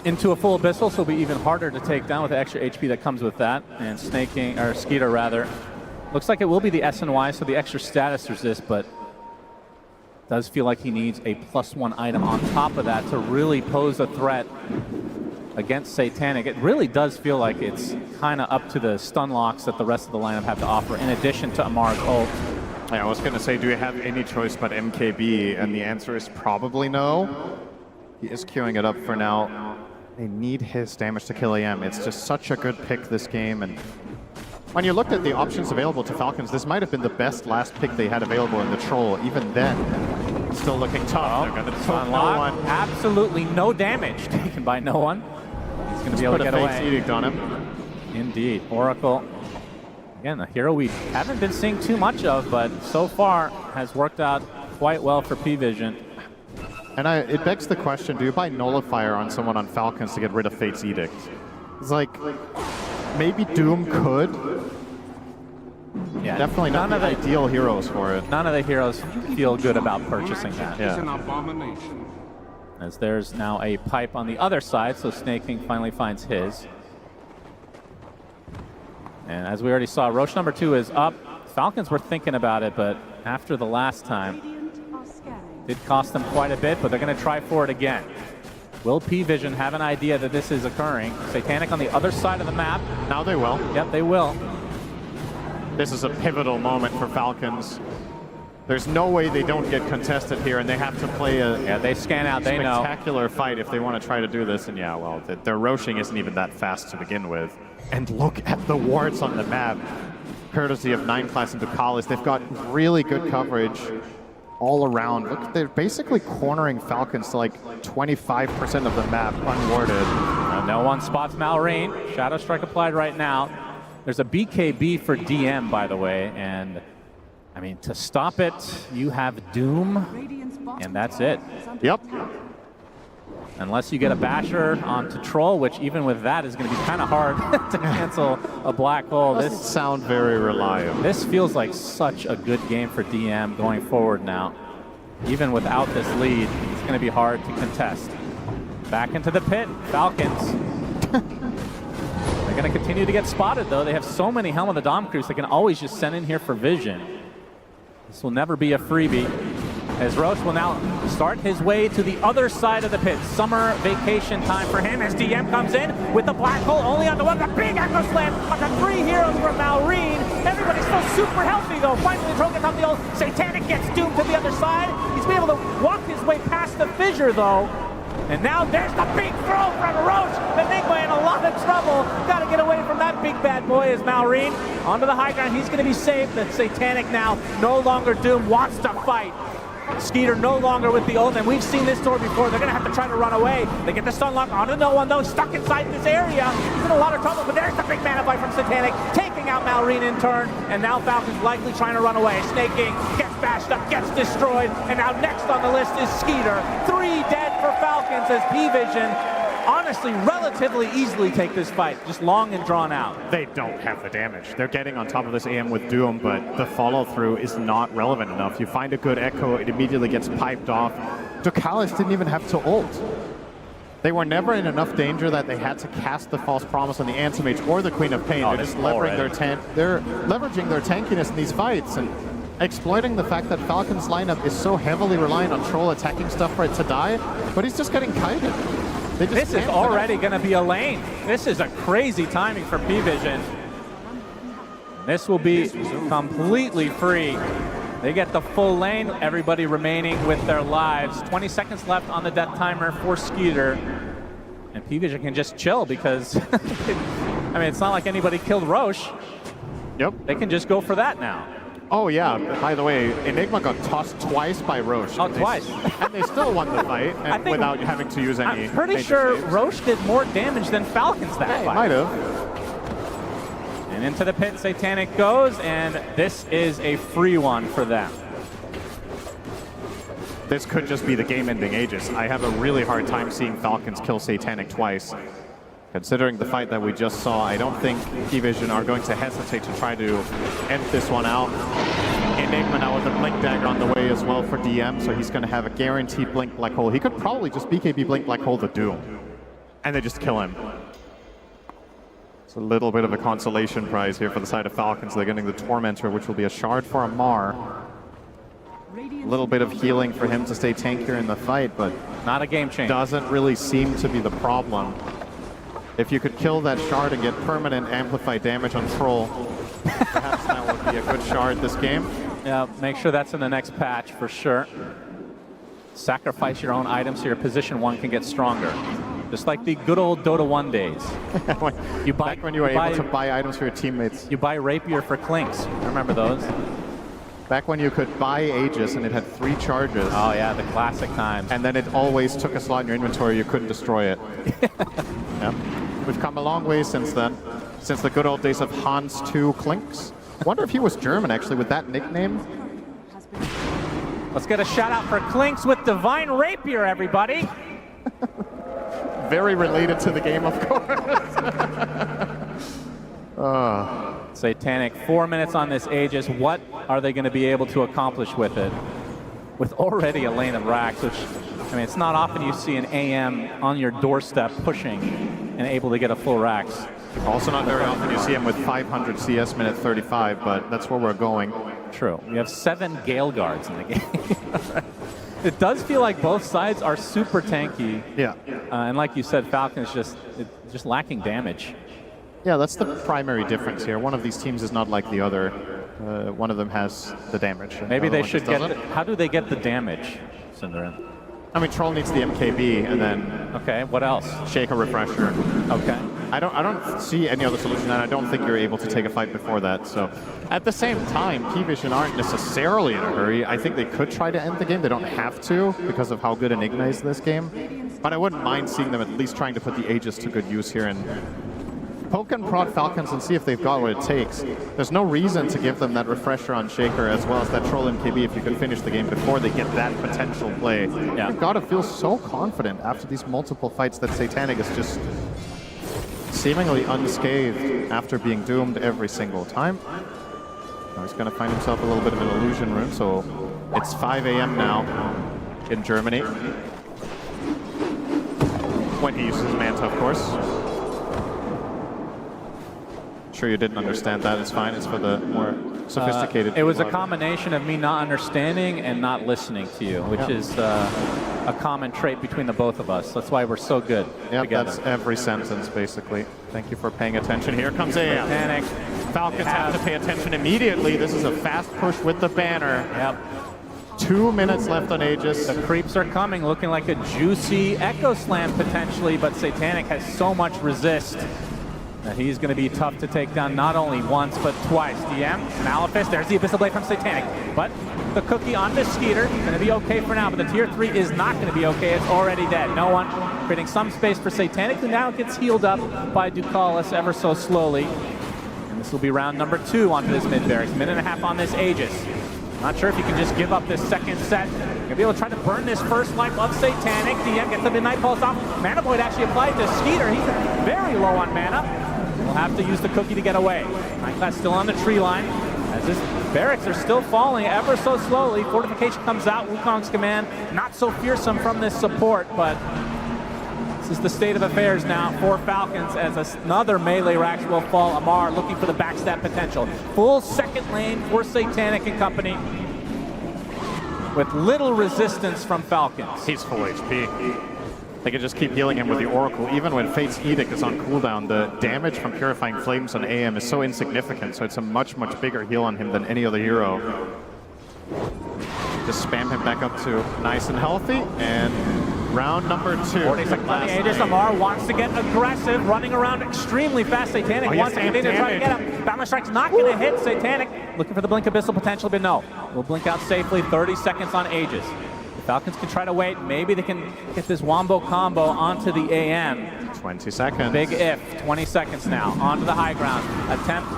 Into a full Abyssal, so it'll be even harder to take down with the extra HP that comes with that. And Snaking, or Skeeter rather. Looks like it will be the SNY, so the extra status resist, but does feel like he needs a +1 item on top of that to really pose a threat against Satanic. It really does feel like it's kind of up to the stun locks that the rest of the lineup have to offer, in addition to Amar's ult.
Yeah, I was going to say, do you have any choice but MKB? And the answer is probably no. He is queuing it up for now. They need his damage to kill AM. It's just such a good pick this game. And when you looked at the options available to Falcons, this might have been the best last pick they had available in the Troll. Even then, still looking tough. They're going to stun no one.
Absolutely no damage taken by no one. He's going to be able to get away.
Fate's Edict on him.
Indeed. Oracle. Again, a hero we haven't been seeing too much of, but so far has worked out quite well for P-Vision.
And it begs the question, do you buy Nullifier on someone on Falcons to get rid of Fate's Edict? It's like, maybe Doom could.
Yeah,
definitely not the ideal heroes for it.
None of the heroes feel good about purchasing that.
It's an abomination.
As there's now a pipe on the other side, so Snake King finally finds his. And as we already saw, Roche number 2 is up. Falcons were thinking about it, but after the last time, did cost them quite a bit, but they're going to try for it again. Will P-Vision have an idea that this is occurring? Satanic on the other side of the map.
Now they will.
Yep, they will.
This is a pivotal moment for Falcons. There's no way they don't get contested here, and they have to play a
they scan out, they know.
Spectacular fight if they want to try to do this. And yeah, well, their Roshing isn't even that fast to begin with. And look at the wards on the map. Courtesy of 9 Class and Ducalis, they've got really good coverage all around. Look, they're basically cornering Falcons to like 25% of the map unwarded.
No one spots Malrine. Shadow Strike applied right now. There's a BKB for DM, by the way, and I mean, to stop it, you have Doom, and that's it.
Yep.
Unless you get a Basher onto Troll, which even with that is going to be kind of hard to cancel a black hole.
Doesn't sound very reliable.
This feels like such a good game for DM going forward now. Even without this lead, it's going to be hard to contest. Back into the pit, Falcons. They're going to continue to get spotted, though. They have so many Helm of the Dom crews they can always just send in here for vision. This will never be a freebie, as Roche will now start his way to the other side of the pit. Summer vacation time for him as DM comes in with the black hole only on the one. The big Echo Slam on the 3 heroes from Malrine. Everybody's still super healthy, though. Finally, the Troll gets on the old Satanic, gets doomed to the other side. He's been able to walk his way past the fissure, though. And now there's the big throw from Roche. The Nigma in a lot of trouble. Got to get away from that big bad boy as Malrine onto the high ground. He's going to be saved. The Satanic now no longer doomed, wants to fight. Skeeter no longer with the ult, and we've seen this story before. They're going to have to try to run away. They get the stun lock onto no one, though, stuck inside this area. He's in a lot of trouble, but there's the big mana fight from Satanic, taking out Malrine in turn, and now Falcon's likely trying to run away. Snaking gets bashed up, gets destroyed, and now next on the list is Skeeter. 3 dead for Falcons as P-Vision honestly relatively easily take this fight, just long and drawn out.
They don't have the damage. They're getting on top of this AM with Doom, but the follow-through is not relevant enough. You find a good Echo, it immediately gets piped off. Ducalis didn't even have to ult. They were never in enough danger that they had to cast the False Promise on the Answer Mage or the Queen of Pain. They're just leveraging their tankiness in these fights and exploiting the fact that Falcon's lineup is so heavily reliant on Troll attacking stuff for it to die, but he's just getting kited.
This is already going to be a lane. This is a crazy timing for P-Vision. This will be completely free. They get the full lane, everybody remaining with their lives. 20 seconds left on the death timer for Skeeter. And P-Vision can just chill because, I mean, it's not like anybody killed Roche.
Yep.
They can just go for that now.
Oh yeah, by the way, Enigma got tossed twice by Roche.
Oh, twice.
And they still won the fight and without having to use any.
I'm pretty sure Roche did more damage than Falcons that fight.
Might have.
And into the pit, Satanic goes, and this is a free one for them.
This could just be the game-ending Aegis. I have a really hard time seeing Falcons kill Satanic twice. Considering the fight that we just saw, I don't think P-Vision are going to hesitate to try to end this one out. Enigma now with a Blink Dagger on the way as well for DM, so he's going to have a guaranteed Blink Black Hole. He could probably just BKB Blink Black Hole the Doom, and they just kill him. It's a little bit of a consolation prize here for the side of Falcons. They're getting the Tormentor, which will be a shard for a Mar. A little bit of healing for him to stay tankier in the fight, but
not a game changer.
Doesn't really seem to be the problem. If you could kill that shard and get permanent amplified damage on Troll, perhaps that would be a good shard this game.
Yeah, make sure that's in the next patch for sure. Sacrifice your own items so your position 1 can get stronger. Just like the good old Dota 1 days.
Back when you were able to buy items for your teammates.
You buy Rapier for Clinks. Remember those?
Back when you could buy Aegis and it had 3 charges.
Oh yeah, the classic times.
And then it always took a slot in your inventory, you couldn't destroy it. Yeah. We've come a long way since then. Since the good old days of Hans 2 Clinks. Wonder if he was German actually with that nickname.
Let's get a shout out for Clinks with Divine Rapier, everybody.
Very related to the game, of course.
Satanic, 4 minutes on this Aegis. What are they going to be able to accomplish with it? With already a lane of racks, which, I mean, it's not often you see an AM on your doorstep pushing and able to get a full racks.
Also not very often you see him with 500 CS minute 35, but that's where we're going.
True. We have 7 Gale Guards in the game. It does feel like both sides are super tanky.
Yeah.
And like you said, Falcon's just lacking damage.
Yeah, that's the primary difference here. One of these teams is not like the other. One of them has the damage.
Maybe they should get how do they get the damage, Cinderin?
I mean, Troll needs the MKB, and then
okay, what else?
Shaker Refresher.
Okay.
I don't see any other solution, and I don't think you're able to take a fight before that. So, at the same time, P-Vision aren't necessarily in a hurry. I think they could try to end the game. They don't have to because of how good Enigma is this game. But I wouldn't mind seeing them at least trying to put the Aegis to good use here and poke and prod Falcons and see if they've got what it takes. There's no reason to give them that refresher on Shaker as well as that Troll MKB if you could finish the game before they get that potential play.
Yeah.
You've got to feel so confident after these multiple fights that Satanic is just seemingly unscathed after being doomed every single time. Now he's going to find himself a little bit of an illusion rune, so it's 5 a.m. now in Germany. When he uses his Manta, of course. Sure you didn't understand that. It's fine. It's for the more sophisticated
It was a
people.
combination of me not understanding and not listening to you, which is a common trait between the both of us. That's why we're so good together.
That's every sentence, basically. Thank you for paying attention. Here comes AM.
Panic.
Falcons have to pay attention immediately. This is a fast push with the banner.
Yep.
2 minutes left on Aegis.
The creeps are coming, looking like a juicy Echo Slam potentially, but Satanic has so much resist that he's going to be tough to take down not only once, but twice. DM, Malefice, there's the Abyssal Blade from Satanic, but the cookie on the Skeeter, going to be okay for now, but the tier 3 is not going to be okay. It's already dead. No one, creating some space for Satanic, who now gets healed up by Ducalis ever so slowly. And this will be round number 2 onto this mid-barracks. Minute and a half on this Aegis. Not sure if you can just give up this second set. You're going to be able to try to burn this first life of Satanic. DM gets the Midnight Pulse off. Mana Void actually applied to Skeeter. He's very low on mana. We'll have to use the cookie to get away. Nightclass still on the tree line. As his barracks are still falling ever so slowly. Fortification comes out. Wukong's command not so fearsome from this support, but this is the state of affairs now for Falcons as another melee Rax will fall. Amar looking for the backstab potential. Full second lane for Satanic and company with little resistance from Falcons.
He's full HP. They can just keep healing him with the Oracle. Even when Fate's Edict is on cooldown, the damage from Purifying Flames on AM is so insignificant, so it's a much, much bigger heal on him than any other hero. Just spam him back up to nice and healthy, and round number 2.
40 seconds on the Aegis. Amar wants to get aggressive, running around extremely fast. Satanic wants to continue to try to get him. Boundless Strike's not going to hit Satanic. Looking for the Blink Abyssal potential, but no. We'll blink out safely. 30 seconds on Aegis. The Falcons can try to wait. Maybe they can get this Wombo combo onto the AM.
20 seconds.
Big if. 20 seconds now. Onto the high ground. Attempt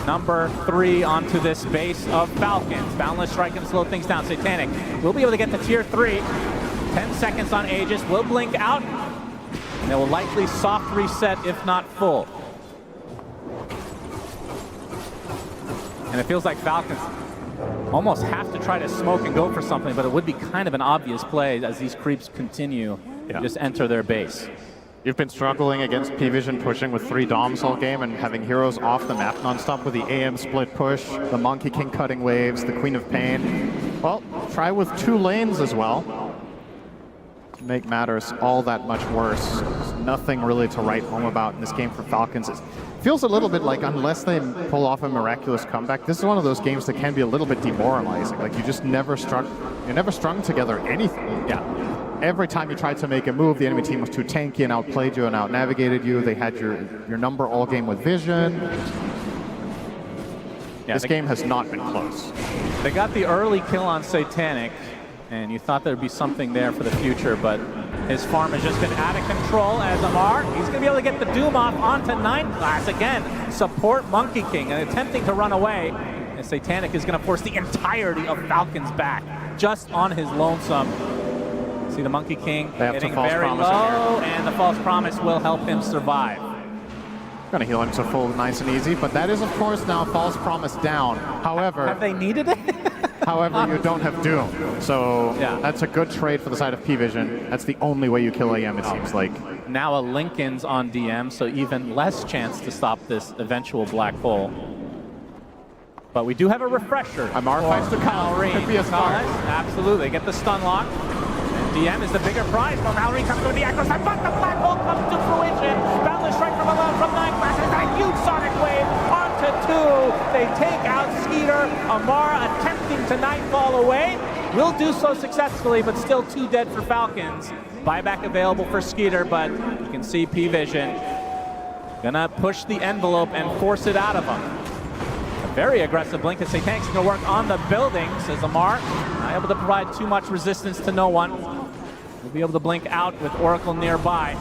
number 3 onto this base of Falcons. Boundless Strike can slow things down. Satanic will be able to get to tier 3. 10 seconds on Aegis. Will blink out. And they will likely soft reset, if not full. And it feels like Falcons almost have to try to smoke and go for something, but it would be kind of an obvious play as these creeps continue to just enter their base.
You've been struggling against P-Vision pushing with 3 Doms all game and having heroes off the map nonstop with the AM split push, the Monkey King cutting waves, the Queen of Pain. Well, try with 2 lanes as well. To make matters all that much worse. There's nothing really to write home about in this game for Falcons. It feels a little bit like, unless they pull off a miraculous comeback, this is one of those games that can be a little bit demoralizing. Like, you just never strung together anything. Yeah. Every time you tried to make a move, the enemy team was too tanky and outplayed you and outnavigated you. They had your number all game with vision. Yeah, this game has not been close.
They got the early kill on Satanic, and you thought there'd be something there for the future, but his farm has just been out of control as Amar. He's going to be able to get the Doom off onto 9-class again. Support Monkey King and attempting to run away. And Satanic is going to force the entirety of Falcons back just on his lonesome. See the Monkey King getting very low, and the False Promise will help him survive.
Gonna heal him to full nice and easy, but that is of course now False Promise down. However,
have they needed it?
However, you don't have Doom, so that's a good trade for the side of P-Vision. That's the only way you kill AM, it seems like.
Now a Lincoln's on DM, so even less chance to stop this eventual black hole. But we do have a refresher.
Amar fights to Malrine. Could be a start.
Absolutely, get the stun lock. DM is the bigger prize, but Mallory comes through the echo side, but the black hole comes to fruition. Boundless Strike from above from 9-class, and a huge sonic wave onto 2. They take out Skeeter. Amar attempting to nightfall away. Will do so successfully, but still 2 dead for Falcons. Buyback available for Skeeter, but you can see P-Vision gonna push the envelope and force it out of him. A very aggressive blink as Satanic's gonna work on the building, says Amar. Not able to provide too much resistance to no one. We'll be able to blink out with Oracle nearby.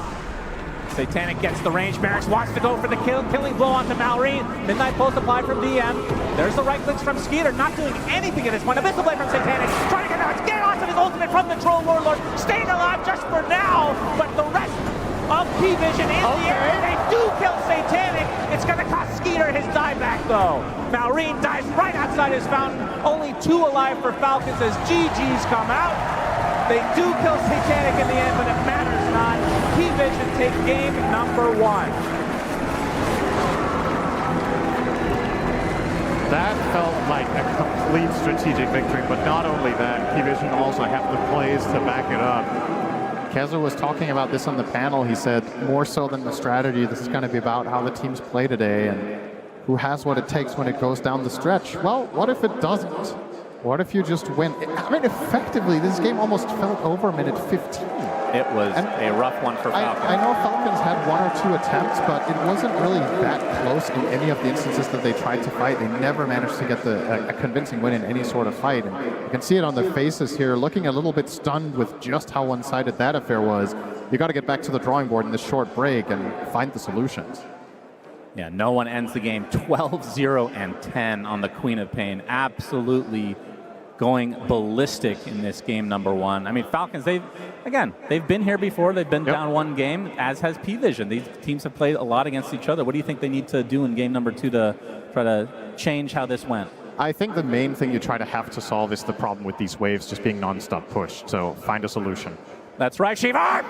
Satanic gets the range. Merrick's wants to go for the killing blow onto Mallory. Midnight Pulse applied from DM. There's the right clicks from Skeeter, not doing anything at this point. A missile blade from Satanic, trying to get out, getting onto his ultimate from the Troll Warlord, staying alive just for now, but the rest of P-Vision in the air. They do kill Satanic. It's gonna cost Skeeter his dieback though. Malrine dies right outside his fountain. Only 2 alive for Falcons as GG's come out. They do kill Satanic in the end, but it matters not. P-Vision take game number 1.
That felt like a complete strategic victory, but not only that, P-Vision also have the plays to back it up. Kezu was talking about this on the panel. He said, more so than the strategy, this is going to be about how the teams play today and who has what it takes when it goes down the stretch. Well, what if it doesn't? What if you just win? I mean, effectively, this game almost felt over minute 15.
It was a rough one for Falcons.
I know Falcons had 1 or 2 attempts, but it wasn't really that close in any of the instances that they tried to fight. They never managed to get a convincing win in any sort of fight. And you can see it on their faces here, looking a little bit stunned with just how one-sided that affair was. You got to get back to the drawing board in this short break and find the solutions.
Yeah, no one ends the game 12-0 and 10 on the Queen of Pain. Absolutely going ballistic in this game number 1. I mean, Falcons, they've been here before. They've been down 1 game, as has P-Vision. These teams have played a lot against each other. What do you think they need to do in game number 2 to try to change how this went?
I think the main thing you have to solve is the problem with these waves just being non-stop pushed. So find a solution.
That's right, Shiva!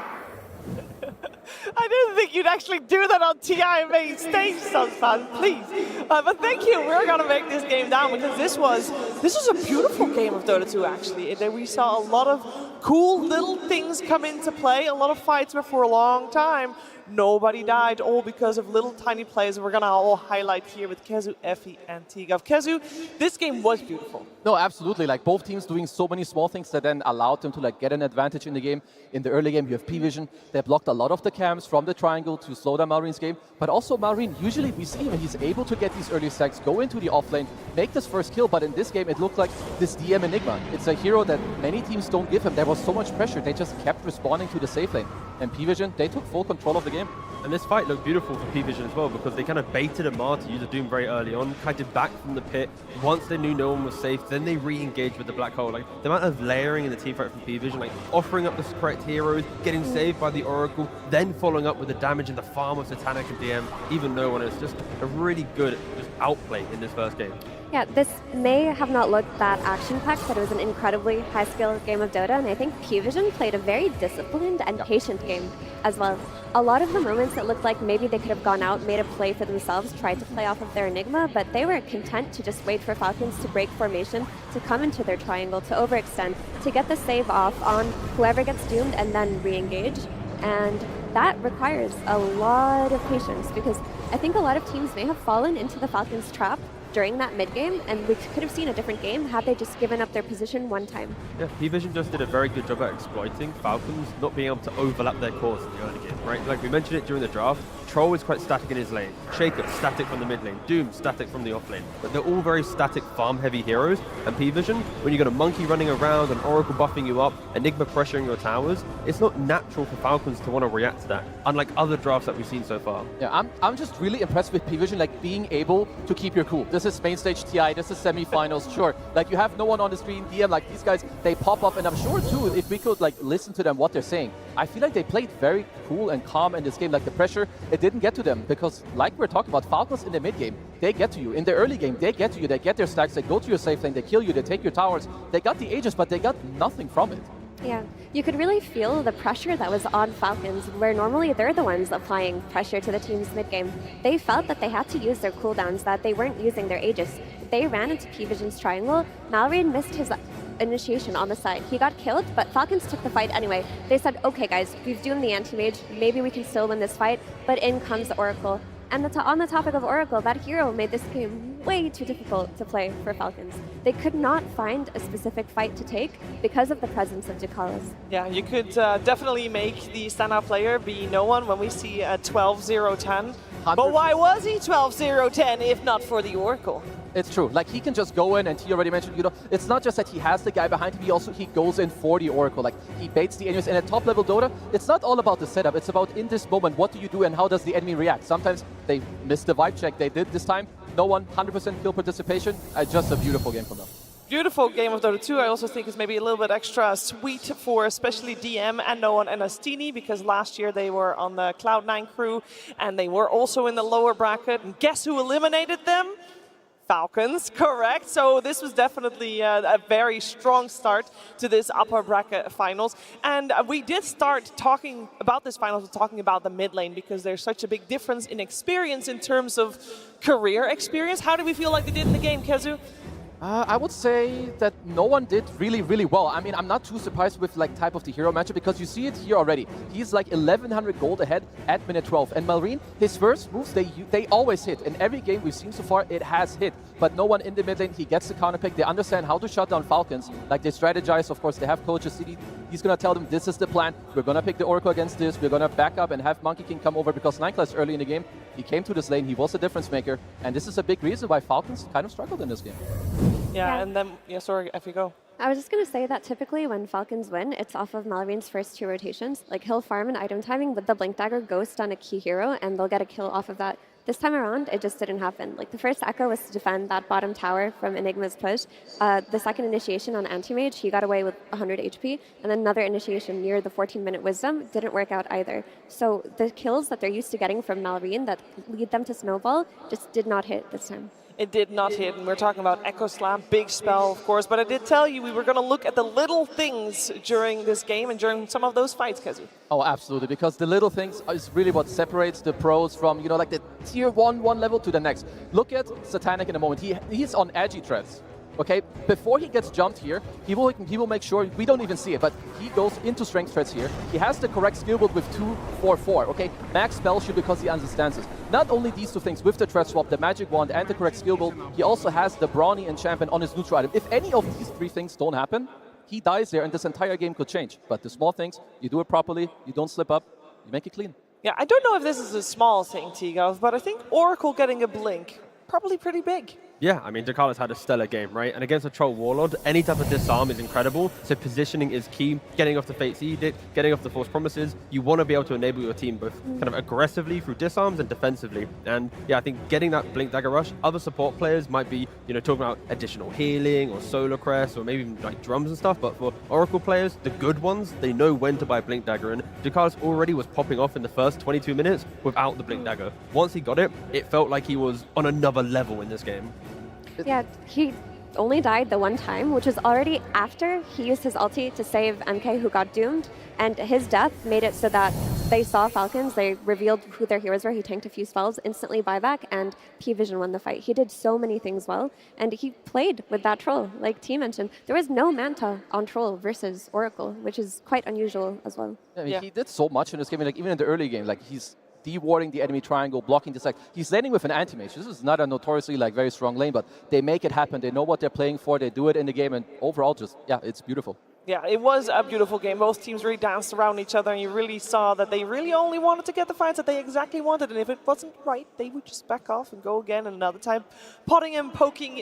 I didn't think you'd actually do that on TI main stage, Sunsfan, please. But thank you. We're going to make this game down because this was a beautiful game of Dota 2, actually. And we saw a lot of cool little things come into play, a lot of fights where for a long time nobody died, all because of little tiny plays we're going to all highlight here with Kezu, Effie, and T-Gov. Kezu, this game was beautiful.
No, absolutely. Like both teams doing so many small things that then allowed them to get an advantage in the game. In the early game, you have P-Vision. They blocked a lot of the camps from the triangle to slow down Malrine's game. But also Malrine, usually we see him, he's able to get these early stacks, go into the offlane, make this first kill. But in this game, it looked like this DM Enigma. It's a hero that many teams don't give him. There was so much pressure. They just kept responding to the safe lane. And P-Vision, they took full control of the game.
And this fight looked beautiful for P-Vision as well because they kind of baited Amar to use a Doom very early on, kited back from the pit. Once they knew no one was safe, then they re-engaged with the Black Hole. Like the amount of layering in the team fight from P-Vision, like offering up the correct heroes, getting saved by the Oracle, then following up with the damage in the farm of Satanic and DM, even no one. It's just a really good outplay in this first game.
Yeah, this may have not looked that action-packed, but it was an incredibly high-skill game of Dota, and I think P-Vision played a very disciplined and patient game as well. A lot of the moments it looked like maybe they could have gone out, made a play for themselves, tried to play off of their Enigma, but they were content to just wait for Falcons to break formation, to come into their triangle, to overextend, to get the save off on whoever gets doomed and then re-engage. And that requires a lot of patience because I think a lot of teams may have fallen into the Falcons' trap during that mid-game, and we could have seen a different game had they just given up their position one time.
Yeah, P-Vision just did a very good job at exploiting Falcons not being able to overlap their cores in the early game, right? Like we mentioned it during the draft, Troll is quite static in his lane, Shaker static from the mid lane, Doom static from the off lane, but they're all very static farm-heavy heroes, and P-Vision, when you got a Monkey running around, an Oracle buffing you up, Enigma pressuring your towers, it's not natural for Falcons to want to react to that, unlike other drafts that we've seen so far.
Yeah, I'm just really impressed with P-Vision, like being able to keep your cool. This is main stage TI, this is semifinals, sure. Like you have no one on the screen, DM, like these guys, they pop up, and I'm sure too, if we could like listen to them, what they're saying, I feel like they played very cool and calm in this game. Like the pressure, it didn't get to them because like we're talking about, Falcons in the mid game, they get to you. In the early game, they get to you, they get their stacks, they go to your safe lane, they kill you, they take your towers, they got the Aegis, but they got nothing from it.
Yeah, you could really feel the pressure that was on Falcons, where normally they're the ones applying pressure to the team's mid-game. They felt that they had to use their cooldowns, that they weren't using their Aegis. They ran into P-Vision's triangle. Malrine missed his initiation on the side. He got killed, but Falcons took the fight anyway. They said, okay guys, we've doomed the anti-mage, maybe we can still win this fight, but in comes the Oracle. And on the topic of Oracle, that hero made this game way too difficult to play for Falcons. They could not find a specific fight to take because of the presence of Ducalis.
Yeah, you could definitely make the standout player be no one when we see a 12-0-10. But why was he 12-0-10 if not for the Oracle?
It's true. Like, he can just go in, and he already mentioned, you know, it's not just that he has the guy behind him, he goes in for the Oracle. Like, he baits the enemies. And at top level Dota, it's not all about the setup. It's about in this moment, what do you do and how does the enemy react? Sometimes they miss the vibe check. They did this time. No one, 100% kill participation. Just a beautiful game from them.
Beautiful game of Dota 2. I also think it's maybe a little bit extra sweet for especially DM and No One and Astini, because last year they were on the Cloud9 crew and they were also in the lower bracket. And guess who eliminated them? Falcons, correct. So this was definitely a very strong start to this upper bracket finals. And we did start talking about this finals, talking about the mid lane, because there's such a big difference in experience in terms of career experience. How do we feel like they did in the game, Kezu?
I would say that no one did really, really well. I mean, I'm not too surprised with like type of the hero matchup because you see it here already. He's like 1100 gold ahead at minute 12. And Malrine, his first moves, they always hit. In every game we've seen so far, it has hit. But no one in the mid lane, he gets the counter pick. They understand how to shut down Falcons. Like, they strategize, of course, they have coaches. He's going to tell them, this is the plan. We're going to pick the Oracle against this. We're going to back up and have Monkey King come over, because Nightclass early in the game, he came to this lane. He was a difference maker. And this is a big reason why Falcons kind of struggled in this game.
Yeah, and then, yeah, sorry, if you go.
I was just going to say that typically when Falcons win, it's off of Malrine's first 2 rotations. Like, he'll farm an item timing with the Blink Dagger Ghost on a key hero, and they'll get a kill off of that. This time around, it just didn't happen. Like, the first Echo was to defend that bottom tower from Enigma's push. The second initiation on Anti-Mage, he got away with 100 HP, and then another initiation near the 14-minute Wisdom didn't work out either. So the kills that they're used to getting from Malrine that lead them to Snowball just did not hit this time.
It did not hit, and we're talking about Echo Slam, big spell, of course. But I did tell you we were going to look at the little things during this game and during some of those fights, Kezu.
Oh, absolutely, because the little things is really what separates the pros from, you know, like the tier 1 level to the next. Look at Satanic in a moment. He's on edgy threads. Okay, before he gets jumped here, he will make sure, we don't even see it, but he goes into strength threats here. He has the correct skill build with 2-4-4, okay? Max spell shield because he understands this. Not only these two things, with the threat swap, the magic wand, and the correct skill build, he also has the Brawny enchantment on his neutral item. If any of these 3 things don't happen, he dies there and this entire game could change. But the small things, you do it properly, you don't slip up, you make it clean.
Yeah, I don't know if this is a small thing, T-Gov, but I think Oracle getting a blink, probably pretty big.
Yeah, I mean, Ducalis had a stellar game, right? And against a Troll Warlord, any type of disarm is incredible. So positioning is key. Getting off the Fate's Edict, getting off the Force Promises. You want to be able to enable your team both kind of aggressively through disarms and defensively. And yeah, I think getting that Blink Dagger Rush, other support players might be, you know, talking about additional healing or Solar Crest or maybe even like drums and stuff. But for Oracle players, the good ones, they know when to buy Blink Dagger. And Ducalis already was popping off in the first 22 minutes without the Blink Dagger. Once he got it, it felt like he was on another level in this game.
Yeah, he only died the one time, which was already after he used his ulti to save MK, who got doomed. And his death made it so that they saw Falcons, they revealed who their heroes were, he tanked a few spells, instantly buyback, and P-Vision won the fight. He did so many things well, and he played with that Troll. Like T mentioned, there was no Manta on Troll versus Oracle, which is quite unusual as well.
I mean, he did so much in this game, like even in the early game, like he's de-warding the enemy triangle, blocking the side. He's laning with an anti-mage. This is not a notoriously like very strong lane, but they make it happen. They know what they're playing for. They do it in the game, and overall, just yeah, it's beautiful.
Yeah, it was a beautiful game. Both teams really danced around each other, and you really saw that they really only wanted to get the fights that they exactly wanted. And if it wasn't right, they would just back off and go again another time, prodding and poking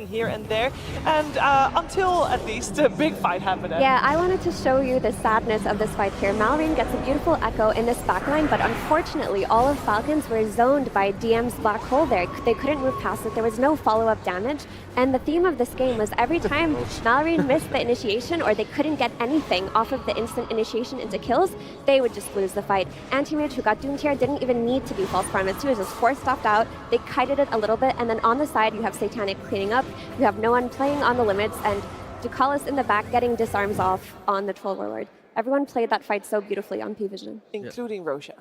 here and there. And until at least a big fight happened.
Yeah, I wanted to show you the sadness of this fight here. Malrine gets a beautiful echo in this backline, but unfortunately, all of Falcons were zoned by DM's black hole there. They couldn't move past it. There was no follow-up damage. And the theme of this game was every time Malrine missed the initiation or they couldn't get anything off of the instant initiation into kills, they would just lose the fight. Anti-Mage, who got doomed here, didn't even need to be false promised. He was just force-stopped out. They kited it a little bit, and then on the side, you have Satanic cleaning up. You have no one playing on the limits, and Ducalis in the back getting disarms off on the Troll Warlord. Everyone played that fight so beautifully on P-Vision.
Including Roshan.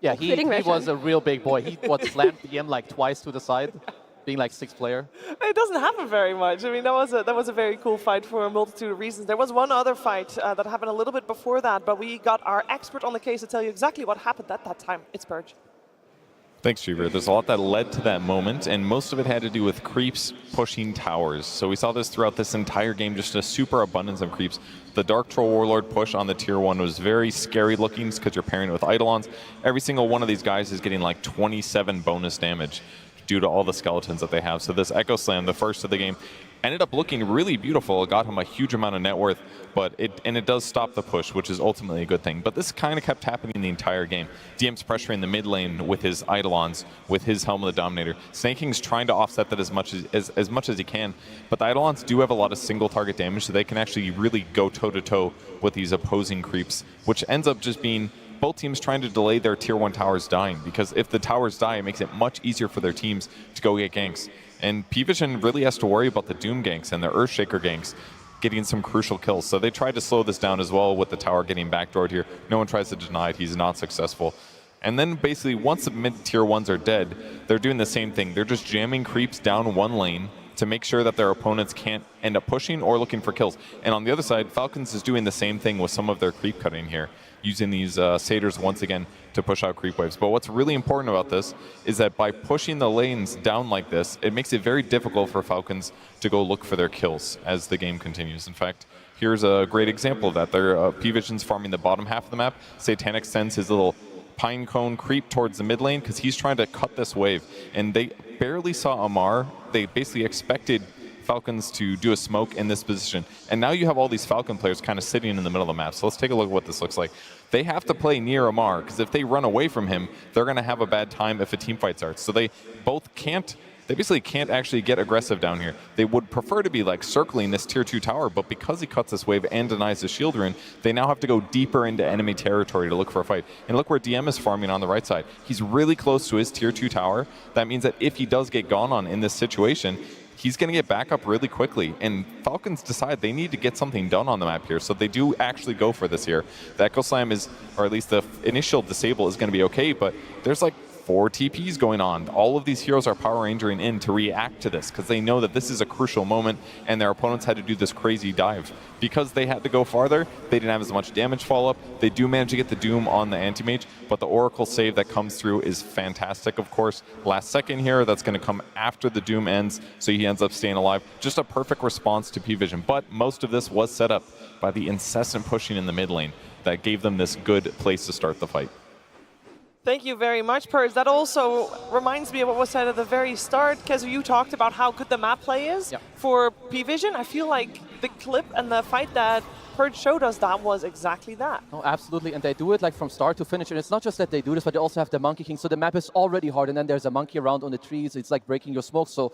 Yeah, he was a real big boy. He slammed DM like twice to the side. Being like 6th player.
It doesn't happen very much. I mean, that was a very cool fight for a multitude of reasons. There was one other fight that happened a little bit before that, but we got our expert on the case to tell you exactly what happened at that time. It's Purge.
Thanks, Cheever. There's a lot that led to that moment, and most of it had to do with creeps pushing towers. So we saw this throughout this entire game, just a super abundance of creeps. The Dark Troll Warlord push on the tier 1 was very scary looking because you're pairing it with Eidolons. Every single one of these guys is getting like 27 bonus damage due to all the skeletons that they have. So this Echo Slam, the first of the game, ended up looking really beautiful. It got him a huge amount of net worth, but it does stop the push, which is ultimately a good thing. But this kind of kept happening the entire game. DM's pressuring the mid lane with his Eidolons, with his Helm of the Dominator. Snake King's trying to offset that as much as he can, but the Eidolons do have a lot of single target damage, so they can actually really go toe-to-toe with these opposing creeps, which ends up just being both teams trying to delay their tier 1 towers dying, because if the towers die, it makes it much easier for their teams to go get ganks. And P-Vision really has to worry about the Doom ganks and the Earthshaker ganks getting some crucial kills. So they tried to slow this down as well with the tower getting backdoored here. No one tries to deny it. He's not successful. And then basically once the mid-tier 1s are dead, they're doing the same thing. They're just jamming creeps down one lane to make sure that their opponents can't end up pushing or looking for kills. And on the other side, Falcons is doing the same thing with some of their creep cutting here, using these satyrs once again to push out creep waves. But what's really important about this is that by pushing the lanes down like this, it makes it very difficult for Falcons to go look for their kills as the game continues. In fact, here's a great example of that. Their P-Vision's farming the bottom half of the map. Satanic sends his little pine cone creep towards the mid lane because he's trying to cut this wave. And they barely saw Amar. They basically expected Falcons to do a smoke in this position. And now you have all these Falcon players kind of sitting in the middle of the map. So let's take a look at what this looks like. They have to play near Amar, because if they run away from him, they're going to have a bad time if a team fight starts. So they basically can't actually get aggressive down here. They would prefer to be like circling this tier 2 tower, but because he cuts this wave and denies the shield rune, they now have to go deeper into enemy territory to look for a fight. And look where DM is farming on the right side. He's really close to his tier 2 tower. That means that if he does get gone on in this situation, he's going to get back up really quickly. And Falcons decide they need to get something done on the map here, so they do actually go for this here. The Echo Slam is, or at least the initial disable is going to be okay, but there's like 4 TPs going on. All of these heroes are Power Rangering in to react to this because they know that this is a crucial moment and their opponents had to do this crazy dive. Because they had to go farther, they didn't have as much damage follow-up. They do manage to get the Doom on the Anti-Mage, but the Oracle save that comes through is fantastic, of course. Last second here, that's going to come after the Doom ends, so he ends up staying alive. Just a perfect response to P-Vision, but most of this was set up by the incessant pushing in the mid lane that gave them this good place to start the fight.
Thank you very much, Purge. That also reminds me of what was said at the very start, because you talked about how good the map play is for P-Vision. I feel like the clip and the fight that Purge showed us, that was exactly that.
Oh, absolutely, and they do it like from start to finish. And it's not just that they do this, but they also have the Monkey King. So the map is already hard, and then there's a monkey around on the trees. It's like breaking your smoke. So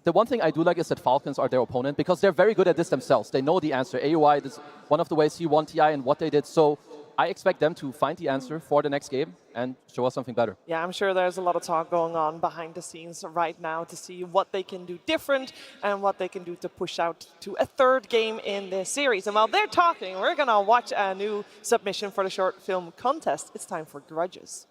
the one thing I do like is that Falcons are their opponent, because they're very good at this themselves. They know the answer. AUI is one of the ways he won TI and what they did. So I expect them to find the answer for the next game and show us something better.
Yeah, I'm sure there's a lot of talk going on behind the scenes right now to see what they can do different and what they can do to push out to a third game in this series. And while they're talking, we're going to watch a new submission for the short film contest. It's time for Grudges.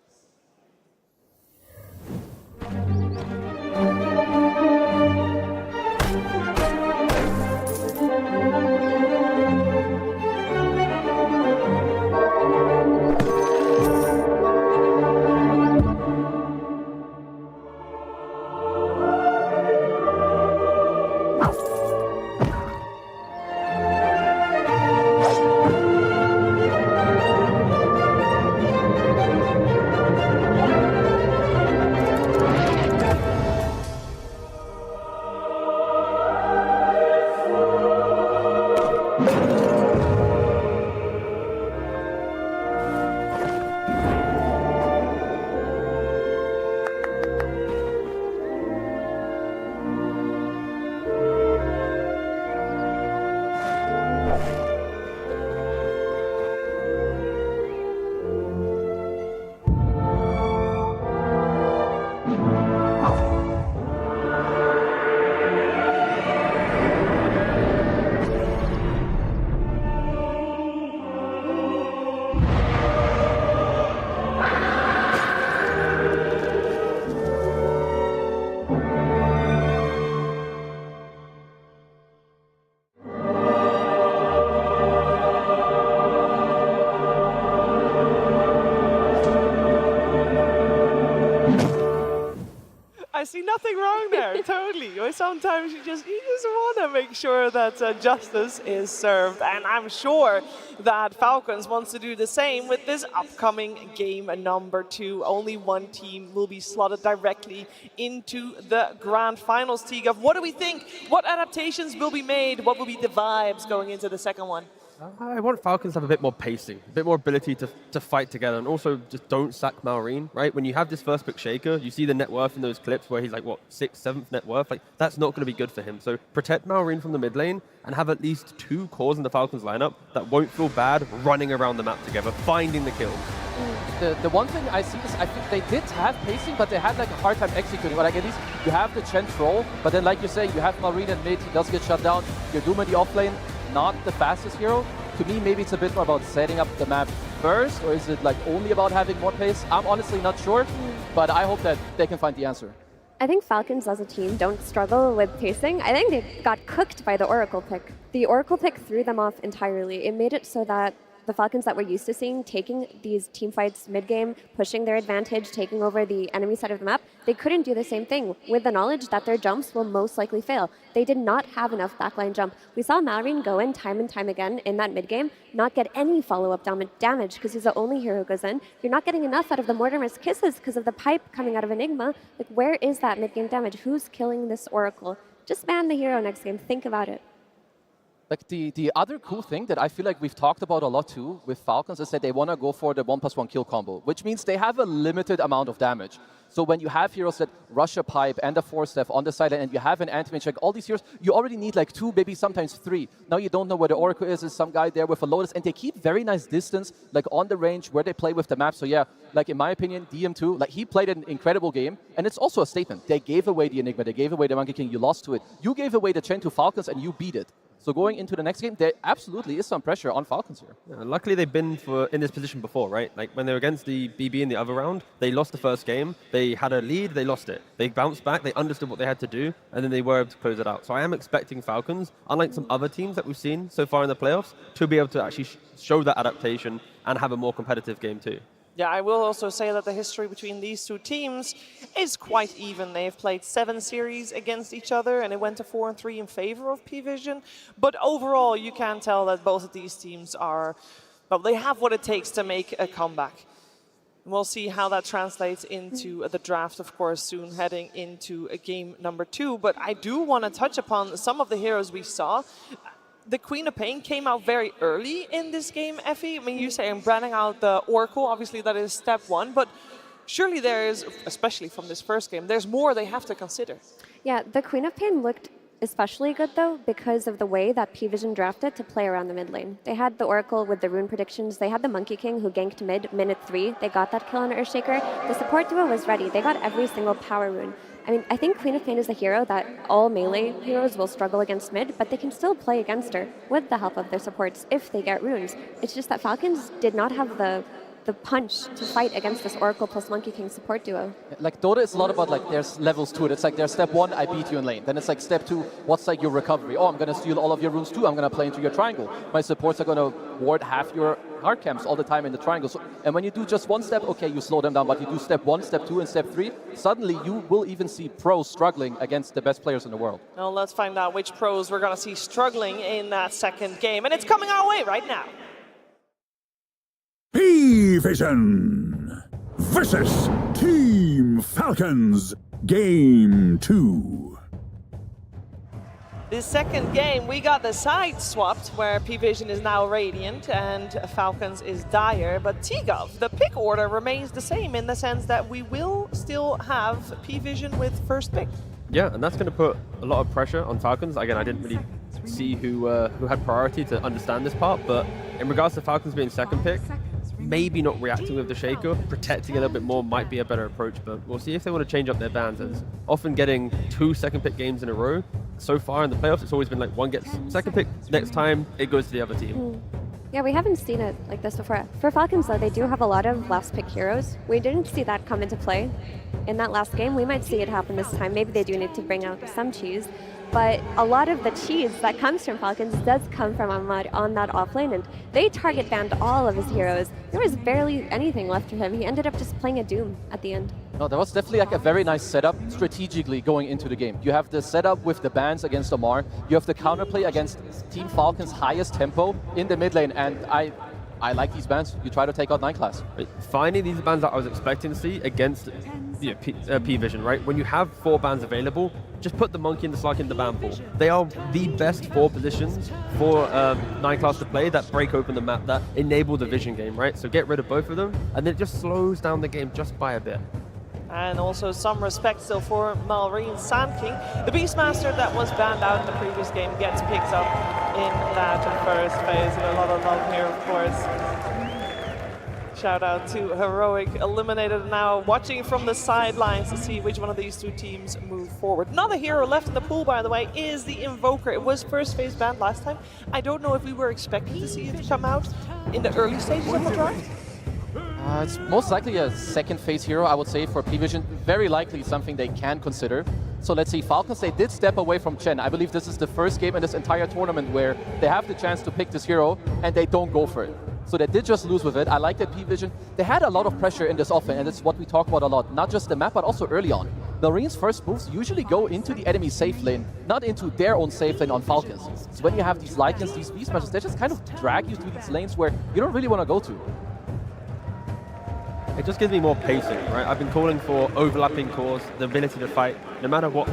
see nothing wrong there. Totally. Or sometimes you just want to make sure that justice is served, and I'm sure that Falcons wants to do the same with this upcoming game number 2. Only one team will be slotted directly into the grand finals. Tigov, what do we think? What adaptations will be made? What will be the vibes going into the second one?
I want Falcons to have a bit more pacing, a bit more ability to fight together, and also just don't sack Malrine, right? When you have this first pick Shaker, you see the net worth in those clips where he's like, what, 6th, 7th net worth? Like, that's not going to be good for him. So protect Malrine from the mid lane and have at least 2 cores in the Falcons lineup that won't feel bad running around the map together, finding the kills.
The one thing I see is I think they did have pacing, but they had like a hard time executing. Like at least you have the Chen troll, but then like you say, you have Malrine in mid, he does get shut down. Your Doom in the offlane, not the fastest hero. To me, maybe it's a bit more about setting up the map first, or is it like only about having more pace? I'm honestly not sure, but I hope that they can find the answer.
I think Falcons as a team don't struggle with pacing. I think they got cooked by the Oracle pick. The Oracle pick threw them off entirely. It made it so that the Falcons that we're used to seeing taking these team fights mid-game, pushing their advantage, taking over the enemy side of the map, they couldn't do the same thing with the knowledge that their jumps will most likely fail. They did not have enough backline jump. We saw Malrine go in time and time again in that mid-game, not get any follow-up damage because he's the only hero who goes in. You're not getting enough out of the Mortimer's Kisses because of the pipe coming out of Enigma. Like, where is that mid-game damage? Who's killing this Oracle? Just ban the hero next game. Think about it.
Like the other cool thing that I feel like we've talked about a lot too with Falcons is that they want to go for the 1+1 kill combo, which means they have a limited amount of damage. So when you have heroes that rush a pipe and a 4-step on the side and you have an anti-mage, like all these heroes, you already need like 2, maybe sometimes 3. Now you don't know where the Oracle is. There's some guy there with a Lotus, and they keep very nice distance, like on the range where they play with the map. So yeah, like in my opinion, DM2, like he played an incredible game, and it's also a statement. They gave away the Enigma, they gave away the Monkey King, you lost to it. You gave away the Chen to Falcons and you beat it. So going into the next game, there absolutely is some pressure on Falcons here.
Yeah, luckily, they've been in this position before, right? Like when they were against the BB in the other round, they lost the first game. They had a lead, they lost it. They bounced back, they understood what they had to do, and then they were able to close it out. So I am expecting Falcons, unlike some other teams that we've seen so far in the playoffs, to be able to actually show that adaptation and have a more competitive game too.
Yeah, I will also say that the history between these two teams is quite even. They've played 7 series against each other, and it went to 4-3 in favor of P-Vision. But overall, you can tell that both of these teams are, well, they have what it takes to make a comeback. We'll see how that translates into the draft, of course, soon heading into game number 2. But I do want to touch upon some of the heroes we saw. The Queen of Pain came out very early in this game, Effie. I mean, you say I'm branding out the Oracle. Obviously, that is step 1. But surely there is, especially from this first game, there's more they have to consider.
Yeah, the Queen of Pain looked especially good, though, because of the way that P-Vision drafted to play around the mid lane. They had the Oracle with the rune predictions. They had the Monkey King who ganked mid, minute 3. They got that kill on Earthshaker. The support duo was ready. They got every single power rune. I mean, I think Queen of Pain is a hero that all melee heroes will struggle against mid, but they can still play against her with the help of their supports if they get runes. It's just that Falcons did not have the punch to fight against this Oracle plus Monkey King support duo.
Like Dota is a lot about like there's levels to it. It's like there's step 1, I beat you in lane. Then it's like step 2, what's like your recovery? Oh, I'm gonna steal all of your runes too. I'm gonna play into your triangle. My supports are gonna ward half your hard camps all the time in the triangle. So, and when you do just 1 step, okay, you slow them down. But you do step 1, step 2, and step 3, suddenly you will even see pros struggling against the best players in the world.
Well, let's find out which pros we're gonna see struggling in that second game, and it's coming our way right now.
P-Vision versus Team Falcons, Game 2.
This second game, we got the side swapped, where P-Vision is now Radiant and Falcons is Dire, but Tigov, the pick order remains the same in the sense that we will still have P-Vision with first pick.
Yeah, and that's going to put a lot of pressure on Falcons. Again, I didn't really see who had priority to understand this part, but in regards to Falcons being second pick, maybe not reacting with the Shaker, protecting a little bit more might be a better approach, but we'll see if they want to change up their bans. As often getting 2 second pick games in a row, so far in the playoffs, it's always been like one gets second pick, next time it goes to the other team.
Yeah, we haven't seen it like this before. For Falcons, though, they do have a lot of last pick heroes. We didn't see that come into play in that last game. We might see it happen this time. Maybe they do need to bring out some cheese. But a lot of the cheese that comes from Falcons does come from Ahmad on that offlane, and they target banned all of his heroes. There was barely anything left for him. He ended up just playing a Doom at the end.
No, that was definitely like a very nice setup strategically going into the game. You have the setup with the bans against Omar. You have the counterplay against Team Falcon's highest tempo in the mid lane, and I like these bans. You try to take out 9 class.
Finally, these are bans that I was expecting to see against P-Vision, right? When you have 4 bans available, just put the monkey and the slug in the ban pool. They are the best 4 positions for 9 class to play that break open the map, that enable the vision game, right? So get rid of both of them, and then it just slows down the game just by a bit.
And also some respect still for Malrine Sand King. The Beastmaster that was banned out in the previous game gets picked up in that first phase. And a lot of love here, of course. Shout out to Heroic, eliminated now, watching from the sidelines to see which one of these 2 teams move forward. Another hero left in the pool, by the way, is the Invoker. It was first phase banned last time. I don't know if we were expecting to see it come out in the early stages of the draft.
It's most likely a second phase hero, I would say, for P-Vision. Very likely something they can consider. So let's see, Falcons, they did step away from Chen. I believe this is the first game in this entire tournament where they have the chance to pick this hero and they don't go for it. So they did just lose with it. I like that P-Vision. They had a lot of pressure in this offense, and it's what we talk about a lot. Not just the map, but also early on. Marine's first moves usually go into the enemy safe lane, not into their own safe lane on Falcons. So when you have these Lycans, these Beastmasters, they just kind of drag you through these lanes where you don't really want to go to.
It just gives me more pacing, right? I've been calling for overlapping cores, the ability to fight, no matter what,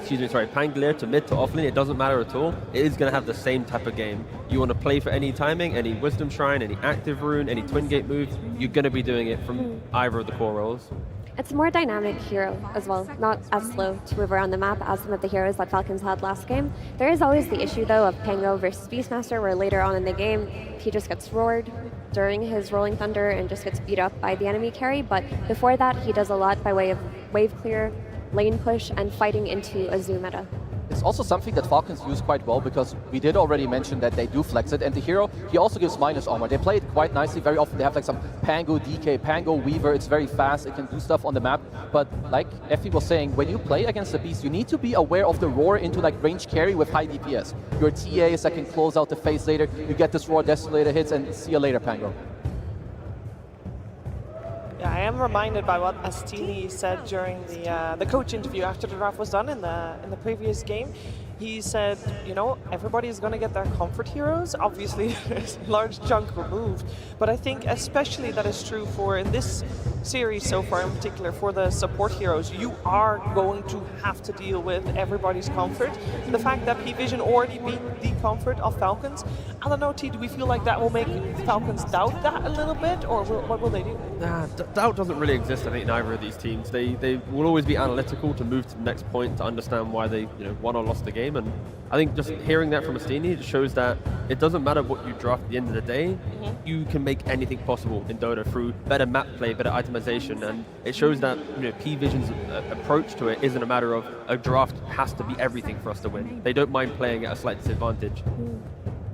Pangolier to mid to offlane, it doesn't matter at all. It is going to have the same type of game. You want to play for any timing, any Wisdom Shrine, any Active Rune, any Twin Gate move, you're going to be doing it from either of the core roles.
It's a more dynamic hero as well, not as slow to move around the map as some of the heroes that Falcons had last game. There is always the issue, though, of Pango versus Beastmaster, where later on in the game, he just gets roared during his Rolling Thunder and just gets beat up by the enemy carry. But before that, he does a lot by way of wave clear, lane push, and fighting into a zoo meta.
It's also something that Falcons use quite well because we did already mention that they do flex it, and the hero, he also gives minus armor. They play it quite nicely. Very often they have like some Pango DK, Pango Weaver. It's very fast. It can do stuff on the map. But like Effie was saying, when you play against the Beast, you need to be aware of the roar into like range carry with high DPS. Your TAs that can close out the phase later. You get this roar Desolator hits and see you later, Pango.
Yeah, I am reminded by what Astini said during the coach interview after the draft was done in the previous game. He said, you know, everybody is going to get their comfort heroes. Obviously, there's a large chunk removed. But I think especially that is true for, in this series so far in particular, for the support heroes, you are going to have to deal with everybody's comfort. The fact that P-Vision already beat the comfort of Falcons, I don't know, T, do we feel like that will make Falcons doubt that a little bit, or what will they do?
Nah, doubt doesn't really exist, I think, in either of these teams. They will always be analytical to move to the next point to understand why they won or lost the game. And I think just hearing that from Astini just shows that it doesn't matter what you draft at the end of the day, you can make anything possible in Dota through better map play, better itemization, and it shows that P-Vision's approach to it isn't a matter of a draft has to be everything for us to win. They don't mind playing at a slight disadvantage.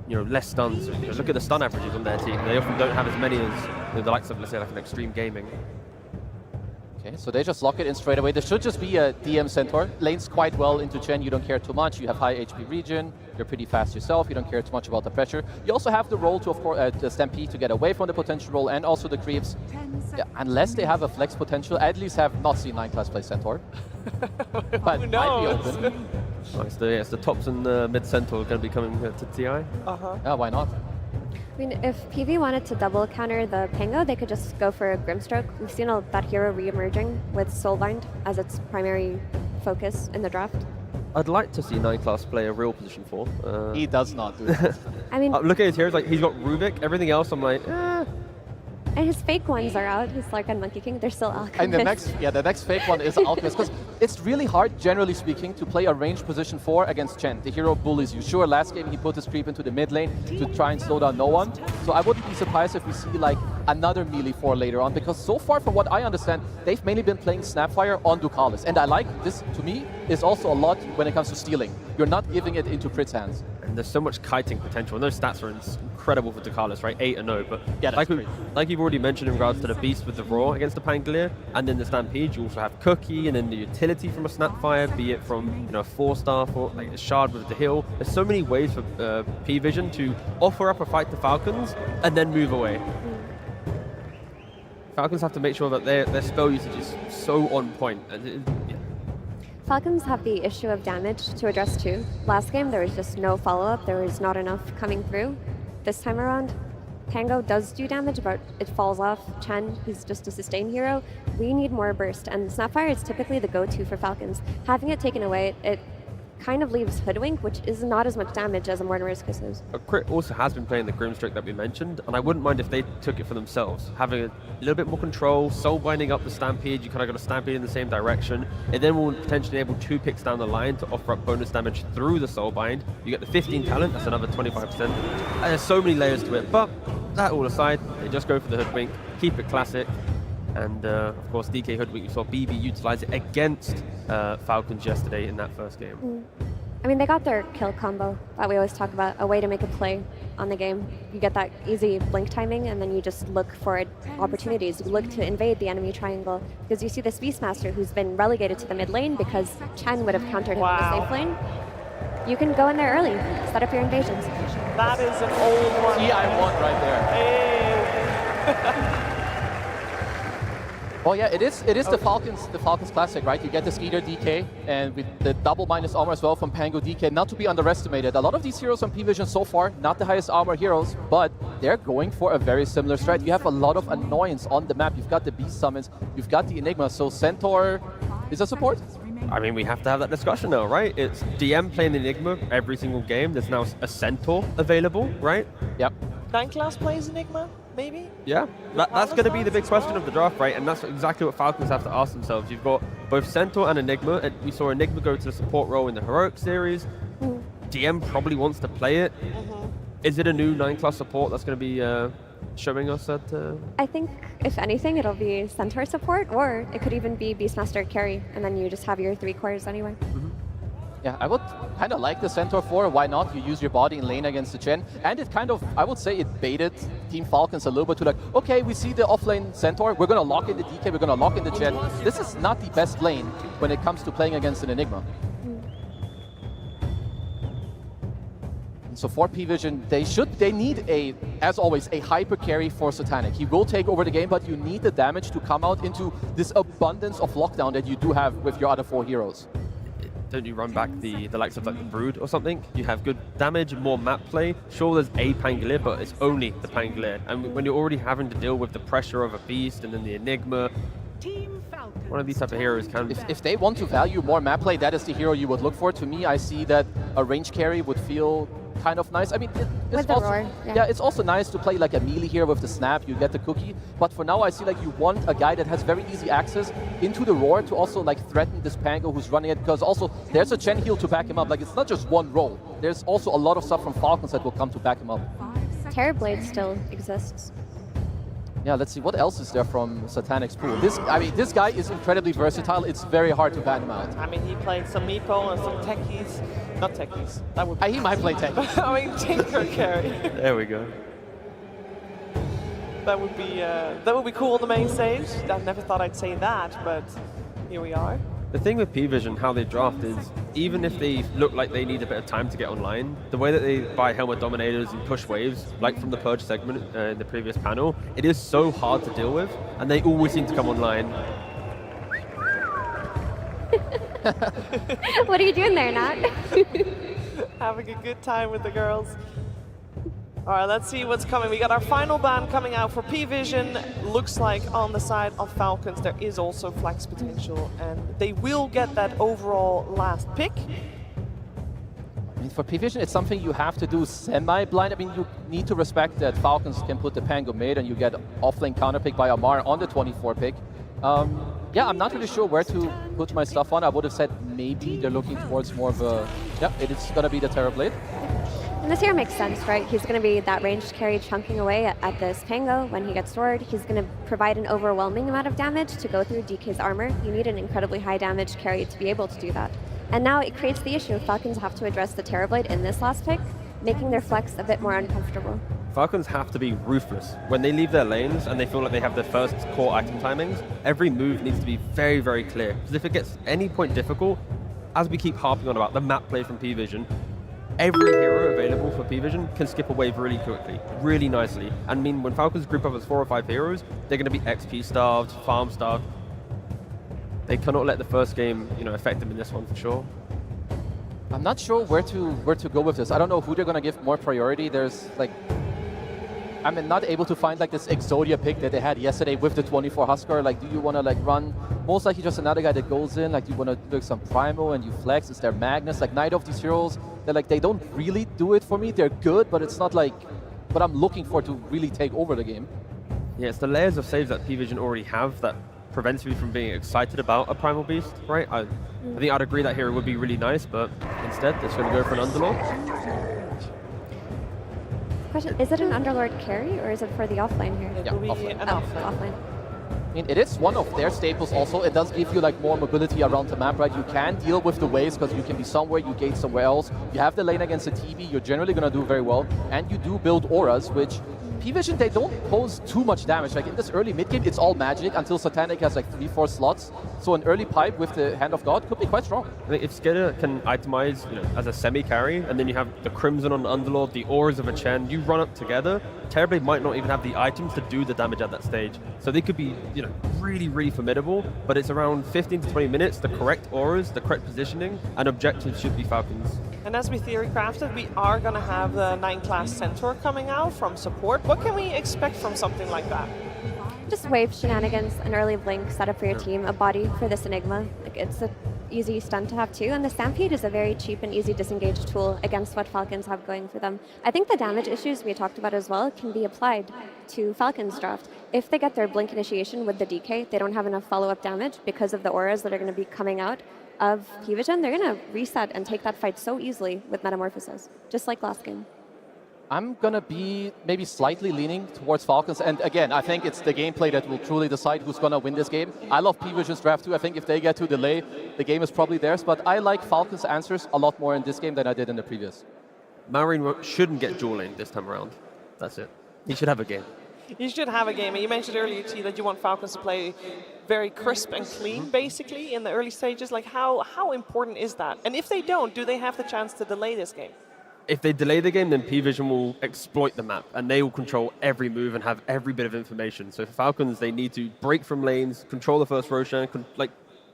Less stuns. Look at the stun averages on their team. They often don't have as many as the likes of, let's say, like an Extreme Gaming.
Okay, so they just lock it in straight away. There should just be a DM Centaur. Lanes quite well into Chen, you don't care too much. You have high HP regen, you're pretty fast yourself, you don't care too much about the pressure. You also have the roll to, of course, the Stampede to get away from the potential roll and also the creeps. Yeah, unless they have a flex potential, I at least have not seen 9 class play Centaur. But might be open.
It's the tops and the mid Centaur going to be coming to TI.
Yeah, why not?
I mean, if PV wanted to double counter the Pango, they could just go for a Grimstroke. We've seen that hero re-emerging with Soulbind as its primary focus in the draft.
I'd like to see 9 class play a real position 4.
He does not do that.
I mean,
look at his heroes, like he's got Rubik, everything else I'm like,
And his fake ones are out, his Slark and Monkey King, they're still Alchemist.
And the next fake one is Alchemist, because it's really hard, generally speaking, to play a ranged position 4 against Chen. The hero bullies you. Sure, last game he put his creep into the mid lane to try and slow down no one, so I wouldn't be surprised if we see like another melee 4 later on, because so far, from what I understand, they've mainly been playing Snapfire on Ducalis, and I like this, to me, is also a lot when it comes to stealing. You're not giving it into Crit's hands.
And there's so much kiting potential, and those stats are incredible for Ducalis, right? 8-0, but yeah, like you've already mentioned in regards to the Beast with the Roar against the Pangolier, and then the Stampede, you also have Cookie, and then the utility from a Snapfire, be it from a 4-star or like a Shard with the Heal. There's so many ways for P-Vision to offer up a fight to Falcons and then move away. Falcons have to make sure that their spell usage is so on point. Yeah.
Falcons have the issue of damage to address too. Last game there was just no follow-up, there was not enough coming through. This time around, Pango does do damage, but it falls off. Chen, he's just a sustain hero. We need more burst, and Snapfire is typically the go-to for Falcons. Having it taken away, it kind of leaves Hoodwink, which is not as much damage as a Mortimer's Kisses.
Crit also has been playing the Grimstreak that we mentioned, and I wouldn't mind if they took it for themselves. Having a little bit more control, soul binding up the Stampede, you kind of got a Stampede in the same direction, and then we'll potentially able 2 picks down the line to offer up bonus damage through the soul bind. You get the 15 talent, that's another 25%. And there's so many layers to it, but that all aside, they just go for the Hoodwink, keep it classic. And of course, DK Hoodwink, you saw BB utilize it against Falcons yesterday in that first game.
I mean, they got their kill combo that we always talk about, a way to make a play on the game. You get that easy blink timing, and then you just look for opportunities. You look to invade the enemy triangle, because you see this Beastmaster who's been relegated to the mid lane because Chen would have countered him in the safe lane. You can go in there early, set up your invasions.
That is an old one.
TI1 right there.
Hey.
Well, yeah, it is the Falcons classic, right? You get the Skeeter DK, and with the double minus armor as well from Pango DK, not to be underestimated. A lot of these heroes on P-Vision so far, not the highest armor heroes, but they're going for a very similar strat. You have a lot of annoyance on the map. You've got the Beast Summons, you've got the Enigma, so Centaur is a support?
I mean, we have to have that discussion now, right? It's DM playing the Enigma every single game. There's now a Centaur available, right?
Yep.
9 class plays Enigma, maybe?
Yeah, that's going to be the big question of the draft, right? And that's exactly what Falcons have to ask themselves. You've got both Centaur and Enigma, and we saw Enigma go to the support role in the Heroic series. DM probably wants to play it. Is it a new 9-class support that's going to be showing us at...
I think, if anything, it'll be Centaur support, or it could even be Beastmaster carry, and then you just have your 3 cores anyway.
Yeah, I would kind of like the Centaur 4. Why not? You use your body in lane against the Chen. And it kind of, I would say it baited Team Falcons a little bit to like, okay, we see the offlane Centaur. We're going to lock in the DK. We're going to lock in the Chen. This is not the best lane when it comes to playing against an Enigma. So for P-Vision, they need as always, a hyper carry for Satanic. He will take over the game, but you need the damage to come out into this abundance of lockdown that you do have with your other 4 heroes.
Don't you run back the likes of like the Brood or something? You have good damage, more map play. Sure, there's a Pangolier, but it's only the Pangolier. And when you're already having to deal with the pressure of a Beast and then the Enigma, one of these type of heroes can...
If they want to value more map play, that is the hero you would look for. To me, I see that a range carry would feel kind of nice. I mean, it's also,
roar,
it's also nice to play like a melee here with the snap, you get the cookie. But for now, I see like you want a guy that has very easy access into the roar to also like threaten this Pango who's running it, because also there's a Chen heal to back him up. Like, it's not just one roll. There's also a lot of stuff from Falcons that will come to back him up.
Terrorblade still exists.
Yeah, let's see, what else is there from Satanic's pool? This guy is incredibly versatile. It's very hard to ban him out.
I mean, he played some Meepo and some techies. Not techies. That would be
he might play techies.
I mean, Tinker carry.
There we go.
That would be cool on the main stage. I never thought I'd say that, but here we are.
The thing with P-Vision, how they draft is, even if they look like they need a bit of time to get online, the way that they buy Helmet Dominators and push waves, like from the Purge segment in the previous panel, it is so hard to deal with, and they always seem to come online.
What are you doing there, Nat?
Having a good time with the girls. All right, let's see what's coming. We got our final ban coming out for P-Vision. Looks like on the side of Falcons, there is also flex potential, and they will get that overall last pick.
I mean, for P-Vision, it's something you have to do semi-blind. I mean, you need to respect that Falcons can put the Pango mid, and you get offlane counterpick by Amar on the 24 pick. Yeah, I'm not really sure where to put my stuff on. I would have said maybe they're looking towards more of a... Yeah, it's going to be the Terrorblade.
And this here makes sense, right? He's going to be that ranged carry chunking away at this Pango when he gets stored. He's going to provide an overwhelming amount of damage to go through DK's armor. You need an incredibly high damage carry to be able to do that. And now it creates the issue. Falcons have to address the Terrorblade in this last pick, making their flex a bit more uncomfortable.
Falcons have to be ruthless. When they leave their lanes and they feel like they have their first core item timings, every move needs to be very, very clear. Because if it gets any point difficult, as we keep harping on about the map play from P-Vision, every hero available for P-Vision can skip a wave really quickly, really nicely. I mean, when Falcons group up as 4 or 5 heroes, they're going to be XP starved, farm starved. They cannot let the first game, affect them in this one for sure.
I'm not sure where to go with this. I don't know who they're gonna give more priority. There's like, I'm not able to find like this Exodia pick that they had yesterday with the 24 Huskar. Like, do you want to like run most likely just another guy that goes in? Like, do you want to do some Primo and you flex? Is there Magnus? Like, neither of these heroes, they don't really do it for me. They're good, but it's not like what I'm looking for to really take over the game.
Yeah, it's the layers of saves that P-Vision already have that prevents me from being excited about a Primal Beast, right? I think I'd agree that hero would be really nice, but instead they're just going to go for an Underlord.
Question, is it an Underlord carry or is it for the offlane here?
Yeah, offlane.
Offlane.
I mean, it is one of their staples also. It does give you like more mobility around the map, right? You can deal with the waves because you can be somewhere, you gate somewhere else. You have the lane against the TV, you're generally going to do very well. And you do build auras, which P-Vision, they don't pose too much damage. Like in this early mid-game, it's all magic until Satanic has like 3-4 slots. So an early pipe with the Hand of God could be quite strong.
I think if Skater can itemize, as a semi-carry, and then you have the Crimson on Underlord, the auras of a Chen, you run up together, Terrorblade might not even have the items to do the damage at that stage. So they could be, really, really formidable, but it's around 15 to 20 minutes, the correct auras, the correct positioning, and objectives should be Falcons.
And as we theory crafted, we are going to have the 9-class Centaur coming out from support. What can we expect from something like that?
Just wave shenanigans, an early blink set up for your team, a body for this Enigma. Like, it's an easy stun to have too, and the Stampede is a very cheap and easy disengage tool against what Falcons have going for them. I think the damage issues we talked about as well can be applied to Falcons draft. If they get their blink initiation with the DK, they don't have enough follow-up damage because of the auras that are going to be coming out of P-Vision. They're going to reset and take that fight so easily with Metamorphosis, just like last game.
I'm going to be maybe slightly leaning towards Falcons. And again, I think it's the gameplay that will truly decide who's going to win this game. I love P-Vision's draft too. I think if they get to delay, the game is probably theirs. But I like Falcons' answers a lot more in this game than I did in the previous.
Marine shouldn't get dual lane this time around. That's it. He should have a game.
You should have a game. And you mentioned earlier, T, that you want Falcons to play very crisp and clean, basically, in the early stages. Like, how important is that? And if they don't, do they have the chance to delay this game?
If they delay the game, then P-Vision will exploit the map, and they will control every move and have every bit of information. So for Falcons, they need to break from lanes, control the first Roshan,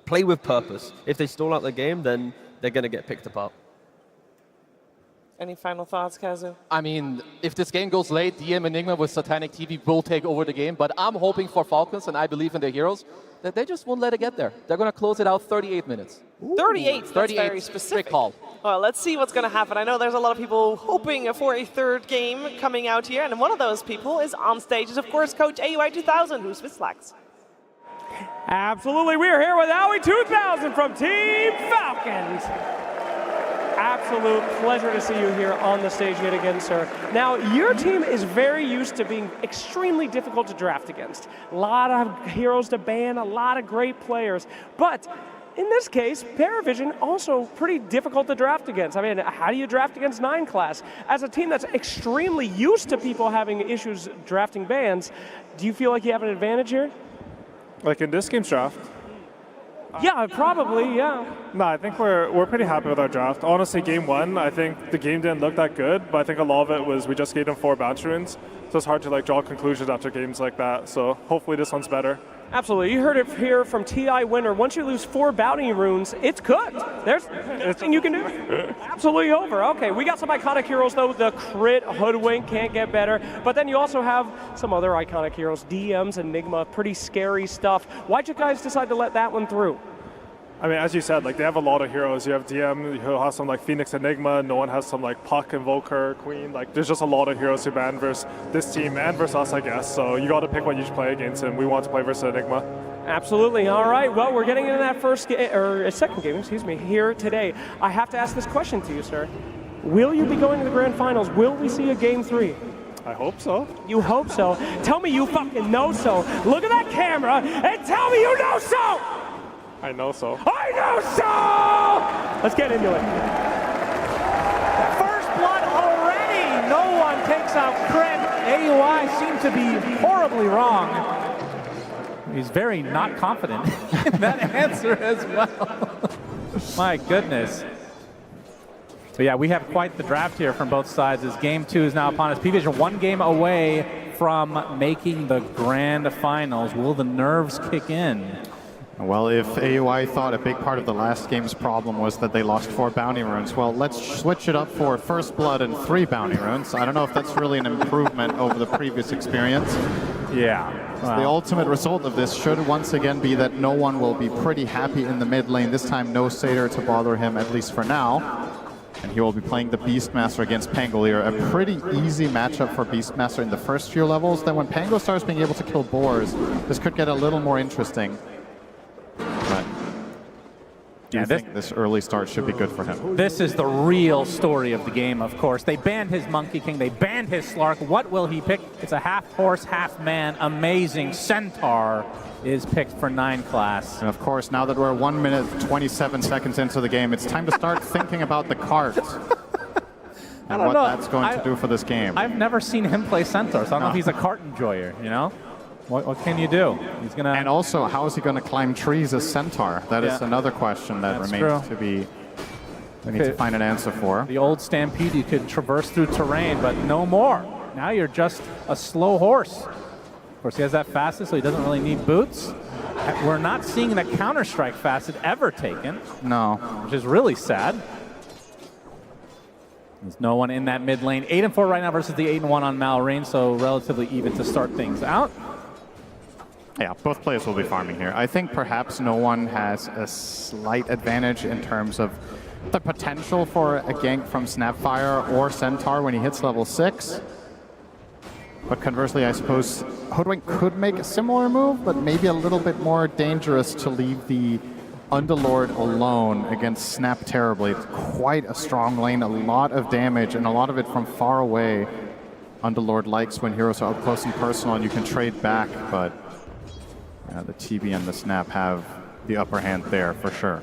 play with purpose. If they stall out the game, then they're going to get picked apart.
Any final thoughts, Kazu?
I mean, if this game goes late, DM Enigma with Satanic TV will take over the game, but I'm hoping for Falcons, and I believe in their heroes, that they just won't let it get there. They're going to close it out 38 minutes.
38? That's very specific.
Call.
Well, let's see what's going to happen. I know there's a lot of people hoping for a third game coming out here, and one of those people is on stage is, of course, Coach AUI 2000, who's with Slacks.
Absolutely, we are here with AUI 2000 from Team Falcons. Absolute pleasure to see you here on the stage yet again, sir. Now, your team is very used to being extremely difficult to draft against. A lot of heroes to ban, a lot of great players. But in this case, Paravision also pretty difficult to draft against. I mean, how do you draft against 9 class? As a team that's extremely used to people having issues drafting bans, do you feel like you have an advantage here?
Like in this game's draft?
Yeah, probably, yeah.
No, I think we're pretty happy with our draft. Honestly, game 1, I think the game didn't look that good, but I think a lot of it was we just gave them 4 bounce runes, so it's hard to draw conclusions after games like that. So hopefully this one's better.
Absolutely. You heard it here from TI winner. Once you lose 4 bounty runes, it's cooked. There's nothing you can do. Absolutely over. Okay, we got some iconic heroes, though. The crit, Hoodwink, can't get better. But then you also have some other iconic heroes, DMs and Nigma, pretty scary stuff. Why'd you guys decide to let that one through?
I mean, as you said, they have a lot of heroes. You have DM who has some Phoenix Enigma. No one has some Puck, Invoker, Queen. There's just a lot of heroes who ban versus this team and versus us, I guess. So you got to pick what you should play against, and we want to play versus Enigma.
Absolutely. All right. Well, we're getting into that second game, here today. I have to ask this question to you, sir. Will you be going to the grand finals? Will we see a game 3?
I hope so.
You hope so? Tell me you fucking know so. Look at that camera and tell me you know so!
I know so.
I know so! Let's get into it.
First blood already! No one takes out crit. AUI seem to be horribly wrong.
He's very not confident in that answer as well. My goodness. So yeah, we have quite the draft here from both sides as Game 2 is now upon us. P-Vision 1 game away from making the grand finals. Will the nerves kick in?
Well, if AUI thought a big part of the last game's problem was that they lost 4 bounty runes, well, let's switch it up for First Blood and 3 bounty runes. I don't know if that's really an improvement over the previous experience.
Yeah.
Well, the ultimate result of this should once again be that no one will be pretty happy in the mid lane. This time, no Satyr to bother him, at least for now. And he will be playing the Beastmaster against Pangolier. A pretty easy matchup for Beastmaster in the first few levels. Then when Pango starts being able to kill boars, this could get a little more interesting. But I think this early start should be good for him.
This is the real story of the game, of course. They banned his Monkey King, they banned his Slark. What will he pick? It's a half horse, half man, amazing Centaur is picked for 9 class.
And of course, now that we're 1 minute 27 seconds into the game, it's time to start thinking about the cart and what that's going to do for this game.
I've never seen him play Centaur, so I don't know if he's a cart enjoyer, you know? What can you do? He's gonna.
And also, how is he going to climb trees as Centaur? That is another question that remains to be. We need to find an answer for.
The old Stampede, you could traverse through terrain, but no more. Now you're just a slow horse. Of course, he has that facet, so he doesn't really need boots. We're not seeing the Counter-Strike facet ever taken.
No.
Which is really sad. There's no one in that mid lane. 8-4 right now versus the 8-1 on Malrine, so relatively even to start things out.
Yeah, both players will be farming here. I think perhaps no one has a slight advantage in terms of the potential for a gank from Snapfire or Centaur when he hits level 6. But conversely, I suppose Hoodwink could make a similar move, but maybe a little bit more dangerous to leave the Underlord alone against Snap Terribly. It's quite a strong lane, a lot of damage, and a lot of it from far away. Underlord likes when heroes are up close and personal and you can trade back, but the TB and the Snap have the upper hand there for sure.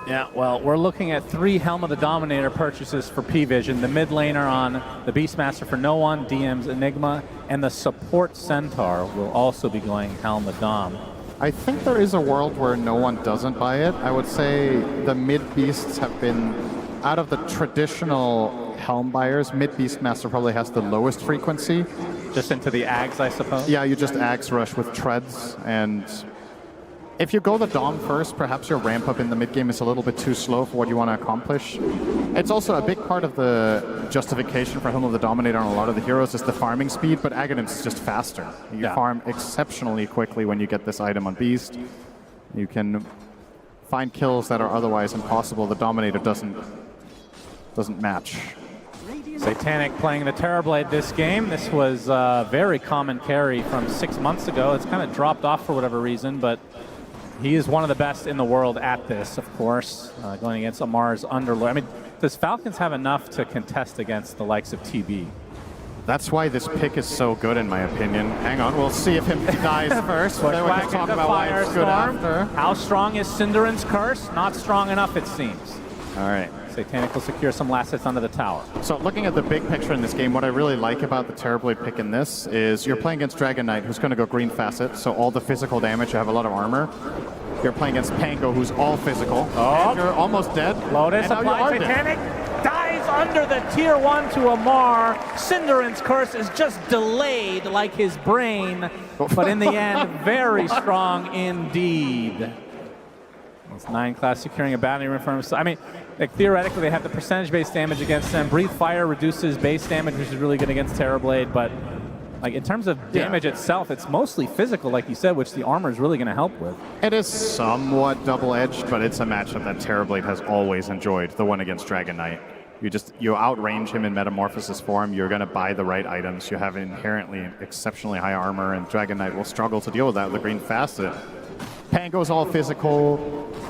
Yeah, well, we're looking at 3 Helm of the Dominator purchases for P-Vision. The mid laner on the Beastmaster for no one, DM's Enigma, and the support Centaur will also be going Helm of Dom.
I think there is a world where no one doesn't buy it. I would say the mid beasts have been, out of the traditional Helm buyers, mid Beastmaster probably has the lowest frequency.
Just into the Ags, I suppose?
Yeah, you just Ags rush with treads, and if you go the Dom first, perhaps your ramp up in the mid game is a little bit too slow for what you want to accomplish. It's also a big part of the justification for Helm of the Dominator on a lot of the heroes is the farming speed, but Aghanim's is just faster. You farm exceptionally quickly when you get this item on Beast. You can find kills that are otherwise impossible. The Dominator doesn't match.
Satanic playing the Terrorblade this game. This was a very common carry from 6 months ago. It's kind of dropped off for whatever reason, but he is one of the best in the world at this, of course, going against Amar's Underlord. I mean, does Falcons have enough to contest against the likes of TB?
That's why this pick is so good, in my opinion. Hang on, we'll see if him dies first.
Then
we can talk about why it's good after.
How strong is Cinderin's Curse? Not strong enough, it seems.
All right.
Satanic will secure some last hits under the tower.
So looking at the big picture in this game, what I really like about the Terrorblade pick in this is you're playing against Dragon Knight, who's going to go green facet, so all the physical damage, you have a lot of armor. You're playing against Pango, who's all physical.
Oh,
and you're almost dead.
Lotus
and now
applies. Satanic dies under the tier 1 to Amar. Cinderin's Curse is just delayed like his brain, but in the end, very strong indeed. It's 9 class securing a bounty rune for himself. I mean, like, theoretically, they have the percentage-based damage against them. Breathe Fire reduces base damage, which is really good against Terrorblade, but like in terms of damage itself, it's mostly physical, like you said, which the armor is really going to help with.
It is somewhat double-edged, but it's a matchup that Terrorblade has always enjoyed, the one against Dragon Knight. You outrange him in Metamorphosis form, you're going to buy the right items, you have inherently exceptionally high armor, and Dragon Knight will struggle to deal with that with the green facet. Pango's all physical.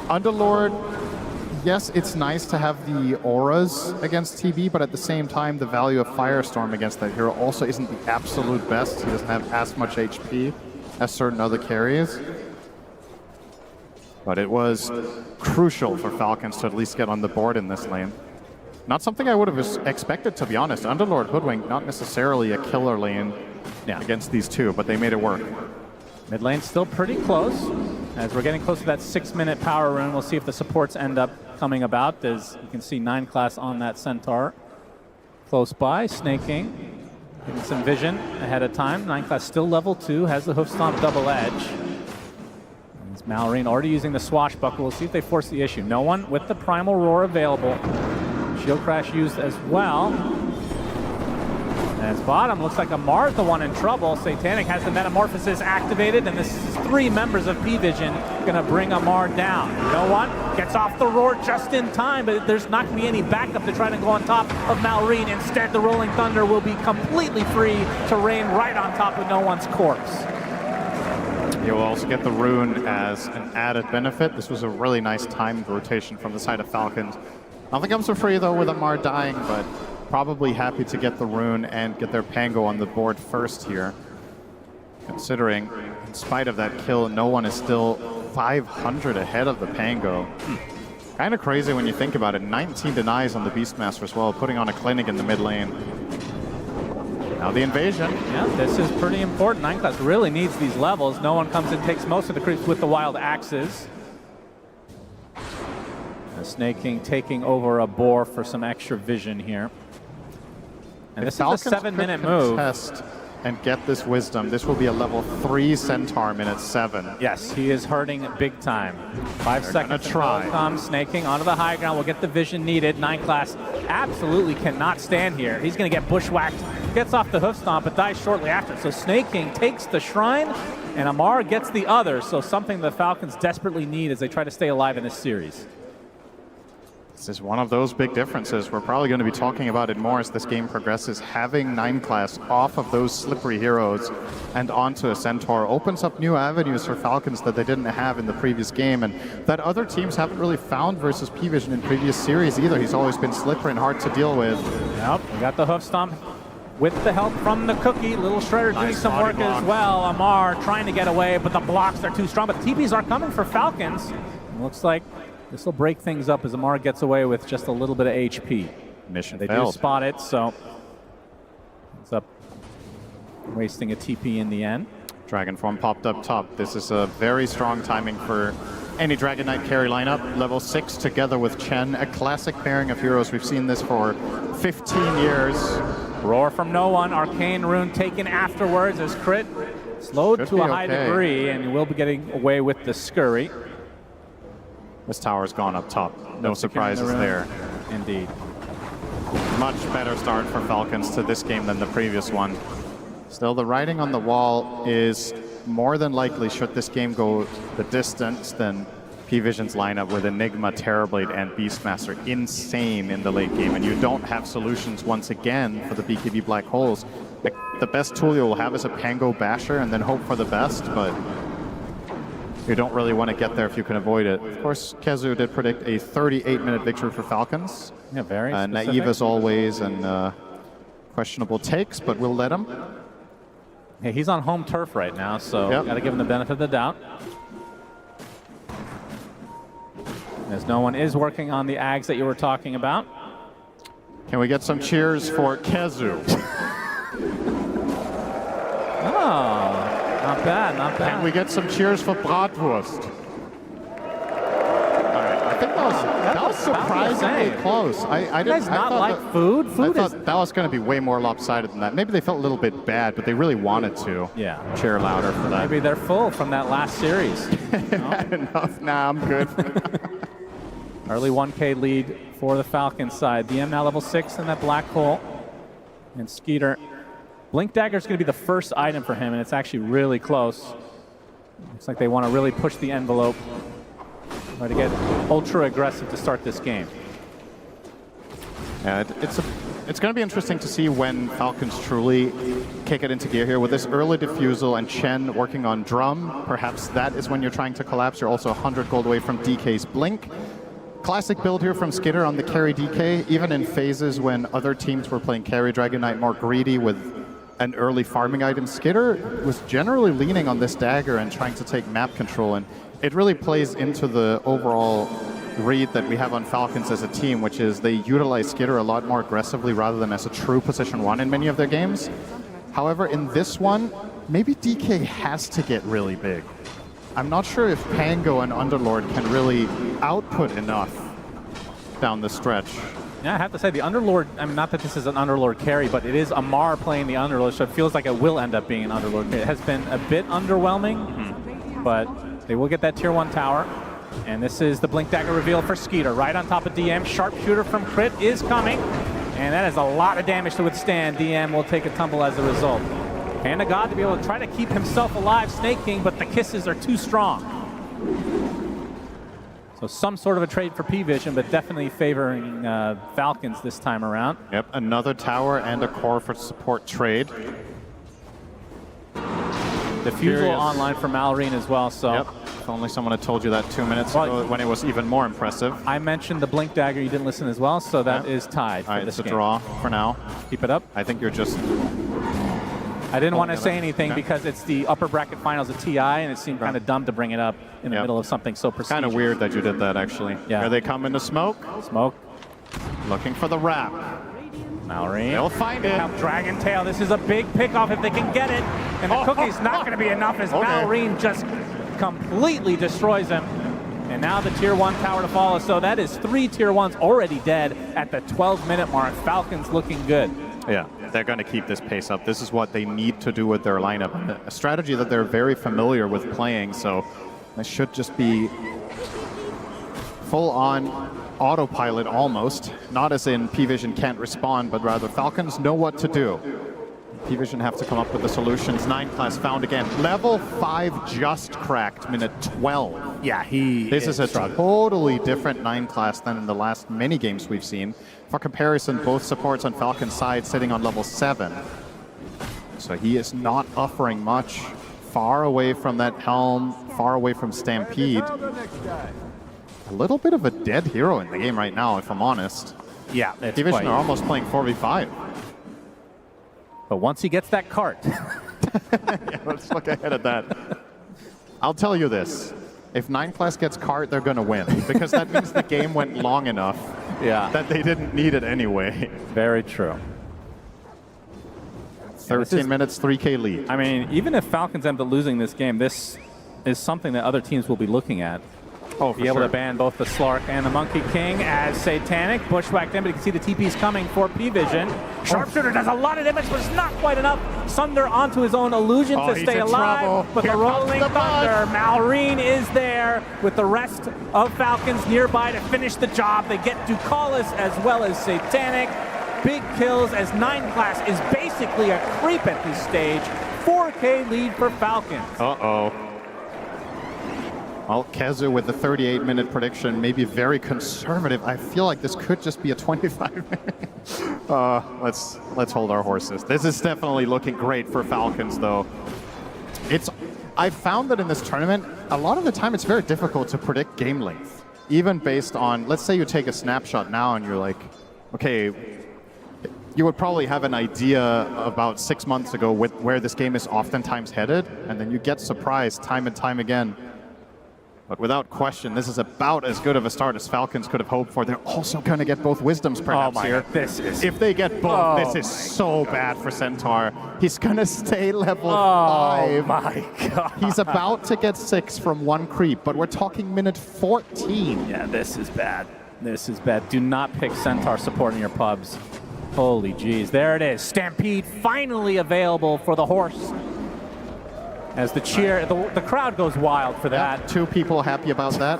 Underlord, yes, it's nice to have the auras against TB, but at the same time, the value of Firestorm against that hero also isn't the absolute best. He doesn't have as much HP as certain other carriers. But it was crucial for Falcons to at least get on the board in this lane. Not something I would have expected, to be honest. Underlord Hoodwink, not necessarily a killer lane against these two, but they made it work.
Mid lane still pretty close. As we're getting close to that 6-minute power rune, we'll see if the supports end up coming about. As you can see 9 class on that Centaur. Close by, snaking. Getting some vision ahead of time. 9 class still level 2, has the hoof stomp double edge. It's Mallory already using the swashbuckle. We'll see if they force the issue. No one with the primal roar available. Shield crash used as well. As bottom, looks like Amar's the one in trouble. Satanic has the metamorphosis activated, and this is 3 members of P-Vision gonna bring Amar down. No one gets off the roar just in time, but there's not gonna be any backup to try to go on top of Malrine. Instead, the Rolling Thunder will be completely free to rain right on top of No One's corpse.
You'll also get the rune as an added benefit. This was a really nice timed rotation from the side of Falcons. Nothing comes for free though with Amar dying, but probably happy to get the rune and get their Pango on the board first here. Considering, in spite of that kill, No One is still 500 ahead of the Pango. Kind of crazy when you think about it. 19 denies on the Beastmaster as well, putting on a clinic in the mid lane. Now the invasion.
Yeah, this is pretty important. 9 class really needs these levels. No One comes in, takes most of the creeps with the wild axes. The Snake King taking over a boar for some extra vision here. And this is a 7-minute move.
Contest and get this wisdom. This will be a level 3 Centaur minute 7.
Yes, he is hurting big time. 5 seconds to try. Come Snake King onto the high ground. Will get the vision needed. 9 class absolutely cannot stand here. He's going to get bushwhacked. Gets off the hoof stomp, but dies shortly after. So Snake King takes the shrine, and Amar gets the other. So something the Falcons desperately need as they try to stay alive in this series.
This is one of those big differences. We're probably going to be talking about it more as this game progresses. Having 9 class off of those slippery heroes and onto a Centaur opens up new avenues for Falcons that they didn't have in the previous game, and that other teams haven't really found versus P-Vision in previous series either. He's always been slippery and hard to deal with.
Yep, we got the hoof stomp with the help from the Cookie. Little Shredder doing some work as well. Amar trying to get away, but the blocks are too strong. But the TPs are coming for Falcons. It looks like this will break things up as Amar gets away with just a little bit of HP.
Mission
They
failed.
do spot it, so it's up, wasting a TP in the end.
Dragon form popped up top. This is a very strong timing for any Dragon Knight carry lineup. Level 6 together with Chen, a classic pairing of heroes. We've seen this for 15 years.
Roar from No One, Arcane Rune taken afterwards as Crit slowed
Should
to
be
a high
okay.
degree, and you will be getting away with the Scurry.
This tower's gone up top. No surprises there.
Indeed.
Much better start for Falcons to this game than the previous one. Still, the writing on the wall is more than likely, should this game go the distance, than P-Vision's lineup with Enigma, Terrorblade, and Beastmaster insane in the late game, and you don't have solutions once again for the BKB Black Holes. The best tool you'll have is a Pango Basher and then hope for the best, but you don't really want to get there if you can avoid it. Of course, Kezu did predict a 38-minute victory for Falcons.
Yeah, very specific.
Naive as always, and questionable takes, but we'll let him.
Hey, he's on home turf right now, so
Yep.
got to give him the benefit of the doubt. As No One is working on the Ags that you were talking about.
Can we get some cheers for Kezu?
Oh, not bad, not bad.
Can we get some cheers for Bratwurst? All right, I think that was surprisingly close. I
You guys not like food? Food
I
is...
thought that was going to be way more lopsided than that. Maybe they felt a little bit bad, but they really wanted to.
Yeah.
Cheer louder for that.
Maybe they're full from that last series.
Enough. Nah, I'm good.
Early 1K lead for the Falcons side. DM now level 6 in that black hole. And Skeeter. Blink Dagger is going to be the first item for him, and it's actually really close. Looks like they want to really push the envelope. Try to get ultra aggressive to start this game.
Yeah, it's going to be interesting to see when Falcons truly kick it into gear here. With this early defusal and Chen working on drum, perhaps that is when you're trying to collapse. You're also 100 gold away from DK's Blink. Classic build here from Skitter on the carry DK, even in phases when other teams were playing carry Dragon Knight more greedy with an early farming item. Skitter was generally leaning on this dagger and trying to take map control, and it really plays into the overall read that we have on Falcons as a team, which is they utilize Skitter a lot more aggressively rather than as a true position 1 in many of their games. However, in this one, maybe DK has to get really big. I'm not sure if Pango and Underlord can really output enough down the stretch.
Yeah, I have to say, the Underlord, I mean, not that this is an Underlord carry, but it is Amar playing the Underlord, so it feels like it will end up being an Underlord carry. It has been a bit underwhelming, but they will get that tier 1 tower. And this is the Blink Dagger reveal for Skeeter, right on top of DM. Sharpshooter from Crit is coming, and that is a lot of damage to withstand. DM will take a tumble as a result. Panda God to be able to try to keep himself alive, Snake King, but the kisses are too strong. So some sort of a trade for P-Vision, but definitely favoring Falcons this time around.
Yep, another tower and a core for support trade.
Diffusal online for Malrine as well, so.
Yep. If only someone had told you that 2 minutes ago when it was even more impressive.
I mentioned the Blink Dagger, you didn't listen as well, so that is tied for this
it's a
game.
draw for now.
Keep it up.
I think you're just...
I didn't want to say anything because it's the upper bracket finals of TI, and it seemed kind of dumb to bring it up in the middle of something so prestigious.
Kind of weird that you did that, actually.
Yeah.
Here they come into smoke.
Smoke.
Looking for the wrap.
Malrine.
They'll find it.
Dragon Tail. This is a big pickoff if they can get it. And the cookie's not going to be enough as Malrine just completely destroys him. And now the tier 1 tower to follow. So that is 3 tier 1s already dead at the 12-minute mark. Falcons looking good.
Yeah, they're going to keep this pace up. This is what they need to do with their lineup. A strategy that they're very familiar with playing, so this should just be full-on autopilot almost. Not as in P-Vision can't respond, but rather Falcons know what to do. P-Vision have to come up with the solutions. 9 class found again. Level 5 just cracked, minute 12.
Yeah,
This is a totally different 9 class than in the last many games we've seen. For comparison, both supports on Falcon's side sitting on level 7. So he is not offering much. Far away from that helm, far away from Stampede. A little bit of a dead hero in the game right now, if I'm honest.
Yeah,
P-Vision are almost playing 4v5.
But once he gets that cart.
Yeah, let's look ahead at that. I'll tell you this. If 9 class gets cart, they're going to win. Because that means the game went long enough that they didn't need it anyway.
Very true.
13 minutes, 3K lead.
I mean, even if Falcons end up losing this game, this is something that other teams will be looking at. Be able to ban both the Slark and the Monkey King as Satanic. Bushwhacked in, but you can see the TP's coming for P-Vision. Sharpshooter does a lot of damage, but it's not quite enough. Sunder onto his own illusion to stay alive.
Trouble.
But the Rolling Thunder, Malrine is there with the rest of Falcons nearby to finish the job. They get Ducalis as well as Satanic. Big kills as 9 class is basically a creep at this stage. 4K lead for Falcons.
Uh-oh. Well, Kezu with the 38-minute prediction, maybe very conservative. I feel like this could just be a 25-minute. Let's hold our horses. This is definitely looking great for Falcons, though. I found that in this tournament, a lot of the time it's very difficult to predict game length. Even based on, let's say you take a snapshot now and you're like, okay, you would probably have an idea about 6 months ago with where this game is oftentimes headed, and then you get surprised time and time again. But without question, this is about as good of a start as Falcons could have hoped for. They're also going to get both Wisdoms perhaps here. If they get both, this is so bad for Centaur. He's going to stay level 5.
Oh my god.
He's about to get 6 from 1 creep, but we're talking minute 14.
Yeah, this is bad. This is bad. Do not pick Centaur support in your pubs. Holy jeez. There it is. Stampede finally available for the horse. As the cheer, the crowd goes wild for that.
Yeah, 2 people happy about that.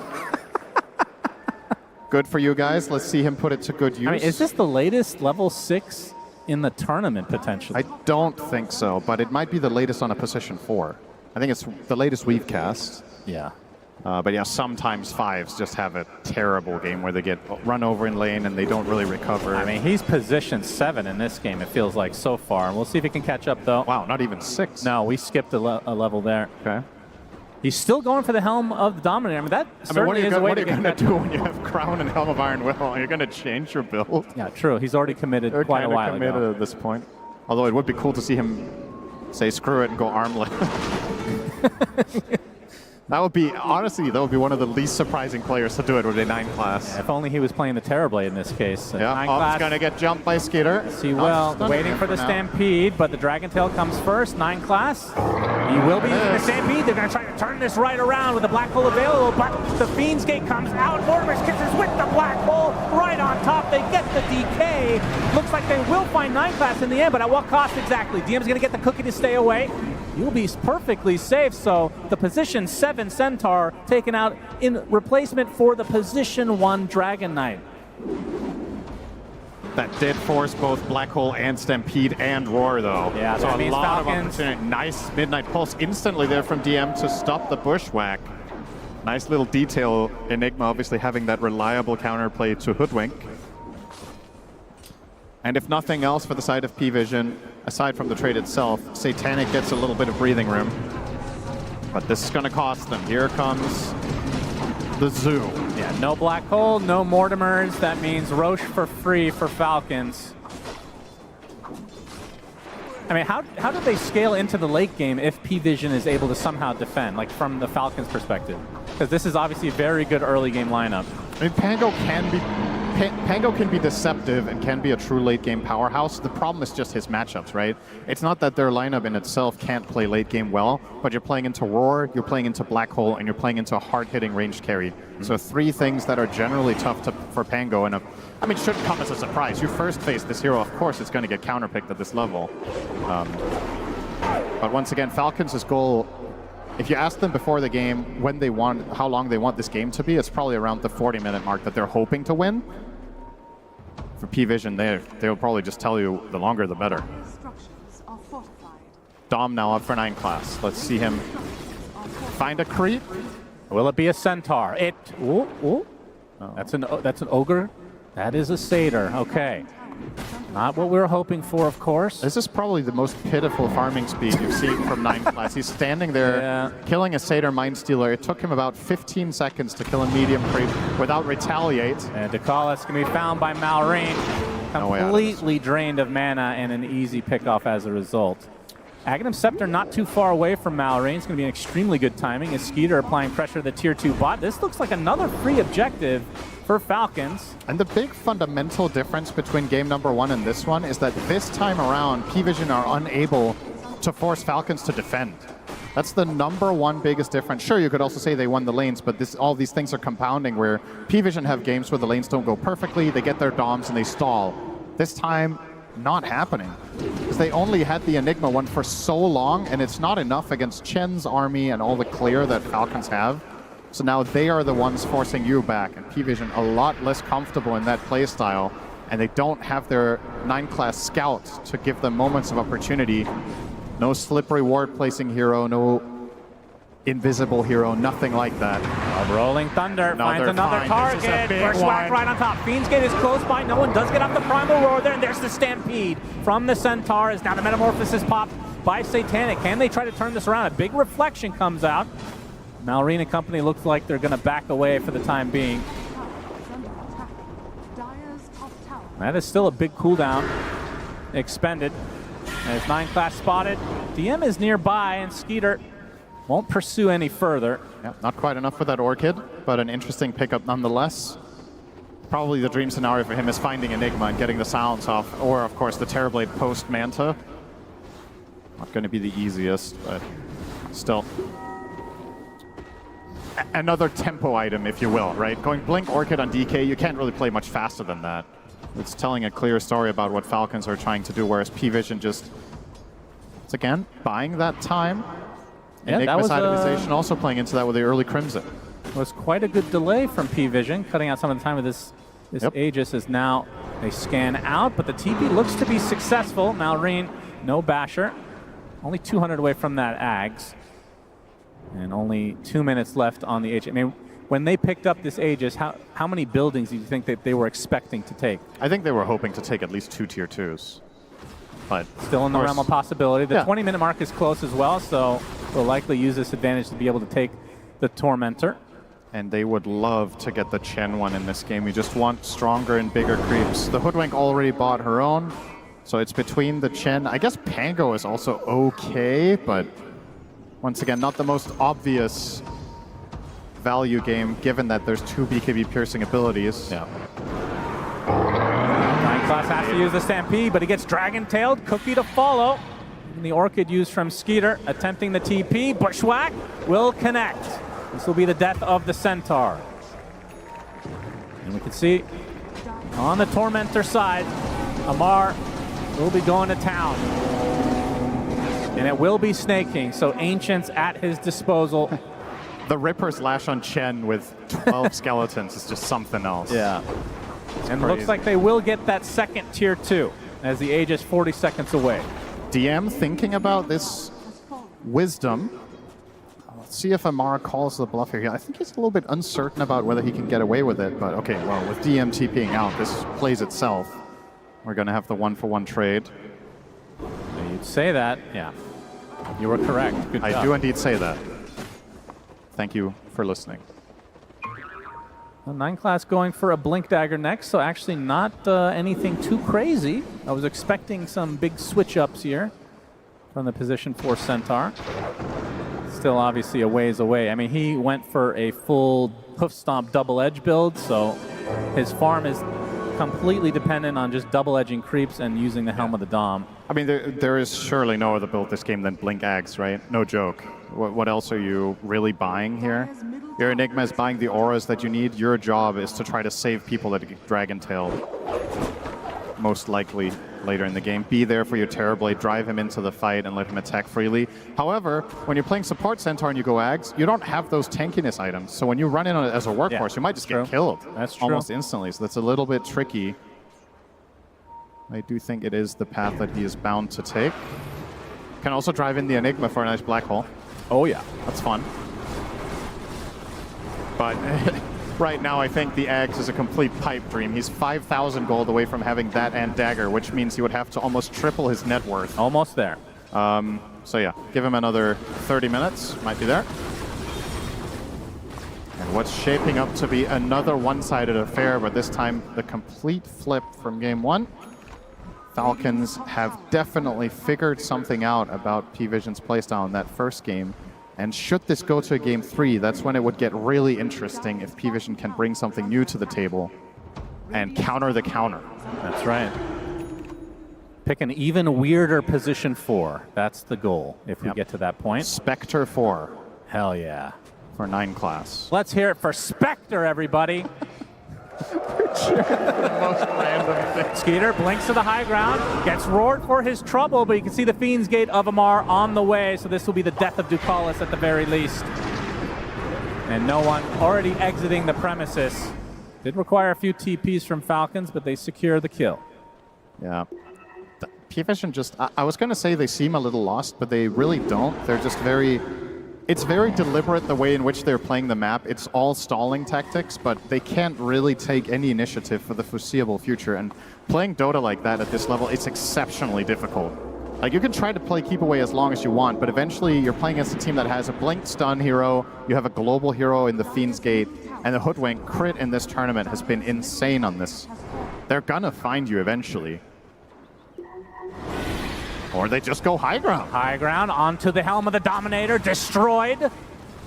Good for you guys. Let's see him put it to good use.
I mean, is this the latest level 6 in the tournament, potentially?
I don't think so, but it might be the latest on a position 4. I think it's the latest we've cast.
Yeah.
But yeah, sometimes 5s just have a terrible game where they get run over in lane and they don't really recover.
I mean, he's position 7 in this game, it feels like, so far. We'll see if he can catch up, though.
Wow, not even 6.
No, we skipped a level there.
Okay.
He's still going for the Helm of the Dominator. I mean, that certainly is a way
what
to
are you going to do when you have Crown and Helm of Iron Will? You're going to change your build?
Yeah, true. He's already committed quite a while
committed
ago.
At this point. Although it would be cool to see him say screw it and go armlet. That would be, honestly, that would be one of the least surprising players to do it with a 9 class.
Yeah, if only he was playing the Terrorblade in this case.
Yeah,
9
Op's
class.
going to get jumped by Skeeter.
Yes, he will. Waiting for the Stampede, but the Dragon Tail comes first. 9 class. He will be using the Stampede. They're going to try to turn this right around with the Black Hole available, but the Fiend's Gate comes out. Mortimer's Kisses with the Black Hole right on top. They get the DK. Looks like they will find 9 class in the end, but at what cost exactly? DM's going to get the cookie to stay away. You'll be perfectly safe, so the position 7 Centaur taken out in replacement for the position 1 Dragon Knight.
That did force both Black Hole and Stampede and Roar, though.
Yeah,
so
that
a
means
lot of
Falcons.
opportunity. Nice Midnight Pulse instantly there from DM to stop the Bushwhack. Nice little detail. Enigma obviously having that reliable counterplay to Hoodwink. And if nothing else for the side of P-Vision, aside from the trade itself, Satanic gets a little bit of breathing room. But this is going to cost them. Here comes the Zoo.
Yeah, no Black Hole, no Mortimers. That means Roche for free for Falcons. I mean, how do they scale into the late game if P-Vision is able to somehow defend, like from the Falcons' perspective? Because this is obviously a very good early game lineup.
I mean, Pango can be deceptive and can be a true late game powerhouse. The problem is just his matchups, right? It's not that their lineup in itself can't play late game well, but you're playing into Roar, you're playing into Black Hole, and you're playing into a hard-hitting ranged carry. So 3 things that are generally tough for Pango, and I mean, shouldn't come as a surprise. You first face this hero, of course it's going to get counterpicked at this level. But once again, Falcons' goal, if you ask them before the game when they want, how long they want this game to be, it's probably around the 40-minute mark that they're hoping to win. For P-Vision, they'll probably just tell you the longer the better. Dom now up for 9 class. Let's see him find a creep.
Will it be a Centaur? Ooh. Oh. That's an Ogre. That is a Satyr. Okay. Not what we were hoping for, of course.
This is probably the most pitiful farming speed you've seen from 9 class. He's standing there, killing a Satyr Mindstealer. It took him about 15 seconds to kill a medium creep without retaliate.
And Dakalis can be found by Malrine. Completely drained of mana and an easy pickoff as a result. Aghanim Scepter not too far away from Malrine. It's going to be an extremely good timing as Skeeter applying pressure to the tier 2 bot. This looks like another free objective for Falcons.
And the big fundamental difference between game number 1 and this one is that this time around, P-Vision are unable to force Falcons to defend. That's the number 1 biggest difference. Sure, you could also say they won the lanes, but all these things are compounding where P-Vision have games where the lanes don't go perfectly, they get their DOMs and they stall. This time, not happening. Because they only had the Enigma one for so long, and it's not enough against Chen's army and all the clear that Falcons have. So now they are the ones forcing you back, and P-Vision a lot less comfortable in that playstyle, and they don't have their 9 class scout to give them moments of opportunity. No slippery ward placing hero, no invisible hero, nothing like that.
Rolling Thunder finds another target. Bushwhack right on top. Fiend's Gate is close by. No one does get off the Primal Roar there, and there's the Stampede from the Centaur. Is now the Metamorphosis popped by Satanic. Can they try to turn this around? A big reflection comes out. Malrine and company looks like they're going to back away for the time being. That is still a big cooldown expended. As 9 class spotted. DM is nearby, and Skeeter won't pursue any further.
Yeah, not quite enough for that Orchid, but an interesting pickup nonetheless. Probably the dream scenario for him is finding Enigma and getting the silence off, or of course the Terrorblade post Manta. Not going to be the easiest, but still. Another tempo item, if you will, right? Going Blink Orchid on DK, you can't really play much faster than that. It's telling a clear story about what Falcons are trying to do, whereas P-Vision just, once again, buying that time.
Yeah,
Enigma
that was
itemization also playing into that with the early Crimson.
Was quite a good delay from P-Vision, cutting out some of the time of this Aegis as now they scan out, but the TP looks to be successful. Malrine, no Basher. Only 200 away from that Ags. And only 2 minutes left on the Aegis. I mean, when they picked up this Aegis, how many buildings do you think that they were expecting to take?
I think they were hoping to take at least 2 tier 2s. But
still in the realm of possibility. The 20-minute mark is close as well, so they'll likely use this advantage to be able to take the Tormentor.
And they would love to get the Chen one in this game. You just want stronger and bigger creeps. The Hoodwink already bought her own, so it's between the Chen. I guess Pango is also okay, but once again, not the most obvious value game, given that there's 2 BKB piercing abilities.
Yeah. Nightclass has to use the Stampede, but he gets Dragon-tailed. Cookie to follow. And the Orchid used from Skeeter, attempting the TP. Bushwhack will connect. This will be the death of the Centaur. And we can see on the Tormentor side, Amar will be going to town. And it will be snaking, so Ancients at his disposal.
The Ripper's Lash on Chen with 12 skeletons is just something else.
Yeah. And
crazy.
looks like they will get that second tier 2 as the Age is 40 seconds away.
DM thinking about this Wisdom. Let's see if Amar calls the bluff here. I think he's a little bit uncertain about whether he can get away with it, but okay, well, with DM TPing out, this plays itself. We're going to have the 1-for-1 trade.
You'd say that, yeah. You were correct. Good job.
I do indeed say that. Thank you for listening.
Well, 9-class going for a Blink Dagger next, so actually not anything too crazy. I was expecting some big switch-ups here from the position 4 Centaur. Still obviously a ways away. I mean, he went for a full Hoof Stomp double edge build, so his farm is completely dependent on just double edging creeps and using the Helm of the Dom.
I mean, there is surely no other build this game than Blink Ags, right? No joke. What else are you really buying here? Your Enigma is buying the auras that you need. Your job is to try to save people that get Dragon Tailed. Most likely later in the game. Be there for your Terrorblade, drive him into the fight, and let him attack freely. However, when you're playing support Centaur and you go Ags, you don't have those tankiness items. So when you run in on it as a workhorse, you might just get killed.
That's true.
Almost instantly. So that's a little bit tricky. I do think it is the path that he is bound to take. Can also drive in the Enigma for a nice black hole.
Oh yeah,
that's fun. But right now, I think the Ags is a complete pipe dream. He's 5,000 gold away from having that and Dagger, which means he would have to almost triple his net worth.
Almost there.
So yeah, give him another 30 minutes. Might be there. And what's shaping up to be another one-sided affair, but this time the complete flip from game 1. Falcons have definitely figured something out about P-Vision's playstyle in that first game. And should this go to a game 3, that's when it would get really interesting if P-Vision can bring something new to the table and counter the counter.
That's right. Pick an even weirder position 4. That's the goal if we get to that point.
Spectre 4.
Hell yeah.
For 9-class.
Let's hear it for Spectre, everybody.
Most random thing.
Skeeter blinks to the high ground, gets roared for his trouble, but you can see the Fiend's Gate of Amar on the way, so this will be the death of Ducalis at the very least. And no one already exiting the premises. Did require a few TPs from Falcons, but they secure the kill.
Yeah. P-Vision just, I was going to say they seem a little lost, but they really don't. They're just very... It's very deliberate the way in which they're playing the map. It's all stalling tactics, but they can't really take any initiative for the foreseeable future. And playing Dota like that at this level, it's exceptionally difficult. Like, you can try to play keep away as long as you want, but eventually you're playing against a team that has a blink stun hero, you have a global hero in the Fiend's Gate, and the Hoodwink crit in this tournament has been insane on this. They're gonna find you eventually. Or they just go high ground.
High ground onto the Helm of the Dominator, destroyed.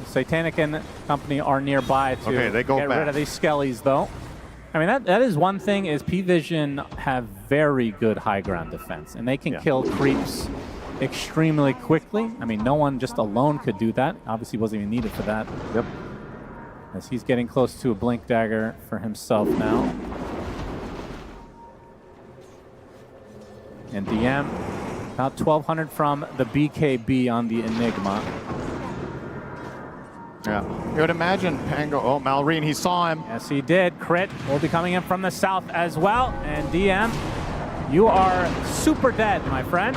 Satanic and company are nearby to
they go
get
back.
rid of these skellies, though. I mean, that is one thing, is P-Vision have very good high ground defense, and they can kill creeps extremely quickly. I mean, no one just alone could do that. Obviously wasn't even needed for that.
Yep.
As he's getting close to a Blink Dagger for himself now. And DM, about 1,200 from the BKB on the Enigma.
Yeah. You would imagine Pango, oh, Malrine, he saw him.
Yes, he did. Crit will be coming in from the south as well. And DM, you are super dead, my friend.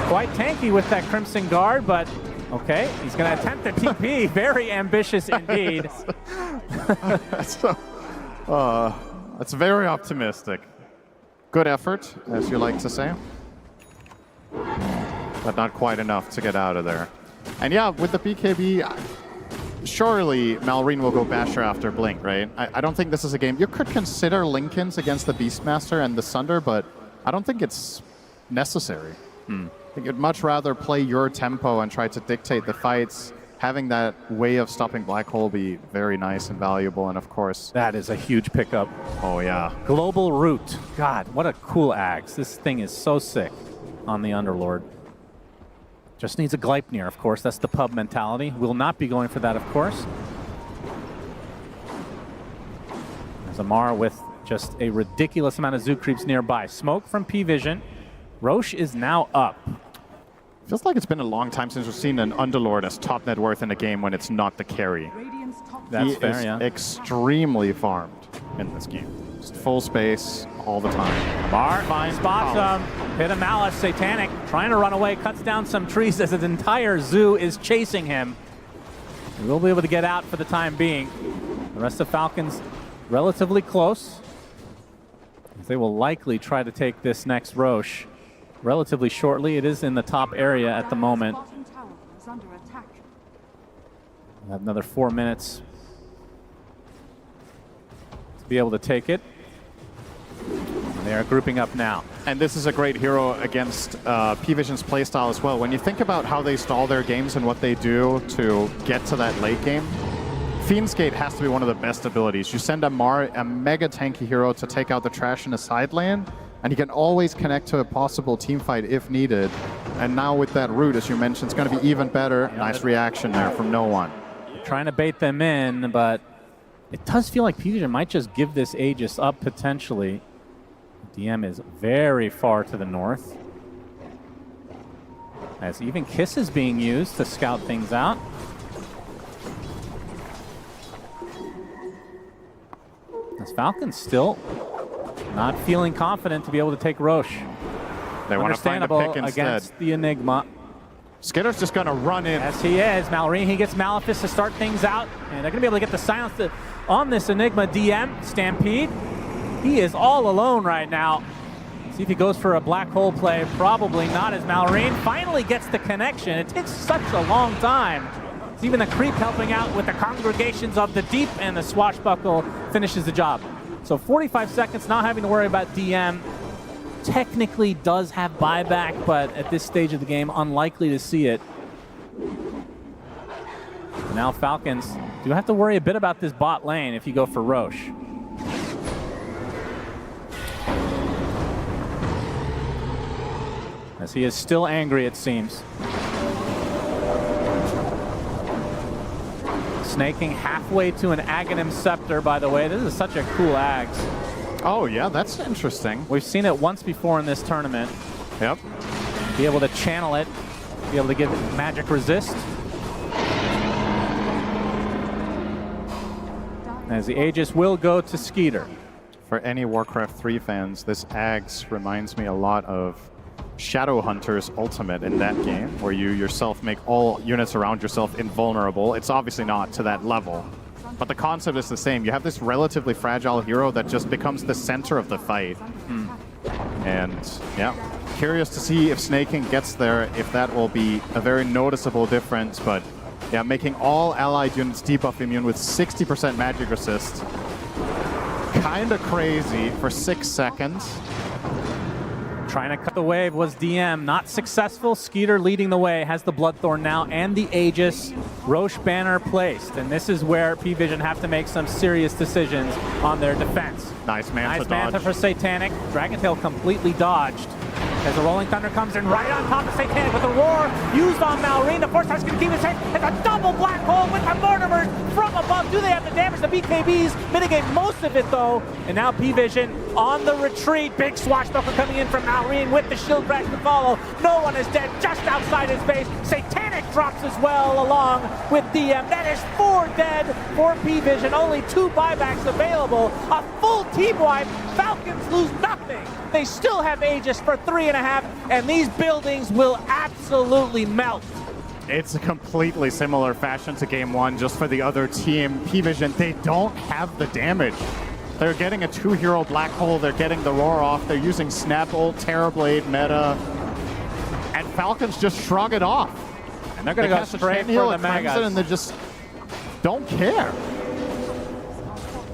Quite tanky with that Crimson Guard, but okay. He's going to attempt the TP. Very ambitious indeed.
That's very optimistic. Good effort, as you like to say. But not quite enough to get out of there. And yeah, with the BKB, surely Malrine will go Basher after Blink, right? I don't think this is a game. You could consider Lincolns against the Beastmaster and the Sunder, but I don't think it's necessary. I think you'd much rather play your tempo and try to dictate the fights, having that way of stopping Black Hole be very nice and valuable, and of course...
That is a huge pickup.
Oh, yeah.
Global Root. God, what a cool axe. This thing is so sick on the Underlord. Just needs a Gleipnir, of course. That's the pub mentality. Will not be going for that, of course. There's Amar with just a ridiculous amount of Zoo Creeps nearby. Smoke from P-Vision. Roche is now up.
Feels like it's been a long time since we've seen an Underlord as top net worth in a game when it's not the carry.
That's fair,
is
yeah.
extremely farmed in this game. Just full space all the time.
Amar spots him. Hit a Malice. Satanic trying to run away. Cuts down some trees as his entire zoo is chasing him. He will be able to get out for the time being. The rest of Falcons relatively close. They will likely try to take this next Roche relatively shortly. It is in the top area at the moment. We have another 4 minutes to be able to take it. And they are grouping up now.
And this is a great hero against P-Vision's playstyle as well. When you think about how they stall their games and what they do to get to that late game, Fiend's Gate has to be one of the best abilities. You send a mega tanky hero to take out the trash in a side lane, and he can always connect to a possible team fight if needed. And now with that root, as you mentioned, it's going to be even better. Nice reaction there from no one.
Trying to bait them in, but it does feel like P-Vision might just give this Aegis up potentially. DM is very far to the north. As even Kiss is being used to scout things out. As Falcons still not feeling confident to be able to take Roche.
They want to find a pick instead.
Against the Enigma.
Skitter's just going to run in.
Yes, he is. Malrine, he gets Malefice to start things out. And they're going to be able to get the silence on this Enigma DM. Stampede, he is all alone right now. See if he goes for a black hole play. Probably not, as Malrine finally gets the connection. It takes such a long time. It's even the creep helping out with the congregations of the deep, and the swashbuckle finishes the job. So 45 seconds, not having to worry about DM. Technically does have buyback, but at this stage of the game, unlikely to see it. Now Falcons do have to worry a bit about this bot lane if you go for Roche. As he is still angry, it seems. Snaking halfway to an Aghanim Scepter, by the way. This is such a cool Ags.
Oh, yeah, that's interesting.
We've seen it once before in this tournament.
Yep.
Be able to channel it, be able to give it magic resist. As the Aegis will go to Skeeter.
For any Warcraft 3 fans, this Ags reminds me a lot of Shadowhunter's ultimate in that game, where you yourself make all units around yourself invulnerable. It's obviously not to that level, but the concept is the same. You have this relatively fragile hero that just becomes the center of the fight. And yeah, curious to see if Snaking gets there, if that will be a very noticeable difference. But yeah, making all allied units debuff immune with 60% magic resist. Kinda crazy for 6 seconds.
Trying to cut the wave was DM, not successful. Skeeter leading the way, has the Bloodthorn now and the Aegis. Roche banner placed, and this is where P-Vision have to make some serious decisions on their defense.
Nice Manta
Nice Manta
dodge.
for Satanic. Dragontail completely dodged. As the Rolling Thunder comes in right on top of Satanic with a roar used on Malrine. The Force Touch going to keep it safe. It's a double black hole with the Mortimers from above. Do they have the damage? The BKBs mitigate most of it though. And now P-Vision on the retreat. Big swashbuckler coming in from Malrine with the shield crash to follow. No one is dead just outside his base. Satanic drops as well along with DM. That is 4 dead for P-Vision. Only 2 buybacks available. A full team wipe. Falcons lose nothing. They still have Aegis for 3.5, and these buildings will absolutely melt.
It's a completely similar fashion to game 1, just for the other team. P-Vision, they don't have the damage. They're getting a 2-hero black hole, they're getting the roar off, they're using Snap Ult, Terrorblade meta, and Falcons just shrug it off.
And they're going to go straight for the Megas.
And they just don't care.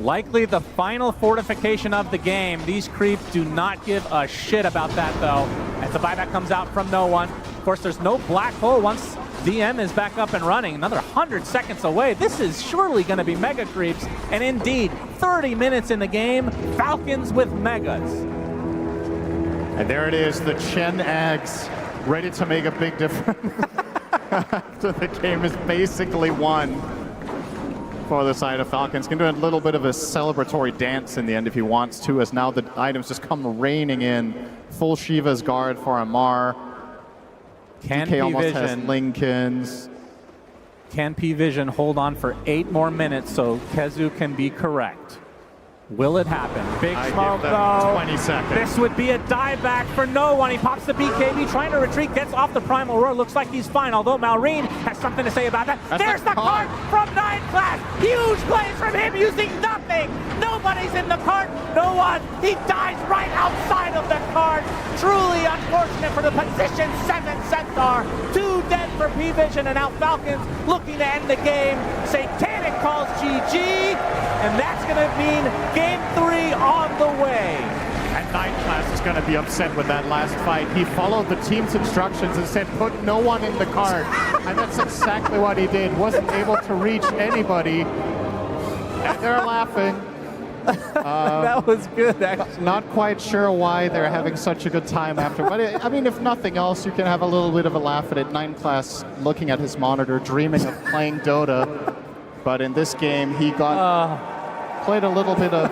Likely the final fortification of the game. These creeps do not give a shit about that though. As the buyback comes out from no one.
Of course, there's no black hole once DM is back up and running. Another 100 seconds away. This is surely going to be mega creeps. And indeed, 30 minutes in the game, Falcons with megas.
And there it is, the Chen Ags ready to make a big difference after the game is basically won for the side of Falcons. Can do a little bit of a celebratory dance in the end if he wants to, as now the items just come raining in. Full Shiva's guard for Amar. DK almost has Lincolns.
Can P-Vision hold on for 8 more minutes so Kezu can be correct? Will it happen? Big smoke though.
20 seconds.
This would be a dive back for no one. He pops the BKB, trying to retreat, gets off the Primal Roar. Looks like he's fine, although Malrine has something to say about that. There's the cart from Nightclass. Huge plays from him using nothing. Nobody's in the cart. No one. He dies right outside of the cart. Truly unfortunate for the position 7 Centaur. 2 dead for P-Vision, and now Falcons looking to end the game. Satanic calls GG, and that's going to mean Game 3 on the way.
And Nightclass is going to be upset with that last fight. He followed the team's instructions and said, put no one in the cart. And that's exactly what he did. Wasn't able to reach anybody. And they're laughing.
That was good, actually.
Not quite sure why they're having such a good time after. But I mean, if nothing else, you can have a little bit of a laugh at it. Nightclass looking at his monitor, dreaming of playing Dota. But in this game, he got... played a little bit of,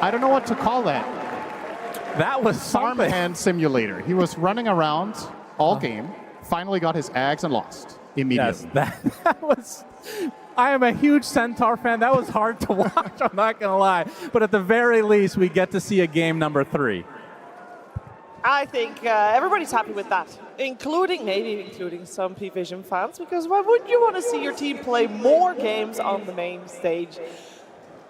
I don't know what to call that.
That was
Farmhand Simulator. He was running around all game, finally got his Ags and lost immediately.
Yes, that was... I am a huge Centaur fan. That was hard to watch, I'm not going to lie. But at the very least, we get to see a game number 3.
I think everybody's happy with that, including some P-Vision fans, because why wouldn't you want to see your team play more games on the main stage?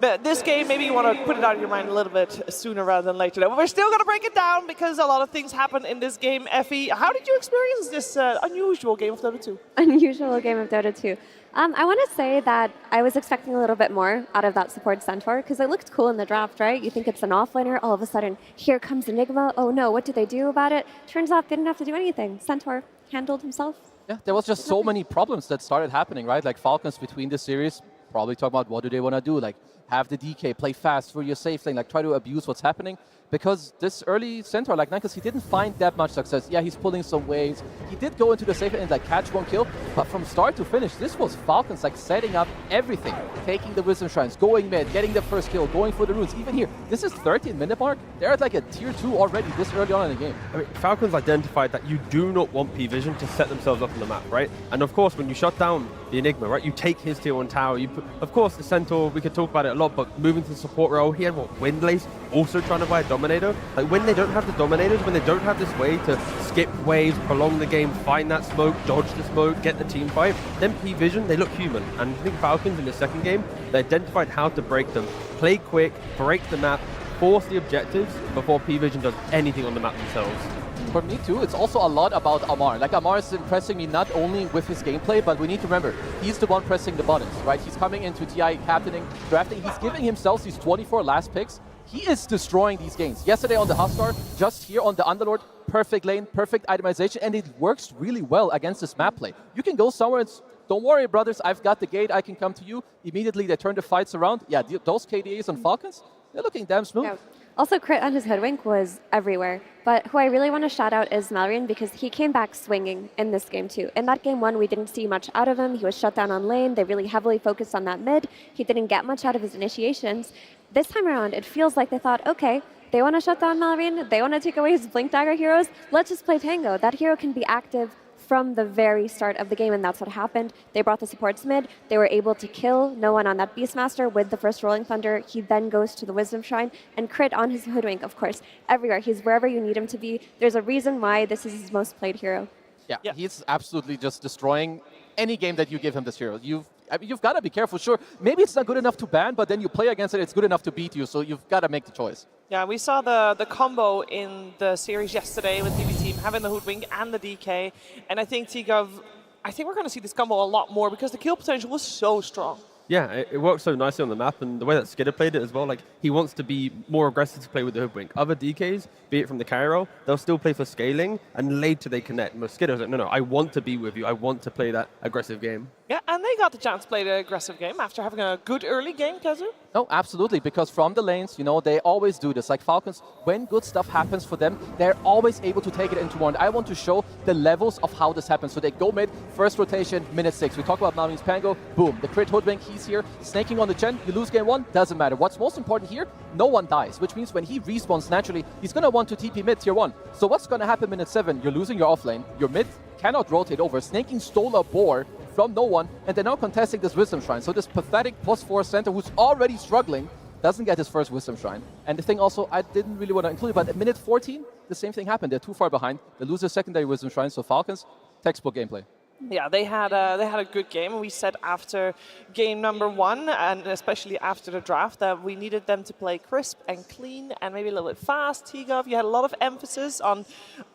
But this game, maybe you want to put it out of your mind a little bit sooner rather than later. But we're still going to break it down because a lot of things happen in this game. Effie, how did you experience this unusual game of Dota 2?
Unusual game of Dota 2. I want to say that I was expecting a little bit more out of that support Centaur because it looked cool in the draft, right? You think it's an offlaner, all of a sudden, here comes Enigma. Oh no, what did they do about it? Turns out they didn't have to do anything. Centaur handled himself.
Yeah, there was just so many problems that started happening, right? Like Falcons between the series, probably talk about what do they want to do, like have the DK, play fast for your safe lane, like try to abuse what's happening. Because this early Centaur, like Nightclass, he didn't find that much success. Yeah, he's pulling some waves. He did go into the safe and like catch 1 kill, but from start to finish, this was Falcons like setting up everything, taking the Wisdom Shrines, going mid, getting the first kill, going for the runes. Even here, this is 13-minute mark. They're at like a tier 2 already this early on in the game.
I mean, Falcons identified that you do not want P-Vision to set themselves up on the map, right? And of course, when you shut down the Enigma, right, you take his tier 1 tower. You put, of course, the Centaur, we could talk about it a lot, but moving to the support role, he had what, Windlace, also trying to buy a Dominator. Like when they don't have the Dominators, when they don't have this way to skip waves, prolong the game, find that smoke, dodge the smoke, get the team fight, then P-Vision, they look human. And I think Falcons in the second game, they identified how to break them. Play quick, break the map, force the objectives before P-Vision does anything on the map themselves.
For me too, it's also a lot about Amar. Like Amar is impressing me not only with his gameplay, but we need to remember, he's the one pressing the buttons, right? He's coming into TI, captaining, drafting, he's giving himself these 24 last picks. He is destroying these games. Yesterday on the Huskar, just here on the Underlord, perfect lane, perfect itemization, and it works really well against this map play. You can go somewhere and don't worry, brothers, I've got the gate, I can come to you. Immediately they turn the fights around. Yeah, those KDAs on Falcons, they're looking damn smooth.
Yeah. Also, crit on his Hoodwink was everywhere. But who I really want to shout out is Malrine because he came back swinging in this game too. In that game 1, we didn't see much out of him. He was shut down on lane. They really heavily focused on that mid. He didn't get much out of his initiations. This time around, it feels like they thought, okay, they want to shut down Malrine. They want to take away his Blink Dagger heroes. Let's just play Tango. That hero can be active from the very start of the game, and that's what happened. They brought the supports mid. They were able to kill no one on that Beastmaster with the first Rolling Thunder. He then goes to the Wisdom Shrine and crit on his Hoodwink, of course, everywhere. He's wherever you need him to be. There's a reason why this is his most played hero.
Yeah, he's absolutely just destroying any game that you give him this hero. You've got to be careful. Sure, maybe it's not good enough to ban, but then you play against it, it's good enough to beat you, so you've got to make the choice.
Yeah, we saw the combo in the series yesterday with DB Team having the Hoodwink and the DK, and I think Tigov, I think we're going to see this combo a lot more because the kill potential was so strong.
Yeah, it works so nicely on the map, and the way that Skidder played it as well, like, he wants to be more aggressive to play with the Hoodwink. Other DKs, be it from the carry roll, they'll still play for scaling, and later they connect. But Skidder's like, no, I want to be with you. I want to play that aggressive game.
Yeah, and they got the chance to play the aggressive game after having a good early game, Kazu.
No, absolutely, because from the lanes, you know, they always do this. Like Falcons, when good stuff happens for them, they're always able to take it into one. I want to show the levels of how this happens. So they go mid, first rotation, minute 6. We talk about Malvin's Pango, boom, the crit Hoodwink, he's here, snaking on the Chen, you lose game 1, doesn't matter. What's most important here, no one dies, which means when he respawns naturally, he's going to want to TP mid tier 1. So what's going to happen minute 7? You're losing your off lane, your mid cannot rotate over, snaking stole a boar from no one, and they're now contesting this Wisdom Shrine. So this pathetic +4 center who's already struggling doesn't get his first Wisdom Shrine. And the thing also, I didn't really want to include it, but at minute 14, the same thing happened. They're too far behind. They lose their secondary Wisdom Shrine, so Falcons, textbook gameplay.
Yeah, they had a good game, and we said after game number 1, and especially after the draft, that we needed them to play crisp and clean and maybe a little bit fast. T-Gov, you had a lot of emphasis on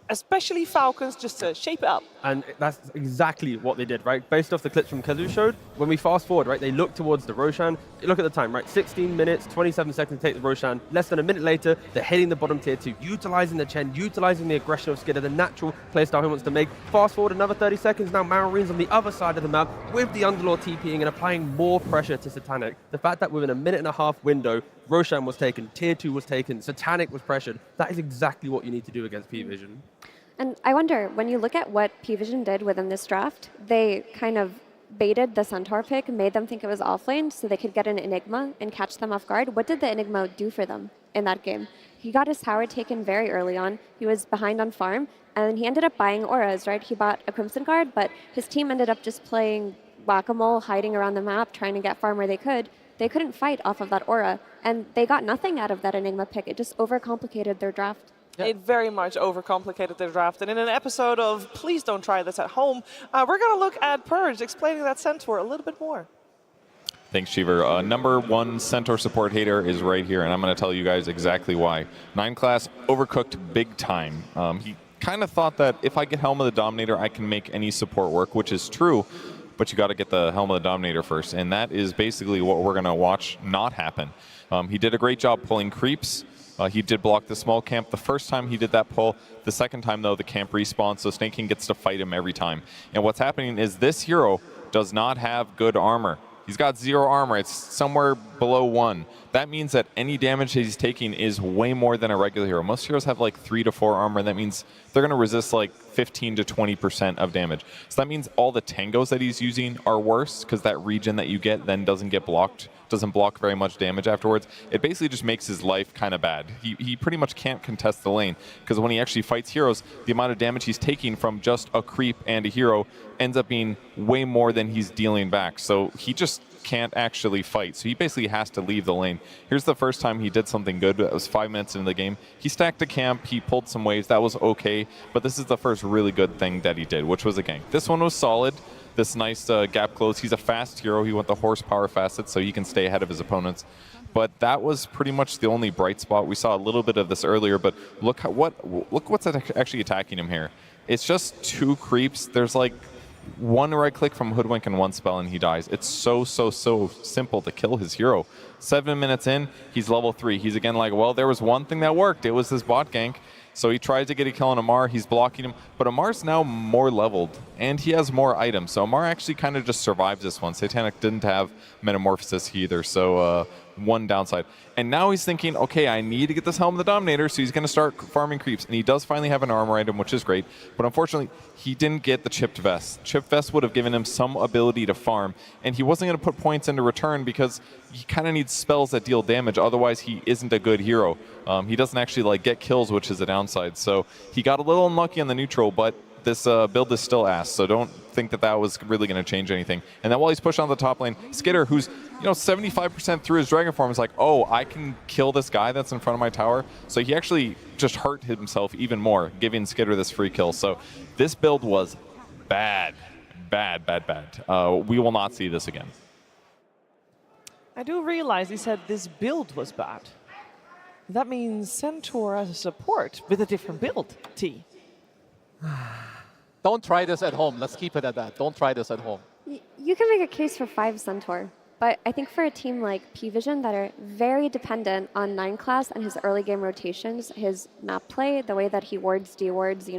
especially Falcons just to shape it up.
And that's exactly what they did, right? Based off the clips from Kazu showed, when we fast forward, right, they look towards the Roshan. Look at the time, right? 16 minutes, 27 seconds to take the Roshan. Less than a minute later, they're hitting the bottom tier 2, utilizing the Chen, utilizing the aggression of Skidder, the natural playstyle he wants to make. Fast forward another 30 seconds, now Marines on the other side of the map with the Underlord TPing and applying more pressure to Satanic. The fact that within a minute and a half window, Roshan was taken, tier 2 was taken, Satanic was pressured. That is exactly what you need to do against P-Vision.
And I wonder, when you look at what P-Vision did within this draft, they kind of baited the Centaur pick, made them think it was offlane so they could get an Enigma and catch them off guard. What did the Enigma do for them in that game? He got his tower taken very early on. He was behind on farm, and he ended up buying auras, right? He bought a Crimson Guard, but his team ended up just playing whack-a-mole, hiding around the map, trying to get farm where they could. They couldn't fight off of that aura, and they got nothing out of that Enigma pick. It just overcomplicated their draft.
Yeah. It very much overcomplicated the draft. And in an episode of Please Don't Try This at Home, we're going to look at Purge explaining that Centaur a little bit more.
Thanks, Cheever. #1 Centaur support hater is right here, and I'm going to tell you guys exactly why. 9 class overcooked big time. He kind of thought that if I get Helm of the Dominator, I can make any support work, which is true, but you got to get the Helm of the Dominator first, and that is basically what we're going to watch not happen. He did a great job pulling creeps. He did block the small camp the first time he did that pull. The second time, though, the camp respawns, so Snake King gets to fight him every time. And what's happening is this hero does not have good armor. He's got 0 armor. It's somewhere below 1. That means that any damage that he's taking is way more than a regular hero. Most heroes have like 3 to 4 armor. That means they're going to resist like 15 to 20% of damage. So that means all the tangos that he's using are worse because that regen that you get then doesn't get blocked, doesn't block very much damage afterwards. It basically just makes his life kind of bad. He pretty much can't contest the lane because when he actually fights heroes, the amount of damage he's taking from just a creep and a hero ends up being way more than he's dealing back. So he just can't actually fight. So he basically has to leave the lane. Here's the first time he did something good. That was 5 minutes into the game. He stacked a camp. He pulled some waves. That was okay. But this is the first really good thing that he did, which was a gank. This one was solid. This nice gap close. He's a fast hero. He went the horsepower facet so he can stay ahead of his opponents. But that was pretty much the only bright spot. We saw a little bit of this earlier, but look what's actually attacking him here. It's just 2 creeps. There's like 1 right click from Hoodwink and 1 spell and he dies. It's so simple to kill his hero. 7 minutes in, he's level 3. He's again like, well, there was one thing that worked. It was this bot gank. So he tries to get a kill on Amar. He's blocking him. But Amar's now more leveled, and he has more items. So Amar actually kind of just survives this one. Satanic didn't have Metamorphosis either, so one downside. And now he's thinking, okay, I need to get this Helm of the Dominator, so he's going to start farming creeps. And he does finally have an armor item, which is great. But unfortunately, he didn't get the Chipped Vest. Chipped Vest would have given him some ability to farm, and he wasn't going to put points into return because he kind of needs spells that deal damage. Otherwise, he isn't a good hero. He doesn't actually like get kills, which is a downside. So he got a little unlucky on the neutral, but this build is still ass, so don't think that that was really going to change anything. And then while he's pushing on the top lane, Skidder, who's 75% through his Dragon form, is like, oh, I can kill this guy that's in front of my tower. So he actually just hurt himself even more, giving Skidder this free kill. So this build was bad. We will not see this again.
I do realize he said this build was bad. That means Centaur as a support with a different build, T.
Don't try this at home. Let's keep it at that. Don't try this at home.
You can make a case for 5 Centaur. But I think for a team like P-Vision that are very dependent on 9 class and his early game rotations, his map play, the way that he wards, de-wards,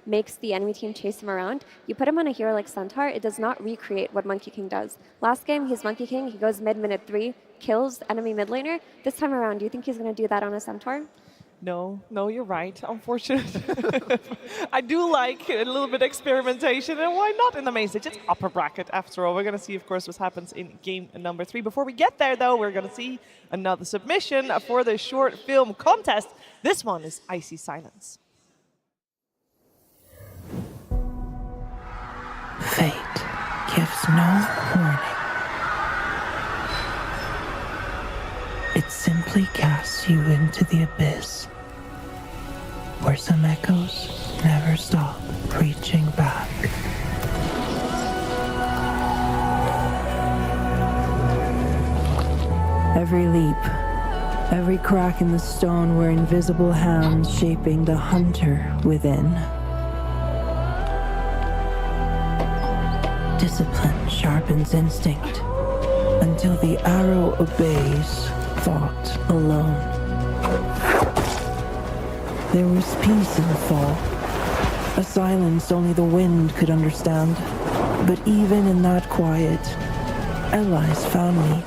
makes the enemy team chase him around, you put him on a hero like Centaur, it does not recreate what Monkey King does. Last game, he's Monkey King, he goes mid, minute 3, kills enemy mid laner. This time around, do you think he's going to do that on a Centaur?
No, you're right. Unfortunately. I do like a little bit of experimentation, and why not in the main stage? It's upper bracket after all. We're going to see, of course, what happens in game number 3. Before we get there, though, we're going to see another submission for the short film contest. This one is Icy Silence.
Fate gives no warning. It simply casts you into the abyss, where some echoes never stop reaching back. Every leap, every crack in the stone were invisible hands shaping the hunter within. Discipline sharpens instinct until the arrow obeys thought alone. There was peace in the fall, a silence only the wind could understand. But even in that quiet, allies found me.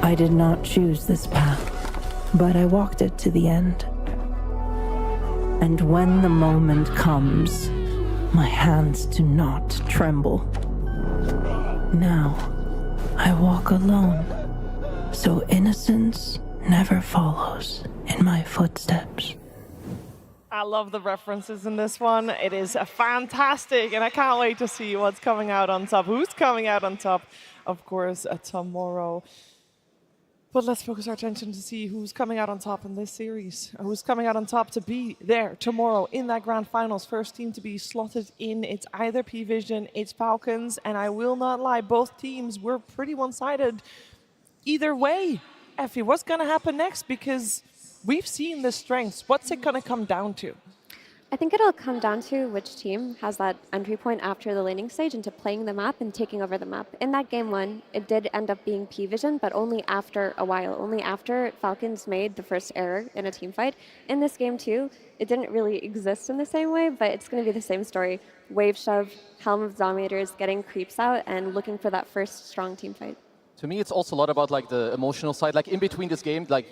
I did not choose this path, but I walked it to the end. And when the moment comes, my hands do not tremble. Now, I walk alone, so innocence never follows in my footsteps.
I love the references in this one. It is fantastic, and I can't wait to see what's coming out on top. Who's coming out on top, of course, tomorrow. But let's focus our attention to see who's coming out on top in this series. Who's coming out on top to be there tomorrow in that grand finals. First team to be slotted in. It's either P-Vision, it's Falcons, and I will not lie, both teams were pretty one-sided. Either way, Effie, what's going to happen next? Because we've seen the strengths. What's it going to come down to?
I think it'll come down to which team has that entry point after the laning stage into playing the map and taking over the map. In that game 1, it did end up being P-Vision, but only after a while, only after Falcons made the first error in a team fight. In this game 2, it didn't really exist in the same way, but it's going to be the same story. Wave shove, Helm of Dominators, getting creeps out, and looking for that first strong team fight.
To me, it's also a lot about like the emotional side. Like in between this game, like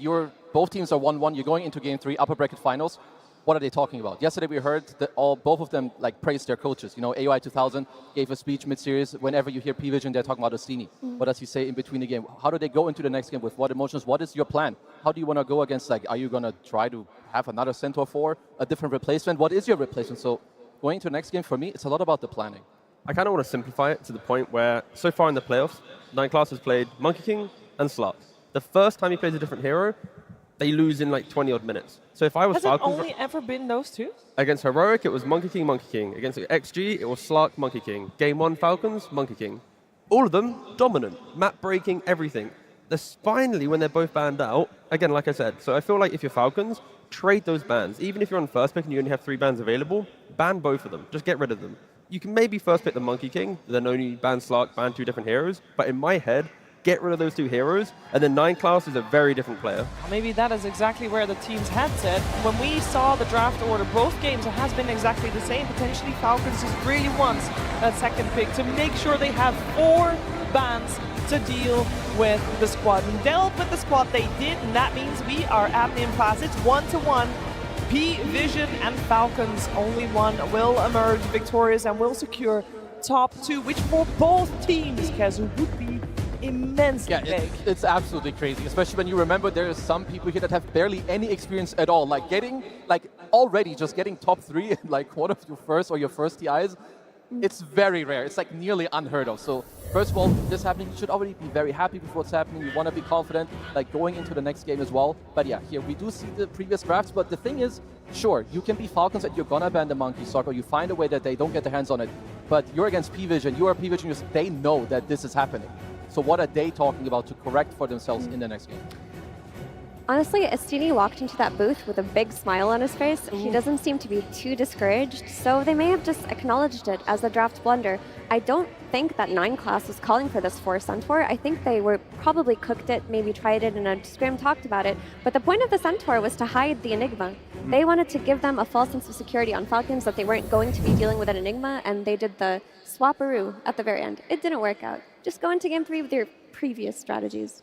both teams are 1-1. You're going into game 3, upper bracket finals. What are they talking about? Yesterday we heard that both of them like praised their coaches. AOI 2000 gave a speech mid-series. Whenever you hear P-Vision, they're talking about Ostini. What does he say in between the game? How do they go into the next game? With what emotions? What is your plan? How do you want to go against, are you going to try to have another Centaur 4, a different replacement? What is your replacement? So going into the next game, for me, it's a lot about the planning.
I kind of want to simplify it to the point where, so far in the playoffs, 9 Class has played Monkey King and Slark. The first time he plays a different hero, they lose in like 20-odd minutes. So if I was Falcons...
Has it only ever been those two?
Against Heroic, it was Monkey King, Monkey King. Against XG, it was Slark, Monkey King. Game 1, Falcons, Monkey King. All of them dominant, map breaking, everything. Finally, when they're both banned out, again, like I said, so I feel like if you're Falcons, trade those bans. Even if you're on first pick and you only have 3 bans available, ban both of them. Just get rid of them. You can maybe first pick the Monkey King, then only ban Slark, ban 2 different heroes. But in my head, get rid of those 2 heroes, and then 9 Class is a very different player.
Maybe that is exactly where the team's headset. When we saw the draft order, both games, it has been exactly the same. Potentially Falcons just really wants that second pick to make sure they have 4 bans to deal with the squad. And dealt with the squad they did, and that means we are at Nim Class. It's 1-1. P-Vision and Falcons, only one will emerge victorious and will secure top 2, which for both teams, Kezu, would be immensely big.
It's absolutely crazy, especially when you remember there are some people here that have barely any experience at all. Already just getting top 3 in one of your first TIs, it's very rare. It's nearly unheard of. So first of all, this happening, you should already be very happy with what's happening. You want to be confident, going into the next game as well. But yeah, here we do see the previous drafts. But the thing is, sure, you can be Falcons and you're gonna ban the Monkey Sock, or you find a way that they don't get their hands on it. But you're against P-Vision, you are P-Vision users, they know that this is happening. So what are they talking about to correct for themselves in the next game?
Honestly, Astini walked into that booth with a big smile on his face. He doesn't seem to be too discouraged, so they may have just acknowledged it as a draft blunder. I don't think that 9 class was calling for this 4 Centaur. I think they were probably cooked it, maybe tried it in a scrim, talked about it. But the point of the Centaur was to hide the Enigma. They wanted to give them a false sense of security on Falcons that they weren't going to be dealing with an Enigma, and they did the swapperoo at the very end. It didn't work out. Just go into game 3 with your previous strategies.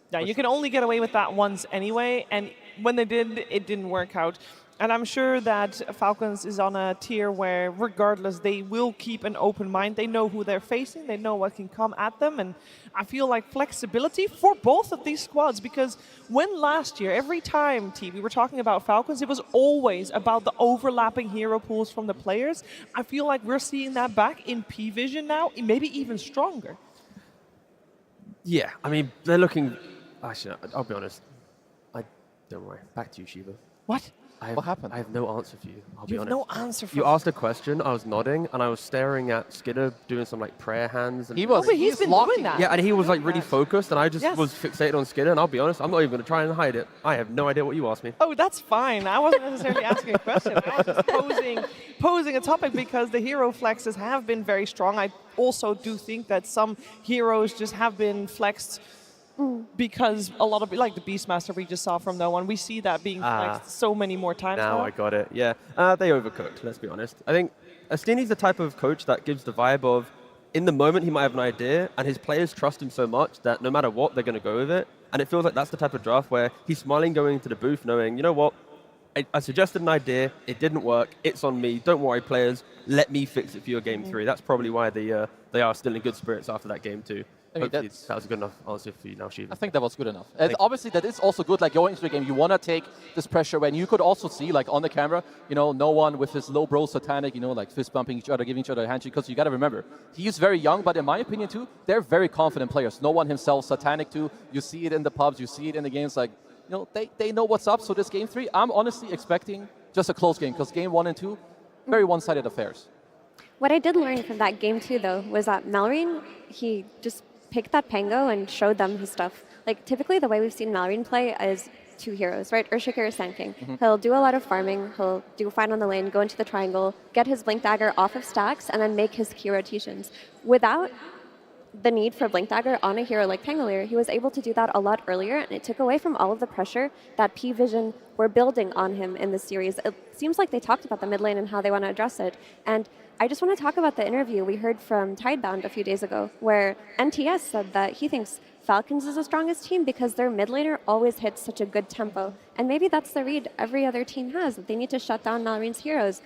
Yeah, you can only get away with that once anyway, and when they did, it didn't work out. And I'm sure that Falcons is on a tier where, regardless, they will keep an open mind. They know who they're facing, they know what can come at them, and I feel like flexibility for both of these squads, because when last year, every time, we were talking about Falcons, it was always about the overlapping hero pools from the players. I feel like we're seeing that back in P-Vision now, maybe even stronger.
Yeah, I mean, they're looking... Actually, I'll be honest. Don't worry. Back to you, Shiva.
What?
What happened?
I have no answer for you. I'll be honest.
You have no answer for
You
me.
asked a question, I was nodding, and I was staring at Skinner doing some like prayer hands. And
He was.
but he's been doing that.
Yeah, and he was like really focused, and I just
Yes.
was fixated on Skinner. And I'll be honest, I'm not even going to try and hide it. I have no idea what you asked me.
Oh, that's fine. I wasn't necessarily asking a question. I was just posing a topic because the hero flexes have been very strong. I also do think that some heroes just have been flexed because a lot of, like the Beastmaster we just saw from No One, we see that being flexed so many more times now.
Now I got it. Yeah, they overcooked. Let's be honest. I think Astini's the type of coach that gives the vibe of, in the moment he might have an idea, and his players trust him so much that no matter what, they're going to go with it. And it feels like that's the type of draft where he's smiling going into the booth, knowing, you know what, I suggested an idea, it didn't work, it's on me. Don't worry, players. Let me fix it for your game 3. That's probably why they are still in good spirits after that game 2.
I mean,
that was a good enough answer for you now, Shiva.
I think that was good enough. And obviously, that is also good. Like going into the game, you want to take this pressure when you could also see, like on the camera, No One with his low bro satanic, like fist bumping each other, giving each other a handshake. Because you got to remember, he's very young, but in my opinion too, they're very confident players. No One himself, satanic too. You see it in the pubs, you see it in the games. Like, they know what's up. So this game 3, I'm honestly expecting just a close game because game 1 and 2, very one-sided affairs.
What I did learn from that game 2, though, was that Malrine, he just picked that Pango and showed them his stuff. Like, typically the way we've seen Malrine play is 2 heroes, right? Urshiker or Sand King. He'll do a lot of farming, he'll do fine on the lane, go into the triangle, get his Blink Dagger off of stacks, and then make his key rotations. Without the need for Blink Dagger on a hero like Pangolier, he was able to do that a lot earlier, and it took away from all of the pressure that P-Vision were building on him in this series. It seems like they talked about the mid lane and how they want to address it. And I just want to talk about the interview we heard from Tidebound a few days ago, where NTS said that he thinks Falcons is the strongest team because their mid laner always hits such a good tempo. And maybe that's the read every other team has, that they need to shut down Malrine's heroes.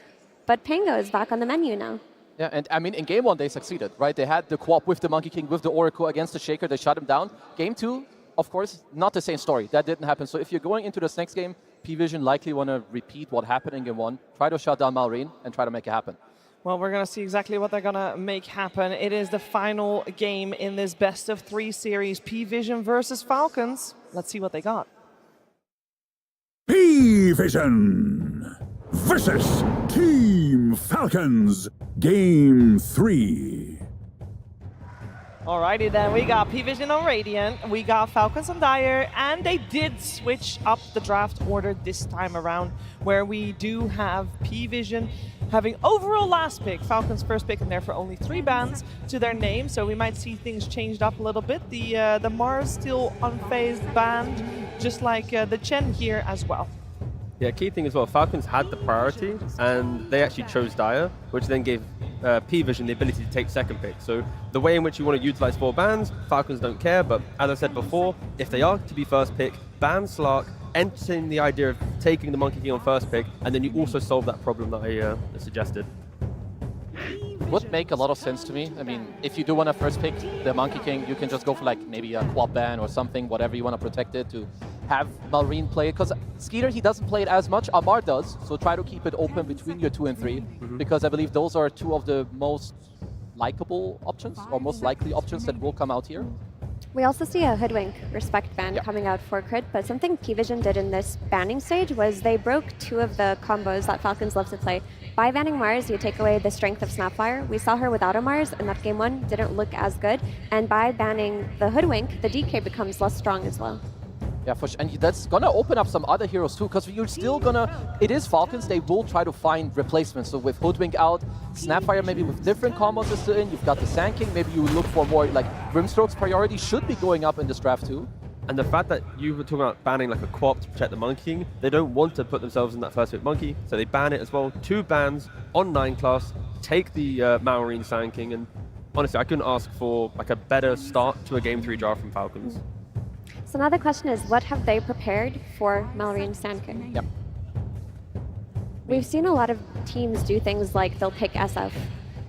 But Pango is back on the menu now.
Yeah, and I mean, in game 1, they succeeded, right? They had the co-op with the Monkey King, with the Oracle against the Shaker. They shut him down. Game 2, of course, not the same story. That didn't happen. So if you're going into this next game, P-Vision likely want to repeat what happened in game 1, try to shut down Malrine, and try to make it happen.
Well, we're going to see exactly what they're going to make happen. It is the final game in this best-of-3 series, P-Vision versus Falcons. Let's see what they got.
P-Vision versus Team Falcons, Game 3.
Alrighty then, we got P-Vision on Radiant, we got Falcons on Dire, and they did switch up the draft order this time around, where we do have P-Vision having overall last pick, Falcons first pick, and therefore only 3 bans to their name, so we might see things changed up a little bit. The Mars still unfazed banned, just like the Chen here as well.
Yeah, key thing as well, Falcons had the priority, and they actually chose Dire, which then gave P-Vision the ability to take second pick. So the way in which you want to utilize 4 bans, Falcons don't care, but as I said before, if they are to be first pick, ban Slark, entertain the idea of taking the Monkey King on first pick, and then you also solve that problem that I suggested.
Would make a lot of sense to me. I mean, if you do want to first pick the Monkey King, you can just go for like maybe a quad ban or something, whatever you want to protect it, to have Malrine play it. Because Skeeter, he doesn't play it as much. Amar does, so try to keep it open between your 2 and 3, because I believe those are 2 of the most likable options, or most likely options that will come out here.
We also see a Hoodwink respect ban coming out for Crit, but something P-Vision did in this banning stage was they broke 2 of the combos that Falcons love to play. By banning Mars, you take away the strength of Snapfire. We saw her without a Mars, and that game 1 didn't look as good. And by banning the Hoodwink, the DK becomes less strong as well.
Yeah, for sure. And that's gonna open up some other heroes too, because you're still gonna, it is Falcons, they will try to find replacements. So with Hoodwink out, Snapfire maybe with different combos is still in, you've got the Sand King, maybe you look for more, like, Brimstroke's priority should be going up in this draft too.
And the fact that you were talking about banning like a co-op to protect the Monkey King, they don't want to put themselves in that first pick Monkey, so they ban it as well. 2 bans on 9 class, take the Malrine Sand King, and honestly, I couldn't ask for like a better start to a Game 3 draft from Falcons.
So now the question is, what have they prepared for Malrine Sand King?
Yep.
We've seen a lot of teams do things like they'll pick SF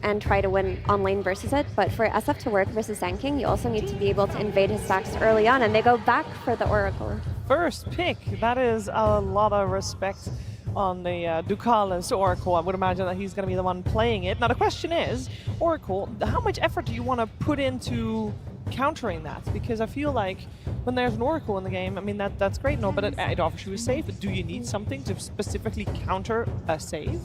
and try to win on lane versus it, but for SF to work versus Sand King, you also need to be able to invade his stacks early on, and they go back for the Oracle.
First pick, that is a lot of respect on the Ducalis Oracle. I would imagine that he's going to be the one playing it. Now the question is, Oracle, how much effort do you want to put into countering that? Because I feel like when there's an Oracle in the game, I mean, that's great, no, but it offers you a save. But do you need something to specifically counter a save?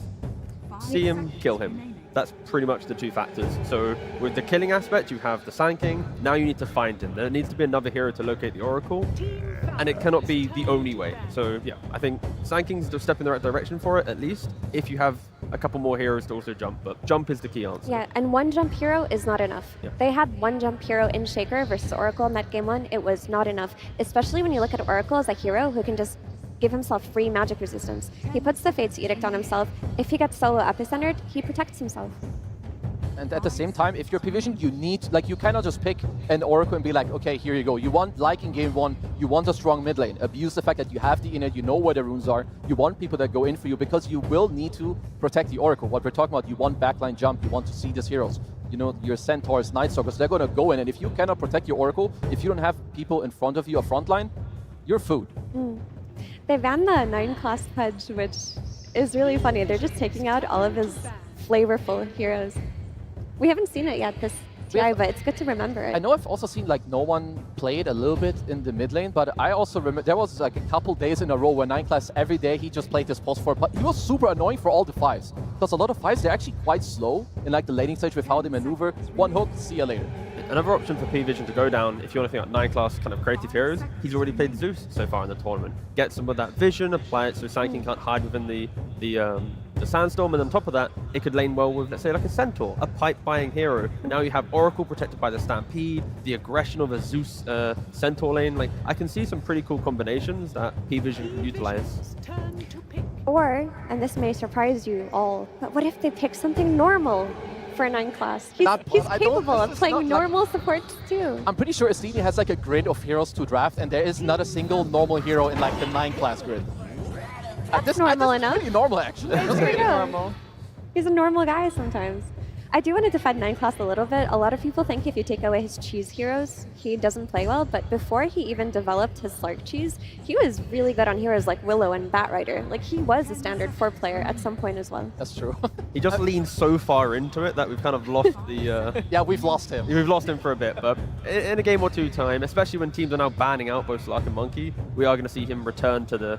See him, kill him. That's pretty much the 2 factors. So with the killing aspect, you have the Sand King. Now you need to find him. There needs to be another hero to locate the Oracle, and it cannot be the only way. So yeah, I think Sand King's a step in the right direction for it, at least, if you have a couple more heroes to also jump. But jump is the key answer.
Yeah, and 1 jump hero is not enough.
Yeah.
They had 1 jump hero in Shaker versus Oracle in that game 1. It was not enough, especially when you look at Oracle as a hero who can just give himself free magic resistance. He puts the Fate's Edict on himself. If he gets solo epicentered, he protects himself.
And at the same time, if you're P-Vision, you need, like, you cannot just pick an Oracle and be like, okay, here you go. You want, like in game 1, you want a strong mid lane. Abuse the fact that you have the innate, you know where the runes are. You want people that go in for you because you will need to protect the Oracle. What we're talking about, you want backline jump, you want to see these heroes. You know, your Centaurs, Night Stalkers, they're going to go in. And if you cannot protect your Oracle, if you don't have people in front of you, a front line, you're food.
They banned the 9 class Pudge, which is really funny. They're just taking out all of his flavorful heroes. We haven't seen it yet this TI, but it's good to remember it.
I know I've also seen like no one played a little bit in the mid lane, but I also remember there was like a couple days in a row where 9 class every day he just played this post 4, but he was super annoying for all the 5s. Because a lot of 5s, they're actually quite slow in like the laning stage with how they maneuver. 1 hook, see you later.
Another option for P-Vision to go down, if you want to think about 9 class kind of creative heroes, he's already played Zeus so far in the tournament. Get some of that vision, apply it so Sand King can't hide within the Sandstorm, and on top of that, it could lane well with, let's say, like a Centaur, a pipe-buying hero. And now you have Oracle protected by the Stampede, the aggression of a Zeus Centaur lane. Like, I can see some pretty cool combinations that P-Vision can utilize.
Or, and this may surprise you all, but what if they pick something normal for 9 class? He's capable of playing normal supports too.
I'm pretty sure Estini has like a grid of heroes to draft, and there is not a single normal hero in like the 9 class grid.
That's normal enough.
Pretty normal, actually.
It's pretty normal. He's a normal guy sometimes. I do want to defend 9 class a little bit. A lot of people think if you take away his cheese heroes, he doesn't play well, but before he even developed his Slark cheese, he was really good on heroes like Willow and Batrider. Like, he was a standard 4 player at some point as well.
That's true.
He just leaned so far into it that we've kind of lost the...
Yeah, we've lost him.
We've lost him for a bit, but in a game or 2 time, especially when teams are now banning out both Slark and Monkey, we are going to see him return to the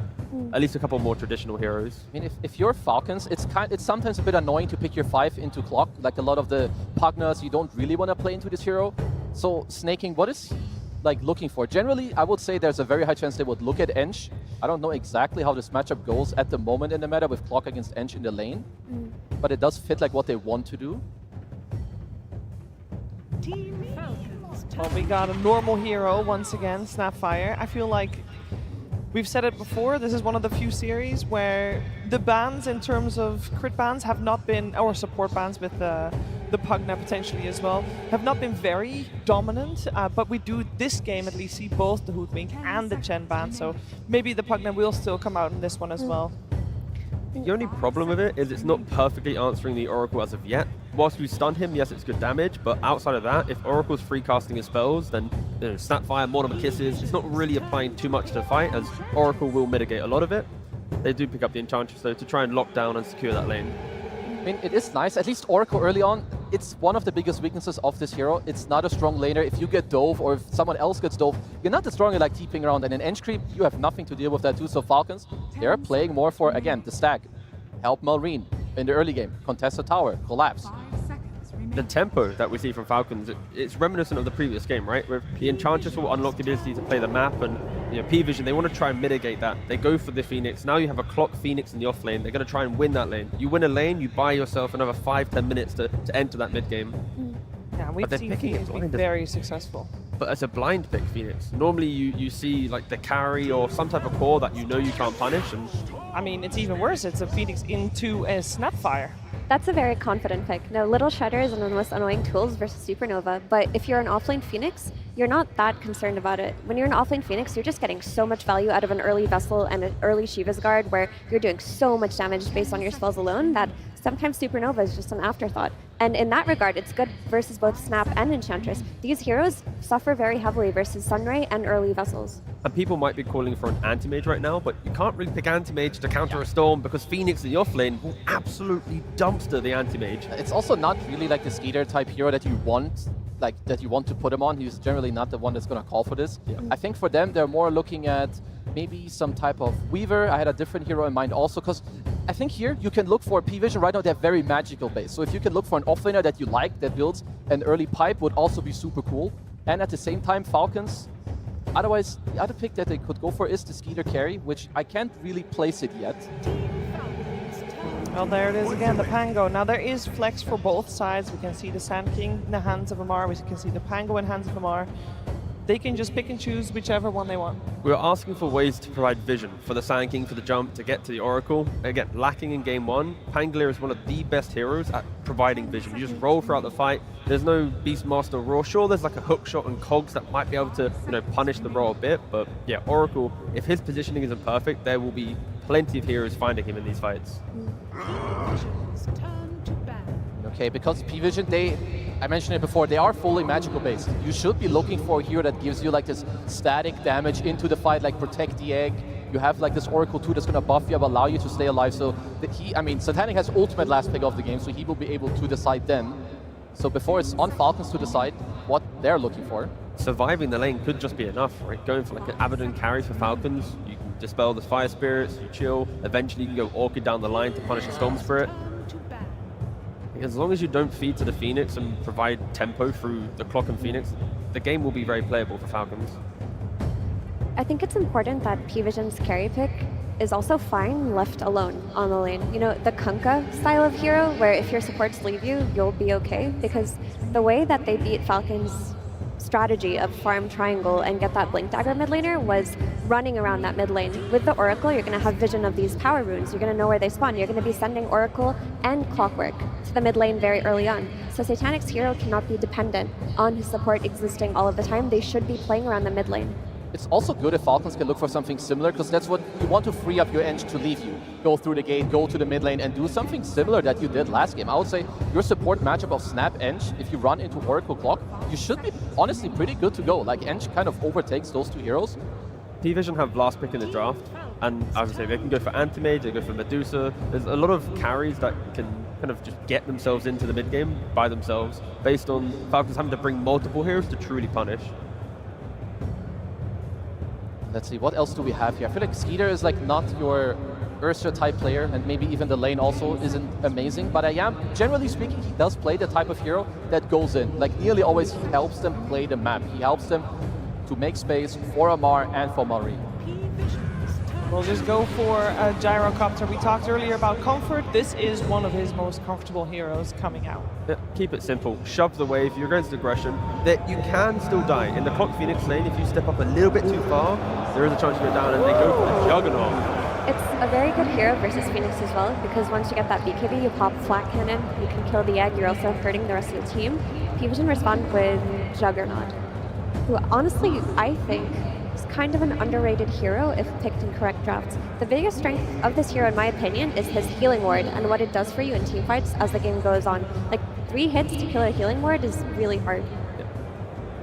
at least a couple more traditional heroes.
I mean, if you're Falcons, it's sometimes a bit annoying to pick your 5 into clock. Like a lot of the Pugners, you don't really want to play into this hero. So Snaking, what is like looking for? Generally, I would say there's a very high chance they would look at Ench. I don't know exactly how this matchup goes at the moment in the meta with Clock against Ench in the lane, but it does fit like what they want to do.
Well, we got a normal hero once again, Snapfire. I feel like we've said it before, this is one of the few series where the bans in terms of crit bans have not been, or support bans with the Pugna potentially as well, have not been very dominant, but we do this game at least see both the Hoodwink and the Chen ban, so maybe the Pugna will still come out in this one as well.
The only problem with it is it's not perfectly answering the Oracle as of yet. Whilst we stun him, yes, it's good damage, but outside of that, if Oracle's free casting his spells, then Snapfire, Mortimer Kisses, it's not really applying too much to the fight, as Oracle will mitigate a lot of it. They do pick up the Enchantress, though, to try and lock down and secure that lane.
I mean, it is nice, at least Oracle early on, it's one of the biggest weaknesses of this hero. It's not a strong laner. If you get dove or if someone else gets dove, you're not destroying it like TPing around. And in Ench creep, you have nothing to deal with that too. So Falcons, they're playing more for, again, the stack. Help Malrine in the early game. Contest a tower. Collapse.
The tempo that we see from Falcons, it's reminiscent of the previous game, right? Where the Enchantress will unlock the ability to play the map, and P-Vision, they want to try and mitigate that. They go for the Phoenix. Now you have a clock Phoenix in the off lane. They're going to try and win that lane. You win a lane, you buy yourself another 5-10 minutes to enter that mid game.
Yeah, we've seen Phoenix be very successful.
But as a blind pick Phoenix, normally you see like the carry or some type of core that you know you can't punish. And
I mean, it's even worse. It's a Phoenix into a Snapfire.
That's a very confident pick. No, Little Shredder is one of the most annoying tools versus Supernova, but if you're an offlane Phoenix, you're not that concerned about it. When you're an offlane Phoenix, you're just getting so much value out of an early Vessel and an early Shiva's Guard where you're doing so much damage based on your spells alone that sometimes Supernova is just an afterthought. And in that regard, it's good versus both Snap and Enchantress. These heroes suffer very heavily versus Sunray and early Vessels.
And people might be calling for an anti-mage right now, but you can't really pick anti-mage to counter a storm because Phoenix in the offlane will absolutely dumpster the anti-mage.
It's also not really like the Skeeter type hero that you want, to put him on. He's generally not the one that's going to call for this. Yeah. I think for them, they're more looking at maybe some type of Weaver. I had a different hero in mind also, because I think here you can look for P-Vision. Right now they have very magical base. So if you can look for an offlaner that you like, that builds an early pipe, would also be super cool. And at the same time, Falcons, otherwise, the other pick that they could go for is the Skeeter carry, which I can't really place it yet.
Well, there it is again, the Pango. Now there is flex for both sides. We can see the Sand King in the hands of Amar. We can see the Pango in the hands of Amar. They can just pick and choose whichever one they want.
We're asking for ways to provide vision for the Sand King, for the jump, to get to the Oracle. Again, lacking in game one, Pangolier is one of the best heroes at providing vision. You just roll throughout the fight. There's no Beastmaster Roar. Sure, there's like a hook shot and cogs that might be able to, punish the Roar a bit, but yeah, Oracle, if his positioning isn't perfect, there will be plenty of heroes finding him in these fights.
Okay, because P-Vision, I mentioned it before, they are fully magical based. You should be looking for a hero that gives you like this static damage into the fight, like protect the egg. You have like this Oracle too that's going to buff you up, allow you to stay alive. So Satanic has ultimate last pick of the game, so he will be able to decide then. So before it's on Falcons to decide what they're looking for.
Surviving the lane could just be enough, right? Going for like an Abaddon carry for Falcons, you can dispel the Fire Spirits, you chill, eventually you can go Orchid down the line to punish a Storm Spirit. As long as you don't feed to the Phoenix and provide tempo through the Clock and Phoenix, the game will be very playable for Falcons.
I think it's important that P-Vision's carry pick is also fine left alone on the lane. The Kunkka style of hero, where if your supports leave you, you'll be okay, because the way that they beat Falcons' strategy of farm triangle and get that Blink Dagger mid laner was running around that mid lane. With the Oracle, you're going to have vision of these power runes. You're going to know where they spawn. You're going to be sending Oracle and Clockwork to the mid lane very early on. So Satanic's hero cannot be dependent on his support existing all of the time. They should be playing around the mid lane.
It's also good if Falcons can look for something similar, because that's what you want to free up your Ench to leave you. Go through the gate, go to the mid lane, and do something similar that you did last game. I would say your support matchup of Snap Ench, if you run into Oracle Clock, you should be honestly pretty good to go. Like Ench kind of overtakes those two heroes.
P-Vision have last pick in the draft, and as I say, they can go for Anti-Mage, they go for Medusa. There's a lot of carries that can kind of just get themselves into the mid game by themselves, based on Falcons having to bring multiple heroes to truly punish.
Let's see, what else do we have here? I feel like Skeeter is like not your Ursa type player, and maybe even the lane also isn't amazing, but generally speaking, he does play the type of hero that goes in. Like nearly always, he helps them play the map. He helps them to make space for Amar and for Malrine.
We'll just go for a Gyrocopter. We talked earlier about comfort. This is one of his most comfortable heroes coming out.
Yeah, keep it simple. Shove the wave. You're against aggression. That you can still die. In the Clock Phoenix lane, if you step up a little bit too far, there is a chance you go down, and they go for the Juggernaut.
It's a very good hero versus Phoenix as well, because once you get that BKB, you pop Flat Cannon, you can kill the egg, you're also hurting the rest of the team. P-Vision respond with Juggernaut, who honestly, I think, is kind of an underrated hero if picked in correct drafts. The biggest strength of this hero, in my opinion, is his healing ward and what it does for you in teamfights as the game goes on. Like, 3 hits to kill a healing ward is really hard.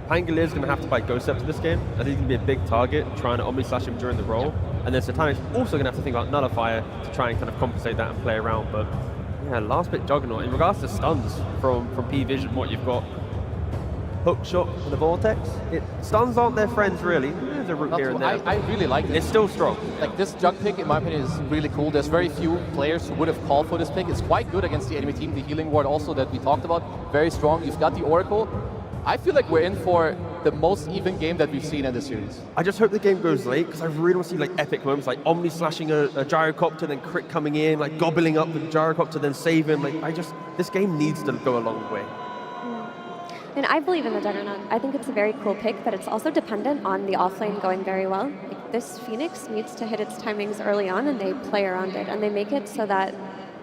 Pangolier is going to have to buy Ghost Scepter this game. I think he's going to be a big target, trying to Omni Slash him during the roll. And then Satanic's also going to have to think about Nullifier to try and kind of compensate that and play around. But Yeah, last bit Juggernaut. In regards to stuns from P-Vision, what you've got, hook shot for the Vortex. Stuns aren't their friends, really. There's a root here and there.
I really like it.
It's still strong.
Like, this Jug pick, in my opinion, is really cool. There's very few players who would have called for this pick. It's quite good against the enemy team. The healing ward also that we talked about, very strong. You've got the Oracle. I feel like we're in for the most even game that we've seen in this series.
I just hope the game goes late, because I really want to see like epic moments, like Omni slashing a gyrocopter, then Crit coming in, like gobbling up the gyrocopter, then save him. Like, this game needs to go a long way.
And I believe in the Juggernaut. I think it's a very cool pick, but it's also dependent on the offlane going very well. Like, this Phoenix needs to hit its timings early on, and they play around it, and they make it so that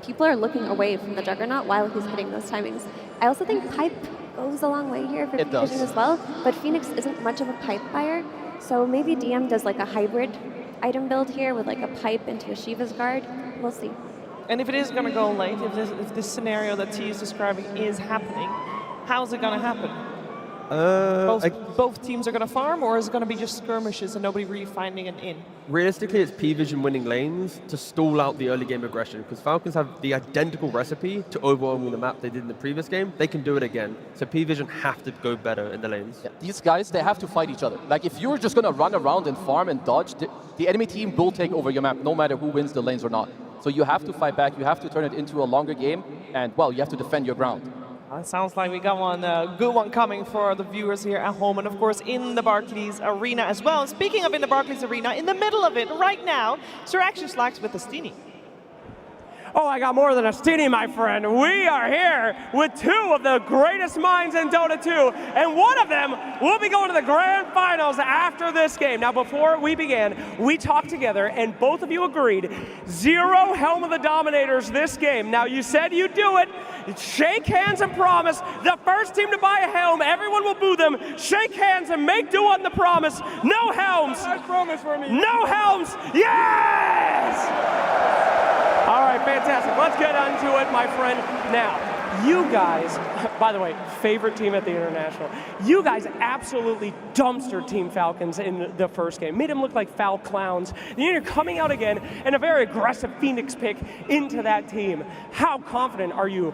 people are looking away from the Juggernaut while he's hitting those timings. I also think Pipe goes a long way here for P-Vision as well, but Phoenix isn't much of a Pipe buyer, so maybe DM does like a hybrid item build here with like a Pipe into a Shiva's Guard. We'll see.
And if it is going to go late, if this scenario that T is describing is happening, how's it going to happen? Both teams are going to farm, or is it going to be just skirmishes and nobody really finding an in?
Realistically, it's P-Vision winning lanes to stall out the early game aggression, because Falcons have the identical recipe to overwhelming the map they did in the previous game. They can do it again. So P-Vision have to go better in the lanes.
Yeah, these guys, they have to fight each other. Like, if you're just going to run around and farm and dodge, the enemy team will take over your map, no matter who wins the lanes or not. So you have to fight back. You have to turn it into a longer game, and, well, you have to defend your ground.
It sounds like we got one good one coming for the viewers here at home, and of course in the Barclays Arena as well. And speaking of in the Barclays Arena, in the middle of it right now, Sir Action Slacks with the Steenie.
Oh, I got more than a Steenie, my friend. We are here with two of the greatest minds in Dota 2, and one of them will be going to the grand finals after this game. Now, before we began, we talked together, and both of you agreed, 0 Helm of the Dominators this game. Now, you said you'd do it. Shake hands and promise. The first team to buy a helm, everyone will boo them. Shake hands and make do on the promise. No helms.
I promise for me.
No helms. Yes! All right, fantastic. Let's get into it, my friend. Now, you guys, by the way, favorite team at the International, you guys absolutely dumpster Team Falcons in the first game. Made them look like foul clowns. And you're coming out again in a very aggressive Phoenix pick into that team. How confident are you?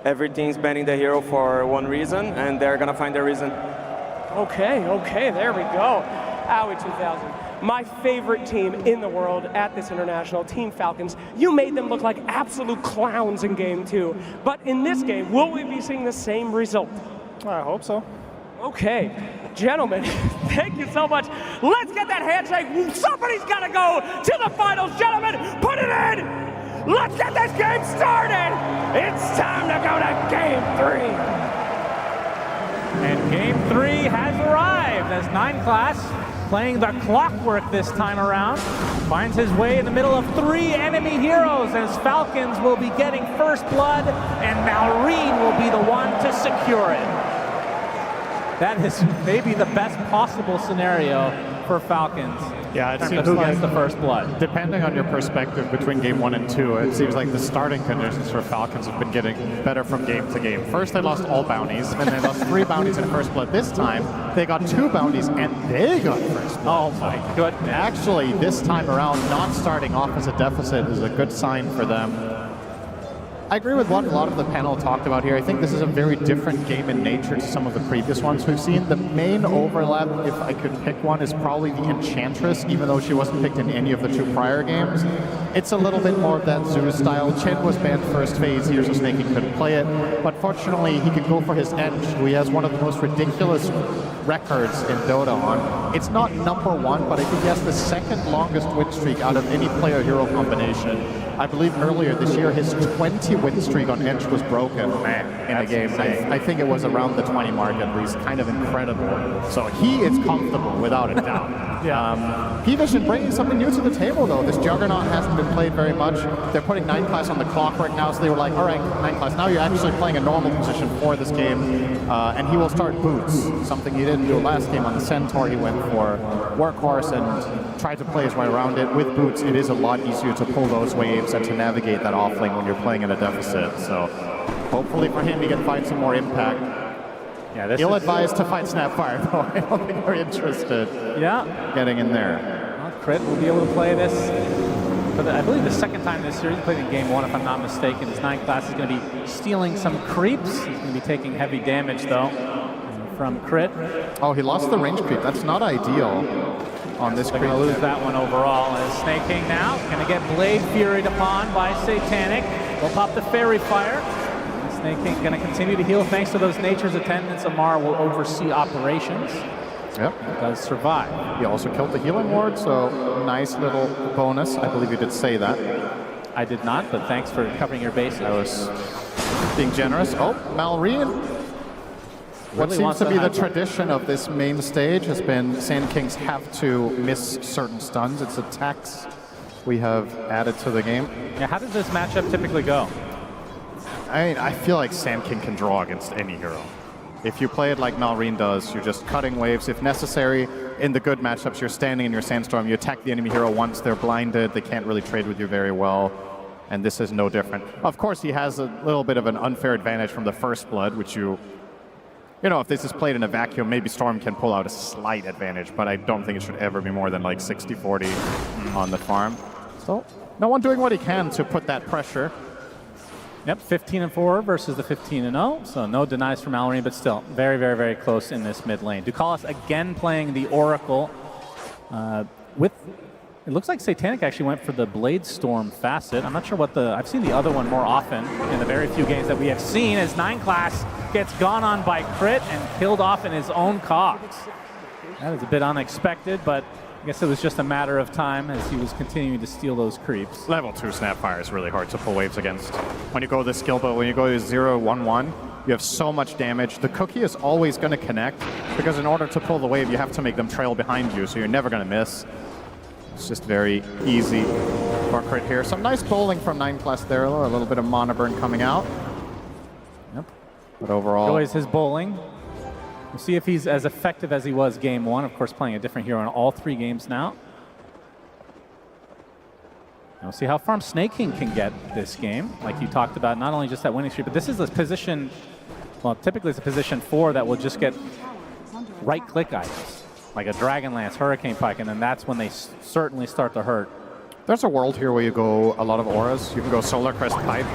Every team's banning the hero for one reason, and they're going to find their reason.
Okay, there we go. Owie 2000. My favorite team in the world at this International, Team Falcons. You made them look like absolute clowns in game 2. But in this game, will we be seeing the same result?
I hope so.
Okay, gentlemen, thank you so much. Let's get that handshake. Somebody's got to go to the finals, gentlemen. Put it in. Let's get this game started. It's time to go to game 3.
And game 3 has arrived as 9 Class, playing the clockwork this time around, finds his way in the middle of 3 enemy heroes as Falcons will be getting first blood and Malrine will be the one to secure it. That is maybe the best possible scenario for Falcons.
Yeah, it seems
who
like
gets the first blood.
Depending on your perspective between game 1 and 2, it seems like the starting conditions for Falcons have been getting better from game to game. First, they lost all bounties, then they lost 3 bounties in first blood. This time, they got 2 bounties and they got first blood.
Oh my goodness.
Actually, this time around, not starting off as a deficit is a good sign for them. I agree with what a lot of the panel talked about here. I think this is a very different game in nature to some of the previous ones we've seen. The main overlap, if I could pick one, is probably the Enchantress, even though she wasn't picked in any of the 2 prior games. It's a little bit more of that Zeus style. Chen was banned first phase here, so Snaky couldn't play it. But fortunately, he could go for his Ench, who he has one of the most ridiculous records in Dota on. It's not #1, but I think he has the 2nd longest win streak out of any player-hero combination. I believe earlier this year, his 20 win streak on Ench was broken in a game. I think it was around the 20 mark at least. Kind of incredible. So he is comfortable, without a doubt. P-Vision bringing something new to the table, though. This Juggernaut hasn't been played very much. They're putting 9 Class on the clock right now, so they were like, all right, 9 Class, now you're actually playing a normal position for this game. And he will start Boots, something he didn't do last game on the Centaur. He went for Workhorse and tried to play his way around it. With Boots, it is a lot easier to pull those waves and to navigate that offlane when you're playing in a deficit. So hopefully for him, he can find some more impact.
Yeah,
ill-advised to fight Snapfire, though. I don't think they're interested getting in there.
Crit will be able to play this for I believe the second time this series. He played in game 1, if I'm not mistaken. His 9 class is going to be stealing some creeps. He's going to be taking heavy damage, though, from crit.
Oh, he lost the range creep. That's not ideal on this creep.
They're going to lose that one overall. As Snake King now going to get Blade Furied upon by Satanic. Will pop the Fairy Fire. Snake King going to continue to heal thanks to those Nature's Attendants. Amar will oversee operations.
Yep.
He does survive.
He also killed the healing ward, so nice little bonus. I believe you did say that.
I did not, but thanks for covering your bases.
I was being generous. Oh, Malrine. What seems to be the tradition of this main stage has been Sand Kings have to miss certain stuns. It's a tax we have added to the game.
Yeah, how does this matchup typically go?
I mean, I feel like Sand King can draw against any hero. If you play it like Malrine does, you're just cutting waves. If necessary, in the good matchups, you're standing in your Sandstorm, you attack the enemy hero once they're blinded, they can't really trade with you very well, and this is no different. Of course, he has a little bit of an unfair advantage from the first blood, which you know, if this is played in a vacuum, maybe Storm can pull out a slight advantage, but I don't think it should ever be more than like 60-40 on the farm. So, no one doing what he can to put that pressure.
Yep, 15-4 versus the 15-0, so no denies from Malrine, but still very, very, very close in this mid lane. Ducalis again playing the Oracle with, it looks like Satanic actually went for the Blade Storm facet. I'm not sure what I've seen the other one more often in the very few games that we have seen as 9 class gets gone on by crit and killed off in his own cogs. That is a bit unexpected, but I guess it was just a matter of time as he was continuing to steal those creeps.
Level 2 Snapfire is really hard to pull waves against. When you go this skill, but when you go to 0-1-1, you have so much damage. The cookie is always going to connect, because in order to pull the wave, you have to make them trail behind you, so you're never going to miss. It's just very easy for crit here. Some nice bowling from 9 class there, a little bit of mana burn coming out.
Yep.
But overall...
Enjoys his bowling. We'll see if he's as effective as he was game 1. Of course, playing a different hero in all 3 games now. And we'll see how far Snake King can get this game. Like you talked about, not only just that winning streak, but this is a position, well, typically it's a position 4 that will just get right-click items, like a Dragon Lance, Hurricane Pike, and then that's when they certainly start to hurt.
There's a world here where you go a lot of auras. You can go Solar Crest Pipe.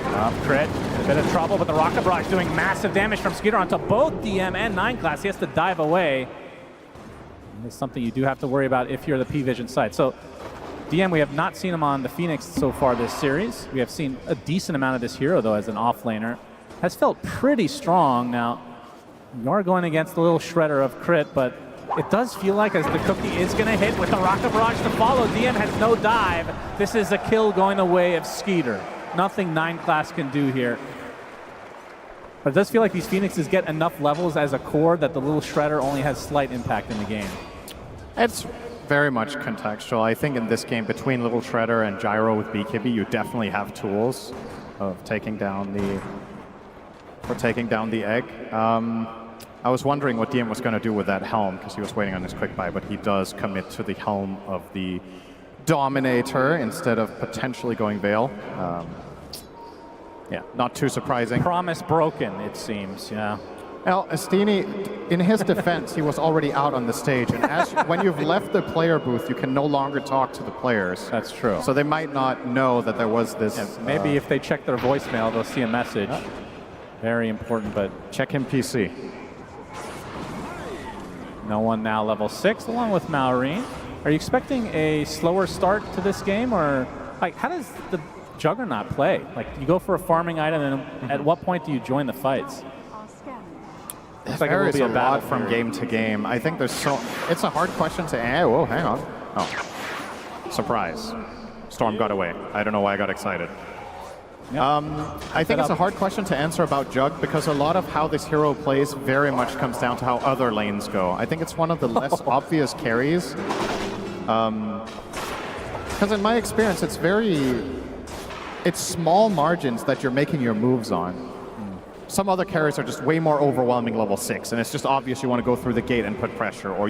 Crit, a bit of trouble, but the Rocket Barrage doing massive damage from Skeeter onto both DM and 9 class. He has to dive away. It's something you do have to worry about if you're the P-Vision side. So DM, we have not seen him on the Phoenix so far this series. We have seen a decent amount of this hero, though, as an offlaner. Has felt pretty strong. Now, you are going against the little shredder of crit, but it does feel like as the cookie is going to hit with the Rocket Barrage to follow, DM has no dive. This is a kill going the way of Skeeter. Nothing 9 class can do here. But it does feel like these Phoenixes get enough levels as a core that the little shredder only has slight impact in the game.
It's very much contextual. I think in this game, between Little Shredder and Gyro with BKB, you definitely have tools of taking down the egg. I was wondering what DM was going to do with that helm, because he was waiting on his quick buy, but he does commit to the helm of the Dominator instead of potentially going Veil. Yeah, not too surprising.
Promise broken, it seems, yeah.
Well, Astini, in his defense, he was already out on the stage, and when you've left the player booth, you can no longer talk to the players.
That's true.
So they might not know that there was this...
Yeah, maybe if they check their voicemail, they'll see a message. Very important, but...
Check him PC.
No one now level 6, along with Malrine. Are you expecting a slower start to this game, or like how does the Juggernaut play? Like you go for a farming item, and at what point do you join the fights?
It varies a lot from game to game. I think there's it's a hard question to answer. Whoa, hang on. Oh, surprise! Storm got away. I don't know why I got excited.
Yep.
I think it's a hard question to answer about Jug, because a lot of how this hero plays very much comes down to how other lanes go. I think it's one of the less obvious carries. Because in my experience, it's small margins that you're making your moves on. some other carries are just way more overwhelming level 6, and it's just obvious you want to go through the gate and put pressure, or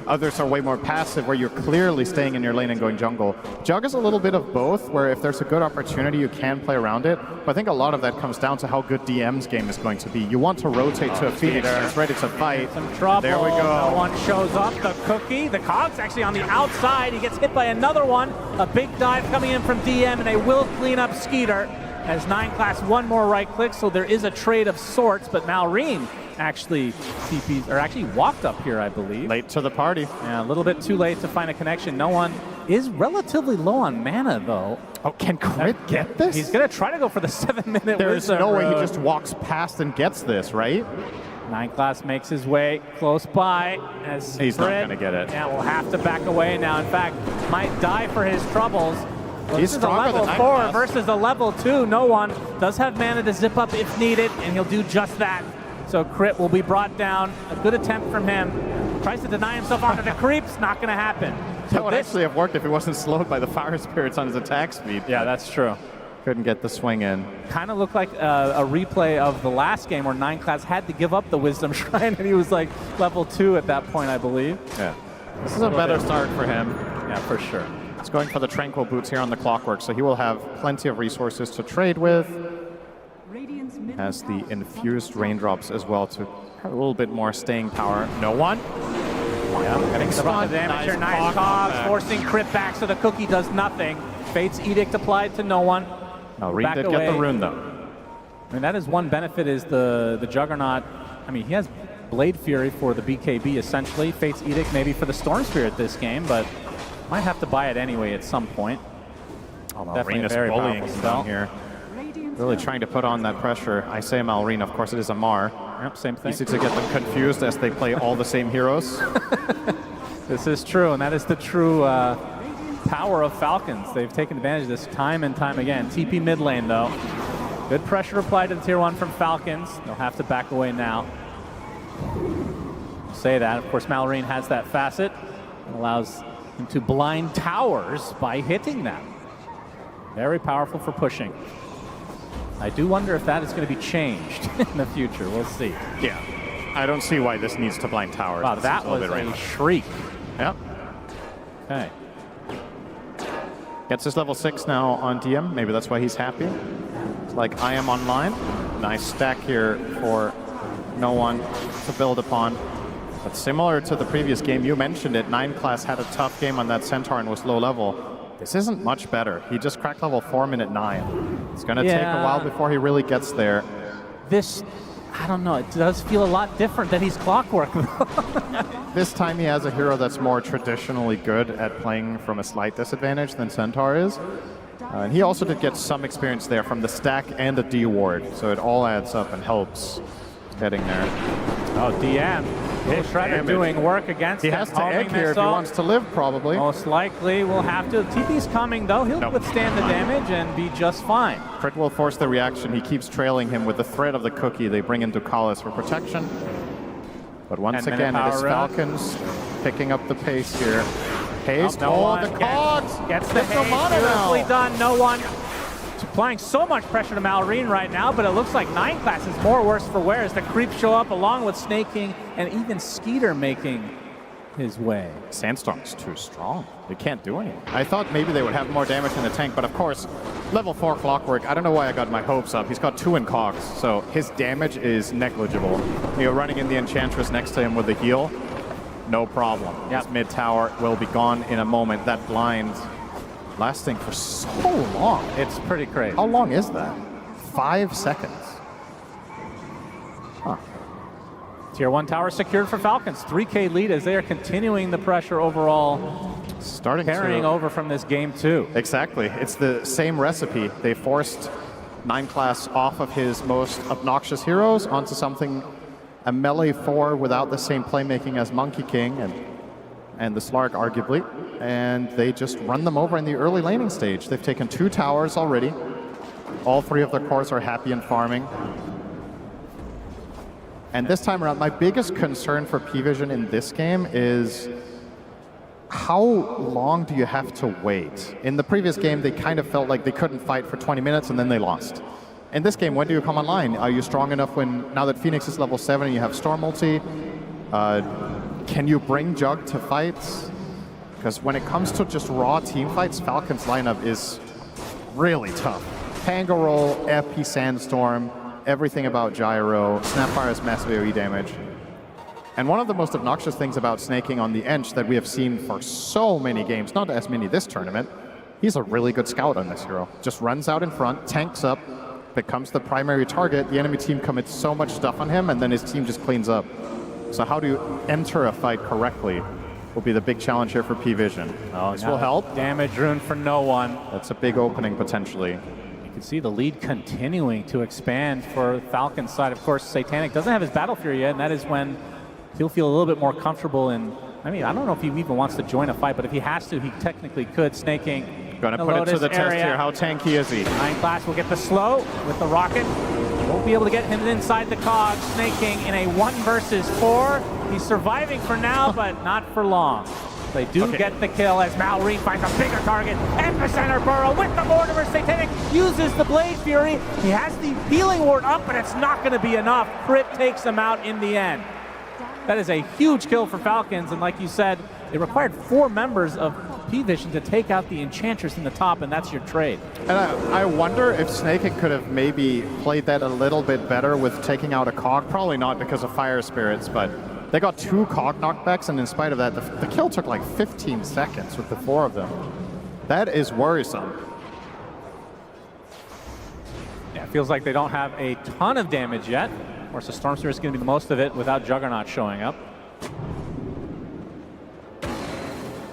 others are way more passive where you're clearly staying in your lane and going jungle. Jug is a little bit of both, where if there's a good opportunity, you can play around it, but I think a lot of that comes down to how good DM's game is going to be. You want to rotate to a Phoenix that's ready to fight.
Some trouble.
There we go.
No one shows up. The cookie. The Cog's actually on the outside. He gets hit by another one. A big dive coming in from DM, and they will clean up Skeeter. As 9 class, one more right click, so there is a trade of sorts, but Malrine actually TP'd, or actually walked up here, I believe.
Late to the party.
Yeah, a little bit too late to find a connection. No one is relatively low on mana, though.
Oh, can Crit get this?
He's going to try to go for the 7-minute
There's no way he just walks past and gets this, right?
9 class makes his way close by. As
he's not going to get it.
Yeah, will have to back away now. In fact, might die for his troubles. Well,
He's
this is a level 4 versus a level 2. No one does have mana to zip up if needed, and he'll do just that. So Crit will be brought down. A good attempt from him. Tries to deny himself onto the creeps. Not going to happen.
That would actually have worked if he wasn't slowed by the fire spirits on his attack speed.
Yeah, that's true.
Couldn't get the swing in.
Kind of looked like a replay of the last game where 9 class had to give up the Wisdom Shrine, and he was like level 2 at that point, I believe.
Yeah. This is a better start for him.
Yeah, for sure.
He's going for the Tranquil Boots here on the Clockwork, so he will have plenty of resources to trade with. Has the Infused Raindrops as well to have a little bit more staying power. No one.
Yeah, getting the brunt of damage here. Nice Cogs, forcing Crit back, so the cookie does nothing. Fate's Edict applied to no one.
No, Reed did get the rune, though.
I mean, that is one benefit, is the Juggernaut. I mean, he has Blade Fury for the BKB, essentially. Fate's Edict maybe for the Storm Spirit this game, but might have to buy it anyway at some point.
Oh, Malrine is bullying down here. Really trying to put on that pressure. I say Malrine, of course it is Amar.
Yep, same thing.
Easy to get them confused as they play all the same heroes.
This is true, and that is the true power of Falcons. They've taken advantage of this time and time again. TP mid lane, though. Good pressure applied to the tier 1 from Falcons. They'll have to back away now. Say that. Of course, Malrine has that facet. It allows him to blind towers by hitting them. Very powerful for pushing. I do wonder if that is going to be changed in the future. We'll see.
Yeah. I don't see why this needs to blind towers.
Wow, that was a shriek.
Yep.
Okay.
Gets his level 6 now on DM. Maybe that's why he's happy. It's like, I am online. Nice stack here for no one to build upon. But similar to the previous game, you mentioned it, 9 class had a tough game on that Centaur and was low level. This isn't much better. He just cracked level 4 minute 9. It's going to take a while before he really gets there.
This, I don't know, it does feel a lot different than he's Clockwork.
This time he has a hero that's more traditionally good at playing from a slight disadvantage than Centaur is. And he also did get some experience there from the stack and the D ward, so it all adds up and helps getting there.
Oh, DM. Shredder doing work against
him.
He
has to egg here if he wants to live, probably.
Most likely will have to. TP's coming, though. He'll withstand the damage and be just fine.
Crit will force the reaction. He keeps trailing him with the threat of the cookie. They bring in Ducalis for protection. But once again, it is Falcons picking up the pace here. Haste,
the Cogs! Gets the haste, beautifully done. No one applying so much pressure to Malrine right now, but it looks like 9 class is more worse for wear as the creeps show up along with Snake King and even Skeeter making his way.
Sandstorm's too strong. They can't do anything. I thought maybe they would have more damage in the tank, but of course, level 4 Clockwork, I don't know why I got my hopes up. He's got 2 in Cogs, so his damage is negligible. You're running in the Enchantress next to him with the heal, no problem. His mid tower will be gone in a moment. That blind lasting for so long.
It's pretty crazy.
How long is that? 5 seconds. Huh.
Tier 1 tower secured for Falcons. 3K lead as they are continuing the pressure overall. Carrying over from this game too.
Exactly. It's the same recipe. They forced 9 class off of his most obnoxious heroes onto something, a melee 4 without the same playmaking as Monkey King and the Slark, arguably. And they just run them over in the early laning stage. They've taken 2 towers already. All 3 of their cores are happy and farming. And this time around, my biggest concern for P-Vision in this game is how long do you have to wait? In the previous game, they kind of felt like they couldn't fight for 20 minutes and then they lost. in this game, when do you come online? Are you strong enough now that Phoenix is level 7 and you have Storm ulti? Can you bring Jug to fights? Because when it comes to just raw team fights, Falcon's lineup is really tough. Pango roll, FP Sandstorm, everything about Gyro, Snapfire's massive AoE damage. And one of the most obnoxious things about snaking on the Ench that we have seen for so many games, not as many this tournament, he's a really good scout on this hero. Just runs out in front, tanks up, becomes the primary target, the enemy team commits so much stuff on him, and then his team just cleans up. So how do you enter a fight correctly will be the big challenge here for P-Vision.
Oh,
this will help.
Damage rune for no one.
That's a big opening potentially.
You can see the lead continuing to expand for Falcon's side. Of course, Satanic doesn't have his Battle Fury yet, and that is when he'll feel a little bit more comfortable in, I mean, I don't know if he even wants to join a fight, but if he has to, he technically could. Snaking.
Gonna put it to the test here. How tanky is he?
9class will get the slow with the rocket. Won't be able to get him inside the cog. Snaking in a 1 versus 4. He's surviving for now, but not for long. They do get the kill as Malrine finds a bigger target. Epicenter Burrow with the Mortimer. Satanic uses the Blade Fury. He has the healing ward up, but it's not going to be enough. Crit takes him out in the end. That is a huge kill for Falcons, and like you said, it required 4 members of P-Vision to take out the Enchantress in the top, and that's your trade.
And I wonder if Snaking could have maybe played that a little bit better with taking out a cog. Probably not because of Fire Spirits, but they got 2 cog knockbacks, and in spite of that, the kill took like 15 seconds with the 4 of them. That is worrisome.
Yeah, it feels like they don't have a ton of damage yet. Of course, the Storm Spirit is going to be the most of it without Juggernaut showing up.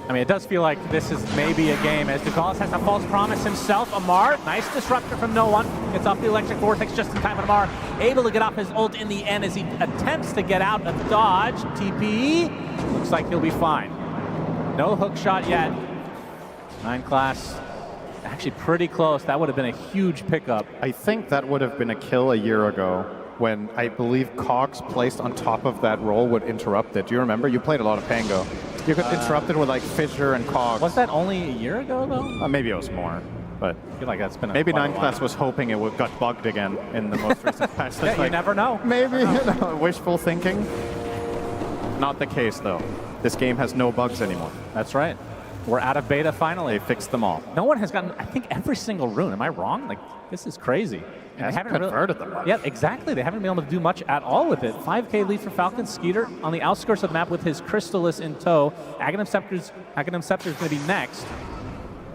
I mean, it does feel like this is maybe a game as Ducalis has a false promise himself. Amar, nice disruptor from no one. Gets off the electric vortex just in time, but Amar able to get off his ult in the end as he attempts to get out of dodge. TP, looks like he'll be fine. No hook shot yet. 9class, actually pretty close. That would have been a huge pickup.
I think that would have been a kill a year ago when I believe cogs placed on top of that roll would interrupt it. Do you remember? You played a lot of Pango. You could interrupt it with like Fissure and cogs.
Was that only a year ago though?
Maybe it was more, but
I feel like that's been
maybe 9class was hoping it got bugged again in the most recent patch.
Yeah, you never know.
Maybe you know, wishful thinking. Not the case though. This game has no bugs anymore.
That's right. We're out of beta finally.
They fixed them all.
No one has gotten, I think, every single rune. Am I wrong? Like, this is crazy.
And they haven't converted them.
Yeah, exactly. They haven't been able to do much at all with it. 5K lead for Falcon. Skeeter on the outskirts of the map with his Crystallis in tow. Aghanim Scepter's going to be next.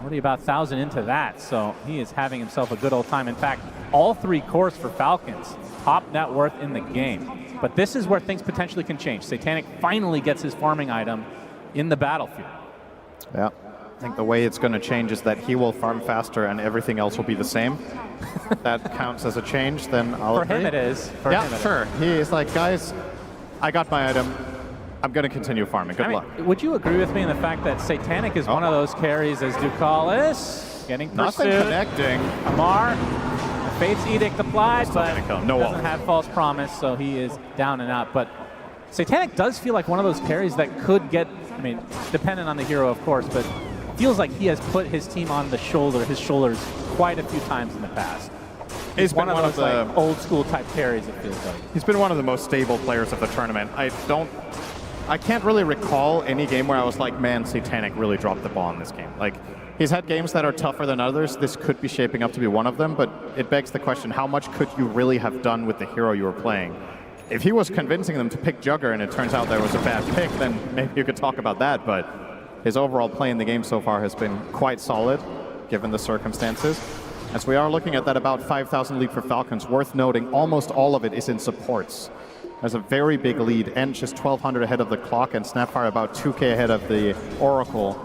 Already about 1,000 into that, so he is having himself a good old time. In fact, all 3 cores for Falcons. Top net worth in the game. But this is where things potentially can change. Satanic finally gets his farming item in the battlefield.
Yeah. I think the way it's going to change is that he will farm faster and everything else will be the same. That counts as a change, then I'll agree.
For him it is.
Sure. He is like, guys, I got my item. I'm going to continue farming. Good luck.
Would you agree with me in the fact that Satanic is one of those carries as Ducalis getting pursued?
Nothing connecting.
Amar, the Fate's Edict applied, but
no
doesn't have false promise, so he is down and out. But Satanic does feel like one of those carries that could get, I mean, dependent on the hero, of course, but feels like he has put his team on his shoulders quite a few times in the past. He's one of those like, old school type carries, it feels like.
He's been one of the most stable players of the tournament. I can't really recall any game where I was like, man, Satanic really dropped the ball in this game. Like, he's had games that are tougher than others. This could be shaping up to be one of them, but it begs the question, how much could you really have done with the hero you were playing? If he was convincing them to pick Jugger and it turns out there was a bad pick, then maybe you could talk about that, but his overall play in the game so far has been quite solid, given the circumstances. As we are looking at that about 5,000 lead for Falcons, worth noting, almost all of it is in supports. There's a very big lead. Ench is 1,200 ahead of the clock, and Snapfire about 2K ahead of the Oracle.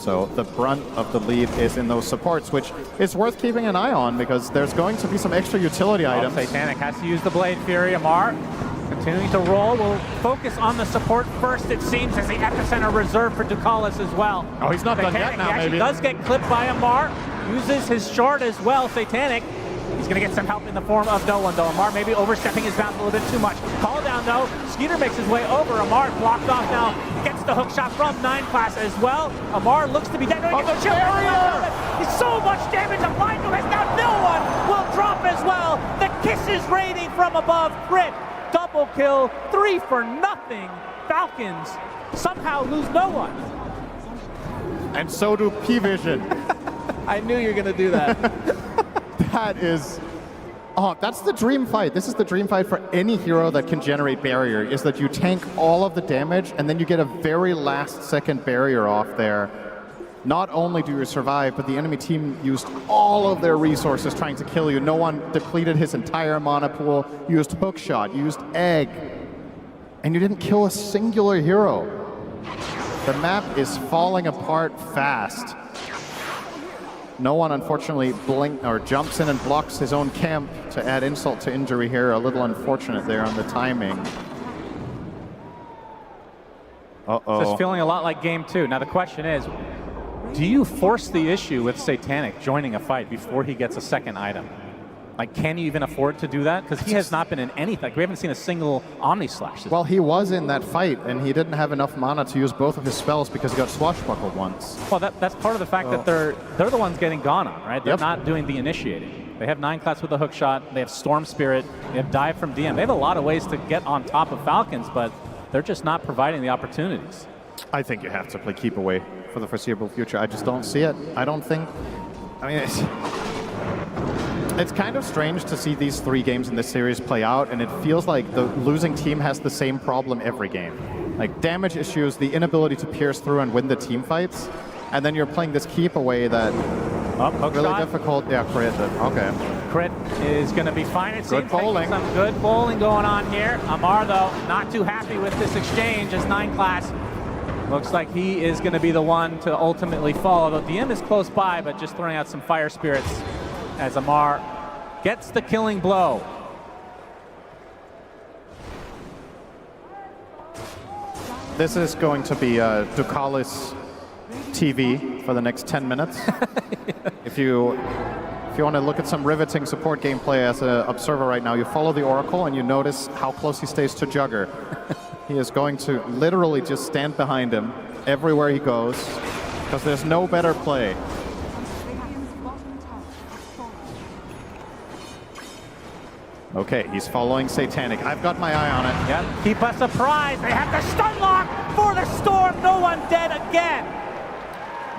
So the brunt of the lead is in those supports, which is worth keeping an eye on, because there's going to be some extra utility items.
Satanic has to use the Blade Fury. Amar continuing to roll. We'll focus on the support first, it seems, as the epicenter reserved for Ducalis as well.
Oh, he's not done yet now,
he actually
maybe.
does get clipped by Amar. Uses his short as well. Satanic, he's going to get some help in the form of no one, though. Amar maybe overstepping his bounds a little bit too much. Call down, though. Skeeter makes his way over. Amar blocked off now. Gets the hook shot from 9class as well. Amar looks to be dead. No, he gets the barrier! He's so much damage applied to him. Now no one will
drop as well. The kisses raining from above. Crit, double kill, 3-0. Falcons somehow lose no one.
And so do P-Vision.
I knew you were going to do that.
That is... Oh, that's the dream fight. This is the dream fight for any hero that can generate barrier, is that you tank all of the damage and then you get a very last second barrier off there. Not only do you survive, but the enemy team used all of their resources trying to kill you. No one depleted his entire mana pool, used hookshot, used egg, and you didn't kill a singular hero. The map is falling apart fast. No one, unfortunately, jumps in and blocks his own camp to add insult to injury here. A little unfortunate there on the timing. Uh-oh.
This is feeling a lot like game 2. Now the question is, do you force the issue with Satanic joining a fight before he gets a second item? Like, can you even afford to do that? Because he has not been in anything. We haven't seen a single Omni Slash.
Well, he was in that fight, and he didn't have enough mana to use both of his spells because he got swashbuckled once.
Well, that's part of the fact that they're the ones getting gone on, right? They're not doing the initiating. They have 9 class with a hookshot. They have Storm Spirit. They have Dive from DM. They have a lot of ways to get on top of Falcons, but they're just not providing the opportunities.
I think you have to play keep away for the foreseeable future. I just don't see it. I don't think... I mean, it's kind of strange to see these 3 games in this series play out, and it feels like the losing team has the same problem every game. Like damage issues, the inability to pierce through and win the team fights, and then you're playing this keep away that really difficult. Yeah, crit. Okay.
Crit is going to be fine. It
Good
seems
bowling.
like some good bowling going on here. Amar, though, not too happy with this exchange as 9 class.
Looks like he is going to be the one to ultimately fall, although DM is close by, but just throwing out some fire spirits as Amar gets the killing blow.
This is going to be Ducalis TV for the next 10 minutes. If you want to look at some riveting support gameplay as an observer right now, you follow the Oracle and you notice how close he stays to Jugger. He is going to literally just stand behind him everywhere he goes, because there's no better play. Okay, he's following Satanic. I've got my eye on it.
Yep, keep us surprised. They have the stun lock for the Storm. No one dead again.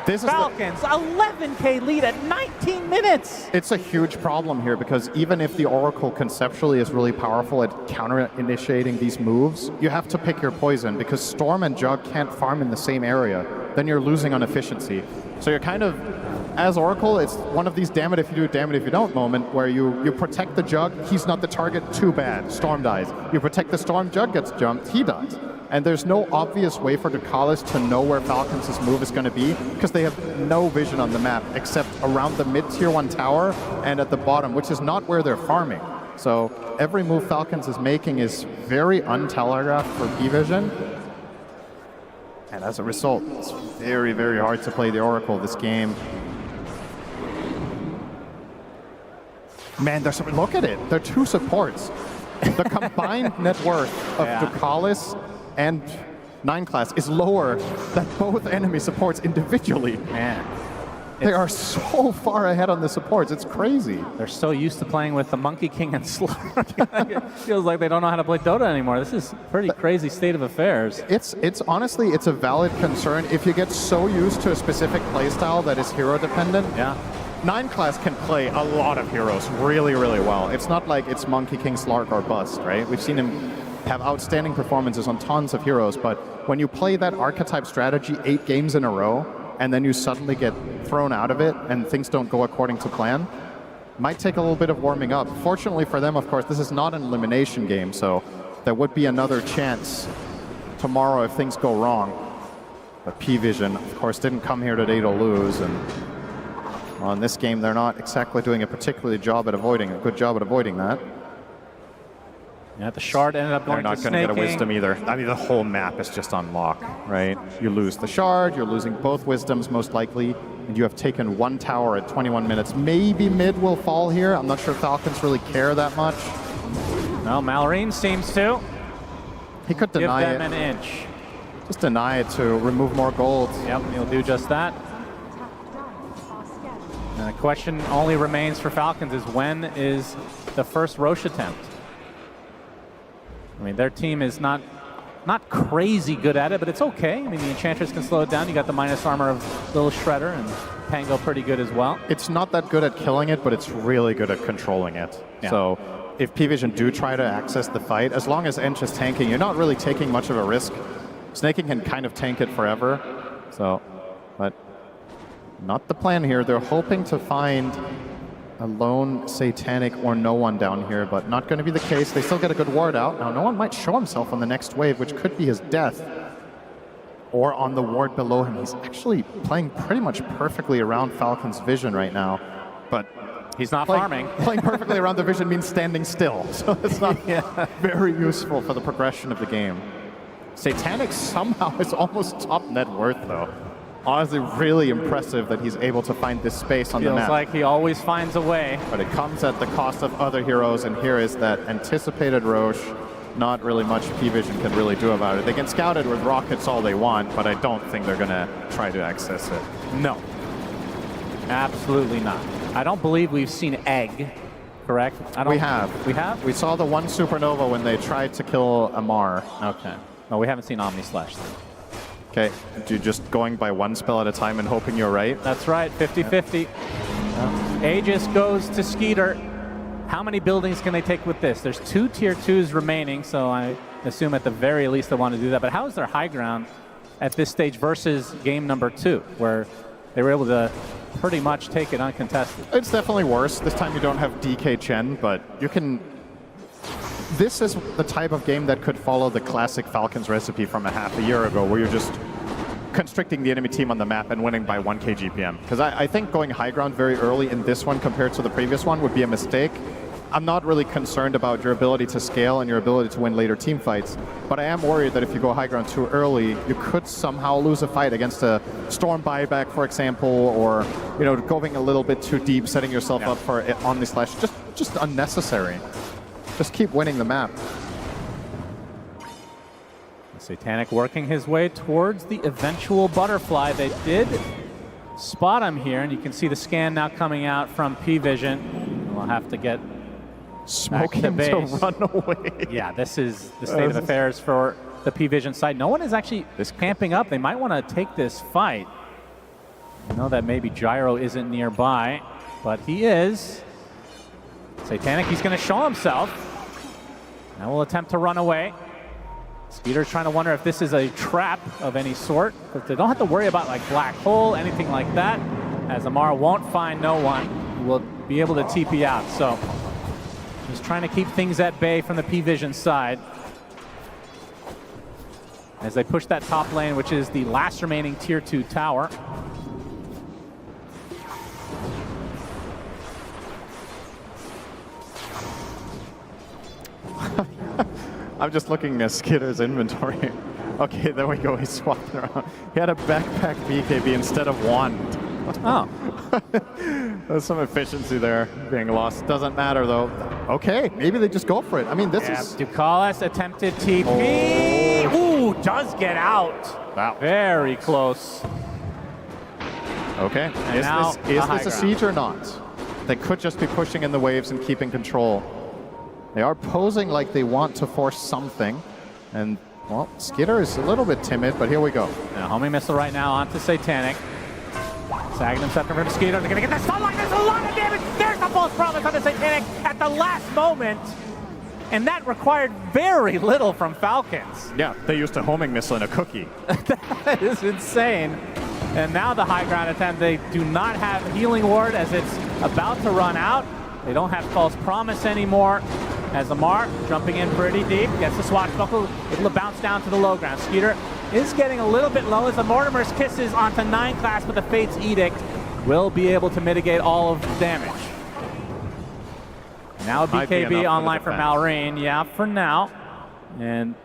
This is
Falcons, 11K lead at 19 minutes.
It's a huge problem here, because even if the Oracle conceptually is really powerful at counter-initiating these moves, you have to pick your poison, because Storm and Jug can't farm in the same area. Then you're losing on efficiency. So you're kind of, as Oracle, it's one of these damn it if you do, damn it if you don't moment, where you protect the Jug, he's not the target, too bad, Storm dies. You protect the Storm, Jug gets jumped, he dies. And there's no obvious way for Ducalis to know where Falcons' move is going to be, because they have no vision on the map except around the mid-tier 1 tower and at the bottom, which is not where they're farming. So every move Falcons is making is very untelegraphed for P-Vision. And as a result, it's very, very hard to play the Oracle this game. Man, look at it. They're 2 supports. The combined net worth of Ducalis and 9 class is lower than both enemy supports individually.
Man.
They are so far ahead on the supports. It's crazy.
They're so used to playing with the Monkey King and Slur. It feels like they don't know how to play Dota anymore. This is a pretty crazy state of affairs.
It's honestly, it's a valid concern. If you get so used to a specific playstyle that is hero dependent, 9 class can play a lot of heroes really, really well. It's not like it's Monkey King, Slark, or Bust, right? We've seen him have outstanding performances on tons of heroes, but when you play that archetype strategy 8 games in a row, and then you suddenly get thrown out of it and things don't go according to plan, might take a little bit of warming up. Fortunately for them, of course, this is not an elimination game, so there would be another chance tomorrow if things go wrong. But P-Vision, of course, didn't come here today to lose, and on this game, they're not exactly doing a particularly good job at avoiding that.
Yeah, the shard ended up going to
They're not going to get a wisdom either. I mean, the whole map is just on lock, right? You lose the shard, you're losing both wisdoms most likely, and you have taken 1 tower at 21 minutes. Maybe mid will fall here. I'm not sure Falcons really care that much.
Well, Malrine seems to.
He could deny
give them an inch.
Just deny it to remove more gold.
Yep, he'll do just that. And a question only remains for Falcons is when is the first Roche attempt? I mean, their team is not crazy good at it, but it's okay. I mean, the Enchantress can slow it down. You got the minus armor of Little Shredder, and Pango pretty good as well.
It's not that good at killing it, but it's really good at controlling it.
Yeah.
So if P-Vision do try to access the fight, as long as Ench is tanking, you're not really taking much of a risk. Snaking can kind of tank it forever. So, but not the plan here. They're hoping to find a lone Satanic or no one down here, but not going to be the case. They still get a good ward out. Now, no one might show himself on the next wave, which could be his death, or on the ward below him. He's actually playing pretty much perfectly around Falcon's vision right now, but
he's not farming.
Playing perfectly around the vision means standing still, so it's not very useful for the progression of the game. Satanic somehow is almost top net worth, though. Honestly, really impressive that he's able to find this space on the map.
Feels like he always finds a way.
But it comes at the cost of other heroes, and here is that anticipated Roche. Not really much P-Vision can really do about it. They can scout it with rockets all they want, but I don't think they're going to try to access it.
No. Absolutely not. I don't believe we've seen Egg, correct?
We have.
We have?
We saw the one supernova when they tried to kill Amar.
Okay. No, we haven't seen Omni Slash then.
Okay, you're just going by one spell at a time and hoping you're right?
That's right, 50-50. Aegis goes to Skeeter. How many buildings can they take with this? There's 2 tier 2s remaining, so I assume at the very least they want to do that. But how is their high ground at this stage versus game number 2, where they were able to pretty much take it uncontested?
It's definitely worse. This time you don't have DK Chen, but you can... This is the type of game that could follow the classic Falcons recipe from a half a year ago, where you're just constricting the enemy team on the map and winning by 1k GPM. Because I think going high ground very early in this one compared to the previous one would be a mistake. I'm not really concerned about your ability to scale and your ability to win later team fights, but I am worried that if you go high ground too early, you could somehow lose a fight against a Storm buyback, for example, or going a little bit too deep, setting yourself up for Omni Slash. Just unnecessary. Just keep winning the map.
Satanic working his way towards the eventual butterfly. They did spot him here, and you can see the scan now coming out from P-Vision. We'll have to get
smoking him to run away.
Yeah, this is the state of affairs for the P-Vision side. No one is actually camping up. They might want to take this fight. I know that maybe Gyro isn't nearby, but he is. Satanic, he's going to show himself. Now we'll attempt to run away. Skeeter's trying to wonder if this is a trap of any sort, but they don't have to worry about like black hole, anything like that, as Amar won't find no one who will be able to TP out. So he's trying to keep things at bay from the P-Vision side as they push that top lane, which is the last remaining tier 2 tower.
I'm just looking at Skitter's inventory. Okay, there we go. He swapped around. He had a backpack BKB instead of wand.
Oh.
There's some efficiency there being lost. Doesn't matter, though. Okay, maybe they just go for it. I mean, this is...
Ducalis attempted TP. Ooh, does get out.
Wow.
Very close.
Okay. Is this a siege or not? They could just be pushing in the waves and keeping control. They are posing like they want to force something. And, well, Skitter is a little bit timid, but here we go.
Now, homing missile right now onto Satanic. Sagging himself from Skeeter. They're going to get the sunlight. There's a lot of damage. There's the false promise on the Satanic at the last moment. And that required very little from Falcons.
Yeah, they used a homing missile and a cookie.
That is insane. And now the high ground attempt. They do not have healing ward as it's about to run out. They don't have false promise anymore. As Amar jumping in pretty deep, gets the swashbuckle, able to bounce down to the low ground. Skeeter is getting a little bit low as the Mortimer's Kisses onto 9 class, but the Fate's Edict will be able to mitigate all of the damage. Now BKB online for Malrine, yeah, for now. And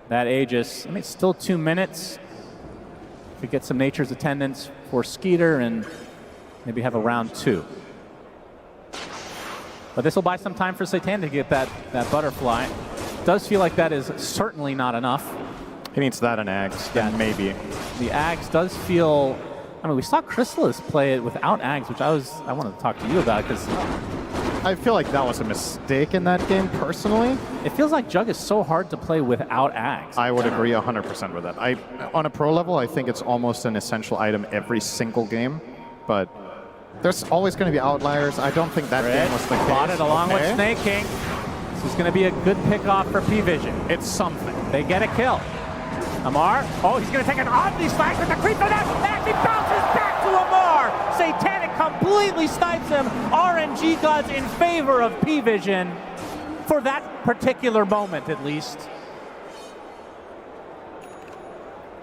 that Aegis, I mean, it's still 2 minutes. If we get some Nature's Attendance for Skeeter and maybe have a round 2. But this will buy some time for Satanic to get that butterfly. Does feel like that is certainly not enough.
He needs that and Ags, then maybe.
The Ags does feel I mean, we saw Chrysalis play it without Ags, which I wanted to talk to you about because
I feel like that was a mistake in that game, personally.
It feels like Jug is so hard to play without Ags.
I would agree 100% with that. On a pro level, I think it's almost an essential item every single game, but there's always going to be outliers. I don't think that game was the case.
Spotted along with Snake King. This is going to be a good pickoff for P-Vision.
It's something.
They get a kill. Amar, oh, he's going to take an Omni Slash with the creep for that, and he bounces back to Amar. Satanic completely snipes him. RNG gods in favor of P-Vision for that particular moment, at least.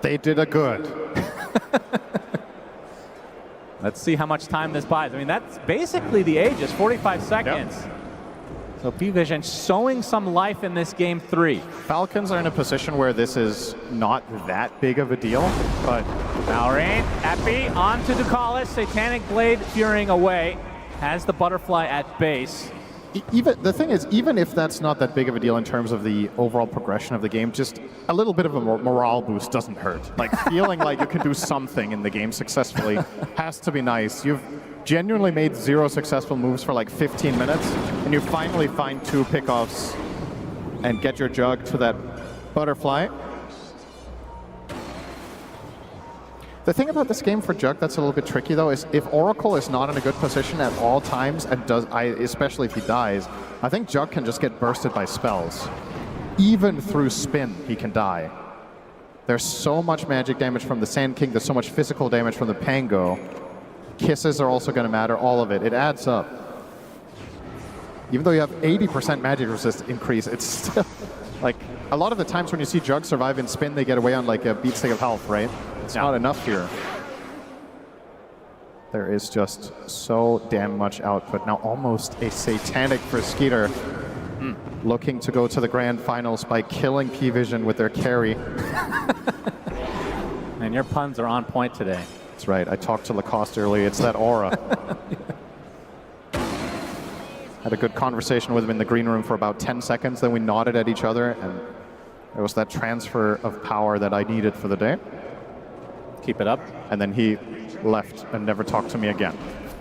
They did a good.
Let's see how much time this buys. I mean, that's basically the Aegis, 45 seconds. Yep. So P-Vision showing some life in this game 3.
Falcons are in a position where this is not that big of a deal, but...
Malrain at B, on to Ducalis. Satanic Blade fearing away. Has the butterfly at base.
The thing is, even if that's not that big of a deal in terms of the overall progression of the game, just a little bit of a morale boost doesn't hurt. Like, feeling like you can do something in the game successfully has to be nice. You've genuinely made 0 successful moves for like 15 minutes, and you finally find 2 pickoffs and get your Jug to that butterfly. The thing about this game for Jug that's a little bit tricky, though, is if Oracle is not in a good position at all times, and especially if he dies, I think Jug can just get bursted by spells. Even through spin, he can die. There's so much magic damage from the Sand King, there's so much physical damage from the Pango. Kisses are also going to matter, all of it. It adds up. Even though you have 80% magic resist increase, it's still... Like, a lot of the times when you see Jug survive in spin, they get away on like a beat stick of health, right? It's not enough here. There is just so damn much output. Now almost a Satanic for Skeeter. Looking to go to the grand finals by killing P-Vision with their carry.
And your puns are on point today.
That's right. I talked to Lacoste earlier. It's that aura. Had a good conversation with him in the green room for about 10 seconds. Then we nodded at each other, and there was that transfer of power that I needed for the day.
Keep it up.
And then he left and never talked to me again.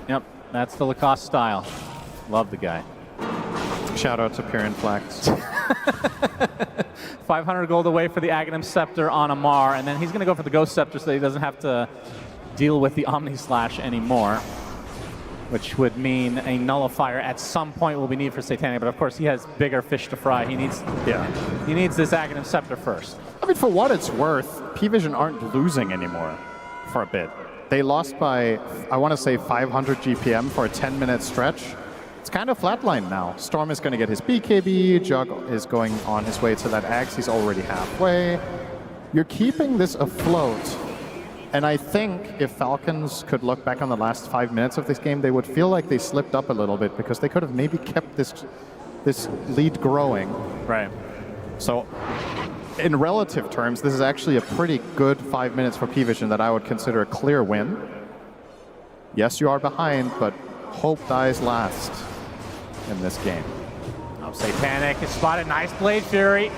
Yep, that's the Lacoste style. Love the guy.
Shout out to Pyrian Flax.
500 gold away for the Aghanim Scepter on Amar, and then he's going to go for the Ghost Scepter so he doesn't have to deal with the Omni Slash anymore, which would mean a nullifier at some point will be needed for Satanic, but of course he has bigger fish to fry. He needs this Aghanim Scepter first.
I mean, for what it's worth, P-Vision aren't losing anymore for a bit. They lost by, I want to say, 500 GPM for a 10-minute stretch. It's kind of flatlined now. Storm is going to get his BKB, Jug is going on his way to that Axe, he's already halfway. You're keeping this afloat, and I think if Falcons could look back on the last 5 minutes of this game, they would feel like they slipped up a little bit because they could have maybe kept this lead growing.
Right.
So, in relative terms, this is actually a pretty good 5 minutes for P-Vision that I would consider a clear win. Yes, you are behind, but hope dies last in this game.
Oh, Satanic is spotted. Nice Blade Fury.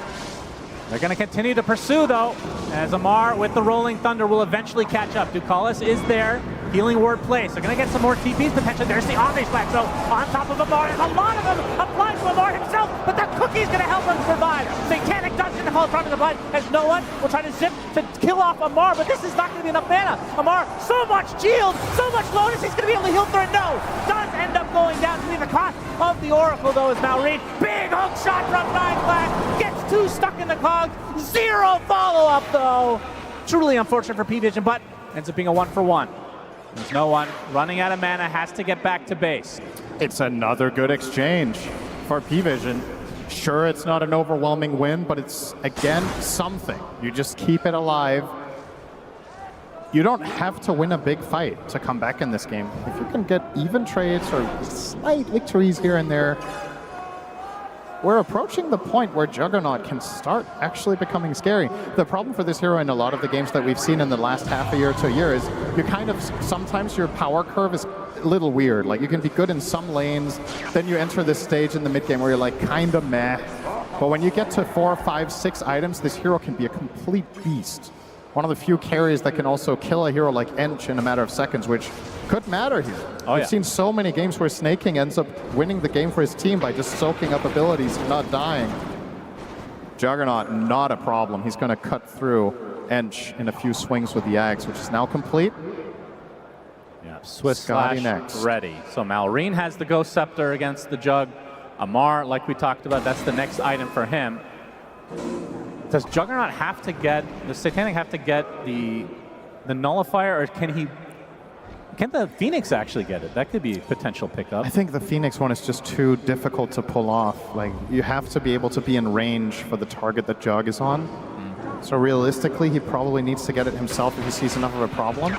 They're going to continue to pursue, though, as Amar with the Rolling Thunder will eventually catch up. Ducalis is there. Healing Ward placed. They're going to get some more TPs potentially. There's the Omni Slash, so on top of Amar. There's a lot of them applied to Amar himself, but the cookie's going to help him survive. Satanic does get the call from the blind, as no one will try to zip to kill off Amar, but this is not going to be enough mana. Amar, so much shield, so much lotus, he's going to be able to heal through it. No, does end up going down to be the cost of the Oracle, though, is Malrain. Big hook shot from 9Clash, gets 2 stuck in the cogs, 0 follow-up, though. Truly unfortunate for P-Vision, but ends up being a 1-for-1. There's no one running out of mana, has to get back to base.
It's another good exchange for P-Vision. Sure, it's not an overwhelming win, but it's, again, something. You just keep it alive. You don't have to win a big fight to come back in this game. If you can get even trades or slight victories here and there, we're approaching the point where Juggernaut can start actually becoming scary. The problem for this hero in a lot of the games that we've seen in the last half a year to a year is you kind of, sometimes your power curve is a little weird. Like, you can be good in some lanes, then you enter this stage in the mid game where you're like kind of meh. But when you get to 4, 5, 6 items, this hero can be a complete beast. one of the few carries that can also kill a hero like Ench in a matter of seconds, which could matter here. We've seen so many games where Snaking ends up winning the game for his team by just soaking up abilities and not dying. Juggernaut, not a problem. He's going to cut through Ench in a few swings with the Axe, which is now complete.
Yeah, Swift
Scotty
Slash
next.
ready. So Malrine has the Ghost Scepter against the Jug. Amar, like we talked about, that's the next item for him. Does Juggernaut have to get, does Satanic have to get the Nullifier, or can the Phoenix actually get it? That could be a potential pickup.
I think the Phoenix one is just too difficult to pull off. Like, you have to be able to be in range for the target that Jug is on. So realistically, he probably needs to get it himself if he sees enough of a problem.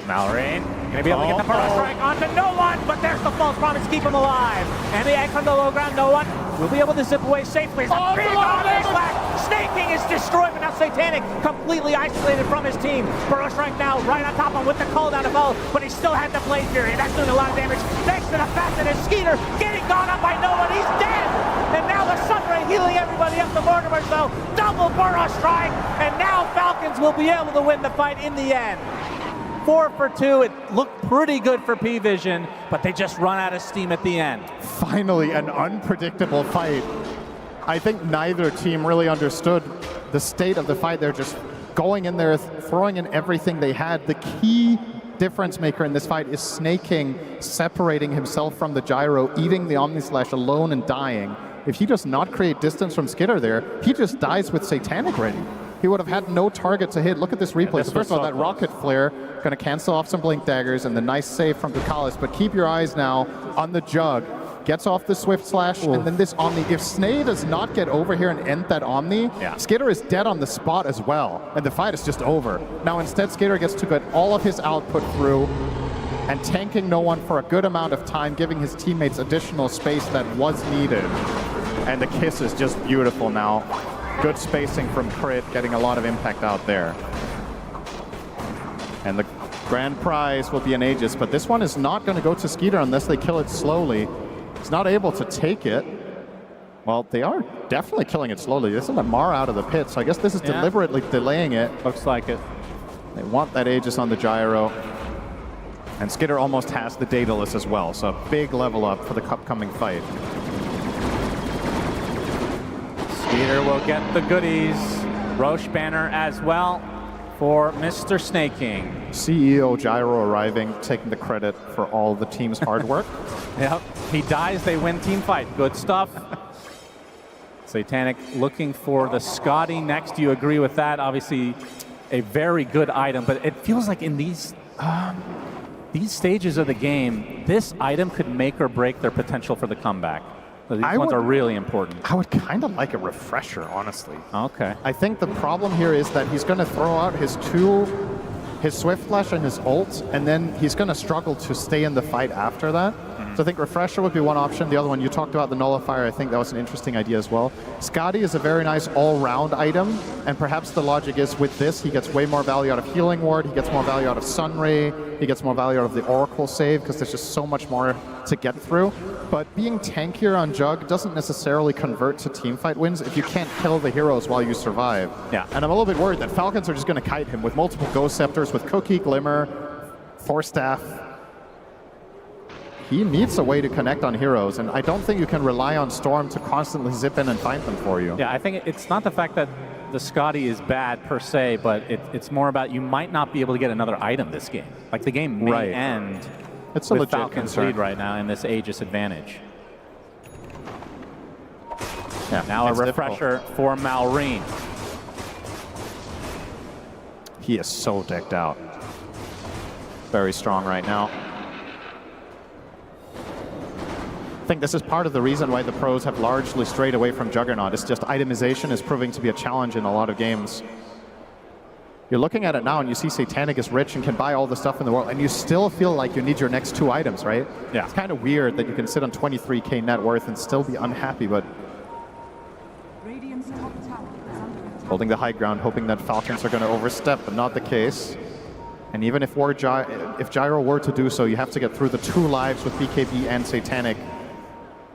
Malrine gonna be able to get the Burrow Strike onto no one, but there's the false promise to keep him alive. And the egg from the low ground, no one will be able to zip away safely. It's a big flash. Snaking is destroyed, but now Satanic completely isolated from his team. Burrow Strike now right on top of him with the call down to bow, but he still had the Blade Fury. That's doing a lot of damage thanks to the fact that his Skeeter getting gone up by no one. He's dead. And now the Sunray healing everybody up. The Mortimers though, double Burrow Strike, and now Falcons will be able to win the fight in the end. 4 for 2. It looked pretty good for P-Vision, but they just run out of steam at the end.
Finally, an unpredictable fight. I think neither team really understood the state of the fight. They're just going in there, throwing in everything they had. The key difference maker in this fight is Snaking separating himself from the Gyro, eating the Omnislash alone and dying. If he does not create distance from Skitter there, he just dies with Satanic ready. He would have had no target to hit. Look at this replay. So first of all, that Rocket Flare going to cancel off some Blink Daggers and the nice save from Bukalis. But keep your eyes now on the Jug. Gets off the Swift Slash, and then this Omni. If Snay does not get over here and end that Omni, Skitter is dead on the spot as well, and the fight is just over. Now instead, Skitter gets to get all of his output through, and tanking no one for a good amount of time, giving his teammates additional space that was needed. And the kiss is just beautiful now. Good spacing from Crit, getting a lot of impact out there. And the grand prize will be an Aegis, but this one is not going to go to Skeeter unless they kill it slowly. He's not able to take it. Well, they are definitely killing it slowly. This is a Mar out of the pit, so I guess this is deliberately delaying it.
Looks like it.
They want that Aegis on the Gyro. And Skitter almost has the Daedalus as well, so a big level up for the upcoming fight.
Skeeter will get the goodies. Roche banner as well for Mr. Snaking.
CEO Gyro arriving, taking the credit for all the team's hard work.
Yep, he dies, they win team fight. Good stuff. Satanic looking for the Scotty next. Do you agree with that? Obviously, a very good item, but it feels like in these stages of the game, this item could make or break their potential for the comeback. So these ones are really important.
I would kind of like a refresher, honestly.
Okay.
I think the problem here is that he's going to throw out his Swift Flash and his ult, and then he's going to struggle to stay in the fight after that. So I think Refresher would be one option. The other one, you talked about the Nullifier. I think that was an interesting idea as well. Scotty is a very nice all-round item, and perhaps the logic is with this, he gets way more value out of Healing Ward, he gets more value out of Sunray, he gets more value out of the Oracle save, because there's just so much more to get through. But being tankier on Jug doesn't necessarily convert to teamfight wins if you can't kill the heroes while you survive.
Yeah.
And I'm a little bit worried that Falcons are just going to kite him with multiple Ghost Scepters, with Cookie, Glimmer, Force Staff. He needs a way to connect on heroes, and I don't think you can rely on Storm to constantly zip in and find them for you.
Yeah, I think it's not the fact that the Scotty is bad per se, but it's more about you might not be able to get another item this game. Like the game may end
it's a
with
legit
Falcons
concern.
lead right now in this Aegis advantage. Yeah, now a refresher for Malrine.
He is so decked out. Very strong right now. I think this is part of the reason why the pros have largely strayed away from Juggernaut. It's just itemization is proving to be a challenge in a lot of games. You're looking at it now and you see Satanic is rich and can buy all the stuff in the world, and you still feel like you need your next 2 items, right?
Yeah.
It's kind of weird that you can sit on 23k net worth and still be unhappy, but holding the high ground, hoping that Falcons are going to overstep, but not the case. And even if Gyro were to do so, you have to get through the 2 lives with BKB and Satanic.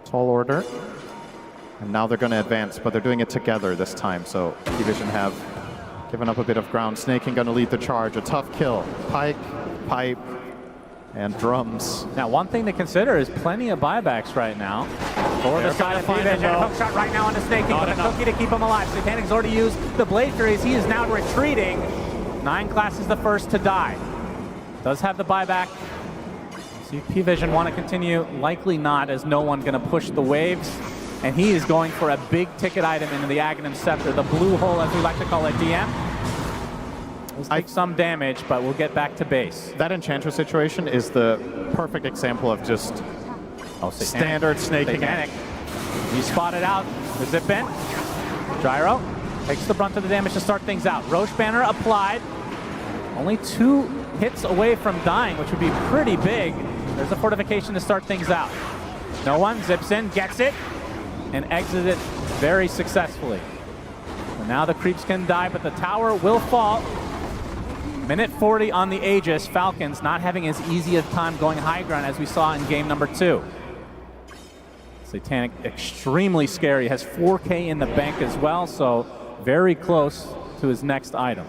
Tall order. And now they're going to advance, but they're doing it together this time, so P-Vision have Giving up a bit of ground. Snaking gonna lead the charge. A tough kill. Pike, pipe, and drums.
Now, one thing to consider is plenty of buybacks right now. For the side of P-Vision, a hook shot right now onto Snaking, but a cookie to keep him alive. Satanic's already used the Blade Furies. He is now retreating. 9 Class is the first to die. Does have the buyback. See if P-Vision want to continue. Likely not, as no one going to push the waves. And he is going for a big ticket item into the Aghanim Scepter, the blue hole, as we like to call it, DM. We'll take some damage, but we'll get back to base.
That Enchantress situation is the perfect example of just standard snaking.
Satanic. He spotted out the zip in. Gyro takes the brunt of the damage to start things out. Roche Banner applied. Only 2 hits away from dying, which would be pretty big. There's a fortification to start things out. No one zips in, gets it, and exits it very successfully. And now the creeps can die, but the tower will fall. Minute 40 on the Aegis. Falcons not having as easy a time going high ground as we saw in game number 2. Satanic extremely scary, has 4K in the bank as well, so very close to his next item.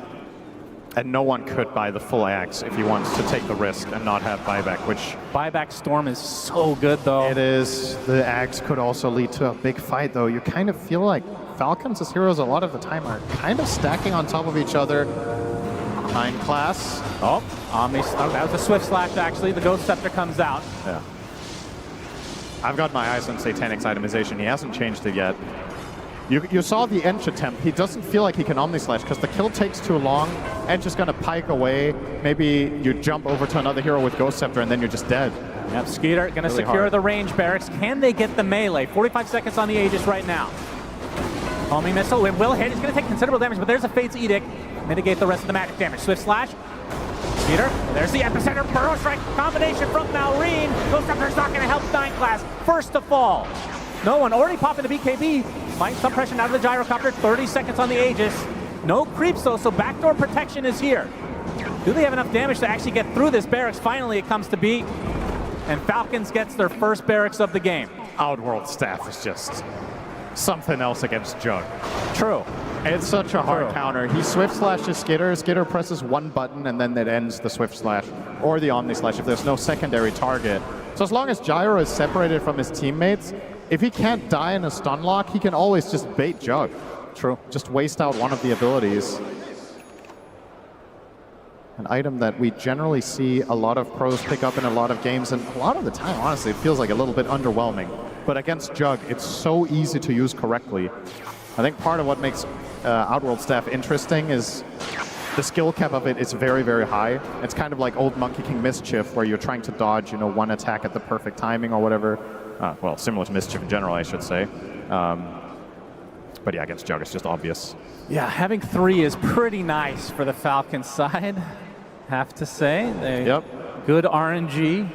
And no one could buy the full axe if he wants to take the risk and not have buyback, which...
Buyback Storm is so good, though.
It is. The axe could also lead to a big fight, though. You kind of feel like Falcons as heroes a lot of the time are kind of stacking on top of each other. 9 Class.
Oh, that was a Swift Slash, actually. The Ghost Scepter comes out.
Yeah. I've got my eyes on Satanic's itemization. He hasn't changed it yet. You saw the Ench attempt. He doesn't feel like he can Omnislash because the kill takes too long. Ench is going to pike away. Maybe you jump over to another hero with Ghost Scepter and then you're just dead.
Yep, Skeeter going to
Really
secure
hard.
the range barracks. Can they get the melee? 45 seconds on the Aegis right now. Homing missile, it will hit. It's going to take considerable damage, but there's a Fate's Edict. Mitigate the rest of the magic damage. Swift Slash. Skeeter, there's the epicenter. Burrow Strike combination from Malrine. Ghost Scepter's not going to help 9 Class. First to fall. No one already popping the BKB. Might suppression out of the gyrocopter. 30 seconds on the Aegis. No creeps though, so backdoor protection is here. Do they have enough damage to actually get through this barracks? Finally, it comes to be. And Falcons gets their first barracks of the game.
Outworld Staff is just something else against Jug.
True.
It's such a hard counter. He Swift Slashes Skitter. Skitter presses 1 button and then it ends the Swift Slash or the Omni Slash if there's no secondary target. So as long as Gyro is separated from his teammates, if he can't die in a stun lock, he can always just bait Jug.
True.
Just waste out one of the abilities. An item that we generally see a lot of pros pick up in a lot of games, and a lot of the time, honestly, it feels like a little bit underwhelming. But against Jug, it's so easy to use correctly. I think part of what makes Outworld Staff interesting is the skill cap of it is very, very high. It's kind of like old Monkey King Mischief, where you're trying to dodge, you know, one attack at the perfect timing or whatever. Well, similar to Mischief in general, I should say. But yeah, against Jug, it's just obvious.
Yeah, having 3 is pretty nice for the Falcons side, have to say. Good RNG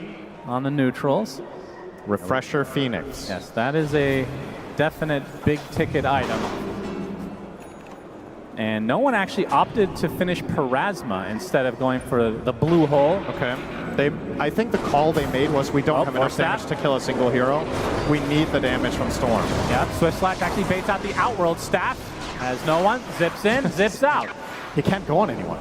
on the neutrals.
Refresher Phoenix.
Yes, that is a definite big ticket item. And no one actually opted to finish Parasma instead of going for the blue hole.
Okay. I think the call they made was we don't have enough damage to kill a single hero. We need the damage from Storm.
Yeah, Swift Slash actually baits out the Outworld Staff. Has no one, zips in, zips out.
He can't go on anyone.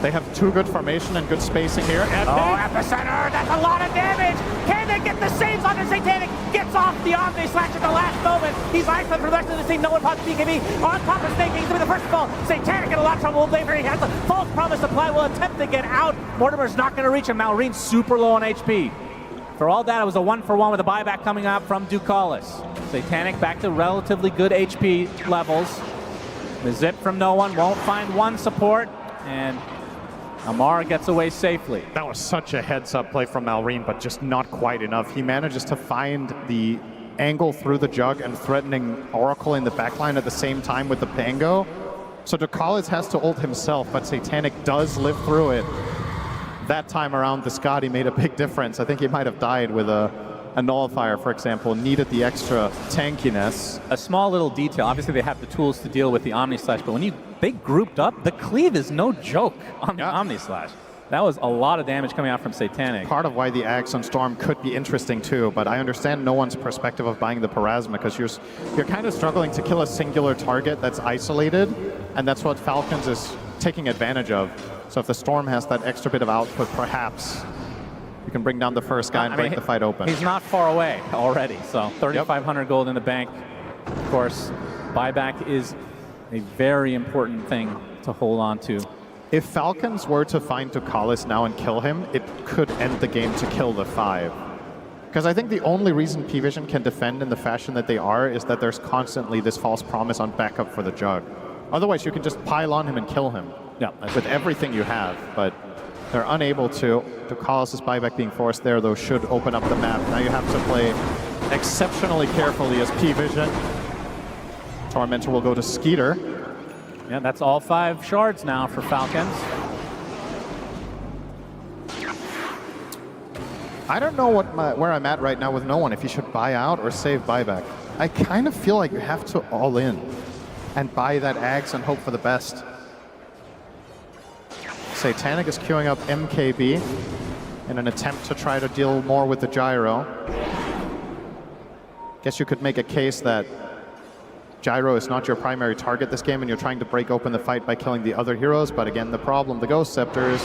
They have 2 good formation and good spacing here.
Epicenter, that's a lot of damage. Can they get the saves on the Satanic? Gets off the Omni Slash at the last moment. He's isolated for the rest of the team. No one pops BKB on top of Snake. He's going to be the first to fall. Satanic in a lot of trouble. He has a false promise supply. Will attempt to get out. Mortimer's not going to reach him. Malrine's super low on HP.
For all that, it was a 1-for-1 with a buyback coming up from Ducalis. Satanic back to relatively good HP levels. The zip from no one won't find one support, and Amara gets away safely.
That was such a heads-up play from Malrine, but just not quite enough. He manages to find the angle through the Jug and threatening Oracle in the backline at the same time with the Pango. So Ducalis has to ult himself, but Satanic does live through it. That time around, the Scotty made a big difference. I think he might have died with a Nullifier, for example, needed the extra tankiness.
A small little detail, obviously they have the tools to deal with the Omni Slash, but when they grouped up, the cleave is no joke on the Omni Slash. That was a lot of damage coming out from Satanic.
Part of why the Axe on Storm could be interesting too, but I understand no one's perspective of buying the Parasma because you're kind of struggling to kill a singular target that's isolated, and that's what Falcons is taking advantage of. So if the Storm has that extra bit of output, perhaps you can bring down the first guy and break the fight open.
He's not far away already, so 3,500 gold in the bank. Of course, buyback is a very important thing to hold on to.
If Falcons were to find Tukalis now and kill him, it could end the game to kill the 5. Because I think the only reason P-Vision can defend in the fashion that they are is that there's constantly this false promise on backup for the Jug. Otherwise, you can just pile on him and kill him with everything you have, but they're unable to. Tukalis' buyback being forced there, though, should open up the map. Now you have to play exceptionally carefully as P-Vision. Tormentor will go to Skeeter.
Yeah, that's all 5 shards now for Falcons.
I don't know where I'm at right now with no one, if you should buy out or save buyback. I kind of feel like you have to all in and buy that Axe and hope for the best. Satanic is queuing up MKB in an attempt to try to deal more with the gyro. Guess you could make a case that Gyro is not your primary target this game and you're trying to break open the fight by killing the other heroes, but again, the problem, the Ghost Scepters,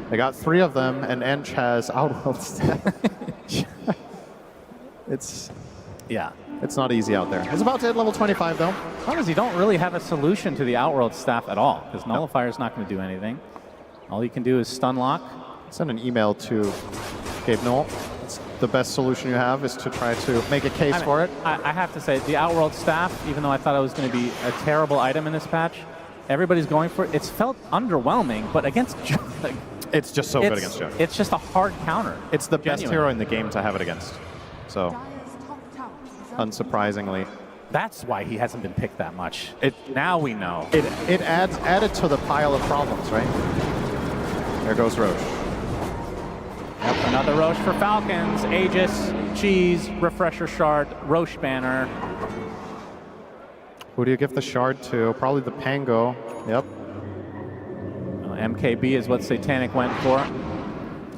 they got 3 of them and Ench has Outworld Staff. It's not easy out there. It's about to hit level 25 though.
Because you don't really have a solution to the Outworld Staff at all, because Nullifier is not going to do anything. All you can do is stun lock.
Send an email to Gabe Noel. The best solution you have is to try to make a case for it.
I have to say, the Outworld Staff, even though I thought it was going to be a terrible item in this patch, everybody's going for it. It's felt underwhelming, but against Jug,
it's just so good against Jug.
It's just a hard counter.
It's the best hero in the game to have it against. So, unsurprisingly.
That's why he hasn't been picked that much. Now we know.
It adds added to the pile of problems, right? There goes Roche.
Yep, another Roche for Falcons. Aegis, Cheese, Refresher Shard, Roche banner.
Who do you give the shard to? Probably the Pango. Yep.
MKB is what Satanic went for.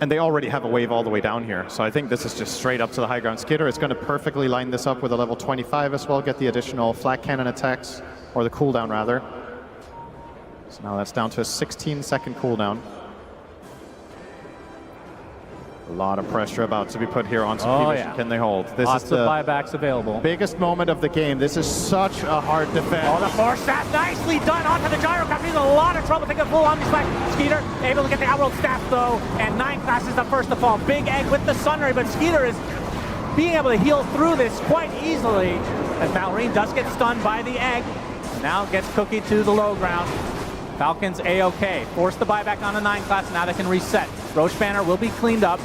And they already have a wave all the way down here. So I think this is just straight up to the high ground. Skitter is going to perfectly line this up with a level 25 as well. Get the additional flak cannon attacks, or the cooldown rather. So now that's down to a 16-second cooldown. A lot of pressure about to be put here on P-Vision. Can they hold? This
Lots
is the
of buybacks available.
Biggest moment of the game. This is such a hard defense.
Oh, the force staff nicely done onto the gyro. He's in a lot of trouble taking a full omni slash. Skeeter able to get the Outworld Staff though, and 9 class is the first to fall. Big egg with the Sunray, but Skeeter is being able to heal through this quite easily as Malrine does get stunned by the egg. Now gets Cookie to the low ground. Falcons A-OK. Force the buyback on the 9 class. Now they can reset. Roche banner will be cleaned up.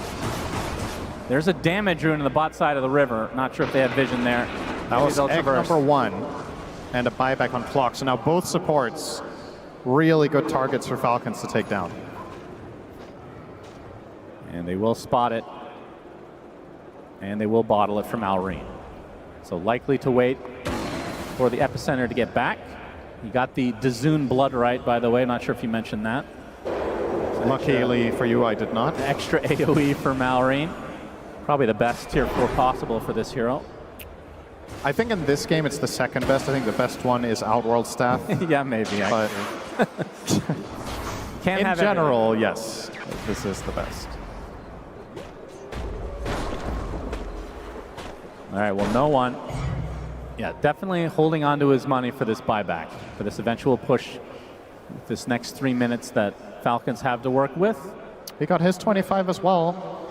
There's a damage rune in the bot side of the river. Not sure if they had vision there.
That was egg number 1 and a buyback on clock. So now both supports, really good targets for Falcons to take down.
And they will spot it. And they will bottle it from Malrine. So likely to wait for the Epicenter to get back. You got the Dazoon blood right, by the way. Not sure if you mentioned that.
Luckily for you, I did not.
Extra AoE for Malrine. Probably the best tier 4 possible for this hero.
I think in this game it's the second best. I think the best one is Outworld Staff.
Yeah, maybe.
But
Can't
in
have
general, yes, this is the best.
All right, well, no one. Yeah, definitely holding on to his money for this buyback, for this eventual push, this next 3 minutes that Falcons have to work with.
He got his 25 as well.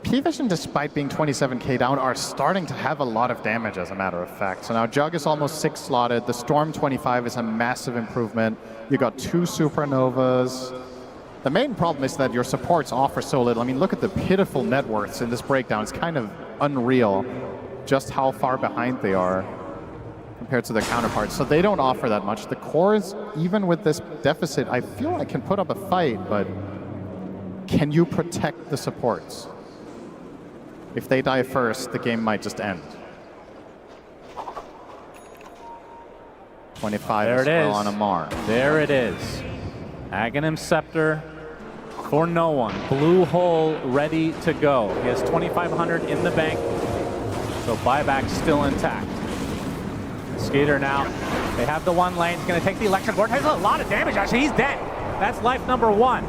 P-Vision, despite being 27k down, are starting to have a lot of damage, as a matter of fact. So now Jug is almost 6 slotted. The Storm 25 is a massive improvement. You got 2 Supernovas. The main problem is that your supports offer so little. I mean, look at the pitiful net worths in this breakdown. It's kind of unreal just how far behind they are compared to their counterparts. So they don't offer that much. The cores, even with this deficit, I feel like can put up a fight, but can you protect the supports? If they die first, the game might just end. 25
there
as
it
well
is.
on Amar.
There it is. Aghanim Scepter for no one. Blue hole ready to go. He has 2,500 in the bank, so buyback still intact. Skater now. They have the one lane. He's going to take the electric board. Has a lot of damage. Actually, he's dead. That's life number 1.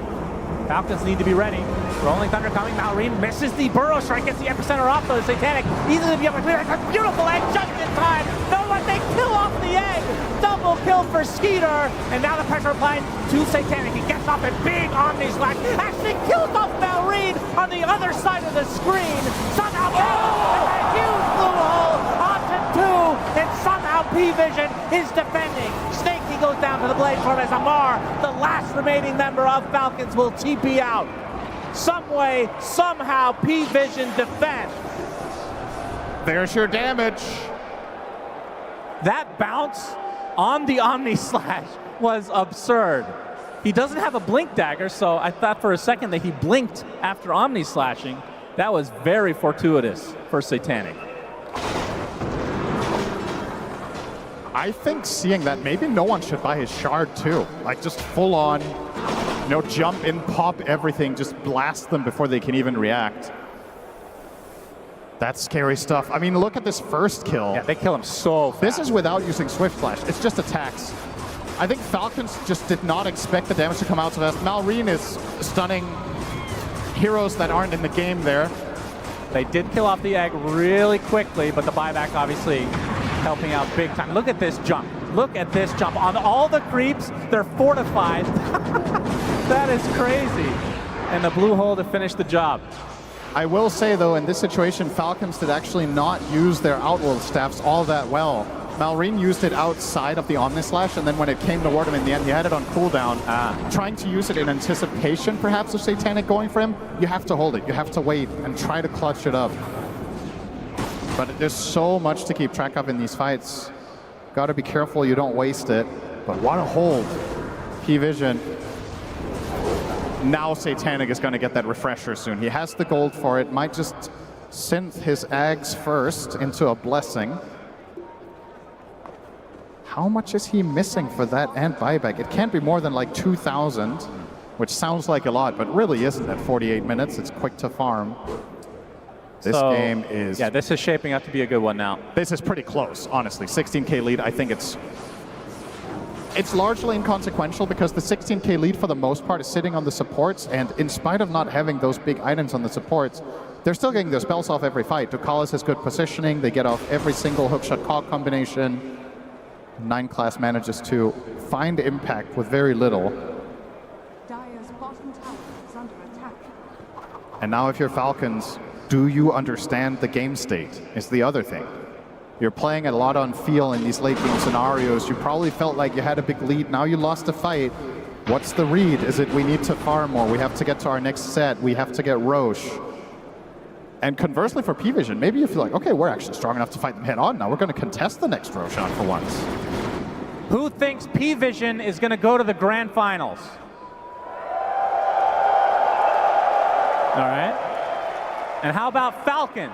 Falcons need to be ready. Rolling Thunder coming. Malrine misses the burrow strike. Gets the epicenter off though. Satanic easily to be able to clear. It's a beautiful egg just in time. No one, they kill off the egg. Double kill for Skeeter. And now the pressure applied to Satanic. He gets off a big Omni Slash. Actually kills off Malrine on the other side of the screen. Somehow, a huge blue hole onto 2. And somehow P-Vision is defending. Snake, he goes down to the blade form as Amar, the last remaining member of Falcons, will TP out. Some way, somehow, P-Vision defends.
There's your damage.
That bounce on the Omni Slash was absurd. He doesn't have a blink dagger, so I thought for a second that he blinked after Omni Slashing. That was very fortuitous for Satanic.
I think seeing that, maybe no one should buy his shard too. Like just full on, jump in, pop everything, just blast them before they can even react. That's scary stuff. I mean, look at this first kill.
Yeah, they kill him so fast.
This is without using Swift Flash. It's just attacks. I think Falcons just did not expect the damage to come out so fast. Malrine is stunning heroes that aren't in the game there.
They did kill off the egg really quickly, but the buyback obviously helping out big time. Look at this jump. Look at this jump. On all the creeps, they're fortified. That is crazy. And the blue hole to finish the job.
I will say, though, in this situation, Falcons did actually not use their Outworld staffs all that well. Malrine used it outside of the Omnislash, and then when it came toward him in the end, he had it on cooldown. Trying to use it in anticipation, perhaps, of Satanic going for him, you have to hold it. You have to wait and try to clutch it up. But there's so much to keep track of in these fights. Got to be careful you don't waste it. But what a hold. P-Vision. Now Satanic is going to get that refresher soon. He has the gold for it. Might just synth his Ags first into a blessing. How much is he missing for that and buyback? It can't be more than like 2,000, which sounds like a lot, but really isn't at 48 minutes. It's quick to farm. This game is...
Yeah, this is shaping up to be a good one now.
This is pretty close, honestly. 16K lead, I think it's largely inconsequential because the 16K lead for the most part is sitting on the supports, and in spite of not having those big items on the supports, they're still getting their spells off every fight. Ducalis has good positioning, they get off every single hookshot cog combination. 9 class manages to find impact with very little.
Dire's bottom tower is under attack.
And now if you're Falcons, do you understand the game state is the other thing. You're playing a lot on feel in these late game scenarios. You probably felt like you had a big lead. Now you lost a fight. What's the read? Is it we need to farm more? We have to get to our next set. We have to get Roche. And conversely for P-Vision, maybe you feel like, okay, we're actually strong enough to fight them head on now. We're going to contest the next Roshan for once.
Who thinks P-Vision is going to go to the grand finals? All right. And how about Falcons?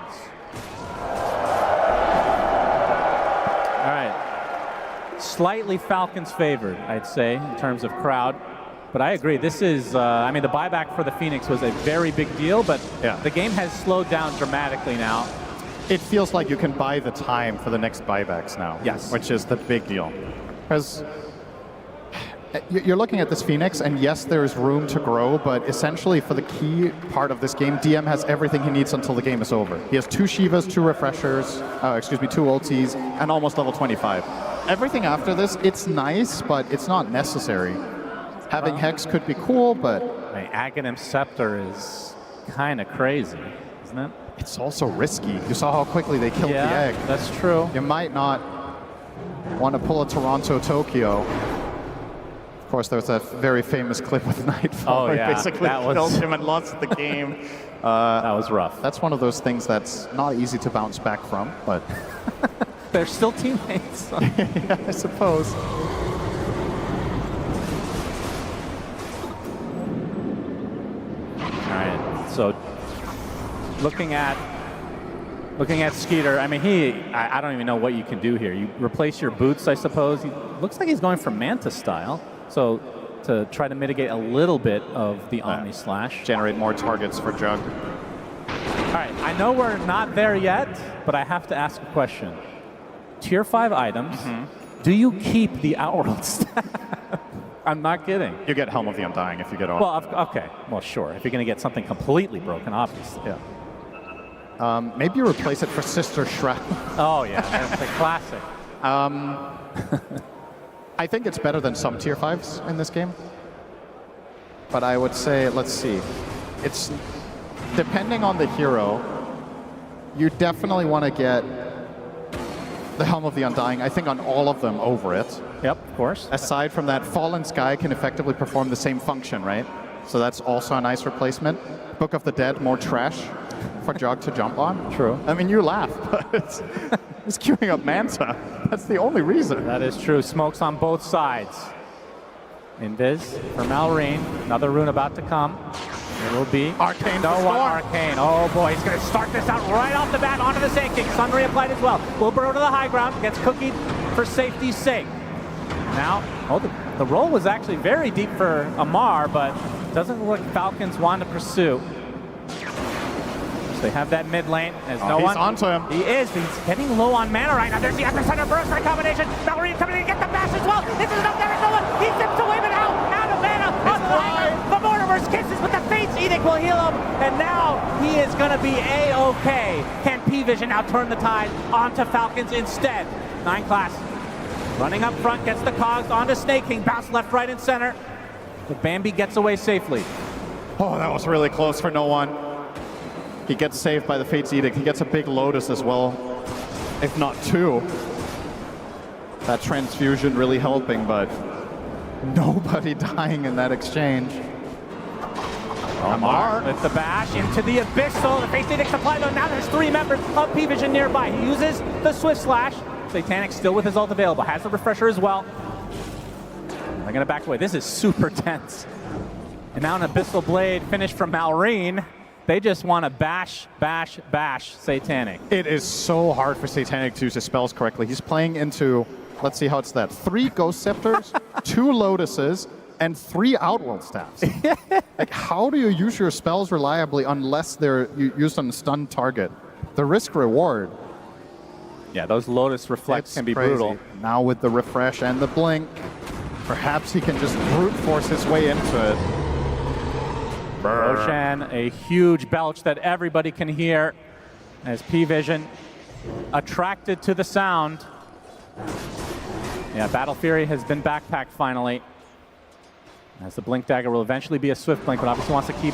All right. Slightly Falcons favored, I'd say, in terms of crowd. But I agree. This is, I mean, the buyback for the Phoenix was a very big deal, but the game has slowed down dramatically now.
It feels like you can buy the time for the next buybacks now.
Yes.
Which is the big deal. Because you're looking at this Phoenix, and yes, there is room to grow, but essentially for the key part of this game, DM has everything he needs until the game is over. He has 2 Shivas, 2 refreshers, 2 ultis, and almost level 25. Everything after this, it's nice, but it's not necessary. Having Hex could be cool, but...
Aghanim Scepter is kind of crazy, isn't it?
It's also risky. You saw how quickly they killed the egg.
That's true.
You might not want to pull a Toronto-Tokyo. Of course, there's that very famous clip with Nightfall where he basically killed him and lost the game.
That was rough.
That's one of those things that's not easy to bounce back from, but...
They're still teammates.
Yeah, I suppose.
All right, so looking at Skeeter, I mean, I don't even know what you can do here. You replace your boots, I suppose. He looks like he's going for Manta style. So to try to mitigate a little bit of the Omni Slash.
Generate more targets for Jug.
All right, I know we're not there yet, but I have to ask a question. Tier 5 items, do you keep the Outworld staff? I'm not kidding.
You get Helm of the Undying if you get off.
Well, okay. Well, sure. If you're going to get something completely broken, obviously.
Yeah. Maybe you replace it for Sister Shroud.
Oh, yeah. That's a classic.
I think it's better than some tier 5s in this game. But I would say, let's see. It's depending on the hero, you definitely want to get the Helm of the Undying, I think, on all of them over it.
Yep, of course.
Aside from that, Fallen Sky can effectively perform the same function, right? So that's also a nice replacement. Book of the Dead, more trash for Jog to jump on.
True.
I mean, you laugh, but it's queuing up Manta. That's the only reason.
That is true. Smokes on both sides. Invis for Malrine. Another rune about to come. It will be
Arcane.
No one Arcane. Oh boy, he's going to start this out right off the bat onto the Sand King. Sun reapplied as well. Will burrow to the high ground. Gets cookied for safety's sake. Now, the roll was actually very deep for Amar, but doesn't look like Falcons want to pursue. So they have that mid lane. As no
he's
one.
onto him.
He is. He's getting low on mana right now. There's the epicenter burst by combination. Malrine coming in to get the bash as well. This is enough. There is no one. He zips away, but out of mana. On the line. The Mortimer's kisses, but the Fate's Edict will heal him. And now he is going to be A-OK. Can P-Vision now turn the tide onto Falcons instead? 9 class. Running up front, gets the cogs onto Snake King. Bounce left, right, and center. But Bambi gets away safely.
Oh, that was really close for no one. He gets saved by the Fate's Edict. He gets a big Lotus as well, if not 2. That transfusion really helping, but nobody dying in that exchange.
Amar with the bash into the Abyssal. The Fate's Edict supply though. Now there's 3 members of P-Vision nearby. He uses the Swift Slash. Satanic still with his ult available. Has the refresher as well. They're going to back away. This is super tense. And now an Abyssal Blade finish from Malrine. They just want to bash Satanic.
It is so hard for Satanic to use his spells correctly. He's playing into, let's see how it's that, 3 Ghost Scepters, 2 Lotuses, and 3 Outworld Staffs. Like, how do you use your spells reliably unless they're used on a stunned target? The risk-reward.
Yeah, those Lotus reflects can be
crazy.
brutal.
Now with the refresh and the blink, perhaps he can just brute force his way into it.
Roshan, a huge belch that everybody can hear as P-Vision attracted to the sound. Yeah, Battle Fury has been backpacked finally. As the Blink Dagger will eventually be a Swift Blink, but obviously wants to keep...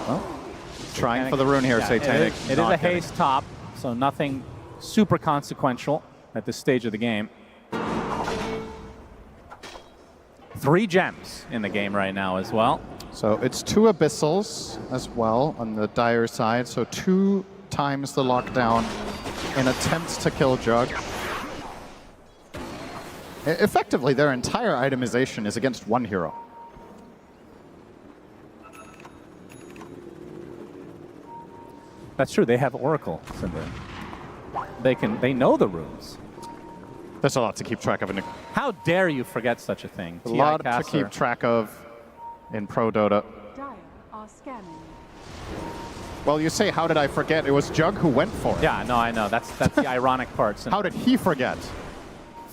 Well,
trying for the rune here, Satanic.
It is a haste top, so nothing super consequential at this stage of the game. 3 gems in the game right now as well.
So it's 2 Abyssals as well on the Dire side, so 2 times the lockdown in attempts to kill Jug. Effectively, their entire itemization is against 1 hero.
That's true, they have Oracle. So they know the runes.
There's a lot to keep track of.
How dare you forget such a thing?
A lot to keep track of in Pro Dota.
Dire are scanning.
Well, you say, how did I forget? It was Jug who went for it.
Yeah, no, I know. That's the ironic part.
How did he forget?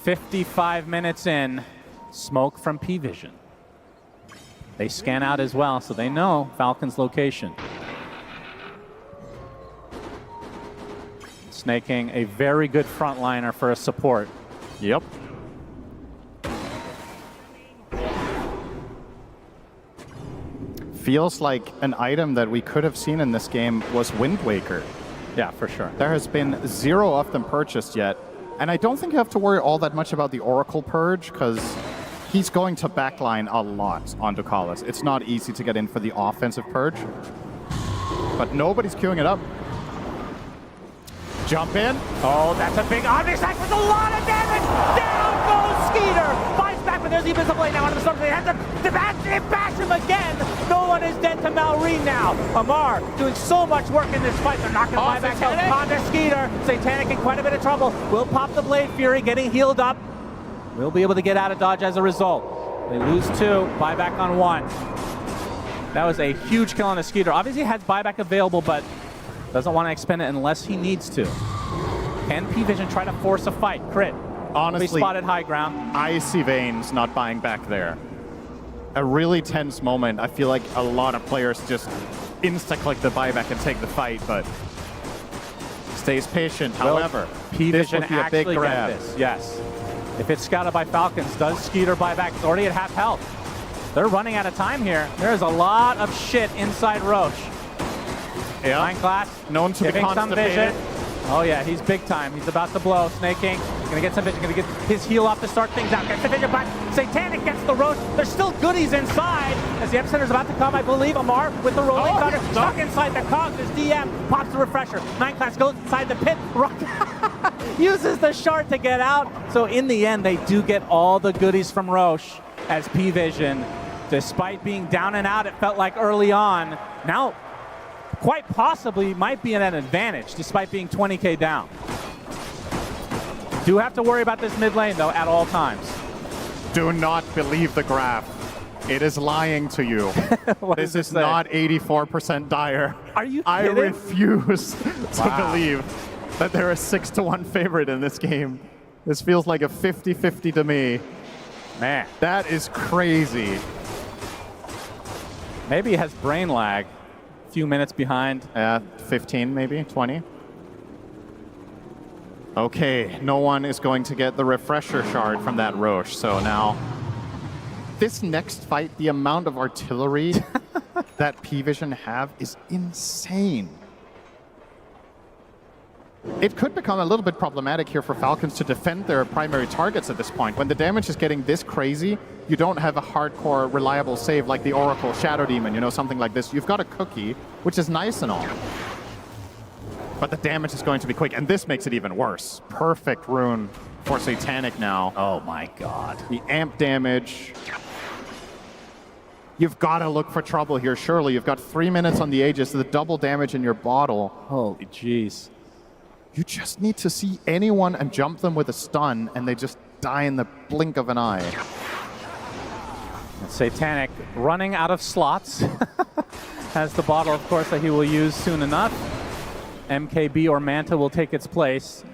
55 minutes in, smoke from P-Vision. They scan out as well, so they know Falcon's location. Snaking, a very good frontliner for a support.
Yep. Feels like an item that we could have seen in this game was Wind Waker.
Yeah, for sure.
There has been 0 of them purchased yet. And I don't think you have to worry all that much about the Oracle Purge, because he's going to backline a lot onto Kalas. It's not easy to get in for the offensive Purge. But nobody's queuing it up. Jump in.
Oh, that's a big obvious act with a lot of damage. Down goes Skeeter. Finds back, but there's the Invisible Blade now onto the storm. They have to bash him again. No one is dead to Malrine now. Amar doing so much work in this fight. They're not going to buy back help. Onto Skeeter. Satanic in quite a bit of trouble. Will pop the Blade Fury, getting healed up. Will be able to get out of dodge as a result.
They lose 2, buyback on 1. That was a huge kill on the Skeeter. Obviously, he has buyback available, but doesn't want to expend it unless he needs to. Can P-Vision try to force a fight? Crit.
Honestly,
we spotted high ground.
I see Veins not buying back there. A really tense moment. I feel like a lot of players just insta-click the buyback and take the fight, but stays patient. However,
P-Vision
this would be a
actually
big grab.
get this. Yes. If it's scouted by Falcons, does Skeeter buy back? It's already at half health. They're running out of time here. There's a lot of shit inside Roche.
Yeah.
Nine Class.
Known to be
giving some
constipated.
vision. Oh yeah, he's big time. He's about to blow. Snake King gonna get some vision. Gonna get his heal off to start things out. Gets the vision back. Satanic gets the Roche. There's still goodies inside as the epicenter's about to come. I believe Amar with the rolling thunder. Stuck inside the cogs. His DM pops the refresher. Nine Class goes inside the pit. Uses the shard to get out. So in the end, they do get all the goodies from Roche as P-Vision, despite being down and out, it felt like early on. Now, quite possibly might be at an advantage despite being 20k down. Do have to worry about this mid lane though at all times.
Do not believe the graph. It is lying to you. This is not 84% dire.
Are you
I
kidding?
refuse to believe that they're a 6-1 favorite in this game. This feels like a 50-50 to me.
Man.
That is crazy.
Maybe he has brain lag. A few minutes behind.
15 maybe, 20. Okay, no one is going to get the refresher shard from that Roche. So now, this next fight, the amount of artillery that P-Vision have is insane. It could become a little bit problematic here for Falcons to defend their primary targets at this point. When the damage is getting this crazy, you don't have a hardcore, reliable save like the Oracle, Shadow Demon, you know, something like this. You've got a cookie, which is nice and all. But the damage is going to be quick, and this makes it even worse. Perfect rune for Satanic now.
Oh my god.
The amp damage. You've got to look for trouble here, surely. You've got 3 minutes on the Aegis, the double damage in your bottle.
Holy jeez.
You just need to see anyone and jump them with a stun, and they just die in the blink of an eye.
Satanic running out of slots. Has the bottle, of course, that he will use soon enough. MKB or Manta will take its place.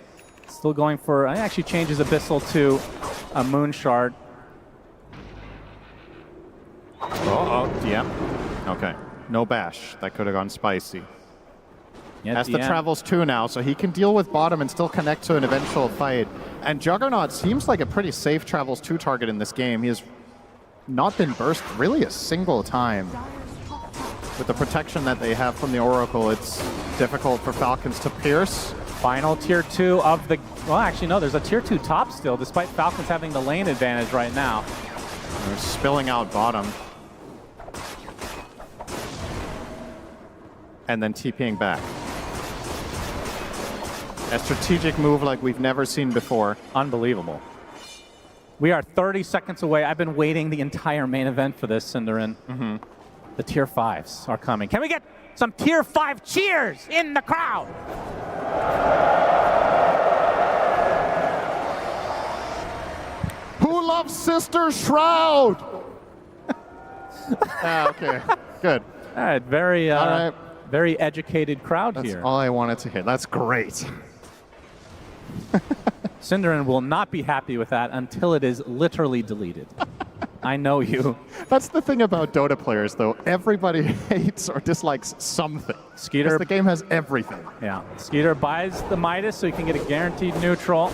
Still going for, it actually changes Abyssal to a Moon Shard.
Oh, DM. Okay. No bash. That could have gone spicy.
Yeah,
Has the
DM.
Travels 2 now, so he can deal with bottom and still connect to an eventual fight. And Juggernaut seems like a pretty safe Travels 2 target in this game. He has not been burst really a single time. With the protection that they have from the Oracle, it's difficult for Falcons to pierce.
Final tier 2 of the, well actually no, there's a tier 2 top still, despite Falcons having the lane advantage right now.
They're spilling out bottom. And then TPing back. A strategic move like we've never seen before.
Unbelievable. We are 30 seconds away. I've been waiting the entire main event for this, Cinderin. The tier 5s are coming. Can we get some tier 5 cheers in the crowd?
Who loves Sister Shroud? Okay, good.
All right, very,
All right.
very educated crowd
That's
here.
all I wanted to hear. That's great.
Cinderin will not be happy with that until it is literally deleted. I know you.
That's the thing about Dota players, though. Everybody hates or dislikes something.
Skeeter,
'cause the game has everything.
Yeah. Skeeter buys the Midas so he can get a guaranteed neutral.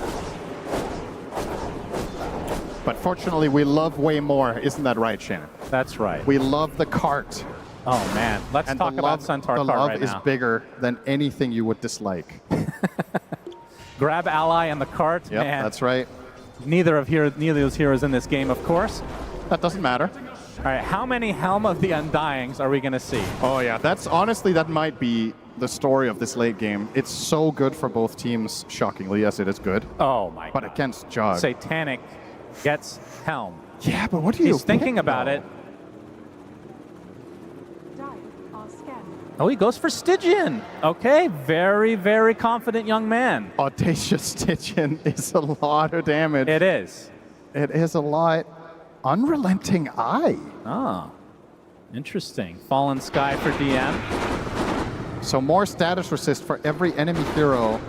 But fortunately, we love way more. Isn't that right, Shannon?
That's right.
We love the cart.
Oh, man. Let's
And
talk
the
about
love,
Centaur
the
cart
love
right
is
now.
bigger than anything you would dislike.
Grab ally and the cart.
Yep,
Man.
that's right.
Neither of those heroes in this game, of course.
That doesn't matter.
All right, how many Helm of the Undyings are we going to see?
Oh, yeah. That's honestly, that might be the story of this late game. It's so good for both teams, shockingly. Yes, it is good.
Oh, my God.
But against Jug.
Satanic gets Helm.
Yeah, but what do you
He's thinking
pick,
about
though?
it. Oh, he goes for Stygian. Okay, very, very confident young man.
Audacious Stygian is a lot of damage.
It is.
It is a lot. Unrelenting Eye.
Ah, interesting. Fallen Sky for DM.
So more status resist for every enemy hero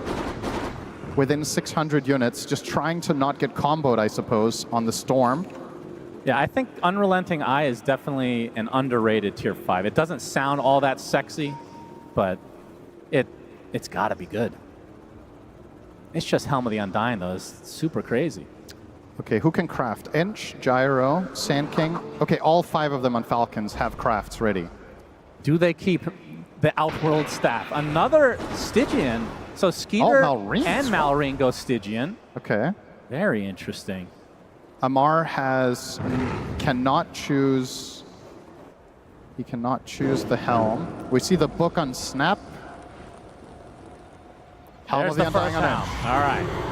within 600 units, just trying to not get comboed, I suppose, on the Storm.
Yeah, I think Unrelenting Eye is definitely an underrated tier 5. It doesn't sound all that sexy, but it's got to be good. It's just Helm of the Undying, though. It's super crazy.
Okay, who can craft? Ench, Gyro, Sand King. Okay, all 5 of them on Falcons have crafts ready.
Do they keep the Outworld staff? Another Stygian. So Skeeter and Malrine go Stygian.
Okay.
Very interesting.
Amar cannot choose. He cannot choose the Helm. We see the book on Snap. Helm of the Undying on Ench.
All right.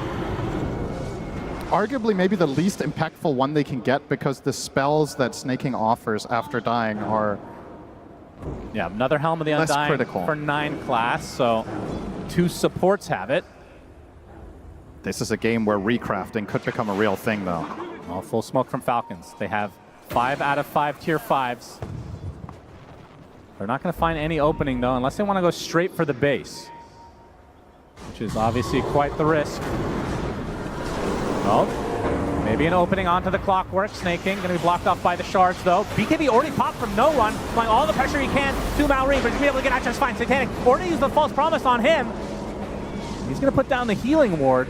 Arguably maybe the least impactful one they can get because the spells that Snaking offers after dying are
another Helm of the Undying
critical.
For 9 class, so 2 supports have it.
This is a game where recrafting could become a real thing, though.
Well, full smoke from Falcons. They have 5 out of 5 tier 5s. They're not going to find any opening, though, unless they want to go straight for the base, which is obviously quite the risk. Well, maybe an opening onto the Clockwork. Snaking going to be blocked off by the shards, though. BKB already popped from no one, applying all the pressure he can to Malrine, but he's going to be able to get out just fine. Satanic already used the false promise on him. He's going to put down the healing ward.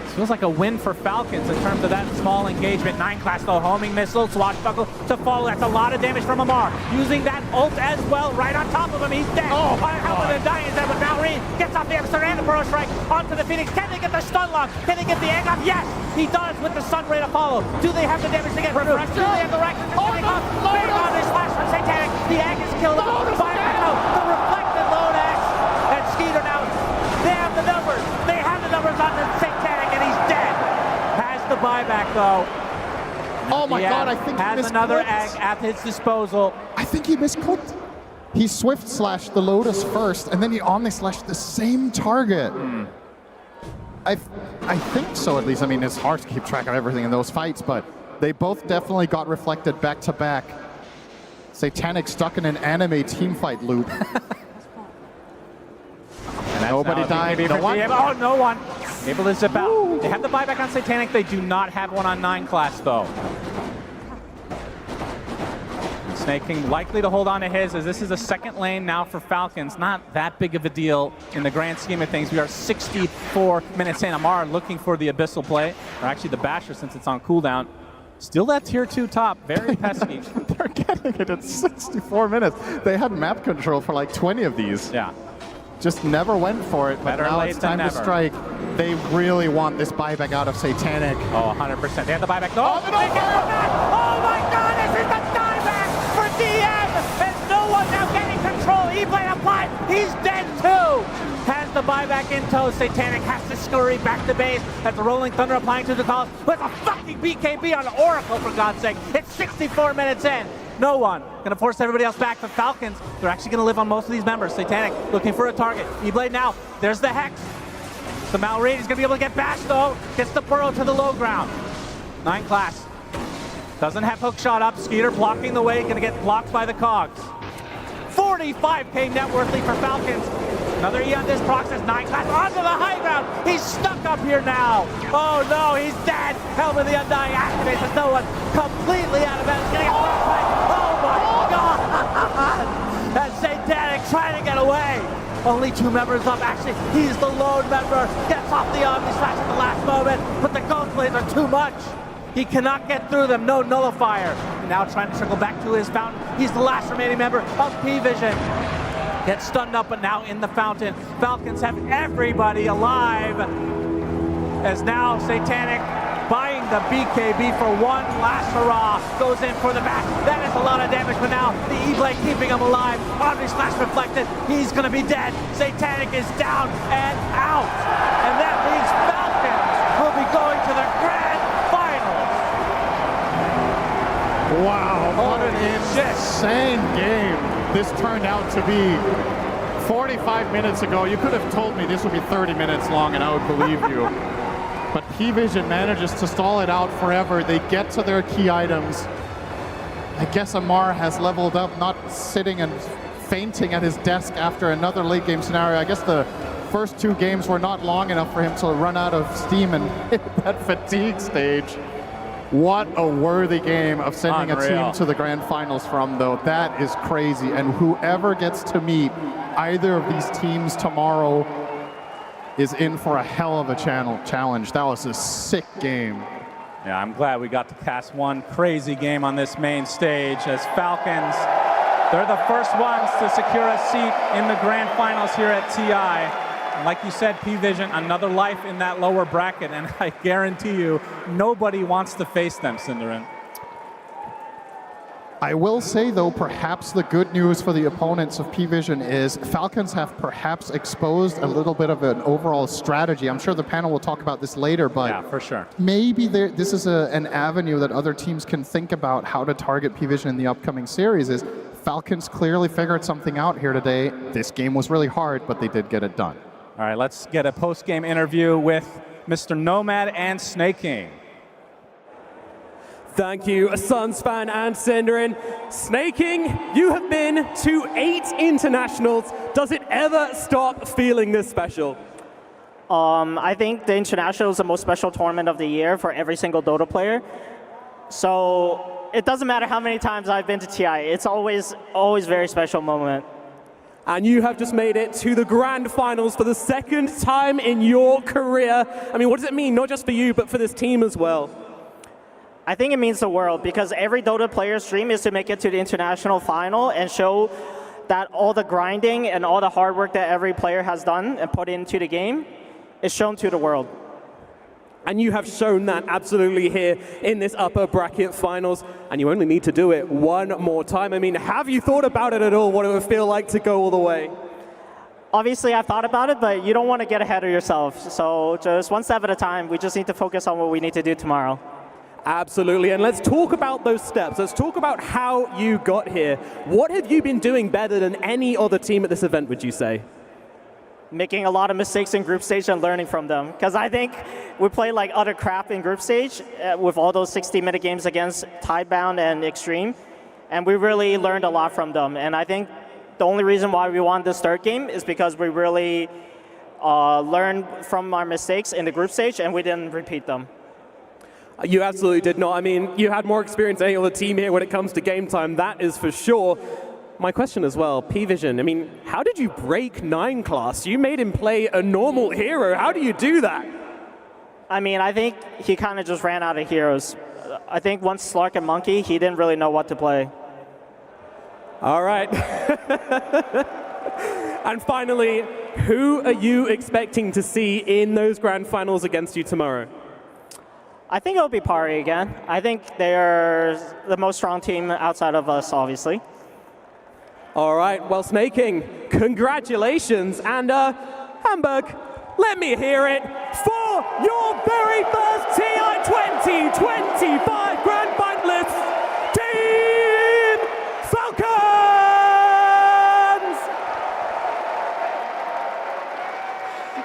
This feels like a win for Falcons in terms of that small engagement. 9 class, though, homing missile, swashbuckle to follow. That's a lot of damage from Amar. Using that ult as well, right on top of him. He's dead. Oh, Helm of the Undying is there, but Malrine gets off the Episode and the Burrow Strike onto the Phoenix. Can they get the stun lock? Can they get the egg off? Yes, he does with the Sun Ray to follow. Do they have the damage to get through? Do they have the rack? Big on this slash from Satanic. The egg is killed off. Fire out. The reflected Lodax. And Skeeter now. They have the numbers. They have the numbers on the Satanic, and he's dead. Has the buyback, though.
Oh my god, I think he
has
misclicked.
another egg at his disposal.
I think he misclicked. He Swift slashed the Lotus first, and then he Omni slashed the same target. I think so, at least. I mean, it's hard to keep track of everything in those fights, but they both definitely got reflected back to back. Satanic stuck in an anime teamfight loop. Nobody died.
No one. Oh, no one. Able to zip out. They have the buyback on Satanic. They do not have one on 9 class, though. Snaking likely to hold on to his, as this is a second lane now for Falcons. Not that big of a deal in the grand scheme of things. We are 64 minutes in. Amar looking for the Abyssal play, or actually the Basher since it's on cooldown. Still that tier 2 top, very pesky.
They're getting it at 64 minutes. They had map control for like 20 of these.
Yeah.
Just never went for it, but
Better
now
late
it's time
than
to
never.
strike. They really want this buyback out of Satanic.
Oh, 100%. They have the buyback. Oh, they get it back. Oh my god, this is the dieback for DM! And no one now getting control. E-Blade applied. He's dead too. Has the buyback in tow. Satanic has to scurry back to base as the Rolling Thunder applying to the calls. With a fucking BKB on Oracle, for God's sake. It's 64 minutes in. No one. Gonna force everybody else back. The Falcons, they're actually gonna live on most of these members. Satanic looking for a target. E-Blade now. There's the Hex. The Malrine is gonna be able to get bashed though. Gets the Burrow to the low ground. 9 class. Doesn't have hook shot up. Skeeter blocking the way. Gonna get blocked by the Cogs. 45k net worth lead for Falcons. Another E on this process. 9 class onto the high ground. He's stuck up here now. Oh no, he's dead. Helm of the Undying activates as no one completely out of bounds. Getting a block by. Oh my god! That's Satanic trying to get away. Only 2 members up. Actually, he's the lone member. Gets off the Omni Slash at the last moment, but the Ghost Blades are too much. He cannot get through them. No nullifier. And now trying to circle back to his fountain. He's the last remaining member of P-Vision. Gets stunned up, but now in the fountain. Falcons have everybody alive. As now Satanic buying the BKB for one last hurrah. Goes in for the back. That is a lot of damage, but now the E-Blade keeping him alive. Omni Slash reflected. He's going to be dead. Satanic is down and out. And that means Falcons will be going to the grand finals.
Wow, what an insane game this turned out to be. 45 minutes ago, you could have told me this would be 30 minutes long and I would believe you. But P-Vision manages to stall it out forever. They get to their key items. I guess Amar has leveled up, not sitting and fainting at his desk after another late game scenario. I guess the first 2 games were not long enough for him to run out of steam and hit that fatigue stage. What a worthy game of sending a team to the grand finals from, though. That is crazy. And whoever gets to meet either of these teams tomorrow is in for a hell of a challenge. That was a sick game.
Yeah, I'm glad we got to cast one crazy game on this main stage as Falcons, they're the first ones to secure a seat in the grand finals here at TI. And like you said, P-Vision, another life in that lower bracket, and I guarantee you, nobody wants to face them, Cinderin.
I will say, though, perhaps the good news for the opponents of P-Vision is Falcons have perhaps exposed a little bit of an overall strategy. I'm sure the panel will talk about this later, but
yeah, for sure.
Maybe this is an avenue that other teams can think about how to target P-Vision in the upcoming series. Is Falcons clearly figured something out here today. This game was really hard, but they did get it done.
All right, let's get a post-game interview with Mr. Nomad and Snake King.
Thank you, Sunspan and Cinderin. Snake King, you have been to 8 internationals. Does it ever stop feeling this special?
I think the international is the most special tournament of the year for every single Dota player. So it doesn't matter how many times I've been to TI. It's always a very special moment.
And you have just made it to the grand finals for the 2nd time in your career. I mean, what does it mean, not just for you, but for this team as well?
I think it means the world, because every Dota player's dream is to make it to the international final and show that all the grinding and all the hard work that every player has done and put into the game is shown to the world.
And you have shown that absolutely here in this upper bracket finals, and you only need to do it one more time. I mean, have you thought about it at all, what it would feel like to go all the way?
Obviously, I've thought about it, but you don't want to get ahead of yourself. So just one step at a time. We just need to focus on what we need to do tomorrow.
Absolutely, and let's talk about those steps. Let's talk about how you got here. What have you been doing better than any other team at this event, would you say?
Making a lot of mistakes in group stage and learning from them. Because I think we played like utter crap in group stage with all those 60-minute games against Tidebound and Extreme. And we really learned a lot from them. And I think the only reason why we won this third game is because we really learned from our mistakes in the group stage and we didn't repeat them.
You absolutely did not. I mean, you had more experience than any other team here when it comes to game time, that is for sure. My question as well, P-Vision, I mean, how did you break 9 class? You made him play a normal hero. How do you do that?
I mean, I think he kind of just ran out of heroes. I think once Slark and Monkey, he didn't really know what to play.
All right. And finally, who are you expecting to see in those grand finals against you tomorrow?
I think it'll be Pari again. I think they're the most strong team outside of us, obviously.
All right, well, Snake King, congratulations. And Hamburg, let me hear it for your very first TI 2025 Grand Finalists, Team Falcons!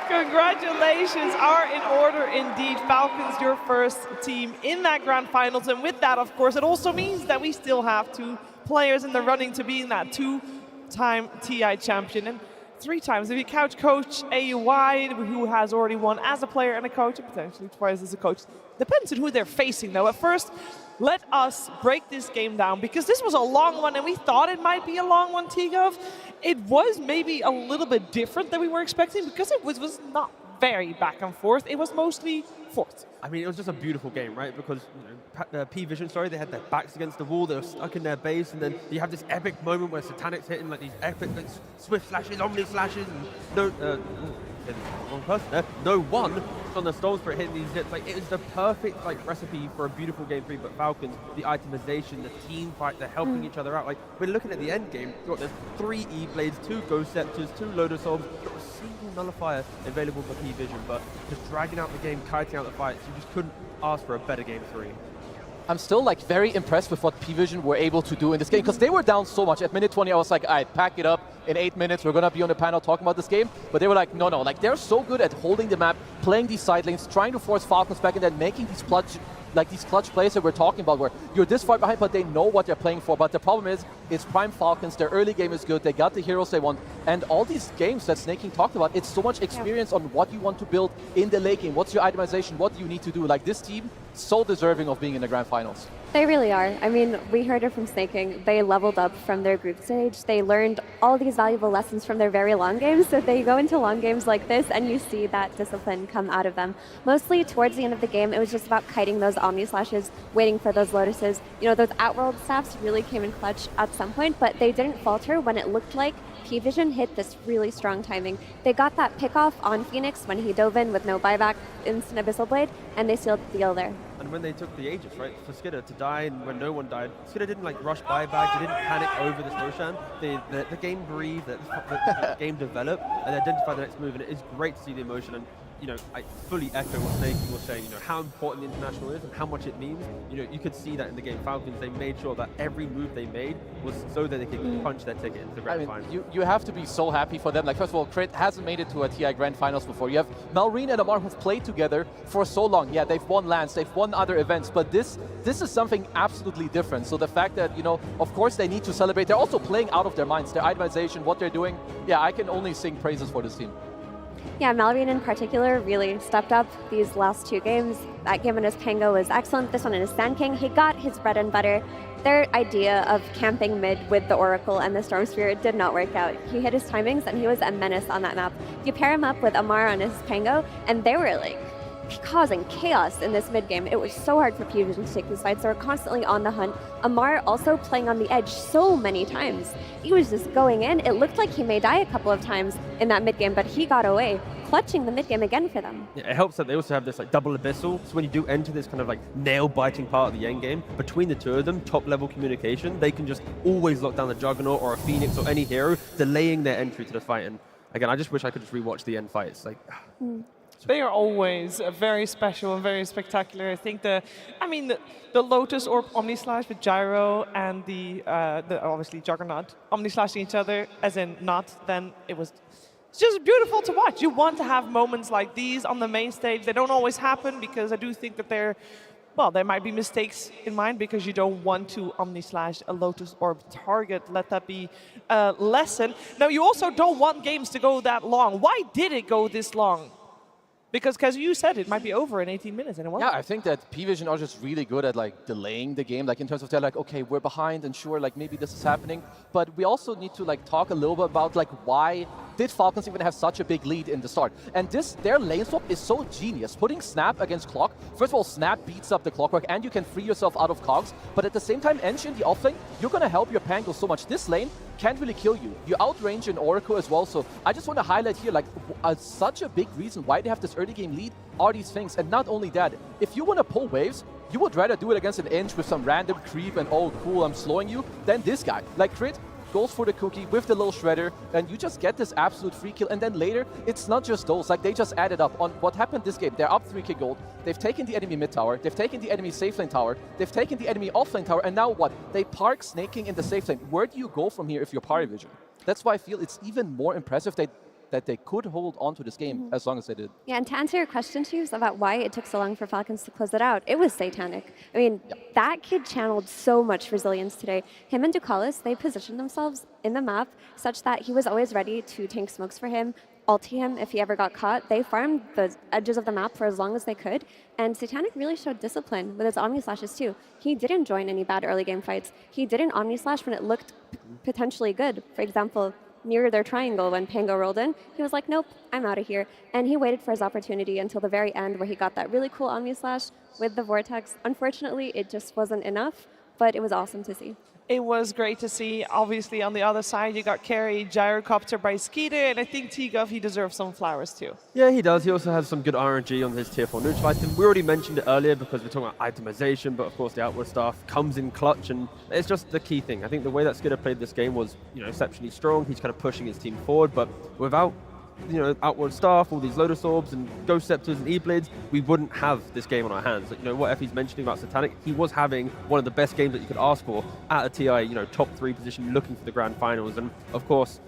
Congratulations are in order indeed. Falcons, your first team in that grand finals. And with that, of course, it also means that we still have 2 players in the running to be in that 2-time TI champion. And 3 times, if you count Coach AUY, who has already won as a player and a coach, and potentially twice as a coach. Depends on who they're facing, though. At first, let us break this game down, because this was a long one, and we thought it might be a long one, Tigov. It was maybe a little bit different than we were expecting, because it was not very back and forth. It was mostly forth.
I mean, it was just a beautiful game, right? Because P-Vision, they had their backs against the wall, they were stuck in their base, and then you have this epic moment where Satanic's hitting like these epic swift slashes, omni slashes, and wrong person there. No one on the stones for hitting these hits. Like, it is the perfect recipe for a beautiful game 3. But Falcons, the itemization, the team fight, they're helping each other out. Like, we're looking at the end game. There's 3 E-Blades, 2 Ghost Scepters, 2 Lotus Orbs, not a single nullifier available for P-Vision. But just dragging out the game, kiting out the fights, you just couldn't ask for a better game 3.
I'm still like very impressed with what P-Vision were able to do in this game, because they were down so much. At minute 20, I was like, all right, pack it up. In 8 minutes, we're gonna be on the panel talking about this game. But they were like, no, like they're so good at holding the map, playing these side lanes, trying to force Falcons back, and then making these clutch plays that we're talking about, where you're this far behind, but they know what they're playing for. But the problem is, it's Prime Falcons, their early game is good, they got the heroes they want, and all these games that Snaking talked about, it's so much experience on what you want to build in the late game, what's your itemization, what do you need to do. Like this team, so deserving of being in the Grand Finals.
They really are. I mean, we heard it from Snaking. They leveled up from their group stage. They learned all these valuable lessons from their very long games. So they go into long games like this, and you see that discipline come out of them. Mostly towards the end of the game, it was just about kiting those Omni Slashes, waiting for those Lotuses. You know, those Outworld staffs really came in clutch at some point, but they didn't falter when it looked like P-Vision hit this really strong timing. They got that pick-off on Phoenix when he dove in with no buyback, instant Abyssal Blade, and they sealed the deal there.
And when they took the Aegis, right, for Skidder to die, and when no one died, Skidder didn't like rush buyback, they didn't panic over this Roshan. The game breathed, the game developed, and identified the next move, and it is great to see the emotion. And you know, I fully echo what Snaking was saying, you know, how important the international is and how much it means. You know, you could see that in the game. Falcons, they made sure that every move they made was so that they could punch their ticket into the Grand Final.
You have to be so happy for them. Like, first of all, Crit hasn't made it to a TI Grand Finals before. You have Malrine and Amar who've played together for so long. Yeah, they've won LANs, they've won other events, but this is something absolutely different. So the fact that, you know, of course they need to celebrate. They're also playing out of their minds. Their itemization, what they're doing. Yeah, I can only sing praises for this team.
Yeah, Malrine in particular really stepped up these last two games. That game in his Pango was excellent. This one in his Sand King, he got his bread and butter. Their idea of camping mid with the Oracle and the Storm Spirit did not work out. He hit his timings and he was a menace on that map. You pair him up with Amar on his Pango, and they were like causing chaos in this mid game. It was so hard for P-Vision to take these fights. They were constantly on the hunt. Amar also playing on the edge so many times. He was just going in. It looked like he may die a couple of times in that mid game, but he got away, clutching the mid game again for them.
Yeah, it helps that they also have this like double abyssal, so when you do enter this kind of like nail-biting part of the end game, between the two of them, top-level communication, they can just always lock down the Juggernaut or a Phoenix or any hero, delaying their entry to the fight. And again, I just wish I could just rewatch the end fight. It's like...
They are always very special and very spectacular. I think the Lotus or Omni Slash with Gyro and the obviously Juggernaut Omni slashing each other, as in not, then it's just beautiful to watch. You want to have moments like these on the main stage. They don't always happen because I do think that there might be mistakes in mind because you don't want to Omni Slash a Lotus Orb target. Let that be a lesson. Now, you also don't want games to go that long. Why did it go this long? Because you said it might be over in 18 minutes, and it wasn't.
Yeah, I think that P-Vision are just really good at like delaying the game, like in terms of they're like, okay, we're behind, and sure, like maybe this is happening, but we also need to like talk a little bit about like why did Falcons even have such a big lead in the start? And their lane swap is so genius. Putting Snap against Clock, first of all, Snap beats up the Clockwork, and you can free yourself out of cogs, but at the same time, Ench in the offlane, you're gonna help your Pango so much. This lane can't really kill you. You outrange an Oracle as well, so I just want to highlight here, like, such a big reason why they have this early game lead are these things. And not only that, if you want to pull waves, you would rather do it against an Ench with some random creep and, oh, cool, I'm slowing you, than this guy. Like, Crit goes for the cookie with the little shredder, and you just get this absolute free kill. And then later, it's not just those. Like, they just added up on what happened this game. They're up 3k gold. They've taken the enemy mid tower. They've taken the enemy safe lane tower. They've taken the enemy offlane tower. And now what? They park Snaking in the safe lane. Where do you go from here if you're P-Vision? That's why I feel it's even more impressive that they could hold on to this game as long as they did.
Yeah, and to answer your question, Chiefs, about why it took so long for Falcons to close it out, it was satanic. I mean, that kid channeled so much resilience today. Him and Ducalis, they positioned themselves in the map such that he was always ready to tank smokes for him, ulti him if he ever got caught. They farmed the edges of the map for as long as they could, and Satanic really showed discipline with his Omni Slashes too. He didn't join any bad early game fights. He didn't Omni Slash when it looked potentially good. For example, near their triangle when Pango rolled in, he was like, nope, I'm out of here. And he waited for his opportunity until the very end where he got that really cool Omni Slash with the Vortex. Unfortunately, it just wasn't enough, but it was awesome to see.
It was great to see. Obviously, on the other side, you got carried Gyrocopter by Skeeter, and I think T-Gov, he deserves some flowers too.
Yeah, he does. He also has some good RNG on his tier 4 neutral item. We already mentioned it earlier because we're talking about itemization, but of course the outward stuff comes in clutch, and it's just the key thing. I think the way that Skeeter played this game was, exceptionally strong. He's kind of pushing his team forward, but without outward staff, all these Lotus Orbs and Ghost Scepters and E-Blades, we wouldn't have this game on our hands. What Effie's mentioning about Satanic, he was having one of the best games that you could ask for at a TI, top 3 position, looking for the grand finals. And of course,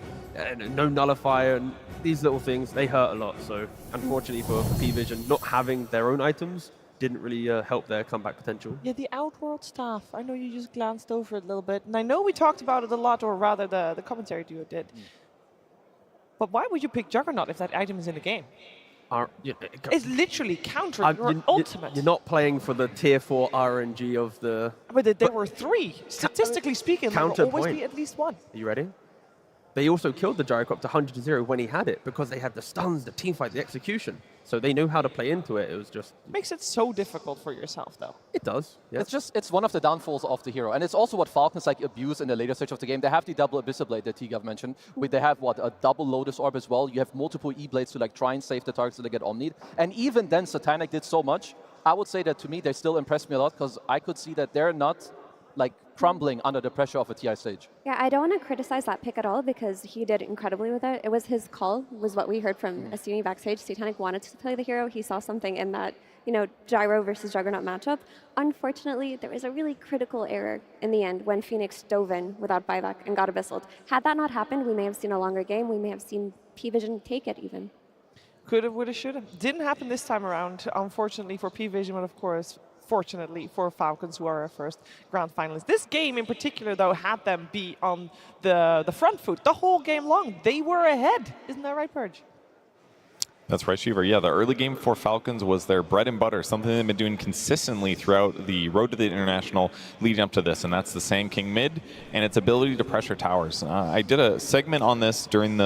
no nullifier and these little things, they hurt a lot. So unfortunately for P-Vision, not having their own items didn't really help their comeback potential.
Yeah, the Outworld staff. I know you just glanced over it a little bit, and I know we talked about it a lot, or rather the commentary duo did. But why would you pick Juggernaut if that item is in the game? It's literally countering your ultimate.
You're not playing for the tier 4 RNG of the...
But there were 3. Statistically speaking, there will always be at least 1.
Are you ready? They also killed the Gyrocopter 100-0 when he had it because they had the stuns, the teamfight, the execution. So they knew how to play into it. It was just...
Makes it so difficult for yourself, though.
It does, yeah.
It's one of the downfalls of the hero. And it's also what Falcons abuse in the later stage of the game. They have the double Abyssal Blade that T-Gav mentioned. They have, a double Lotus Orb as well. You have multiple E-Blades to try and save the targets so they get Omni'd. And even then, Satanic did so much. I would say that to me, they still impressed me a lot because I could see that they're not crumbling under the pressure of a TI stage.
Yeah, I don't want to criticize that pick at all because he did incredibly with it. It was his call, was what we heard from Asuni backstage. Satanic wanted to play the hero. He saw something in that, Gyro versus Juggernaut matchup. Unfortunately, there was a really critical error in the end when Phoenix dove in without buyback and got Abyssal. Had that not happened, we may have seen a longer game. We may have seen P-Vision take it even.
Could have, would have, should have. Didn't happen this time around, unfortunately for P-Vision, but of course, fortunately for Falcons, who are our first grand finalists. This game in particular, though, had them be on the front foot the whole game long. They were ahead. Isn't that right, Purge?
That's right, Shiver. Yeah, the early game for Falcons was their bread and butter, something they've been doing consistently throughout the road to the International leading up to this, and that's the Sand King mid and its ability to pressure towers. I did a segment on this during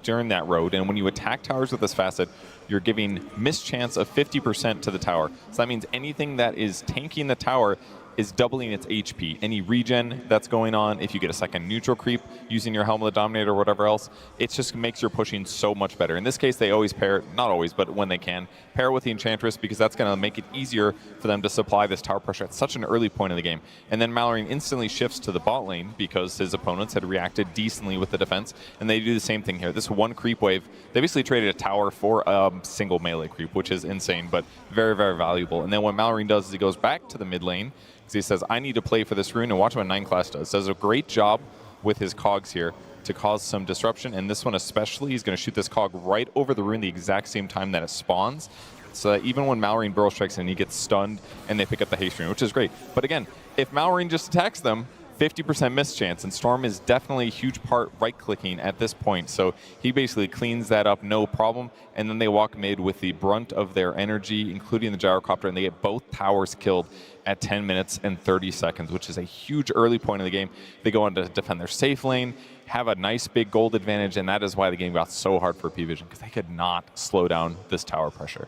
during that road, and when you attack towers with this facet, you're giving mischance of 50% to the tower. So that means anything that is tanking the tower is doubling its HP. Any regen that's going on, if you get a second neutral creep using your Helm of the Dominator or whatever else, it just makes your pushing so much better. In this case, they always pair, not always, but when they can, pair with the Enchantress because that's going to make it easier for them to supply this tower pressure at such an early point in the game. And then Mallory instantly shifts to the bot lane because his opponents had reacted decently with the defense, and they do the same thing here. This one creep wave, they basically traded a tower for a single melee creep, which is insane, but very, very valuable. And then what Mallory does is he goes back to the mid lane, he says, I need to play for this rune, and watch what 9 class does. Does a great job with his cogs here to cause some disruption, and this one especially, he's going to shoot this cog right over the rune the exact same time that it spawns. So that even when Mallory Burrow strikes in, he gets stunned, and they pick up the haste rune, which is great. But again, if Mallory just attacks them, 50% mischance, and Storm is definitely a huge part right-clicking at this point, so he basically cleans that up, no problem, and then they walk mid with the brunt of their energy, including the Gyrocopter, and they get both towers killed at 10 minutes and 30 seconds, which is a huge early point in the game. They go on to defend their safe lane, have a nice big gold advantage, and that is why the game got so hard for P-Vision, because they could not slow down this tower pressure.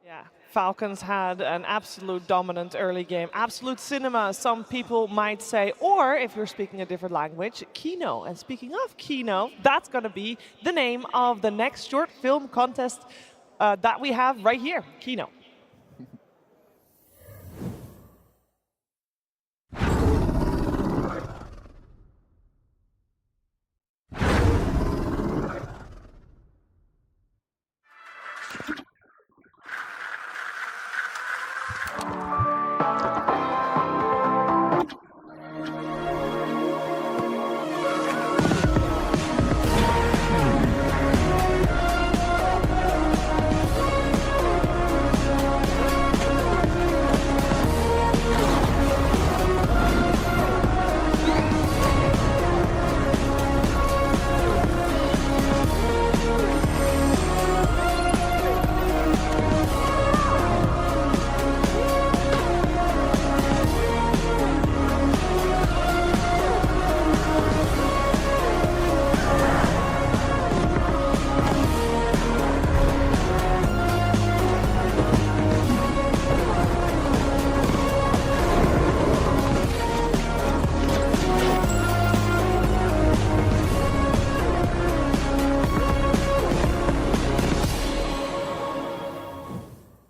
Yeah, Falcons had an absolute dominant early game. Absolute cinema, some people might say, or if you're speaking a different language, Kino. And speaking of Kino, that's going to be the name of the next short film contest that we have right here, Kino.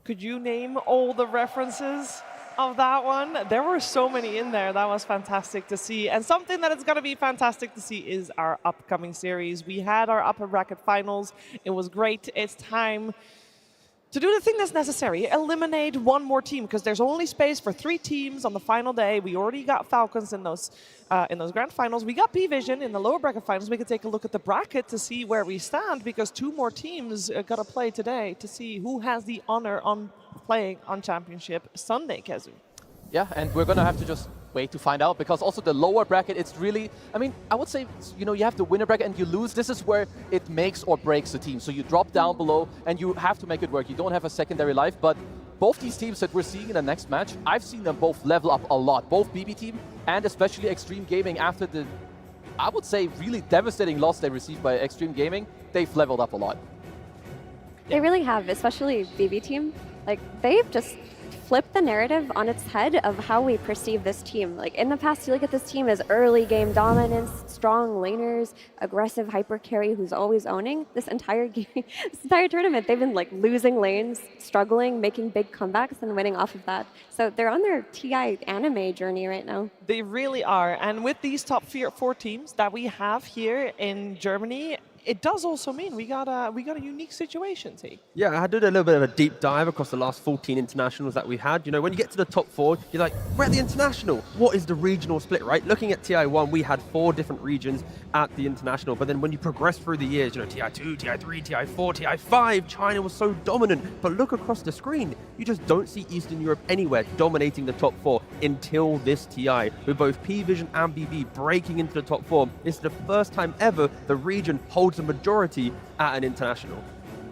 Could you name all the references of that one. There were so many in there. That was fantastic to see. And something that is going to be fantastic to see is our upcoming series. We had our upper bracket finals. It was great. It's time to do the thing that's necessary. Eliminate one more team, because there's only space for 3 teams on the final day. We already got Falcons in those grand finals. We got P-Vision in the lower bracket finals. We can take a look at the bracket to see where we stand, because 2 more teams got to play today to see who has the honor on playing on Championship Sunday, Kezu.
Yeah, and we're going to have to just wait to find out, because also the lower bracket, it's really, I mean, I would say, you know, you have the winner bracket and you lose. This is where it makes or breaks the team. So you drop down below and you have to make it work. You don't have a secondary life, but both these teams that we're seeing in the next match, I've seen them both level up a lot. Both BB team and especially Extreme Gaming, after the, I would say, really devastating loss they received by Extreme Gaming, they've leveled up a lot.
They really have, especially BB team. Like, they've just flipped the narrative on its head of how we perceive this team. Like, in the past, you look at this team as early game dominance, strong laners, aggressive hyper carry who's always owning. This entire game, this entire tournament, they've been like losing lanes, struggling, making big comebacks, and winning off of that. So they're on their TI anime journey right now.
They really are. And with these top 4 teams that we have here in Germany, it does also mean we got a unique situation, T.
Yeah, I did a little bit of a deep dive across the last 14 internationals that we had. You know, when you get to the top 4, you're like, we're at the international. What is the regional split, right? Looking at TI1, we had 4 different regions at the international. But then when you progress through the years, you know, TI2, TI3, TI4, TI5, China was so dominant. But look across the screen, you just don't see Eastern Europe anywhere dominating the top 4 until this TI. With both P-Vision and BB breaking into the top 4, it's the first time ever the region holds a majority at an international.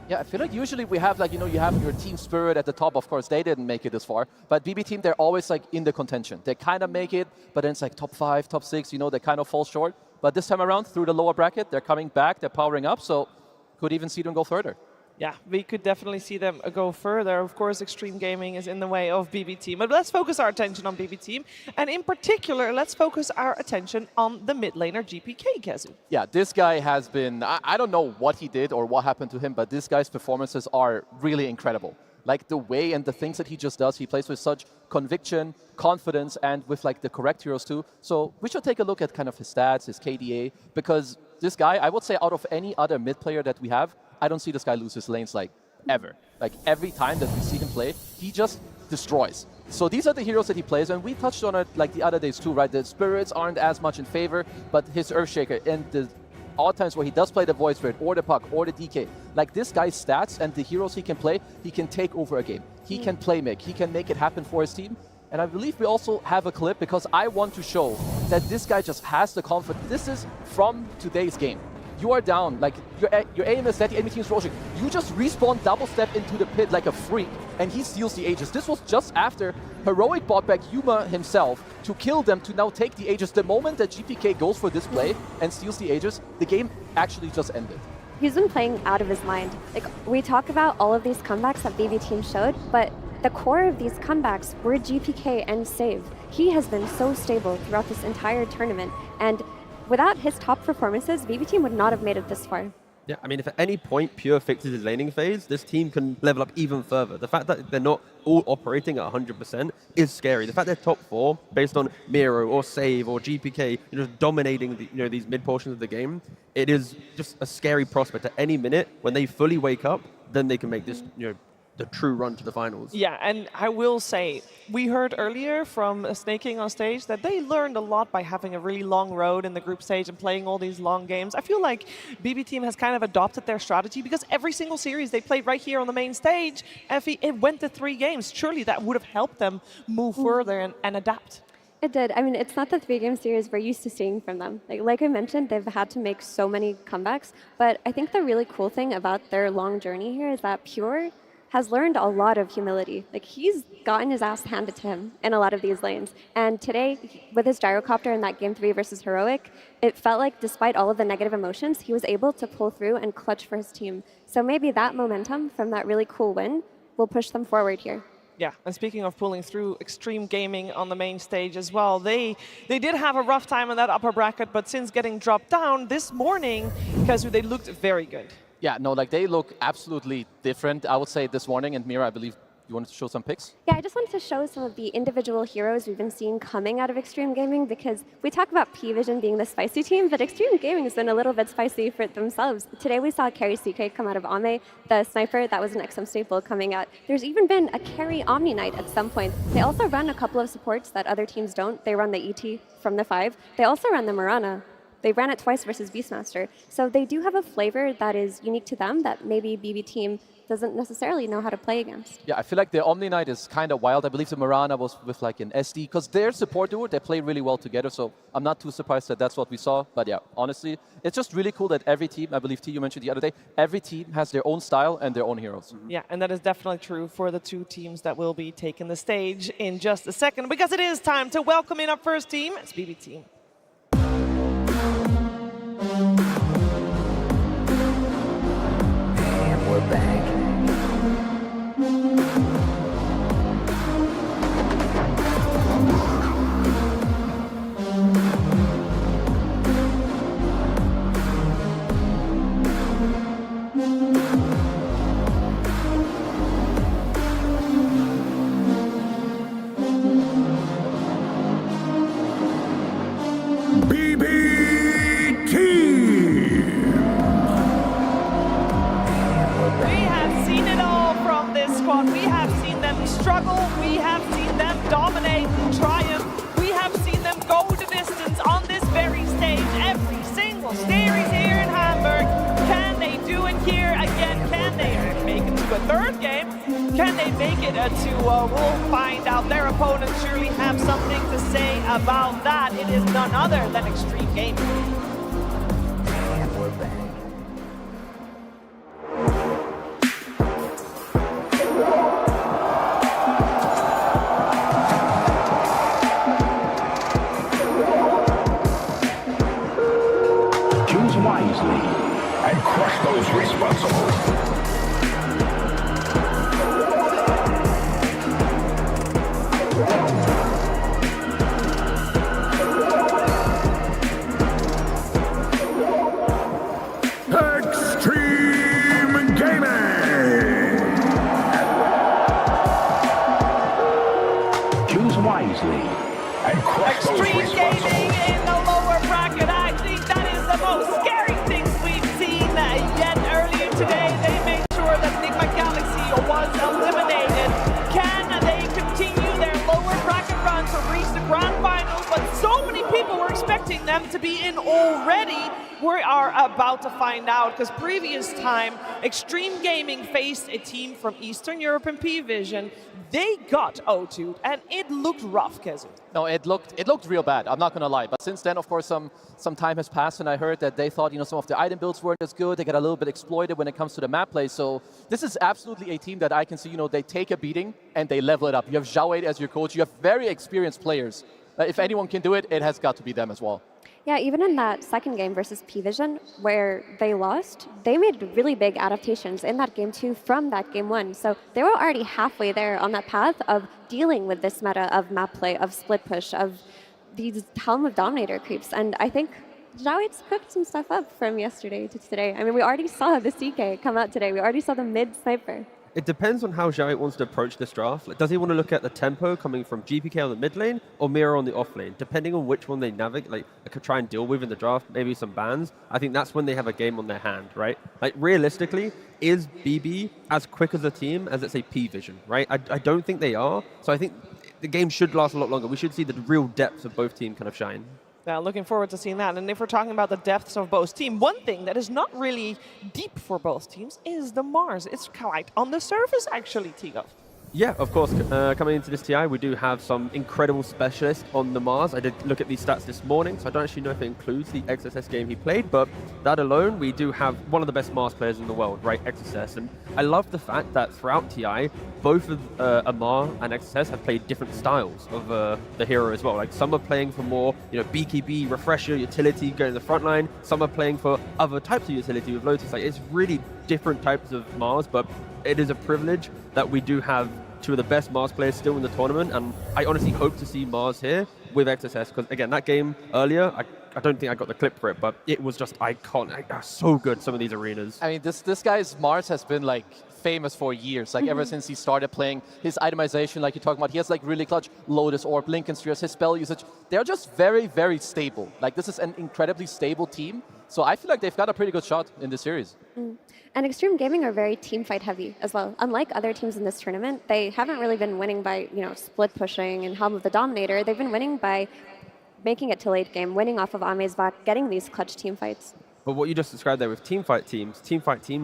Yeah, I feel like usually we have, like, you know, you have your team spirit at the top. Of course, they didn't make it this far. But BB team, they're always like in the contention. They kind of make it, but then it's like top 5, top 6, you know, they kind of fall short. But this time around, through the lower bracket, they're coming back, they're powering up, so could even see them go further.
Yeah, we could definitely see them go further. Of course, Extreme Gaming is in the way of BB Team. But let's focus our attention on BB Team. And in particular, let's focus our attention on the mid laner, GPK, Kezu.
Yeah, this guy has been, I don't know what he did or what happened to him, but this guy's performances are really incredible. Like the way and the things that he just does, he plays with such conviction, confidence, and with like the correct heroes too. So we should take a look at kind of his stats, his KDA, because this guy, I would say out of any other mid player that we have, I don't see this guy lose his lanes like ever. Like every time that we see him play, he just destroys. So these are the heroes that he plays, and we touched on it like the other days too, right? The spirits aren't as much in favor, but his Earthshaker and the all times where he does play the Void Spirit or the Puck or the DK, like this guy's stats and the heroes he can play, he can take over a game. He can play make, he can make it happen for his team. And I believe we also have a clip because I want to show that this guy just has the confidence. This is from today's game. You are down, like your aim is that the enemy team's Roshan. You just respawn, double step into the pit like a freak, and he steals the Aegis. This was just after Heroic bought back Yuma himself to kill them to now take the Aegis. The moment that GPK goes for this play and steals the Aegis, the game actually just ended.
He's been playing out of his mind. Like, we talk about all of these comebacks that BB Team showed, but the core of these comebacks were GPK and Save. He has been so stable throughout this entire tournament, and without his top performances, BB Team would not have made it this far.
Yeah, I mean, if at any point Pure fixes his laning phase, this team can level up even further. The fact that they're not all operating at 100% is scary. The fact they're top 4, based on Miro or Save or GPK, just dominating the, these mid portions of the game, it is just a scary prospect. At any minute, when they fully wake up, then they can make this, the true run to the finals.
Yeah, and I will say, we heard earlier from Snaking on stage that they learned a lot by having a really long road in the group stage and playing all these long games. I feel like BB Team has kind of adopted their strategy because every single series they played right here on the main stage, it went to 3 games. Surely that would have helped them move further and adapt.
It did. I mean, it's not the 3-game series we're used to seeing from them. Like I mentioned, they've had to make so many comebacks, but I think the really cool thing about their long journey here is that Pure has learned a lot of humility. Like, he's gotten his ass handed to him in a lot of these lanes. And today, with his gyrocopter in that Game 3 versus Heroic, it felt like despite all of the negative emotions, he was able to pull through and clutch for his team. So maybe that momentum from that really cool win will push them forward here.
Yeah, and speaking of pulling through, Extreme Gaming on the main stage as well. They did have a rough time in that upper bracket, but since getting dropped down this morning, because they looked very good.
Yeah, no, like they look absolutely different, I would say, this morning. And Mira, I believe You wanted to show some picks?
Yeah, I just wanted to show some of the individual heroes we've been seeing coming out of Extreme Gaming, because we talk about P-Vision being the spicy team, but Extreme Gaming has been a little bit spicy for themselves. Today we saw Carry CK come out of Ame, the sniper, that was an XM staple coming out. There's even been a Carry Omni Knight at some point. They also run a couple of supports that other teams don't. They run the ET from the 5. They also run the Mirana. They ran it twice versus Beastmaster. So they do have a flavor that is unique to them that maybe BB team doesn't necessarily know how to play against.
Yeah, I feel like the Omni Knight is kind of wild. I believe the Mirana was with like an SD, because their support duo, they play really well together, so I'm not too surprised that that's what we saw. But yeah, honestly, it's just really cool that every team, I believe T, you mentioned the other day, every team has their own style and their own heroes.
Yeah, and that is definitely true for the two teams that will be taking the stage in just a second, because it is time to welcome in our first team. It's BB team.
And we're back.
Struggle, we have seen them dominate and triumph. We have seen them go the distance on this very stage. Every single series here in Hamburg. Can they do it here again? Can they make it to a third game? Can they make it to we'll find out. Their opponents surely have something to say about that. It is none other than Extreme Gaming.
And we're back. Wisely and crush those responsible. Extreme Gaming! Choose wisely and crush those responsible.
Extreme Gaming in the lower bracket. I think that is the most scary things we've seen yet. Earlier today, they made sure that Nigma Galaxy was eliminated. Can they continue their lower bracket run to reach the grand finals? But so many people were expecting them to be in already. We are about to find out, because previous time, Extreme Gaming faced a team from Eastern Europe and P-Vision. They got O2'd, and it looked rough, Kezu.
No, it looked real bad, I'm not going to lie. But since then, of course, some time has passed, and I heard that they thought, some of the item builds weren't as good. They got a little bit exploited when it comes to the map play. So this is absolutely a team that I can see, they take a beating, and they level it up. You have Zhao as your coach. You have very experienced players. If anyone can do it, it has got to be them as well.
Yeah, even in that second game versus P-Vision, where they lost, they made really big adaptations in that game too from that game 1. So they were already halfway there on that path of dealing with this meta of map play, of split push, of these Helm of Dominator creeps. And I think Zhao cooked some stuff up from yesterday to today. I mean, we already saw the CK come out today. We already saw the mid sniper.
It depends on how Zhao wants to approach this draft. Like, does he want to look at the tempo coming from GPK on the mid lane or Mira on the off lane? Depending on which one they navigate, like could try and deal with in the draft, maybe some bans. I think that's when they have a game on their hand, right? Like realistically, is BB as quick as a team as, let's say, P-Vision, right? I don't think they are. So I think the game should last a lot longer. We should see the real depths of both teams kind of shine.
Now, looking forward to seeing that. And if we're talking about the depths of both teams, one thing that is not really deep for both teams is the Mars. It's quite on the surface, actually, Tigo.
Yeah, of course. Coming into this TI, we do have some incredible specialists on the Mars. I did look at these stats this morning, so I don't actually know if it includes the XSS game he played, but that alone, we do have one of the best Mars players in the world, right, XSS. And I love the fact that throughout TI, both of Amar and XSS have played different styles of the hero as well. Like some are playing for more, BKB, refresher, utility, going to the front line. Some are playing for other types of utility with Lotus. Like it's really different types of Mars, but it is a privilege that we do have two of the best Mars players still in the tournament, and I honestly hope to see Mars here with XSS, because again, that game earlier, I don't think I got the clip for it, but it was just iconic. So good, some of these arenas.
I mean, this guy's Mars has been like famous for years. Like ever since he started playing, his itemization, like you're talking about, he has like really clutch Lotus Orb, Lincoln Spheres, his spell usage. They're just very, very stable. Like this is an incredibly stable team. So I feel like they've got a pretty good shot in this series.
And Extreme Gaming are very team fight heavy as well. Unlike other teams in this tournament, they haven't really been winning by, split pushing and Helm of the Dominator. They've been winning by making it to late game, winning off of Amezbach, getting these clutch team fights.
But what you just described there with team fight teams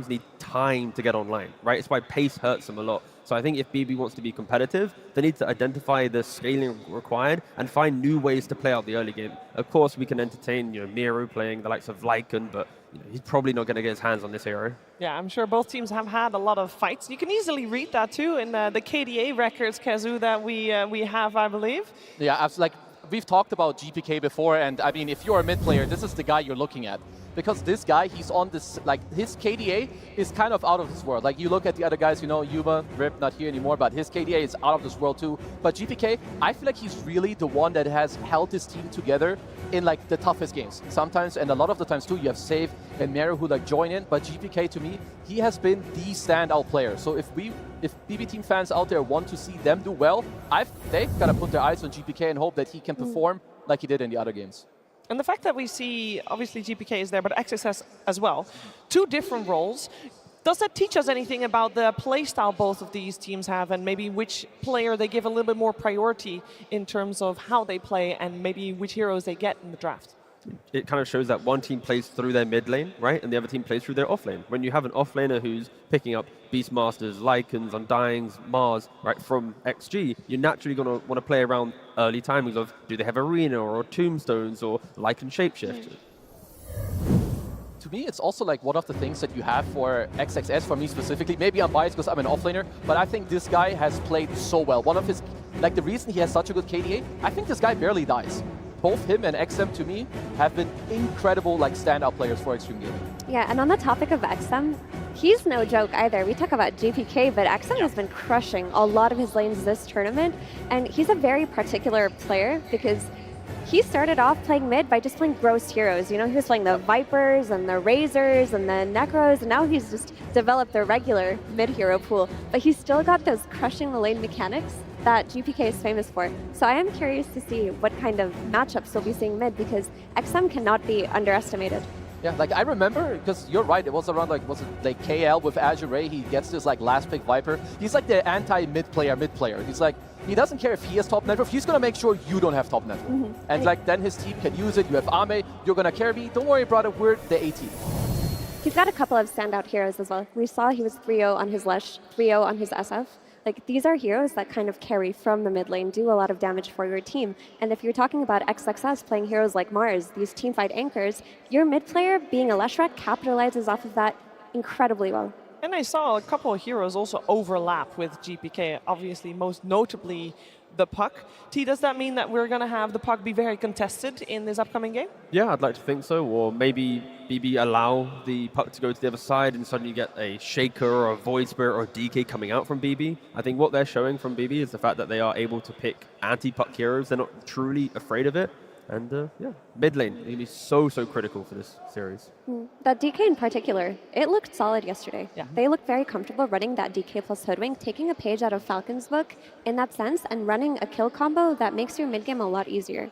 need time to get online, right? It's why pace hurts them a lot. So I think if BB wants to be competitive, they need to identify the scaling required and find new ways to play out the early game. Of course, we can entertain Miru playing the likes of Lycan, but he's probably not going to get his hands on this hero.
Yeah, I'm sure both teams have had a lot of fights. You can easily read that too in the KDA records, Kazu, that we have, I believe.
Yeah, absolutely. We've talked about GPK before, and I mean, if you're a mid player, this is the guy you're looking at. Because this guy, he's on this, like, his KDA is kind of out of this world. Like, you look at the other guys, Yuba, Rip, not here anymore, but his KDA is out of this world too. But GPK, I feel like he's really the one that has held his team together in, like, the toughest games. Sometimes, and a lot of the times too, you have Save and Meru who, like, join in. But GPK, to me, he has been the standout player. So if BB team fans out there want to see them do well, they've got to put their eyes on GPK and hope that he can perform like he did in the other games.
And the fact that we see, obviously GPK is there, but XXS as well, two different roles. Does that teach us anything about the playstyle both of these teams have and maybe which player they give a little bit more priority in terms of how they play and maybe which heroes they get in the draft?
It kind of shows that one team plays through their mid lane, right, and the other team plays through their off lane. When you have an off laner who's picking up Beastmasters, Lycans, Undyings, Mars, right, from XG, you're naturally going to want to play around early timings of do they have Arena or Tombstones or Lycan Shapeshift.
To me, it's also like one of the things that you have for XXS, for me specifically. Maybe I'm biased because I'm an offlaner, but I think this guy has played so well. One of his, like the reason he has such a good KDA, I think this guy barely dies. Both him and XM, to me, have been incredible like standout players for Extreme Gaming.
Yeah, and on the topic of XM, he's no joke either. We talk about GPK, but XM has been crushing a lot of his lanes this tournament, and he's a very particular player because he started off playing mid by just playing gross heroes. He was playing the Vipers and the Razors and the Necros, and now he's just developed the regular mid hero pool, but he's still got those crushing the lane mechanics that GPK is famous for. So I am curious to see what kind of matchups we'll be seeing mid because XM cannot be underestimated.
Yeah, like I remember, because you're right, it was around like, was it like KL with Azure Ray, he gets this like last pick Viper. He's like the anti-mid player. He's like, he doesn't care if he has top network, he's gonna make sure you don't have top network. And like then his team can use it, you have Ame, you're gonna carry me, don't worry brother, we're the A team.
He's got a couple of standout heroes as well. We saw he was 3-0 on his Lesh, 3-0 on his SF. Like, these are heroes that kind of carry from the mid lane, do a lot of damage for your team. And if you're talking about XXS playing heroes like Mars, these teamfight anchors, your mid player, being a Leshrac, capitalizes off of that incredibly well.
And I saw a couple of heroes also overlap with GPK, obviously most notably the Puck. T, does that mean that we're going to have the Puck be very contested in this upcoming game?
Yeah, I'd like to think so. Or maybe BB allow the Puck to go to the other side and suddenly you get a Shaker or a Void Spirit or a DK coming out from BB. I think what they're showing from BB is the fact that they are able to pick anti-Puck heroes. They're not truly afraid of it. And yeah, mid lane, going to be so critical for this series.
That DK in particular, it looked solid yesterday. Yeah. They looked very comfortable running that DK plus Hoodwink, taking a page out of Falcon's book in that sense, and running a kill combo that makes your mid game a lot easier.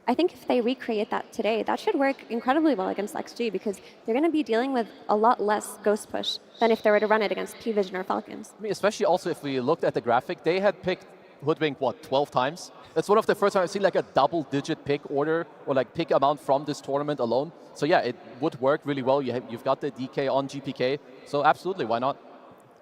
I think if they recreate that today, that should work incredibly well against XG because they're going to be dealing with a lot less ghost push than if they were to run it against P-Vision or Falcons.
I mean, especially also if we looked at the graphic, they had picked Hoodwink, 12 times? That's one of the first times I've seen like a double-digit pick order or like pick amount from this tournament alone. So yeah, it would work really well. You've got the DK on GPK, so absolutely, why not?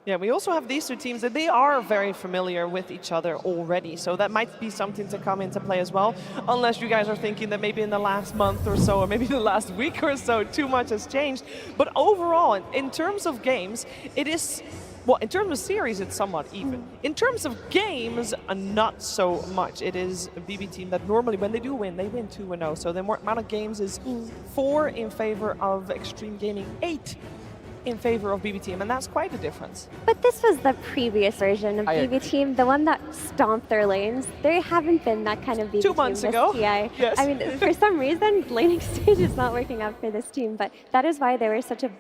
Yeah, we also have these two teams that they are very familiar with each other already, so that might be something to come into play as well, unless you guys are thinking that maybe in the last month or so, or maybe the last week or so, too much has changed. But overall, in terms of games, it is... Well, in terms of series, it's somewhat even. In terms of games, not so much. It is a BB team that normally, when they do win, they win 2-0. So the amount of games is 4 in favor of Extreme Gaming, 8 in favor of BB team, and that's quite a difference.
But this was the previous version of BB team, the one that stomped their lanes. There haven't been that kind of BB
2 months
team
ago.
This TI.
Yes.
I mean, for some reason, laning stage is not working out for this team, but that is why they were such a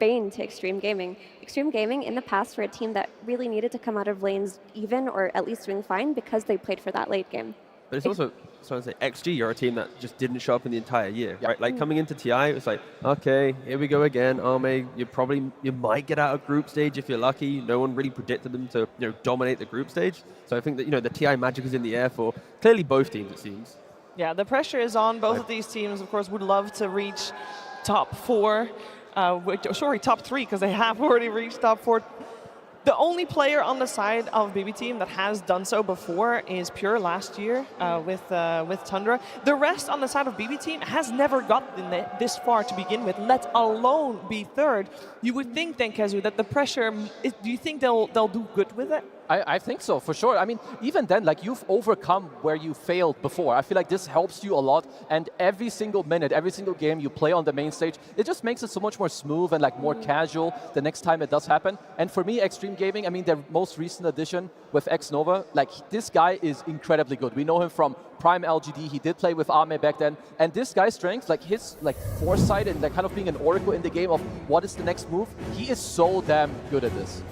bane to Extreme Gaming. Extreme Gaming in the past were a team that really needed to come out of lanes even or at least doing fine because they played for that late game.
But it's also, so I say, XG, you're a team that just didn't show up in the entire year, right? Like coming into TI, it was like, okay, here we go again. Arme, you might get out of group stage if you're lucky. No one really predicted them to, dominate the group stage. So I think that, the TI magic is in the air for clearly both teams, it seems.
Yeah, the pressure is on. Both of these teams, of course, would love to reach top 4. Top 3, because they have already reached top 4. The only player on the side of BB Team that has done so before is Pure last year with Tundra. The rest on the side of BB Team has never gotten this far to begin with, let alone be third. You would think then, Kezu, that the pressure, do you think they'll do good with it?
I think so, for sure. I mean, even then, like, you've overcome where you failed before. I feel like this helps you a lot, and every single minute, every single game you play on the main stage, it just makes it so much more smooth and, like, more casual the next time it does happen. And for me, Extreme Gaming, I mean, their most recent addition with X-Nova, like, this guy is incredibly good. We know him from Prime LGD. He did play with Ame back then. And this guy's strength, like, his, like, foresight and, like, kind of being an oracle in the game of what is the next move, he is so damn good at this.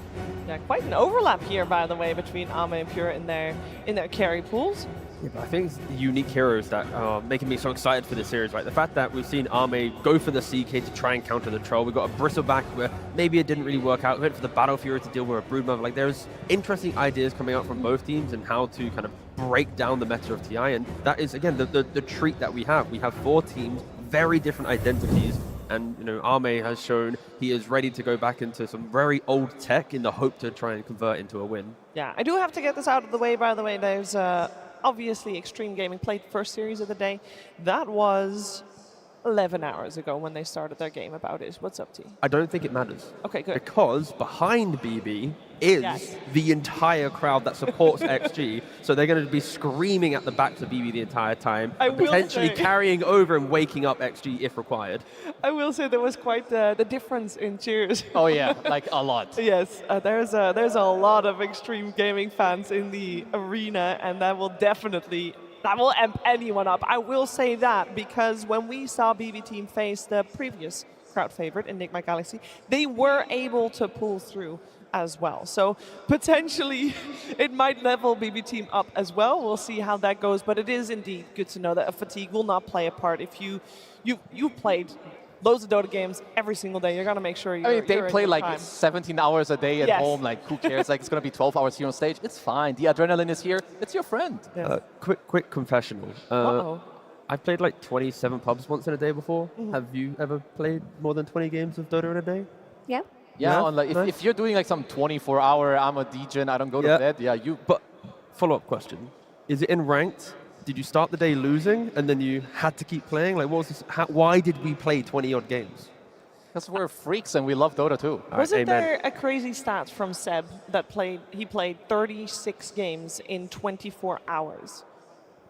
Yeah, quite an overlap here, by the way, between Ame and Pure in their carry pools.
Yeah, but I think it's the unique heroes that are making me so excited for this series, right? The fact that we've seen Ame go for the CK to try and counter the Troll. We've got a Bristleback where maybe it didn't really work out. We went for the Battle Fury to deal with a Broodmother. Like, there's interesting ideas coming out from both teams and how to kind of break down the meta of TI. And that is, again, the treat that we have. We have 4 teams, very different identities. And, Ame has shown he is ready to go back into some very old tech in the hope to try and convert into a win.
Yeah, I do have to get this out of the way, by the way. There's obviously Extreme Gaming played first series of the day. That was 11 hours ago when they started their game about it. What's up, T?
I don't think it matters.
Okay, good.
Because behind BB is the entire crowd that supports XG. So they're going to be screaming at the backs of BB the entire time, potentially carrying over and waking up XG if required.
I will say there was quite the difference in cheers.
Oh yeah, like a lot.
Yes, there's a lot of Extreme Gaming fans in the arena, and that will amp anyone up. I will say that because when we saw BB Team face the previous crowd favorite in Nigma Galaxy, they were able to pull through as well. So potentially it might level BB Team up as well. We'll see how that goes, but it is indeed good to know that a fatigue will not play a part. If you've played loads of Dota games every single day, you're gonna make sure you're
they play like
time.
17 hours a day at home, like who cares? Like it's gonna be 12 hours here on stage. It's fine. The adrenaline is here. It's your friend.
Quick confessional. I've played like 27 pubs once in a day before. Have you ever played more than 20 games of Dota in a day?
Yeah.
Yeah, on, like, if you're doing like some 24-hour, I'm a degen, I don't go to bed, you...
But follow-up question. Is it in ranked? Did you start the day losing and then you had to keep playing? Like, what was this? Why did we play 20-odd games?
Because we're freaks and we love Dota too.
Wasn't there a crazy stat from Seb that he played 36 games in 24 hours?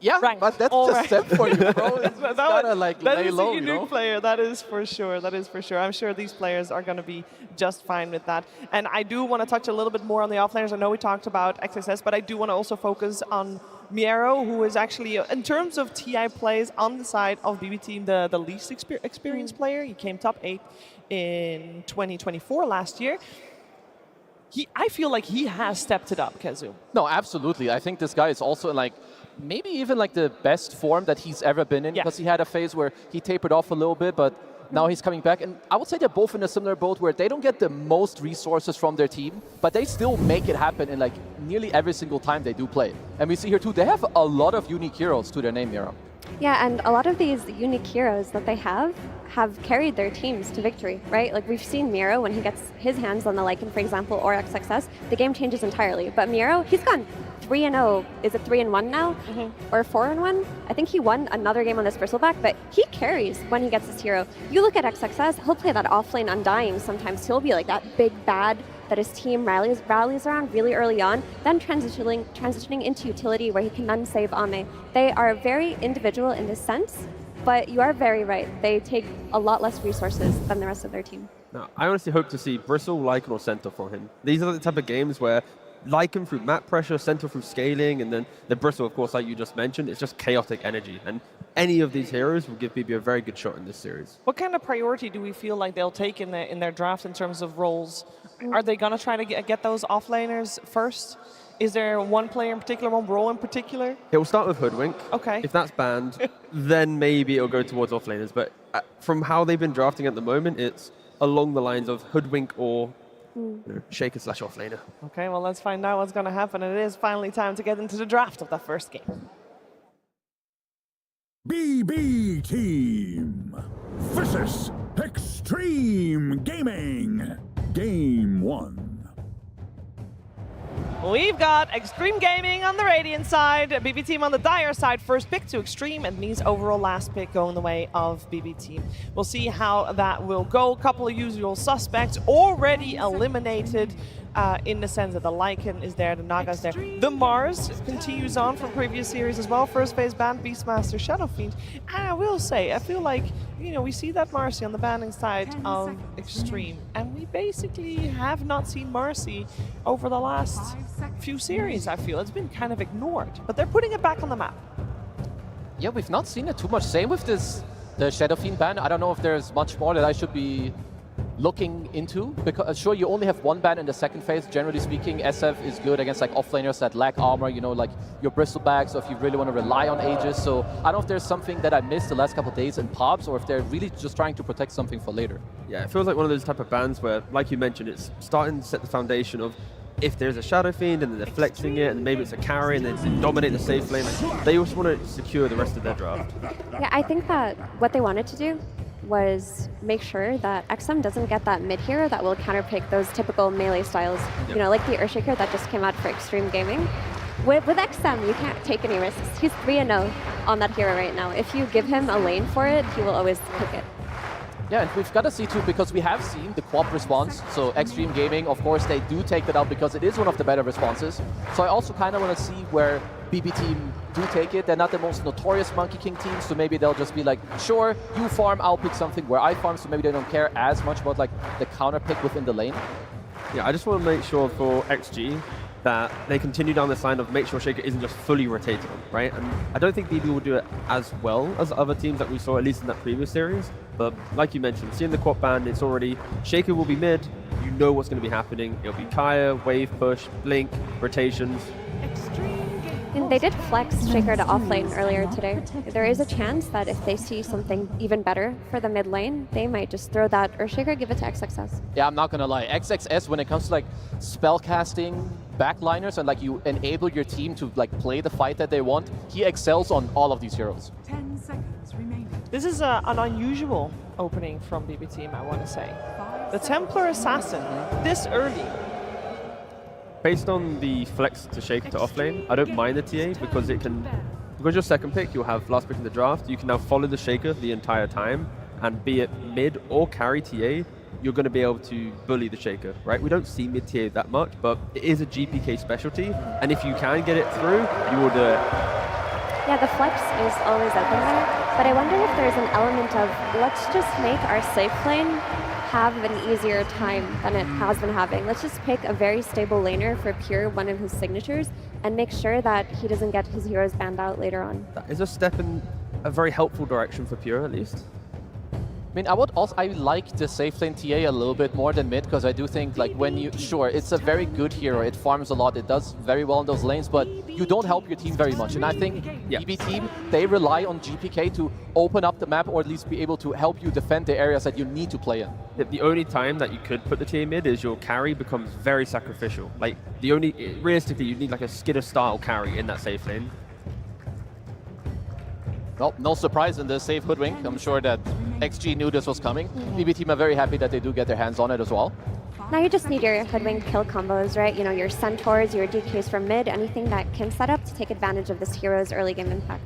Yeah, but that's just Seb for you, bro. It's gotta like lay low,
a unique player, that is for sure. That is for sure. I'm sure these players are going to be just fine with that. And I do want to touch a little bit more on the offlaners. I know we talked about XSS, but I do want to also focus on Miero, who is actually, in terms of TI plays on the side of BB Team, the least experienced player. He came top 8 in 2024 last year. I feel like he has stepped it up, Kezu.
No, absolutely. I think this guy is also like, maybe even like the best form that he's ever been in, because he had a phase where he tapered off a little bit, but now he's coming back. And I would say they're both in a similar boat where they don't get the most resources from their team, but they still make it happen in like nearly every single time they do play. And we see here too, they have a lot of unique heroes to their name, Mira.
Yeah, and a lot of these unique heroes that they have carried their teams to victory, right? Like we've seen Miro, when he gets his hands on the Lycan, for example, or XXS, the game changes entirely. But Miro, he's gone 3-0. Is it 3-1 now? Or 4-1? I think he won another game on this Bristleback, but he carries when he gets his hero. You look at XXS, he'll play that offlane Undying sometimes. He'll be like that big bad that his team rallies around really early on, then transitioning into utility where he can unsave Ame. They are very individual in this sense, but you are very right. They take a lot less resources than the rest of their team.
Now, I honestly hope to see Bristle, Lycan, or Center for him. These are the type of games where Lycan through map pressure, Centaur through scaling, and then the Bristle, of course, like you just mentioned, it's just chaotic energy. And any of these heroes will give BB a very good shot in this series.
What kind of priority do we feel like they'll take in their draft in terms of roles? Are they going to try to get those offlaners first? Is there one player in particular, one role in particular?
It will start with Hoodwink.
Okay.
If that's banned, then maybe it'll go towards offlaners. But from how they've been drafting at the moment, it's along the lines of Hoodwink or Shaker / offlaner.
Okay, well, let's find out what's going to happen. It is finally time to get into the draft of the first game.
BB Team versus Extreme Gaming. Game 1.
We've got Extreme Gaming on the Radiant side, BB Team on the Dire side. First pick to Extreme, and means overall last pick going the way of BB Team. We'll see how that will go. A couple of usual suspects already eliminated in the sense that the Lycan is there, the Naga's there. The Mars continues on from previous series as well. First phase ban, Beastmaster, Shadow Fiend. And I will say, I feel like, you know, we see that Marcy on the banning side of Extreme, and we basically have not seen Marcy over the last few series, I feel. It's been kind of ignored, but they're putting it back on the map.
Yeah, we've not seen it too much. Same with the Shadow Fiend ban. I don't know if there's much more that I should be looking into, because sure, you only have one ban in the second phase. Generally speaking, SF is good against like offlaners that lack armor, you know, like your Bristlebacks, or if you really want to rely on Aegis. So I don't know if there's something that I missed the last couple of days in POBs, or if they're really just trying to protect something for later.
Yeah, it feels like one of those type of bans where, like you mentioned, it's starting to set the foundation of if there's a Shadow Fiend and then they're flexing it, and maybe it's a carry and then they dominate the safe lane. They also want to secure the rest of their draft.
Yeah, I think that what they wanted to do was make sure that XM doesn't get that mid hero that will counterpick those typical melee styles. You know, like the Earthshaker that just came out for Extreme Gaming. With XM, you can't take any risks. He's 3-0 on that hero right now. If you give him a lane for it, he will always pick it.
Yeah, and we've got to see too, because we have seen the co-op response. So Extreme Gaming, of course, they do take that out because it is one of the better responses. So I also kind of want to see where BB Team do take it. They're not the most notorious Monkey King team, so maybe they'll just be like, sure, you farm, I'll pick something where I farm, so maybe they don't care as much about like the counter pick within the lane.
Yeah, I just want to make sure for XG that they continue down this line of make sure Shaker isn't just fully rotated on, right? And I don't think BB will do it as well as other teams that we saw, at least in that previous series. But like you mentioned, seeing the quad ban, it's already, Shaker will be mid, you know what's going to be happening. It'll be Kaya, wave push, blink, rotations.
And they did flex Shaker to offlane earlier today. There is a chance that if they see something even better for the mid lane, they might just throw that Earthshaker, give it to XXS.
Yeah, I'm not gonna lie. XXS, when it comes to like spellcasting backliners and like you enable your team to like play the fight that they want, he excels on all of these heroes.
10 seconds remaining.
This is an unusual opening from BB Team, I want to say. The Templar Assassin, this early.
Based on the flex to Shaker to offlane, I don't mind the TA because it can, because your second pick, you'll have last pick in the draft, you can now follow the Shaker the entire time, and be it mid or carry TA, you're going to be able to bully the Shaker, right? We don't see mid TA that much, but it is a GPK specialty, and if you can get it through, you will do it.
Yeah, the flex is always open there, but I wonder if there's an element of let's just make our safe lane have an easier time than it has been having. Let's just pick a very stable laner for Pure, one of his signatures, and make sure that he doesn't get his heroes banned out later on.
That is a step in a very helpful direction for Pure, at least.
I mean, I like the safe lane TA a little bit more than mid, because I do think like when you, sure, it's a very good hero, it farms a lot, it does very well in those lanes, but you don't help your team very much. And I think BB Team, they rely on GPK to open up the map, or at least be able to help you defend the areas that you need to play in.
The only time that you could put the TA mid is your carry becomes very sacrificial. Like, the only, realistically, you need like a Skidder style carry in that safe lane.
Well, no surprise in the safe Hoodwink. I'm sure that XG knew this was coming. BB Team are very happy that they do get their hands on it as well.
Now you just need your Hoodwink kill combos, right? You know, your Centaurs, your DKs from mid, anything that can set up to take advantage of this hero's early game impact.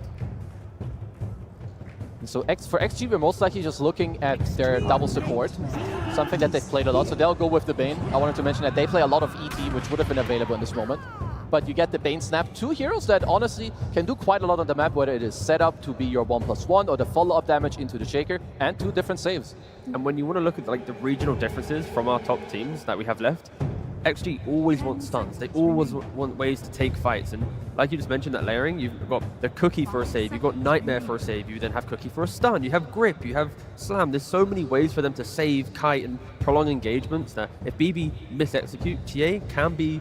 So for XG, we're most likely just looking at their double support, something that they've played a lot. So they'll go with the Bane. I wanted to mention that they play a lot of ET, which would have been available in this moment. But you get the Bane Snap, two heroes that honestly can do quite a lot on the map, whether it is set up to be your 1+1 or the follow-up damage into the Shaker, and two different saves.
And when you want to look at like the regional differences from our top teams that we have left, XG always wants stuns. They always want ways to take fights. And like you just mentioned, that layering, you've got the Cookie for a save, you've got Nightmare for a save, you then have Cookie for a stun, you have Grip, you have Slam. There's so many ways for them to save, kite, and prolong engagements that if BB mis-execute, TA can be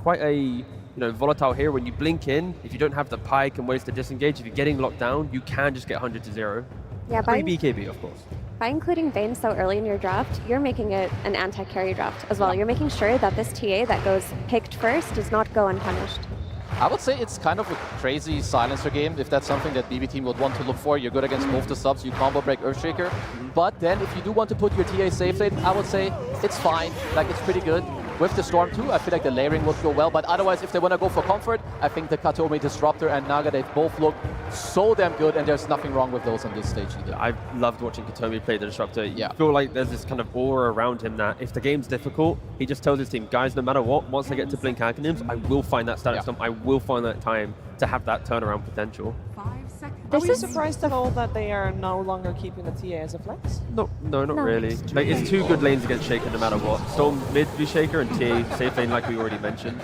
quite a volatile here. When you blink in, if you don't have the pike and ways to disengage, if you're getting locked down, you can just get 100 to 0.
Yeah,
BKB, of course.
By including Vayne so early in your draft, you're making it an anti-carry draft as well. You're making sure that this TA that goes picked first does not go unpunished.
I would say it's kind of a crazy silencer game, if that's something that BB team would want to look for. You're good against both the subs, you combo break Earthshaker. But then if you do want to put your TA safe lane, I would say it's fine, like it's pretty good. With the Storm too, I feel like the layering would go well, but otherwise if they want to go for comfort, I think the Katomi Disruptor and Naga, they both look so damn good, and there's nothing wrong with those on this stage either.
I've loved watching Katomi play the Disruptor.
Yeah.
I feel like there's this kind of aura around him that if the game's difficult, he just tells his team, guys, no matter what, once I get to blink Acronyms, I will find that status stomp, I will find that time to have that turnaround potential.
Are we surprised at all that they are no longer keeping the TA as a flex?
No, not really. Like, it's two good lanes against Shaker no matter what. Storm mid v Shaker and TA safe lane like we already mentioned.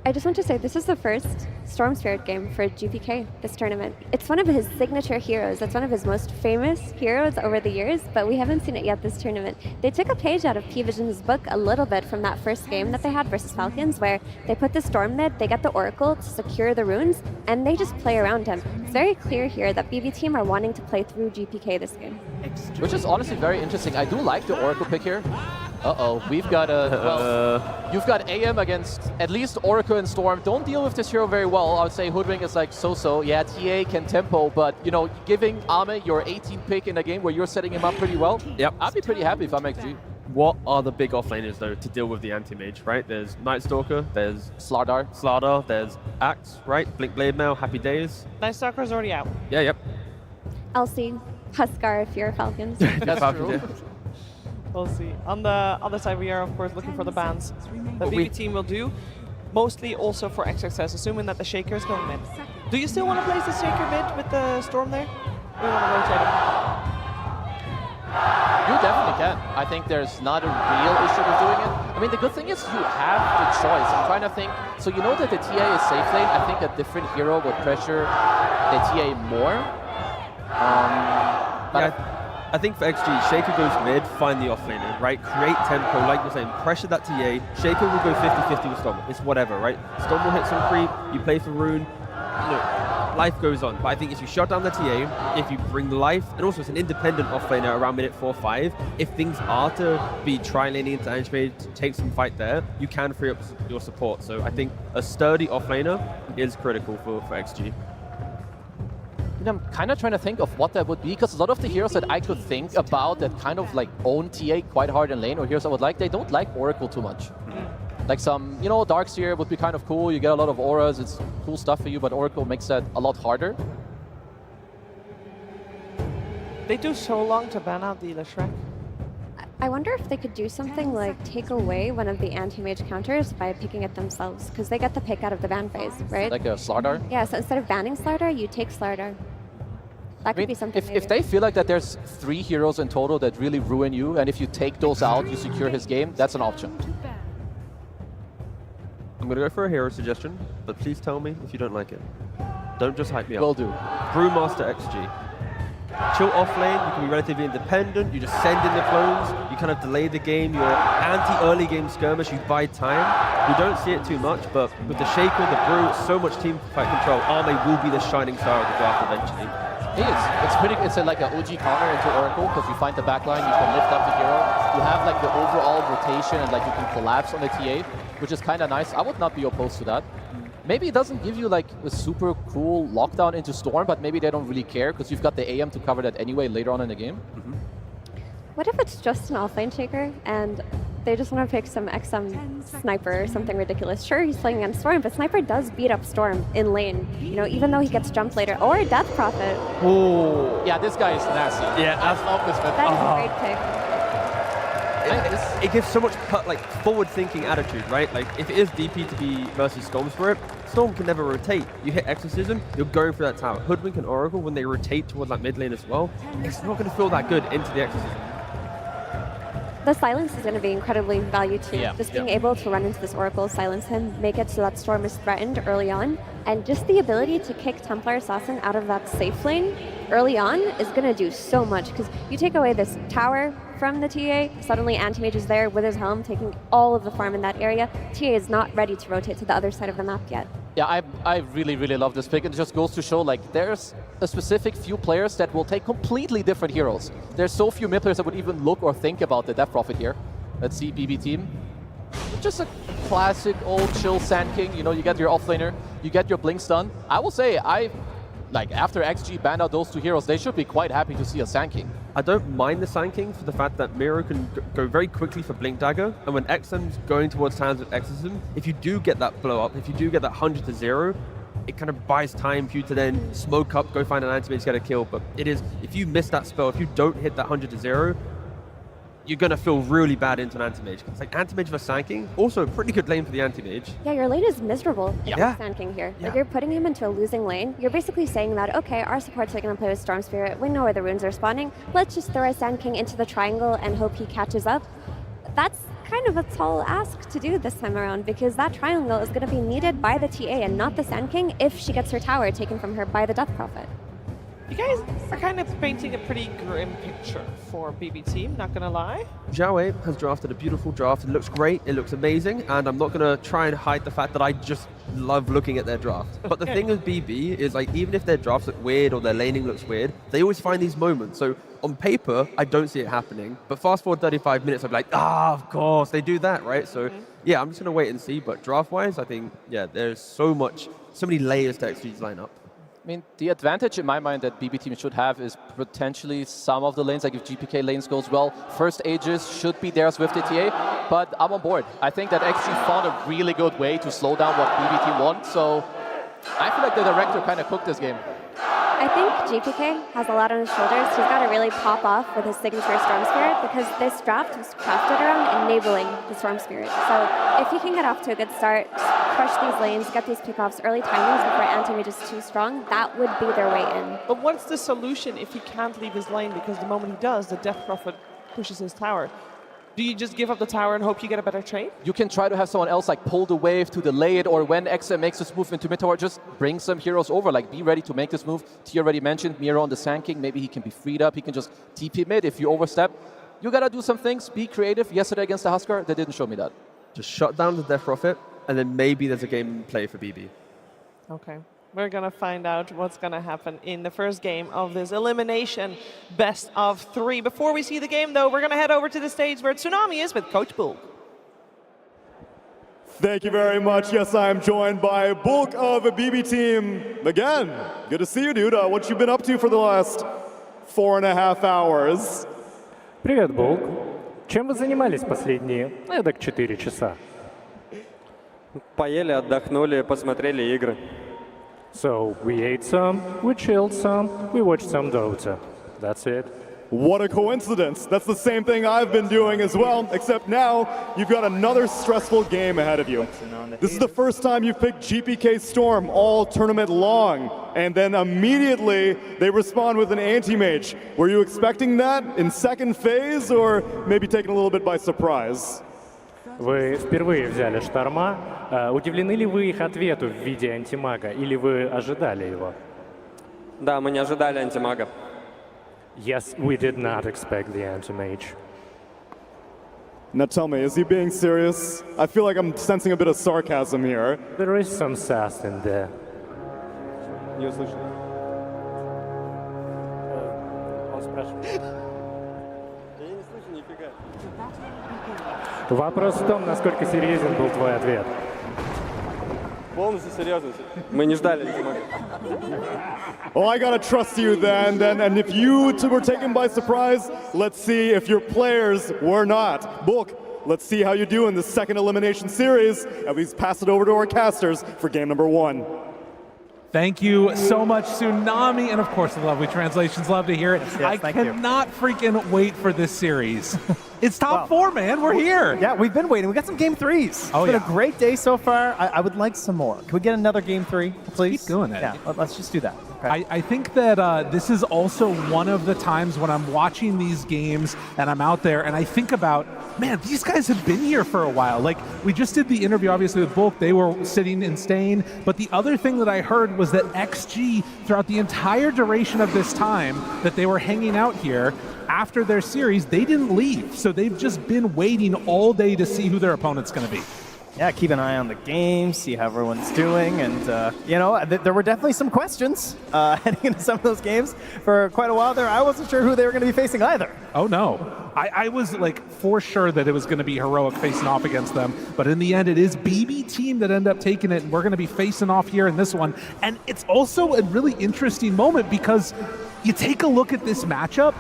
I just want to say this is the first Storm Spirit game for GPK this tournament. It's one of his signature heroes. It's one of his most famous heroes over the years, but we haven't seen it yet this tournament. They took a page out of P-Vision's book a little bit from that first game that they had versus Falcons, where they put the Storm mid, they get the Oracle to secure the runes, and they just play around him. It's very clear here that BB team are wanting to play through GPK this game.
Which is honestly very interesting. I do like the Oracle pick here. Uh-oh, we've got a, you've got AM against at least Oracle and Storm. Don't deal with this hero very well. I would say Hoodwink is like so-so. Yeah, TA can tempo, but, giving Ame your 18 pick in a game where you're setting him up pretty well, I'd be pretty happy if I'm XG.
What are the big offlaners, though, to deal with the anti-mage, right? There's Night Stalker, there's Slardar, there's Axe, right? Blink Blade Mail, Happy Days.
Night Stalker's already out.
Yeah, yep.
LC, Huskar if you're Falcons.
That's true.
We'll see. On the other side, we are, of course, looking for the bans that BB team will do, mostly also for XXS, assuming that the Shaker is going mid. Do you still want to place the Shaker mid with the Storm there? Or do you want to rotate him?
You definitely can. I think there's not a real issue with doing it. I mean, the good thing is you have the choice. I'm trying to think. So you know that the TA is safe lane. I think a different hero would pressure the TA more.
I think for XG, Shaker goes mid, find the offlaner, right? Create tempo, like you're saying, pressure that TA. Shaker will go 50-50 with Storm. It's whatever, right? Storm will hit some creep, you play for Rune, life goes on. But I think if you shut down the TA, if you bring life, and also it's an independent offlaner around minute 4-5, if things are to be tri-laning into Angemade, to take some fight there, you can free up your support. So I think a sturdy offlaner is critical for XG.
I'm kind of trying to think of what that would be, because a lot of the heroes that I could think about that kind of like own TA quite hard in lane, or heroes I would like, they don't like Oracle too much. Like some, Darkseer would be kind of cool, you get a lot of auras, it's cool stuff for you, but Oracle makes that a lot harder.
They do so long to ban out the Leshrac.
I wonder if they could do something like take away one of the anti-mage counters by picking it themselves, because they get the pick out of the ban phase, right?
Like a Slardar?
Yeah, so instead of banning Slardar, you take Slardar. That could be something.
If they feel like that there's 3 heroes in total that really ruin you, and if you take those out, you secure his game, that's an option.
I'm going to go for a hero suggestion, but please tell me if you don't like it. Don't just hype me up.
Will do.
Brewmaster XG. Chill off lane, you can be relatively independent, you just send in the clones, you kind of delay the game, you're anti-early game skirmish, you buy time. We don't see it too much, but with the Shaker, the Brew, so much team fight control, Ame will be the shining star of the draft eventually.
It is. It's like an OG counter into Oracle, because you find the backline, you can lift up the hero. You have like the overall rotation, and like you can collapse on the TA, which is kind of nice. I would not be opposed to that. Maybe it doesn't give you like a super cool lockdown into Storm, but maybe they don't really care, because you've got the AM to cover that anyway later on in the game.
What if it's just an offlane Shaker, and they just want to pick some XM Sniper or something ridiculous? Sure, he's playing against Storm, but Sniper does beat up Storm in lane, even though he gets jumped later. Or Death Prophet.
Oh, yeah, this guy is nasty.
Yeah,
that's a great pick.
It gives so much forward-thinking attitude, right? Like, if it is DP to be versus Storm Spirit, Storm can never rotate. You hit Exorcism, you're going for that tower. Hoodwink and Oracle, when they rotate towards that mid lane as well, it's not going to feel that good into the Exorcism.
The silence is going to be incredibly valued too.
Yeah,
Just being
yeah.
able to run into this Oracle, silence him, make it so that Storm is threatened early on, and just the ability to kick Templar Assassin out of that safe lane early on is going to do so much, because you take away this tower from the TA, suddenly Anti-Mage is there with his helm, taking all of the farm in that area. TA is not ready to rotate to the other side of the map yet.
Yeah, I really, really love this pick. It just goes to show, like, there's a specific few players that will take completely different heroes. There's so few mid players that would even look or think about the Death Prophet here. Let's see BB team. Just a classic old chill Sand King. You know, you get your offlaner, you get your blink stun. I will say, after XG banned out those two heroes, they should be quite happy to see a Sand King.
I don't mind the Sand King for the fact that Miro can go very quickly for Blink Dagger, and when XM's going towards Hands of Exorcism, if you do get that blow up, if you do get that 100 to 0, it kind of buys time for you to then smoke up, go find an Anti-Mage, get a kill. But it is, if you miss that spell, if you don't hit that 100 to 0, you're going to feel really bad into an Anti-Mage. It's like Anti-Mage for Sand King, also a pretty good lane for the Anti-Mage.
Yeah, your lane is miserable
Yeah.
against Sand King here.
Yeah.
Like, you're putting him into a losing lane. You're basically saying that, okay, our supports are going to play with Storm Spirit. We know where the runes are spawning. Let's just throw a Sand King into the triangle and hope he catches up. That's kind of a tall ask to do this time around, because that triangle is going to be needed by the TA and not the Sand King if she gets her tower taken from her by the Death Prophet.
You guys are kind of painting a pretty grim picture for BB team, not gonna lie.
Zhao has drafted a beautiful draft. It looks great, it looks amazing, and I'm not going to try and hide the fact that I just love looking at their draft. But the thing with BB is, like, even if their drafts look weird or their laning looks weird, they always find these moments. So on paper, I don't see it happening. But fast forward 35 minutes, I'm like, of course, they do that, right? So yeah, I'm just going to wait and see. But draft-wise, I think, yeah, there's so many layers to XG's lineup.
I mean, the advantage in my mind that BB team should have is potentially some of the lanes, like if GPK lanes goes well, first Aegis should be theirs with the TA, but I'm on board. I think that XG found a really good way to slow down what BB team want, so I feel like the director kind of cooked this game.
I think GPK has a lot on his shoulders. He's got to really pop off with his signature Storm Spirit, because this draft was crafted around enabling the Storm Spirit. So if he can get off to a good start, crush these lanes, get these pickoffs, early timings before Anti-Mage is too strong, that would be their way in.
But what's the solution if he can't leave his lane? Because the moment he does, the Death Prophet pushes his tower. Do you just give up the tower and hope you get a better trade?
You can try to have someone else like pull the wave to delay it, or when XM makes this move into mid tower, just bring some heroes over. Like, be ready to make this move. T already mentioned Miro on the Sand King. Maybe he can be freed up. He can just TP mid if you overstep. You gotta do some things. Be creative. Yesterday against the Huskar, they didn't show me that.
Just shut down the Death Prophet, and then maybe there's a game in play for BB.
Okay. We're going to find out what's going to happen in the first game of this elimination best of 3. Before we see the game, though, we're going to head over to the stage where Tsunami is with Coach Bull.
Thank you very much. Yes, I am joined by Bulk of the BB team. Again, good to see you, dude. What you been up to for the last 4.5 hours?
Привет, Булк. Чем вы занимались последние, эдак 4 часа?
Поели, отдохнули, посмотрели игры.
So, we ate some, we chilled some, we watched some Dota. That's it.
What a coincidence. That's the same thing I've been doing as well, except now you've got another stressful game ahead of you. This is the first time you've picked GPK Storm all tournament long, and then immediately they respond with an anti-mage. Were you expecting that in second phase, or maybe taken a little bit by surprise?
Вы впервые взяли Шторма. Удивлены ли вы их ответу в виде антимага, или вы ожидали его?
Да, мы не ожидали антимага.
Yes, we did not expect the anti-mage.
Now tell me, is he being serious? I feel like I'm sensing a bit of sarcasm here.
There is some sass in there.
Не услышал.
Он спрашивает. Вопрос в том, насколько серьезен был твой ответ.
Полностью серьезно. Мы не ждали антимага.
Well, I gotta trust you then, and if you two were taken by surprise, let's see if your players were not. Bulk, let's see how you do in the second elimination series, and we pass it over to our casters for game number 1.
Thank you so much, Tsunami, and of course the lovely translations. Love to hear it.
Yes,
I cannot freaking wait for this series. It's top 4, man. We're here.
Yeah, we've been waiting. We got some game 3s. It's been a great day so far. I would like some more. Can we get another game 3, please?
Keep doing that.
Yeah, let's just do that.
I think that this is also one of the times when I'm watching these games and I'm out there and I think about, man, these guys have been here for a while. Like, we just did the interview, obviously, with Volk. They were sitting and staying. But the other thing that I heard was that XG, throughout the entire duration of this time that they were hanging out here, after their series, they didn't leave. So they've just been waiting all day to see who their opponent's going to be.
Yeah, keep an eye on the game, see how everyone's doing, and you know, there were definitely some questions heading into some of those games for quite a while there. I wasn't sure who they were going to be facing either.
Oh no, I was like for sure that it was going to be Heroic facing off against them, but in the end it is BB Team that end up taking it, and we're going to be facing off here in this one. And it's also a really interesting moment because you take a look at this matchup,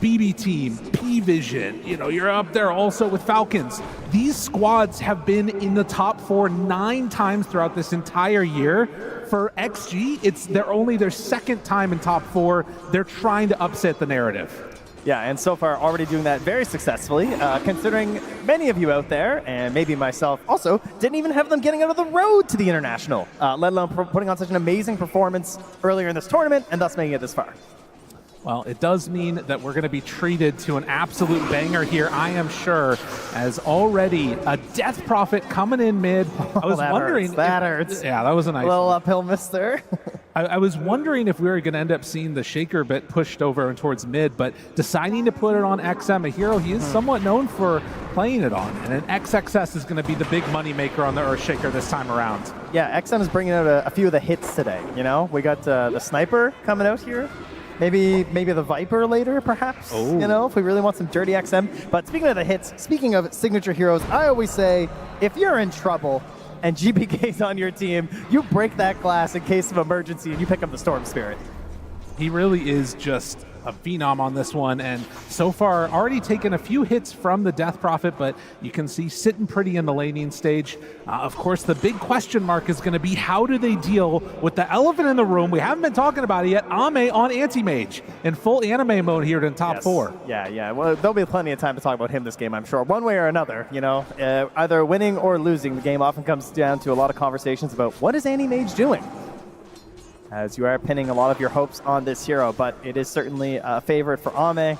BB Team, P-Vision, you know, you're up there also with Falcons. These squads have been in the top 4 9 times throughout this entire year. For XG, they're only their second time in top 4. They're trying to upset the narrative.
Yeah, and so far already doing that very successfully, considering many of you out there, and maybe myself also, didn't even have them getting out of the road to the International, let alone putting on such an amazing performance earlier in this tournament, and thus making it this far.
Well, it does mean that we're going to be treated to an absolute banger here, I am sure, as already a Death Prophet coming in mid. I was wondering...
That hurts.
Yeah, that was a nice
little uphill miss there.
I was wondering if we were going to end up seeing the Shaker bit pushed over and towards mid, but deciding to put it on XM, a hero he is somewhat known for playing it on, and an XXS is going to be the big money maker on the Earthshaker this time around.
Yeah, XM is bringing out a few of the hits today, you know? We got the Sniper coming out here. Maybe the Viper later, perhaps, you know, if we really want some dirty XM. But speaking of the hits, speaking of signature heroes, I always say, if you're in trouble and GPK's on your team, you break that glass in case of emergency and you pick up the Storm Spirit.
He really is just a phenom on this one, and so far already taken a few hits from the Death Prophet, but you can see sitting pretty in the laning stage. Of course, the big question mark is going to be how do they deal with the elephant in the room? We haven't been talking about it yet. Ame on Anti-Mage in full anime mode here in top 4.
Yeah. Well, there'll be plenty of time to talk about him this game, I'm sure. One way or another, you know, either winning or losing, the game often comes down to a lot of conversations about what is Anti-Mage doing? As you are pinning a lot of your hopes on this hero, but it is certainly a favorite for Ame,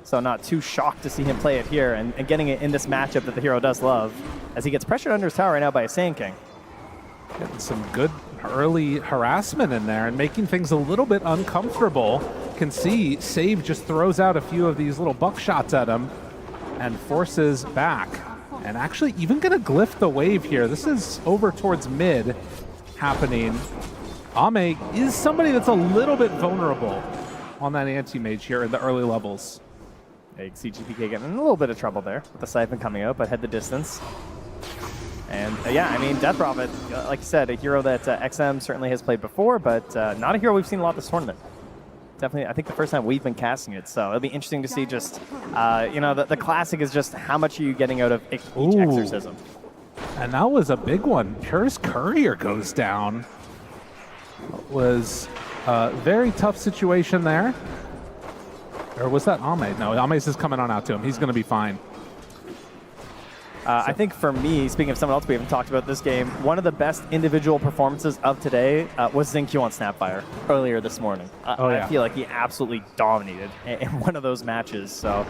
so not too shocked to see him play it here and getting it in this matchup that the hero does love, as he gets pressured under his tower right now by a Sand King.
Getting some good early harassment in there and making things a little bit uncomfortable. Can see Save just throws out a few of these little buckshots at him and forces back. And actually even going to glyph the wave here. This is over towards mid happening. Ame is somebody that's a little bit vulnerable on that Anti-Mage here in the early levels.
Yeah, you can see GPK getting in a little bit of trouble there with the Siphon coming out, but head the distance. And yeah, I mean, Death Prophet, like you said, a hero that XM certainly has played before, but not a hero we've seen a lot this tournament. Definitely, I think the first time we've been casting it, so it'll be interesting to see just, you know, the classic is just how much are you getting out of each exorcism.
And that was a big one. Pure's Courier goes down. Was a very tough situation there. Or was that Ame? No, Ame's is coming on out to him. He's going to be fine.
I think for me, speaking of someone else we haven't talked about this game, one of the best individual performances of today was Xingqiu on Snapfire earlier this morning. I feel like he absolutely dominated in one of those matches. So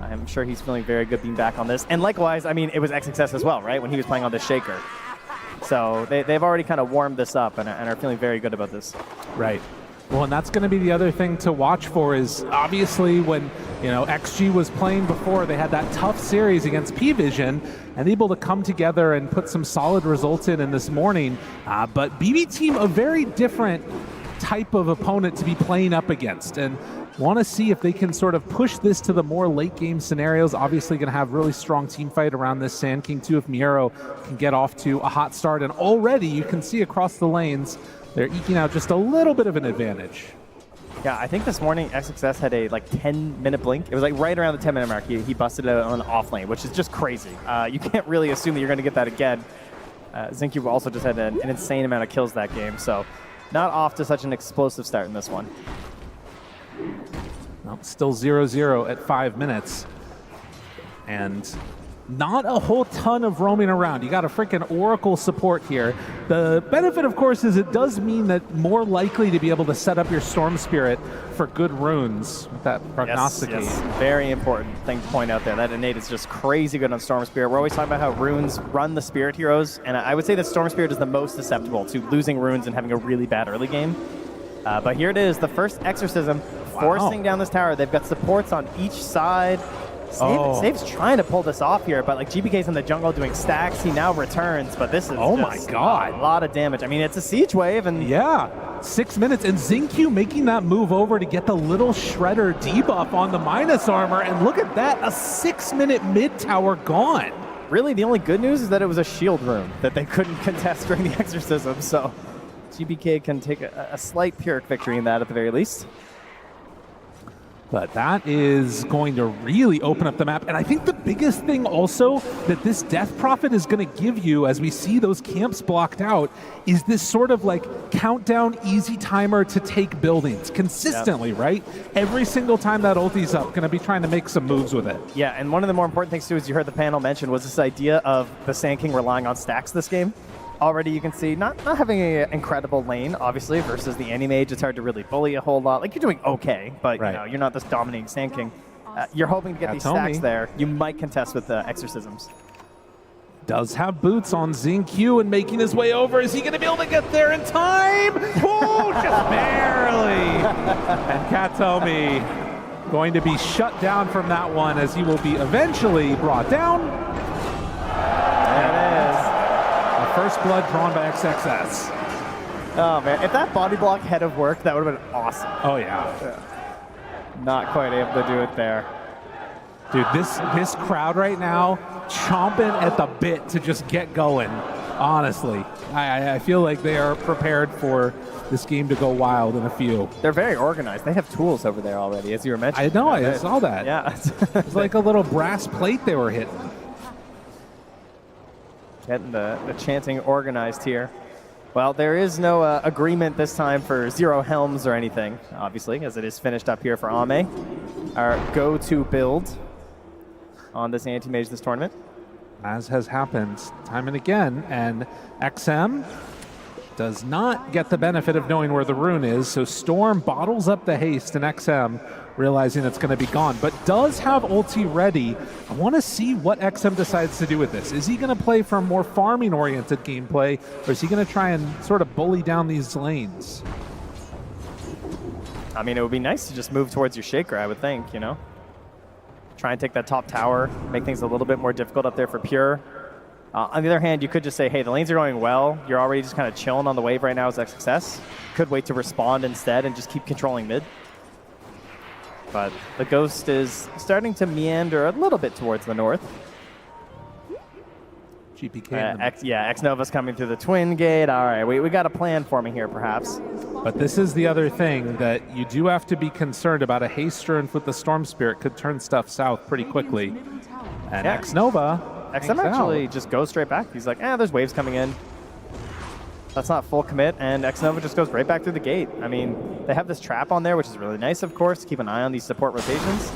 I'm sure he's feeling very good being back on this. And likewise, I mean, it was XXS as well, right? When he was playing on the Shaker. So they've already kind of warmed this up and are feeling very good about this.
Right. Well, and that's going to be the other thing to watch for is obviously when, you know, XG was playing before, they had that tough series against P-Vision and able to come together and put some solid results in this morning. But BB Team, a very different type of opponent to be playing up against, and want to see if they can sort of push this to the more late game scenarios. Obviously going to have really strong team fight around this Sand King too if Miero can get off to a hot start. And already you can see across the lanes, they're eking out just a little bit of an advantage.
Yeah, I think this morning XXS had a 10-minute blink. It was like right around the 10-minute mark. He busted it out on the off lane, which is just crazy. You can't really assume that you're going to get that again. Xingqiu also just had an insane amount of kills that game, so not off to such an explosive start in this one.
Well, still 0-0 at 5 minutes. And not a whole ton of roaming around. You got a freaking Oracle support here. The benefit, of course, is it does mean that more likely to be able to set up your Storm Spirit for good runes with that prognosticate.
Yes, very important thing to point out there. That innate is just crazy good on Storm Spirit. We're always talking about how runes run the Spirit heroes, and I would say that Storm Spirit is the most susceptible to losing runes and having a really bad early game. But here it is, the first Exorcism forcing down this tower. They've got supports on each side. Snave's trying to pull this off here, but like GBK's in the jungle doing stacks. He now returns, but this is
my God,
a lot of damage. I mean, it's a siege wave, and
6 minutes, and Xingqiu making that move over to get the little shredder debuff on the minus armor, and look at that, a 6-minute mid tower gone.
Really, the only good news is that it was a shield room that they couldn't contest during the Exorcism, so GBK can take a slight Pyrrhic victory in that at the very least.
But that is going to really open up the map. And I think the biggest thing also that this Death Prophet is going to give you as we see those camps blocked out is this sort of like countdown easy timer to take buildings consistently, right? Every single time that ulti's up, going to be trying to make some moves with it.
Yeah, and one of the more important things too, as you heard the panel mention, was this idea of the Sand King relying on stacks this game. Already you can see not having an incredible lane, obviously, versus the Anti-Mage. It's hard to really bully a whole lot. Like, you're doing okay, but you know, you're not this dominating Sand King. You're hoping to get these stacks there. You might contest with the Exorcisms.
Does have boots on Xingqiu and making his way over. Is he going to be able to get there in time? Oh, just barely. And Katomi going to be shut down from that one as he will be eventually brought down.
There it is.
First blood drawn by XXS.
Oh man, if that body block had have worked, that would have been awesome.
Oh yeah.
Not quite able to do it there.
Dude, this crowd right now chomping at the bit to just get going. Honestly, I feel like they are prepared for this game to go wild in a few.
They're very organized. They have tools over there already, as you were mentioning.
I know, I saw that.
Yeah.
It's like a little brass plate they were hitting.
Getting the chanting organized here. Well, there is no agreement this time for 0 helms or anything, obviously, as it is finished up here for Ame, our go-to build on this Anti-Mage this tournament.
As has happened time and again, and XM does not get the benefit of knowing where the rune is, so Storm bottles up the haste in XM, realizing it's going to be gone, but does have ulti ready. I want to see what XM decides to do with this. Is he going to play for a more farming-oriented gameplay, or is he going to try and sort of bully down these lanes?
I mean, it would be nice to just move towards your Shaker, I would think, you know? Try and take that top tower, make things a little bit more difficult up there for Pure. On the other hand, you could just say, hey, the lanes are going well. You're already just kind of chilling on the wave right now as XXS. Could wait to respond instead and just keep controlling mid. But the Ghost is starting to meander a little bit towards the north.
GPK.
X-Nova's coming through the Twin Gate. All right, we got a plan forming here, perhaps.
But this is the other thing that you do have to be concerned about. A haste rune with the Storm Spirit could turn stuff south pretty quickly. And X-Nova...
XM actually just goes straight back. He's like, there's waves coming in. That's not full commit, and X-Nova just goes right back through the gate. I mean, they have this trap on there, which is really nice, of course, to keep an eye on these support rotations.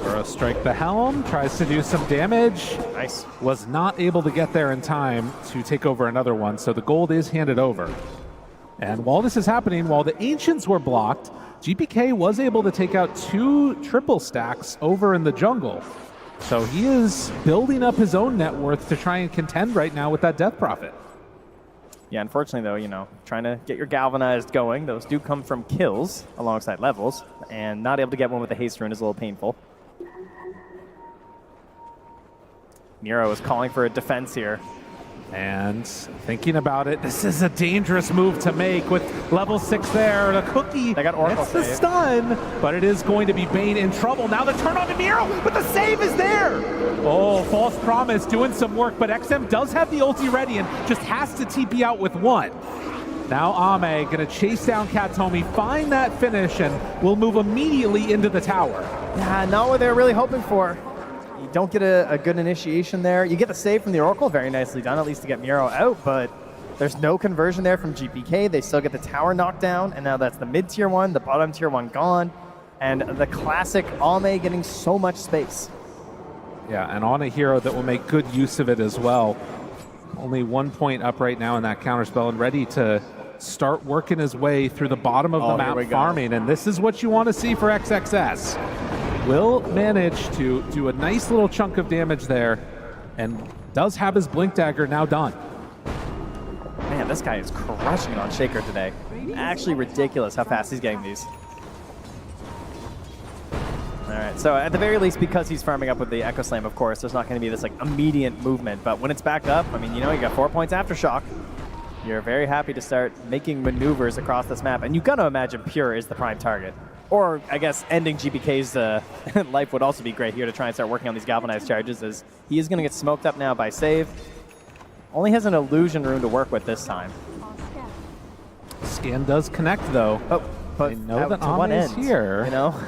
Burrow strike the helm, tries to do some damage.
Nice.
Was not able to get there in time to take over another one, so the gold is handed over. And while this is happening, while the Ancients were blocked, GPK was able to take out 2 triple stacks over in the jungle. So he is building up his own net worth to try and contend right now with that Death Prophet.
Yeah, unfortunately, though, you know, trying to get your Galvanized going, those do come from kills alongside levels, and not able to get one with the haste rune is a little painful. Nero is calling for a defense here.
And thinking about it, this is a dangerous move to make with level 6 there. The cookie
they got Oracle
gets the stun, but it is going to be Bane in trouble. Now the turn on to Nero, but the save is there. Oh, False Promise doing some work, but XM does have the ulti ready and just has to TP out with 1. Now Ame going to chase down Katomi, find that finish, and will move immediately into the tower.
Yeah, not what they're really hoping for. You don't get a good initiation there. You get the save from the Oracle, very nicely done, at least to get Miro out, but there's no conversion there from GPK. They still get the tower knocked down, and now that's the mid-tier 1, the bottom tier 1 gone, and the classic Ame getting so much space.
Yeah, and on a hero that will make good use of it as well. Only 1 point up right now in that counterspell and ready to start working his way through the bottom of the map farming. And this is what you want to see for XXS. Will manage to do a nice little chunk of damage there and does have his Blink Dagger now done.
Man, this guy is crushing it on Shaker today. Actually ridiculous how fast he's getting these. All right, so at the very least, because he's farming up with the Echo Slam, of course, there's not going to be this like immediate movement. But when it's back up, I mean, you know, you got 4 points Aftershock. You're very happy to start making maneuvers across this map. And you've got to imagine Pure is the prime target. Or, I guess, ending GPK's life would also be great here to try and start working on these Galvanized charges, as he is going to get smoked up now by Save. Only has an Illusion Rune to work with this time.
Scan does connect, though.
Oh, but
they know that Ame is here.
You know?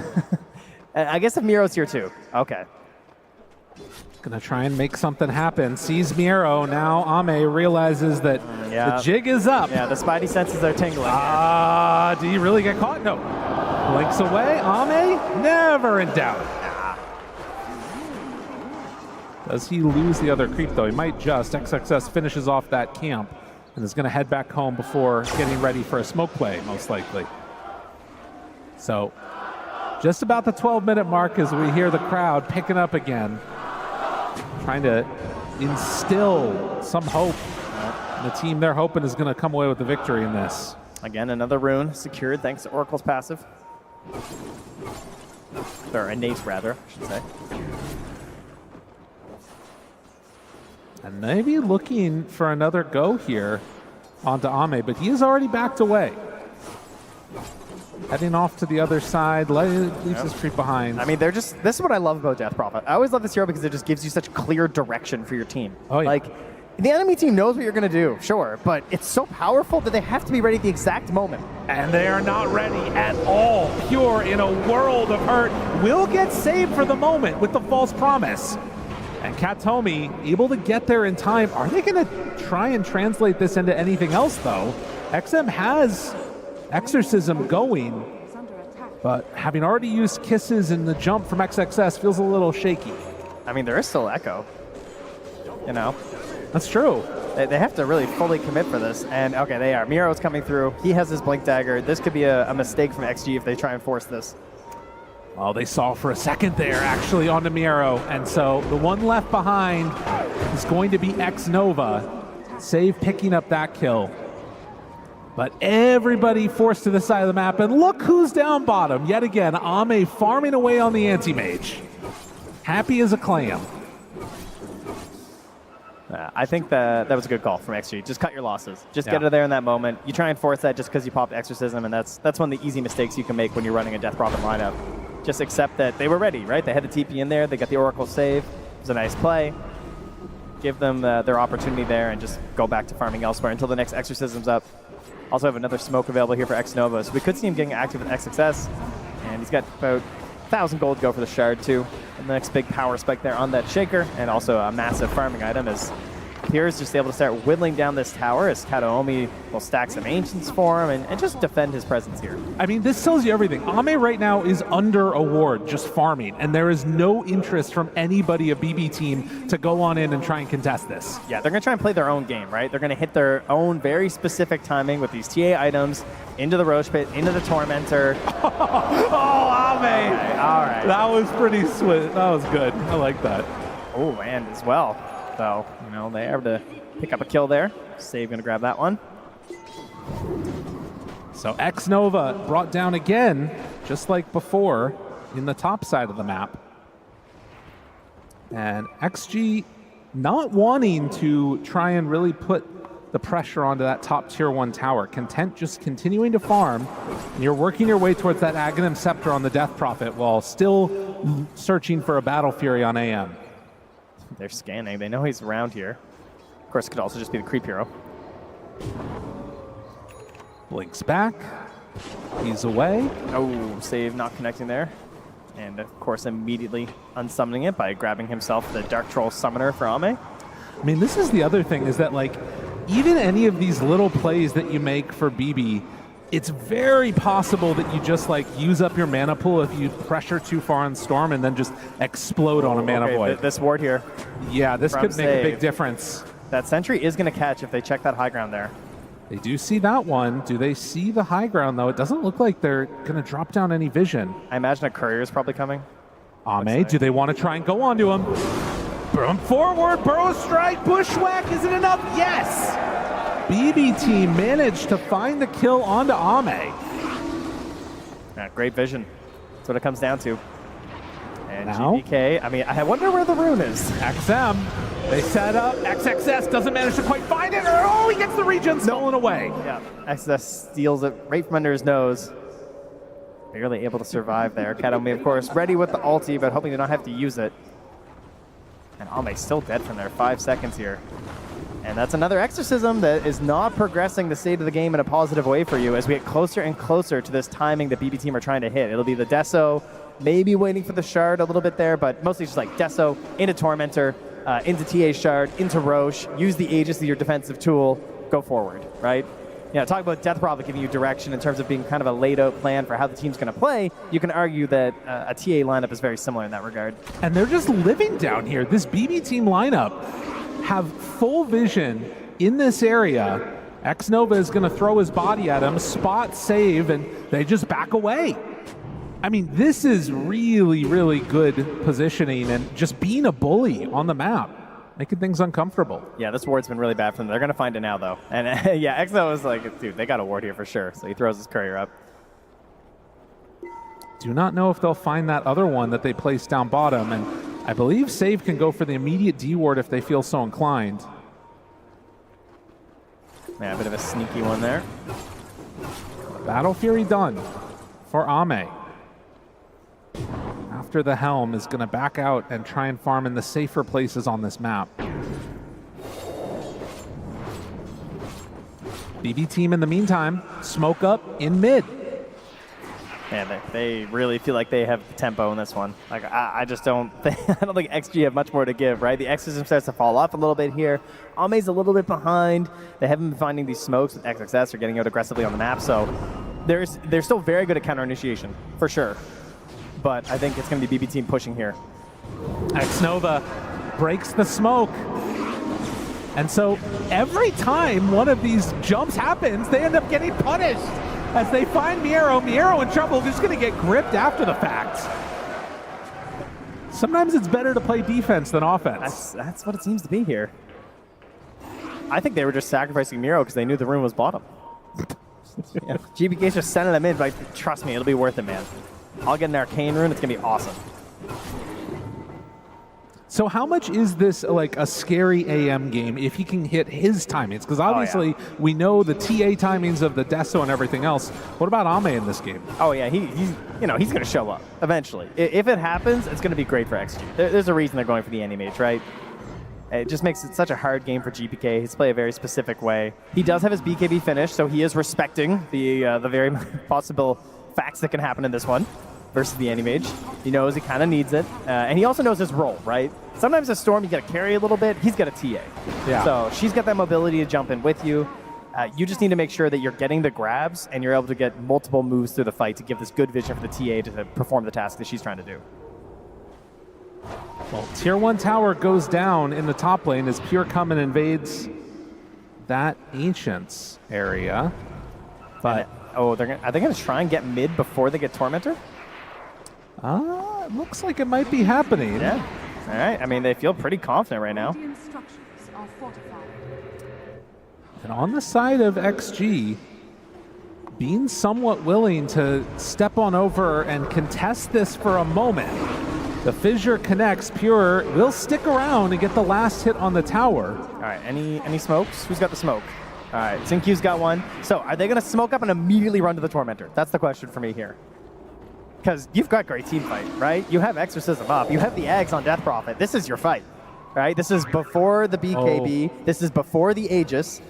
I guess if Miro's here, too. Okay.
Gonna try and make something happen. Sees Miro. Now Ame realizes that the jig is up.
Yeah, the spidey senses are tingling.
Do you really get caught? No. Blinks away. Ame, never in doubt. Does he lose the other creep, though? He might just. XXS finishes off that camp and is going to head back home before getting ready for a smoke play, most likely. So, just about the 12-minute mark as we hear the crowd picking up again, trying to instill some hope. The team they're hoping is going to come away with the victory in this.
Again, another rune secured thanks to Oracle's passive. Or innate, rather, I should say.
And maybe looking for another go here onto Ame, but he is already backed away. Heading off to the other side, leaves his creep behind.
I mean, they're just, this is what I love about Death Prophet. I always love this hero because it just gives you such clear direction for your team.
Oh, yeah.
Like, the enemy team knows what you're going to do, sure, but it's so powerful that they have to be ready at the exact moment.
And they are not ready at all. Pure, in a world of hurt, will get saved for the moment with the false promise. And Katomi able to get there in time. Are they going to try and translate this into anything else, though? XM has Exorcism going, but having already used Kisses in the jump from XXS feels a little shaky.
I mean, there is still Echo, you know?
That's true.
They have to really fully commit for this. And, okay, they are. Miro's coming through. He has his Blink Dagger. This could be a mistake from XG if they try and force this.
Well, they saw for a second there, actually, onto Miro. And so the one left behind is going to be X-Nova. Save picking up that kill. But everybody forced to the side of the map. And look who's down bottom. Yet again, Ame farming away on the anti-mage. Happy as a clam.
I think that was a good call from XG. Just cut your losses. Just get it there in that moment. You try and force that just because you popped Exorcism, and that's one of the easy mistakes you can make when you're running a Death Prophet lineup. Just accept that they were ready, right? They had the TP in there. They got the Oracle save. It was a nice play. Give them their opportunity there and just go back to farming elsewhere until the next Exorcism's up. Also have another smoke available here for X-Nova, so we could see him getting active with XXS. And he's got about 1,000 gold to go for the Shard, too. And the next big power spike there on that Shaker, and also a massive farming item as Pierre's just able to start whittling down this tower as Kataomi will stack some Ancients for him and just defend his presence here.
I mean, this tells you everything. Ame right now is under a ward, just farming, and there is no interest from anybody, a BB team, to go on in and try and contest this.
Yeah, they're going to try and play their own game, right? They're going to hit their own very specific timing with these TA items into the Roche Pit, into the Tormentor.
Oh, Ame!
All right.
That was pretty sweet. That was good. I like that.
Oh, and as well. So, you know, they are able to pick up a kill there. Save going to grab that one.
So X-Nova brought down again, just like before, in the top side of the map. And XG not wanting to try and really put the pressure onto that top tier 1 tower. Content just continuing to farm. And you're working your way towards that Aghanim Scepter on the Death Prophet while still searching for a Battle Fury on AM.
They're scanning. They know he's around here. Of course, it could also just be the creep hero.
Blinks back. He's away.
Oh, save not connecting there. And, of course, immediately unsummoning it by grabbing himself the Dark Troll Summoner for Ame.
I mean, this is the other thing, is that, like, even any of these little plays that you make for BB, it's very possible that you just like use up your mana pool if you pressure too far on Storm and then just explode on a mana void.
This ward here.
Yeah, this
From
could make a big
save.
difference.
That sentry is going to catch if they check that high ground there.
They do see that one. Do they see the high ground, though? It doesn't look like they're going to drop down any vision.
I imagine a courier is probably coming.
Ame, do they want to try and go onto him? Boom, forward, burrow strike, bushwhack, is it enough? Yes! BBT managed to find the kill onto Ame.
Yeah, great vision. That's what it comes down to. And
Now?
GBK, I mean, I wonder where the rune is.
XM, they set up. XXS doesn't manage to quite find it. Oh, he gets the regen stolen away.
Yeah, XXS steals it right from under his nose. Barely able to survive there. Kadome, of course, ready with the ulti, but hoping to not have to use it. And Ame's still dead from there. 5 seconds here. And that's another exorcism that is not progressing the state of the game in a positive way for you as we get closer and closer to this timing that BB team are trying to hit. It'll be the Deso, maybe waiting for the Shard a little bit there, but mostly just like Deso into Tormentor, into TA Shard, into Roche, use the Aegis as your defensive tool, go forward, right? Yeah, talk about Death Prophet giving you direction in terms of being kind of a laid out plan for how the team's going to play. You can argue that a TA lineup is very similar in that regard.
And they're just living down here. This BB team lineup have full vision in this area. X-Nova is going to throw his body at him, spot save, and they just back away. I mean, this is really, really good positioning and just being a bully on the map, making things uncomfortable.
Yeah, this ward's been really bad for them. They're going to find it now, though. And yeah, X-Nova was like, dude, they got a ward here for sure. So he throws his courier up.
Do not know if they'll find that other one that they placed down bottom, and I believe Save can go for the immediate D ward if they feel so inclined.
Yeah, a bit of a sneaky one there.
Battle Fury done for Ame. After the Helm is going to back out and try and farm in the safer places on this map. BB team in the meantime, smoke up in mid.
Yeah, they really feel like they have tempo in this one. Like I just don't think I don't think XG have much more to give, right? The exorcism starts to fall off a little bit here. Ame's a little bit behind. They haven't been finding these smokes with XXS or getting out aggressively on the map, so they're still very good at counter initiation for sure. But I think it's going to be BB team pushing here.
X-Nova breaks the smoke. And so every time one of these jumps happens, they end up getting punished. As they find Miero in trouble, just going to get gripped after the fact. Sometimes it's better to play defense than offense.
That's what it seems to be here. I think they were just sacrificing Miero because they knew the room was bottom. Yeah, GBK's just sending them in, but trust me, it'll be worth it, man. I'll get an Arcane Rune, it's going to be awesome.
So how much is this like a scary AM game if he can hit his timings? Because obviously we know the TA timings of the Deso and everything else. What about Ame in this game?
Oh yeah, he's going to show up eventually. If it happens, it's going to be great for XG. There's a reason they're going for the Anti-Mage, right? It just makes it such a hard game for GPK. He's played a very specific way. He does have his BKB finish, so he is respecting the very possible facts that can happen in this one versus the Anti-Mage. He knows he kind of needs it. And he also knows his role, right? Sometimes a Storm, you got to carry a little bit. He's got a TA.
Yeah.
So she's got that mobility to jump in with you. You just need to make sure that you're getting the grabs and you're able to get multiple moves through the fight to give this good vision for the TA to perform the task that she's trying to do.
Well, Tier 1 tower goes down in the top lane as Pure come and invades that Ancients area. But
are they going to try and get mid before they get Tormentor?
It looks like it might be happening.
Yeah. All right. I mean, they feel pretty confident right now.
And on the side of XG, being somewhat willing to step on over and contest this for a moment. The fissure connects. Pure will stick around and get the last hit on the tower.
All right, any smokes? Who's got the smoke? All right, Xinqiu's got one. So are they going to smoke up and immediately run to the Tormentor? That's the question for me here. Because you've got great team fight, right? You have Exorcism up. You have the Eggs on Death Prophet. This is your fight, right? This is before the BKB. This is before the Aegis.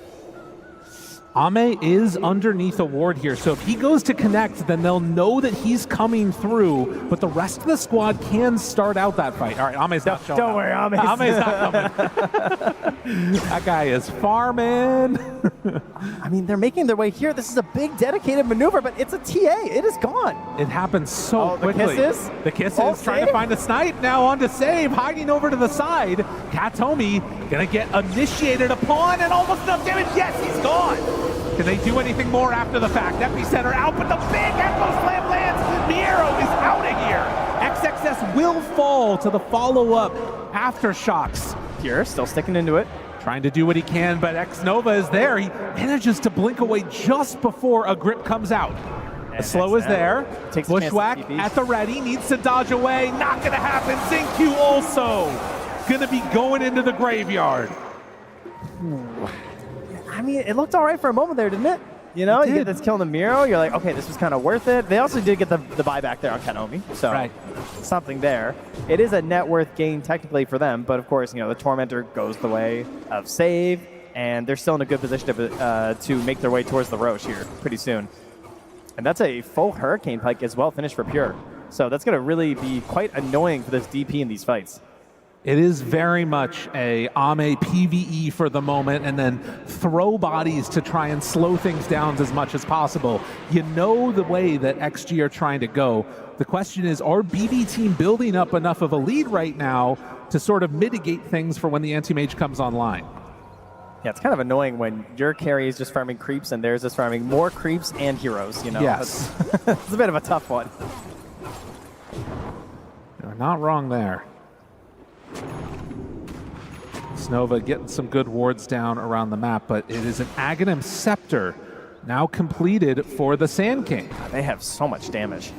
Ame is underneath a ward here, so if he goes to connect, then they'll know that he's coming through, but the rest of the squad can start out that fight. All right, Ame's not showing
Don't
up.
worry, Ame's
not coming. That guy is farming.
I mean, they're making their way here. This is a big dedicated maneuver, but it's a TA. It is gone.
It happens so quickly.
The kisses?
The kisses,
Oh,
trying to
save?
find a snipe, now on to save, hiding over to the side. Katomi gonna get initiated upon and almost enough damage. Yes, he's gone. Can they do anything more after the fact? Epicenter out, but the big Echo Slam lands. Miero is out of here. XXS will fall to the follow-up aftershocks.
Pure still sticking into it.
Trying to do what he can, but X-Nova is there. He manages to blink away just before a grip comes out. The slow is there.
Takes a chance to
Bushwhack
TP.
at the ready, needs to dodge away. Not gonna happen. Xingqiu also gonna be going into the graveyard.
I mean, it looked all right for a moment there, didn't it? You know, you get this kill in the Miro, you're like, okay, this was kind of worth it. They also did get the buyback there on Kanomi, so something there. It is a net worth gain technically for them, but of course, you know, the Tormentor goes the way of save, and they're still in a good position to make their way towards the Roche here pretty soon. And that's a full Hurricane Pike as well finished for Pure. So that's going to really be quite annoying for this DP in these fights.
It is very much a Ame PvE for the moment, and then throw bodies to try and slow things down as much as possible. You know the way that XG are trying to go. The question is, are BB team building up enough of a lead right now to sort of mitigate things for when the anti-mage comes online?
Yeah, it's kind of annoying when your carry is just farming creeps and theirs is farming more creeps and heroes, you know?
Yes.
It's a bit of a tough one.
You're not wrong there. Snova getting some good wards down around the map, but it is an Aghanim Scepter now completed for the Sand King.
They have so much damage.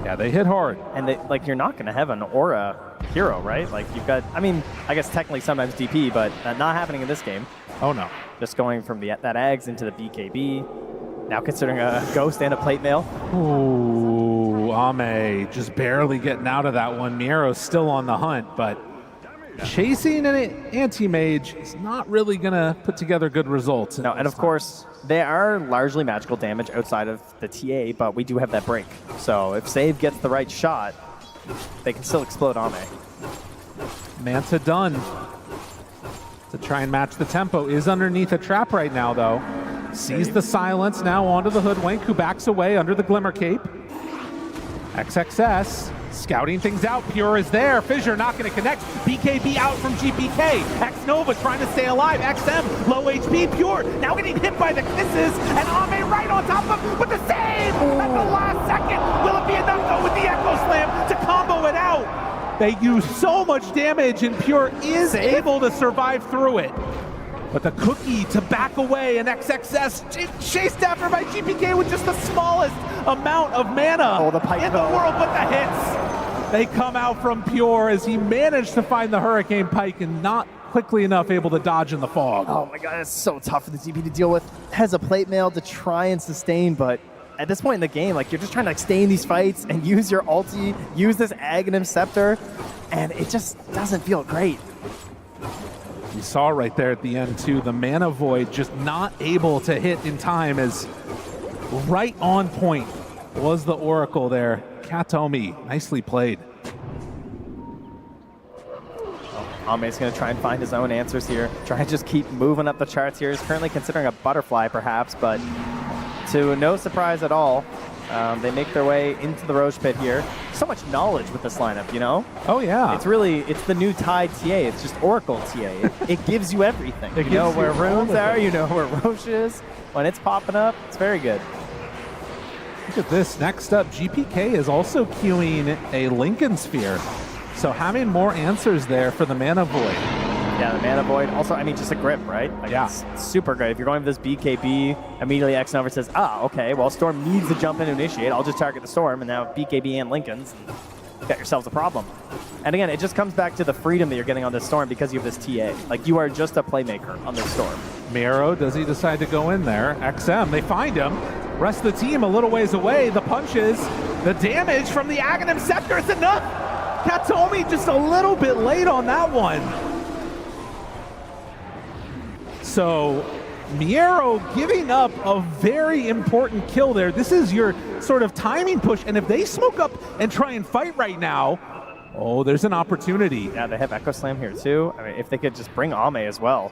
Yeah, they hit hard.
And they, like, you're not going to have an Aura hero, right? Like, you've got, I mean, I guess technically sometimes DP, but not happening in this game.
Oh, no.
Just going from that Ags into the BKB. Now considering a Ghost and a Plate Mail.
Ooh, Ame just barely getting out of that one. Miero's still on the hunt, but chasing an anti-mage is not really going to put together good results.
No, and of course, they are largely magical damage outside of the TA, but we do have that break. So if Save gets the right shot, they can still explode Ame.
Manta done to try and match the tempo. Is underneath a trap right now, though. Sees the silence now onto the Hoodwink, who backs away under the Glimmer Cape. XXS scouting things out. Pure is there. Fissure not going to connect. BKB out from GPK. X-Nova trying to stay alive. XM low HP. Pure now getting hit by the kisses. And Ame right on top of him with the save at the last second. Will it be enough though with the Echo Slam to combo it out? They use so much damage and Pure is able to survive through it. But the cookie to back away, and XXS chased after by GPK with just the smallest amount of mana in the world, but the hits, they come out from Pure as he managed to find the Hurricane Pike and not quickly enough able to dodge in the fog.
Oh my god, it's so tough for the DP to deal with. Has a Plate Mail to try and sustain, but at this point in the game, like, you're just trying to stay in these fights and use your ulti, use this Aghanim Scepter, and it just doesn't feel great.
You saw right there at the end too, the Mana Void just not able to hit in time, as right on point was the Oracle there. Katomi, nicely played.
Ame's going to try and find his own answers here. Try and just keep moving up the charts here. He's currently considering a Butterfly perhaps, but to no surprise at all, they make their way into the Roche Pit here. So much knowledge with this lineup, you know?
Oh, yeah.
It's really, it's the new Tide TA. It's just Oracle TA. It gives you everything. You know where runes are, you know where Roche is. When it's popping up, it's very good.
Look at this. Next up, GPK is also queuing a Lincoln Sphere. So having more answers there for the Mana Void.
Yeah, the Mana Void. Also, I mean, just a grip, right? Like,
yeah.
It's super great. If you're going for this BKB, immediately X-Nova says, okay, well, Storm needs to jump in to initiate. I'll just target the Storm, and now BKB and Lincoln's. Got yourselves a problem. And again, it just comes back to the freedom that you're getting on this Storm because you have this TA. Like, you are just a playmaker on this Storm.
Miro, does he decide to go in there? XM, they find him. Rest of the team a little ways away. The punches, the damage from the Aghanim Scepter is enough. Katomi just a little bit late on that one. So Miero giving up a very important kill there. This is your sort of timing push, and if they smoke up and try and fight right now, oh, there's an opportunity.
Yeah, they have Echo Slam here too. I mean, if they could just bring Ame as well.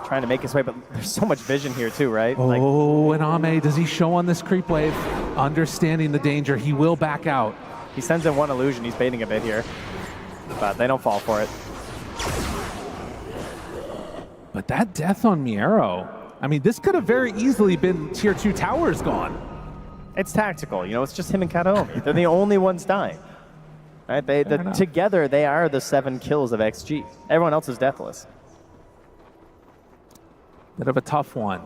Trying to make his way, but there's so much vision here too, right?
Oh, and Ame, does he show on this creep wave? Understanding the danger, he will back out.
He sends in one illusion, he's baiting a bit here. But they don't fall for it.
But that death on Miero, I mean, this could have very easily been tier 2 towers gone.
It's tactical, you know, it's just him and Kataomi. They're the only ones dying. Right? Together, they are the 7 kills of XG. Everyone else is deathless.
Bit of a tough one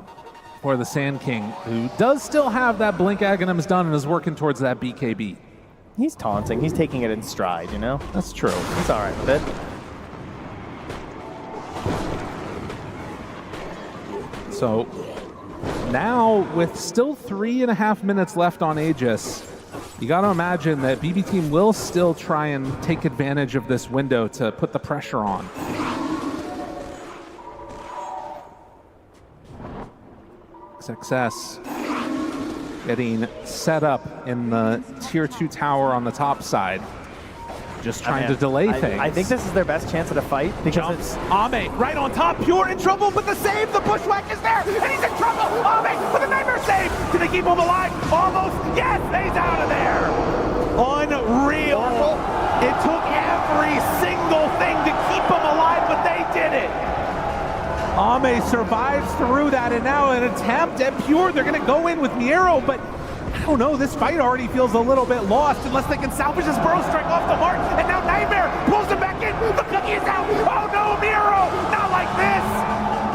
for the Sand King, who does still have that Blink Aghanim's done and is working towards that BKB.
He's taunting. He's taking it in stride, you know?
That's true.
He's all right with it.
So now, with still 3.5 minutes left on Aegis, you got to imagine that BB Team will still try and take advantage of this window to put the pressure on. Success getting set up in the tier 2 tower on the top side. Just trying to delay things.
I think this is their best chance at a fight because it's
Ame right on top, Pure in trouble, but the save, the bushwhack is there, and he's in trouble. Ame with a nightmare save. Did they keep him alive? Almost. Yes, he's out of there. Unreal. It took every single thing to keep him alive, but they did it. Ame survives through that, and now an attempt at Pure. They're going to go in with Miero, but I don't know, this fight already feels a little bit lost unless they can salvage this burrow strike off the mark, and now Nightmare pulls him back in. The cookie is out. Oh no, Miero, not like this.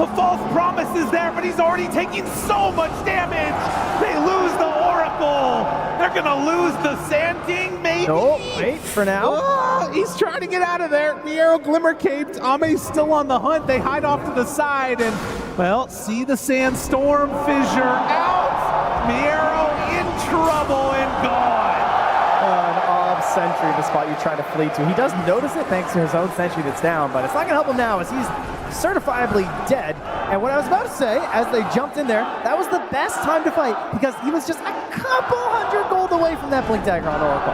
The false promise is there, but he's already taking so much damage. They lose the Oracle. They're going to lose the Sand King, maybe?
No, wait for now.
Oh, he's trying to get out of there. Miero glimmer caped. Ame's still on the hunt. They hide off to the side and, well, see the Sandstorm fissure out. Miero in trouble and gone.
An off sentry, the spot you try to flee to. He does notice it thanks to his own sentry that's down, but it's not going to help him now as he's certifiably dead. And what I was about to say, as they jumped in there, that was the best time to fight because he was just a couple hundred gold away from that Blink Dagger on Oracle.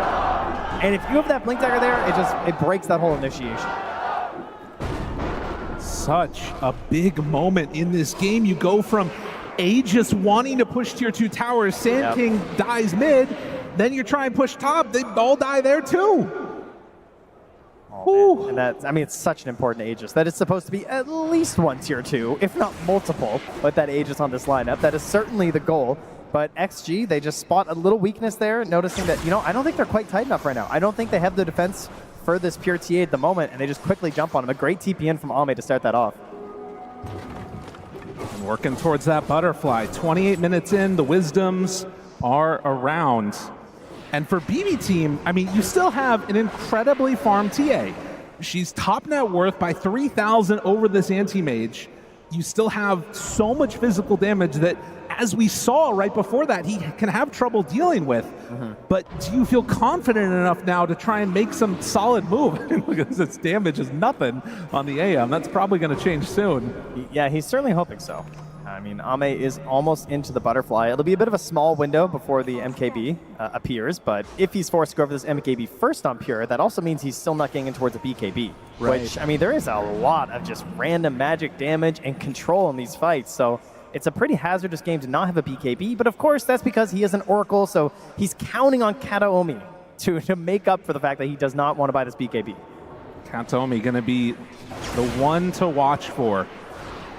And if you have that Blink Dagger there, it breaks that whole initiation.
Such a big moment in this game. You go from Aegis wanting to push tier 2 towers, Sand King dies mid, then you try and push top, they all die there too.
Oh, and that's, I mean, it's such an important Aegis that it's supposed to be at least one tier 2, if not multiple, with that Aegis on this lineup. That is certainly the goal. But XG, they just spot a little weakness there, noticing that, you know, I don't think they're quite tight enough right now. I don't think they have the defense for this pure TA at the moment, and they just quickly jump on him. A great TP in from Ame to start that off.
And working towards that butterfly. 28 minutes in, the Wisdoms are around. And for BB Team, I mean, you still have an incredibly farmed TA. She's top net worth by 3,000 over this anti-mage. You still have so much physical damage that, as we saw right before that, he can have trouble dealing with. But do you feel confident enough now to try and make some solid move? Look at this damage is nothing on the AM. That's probably going to change soon.
Yeah, he's certainly hoping so. I mean, Ame is almost into the butterfly. It'll be a bit of a small window before the MKB appears, but if he's forced to go over this MKB first on Pure, that also means he's still not getting in towards a BKB.
Right.
Which, I mean, there is a lot of just random magic damage and control in these fights, so it's a pretty hazardous game to not have a BKB, but of course that's because he is an Oracle, so he's counting on Kataomi to make up for the fact that he does not want to buy this BKB.
Kataomi going to be the one to watch for.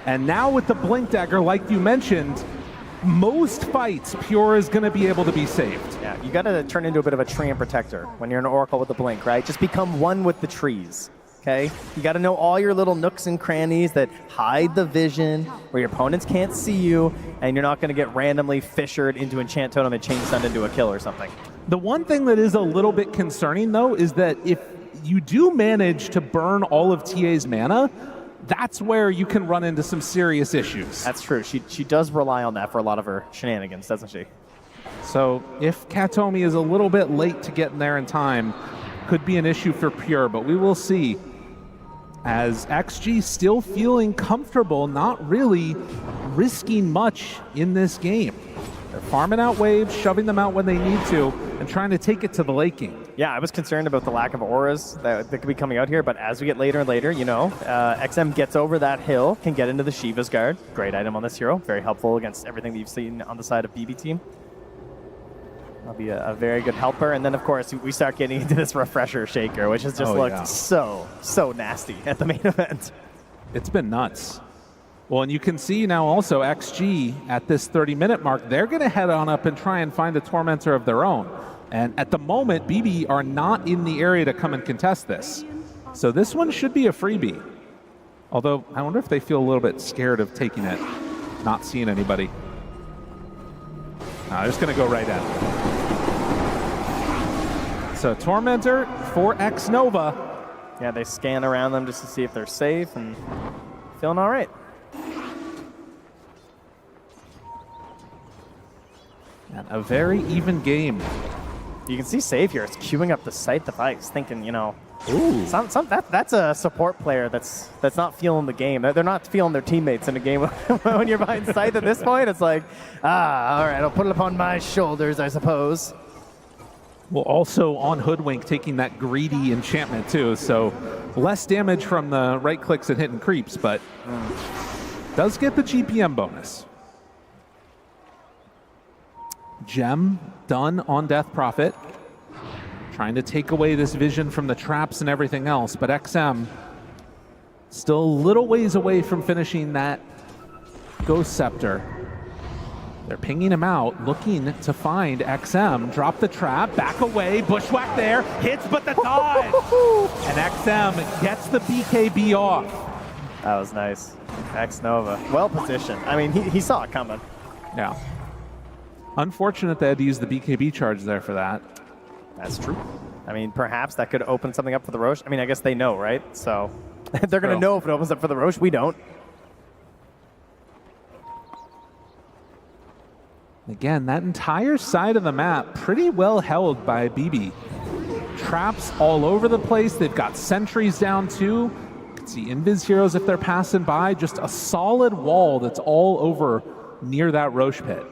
And now with the Blink Dagger, like you mentioned, most fights, Pure is going to be able to be saved.
Yeah, you got to turn into a bit of a tree and protector when you're an Oracle with the Blink, right? Just become one with the trees, okay? You got to know all your little nooks and crannies that hide the vision, where your opponents can't see you, and you're not going to get randomly fissured into Enchant Totem and Chain Stun into a kill or something.
The one thing that is a little bit concerning, though, is that if you do manage to burn all of TA's mana, that's where you can run into some serious issues.
That's true. She does rely on that for a lot of her shenanigans, doesn't she?
So if Kataomi is a little bit late to get in there in time, could be an issue for Pure, but we will see. as XG still feeling comfortable, not really risking much in this game. They're farming out waves, shoving them out when they need to, and trying to take it to the late game.
Yeah, I was concerned about the lack of auras that could be coming out here, but as we get later and later, you know, XM gets over that hill, can get into the Shiva's Guard. Great item on this hero, very helpful against everything that you've seen on the side of BB team. That'll be a very good helper, and then of course we start getting into this refresher shaker, which has just looked so nasty at the main event.
It's been nuts. Well, and you can see now also XG at this 30-minute mark, they're going to head on up and try and find a Tormentor of their own. And at the moment, BB are not in the area to come and contest this. So this one should be a freebie. Although, I wonder if they feel a little bit scared of taking it, not seeing anybody. They're just going to go right at it. So Tormentor for X-Nova.
Yeah, they scan around them just to see if they're safe and feeling all right.
And a very even game.
You can see Save here is queuing up the Scythe device, thinking, you know, that's a support player that's not feeling the game. They're not feeling their teammates in a game. When you're behind Scythe at this point, it's like, all right, I'll put it upon my shoulders, I suppose.
Well, also on Hoodwink taking that greedy enchantment too, so less damage from the right clicks and hitting creeps, but does get the GPM bonus. Gem done on Death Prophet. Trying to take away this vision from the traps and everything else, but XM still a little ways away from finishing that Ghost Scepter. They're pinging him out, looking to find XM. Drop the trap, back away, bushwhack there, hits but the dodge! And XM gets the BKB off.
That was nice. X-Nova, well positioned. I mean, he saw it coming.
Yeah. Unfortunate they had to use the BKB charge there for that.
That's true. I mean, perhaps that could open something up for the Roche. I mean, I guess they know, right? So they're going to know if it opens up for the Roche. We don't.
Again, that entire side of the map pretty well held by BB. Traps all over the place. They've got sentries down too. You can see invis heroes if they're passing by. Just a solid wall that's all over near that Roche pit.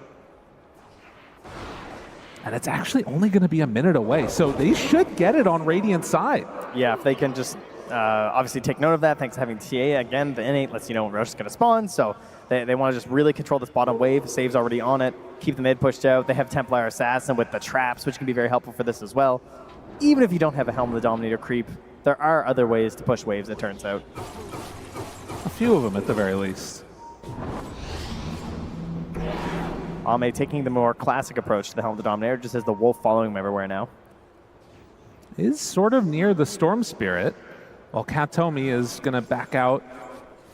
And it's actually only going to be a minute away, so they should get it on Radiant's side.
Yeah, if they can just obviously take note of that, thanks to having TA. Again, the innate lets you know when Roche is going to spawn, so they want to just really control this bottom wave. Save's already on it. Keep the mid pushed out. They have Templar Assassin with the traps, which can be very helpful for this as well. Even if you don't have a Helm of the Dominator creep, there are other ways to push waves, it turns out.
A few of them at the very least.
Ame taking the more classic approach to the Helm of the Dominator, just as the wolf following him everywhere now.
Is sort of near the Storm Spirit, while Katomi is going to back out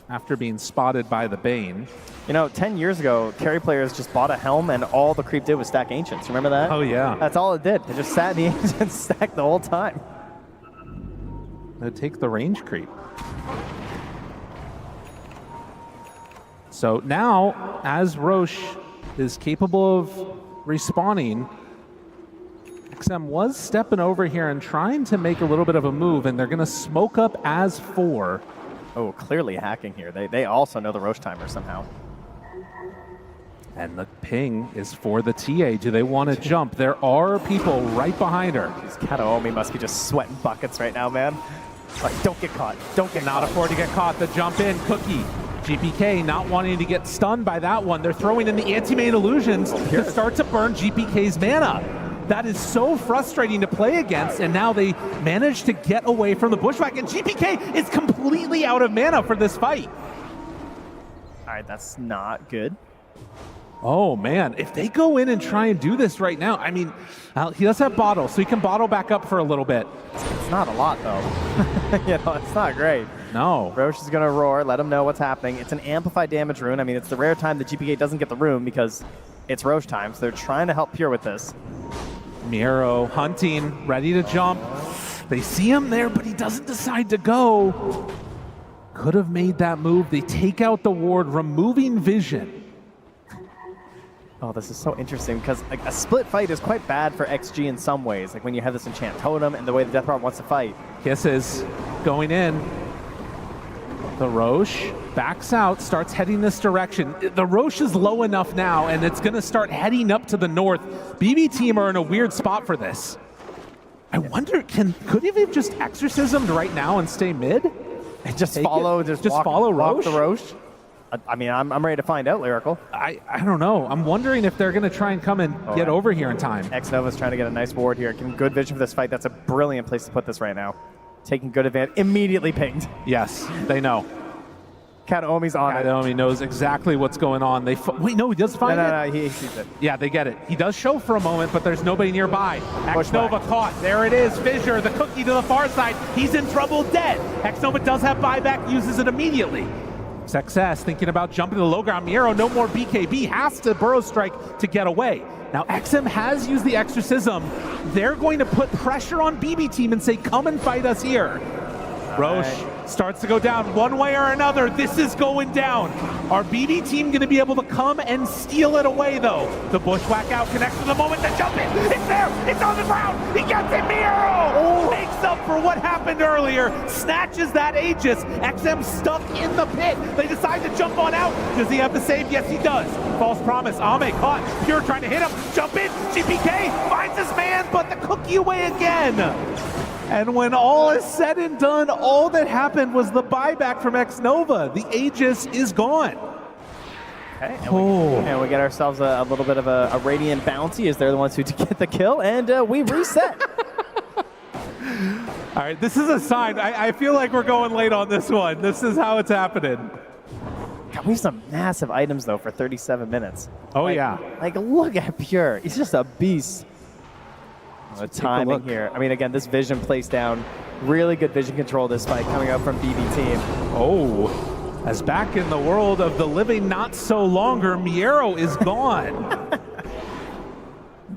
after being spotted by the Bane.
You know, 10 years ago, carry players just bought a Helm and all the creep did was stack Ancients. Remember that?
Oh, yeah.
That's all it did. It just sat in the Ancients stacked the whole time.
They'd take the range creep. So now, as Roche is capable of respawning, XM was stepping over here and trying to make a little bit of a move, and they're going to smoke up as 4.
Oh, clearly hacking here. They also know the Roche timer somehow.
And the ping is for the TA. Do they want to jump? There are people right behind her.
Kataomi must be just sweating buckets right now, man. Like, don't get caught. Don't get
Not
caught.
afford to get caught. The jump in, Cookie. GPK not wanting to get stunned by that one. They're throwing in the anti-main illusions to start to burn GPK's mana. That is so frustrating to play against, and now they manage to get away from the bushwhack, and GPK is completely out of mana for this fight.
All right, that's not good.
Oh man, if they go in and try and do this right now, I mean, he does have bottle, so he can bottle back up for a little bit.
It's not a lot, though. You know, it's not great.
No.
Roche is going to roar, let him know what's happening. It's an amplified damage rune. I mean, it's the rare time the GPK doesn't get the rune because it's Roche time, so they're trying to help Pure with this.
Miro hunting, ready to jump. They see him there, but he doesn't decide to go. Could have made that move. They take out the ward, removing vision.
Oh, this is so interesting because like, a split fight is quite bad for XG in some ways. Like when you have this enchant totem and the way the Death Rob wants to fight.
Kisses going in. The Roche backs out, starts heading this direction. The Roche is low enough now, and it's going to start heading up to the north. BB team are in a weird spot for this. I wonder, could he have just exorcismed right now and stay mid?
And just follow,
follow
walk
Roche?
the Roche? I mean, I'm ready to find out, Lyrical.
I don't know. I'm wondering if they're going to try and come and get over here in time.
X-Nova's trying to get a nice ward here. Getting good vision for this fight. That's a brilliant place to put this right now. Taking good advantage. Immediately pinged.
Yes, they know.
Kataomi's on it.
Kataomi knows exactly what's going on. Wait, no, he does find it?
No, he sees it.
Yeah, they get it. He does show for a moment, but there's nobody nearby. X-Nova caught. There it is. Fissure, the cookie to the far side. He's in trouble, dead. X-Nova does have buyback, uses it immediately. Success, thinking about jumping to the low ground. Miero, no more BKB, has to burrow strike to get away. Now, XM has used the exorcism. They're going to put pressure on BB team and say, come and fight us here. Roche starts to go down one way or another. This is going down. Our BB team going to be able to come and steal it away, though. The bushwhack out connects to the moment to jump in. It's there. It's on the ground. He gets it. Miero makes up for what happened earlier. Snatches that Aegis. XM stuck in the pit. They decide to jump on out. Does he have the save? Yes, he does. False promise. Ame caught. Pure trying to hit him. Jump in. GPK finds his man, but the cookie away again. And when all is said and done, all that happened was the buyback from X-Nova. The Aegis is gone.
Okay, and we get ourselves a little bit of a Radiant bounty as they're the ones who get the kill, and we reset.
All right, this is a sign. I feel like we're going late on this one. This is how it's happening.
God, we have some massive items, though, for 37 minutes.
Oh, yeah.
Like, look at Pure. He's just a beast. The timing here. I mean, again, this vision plays down. Really good vision control this fight coming up from BB team.
Oh, as back in the world of the living not so longer, Miero is gone.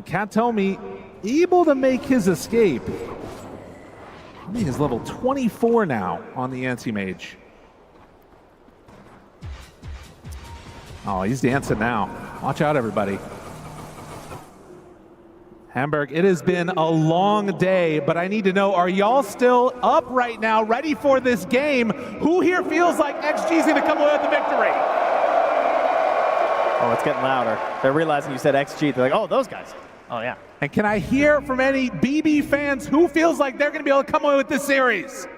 Kataomi able to make his escape. I mean, he's level 24 now on the anti-mage. Oh, he's dancing now. Watch out, everybody. Hamburg, it has been a long day, but I need to know, are y'all still up right now, ready for this game? Who here feels like XG is going to come away with the victory?
Oh, it's getting louder. They're realizing you said XG. They're like, oh, those guys. Oh, yeah.
And can I hear from any BB fans who feels like they're going to be able to come away with this series?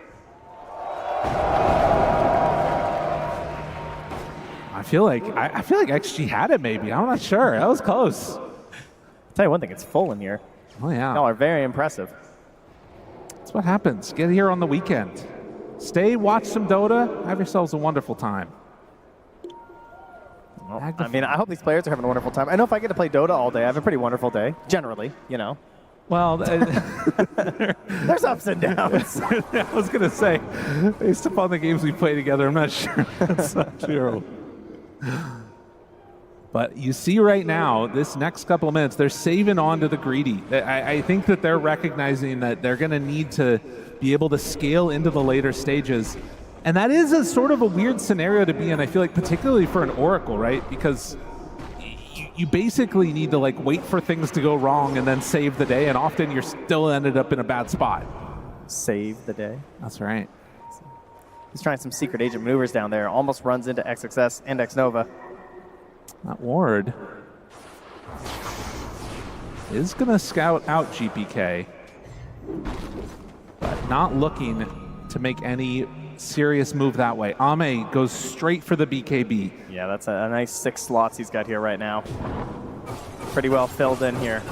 I feel like XG had it maybe. I'm not sure. That was close.
I'll tell you one thing, it's full in here.
Oh, yeah.
Y'all are very impressive.
That's what happens. Get here on the weekend. Stay, watch some Dota, have yourselves a wonderful time.
Well, I mean, I hope these players are having a wonderful time. I know if I get to play Dota all day, I have a pretty wonderful day, generally, you know.
Well,
there's ups and downs.
I was going to say, based upon the games we play together, I'm not sure that's not true. But you see right now, this next couple of minutes, they're saving on to the greedy. I think that they're recognizing that they're going to need to be able to scale into the later stages. And that is a sort of a weird scenario to be in, I feel like, particularly for an Oracle, right? Because you basically need to like wait for things to go wrong and then save the day, and often you're still ended up in a bad spot.
Save the day?
That's right.
He's trying some secret agent maneuvers down there. Almost runs into XXS and X-Nova.
That ward is going to scout out GPK, but not looking to make any serious move that way. Ame goes straight for the BKB.
Yeah, that's a nice 6 slots he's got here right now. Pretty well filled in here.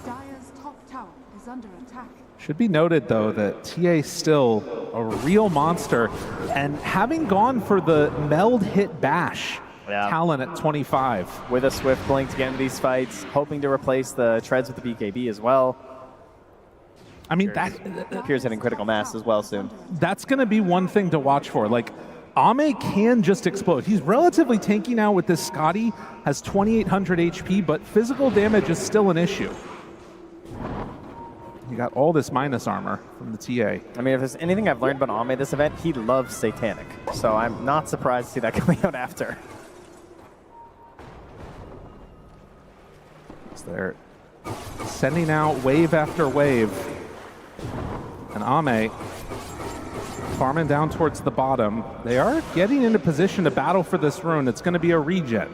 Dire's top tower is under attack.
Should be noted, though, that TA still a real monster, and having gone for the meld hit bash talent at 25.
With a Swift Blink to get into these fights, hoping to replace the treads with the BKB as well.
I mean,
Pierre's hitting critical mass as well soon.
That's going to be one thing to watch for. Like, Ame can just explode. He's relatively tanky now with this Scotty, has 2,800 HP, but physical damage is still an issue. You got all this minus armor from the TA.
I mean, if there's anything I've learned about Ame this event, he loves Satanic. So I'm not surprised to see that coming out after.
So they're sending out wave after wave. And Ame farming down towards the bottom. They are getting into position to battle for this rune. It's going to be a regen.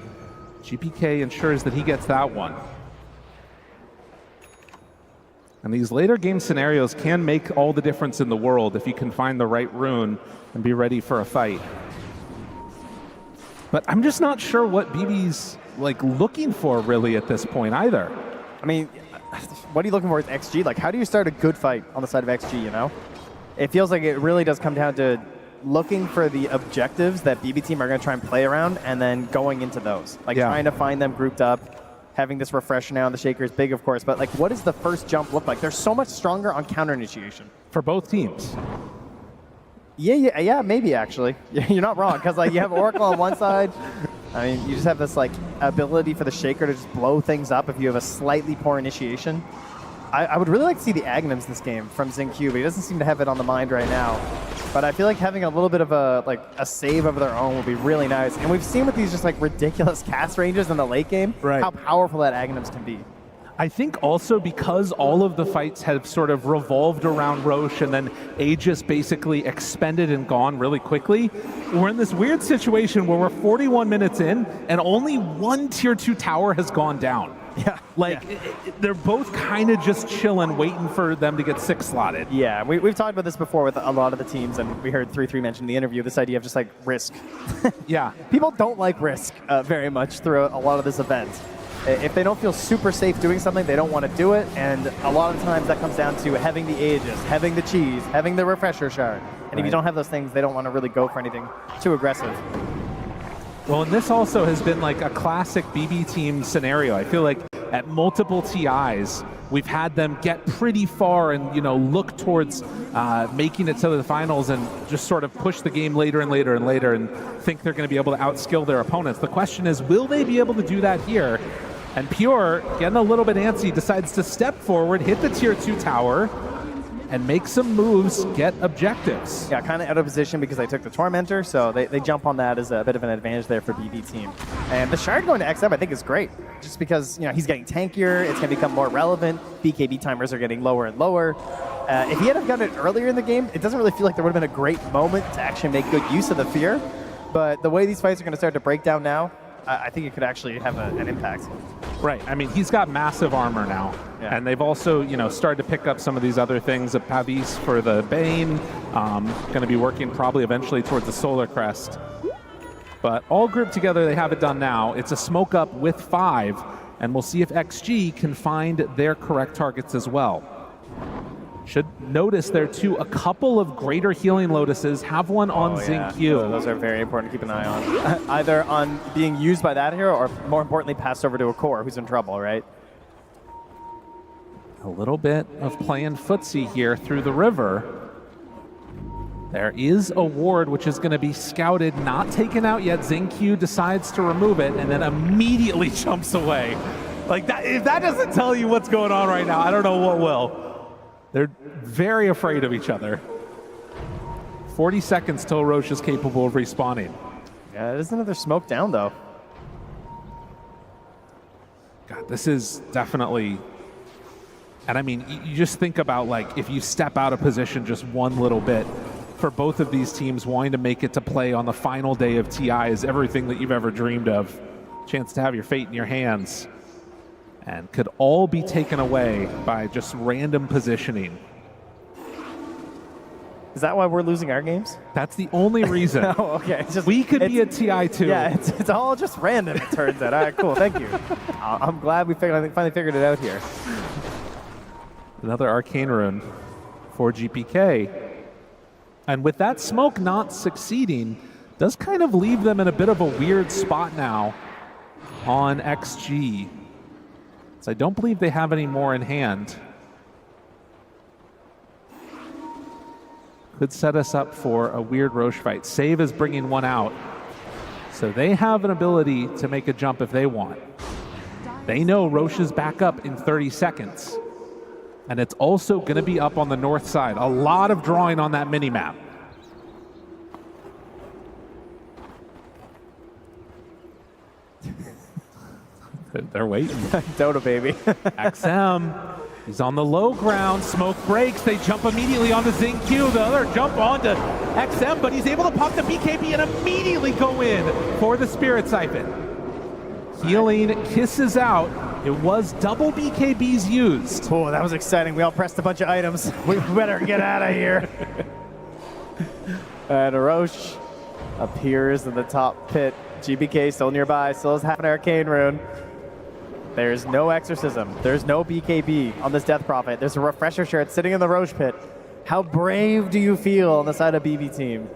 GPK ensures that he gets that one. And these later game scenarios can make all the difference in the world if you can find the right rune and be ready for a fight. But I'm just not sure what BB's like looking for really at this point either.
I mean, what are you looking for with XG? Like, how do you start a good fight on the side of XG, you know? It feels like it really does come down to looking for the objectives that BB team are going to try and play around and then going into those. Like, trying to find them grouped up, having this refresher now, and the Shaker is big, of course, but like, what does the first jump look like? They're so much stronger on counter initiation.
For both teams.
Yeah, maybe actually. You're not wrong, because like you have Oracle on one side. I mean, you just have this like ability for the Shaker to just blow things up if you have a slightly poor initiation. I would really like to see the Agnums this game from XinQ, but he doesn't seem to have it on the mind right now. But I feel like having a little bit of a save of their own would be really nice. And we've seen with these just like ridiculous cast ranges in the late game, how powerful that Agnums can be.
I think also because all of the fights have sort of revolved around Rosh and then Aegis basically expended and gone really quickly, we're in this weird situation where we're 41 minutes in and only one tier 2 tower has gone down.
Yeah.
They're both kind of just chilling, waiting for them to get 6 slotted.
Yeah, we've talked about this before with a lot of the teams, and we heard 3-3 mention in the interview, this idea of just like risk.
Yeah.
People don't like risk very much through a lot of this event. If they don't feel super safe doing something, they don't want to do it, and a lot of times that comes down to having the Aegis, having the cheese, having the refresher shard. And if you don't have those things, they don't want to really go for anything too aggressive.
Well, and this also has been like a classic BB team scenario. I feel like at multiple TIs, we've had them get pretty far and, you know, look towards making it to the finals and just sort of push the game later and later and later and think they're going to be able to outskill their opponents. The question is, will they be able to do that here? And Pure, getting a little bit antsy, decides to step forward, hit the tier 2 tower, and make some moves, get objectives.
Yeah, kind of out of position because they took the Tormentor, so they jump on that as a bit of an advantage there for BB team. And the Shard going to XM I think is great, just because, you know, he's getting tankier, it's going to become more relevant, BKB timers are getting lower and lower. If he had gotten it earlier in the game, it doesn't really feel like there would have been a great moment to actually make good use of the fear, but the way these fights are going to start to break down now, I think it could actually have an impact.
Right. I mean, he's got massive armor now. Yeah. And they've also, you know, started to pick up some of these other things. A Pavis for the Bane. Going to be working probably eventually towards the Solar Crest. But all grouped together, they have it done now. It's a smoke up with 5. And we'll see if XG can find their correct targets as well. Should notice there too a couple of greater healing lotuses, have one on XinQ.
Those are very important to keep an eye on. Either on being used by that hero or more importantly passed over to a core who's in trouble, right?
A little bit of playing footsie here through the river. There is a ward which is going to be scouted, not taken out yet. XinQ decides to remove it and then immediately jumps away. Like that, if that doesn't tell you what's going on right now, I don't know what will. They're very afraid of each other. 40 seconds till Roche is capable of respawning.
Yeah, there's another smoke down, though.
God, this is definitely... And I mean, you just think about, like, if you step out of position just one little bit, for both of these teams wanting to make it to play on the final day of TI is everything that you've ever dreamed of. Chance to have your fate in your hands. And could all be taken away by just random positioning.
Is that why we're losing our games?
That's the only reason.
Oh, okay.
We could be a TI too.
Yeah, it's all just random, it turns out. All right, cool, thank you. I'm glad we finally figured it out here.
Another Arcane Rune for GPK. And with that smoke not succeeding, does kind of leave them in a bit of a weird spot now on XG. So I don't believe they have any more in hand. Could set us up for a weird Roche fight. Save is bringing one out. So they have an ability to make a jump if they want. They know Roche is back up in 30 seconds. And it's also going to be up on the north side. A lot of drawing on that mini-map. They're waiting.
Dota, baby.
XM, he's on the low ground. Smoke breaks. They jump immediately onto XinQ. The other jump onto XM, but he's able to pop the BKB and immediately go in for the Spirit Siphon. Healing kisses out. It was double BKBs used.
Oh, that was exciting. We all pressed a bunch of items. We better get out of here. And Roche appears in the top pit. GBK still nearby, still has half an arcane rune. There's no exorcism. There's no BKB on this Death Prophet. There's a refresher shirt sitting in the Roche pit. How brave do you feel on the side of BB team?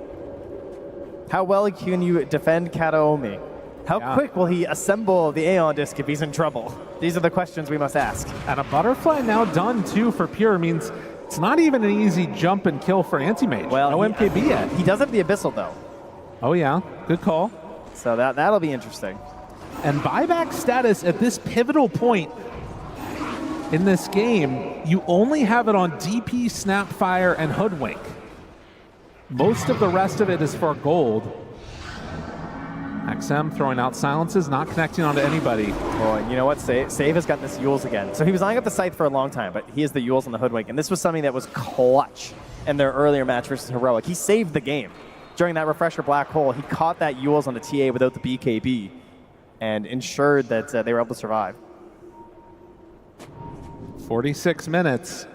How well can you defend Kataomi? How quick will he assemble the Aeon Disc if he's in trouble? These are the questions we must ask.
And a Butterfly now done too for Pure means it's not even an easy jump and kill for Anti-Mage.
Well,
no MKB yet.
He does have the Abyssal though.
Oh yeah, good call.
So that'll be interesting.
And buyback status at this pivotal point in this game, you only have it on DP, Snapfire, and Hoodwink. Most of the rest of it is for gold. XM throwing out silences, not connecting onto anybody.
Well, you know what? Save has got this Yules again. So he was lining up the Scythe for a long time, but he has the Yules on the Hoodwink. And this was something that was clutch in their earlier match versus Heroic. He saved the game. During that refresher black hole, he caught that Yules on the TA without the BKB and ensured that they were able to survive.
46 minutes.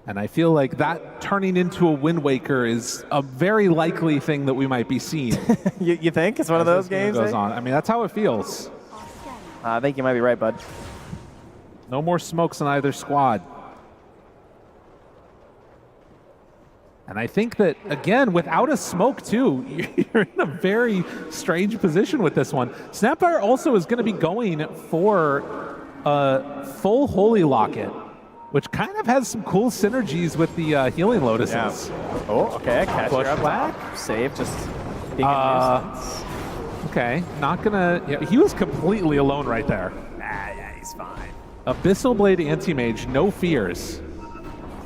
And I feel like that turning into a Wind Waker is a very likely thing that we might be seeing.
You think? It's one of those games?
Goes on. I mean, that's how it feels.
I think you might be right, bud.
No more smokes on either squad. And I think that, again, without a smoke, too, you're in a very strange position with this one. Snapfire also is going to be going for a full Holy Locket, which kind of has some cool synergies with the Healing Lotuses.
Yeah. Oh, okay. Catch her up back. Save, just being a nuisance.
Okay, not gonna... Yeah, he was completely alone right there.
Yeah, he's fine.
Abyssal Blade Anti-Mage, no fears.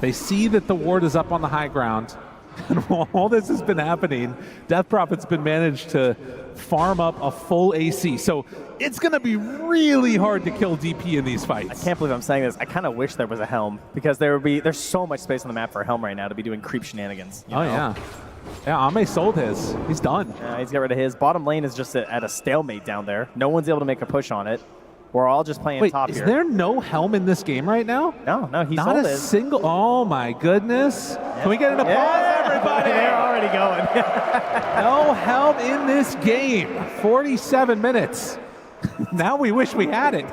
They see that the ward is up on the high ground. And while all this has been happening, Death Prophet's been managed to farm up a full AC. So it's going to be really hard to kill DP in these fights.
I can't believe I'm saying this. I kind of wish there was a Helm, because there's so much space on the map for a Helm right now to be doing creep shenanigans. You know?
Yeah. Yeah, Ame sold his. He's done.
Yeah, he's got rid of his. Bottom lane is just at a stalemate down there. No one's able to make a push on it. We're all just playing top here.
Is there no Helm in this game right now?
No, he's
not a single. Oh my goodness! Yeah. Can we get an applause, everybody?
They're already going.
No Helm in this game. 47 minutes. Now we wish we had it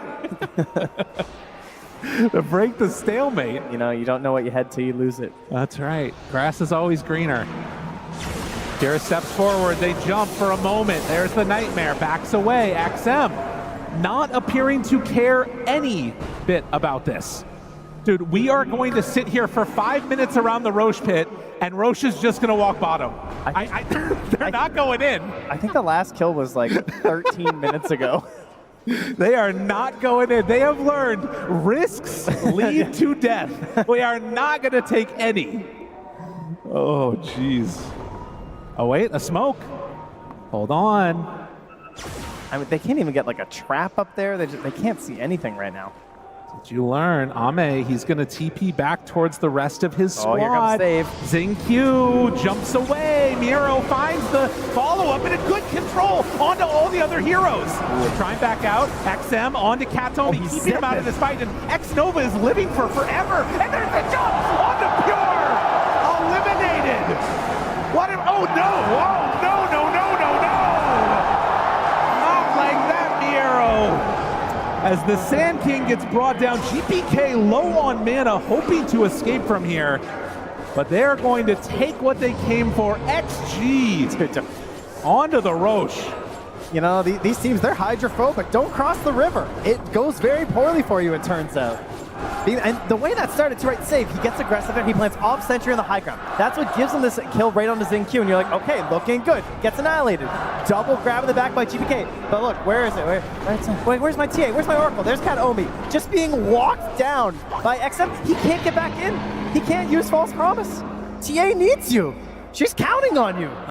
to break the stalemate.
You know, you don't know what you had till you lose it.
That's right. Grass is always greener. Kira steps forward. They jump for a moment. There's the Nightmare. Backs away. XM. Not appearing to care any bit about this. Dude, we are going to sit here for 5 minutes around the Roche pit, and Roche is just going to walk bottom. They're not going in.
I think the last kill was like 13 minutes ago.
They are not going in. They have learned risks lead to death. We are not going to take any. Oh, jeez. Oh, wait, a smoke. Hold on.
I mean, they can't even get like a trap up there. They can't see anything right now.
Did you learn? Ame, he's going to TP back towards the rest of his squad.
Oh, here comes Save.
Xingqiu jumps away. Miro finds the follow-up and a good control onto all the other heroes. Trying back out. XM onto Katomi, keeping him out of this fight. And X-Nova is living for forever. And there's the jump onto Pure. Eliminated. What? Oh, no. Oh, no. As the Sand King gets brought down, GPK low on mana, hoping to escape from here. But they're going to take what they came for. XG onto the Roche.
You know, these teams, they're hydrophobic. Don't cross the river. It goes very poorly for you, it turns out. And the way that started, to right save, he gets aggressive there, he plants off sentry on the high ground. That's what gives him this kill right on the Xingqiu, and you're like, okay, looking good. Gets annihilated. Double grab in the back by GPK. But look, where is it? Where's my TA? Where's my Oracle? There's Kataomi. Just being walked down by XM. He can't get back in. He can't use false promise. TA needs you. She's counting on you.